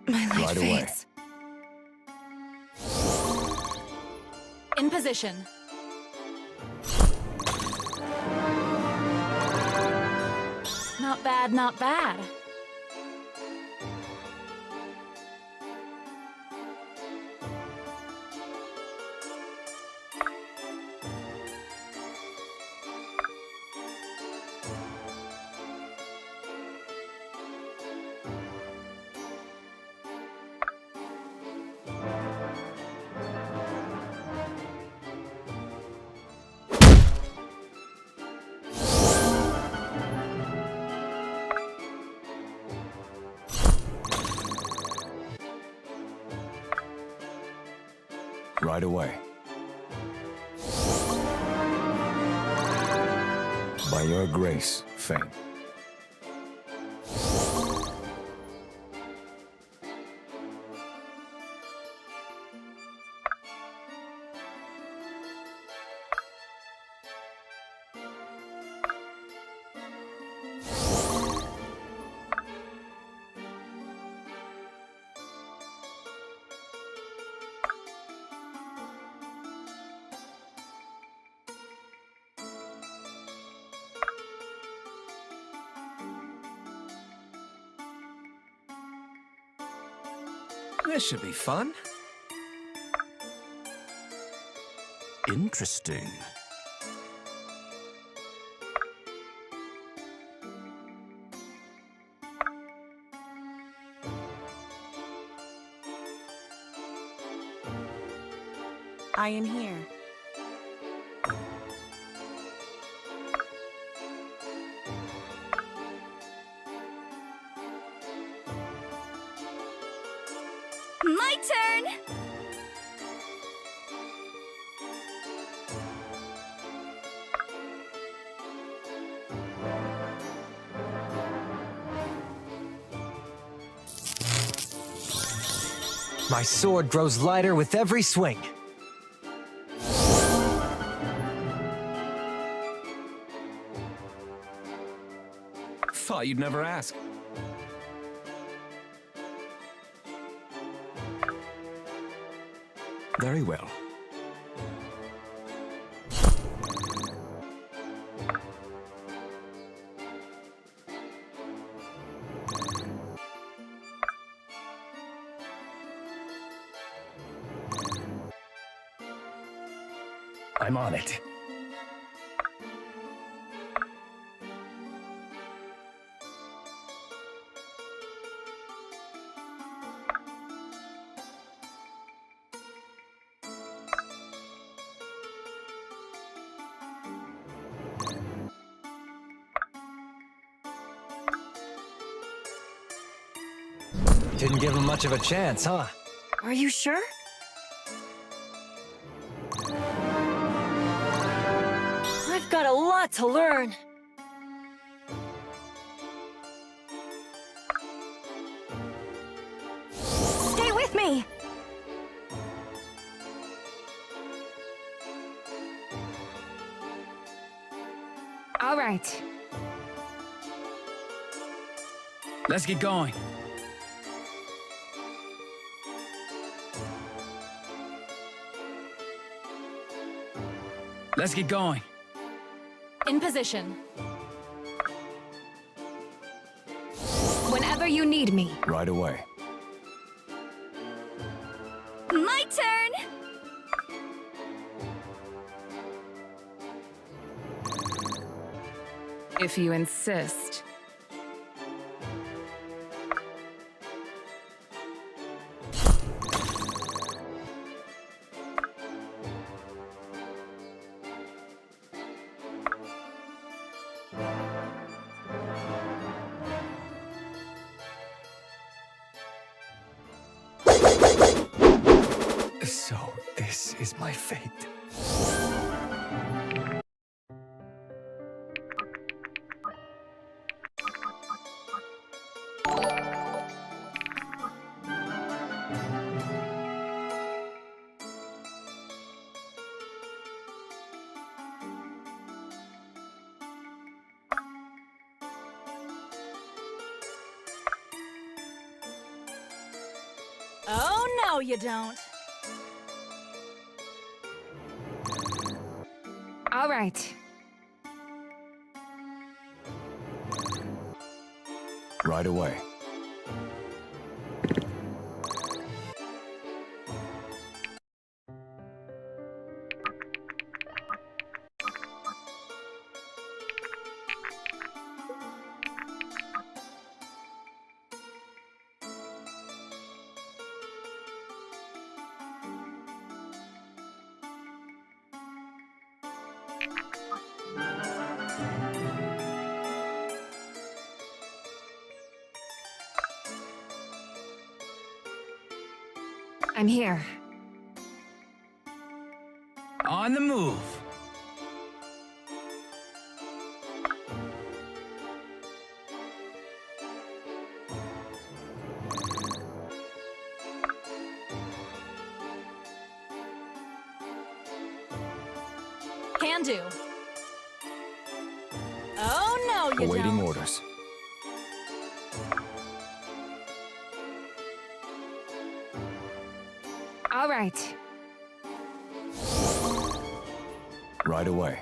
My light Right away. fades. In position. Not bad, not bad. Right away. By your grace, Fame. This should be fun. Interesting. I am here. My turn! My sword grows lighter with every swing. Thought you'd never ask. Very well. I'm on it. Didn't give him much of a chance, huh? Are you sure? I've got a lot to learn. Stay with me! All right. Let's get going. Let's get going. In position. Whenever you need me. Right away. My turn! If you insist. So, this is my fate. Oh, no, you don't. All right. Right away. I'm here. On the move. Can do. Oh, no, you Awaiting don't. orders. All right. Right away.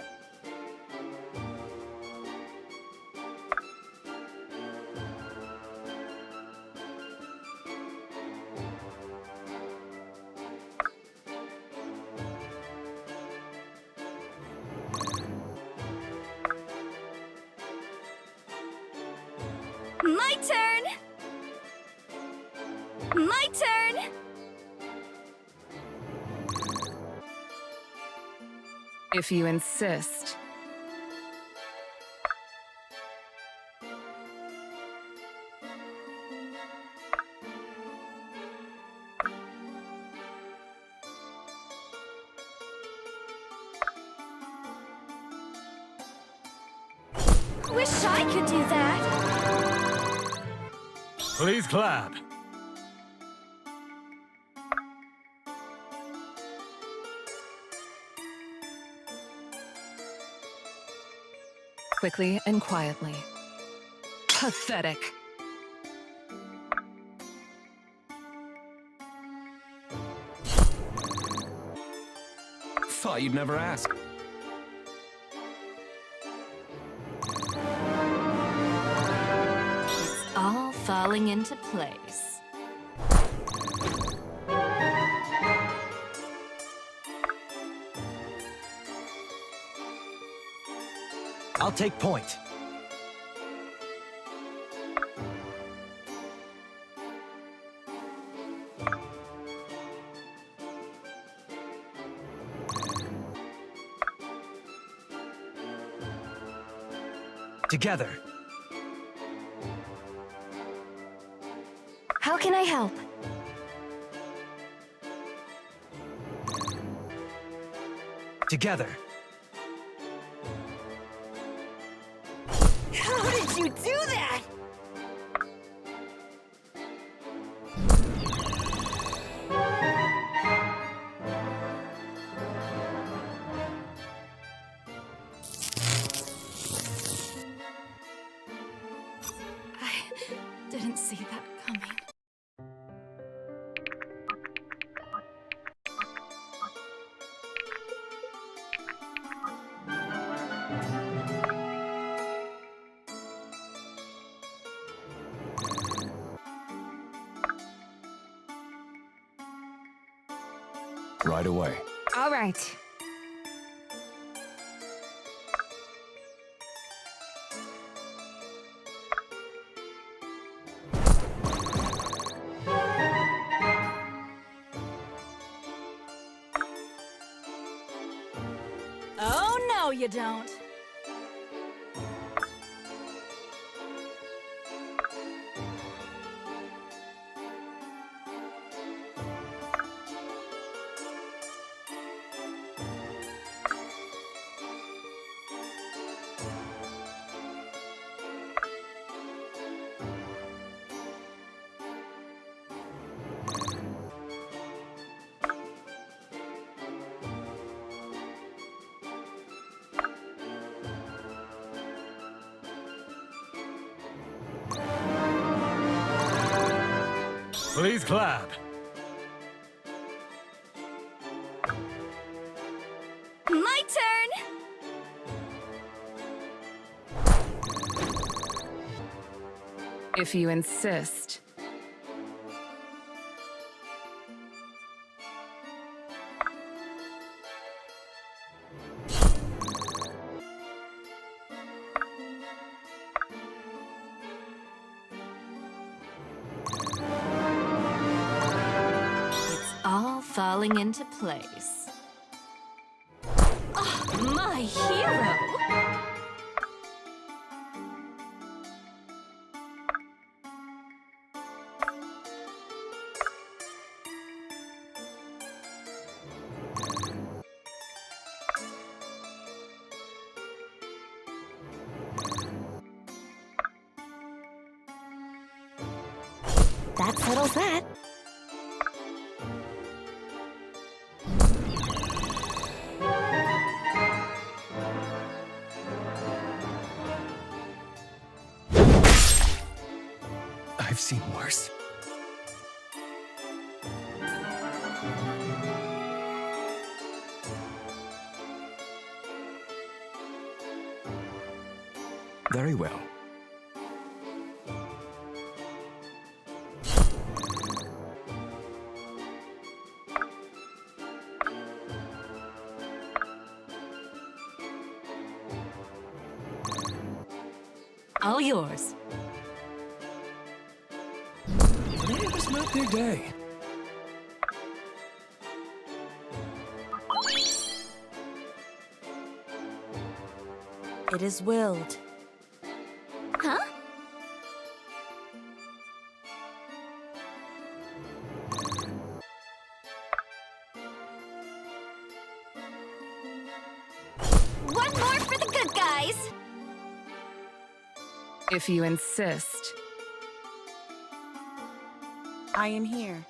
My turn! My turn! If you insist. Wish I could do that. Please clap. quickly and quietly. Pathetic. Thought you'd never ask. It's all falling into place. I'll take point. Together. How can I help? Together. How did you do that? I didn't see that coming. Right away. All right. Oh, no, you don't. Please clap. My turn! If you insist. It's all falling into place. Oh, my hero! That settles that. I've seen worse. Very well. All yours. Today was not their day. It is willed. Huh? One more for the good guys! If you insist. I am here.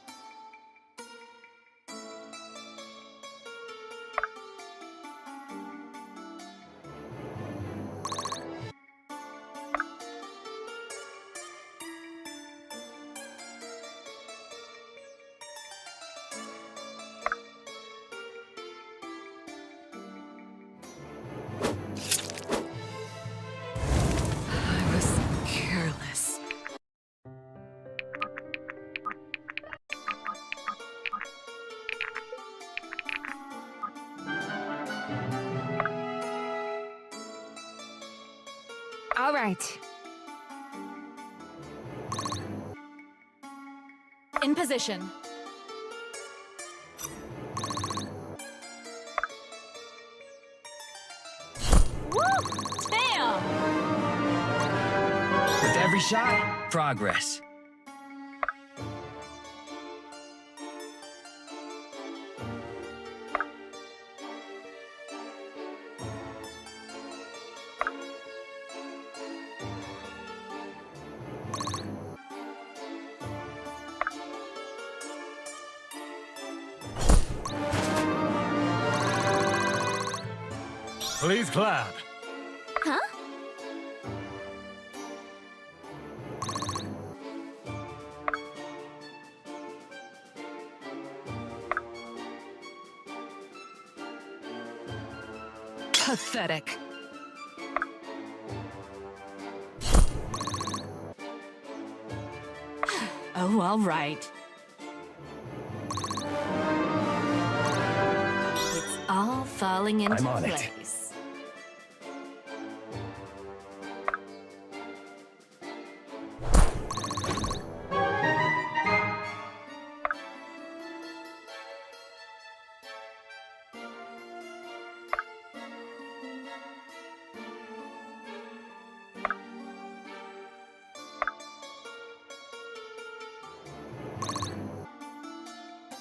All right. In position. Woo! Damn! With every shot, progress. Please clap. Huh? Pathetic. Oh, all right. It's all falling into I'm on it. place.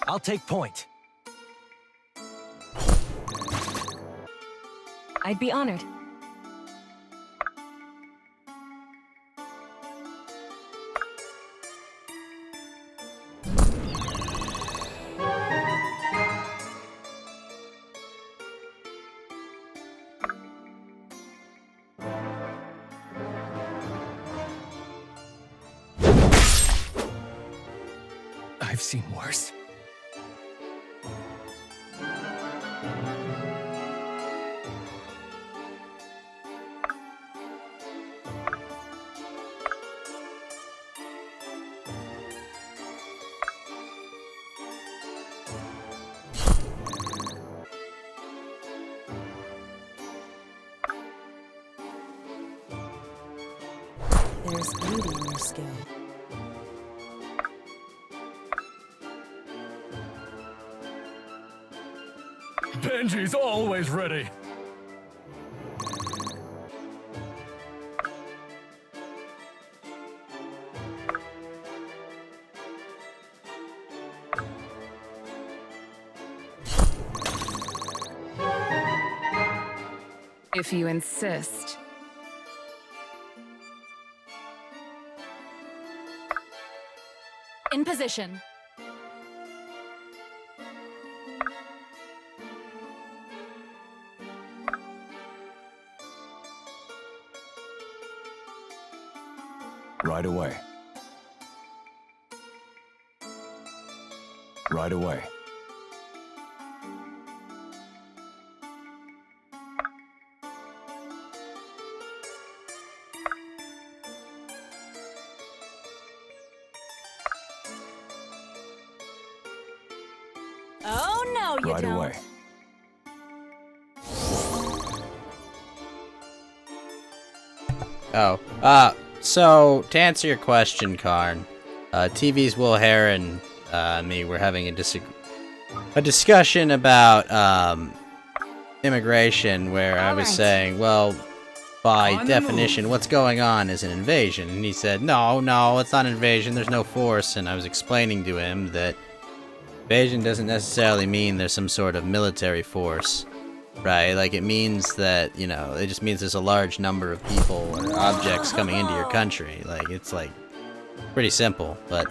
I'll take point. I'd be honored. I've seen worse. There's beauty in your skill. Benji's always ready. If you insist. In position. Right away. Right away. Oh, no, you Right don't. away. Oh, so to answer your question, Karn, TV's Will Hare and me were having a discussion about immigration, where I was saying, well, by definition, what's going on is an invasion, and he said, no, it's not an invasion. There's no force, and I was explaining to him that invasion doesn't necessarily mean there's some sort of military force. Right, like it means that, you know, it just means there's a large number of people or objects coming into your country. Like, it's like pretty simple, but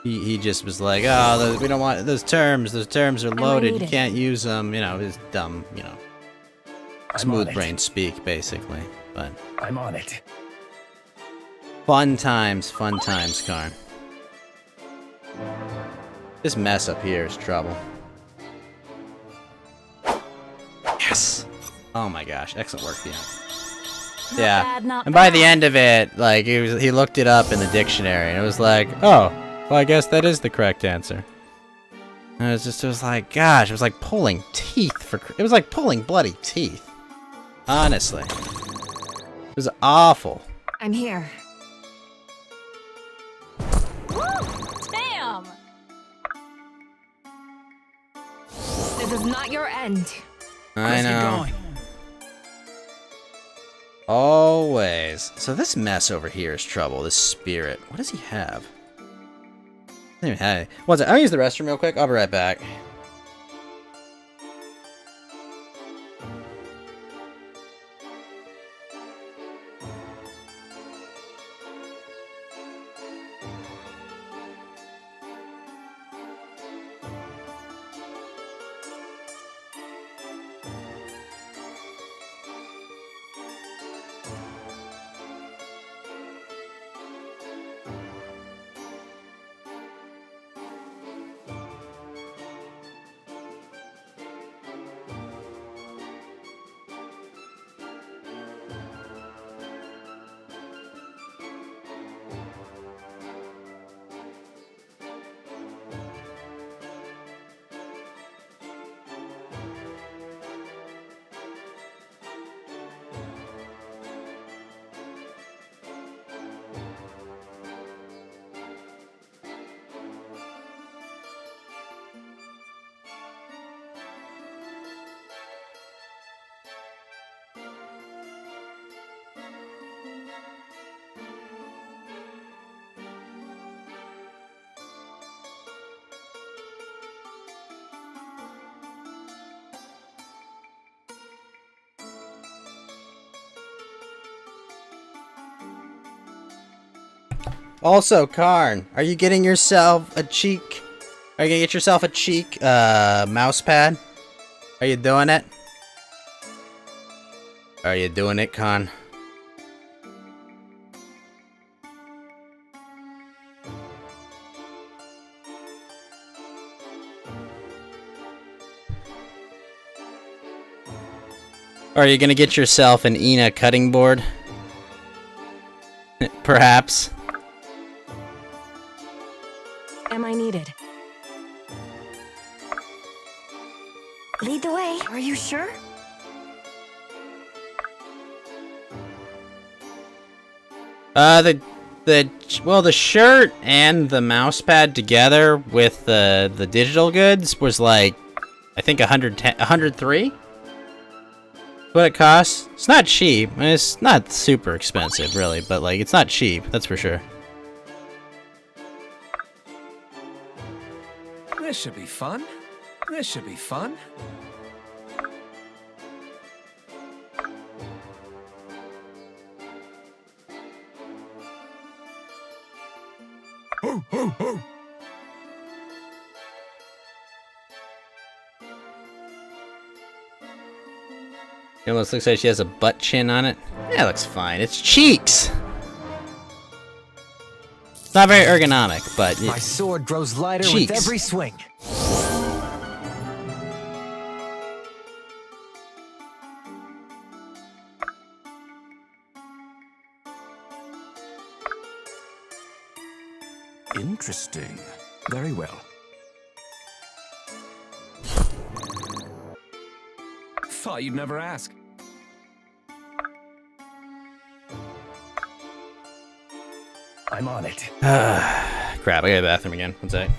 he just was like, oh, we don't want those terms are loaded, you can't use them, you know, it's dumb, you know, smooth brain speak, basically, but I'm on it. Fun times, Karn. This mess up here is trouble. Yes! Oh my gosh, excellent work, Vito. Yeah, bad, not and by bad. the end of it, like, he looked it up in the dictionary, and it was like, oh, well, I guess that is the correct answer. And it was like, gosh, it was like pulling teeth it was like pulling bloody teeth. Honestly. It was awful. I'm here. Damn! This is not your end. I know. Always. So this mess over here is trouble. This spirit. What does he have? Doesn't even have any. One second. I'll use the restroom real quick. I'll be right back. Also, Karn, are you getting yourself a cheek? Are you gonna get yourself a cheek mouse pad? Are you doing it? Are you doing it, Karn? Or are you gonna get yourself an Ina cutting board? Perhaps. Am I needed? Lead the way. Are you sure? The shirt and the mouse pad together with the digital goods was like, I think 103? What it costs? It's not cheap. I mean, it's not super expensive, really, but like, it's not cheap, that's for sure. This should be fun. This should be fun. Ho, ho, ho! It almost looks like she has a butt chin on it. Yeah, it looks fine. It's cheeks! It's not very ergonomic, but... My sword grows lighter cheeks. with every swing. Interesting. Very well. Thought you'd never ask. I'm on it. Crap, I gotta go to the bathroom again. One sec.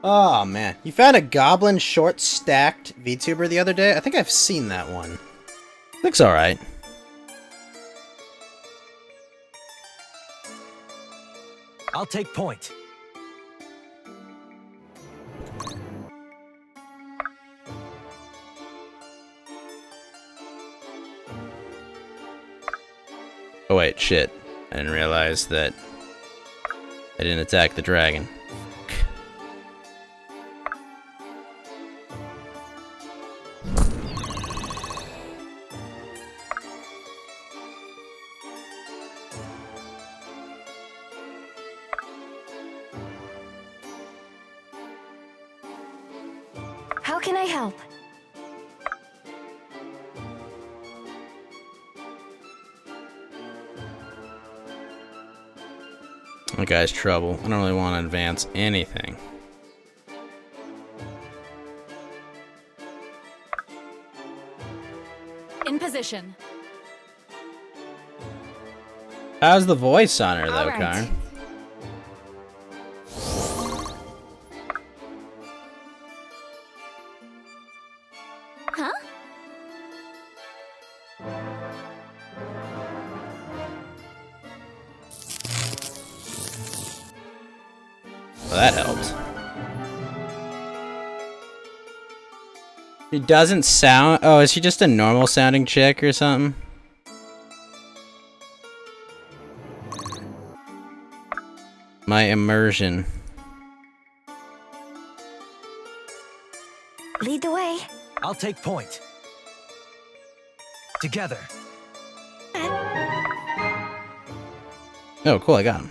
Oh man, you found a goblin short stacked VTuber the other day? I think I've seen that one. Looks alright. I'll take point. Oh wait, shit. I didn't realize that I didn't attack the dragon. How can I help? That guy's trouble. I don't really want to advance anything. In position. How's the voice on her, though, All right. Karn? Huh? Well, that helped. She doesn't sound... Oh, is she just a normal sounding chick or something? My immersion. Lead the way. I'll take point. Together. Oh, cool, I got him.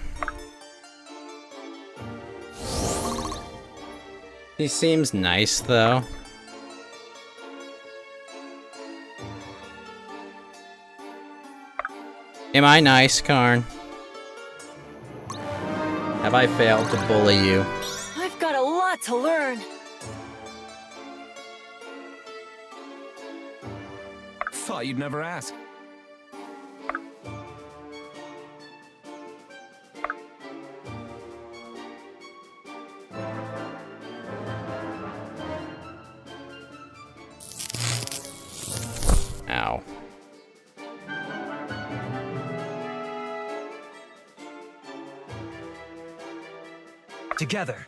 He seems nice, though. Am I nice, Karn? Have I failed to bully you? I've got a lot to learn. Thought you'd never ask. Ow. Together.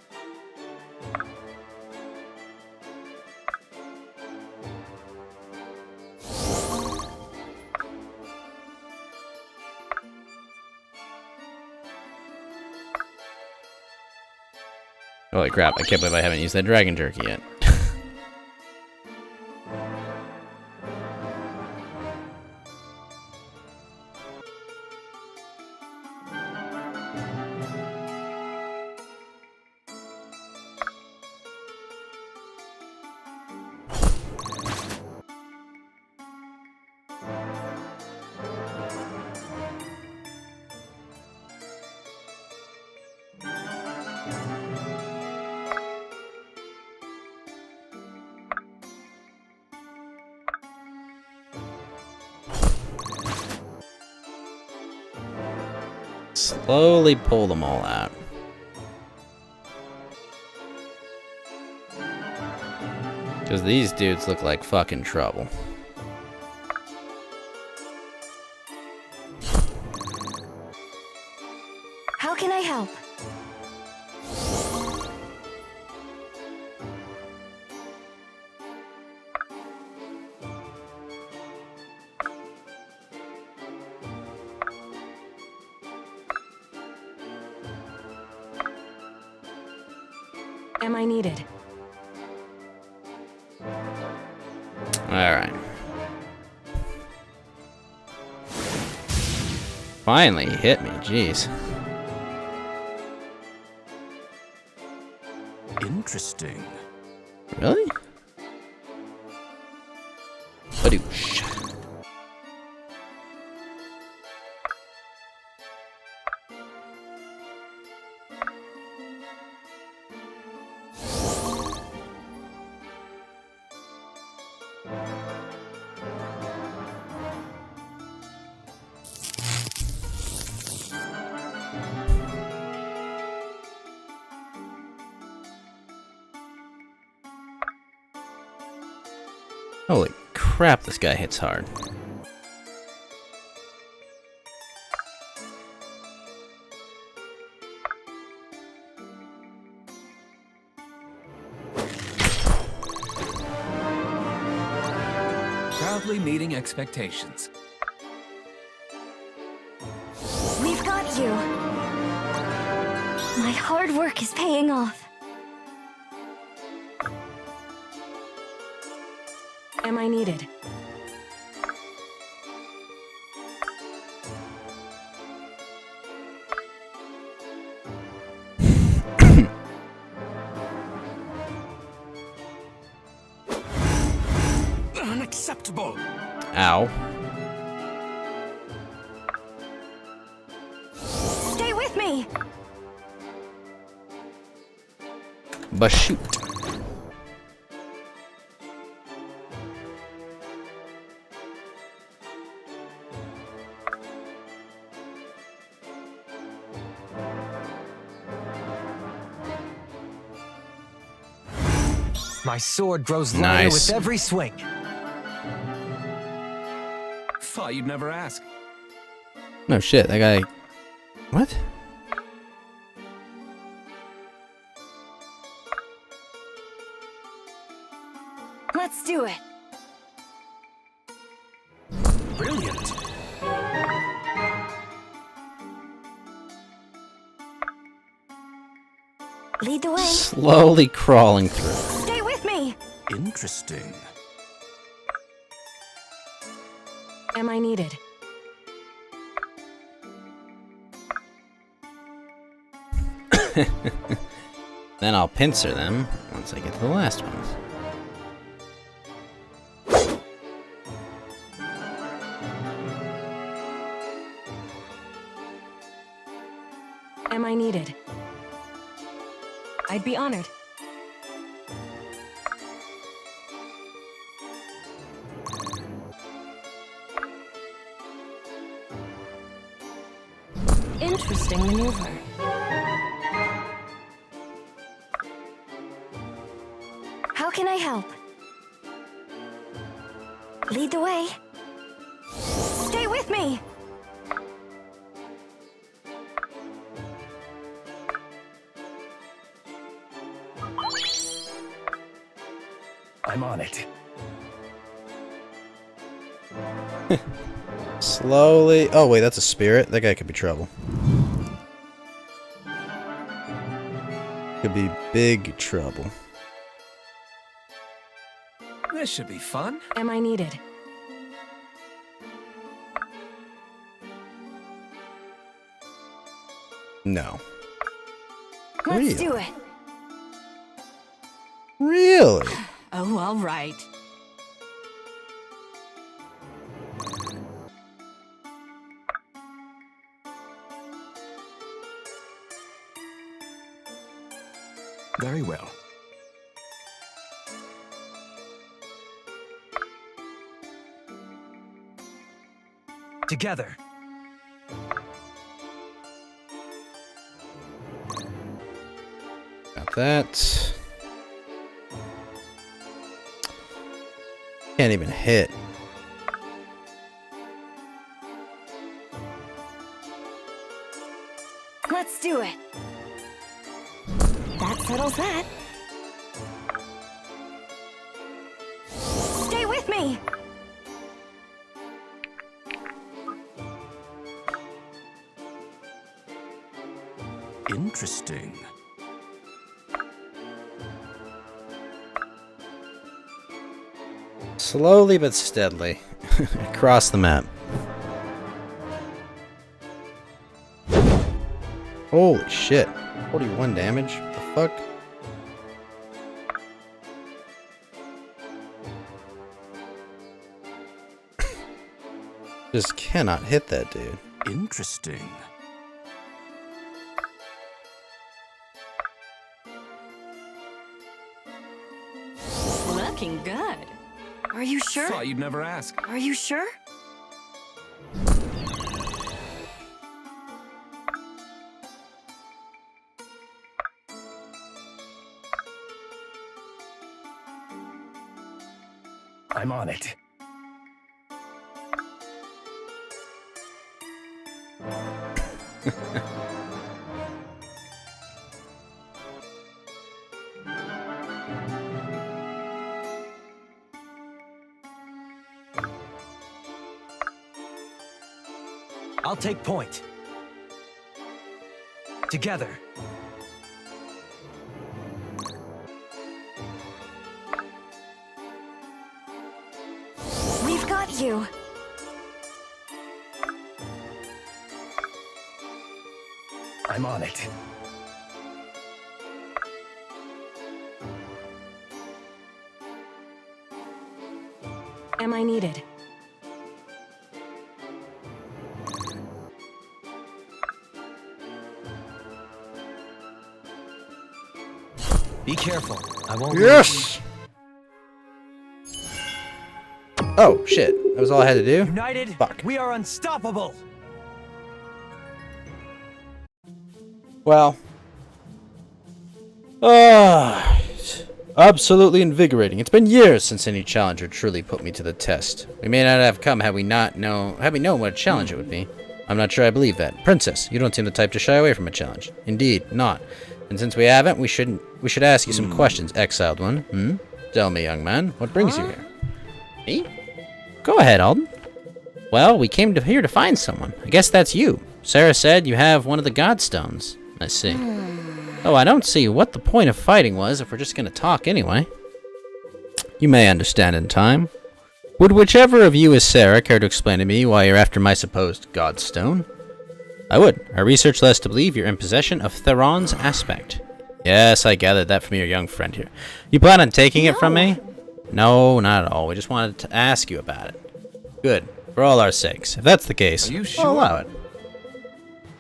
Holy crap, I can't believe I haven't used that dragon jerky yet. Slowly pull them all out. Because these dudes look like fucking trouble. How can I help? Am I needed? Alright. Finally, he hit me, jeez. Interesting. Really? Badoosh. crap, this guy hits hard. Proudly meeting expectations. We've got you. My hard work is paying off. Am I needed? Unacceptable. Ow. Stay with me. But shoot. My sword grows lighter Nice. with every swing. Thought you'd never ask. No shit, that guy... What? Let's do it. Brilliant. Lead the way. Slowly crawling through. Stay with me. Interesting. Am I needed? Then I'll pincer them once I get to the last ones. Am I needed? I'd be honored. Interesting maneuver. How can I help? Lead the way. Stay with me. I'm on it. Slowly... Oh, wait, that's a spirit? That guy could be trouble. Could be big trouble. This should be fun. Am I needed? No. Let's Really? do it. Really? Oh, all right. Very well. Together. Got that. Can't even hit. Let's do it. That settles that. Stay with me. Interesting. Slowly but steadily. Across the map. Holy shit. 41 damage? What the fuck? Just cannot hit that dude. Interesting. Looking good. Are you sure? Thought you'd never ask. Are you sure? I'm on it. I'll take point. Together. We've got you. I'm on it. Am I needed? Be careful. I won't. Yes! Oh, shit. That was all I had to do? United, Fuck. we are unstoppable. Well. Absolutely invigorating. It's been years since any challenger truly put me to the test. We may not have come had we known what a challenge it would be. I'm not sure I believe that. Princess, you don't seem the type to shy away from a challenge. Indeed, not. And since we haven't, we should ask you some questions, exiled one. Tell me, young man, what brings you here? Me? Go ahead, Alden. Well, we came here to find someone. I guess that's you. Sarah said you have one of the Godstones. I see. Oh, I don't see what the point of fighting was if we're just gonna talk anyway. You may understand in time. Would whichever of you is Sarah care to explain to me why you're after my supposed Godstone? I would. Our research led us to believe you're in possession of Theron's aspect. Yes, I gathered that from your young friend here. You plan on taking it from me? No, not at all. We just wanted to ask you about it. Good. For all our sakes. If that's the case, Are you sure? I'll allow it.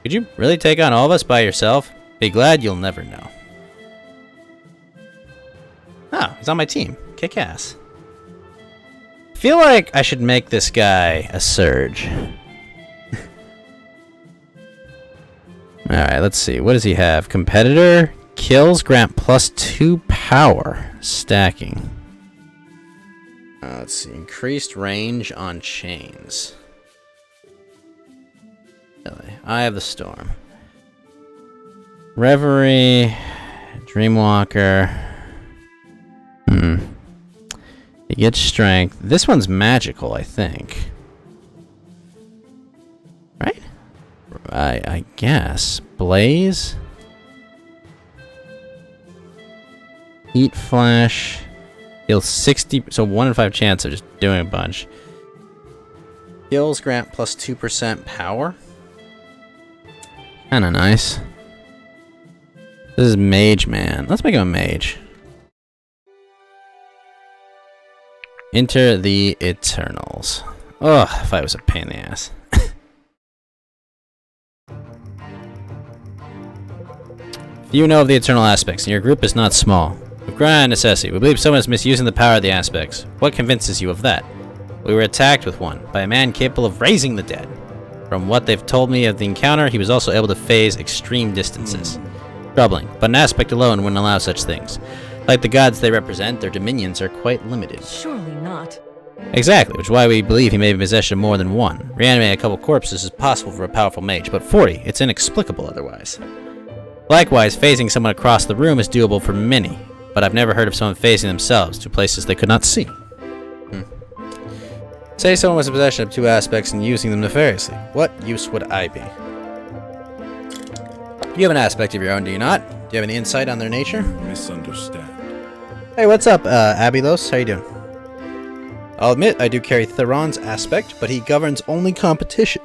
Could you really take on all of us by yourself? Be glad you'll never know. Oh, he's on my team. Kick ass. Feel like I should make this guy a surge. Alright, let's see. What does he have? Competitor. Kills grant +2 power. Stacking. Let's see. Increased range on chains. Really? Eye of the Storm. Reverie. Dreamwalker. He gets strength. This one's magical, I think. Right? I guess. Blaze. Heat Flash. Heals 60, so 1 in 5 chance of just doing a bunch. Heals grant +2% power. Kinda nice. This is Mage Man. Let's make him a mage. Enter the Eternals. Ugh, if I was a pain in the ass. You know of the Eternal aspects, and your group is not small. With grand necessity, we believe someone is misusing the power of the aspects. What convinces you of that? We were attacked with one, by a man capable of raising the dead. From what they've told me of the encounter, he was also able to phase extreme distances. Troubling, but an aspect alone wouldn't allow such things. Like the gods they represent, their dominions are quite limited. Surely not. Exactly, which is why we believe he may be in possession of more than one. Reanimating a couple corpses is possible for a powerful mage, but 40, it's inexplicable otherwise. Likewise, phasing someone across the room is doable for many, but I've never heard of someone phasing themselves to places they could not see. Say someone was in possession of 2 aspects and using them nefariously. What use would I be? You have an aspect of your own, do you not? Do you have any insight on their nature? Misunderstand. Hey, what's up, Abylos? How you doing? I'll admit I do carry Theron's aspect, but he governs only competition.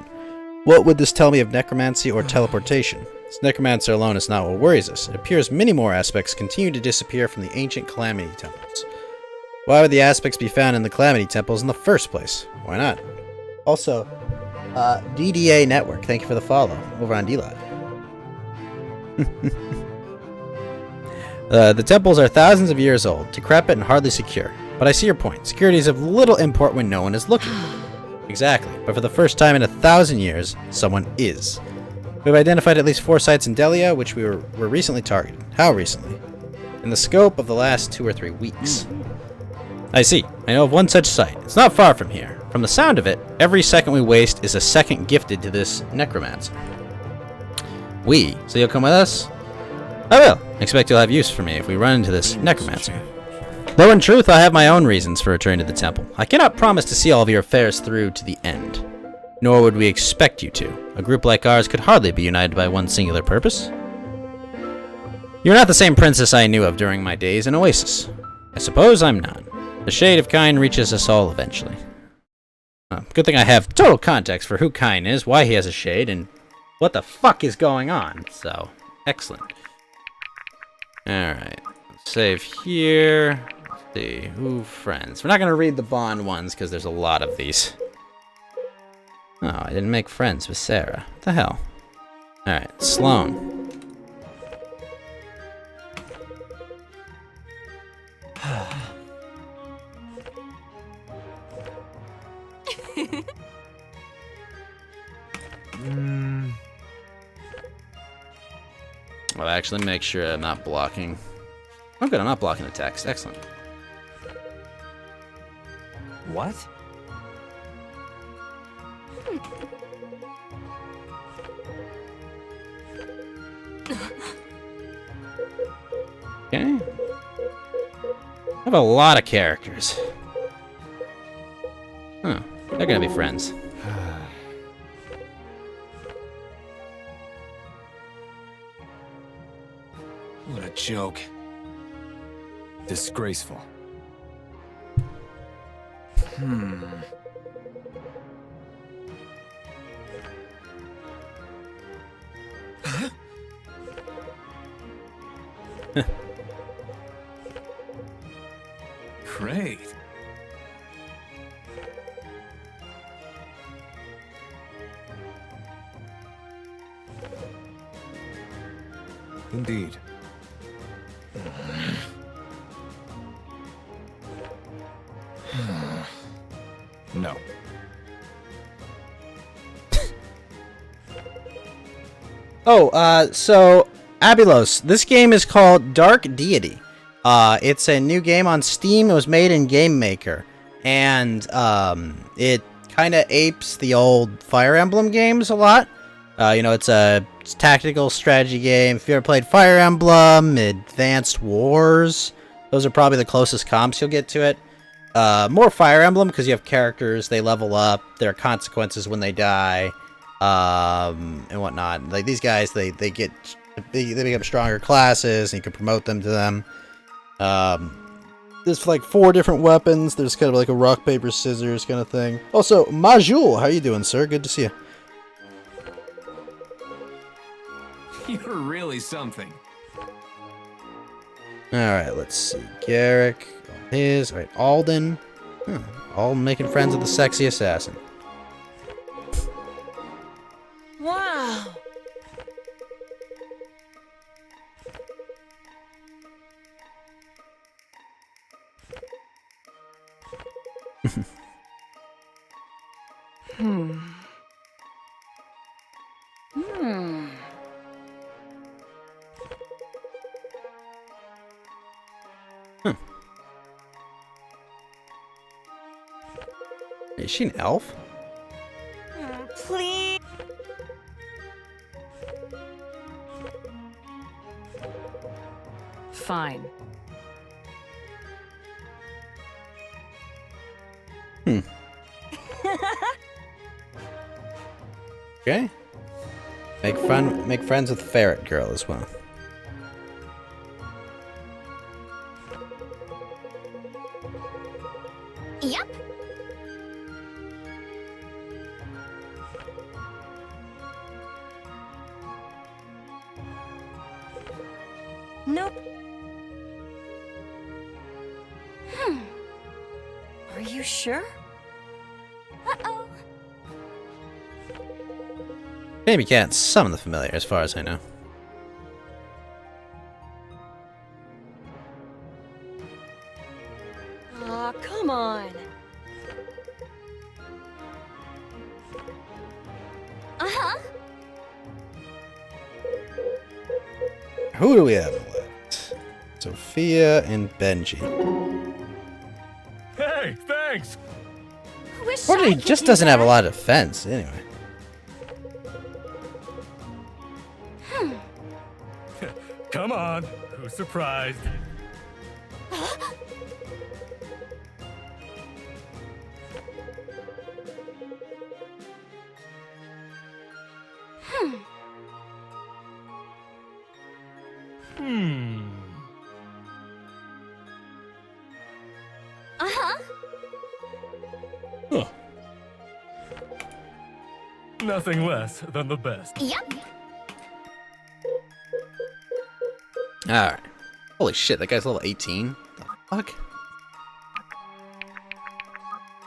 What would this tell me of necromancy or teleportation? This necromancer alone is not what worries us. It appears many more aspects continue to disappear from the ancient Calamity Temples. Why would the aspects be found in the Calamity Temples in the first place? Why not? Also, DDA Network, thank you for the follow over on DLive. The temples are thousands of years old, decrepit and hardly secure. But I see your point. Security is of little import when no one is looking. Exactly. But for the first time in 1,000 years, someone is. We've identified at least 4 sites in Delia, which we were recently targeted. How recently? In the scope of the last 2 or 3 weeks. I see. I know of one such site. It's not far from here. From the sound of it, every second we waste is a second gifted to this necromancer. So you'll come with us? I will. Expect you'll have use for me if we run into this necromancer. Though in truth, I have my own reasons for returning to the temple. I cannot promise to see all of your affairs through to the end. Nor would we expect you to. A group like ours could hardly be united by one singular purpose. You're not the same princess I knew of during my days in Oasis. I suppose I'm not. The shade of Kyne reaches us all eventually. Good thing I have total context for who Kyne is, why he has a shade, and what the fuck is going on. So, excellent. Alright. Save here. Let's see. Who friends? We're not going to read the Bond ones because there's a lot of these. Oh, I didn't make friends with Sarah. What the hell? Alright, Sloane. I'll actually make sure I'm not blocking. Oh good, I'm not blocking the text. Excellent. What? Okay. I have a lot of characters. Huh. They're gonna be friends. What a joke. Disgraceful. Great. Indeed. No. So Abylos, this game is called Dark Deity. It's a new game on Steam. It was made in Game Maker, and it kind of apes the old Fire Emblem games a lot. It's a tactical strategy game. If you ever played Fire Emblem, Advanced Wars, those are probably the closest comps you'll get to it. More Fire Emblem because you have characters, they level up, there are consequences when they die, and whatnot. Like these guys, they become stronger classes, and you can promote them to them. There's like 4 different weapons. There's kind of like a rock paper scissors kind of thing. Also, Majul, how you doing, sir? Good to see you. You're really something. Alright, let's see. Garrick. His. Alright, Alden. All making friends with the sexy assassin. Wow. Hmm. Is she an elf? Please. Fine. Okay. Make friends with Ferret Girl as well. Yep. Nope. Are you sure? Uh-oh. Maybe can't summon the familiar, as far as I know. Aw, come on. Uh-huh. Who do we have left? Sophia and Benji. Hey, thanks. We're Fortunately, he just doesn't have a lot of defense, anyway. Come on, who's surprised? Uh-huh. Huh. Nothing less than the best. Yep. Alright. Holy shit, that guy's level 18? The fuck?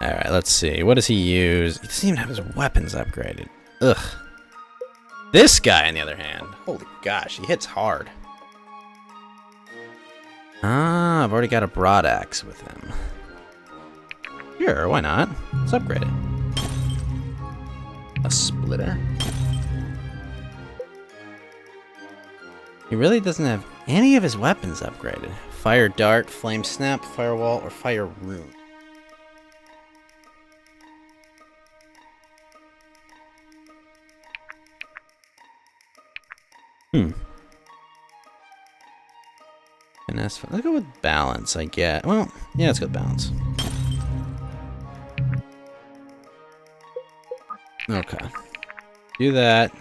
Alright, let's see. What does he use? He doesn't even have his weapons upgraded. Ugh. This guy, on the other hand. Holy gosh, he hits hard. Ah, I've already got a broad axe with him. Sure, why not? Let's upgrade it. A splitter. He really doesn't have any of his weapons upgraded. Fire dart, flame snap, firewall, or fire rune. Finesse. Let's go with balance, I get. Well, yeah, let's go with balance. Okay. Do that.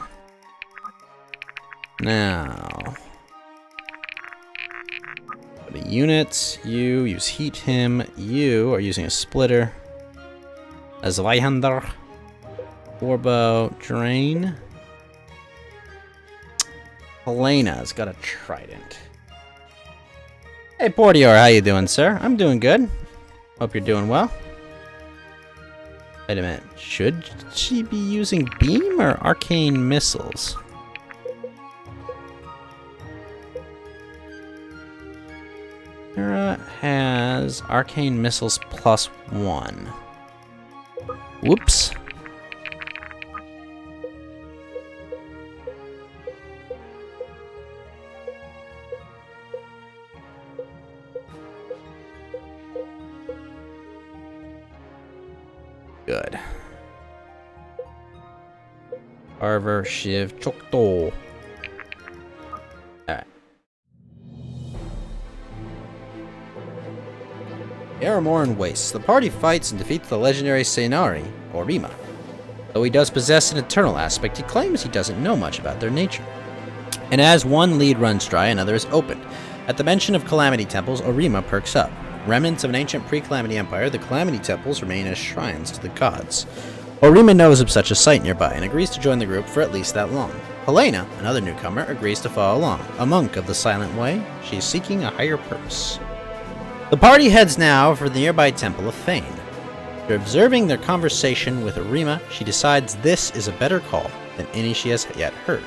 Now. Go to units. You use heat him. You are using a splitter. A Zweihander. Warbow. Drain. Helena's got a trident. Hey, Portior, how you doing, sir? I'm doing good. Hope you're doing well. Wait a minute. Should she be using beam or arcane missiles? Hera has arcane missiles +1. Whoops. Good. Carver, Shiv, Chokto. Alright. Aramoran wastes. The party fights and defeats the legendary Seinari, or Rima. Though he does possess an eternal aspect, he claims he doesn't know much about their nature. And as one lead runs dry, another is opened. At the mention of Calamity Temples, Orima perks up. Remnants of an ancient pre-Calamity Empire, the Calamity Temples remain as shrines to the gods. Orima knows of such a site nearby and agrees to join the group for at least that long. Helena, another newcomer, agrees to follow along. A monk of the Silent Way, she is seeking a higher purpose. The party heads now for the nearby Temple of Fane. After observing their conversation with Orima, she decides this is a better call than any she has yet heard.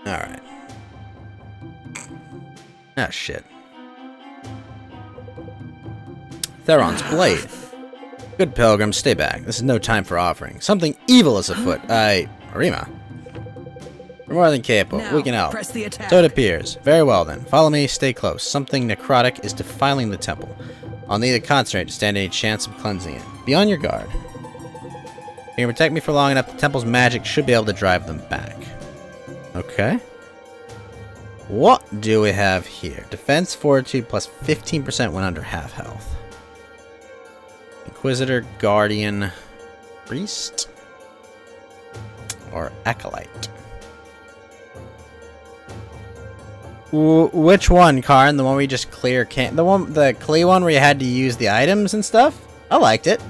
Alright. Ah, shit. Theron's blade. Good pilgrim, stay back. This is no time for offering. Something evil is afoot. Orima. We're more than capable. Now, we can help. press the attack. So it appears. Very well then. Follow me, stay close. Something necrotic is defiling the temple. I'll need to concentrate to stand any chance of cleansing it. Be on your guard. If you can protect me for long enough, the temple's magic should be able to drive them back. Okay. What do we have here? Defense, fortitude, plus 15% when under half health. Inquisitor, Guardian, Priest, or Acolyte? Which one, Karn? The one where you just clear the Klee one where you had to use the items and stuff? I liked it.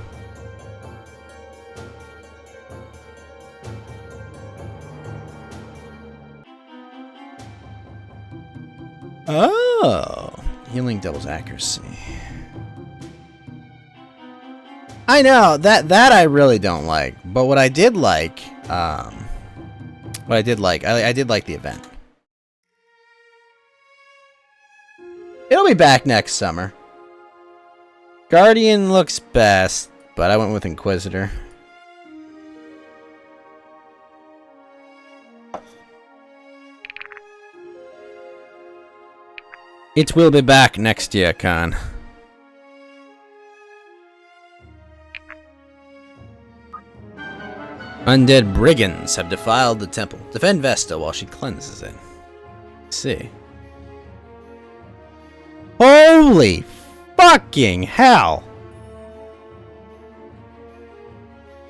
Oh, healing doubles accuracy. I know that I really don't like, but what I did like, I did like the event. It'll be back next summer. Guardian looks best, but I went with Inquisitor. It will be back next year, Khan. Undead brigands have defiled the temple. Defend Vesta while she cleanses it. Let's see. Holy fucking hell!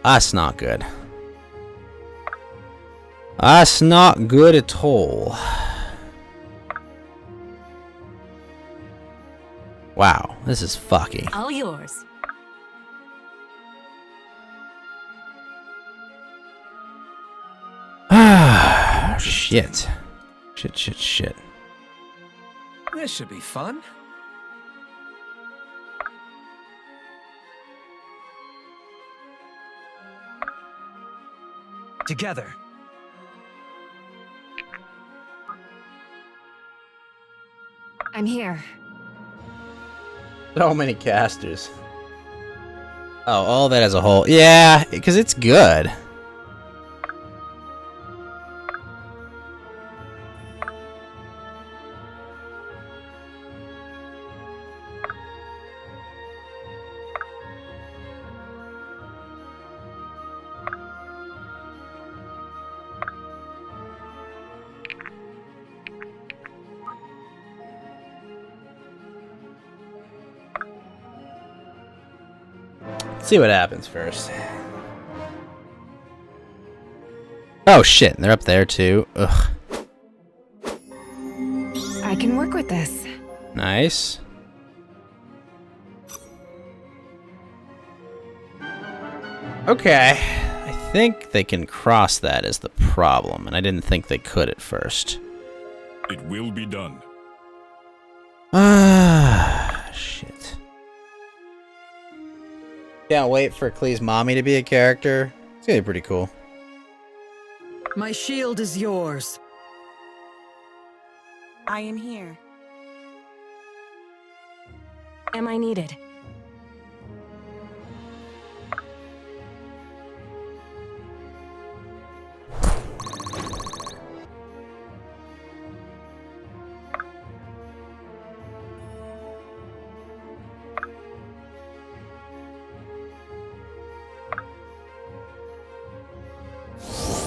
That's not good. That's not good at all. Wow, this is fucky. All yours. Ah, shit. Shit. This should be fun. Together. I'm here. So many casters. Oh, all that as a whole. Yeah, because it's good. Let's see what happens first. Oh shit, they're up there too. Ugh. I can work with this. Nice. Okay. I think they can cross that as the problem, and I didn't think they could at first. It will be done. Ah, shit. Can't wait for Klee's mommy to be a character. It's gonna be pretty cool. My shield is yours. I am here. Am I needed?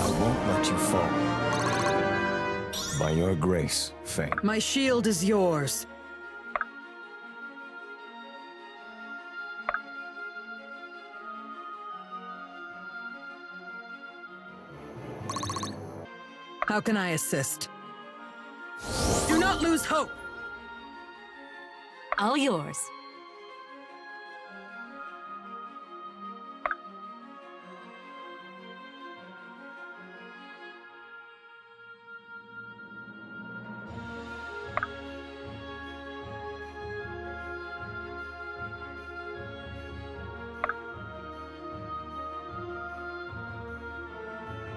I won't let you fall. By your grace, Fame. My shield is yours. How can I assist? Do not lose hope. All yours.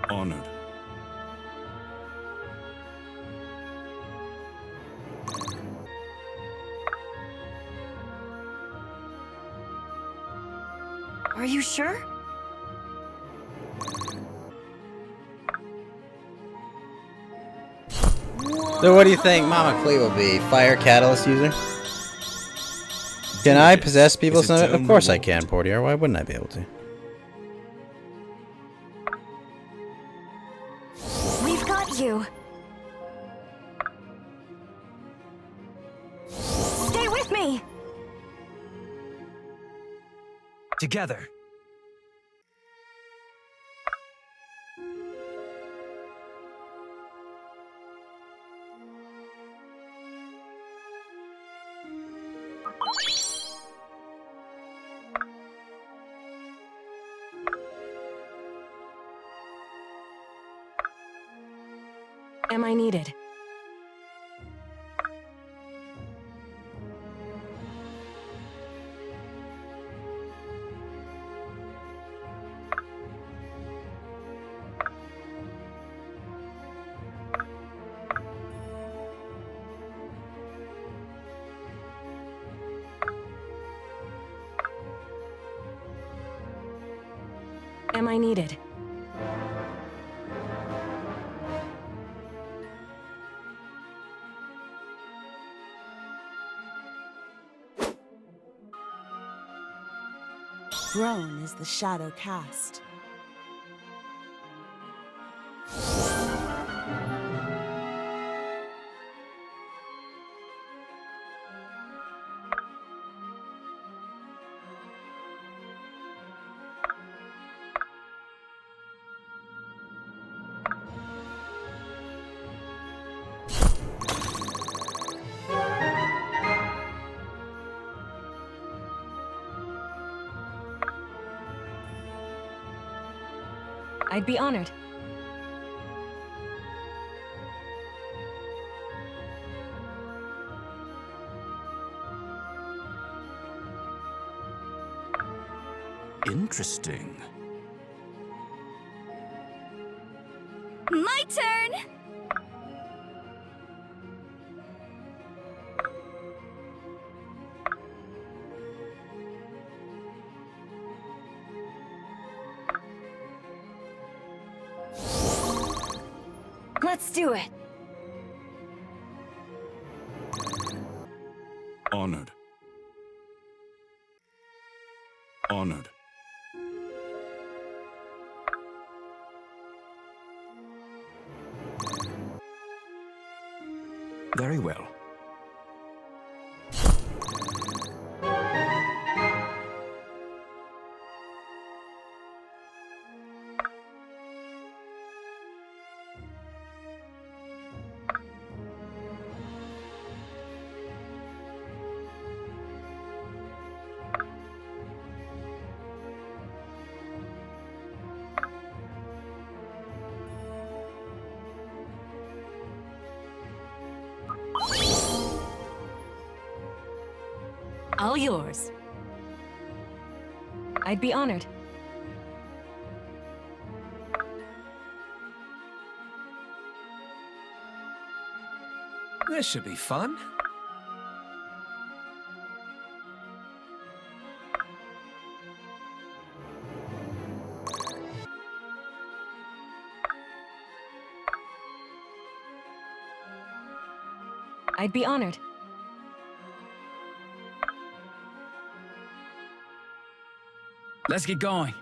Honored. Are you sure? So what do you think Mama Klee will be? Fire Catalyst user? Can I possess people's... Of course I can, Portier. Why wouldn't I be able to? We've got you. Stay with me. Together. Am I needed? Am I needed? Grown is the shadow cast. I'd be honored. Interesting. My turn! Let's do it. Honored. Honored. Very well. All yours. I'd be honored. This should be fun. I'd be honored. Let's get going.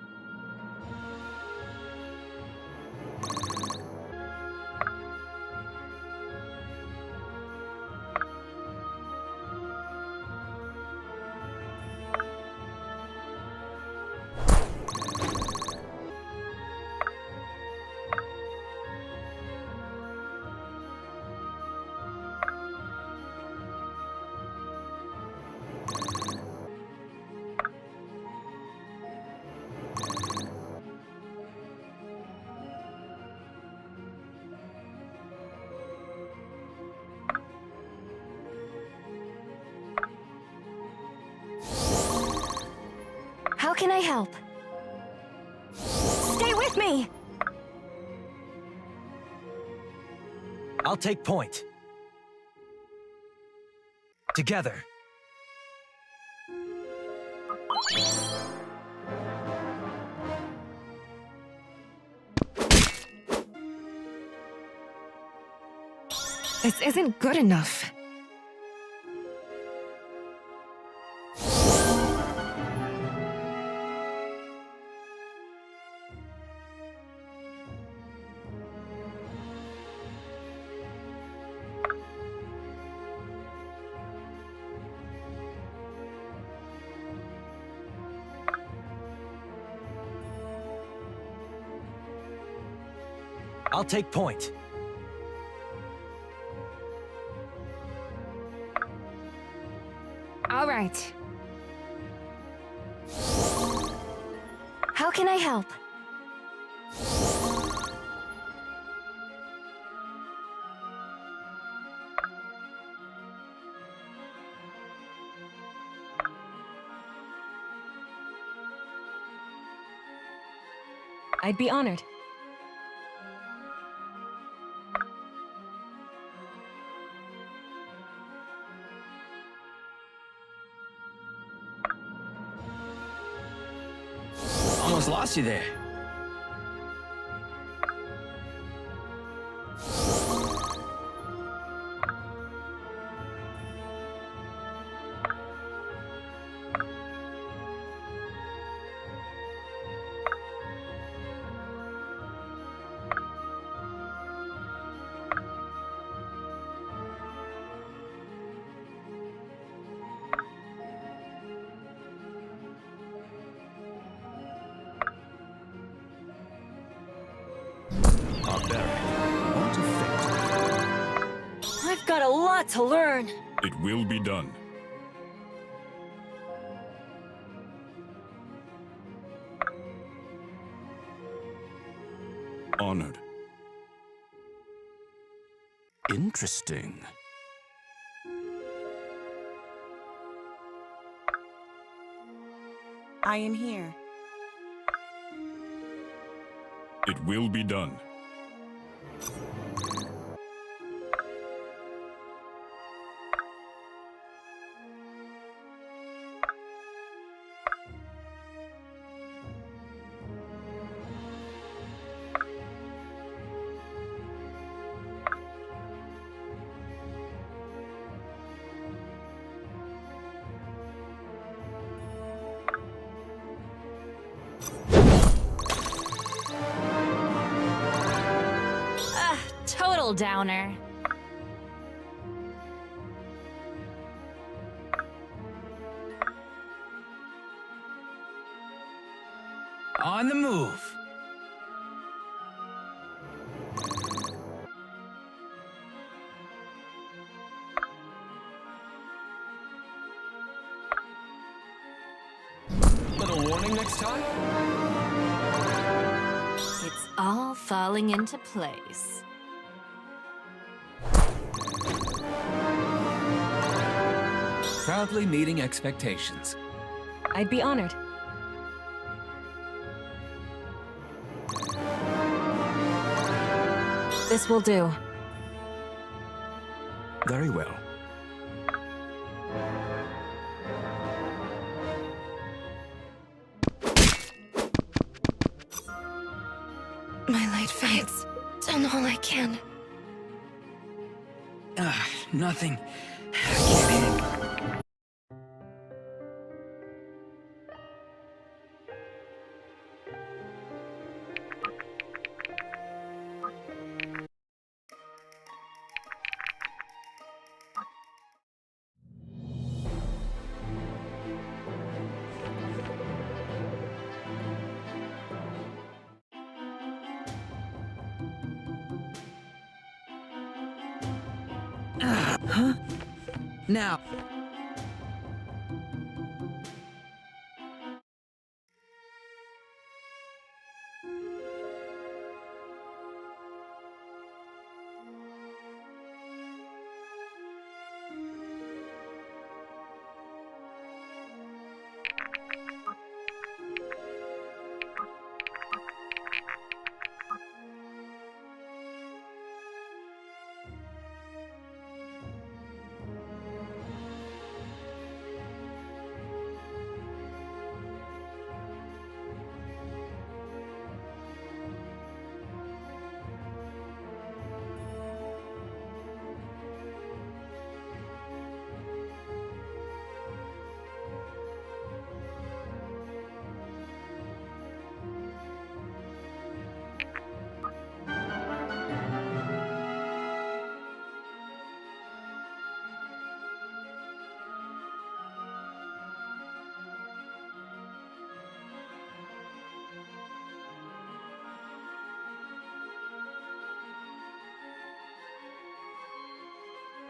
How can I help? Stay with me! I'll take point. Together. This isn't good enough. I'll take point. All right. How can I help? I'd be honored. Almost lost you there. lot to learn. It will be done. Honored. Interesting. I am here. It will be done. Total downer. On the move. Little warning next time? It's all falling into place. Proudly meeting expectations. I'd be honored. This will do. Very well. My light fades. Done all I can. Nothing. I can't handle. Huh? Now.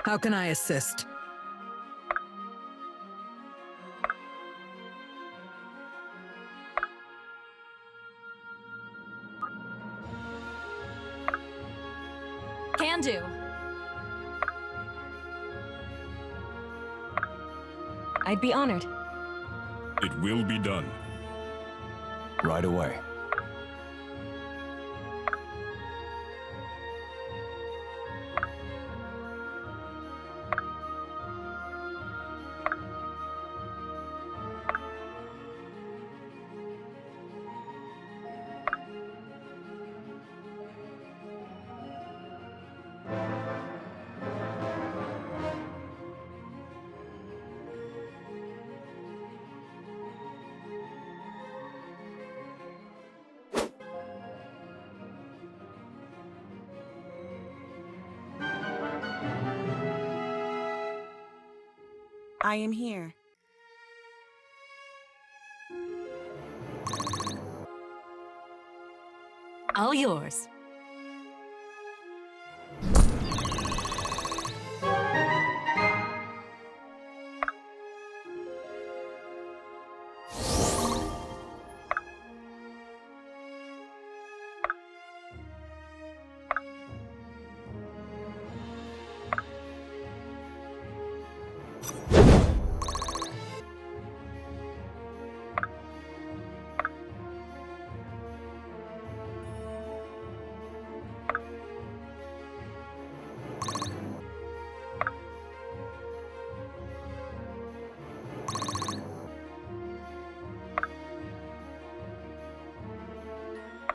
How can I assist? Can do. I'd be honored. It will be done. Right away. I am here. All yours.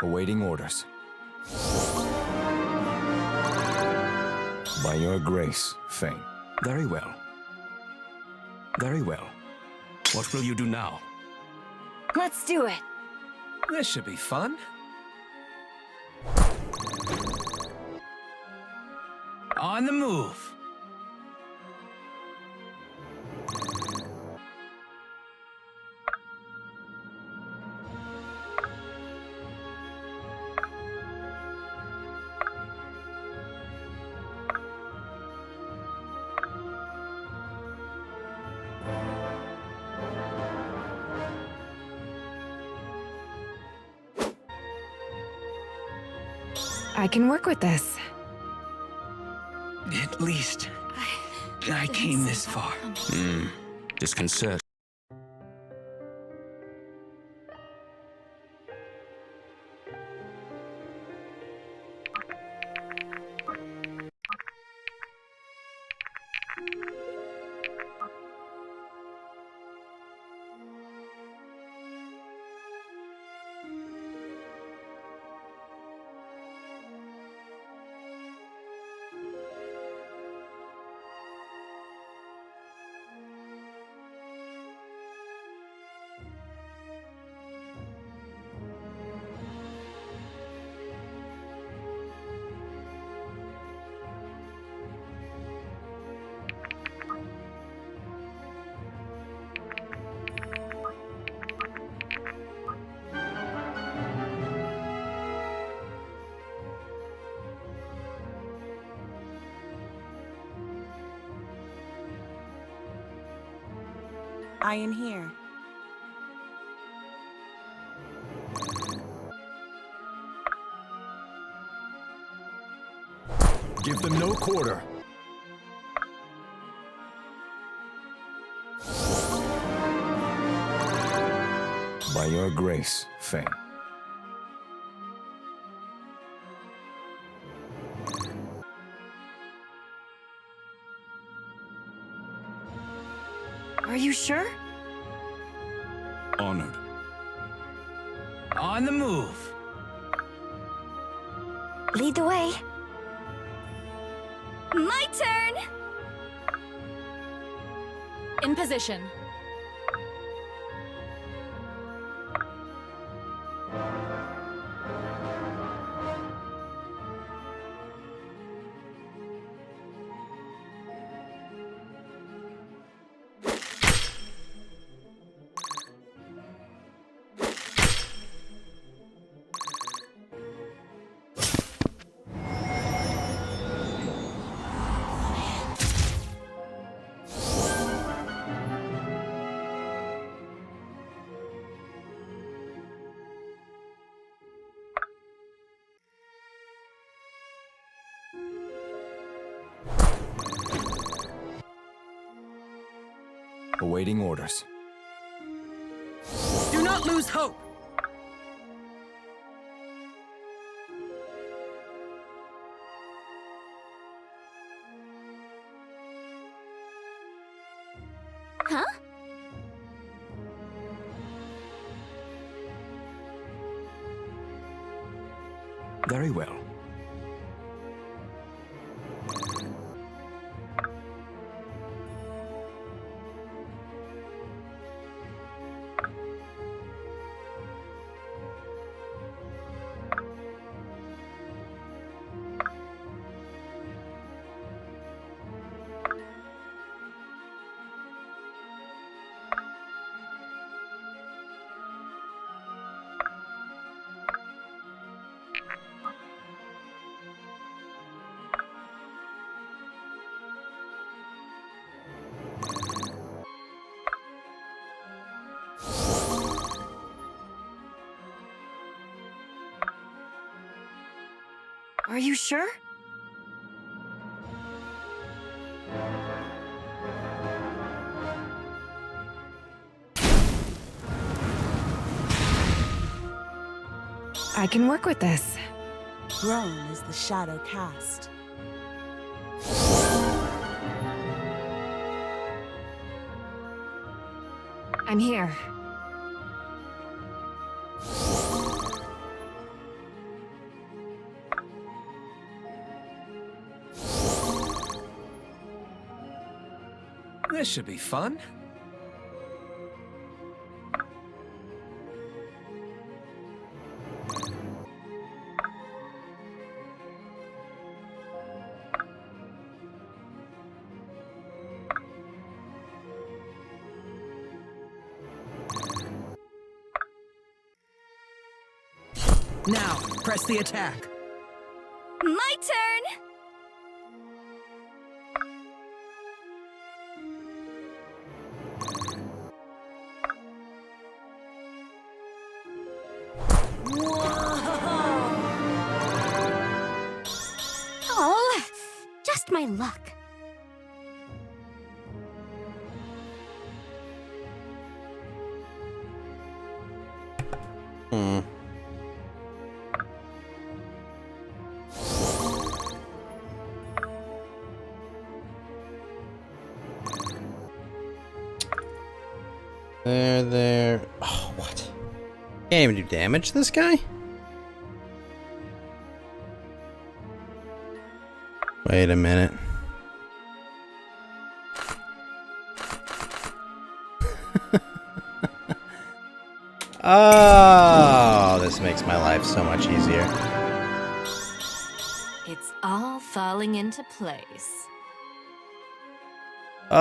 Awaiting orders. By your grace, Fane. Very well. Very well. What will you do now? Let's do it. This should be fun. On the move. I can work with this. At least I came this far. Disconcert. I am here. Give them no quarter. By your grace, Fane. Are you sure? Honored. On the move. Lead the way. My turn! In position. Awaiting orders. Do not lose hope. Huh? Very well. Are you sure? I can work with this. Grown is the shadow cast. I'm here. This should be fun. Now, press the attack. My turn! Oh, just my luck. Hmm. There. Oh, what? Can't even do damage to this guy? Wait a minute. Oh, this makes my life so much easier. It's all falling into place. Oh,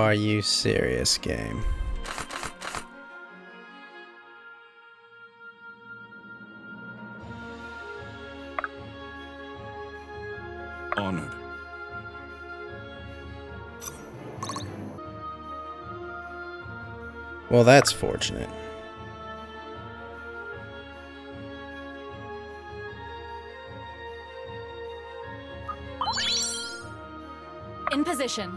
are you serious, game? Honored. Well, that's fortunate. In position.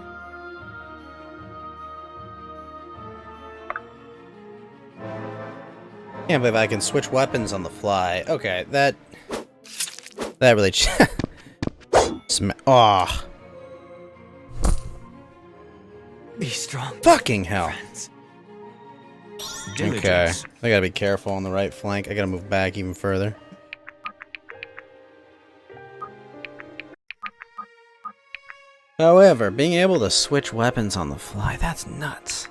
Can't believe I can switch weapons on the fly. Okay, that really. Oh. Be strong. Fucking hell. Friends. Okay, I gotta be careful on the right flank. I gotta move back even further. However, being able to switch weapons on the fly, that's nuts.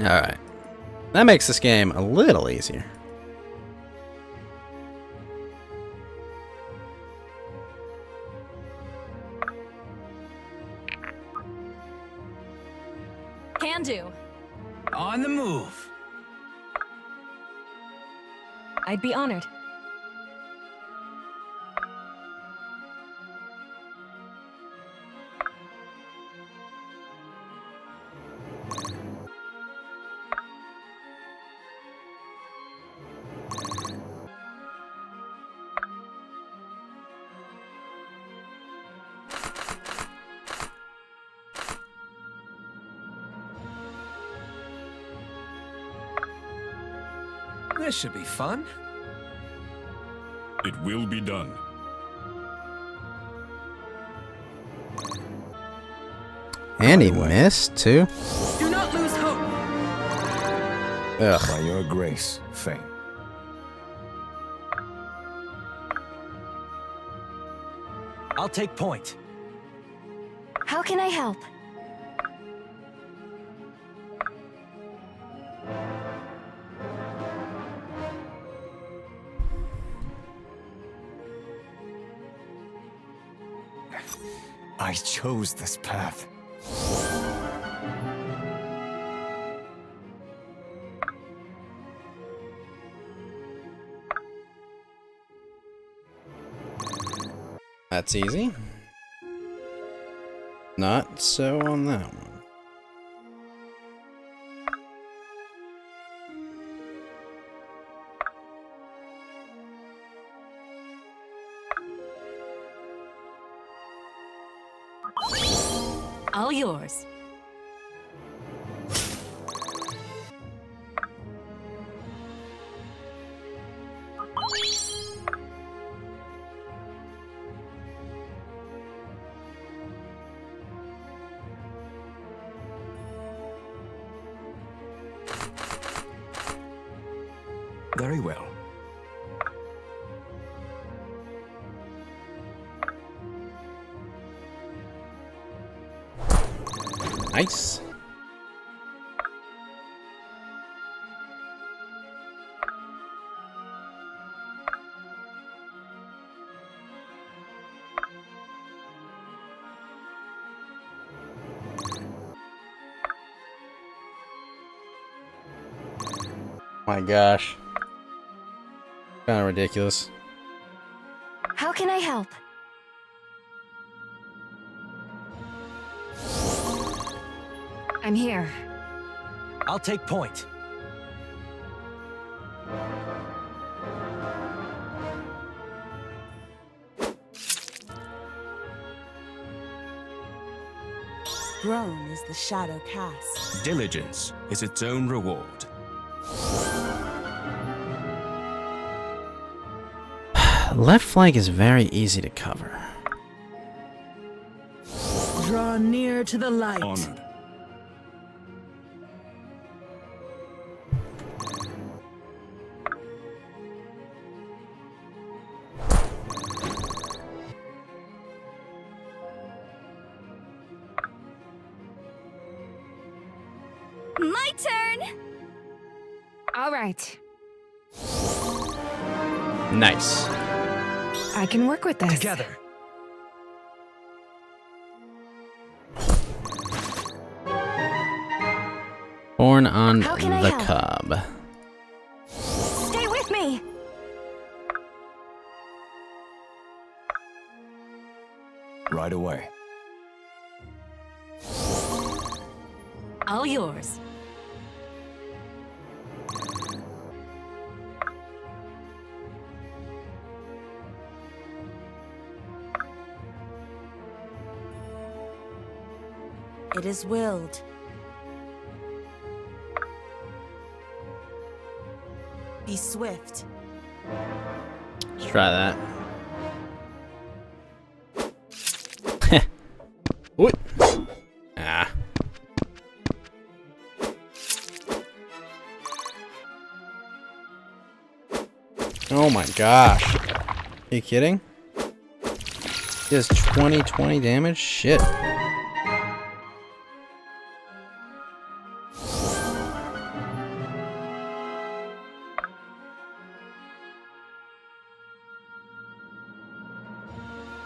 Alright. That makes this game a little easier. Can do. On the move. I'd be honored. This should be fun. It will be done. And he missed, too? Do not lose hope. Ugh. By your grace, Fame. I'll take point. How can I help? I chose this path. That's easy. Not so on that one. All yours. Very well. Nice. My gosh. Kind of ridiculous. How can I help? I'm here. I'll take point. Grown is the shadow cast. Diligence is its own reward. Left flank is very easy to cover. Draw near to the light. Honored. My turn! All right. Nice. I can work with this. Together. Born on How can I the help? cob. Stay with me! Right away. All yours. It is willed. Be swift. Let's try that. What? Ah. Oh my gosh. Are you kidding? He has 20 damage? Shit.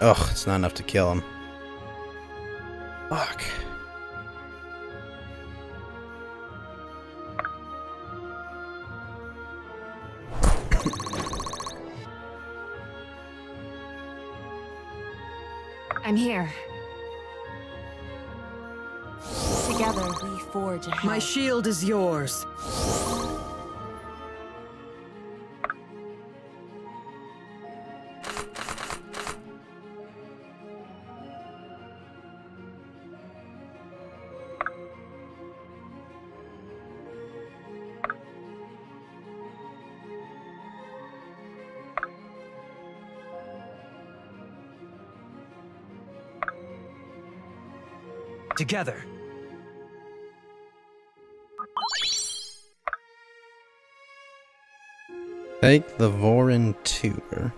Ugh, it's not enough to kill him. Fuck. I'm here. Together we forge ahead. My shield is yours. Together. Take the Vtuber.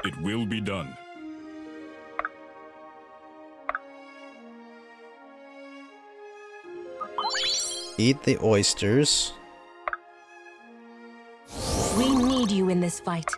It will be done. Eat the oysters. We need you in this fight.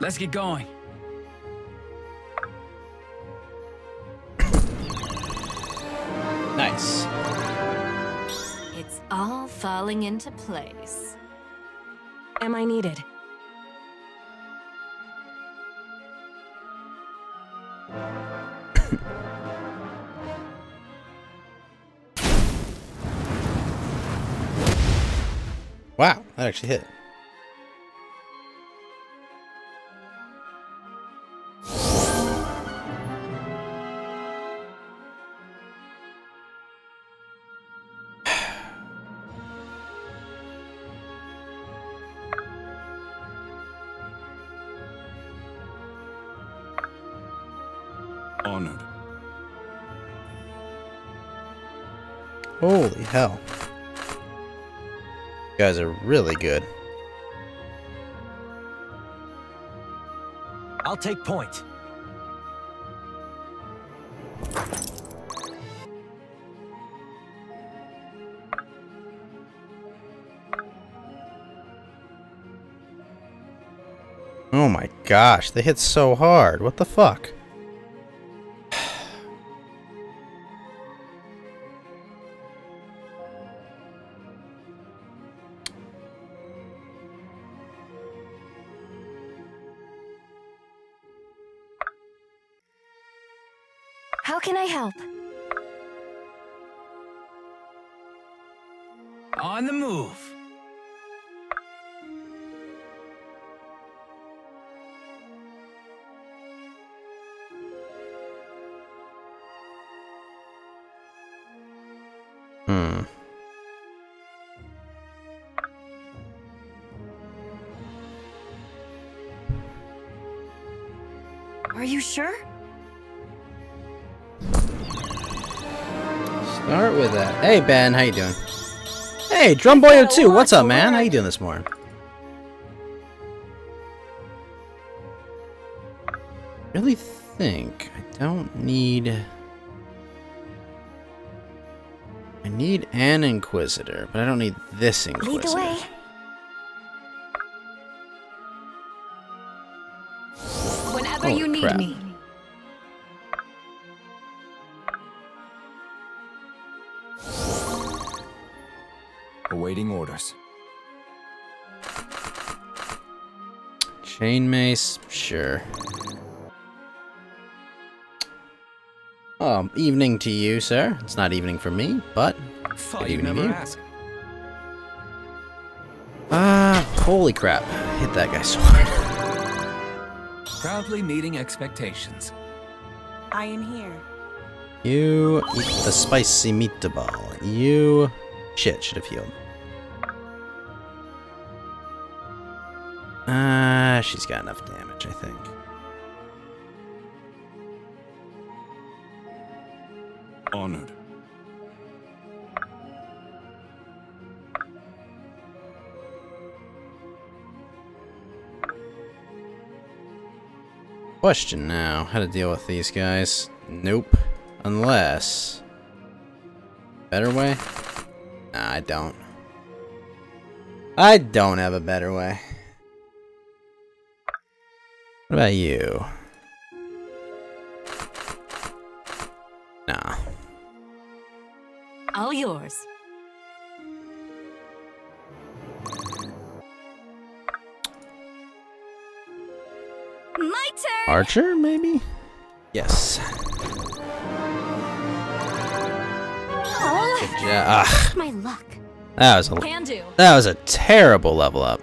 Let's get going. Nice. It's all falling into place. Am I needed? Wow, that actually hit. Honored. Holy hell. You guys are really good. I'll take point. Oh my gosh, they hit so hard. What the fuck? How can I help? On the move. Are you sure? Start with that. Hey Ben, how you doing? Hey, Drumboyo2, what's up, man? How you doing this morning? Really think I don't need. I need an Inquisitor, but I don't need this Inquisitor. Lead the way. Whenever Holy you need crap. me. Awaiting orders. Chain mace, sure. Evening to you, sir. It's not evening for me, but good evening to you. Holy crap. Hit that guy so hard. Proudly meeting expectations. I am here. You eat the spicy meatball. You... Shit, should have healed. She's got enough damage, I think. Honored. Question now, how to deal with these guys? Nope. Unless... Better way? Nah, I don't. I don't have a better way. What about you? Nah. All yours. My turn! Archer, maybe? Yes. Oh, Good job. Ah, my luck. that was a Can do. that was a terrible level up.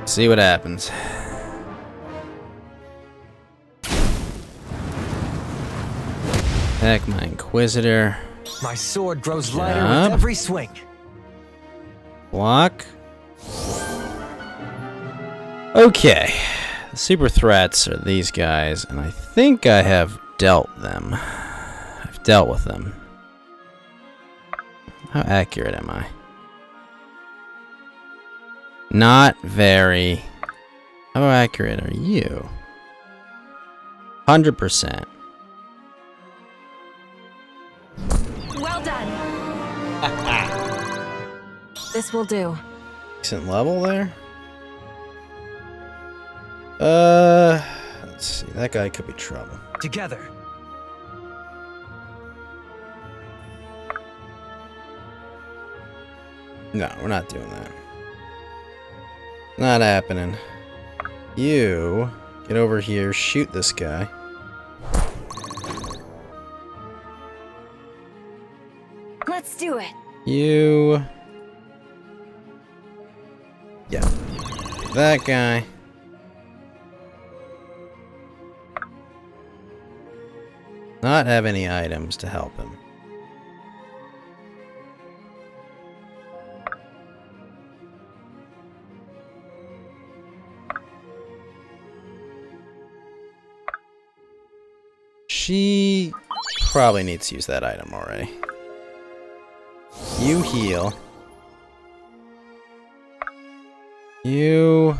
See what happens. Heck, my Inquisitor. My sword grows lighter Jump. with every swing. Block. Okay. The super threats are these guys, and I think I have dealt them. I've dealt with them. How accurate am I? Not very. How accurate are you? 100%. Well done. This will do. Decent level there. Let's see. That guy could be trouble. Together. No, we're not doing that. Not happening. You get over here, shoot this guy. Let's do it. You... Yeah. That guy. Not have any items to help him. She probably needs to use that item already. You heal. You...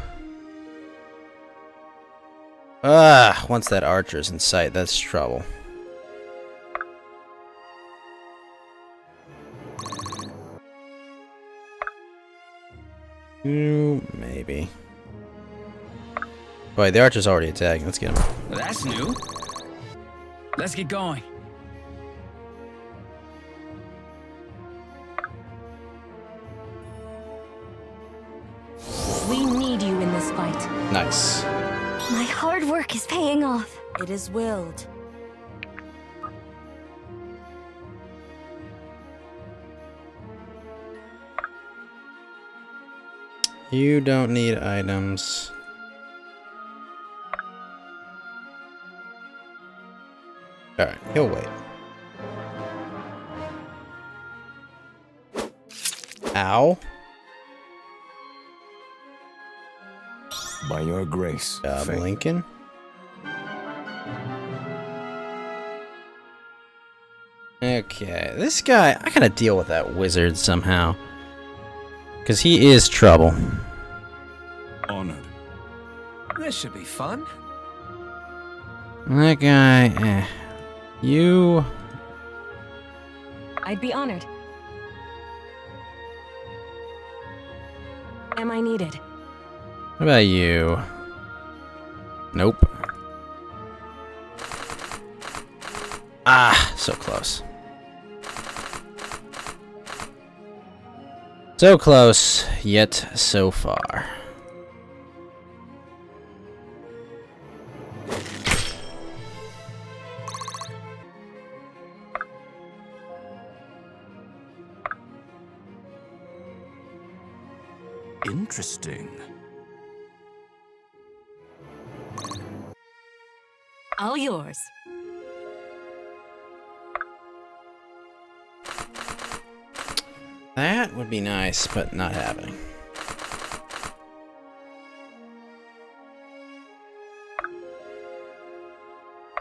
once that archer's in sight, that's trouble. You, maybe. Wait, the archer's already attacking. Let's get him. Well, that's new. Let's get going. We need you in this fight. Nice. My hard work is paying off. It is willed. You don't need items. Alright, he'll wait. Ow. By your grace, Faith. Lincoln. Okay, this guy, I gotta deal with that wizard somehow. Because he is trouble. Honored. This should be fun. That guy, You... I'd be honored. Am I needed? What about you? Nope. Ah, so close. So close, yet so far. Interesting. All yours. That would be nice, but not happening.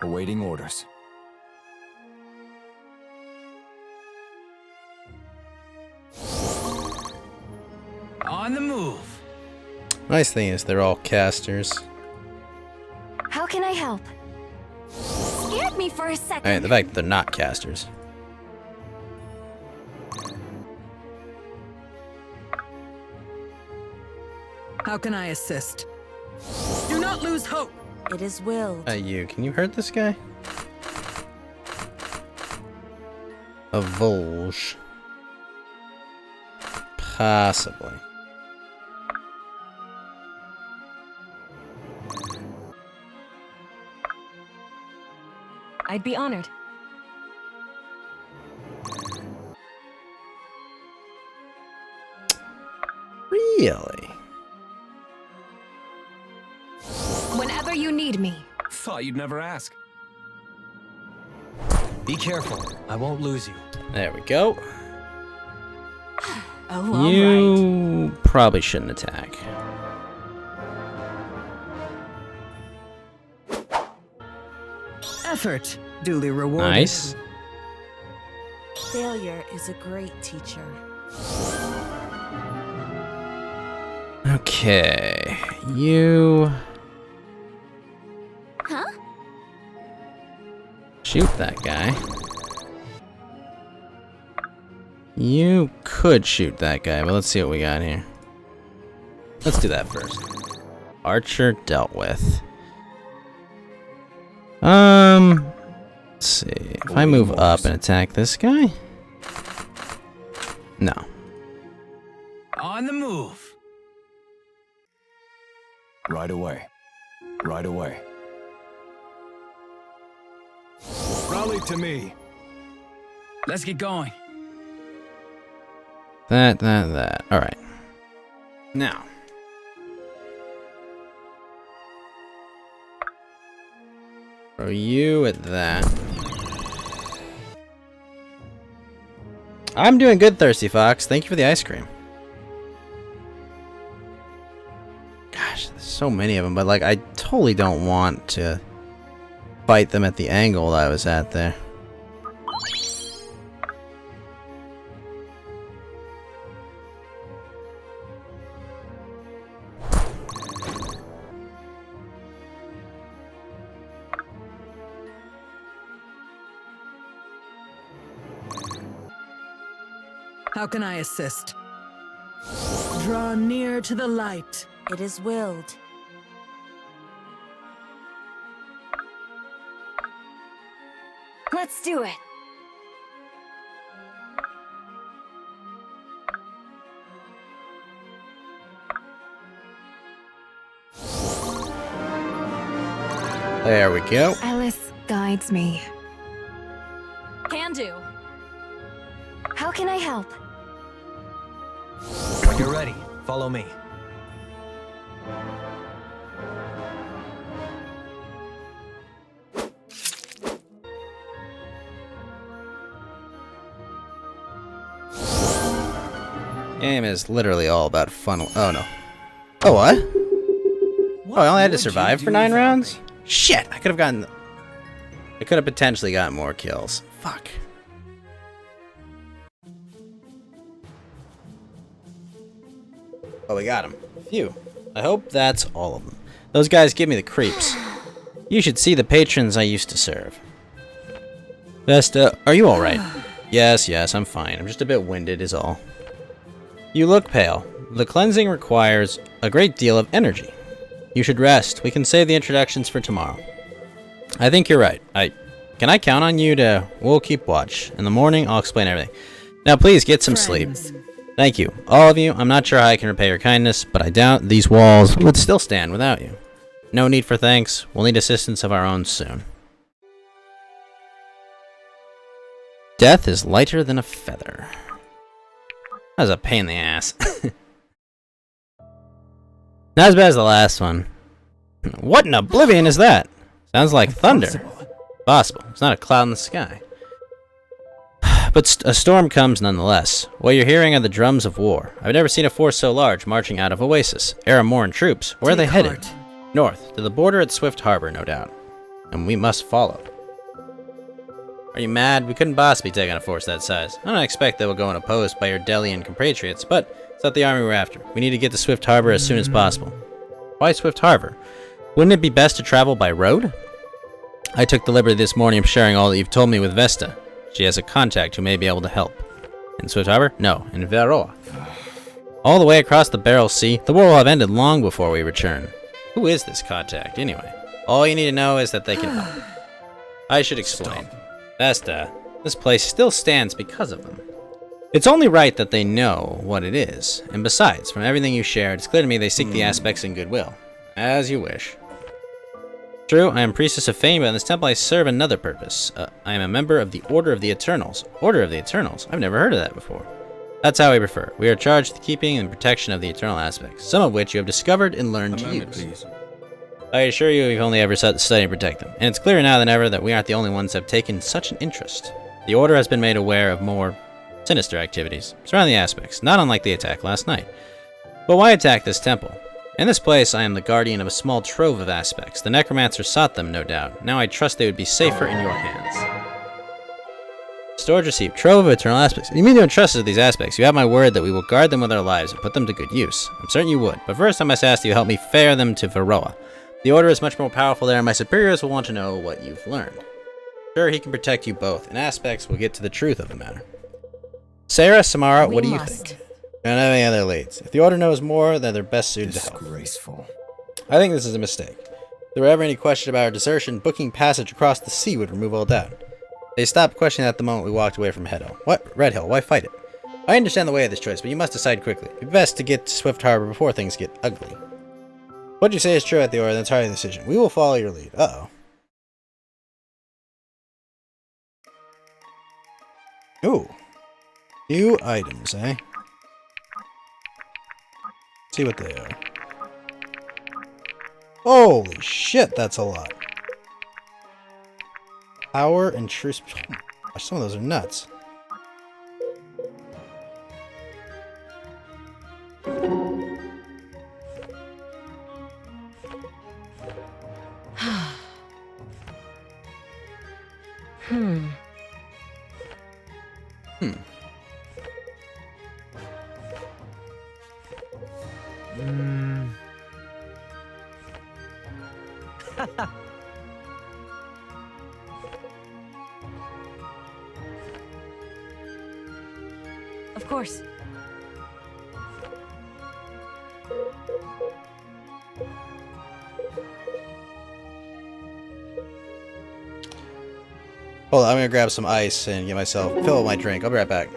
Awaiting orders. On the move. Nice thing is they're all casters. How can I help? Scared me for a second. Alright, the fact that they're not casters. How can I assist? Do not lose hope. It is willed. You, can you hurt this guy? A Volge. Possibly. I'd be honored. Really? Whenever you need me. Thought you'd never ask. Be careful. I won't lose you. There we go. Oh, You probably shouldn't attack. Effort duly rewarded. Nice. Failure is a great teacher. Okay. You... Huh? Shoot that guy. You could shoot that guy, but let's see what we got here. Let's do that first. Archer dealt with. Let's see. If I move up and attack this guy? No. On the move. Right away. Right away. Rally to me. Let's get going. That. Alright. Now. Throw you at that. I'm doing good, Thirsty Fox. Thank you for the ice cream. Gosh, there's so many of them, but like I totally don't want to fight them at the angle I was at there. How can I assist? Draw near to the light. It is willed. Let's do it. There we go. Alice guides me. Can do. How can I help? When you're ready, follow me. Game is literally all about funnel. Oh no. Oh what? Oh, I only had to survive for 9 rounds? Shit! I could have gotten. I could have potentially gotten more kills. Fuck. Oh, we got him. Phew. I hope that's all of them. Those guys give me the creeps. You should see the patrons I used to serve. Vesta, are you alright? Yes, I'm fine. I'm just a bit winded is all. You look pale. The cleansing requires a great deal of energy. You should rest. We can save the introductions for tomorrow. I think you're right. Can I count on you to... We'll keep watch. In the morning, I'll explain everything. Now please get some sleep. Thank you. All of you, I'm not sure how I can repay your kindness, but I doubt these walls would still stand without you. No need for thanks. We'll need assistance of our own soon. Death is lighter than a feather. That was a pain in the ass. Not as bad as the last one. What in oblivion is that? Sounds like thunder. Possible. It's not a cloud in the sky. But a storm comes nonetheless. What you're hearing are the drums of war. I've never seen a force so large marching out of Oasis. Aramoran troops. Where are they headed? North, to the border at Swift Harbor, no doubt. And we must follow. Are you mad? We couldn't possibly take on a force that size. I don't expect that we'll go unopposed by your Delian compatriots, but it's not the army we're after. We need to get to Swift Harbor as soon as possible. Why Swift Harbor? Wouldn't it be best to travel by road? I took the liberty this morning of sharing all that you've told me with Vesta. She has a contact who may be able to help. In Swift Harbor? No, in Varroa. All the way across the Barrel Sea, the war will have ended long before we return. Who is this contact, anyway? All you need to know is that they can help. I should explain. Vesta, this place still stands because of them. It's only right that they know what it is. And besides, from everything you shared, it's clear to me they seek the aspects in goodwill. As you wish. True, I am Priestess of Fame, but in this temple I serve another purpose. I am a member of the Order of the Eternals. Order of the Eternals? I've never heard of that before. That's how we prefer. We are charged with keeping and protection of the eternal aspects, some of which you have discovered and learned to use. Please. I assure you we've only ever studied and protect them, and it's clearer now than ever that we aren't the only ones who have taken such an interest. The Order has been made aware of more sinister activities surrounding the aspects, not unlike the attack last night. But why attack this temple? In this place, I am the guardian of a small trove of aspects. The necromancer sought them, no doubt. Now I trust they would be safer in your hands. Storage receipt. Trove of eternal aspects. You mean you don't trust us with these aspects? You have my word that we will guard them with our lives and put them to good use. I'm certain you would. But first I must ask you to help me ferry them to Varroa. The Order is much more powerful there, and my superiors will want to know what you've learned. Sure, he can protect you both, and aspects will get to the truth of the matter. Sarah, Samara, what do you think? Don't have any other leads. If the Order knows more, then they're best suited to help. Disgraceful. I think this is a mistake. If there were ever any question about our desertion, booking passage across the sea would remove all doubt. They stopped questioning at the moment we walked away from Hedo. What? Red Hill, why fight it? I understand the way of this choice, but you must decide quickly. It'd be best to get to Swift Harbor before things get ugly. What you say is true at the Order, then it's hardly a decision. We will follow your lead. Uh-oh. Ooh. New items, eh? See what they are. Holy shit, that's a lot. Power and truce. Oh, some of those are nuts. Hmm. Of course. Hold on, I'm gonna grab some ice and get myself fill up my drink. I'll be right back.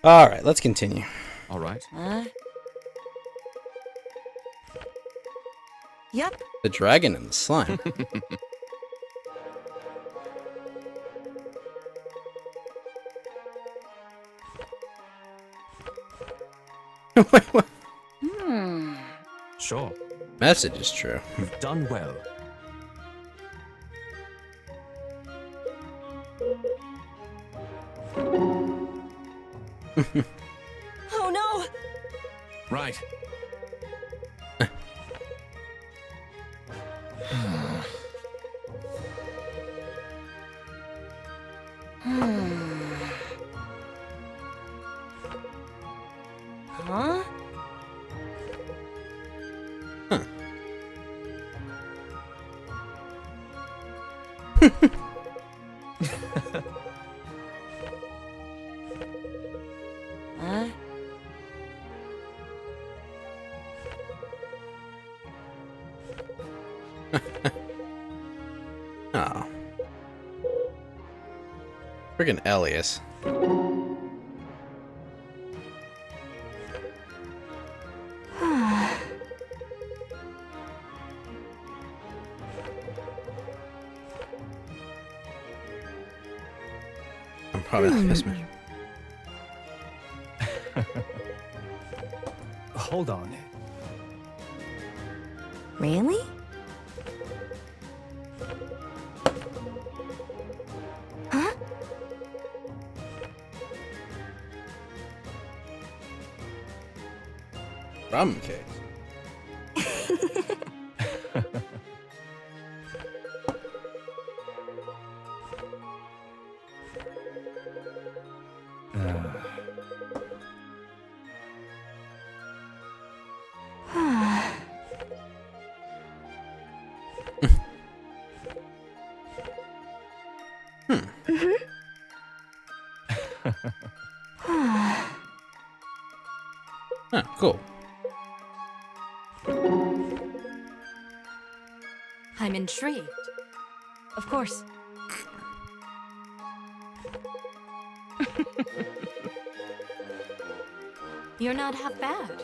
All right, let's continue. All right. Yep. The dragon and the slime. Wait, what? Sure. Message is true. You've done well. Oh no! Right. Huh? Huh? Oh. Friggin' Elias. I'm probably not this much. Hold on. Really? Huh? Rum cakes. Huh, cool. I'm intrigued. Of course. You're not half bad.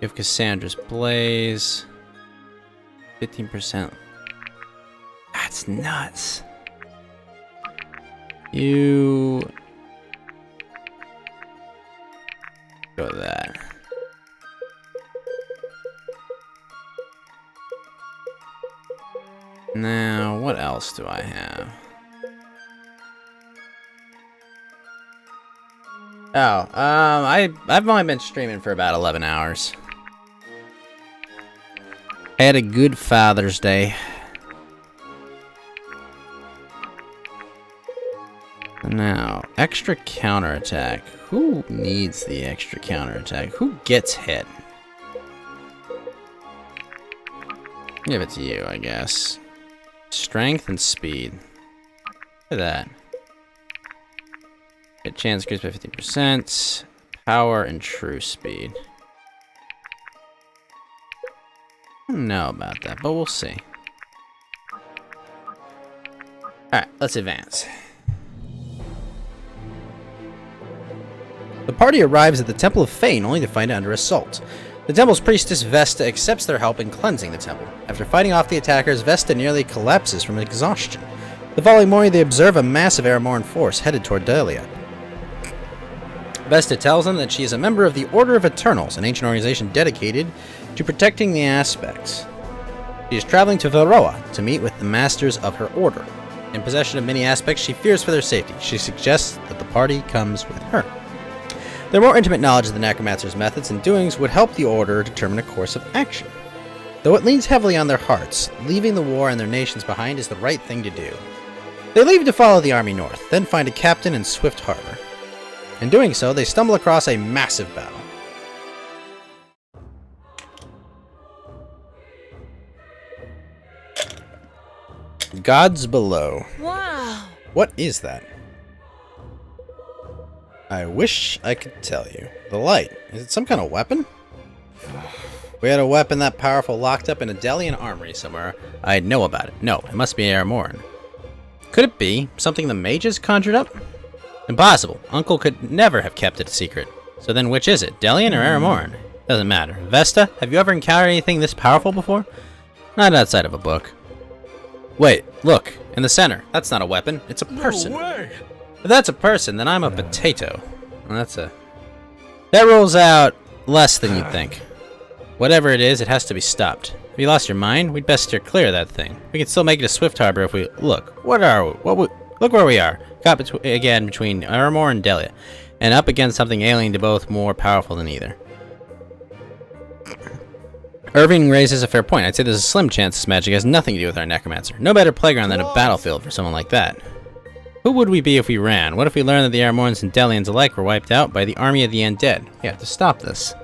Give Cassandra's Blaze 15%. That's nuts. You go with that. Now, what else do I have? Oh, I've only been streaming for about 11 hours. I had a good Father's Day. Now, extra counterattack. Who needs the extra counterattack? Who gets hit? Give it to you, I guess. Strength and speed. Look at that. Hit chance increased by 50%. Power and true speed. I don't know about that, but we'll see. Alright, let's advance. The party arrives at the Temple of Fane only to find it under assault. The temple's priestess Vesta accepts their help in cleansing the temple. After fighting off the attackers, Vesta nearly collapses from exhaustion. The following morning, they observe a massive Aramoran force headed toward Delia. Vesta tells them that she is a member of the Order of Eternals, an ancient organization dedicated to protecting the aspects. She is traveling to Varroa to meet with the masters of her order. In possession of many aspects, she fears for their safety. She suggests that the party comes with her. Their more intimate knowledge of the Necromancer's methods and doings would help the Order determine a course of action. Though it leans heavily on their hearts, leaving the war and their nations behind is the right thing to do. They leave to follow the army north, then find a captain in Swift Harbor. In doing so, they stumble across a massive battle. Gods below. Wow. What is that? I wish I could tell you. The light. Is it some kind of weapon? We had a weapon that powerful locked up in a Delian armory somewhere. I'd know about it. No, it must be Aramoran. Could it be something the mages conjured up? Impossible. Uncle could never have kept it a secret. So then which is it? Delian or Aramoran? Doesn't matter. Vesta, have you ever encountered anything this powerful before? Not outside of a book. Wait, look. In the center. That's not a weapon. It's a person. No way. If that's a person, then I'm a potato. Well, that rolls out less than you'd think. Whatever it is, it has to be stopped. Have you lost your mind? We'd best steer clear of that thing. We can still make it to Swift Harbor if we... Look, look where we are. Caught between Aramor and Delia. And up against something alien to both, more powerful than either. Irving raises a fair point. I'd say there's a slim chance this magic has nothing to do with our necromancer. No better playground than a battlefield for someone like that. Who would we be if we ran? What if we learned that the Aramorans and Delians alike were wiped out by the army of the undead? We have to stop this.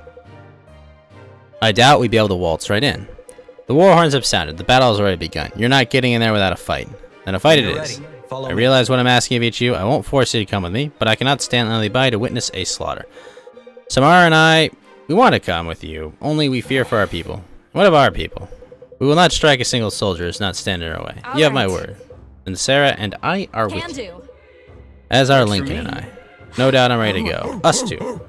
I doubt we'd be able to waltz right in. The war horns have sounded. The battle has already begun. You're not getting in there without a fight. Then a fight it is. I realize what I'm asking of each of you. I won't force you to come with me, but I cannot stand idly by to witness a slaughter. Samara and I, we want to come with you, only we fear for our people. What of our people? We will not strike a single soldier who's not standing in our way. You have my word. And Sarah and I are with you. As are Lincoln and I. No doubt I'm ready to go. Us two.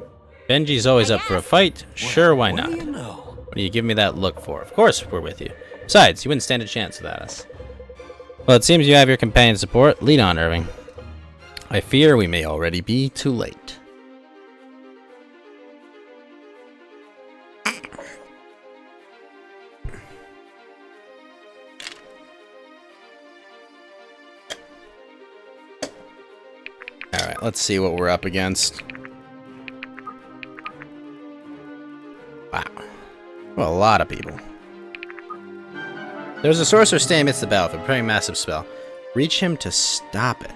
Benji's always up for a fight. Sure, why not? What do you give me that look for? Of course we're with you. Besides, you wouldn't stand a chance without us. Well, it seems you have your companion support. Lead on, Irving. I fear we may already be too late. Alright, let's see what we're up against. Wow. Well, a lot of people. There's a sorcerer standing amidst the battlefield, preparing a massive spell. Reach him to stop it.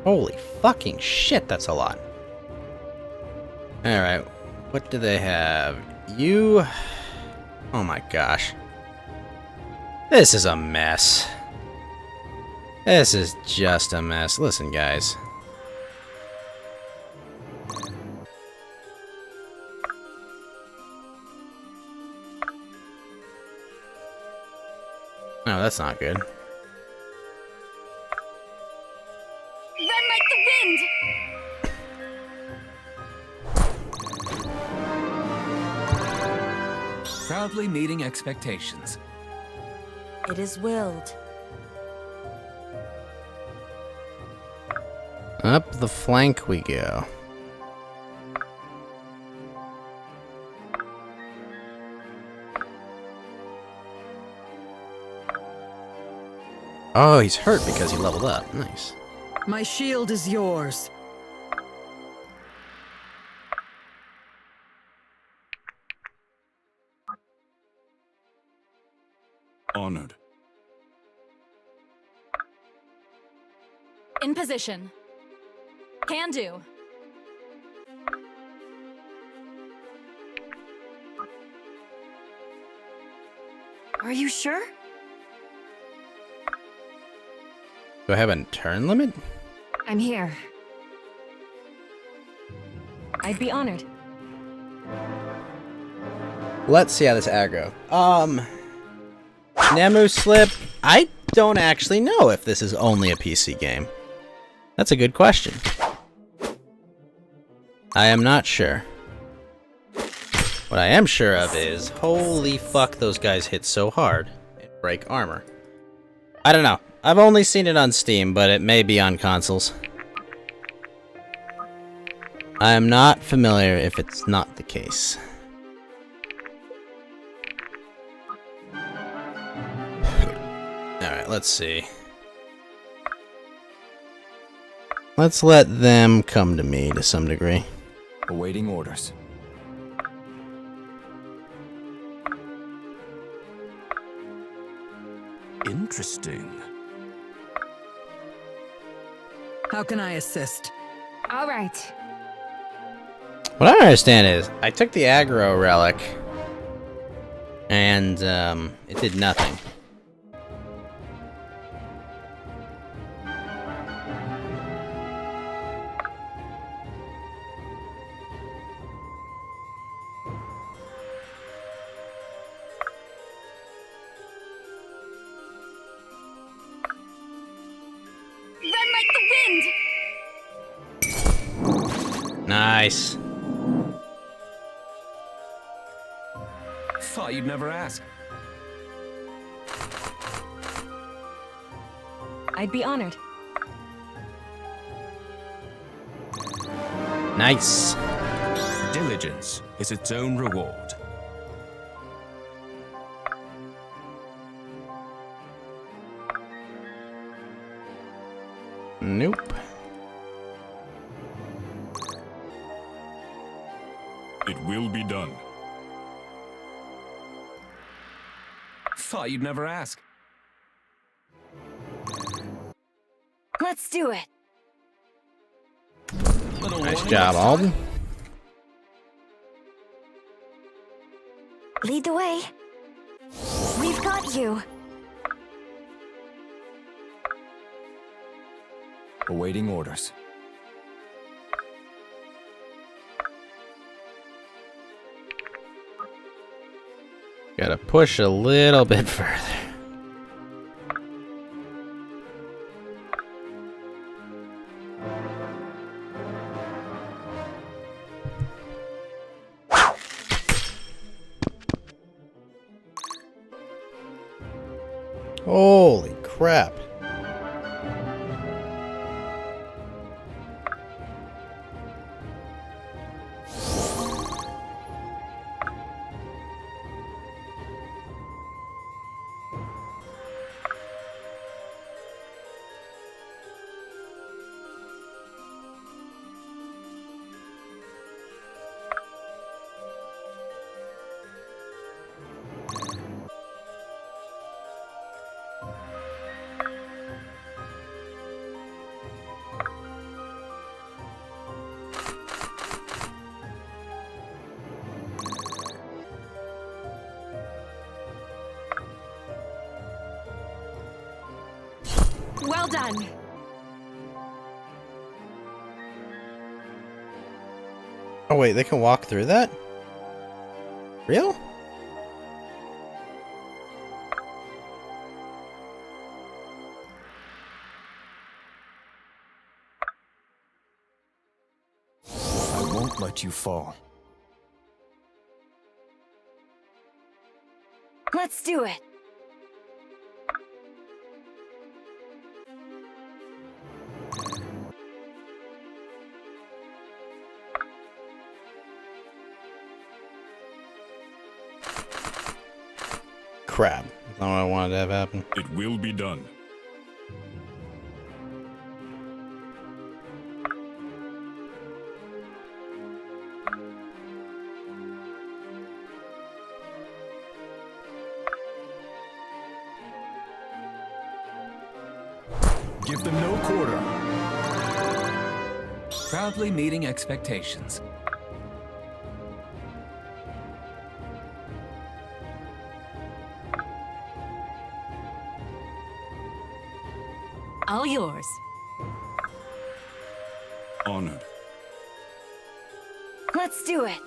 Holy fucking shit, that's a lot. Alright, what do they have? You... Oh my gosh. This is a mess. This is just a mess. Listen, guys. No, that's not good. Run like the wind! Hopefully meeting expectations. It is willed. Up the flank we go. Oh, he's hurt because he leveled up. Nice. My shield is yours. Honored. In position. Can do. Are you sure? Do I have a turn limit? I'm here. I'd be honored. Let's see how this aggro. Nemu Slip. I don't actually know if this is only a PC game. That's a good question. I am not sure. What I am sure of is, holy fuck, those guys hit so hard and break armor. I don't know. I've only seen it on Steam, but it may be on consoles. I am not familiar if it's not the case. Alright, let's see. Let's let them come to me to some degree. Awaiting orders. Interesting. How can I assist? All right. What I don't understand is, I took the aggro relic, and it did nothing. Run like the wind! Nice. Thought you'd never ask. I'd be honored. Nice. Diligence is its own reward. Nope. It will be done. Thought you'd never ask. Let's do it. Nice job, Alden. Lead the way. We've got you. Awaiting orders. Gotta push a little bit further. Holy crap. Well done. Oh wait, they can walk through that? Real? I won't let you fall. Let's do it. Crap. That's not what I wanted to have happen. It will be done. Give them no quarter. Proudly meeting expectations. All yours. Honored. Let's do it.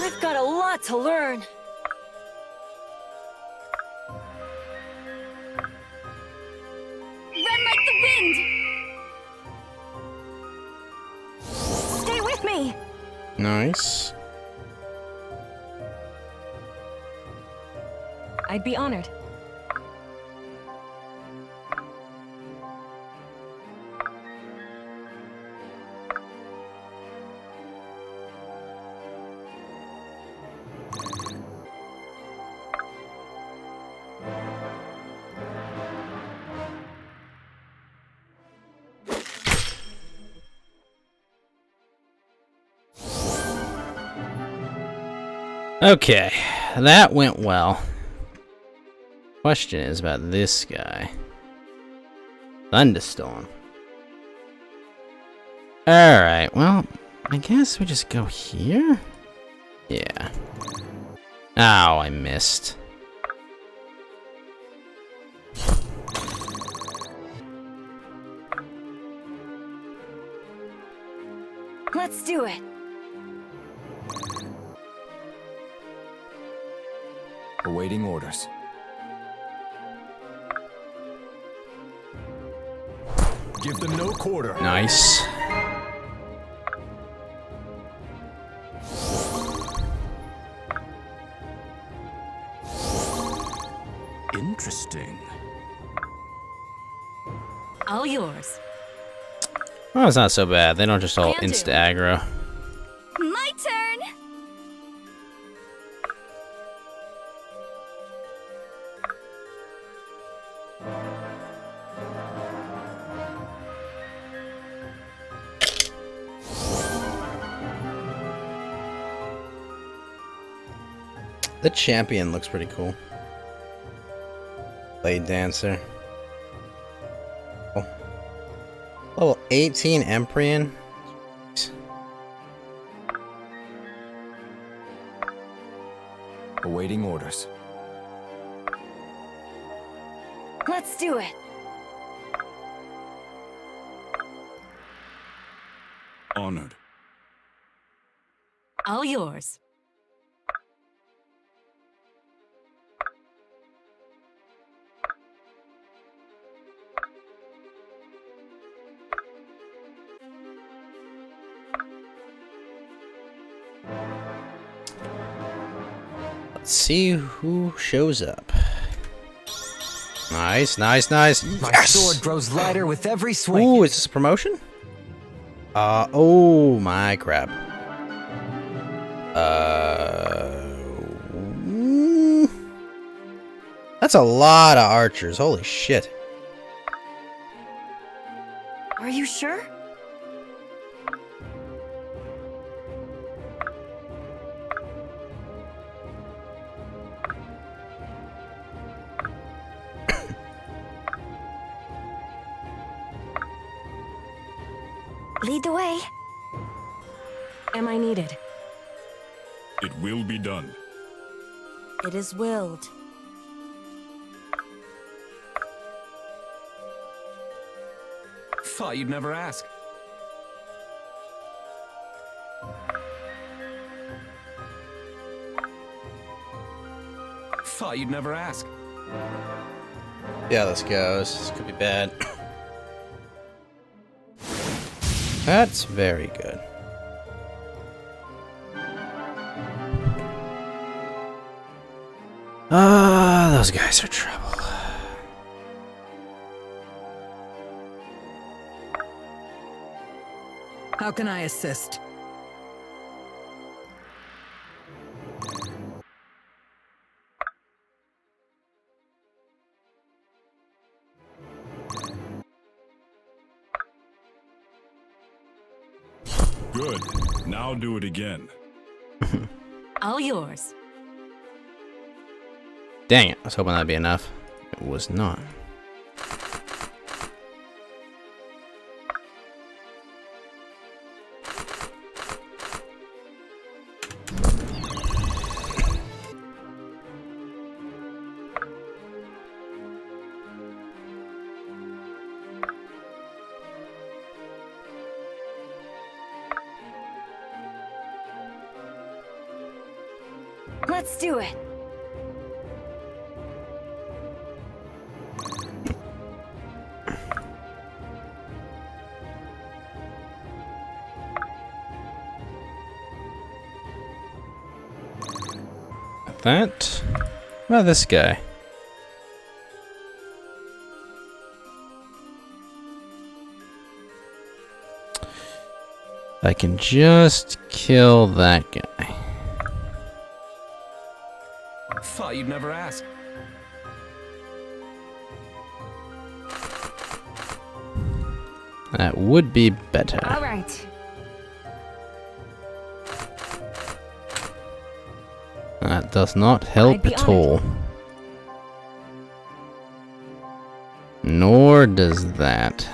I've got a lot to learn. Run like the wind. Stay with me. Nice. I'd be honored. Okay, that went well. Question is about this guy. Thunderstorm. Alright, well, I guess we just go here? Yeah. Oh, I missed. Let's do it. Awaiting orders. Give them no quarter. Nice. Interesting. All yours. Oh, it's not so bad. They don't just all Can do. insta aggro. My turn. The champion looks pretty cool. Blade dancer. Oh. Level 18 Emprian. Awaiting orders. Let's do it. Honored. All yours. Let's see who shows up. Nice, nice, nice. My Yes! sword grows lighter with every swing. Ooh, is this a promotion? Oh my crap. That's a lot of archers. Holy shit. Are you sure? Lead the way. Am I needed? It will be done. It is willed. Thought you'd never ask. Thought you'd never ask. Yeah, let's go. This could be bad. That's very good. Those guys are trouble. How can I assist? Good. Now do it again. All yours. Dang it, I was hoping that'd be enough. It was not. Let's do it. That? What about this guy? I can just kill that guy. Thought you'd never ask. That would be better. All right. That does not help at all. Nor does that.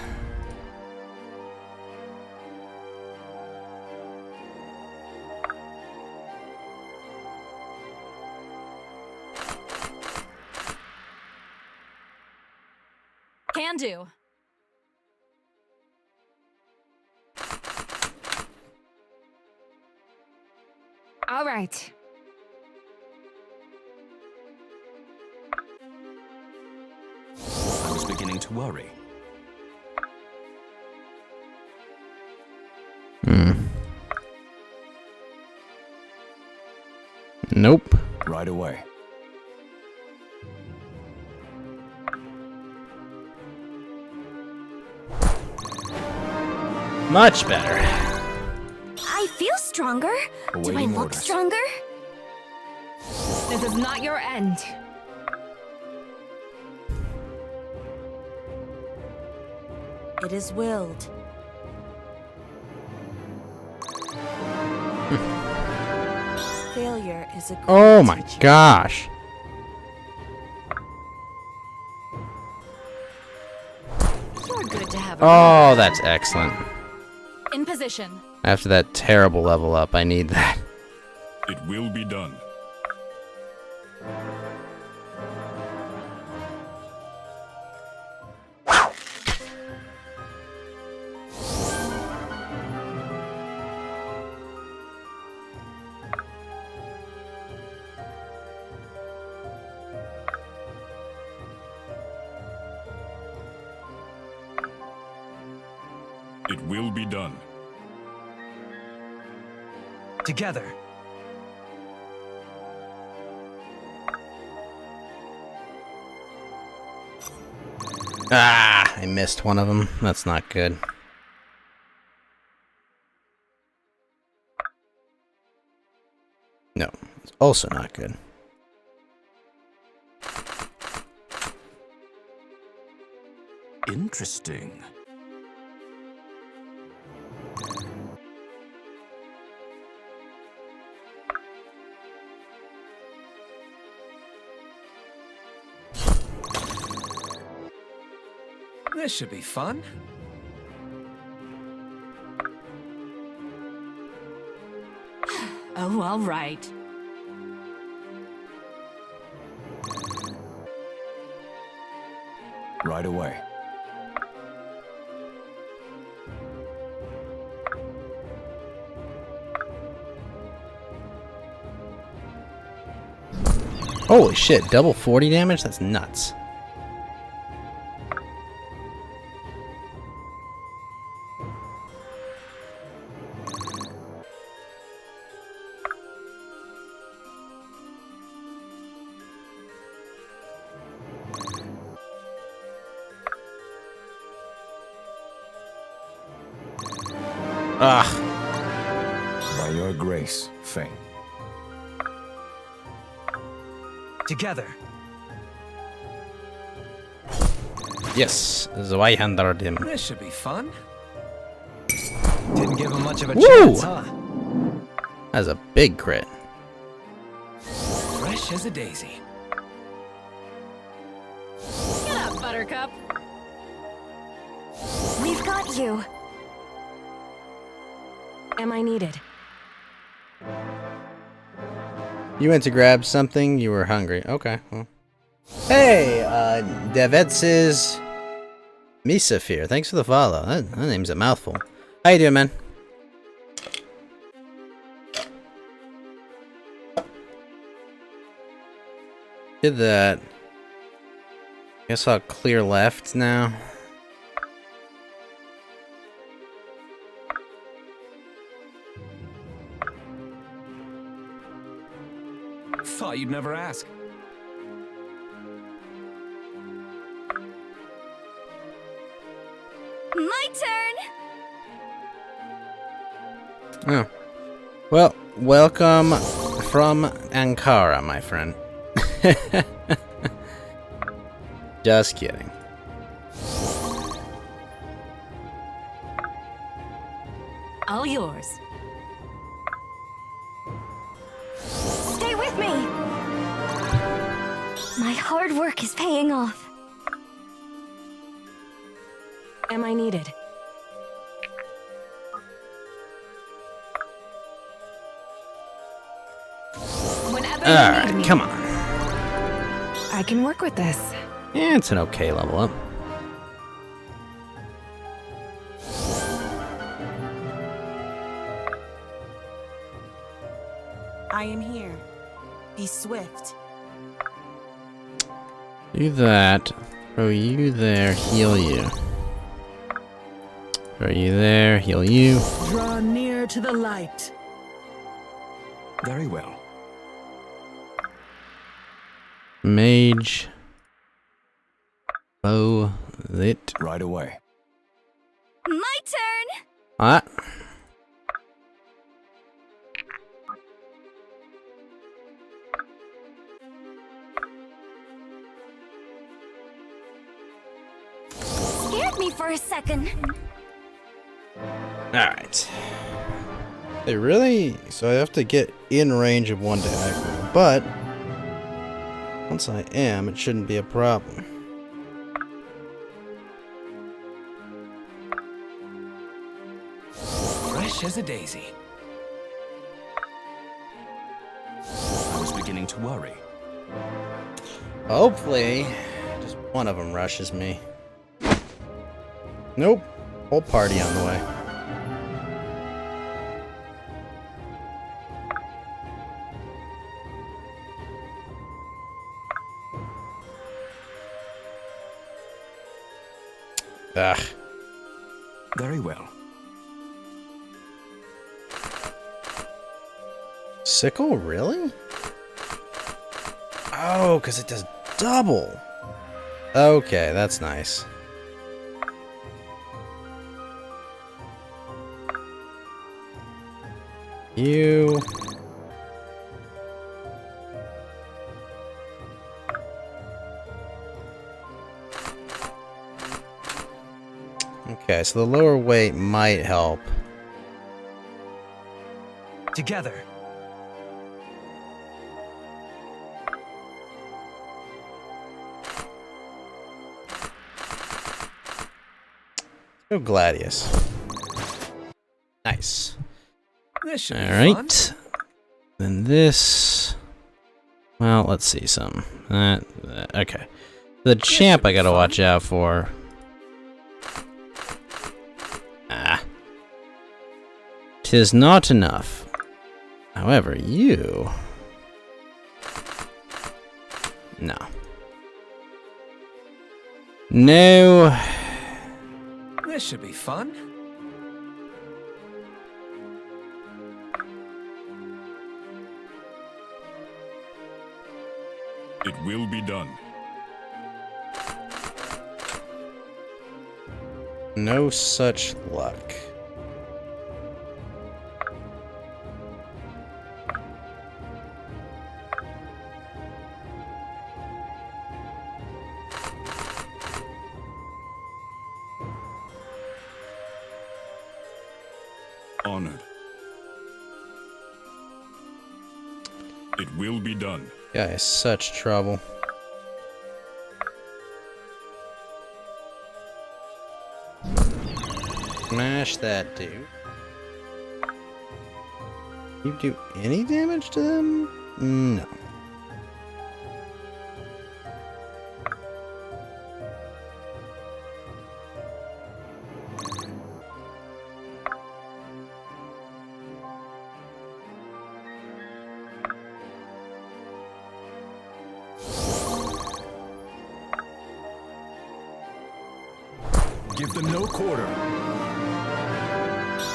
Can do. All right. I was beginning to worry. Nope. Right away. Much better. I feel stronger. Do I Awaiting look orders. stronger? This is not your end. It is willed. Failure is a great Oh my teacher. gosh. You're good to have Oh, that's excellent. in position. After that terrible level up, I need that. It will be done. It will be done. Together. Ah, I missed one of them. That's not good. No, it's also not good. Interesting. This should be fun. Oh, all right. Right away. Holy shit, double 40 damage? That's nuts. Ah. By your grace, Fang. Together. Yes, Zweihander him. This should be fun. Didn't give him much of a Woo! chance, huh? That's a big crit. Fresh as a daisy. Get up, Buttercup. We've got you. Am I needed? You went to grab something, you were hungry. Okay, well. Hey, Devetsis Misafir, thanks for the follow. That name's a mouthful. How you doing, man? Did that. Guess I'll clear left now. Thought you'd never ask. My turn! Oh. Well, welcome from Ankara, my friend. Just kidding. All yours. Stay with me! My hard work is paying off. Am I needed? Whenever Alright, come on. I can work with this. Yeah, it's an okay level up. I am here. Be swift. Do that. Throw you there, heal you. Throw you there, heal you. Draw near to the light. Very well. Mage. Bow lit. Right away. My turn! Ah. Scared me for a second. Alright. They really... So I have to get in range of one to aggro, but... Once I am, it shouldn't be a problem. Fresh as a daisy. I was beginning to worry. Hopefully, just one of them rushes me. Nope. Whole party on the way. Ugh. Very well. Sickle, really? Oh, because it does double. Okay, that's nice. You... Okay, so the lower weight might help. Together. Go Gladius. Nice. This should be Alright. fun. Then this... Well, let's see some. Okay. The champ I gotta watch out for. Ah. 'Tis not enough. However, you... No. No. This should be fun. It will be done. No such luck. It will be done. Guy is such trouble. Smash that dude. You do any damage to them? No. Give them no quarter.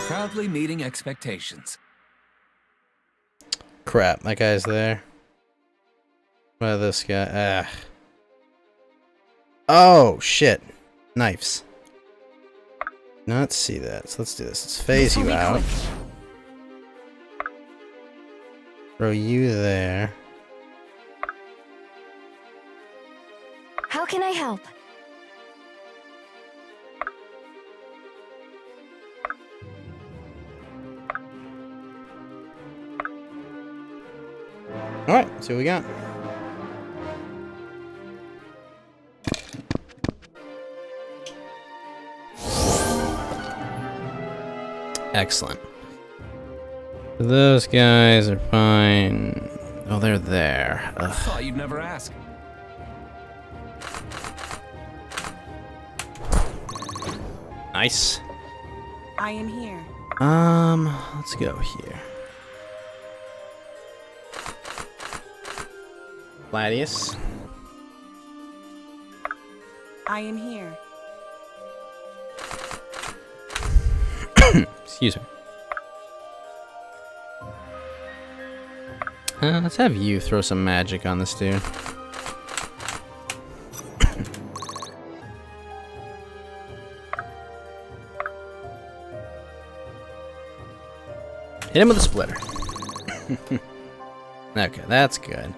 Proudly meeting expectations. Crap, that guy's there. What about this guy? Ah. Oh, shit. Knives. Not see that. So let's do this. Let's phase you out. Throw you there. How can I help? Alright, let's see what we got. Excellent. Those guys are fine. Oh, they're there. I thought you'd never ask. Nice. I am here. Let's go here. Gladius. I am here. Excuse me. Let's have you throw some magic on this dude. Hit him with a splitter. Okay, that's good.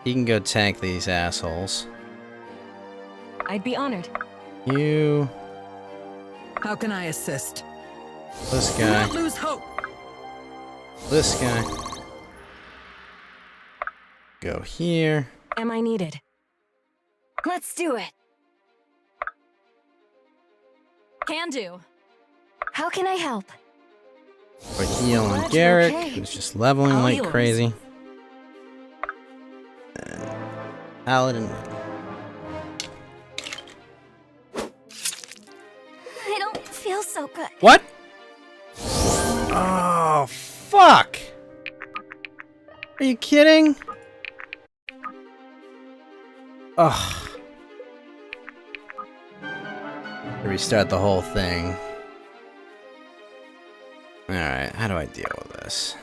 He can go tank these assholes. I'd be honored. You. How can I assist? This Do guy. not lose hope. This guy. Go here. Am I needed? Let's do it. Can do. How can I help? Put heal on Glad you're Garrick, okay. who's just leveling I'll like heal him. crazy. Paladin. I don't feel so good. What? Oh, fuck! Are you kidding? Ugh. Restart the whole thing. Alright, how do I deal with this?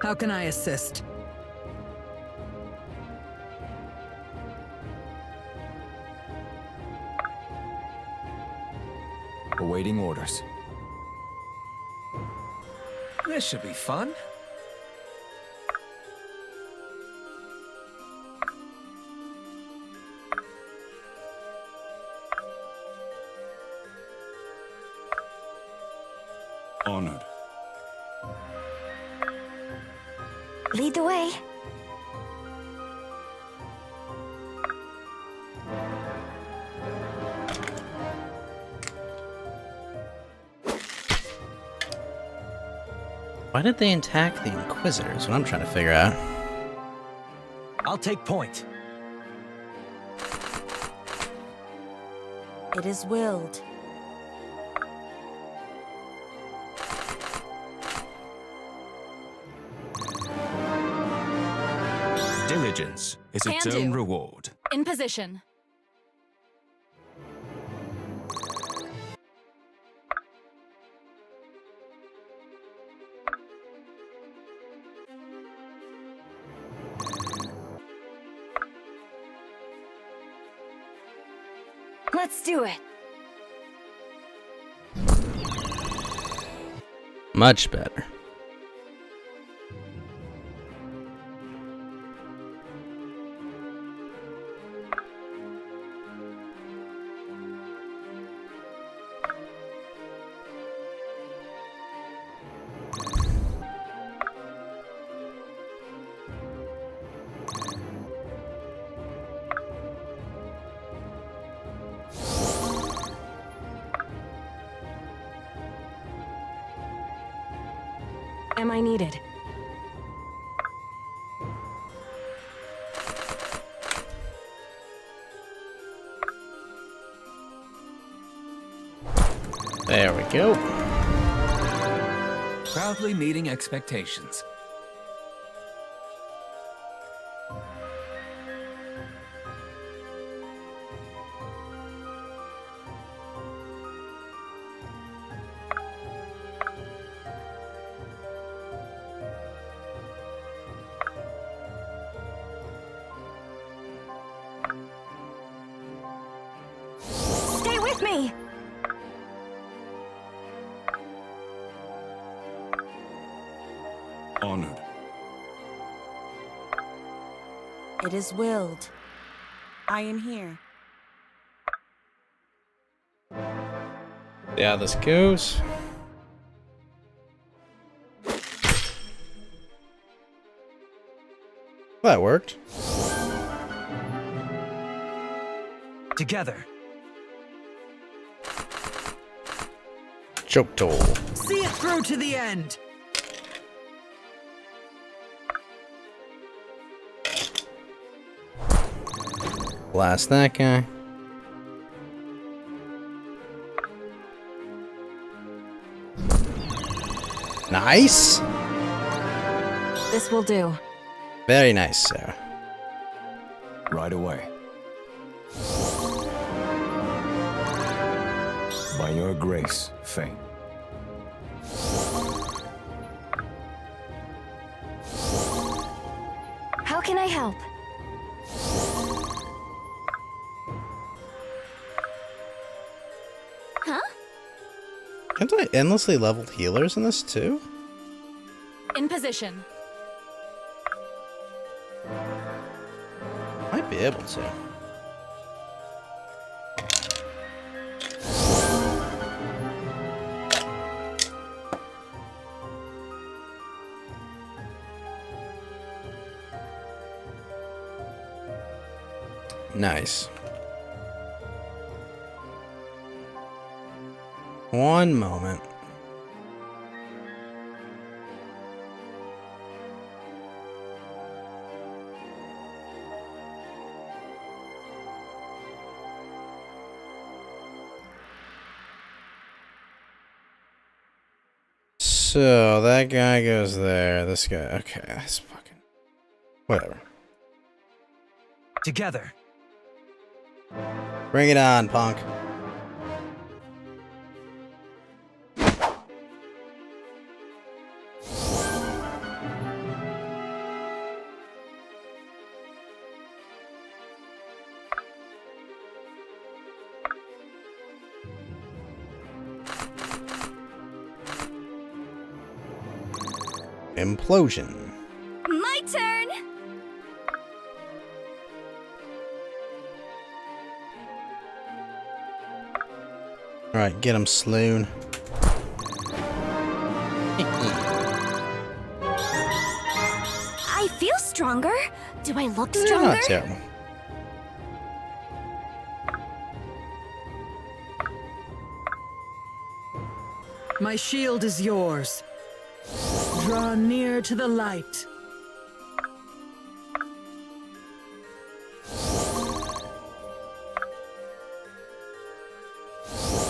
How can I assist? Awaiting orders. This should be fun. Honored. Lead the way. Why did they attack the Inquisitors? What I'm trying to figure out. I'll take point. It is willed. Diligence is its Can own do. reward. In position. Let's do it. Much better. Am I needed? There we go. Proudly meeting expectations. Stay with me! Honored. It is willed. I am here. Yeah, this goes. That worked. Together. Choke toll. See it through to the end. Blast that guy. Nice. This will do. Very nice, Sarah. Right away. By your grace, Fane. How can I help? Huh? Can't I endlessly level healers in this too? In position. Might be able to. Nice. One moment. So that guy goes there. This guy. Okay, that's fucking. Whatever. Together. Bring it on, punk. Implosion. My turn! Alright, get him, Sloon. I feel stronger. Do I look You're stronger? not terrible. My shield is yours. Draw near to the light.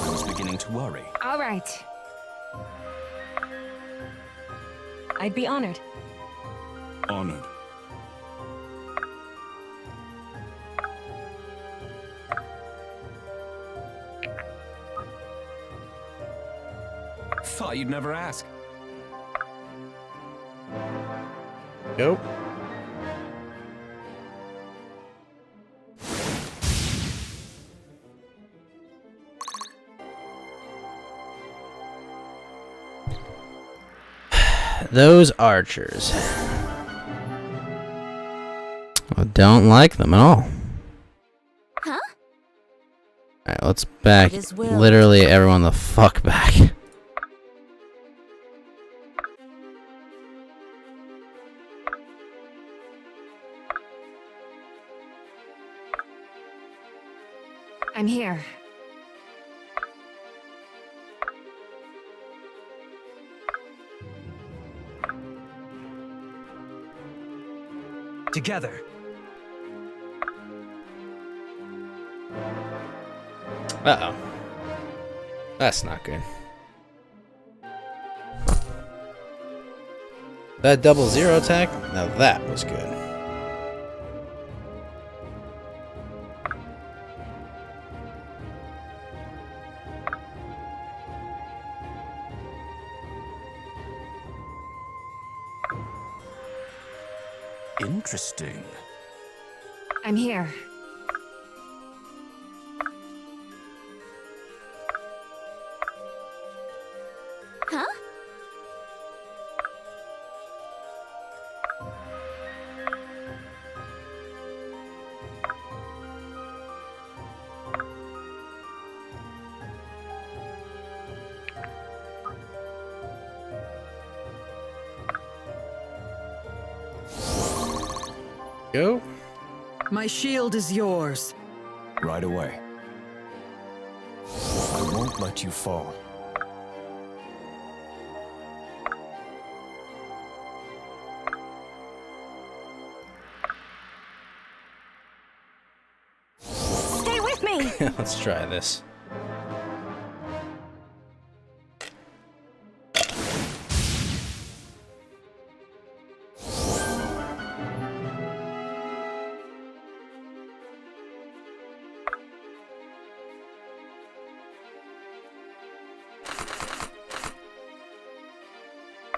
I was beginning to worry. All right. I'd be honored. Honored. Thought you'd never ask. Go. those archers. I don't like them at all. Huh? Alright, let's back It is willed. literally everyone the fuck back. I'm here. Together. Uh-oh. That's not good. That 0-0 attack? Now that was good. Interesting. I'm here. Huh? Go. My shield is yours. Right away. I won't let you fall. Stay with me! Let's try this.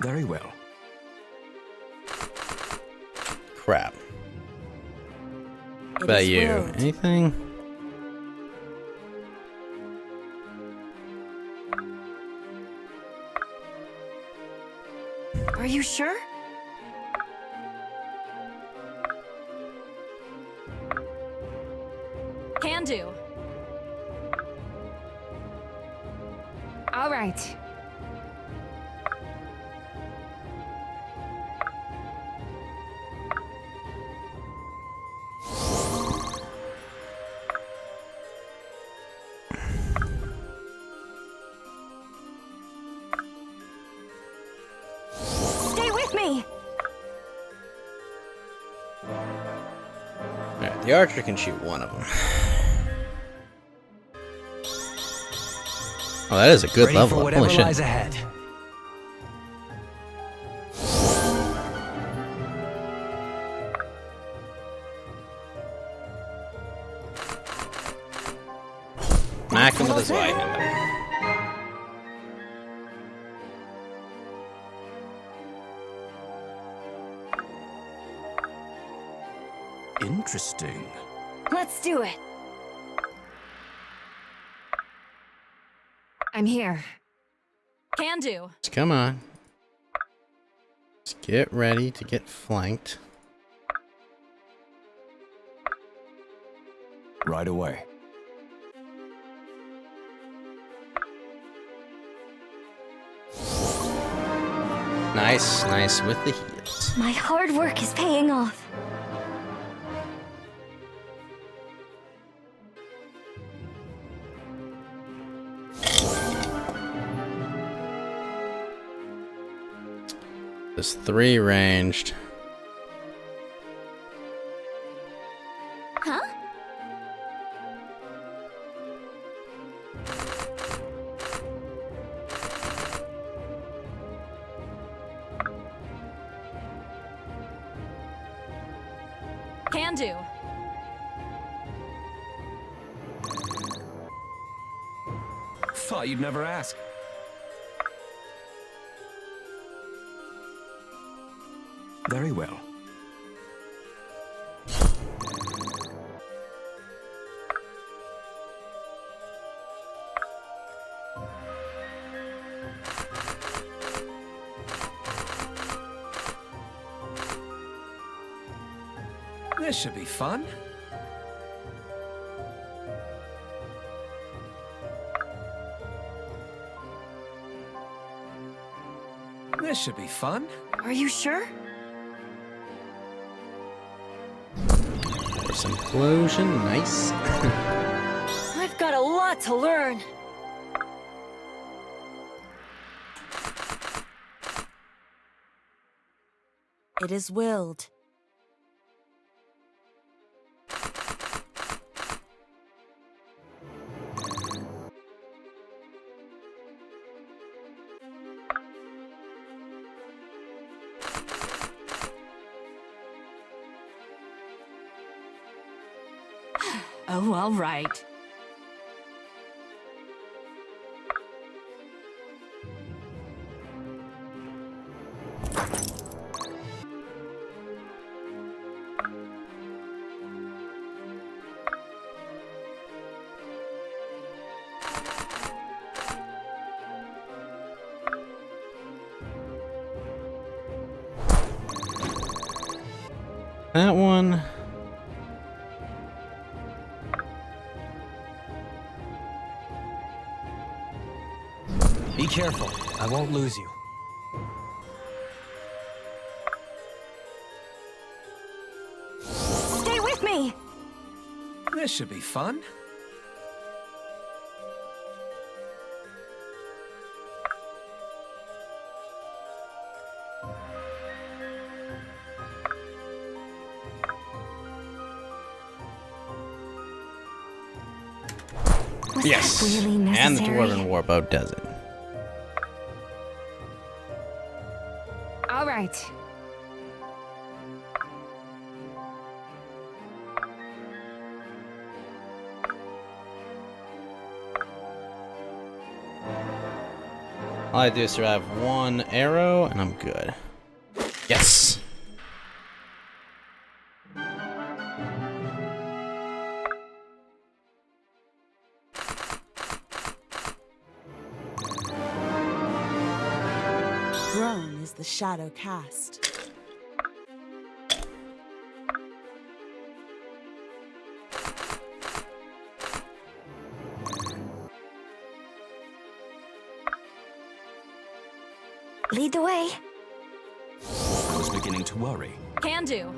Very well. Crap. It About is you. willed. Anything? Are you sure? Can do. All right. Stay with me! Alright, the archer can shoot one of them. Oh, that is a good Ready level for up. whatever Holy shit. lies ahead. Smack him with his right hand. Interesting. Let's do it. I'm here. Can do. Come on. Just get ready to get flanked. Right away. Nice, nice with the heals. My hard work is paying off. There's 3 ranged. Huh? Can do. Thought you'd never ask. Very well. This should be fun. This should be fun. Are you sure? Force implosion, nice. I've got a lot to learn. It is willed. Oh, all right. That one. Be careful. I won't lose you. Stay with me! This should be fun. Was Yes, that really and the necessary? Dwarven Warbow does it. All right. All I do is survive one arrow, and I'm good. Yes! Grown is the shadow cast. Lead the way. I was beginning to worry. Can do.